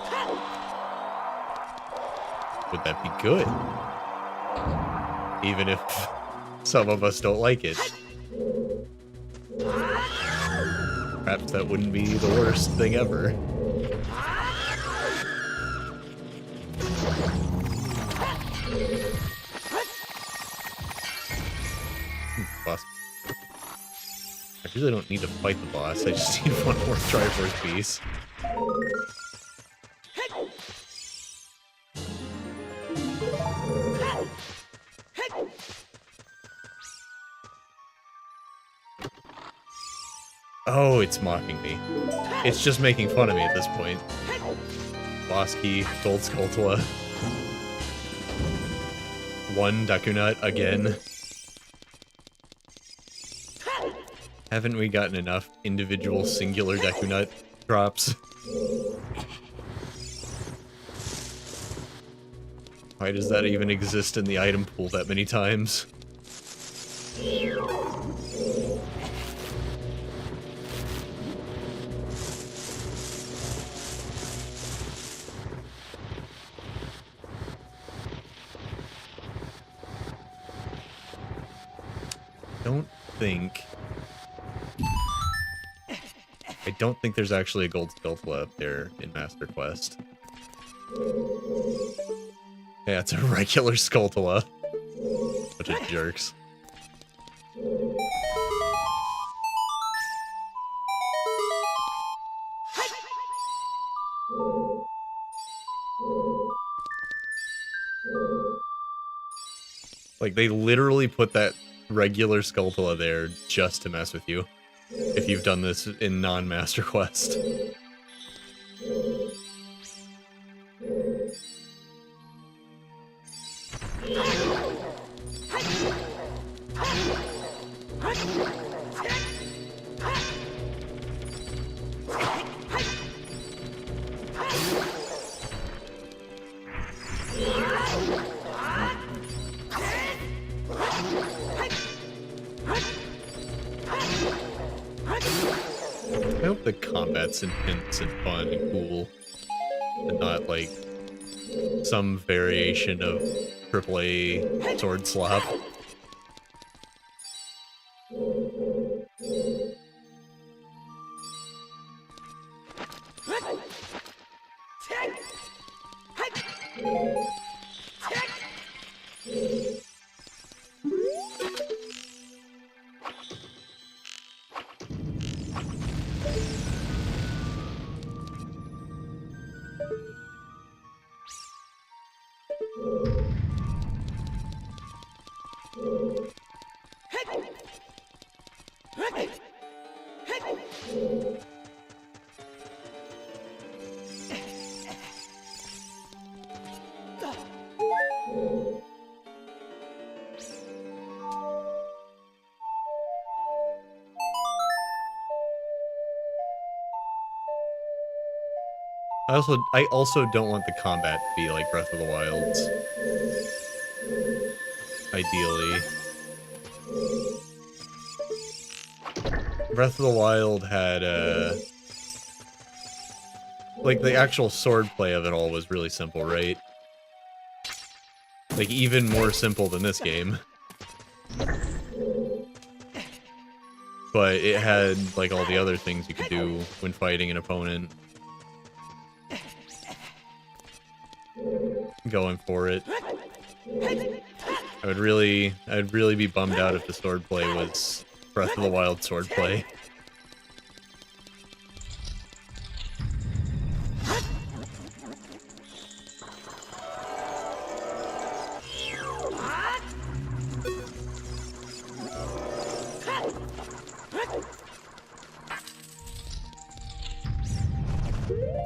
Would that be good? Even if some of us don't like it. Perhaps that wouldn't be the worst thing ever. Boss. I really don't need to fight the boss, I just need one more Triforce piece. Oh, it's mocking me. It's just making fun of me at this point. Boss key, gold Skulltula. One Deku again. Haven't we gotten enough individual singular Deku drops? Why does that even exist in the item pool that many times? don't think... I don't think there's actually a gold Skulltula up there in Master Quest. Yeah, it's a regular Skulltula. Bunch of jerks. Like, they literally put that regular Skulltula there just to mess with you. If you've done this in non-Master Quest. I hope the combat's intense and fun and cool, and not like some variation of AAA sword slap. I also don't want the combat to be like Breath of the Wild's. Ideally. Breath of the Wild had, like, the actual swordplay of it all was really simple, right? Like, even more simple than this game. But it had, like, all the other things you could do when fighting an opponent. Going for it. I'd really be bummed out if the swordplay was Breath of the Wild swordplay.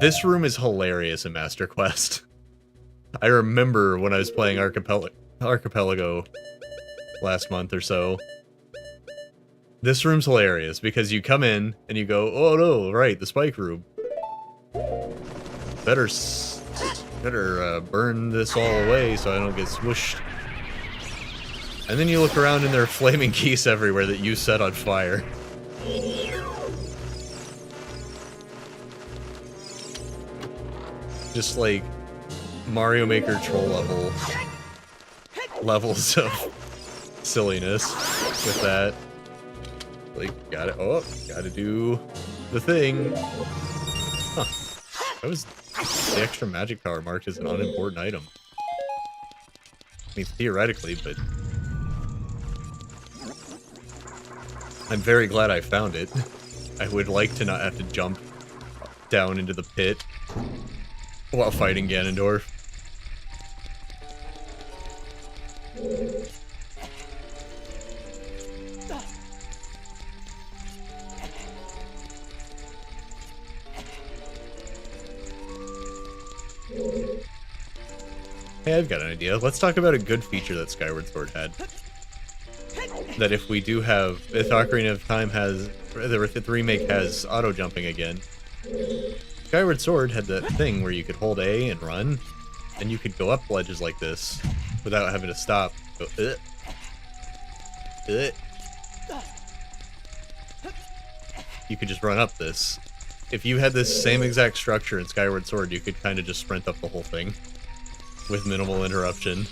This room is hilarious in Master Quest. I remember when I was playing Archipelago last month or so. This room's hilarious because you come in and you go, oh no, right, the spike room. Better burn this all away so I don't get swooshed. And then you look around and there are flaming geese everywhere that you set on fire. Just like Mario Maker troll levels of silliness with that. Like, gotta do the thing. Huh. That was the extra magic power marked as an unimportant item. I mean, theoretically, but I'm very glad I found it. I would like to not have to jump down into the pit while fighting Ganondorf. Hey, I've got an idea. Let's talk about a good feature that Skyward Sword had. That if we do have... If Ocarina of Time has... The remake has auto-jumping again. Skyward Sword had that thing where you could hold A and run, and you could go up ledges like this without having to stop. Go, You could just run up this. If you had this same exact structure in Skyward Sword, you could kind of just sprint up the whole thing with minimal interruption.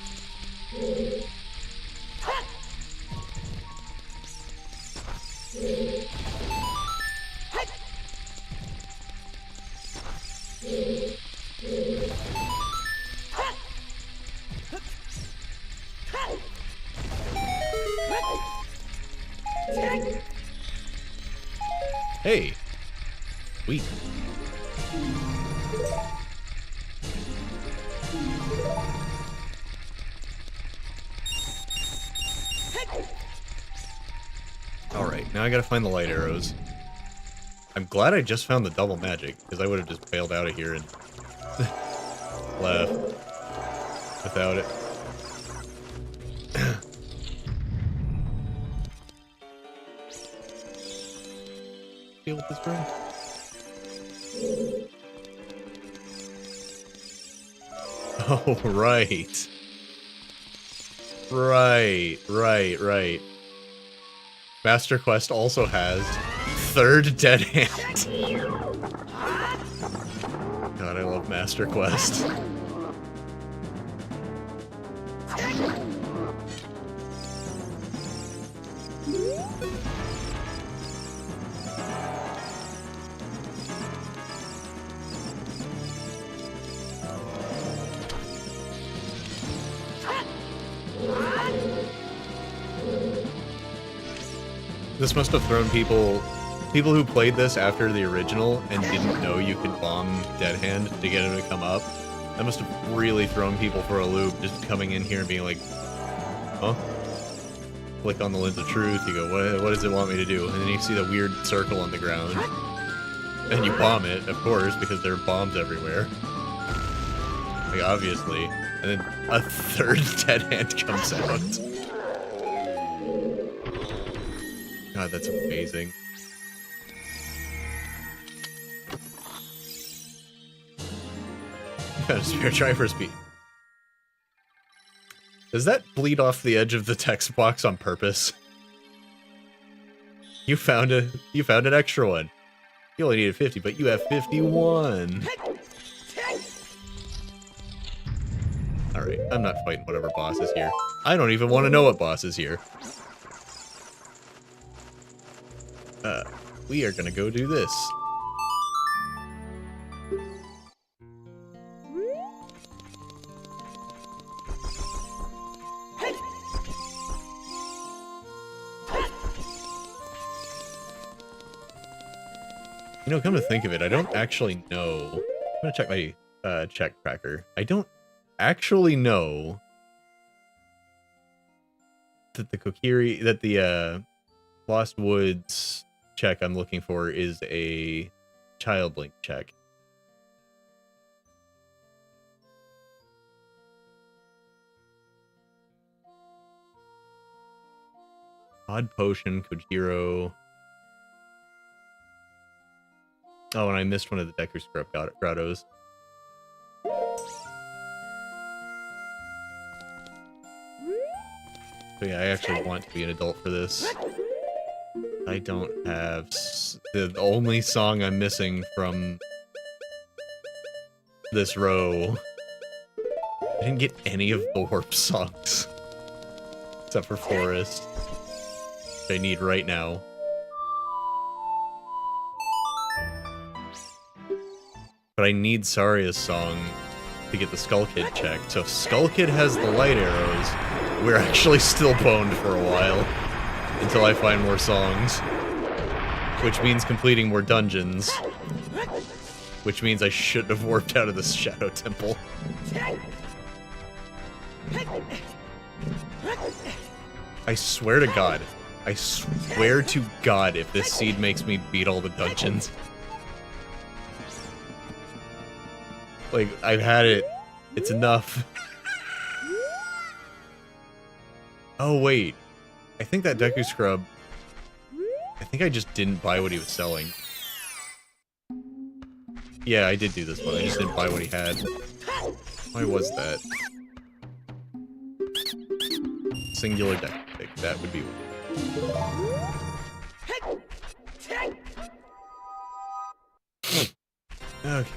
Hey. Sweet. Alright, now I gotta find the light arrows. I'm glad I just found the double magic, because I would have just bailed out of here and left without it. Deal with this room. Oh, right. Right. Master Quest also has third dead hand. God, I love Master Quest. This must have thrown people who played this after the original and didn't know you could bomb Dead Hand to get him to come up. That must have really thrown people for a loop, just coming in here and being like, huh? Click on the Lens of Truth, you go, what does it want me to do? And then you see the weird circle on the ground. And you bomb it, of course, because there are bombs everywhere. Like, obviously. And then a third Dead Hand comes out. God, that's amazing. Got a spare driver speed. Does that bleed off the edge of the text box on purpose? You found an extra one. You only needed 50, but you have 51. Alright, I'm not fighting whatever boss is here. I don't even want to know what boss is here. We are gonna go do this. You know, come to think of it, I don't actually know. I'm gonna check my check tracker. I don't actually know that the Lost Woods check I'm looking for is a child link check. Odd Potion, Kojiro. Oh, and I missed one of the Deku Scrub grottos. So yeah, I actually want to be an adult for this. I don't have... The only song I'm missing from this row. I didn't get any of the Warp songs. Except for Forest. Which I need right now. But I need Saria's song to get the Skull Kid checked. So if Skull Kid has the light arrows, we're actually still boned for a while. Until I find more songs. Which means completing more dungeons. Which means I shouldn't have warped out of the Shadow Temple. I swear to God. I swear to God if this seed makes me beat all the dungeons. Like, I've had it. It's enough. Oh, wait. I think that Deku Scrub... I think I just didn't buy what he was selling. Yeah, I did do this one. I just didn't buy what he had. Why was that? Singular deck pick. That would be one. Okay.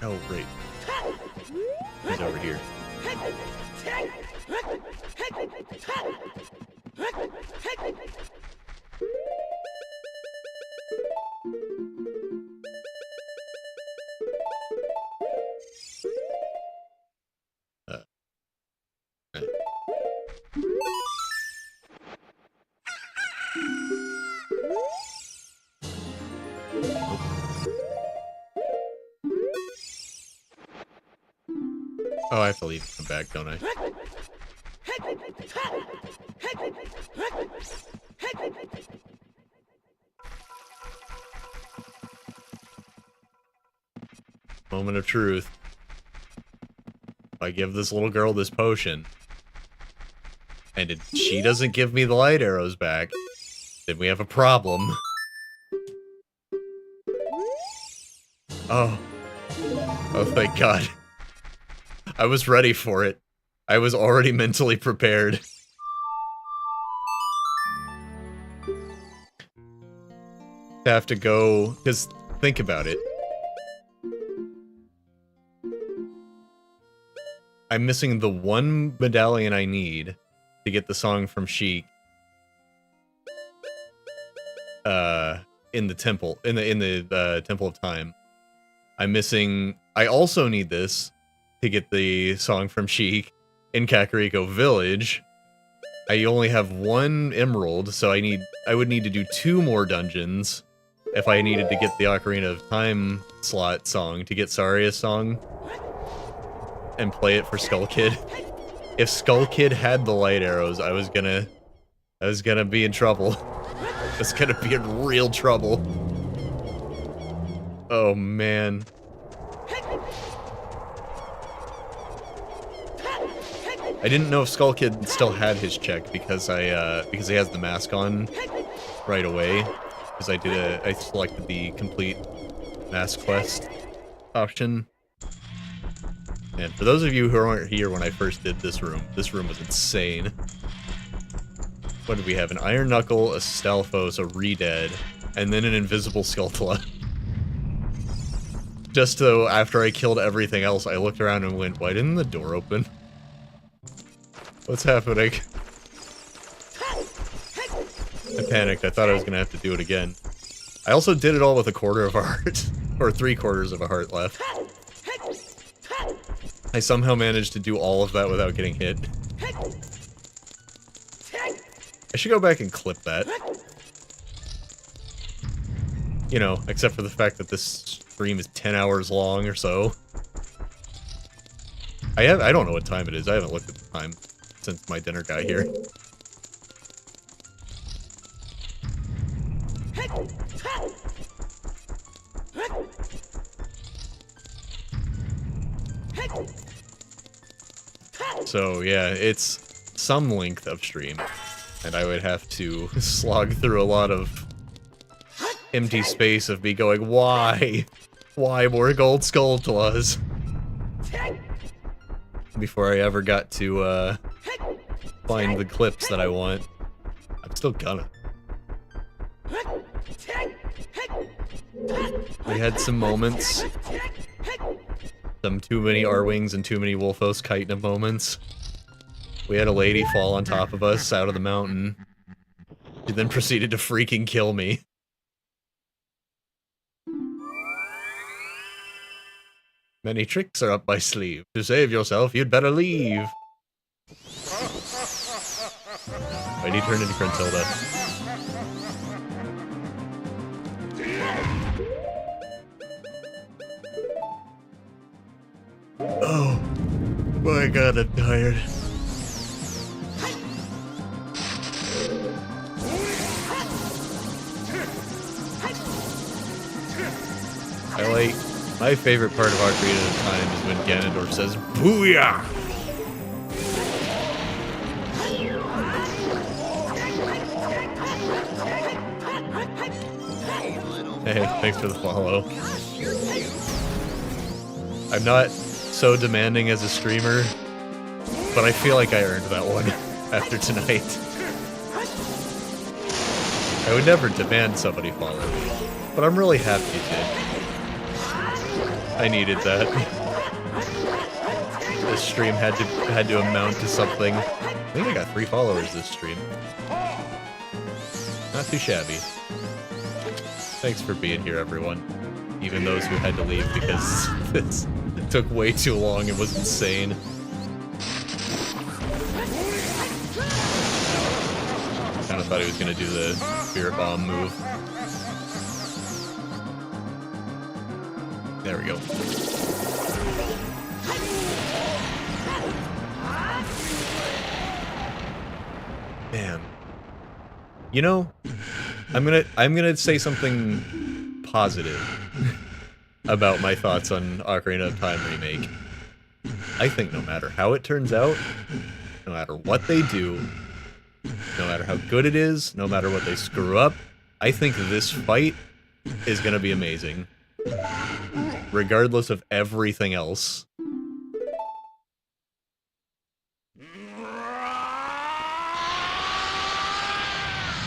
Oh, great. He's over here. Oh, I have to leave and come back, don't I? Moment of truth. If I give this little girl this potion, and she doesn't give me the light arrows back, then we have a problem. Oh. Oh, thank God. I was ready for it. I was already mentally prepared. To have to go, because think about it. I'm missing the one medallion I need to get the song from Sheik. In the temple, in the Temple of Time. I'm missing. I also need this to get the song from Sheik in Kakariko Village. I only have one emerald, so I would need to do 2 more dungeons if I needed to get the Ocarina of Time slot song to get Saria's song and play it for Skull Kid. If Skull Kid had the light arrows, I was gonna be in trouble. I was gonna be in real trouble. Oh man. I didn't know if Skull Kid still had his check because because he has the mask on right away. Because I selected the complete mask quest option. And for those of you who aren't here when I first did this room was insane. What did we have? An Iron Knuckle, a Stalfos, a Redead, and then an Invisible Skulltula. Just so after I killed everything else, I looked around and went, why didn't the door open? What's happening? I panicked. I thought I was gonna have to do it again. I also did it all with 1/4 of a heart. Or 3/4 of a heart left. I somehow managed to do all of that without getting hit. I should go back and clip that. You know, except for the fact that this stream is 10 hours long or so. I don't know what time it is. I haven't looked at the time since my dinner got here. So yeah, it's some length of stream, and I would have to slog through a lot of empty space of me going, why? Why more gold Skulltulas? Before I ever got to find the clips that I want. I'm still gonna. We had some moments. Some too many R-Wings and too many Wolfos Chitin moments. We had a lady fall on top of us out of the mountain. She then proceeded to freaking kill me. Many tricks are up my sleeve. To save yourself, you'd better leave. Why did he turn into Gruntilda? Oh my god, I'm tired. My favorite part of Ocarina of Time is when Ganondorf says, Booyah! Hey, thanks for the follow. I'm not so demanding as a streamer, but I feel like I earned that one after tonight. I would never demand somebody follow me, but I'm really happy you did. I needed that. This stream had to amount to something. I think I got 3 followers this stream. Not too shabby. Thanks for being here, everyone. Even those who had to leave because this took way too long and was insane. Kind of thought he was gonna do the Spirit Bomb move. There we go. Man. You know, I'm gonna say something positive about my thoughts on Ocarina of Time Remake. I think no matter how it turns out, no matter what they do, no matter how good it is, no matter what they screw up, I think this fight is gonna be amazing. Regardless of everything else.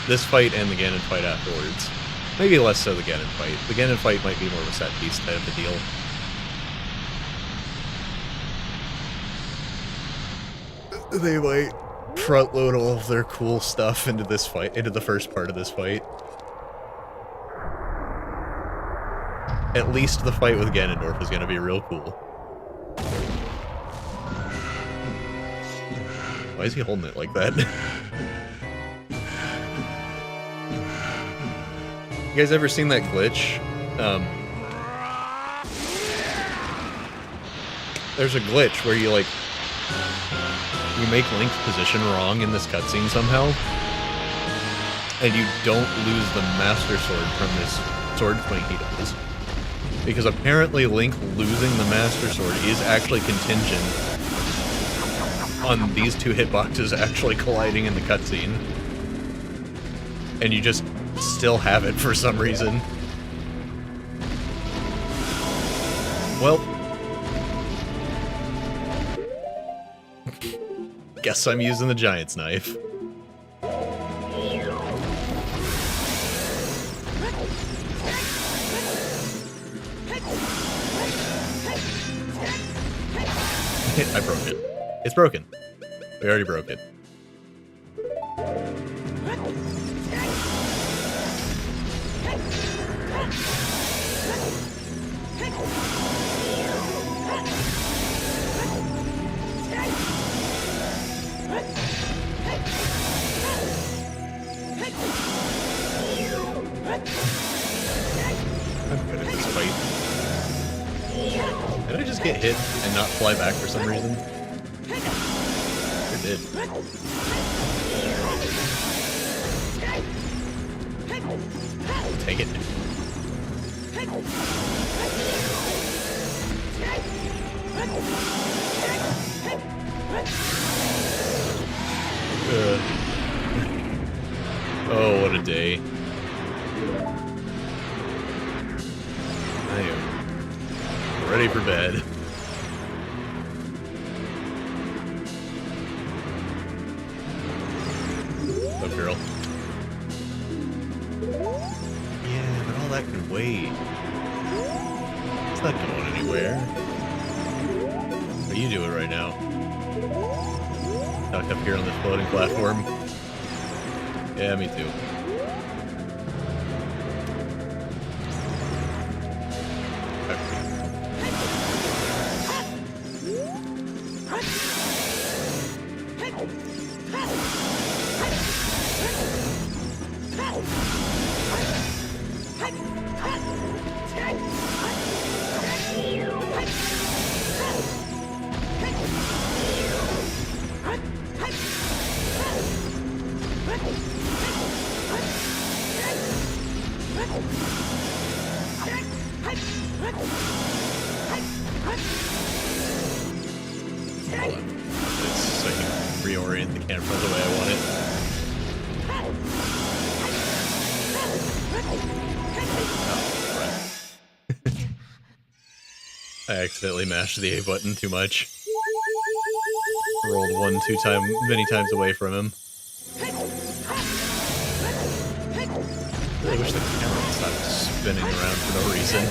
This fight and the Ganon fight afterwards. Maybe less so the Ganon fight. The Ganon fight might be more of a set piece type of deal. They might front load all of their cool stuff into this fight, into the first part of this fight. At least the fight with Ganondorf is gonna be real cool. Why is he holding it like that? You guys ever seen that glitch? There's a glitch where you, like, you make Link's position wrong in this cutscene somehow, and you don't lose the Master Sword from this sword swing he does. Because apparently Link losing the Master Sword is actually contingent on these two hitboxes actually colliding in the cutscene. And you just still have it for some reason. Well, guess I'm using the Giant's Knife. I broke it. It's broken. We already broke it. I'm good at this fight. Did I just get hit and not fly back for some reason? Sure did. Take it. Oh, what a day. I am ready for bed. Oh, girl. Yeah, but all that can wait. It's not going anywhere. What are you doing right now? Stuck up here on this floating platform. Yeah, me too. So I can reorient the camera the way I want it. Oh, right. I accidentally mashed the A button too much. Rolled many times away from him. I really wish the camera would stop spinning around for no reason.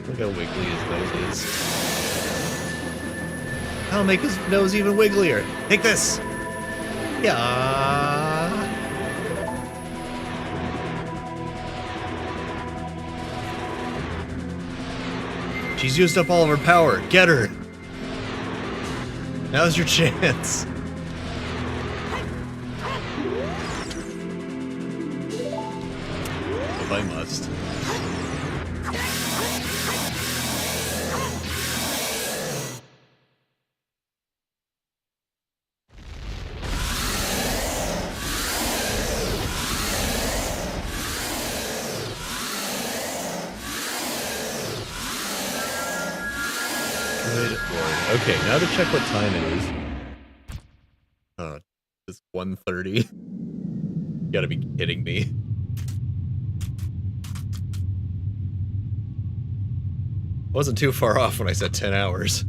Look how wiggly his nose is. I'll make his nose even wigglier. Take this! Yeah. She's used up all of her power. Get her! Now's your chance. If I must. Good lord. Okay, now to check what time it is. Oh, it's 1:30. You gotta be kidding me. Wasn't too far off when I said 10 hours.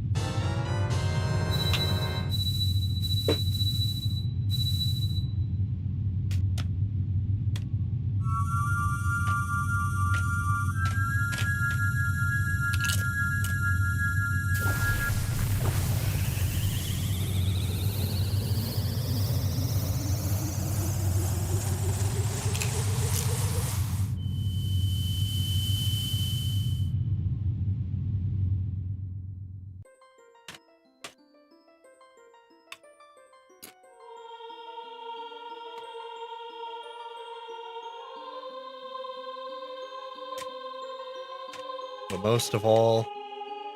But most of all,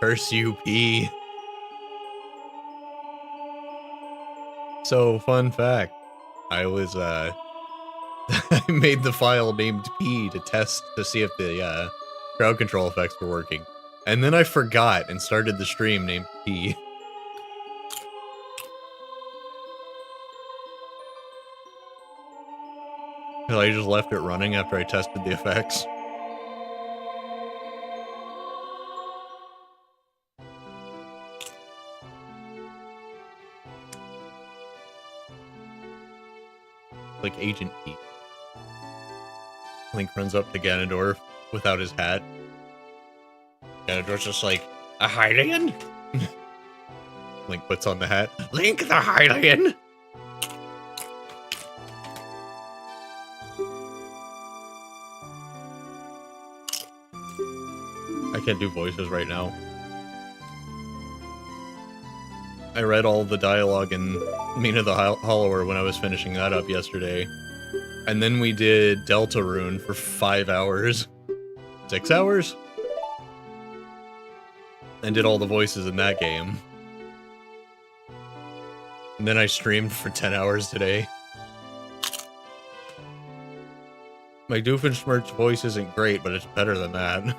curse you, P. So, fun fact. I was, I made the file named P to test to see if the, crowd control effects were working. And then I forgot and started the stream named P. So I just left it running after I tested the effects. Like Agent P. Link runs up to Ganondorf without his hat. Ganondorf's just like, a Hylian? Link puts on the hat. Link the Hylian! I can't do voices right now. I read all the dialogue in Mina the Hollower when I was finishing that up yesterday. And then we did Deltarune for 5 hours. 6 hours? And did all the voices in that game. And then I streamed for 10 hours today. My Doofenshmirtz voice isn't great, but it's better than that.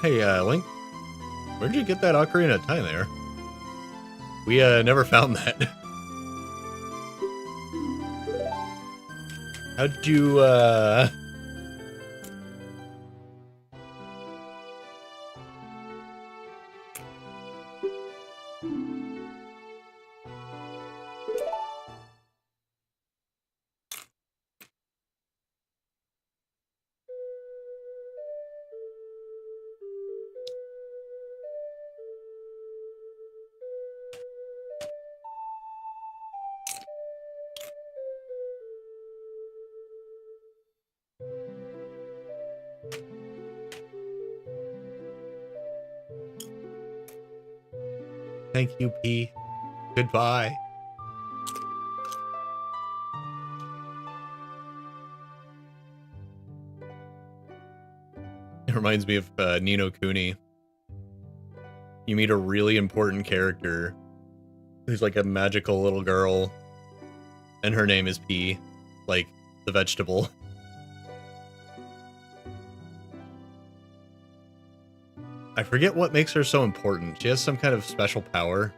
Hey, Link, where'd you get that Ocarina of Time there? We, never found that. How'd you, Thank you, P. Goodbye. It reminds me of Ni no Kuni. You meet a really important character who's like a magical little girl, and her name is P, like the vegetable. I forget what makes her so important. She has some kind of special power.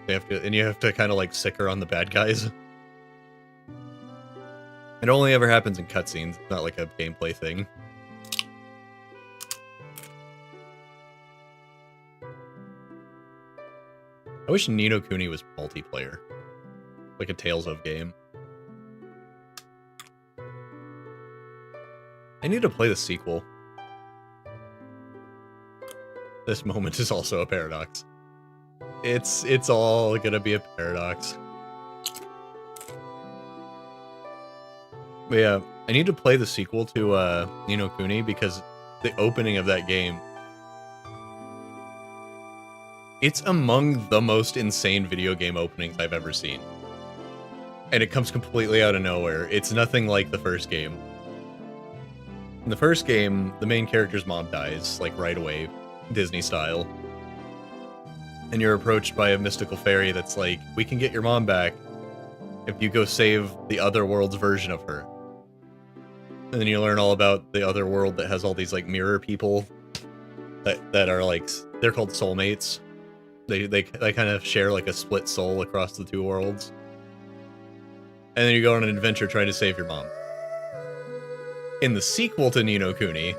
You have to kind of like sick her on the bad guys. It only ever happens in cutscenes, it's not like a gameplay thing. I wish Ni no Kuni was multiplayer. Like a Tales of game. I need to play the sequel. This moment is also a paradox. It's all gonna be a paradox. But yeah, I need to play the sequel to Ni no Kuni because the opening of that game, it's among the most insane video game openings I've ever seen. And it comes completely out of nowhere. It's nothing like the first game. In the first game, the main character's mom dies, like right away, Disney style. And you're approached by a mystical fairy that's like, we can get your mom back, if you go save the other world's version of her. And then you learn all about the other world that has all these, like, mirror people that are, like, they're called soulmates. They kind of share, like, a split soul across the two worlds. And then you go on an adventure trying to save your mom. In the sequel to Ni no Kuni,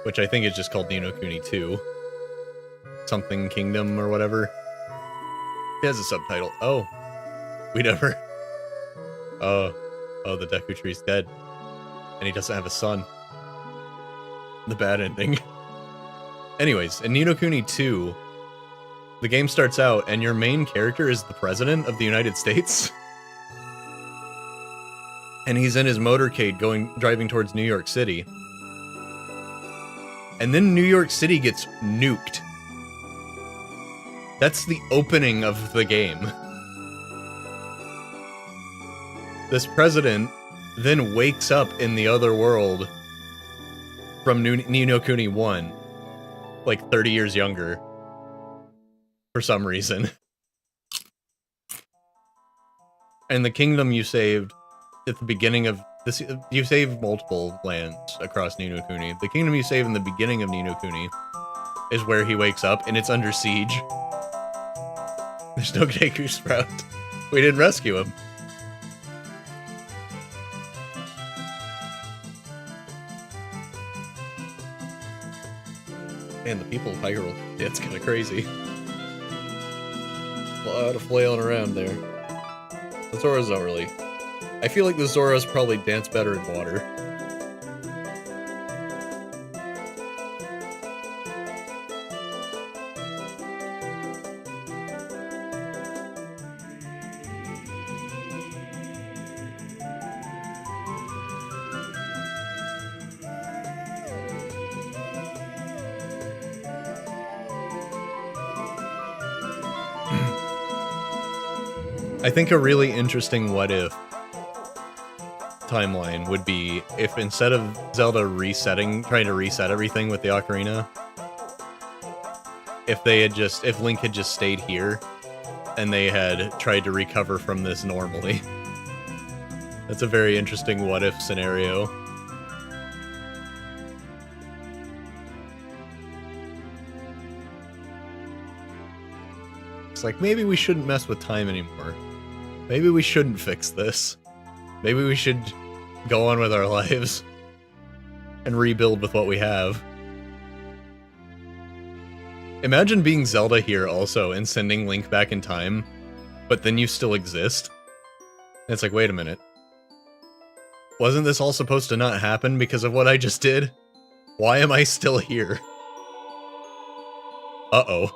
which I think is just called Ni no Kuni 2, something Kingdom or whatever. It has a subtitle. Oh. We never... Oh, the Deku Tree's dead. And he doesn't have a son. The bad ending. Anyways, in Ni no Kuni 2, the game starts out and your main character is the president of the United States. And he's in his motorcade driving towards New York City. And then New York City gets nuked. That's the opening of the game. This president then wakes up in the other world from Ni no Kuni 1, like 30 years younger, for some reason. And the kingdom you saved at the beginning of this, you saved multiple lands across Ni no Kuni. The kingdom you save in the beginning of Ni no Kuni is where he wakes up, and it's under siege. There's no Deku Sprout. We didn't rescue him. Man, the people of Hyrule, yeah, it's kind of crazy. A lot of flailing around there. The Zoras don't really. I feel like the Zoras probably dance better in water. I think a really interesting what-if timeline would be if instead of Zelda trying to reset everything with the Ocarina, if Link had just stayed here, and they had tried to recover from this normally. That's a very interesting what-if scenario. It's like, maybe we shouldn't mess with time anymore. Maybe we shouldn't fix this. Maybe we should go on with our lives and rebuild with what we have. Imagine being Zelda here also and sending Link back in time, but then you still exist. And it's like, wait a minute. Wasn't this all supposed to not happen because of what I just did? Why am I still here? Uh-oh.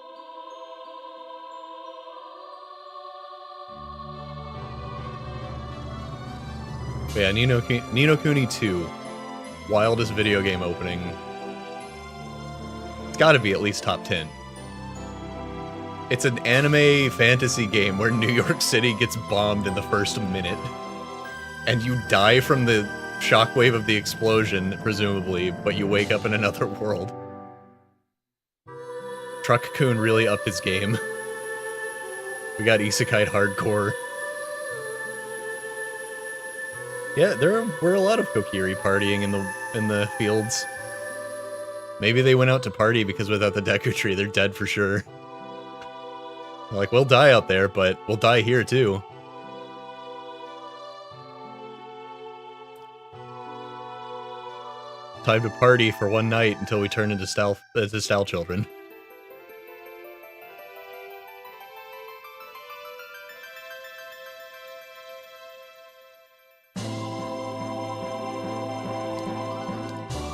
But yeah, Ni no Kuni 2. Wildest video game opening. It's gotta be at least top 10. It's an anime fantasy game where New York City gets bombed in the first minute. And you die from the shockwave of the explosion, presumably, but you wake up in another world. Truck-kun really upped his game. We got isekai hardcore. Yeah, there were a lot of Kokiri partying in the fields. Maybe they went out to party because without the Deku Tree, they're dead for sure. They're like, we'll die out there, but we'll die here too. Time to party for one night until we turn into style children.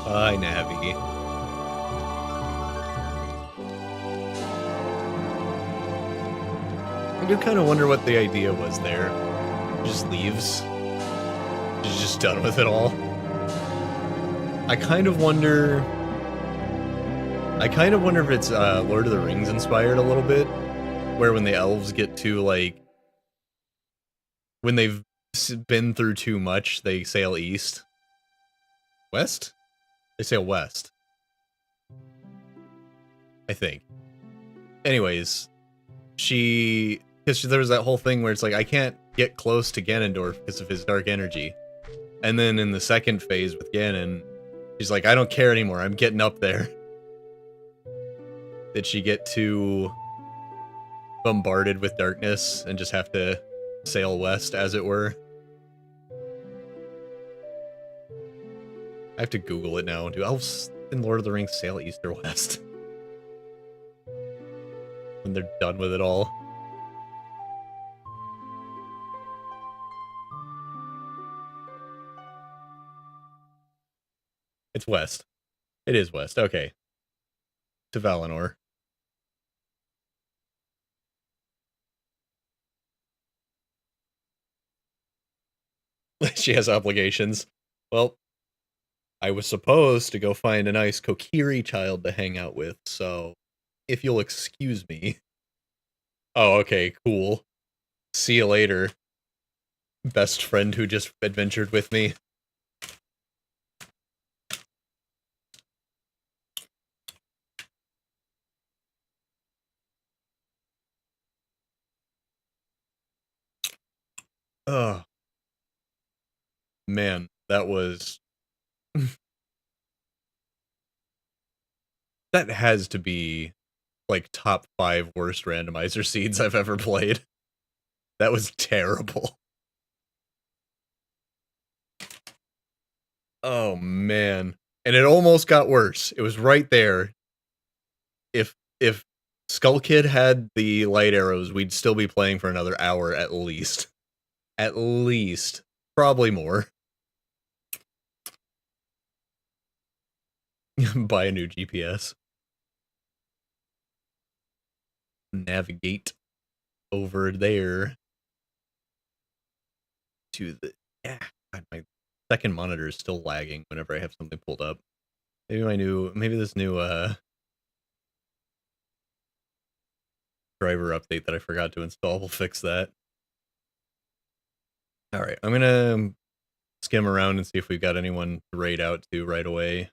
Hi, Navi. I do kind of wonder what the idea was there. He just leaves. He's just done with it all. I kind of wonder if it's Lord of the Rings inspired a little bit, where when the elves get too, like, when they've been through too much, they sail east. West? They sail west. I think. Anyways, she because there was that whole thing where it's like, I can't get close to Ganondorf because of his dark energy. And then in the second phase with Ganon, she's like, I don't care anymore, I'm getting up there. Did she get too bombarded with darkness and just have to sail west, as it were? I have to Google it now. Do elves in Lord of the Rings sail east or west? When they're done with it all. It's west. It is west, okay. To Valinor. She has obligations. Well, I was supposed to go find a nice Kokiri child to hang out with, so if you'll excuse me. Oh, okay, cool. See you later, best friend who just adventured with me. Oh, man, that was... that has to be, like, top 5 worst randomizer seeds I've ever played. That was terrible. Oh, man. And it almost got worse. It was right there. If Skull Kid had the light arrows, we'd still be playing for another hour at least. At least. Probably more. Buy a new GPS. Navigate over there to the... yeah, God, my second monitor is still lagging whenever I have something pulled up. Maybe this new driver update that I forgot to install will fix that. Alright, I'm gonna skim around and see if we've got anyone to raid out to right away.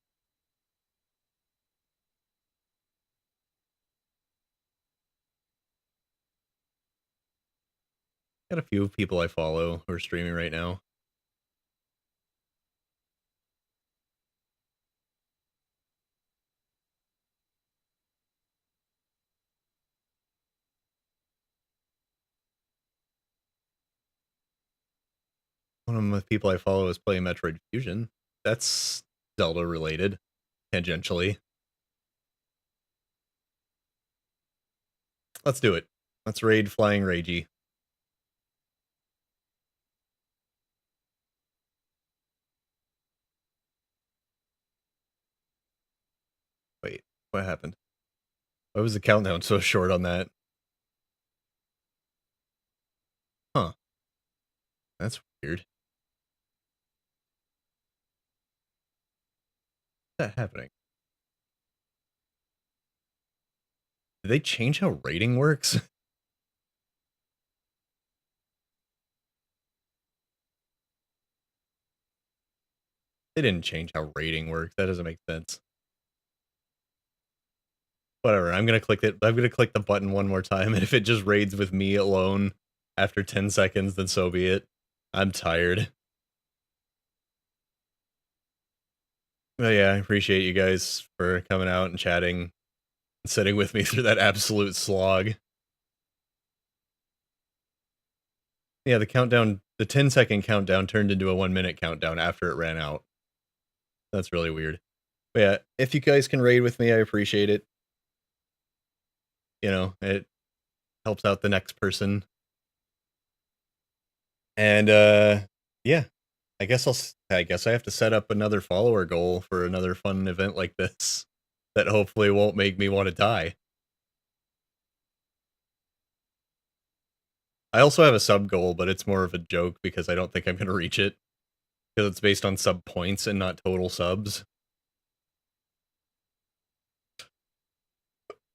Got a few people I follow who are streaming right now. One of the people I follow is playing Metroid Fusion. That's Zelda related, tangentially. Let's do it. Let's raid Flying Ragey. Wait, what happened? Why was the countdown so short on that? Huh. That's weird. What's that happening? Did they change how rating works? They didn't change how rating works. That doesn't make sense. Whatever, I'm gonna click it. I'm gonna click the button one more time, and if it just raids with me alone after 10 seconds, then so be it. I'm tired. But yeah, I appreciate you guys for coming out and chatting and sitting with me through that absolute slog. Yeah, the countdown, the 10-second countdown turned into a 1-minute countdown after it ran out. That's really weird. But yeah, if you guys can raid with me, I appreciate it. You know, it helps out the next person. And yeah, I guess I have to set up another follower goal for another fun event like this that hopefully won't make me want to die. I also have a sub goal, but it's more of a joke because I don't think I'm going to reach it. Because it's based on sub points and not total subs.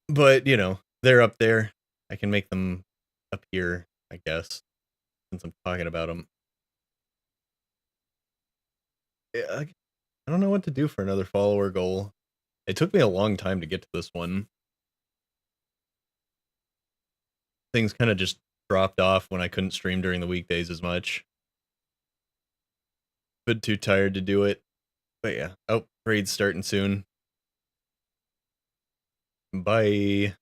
But, you know, they're up there. I can make them appear, I guess, since I'm talking about them. Yeah, I don't know what to do for another follower goal. It took me a long time to get to this one. Things kind of just dropped off when I couldn't stream during the weekdays as much. Been too tired to do it. But yeah. Oh, raid's starting soon. Bye.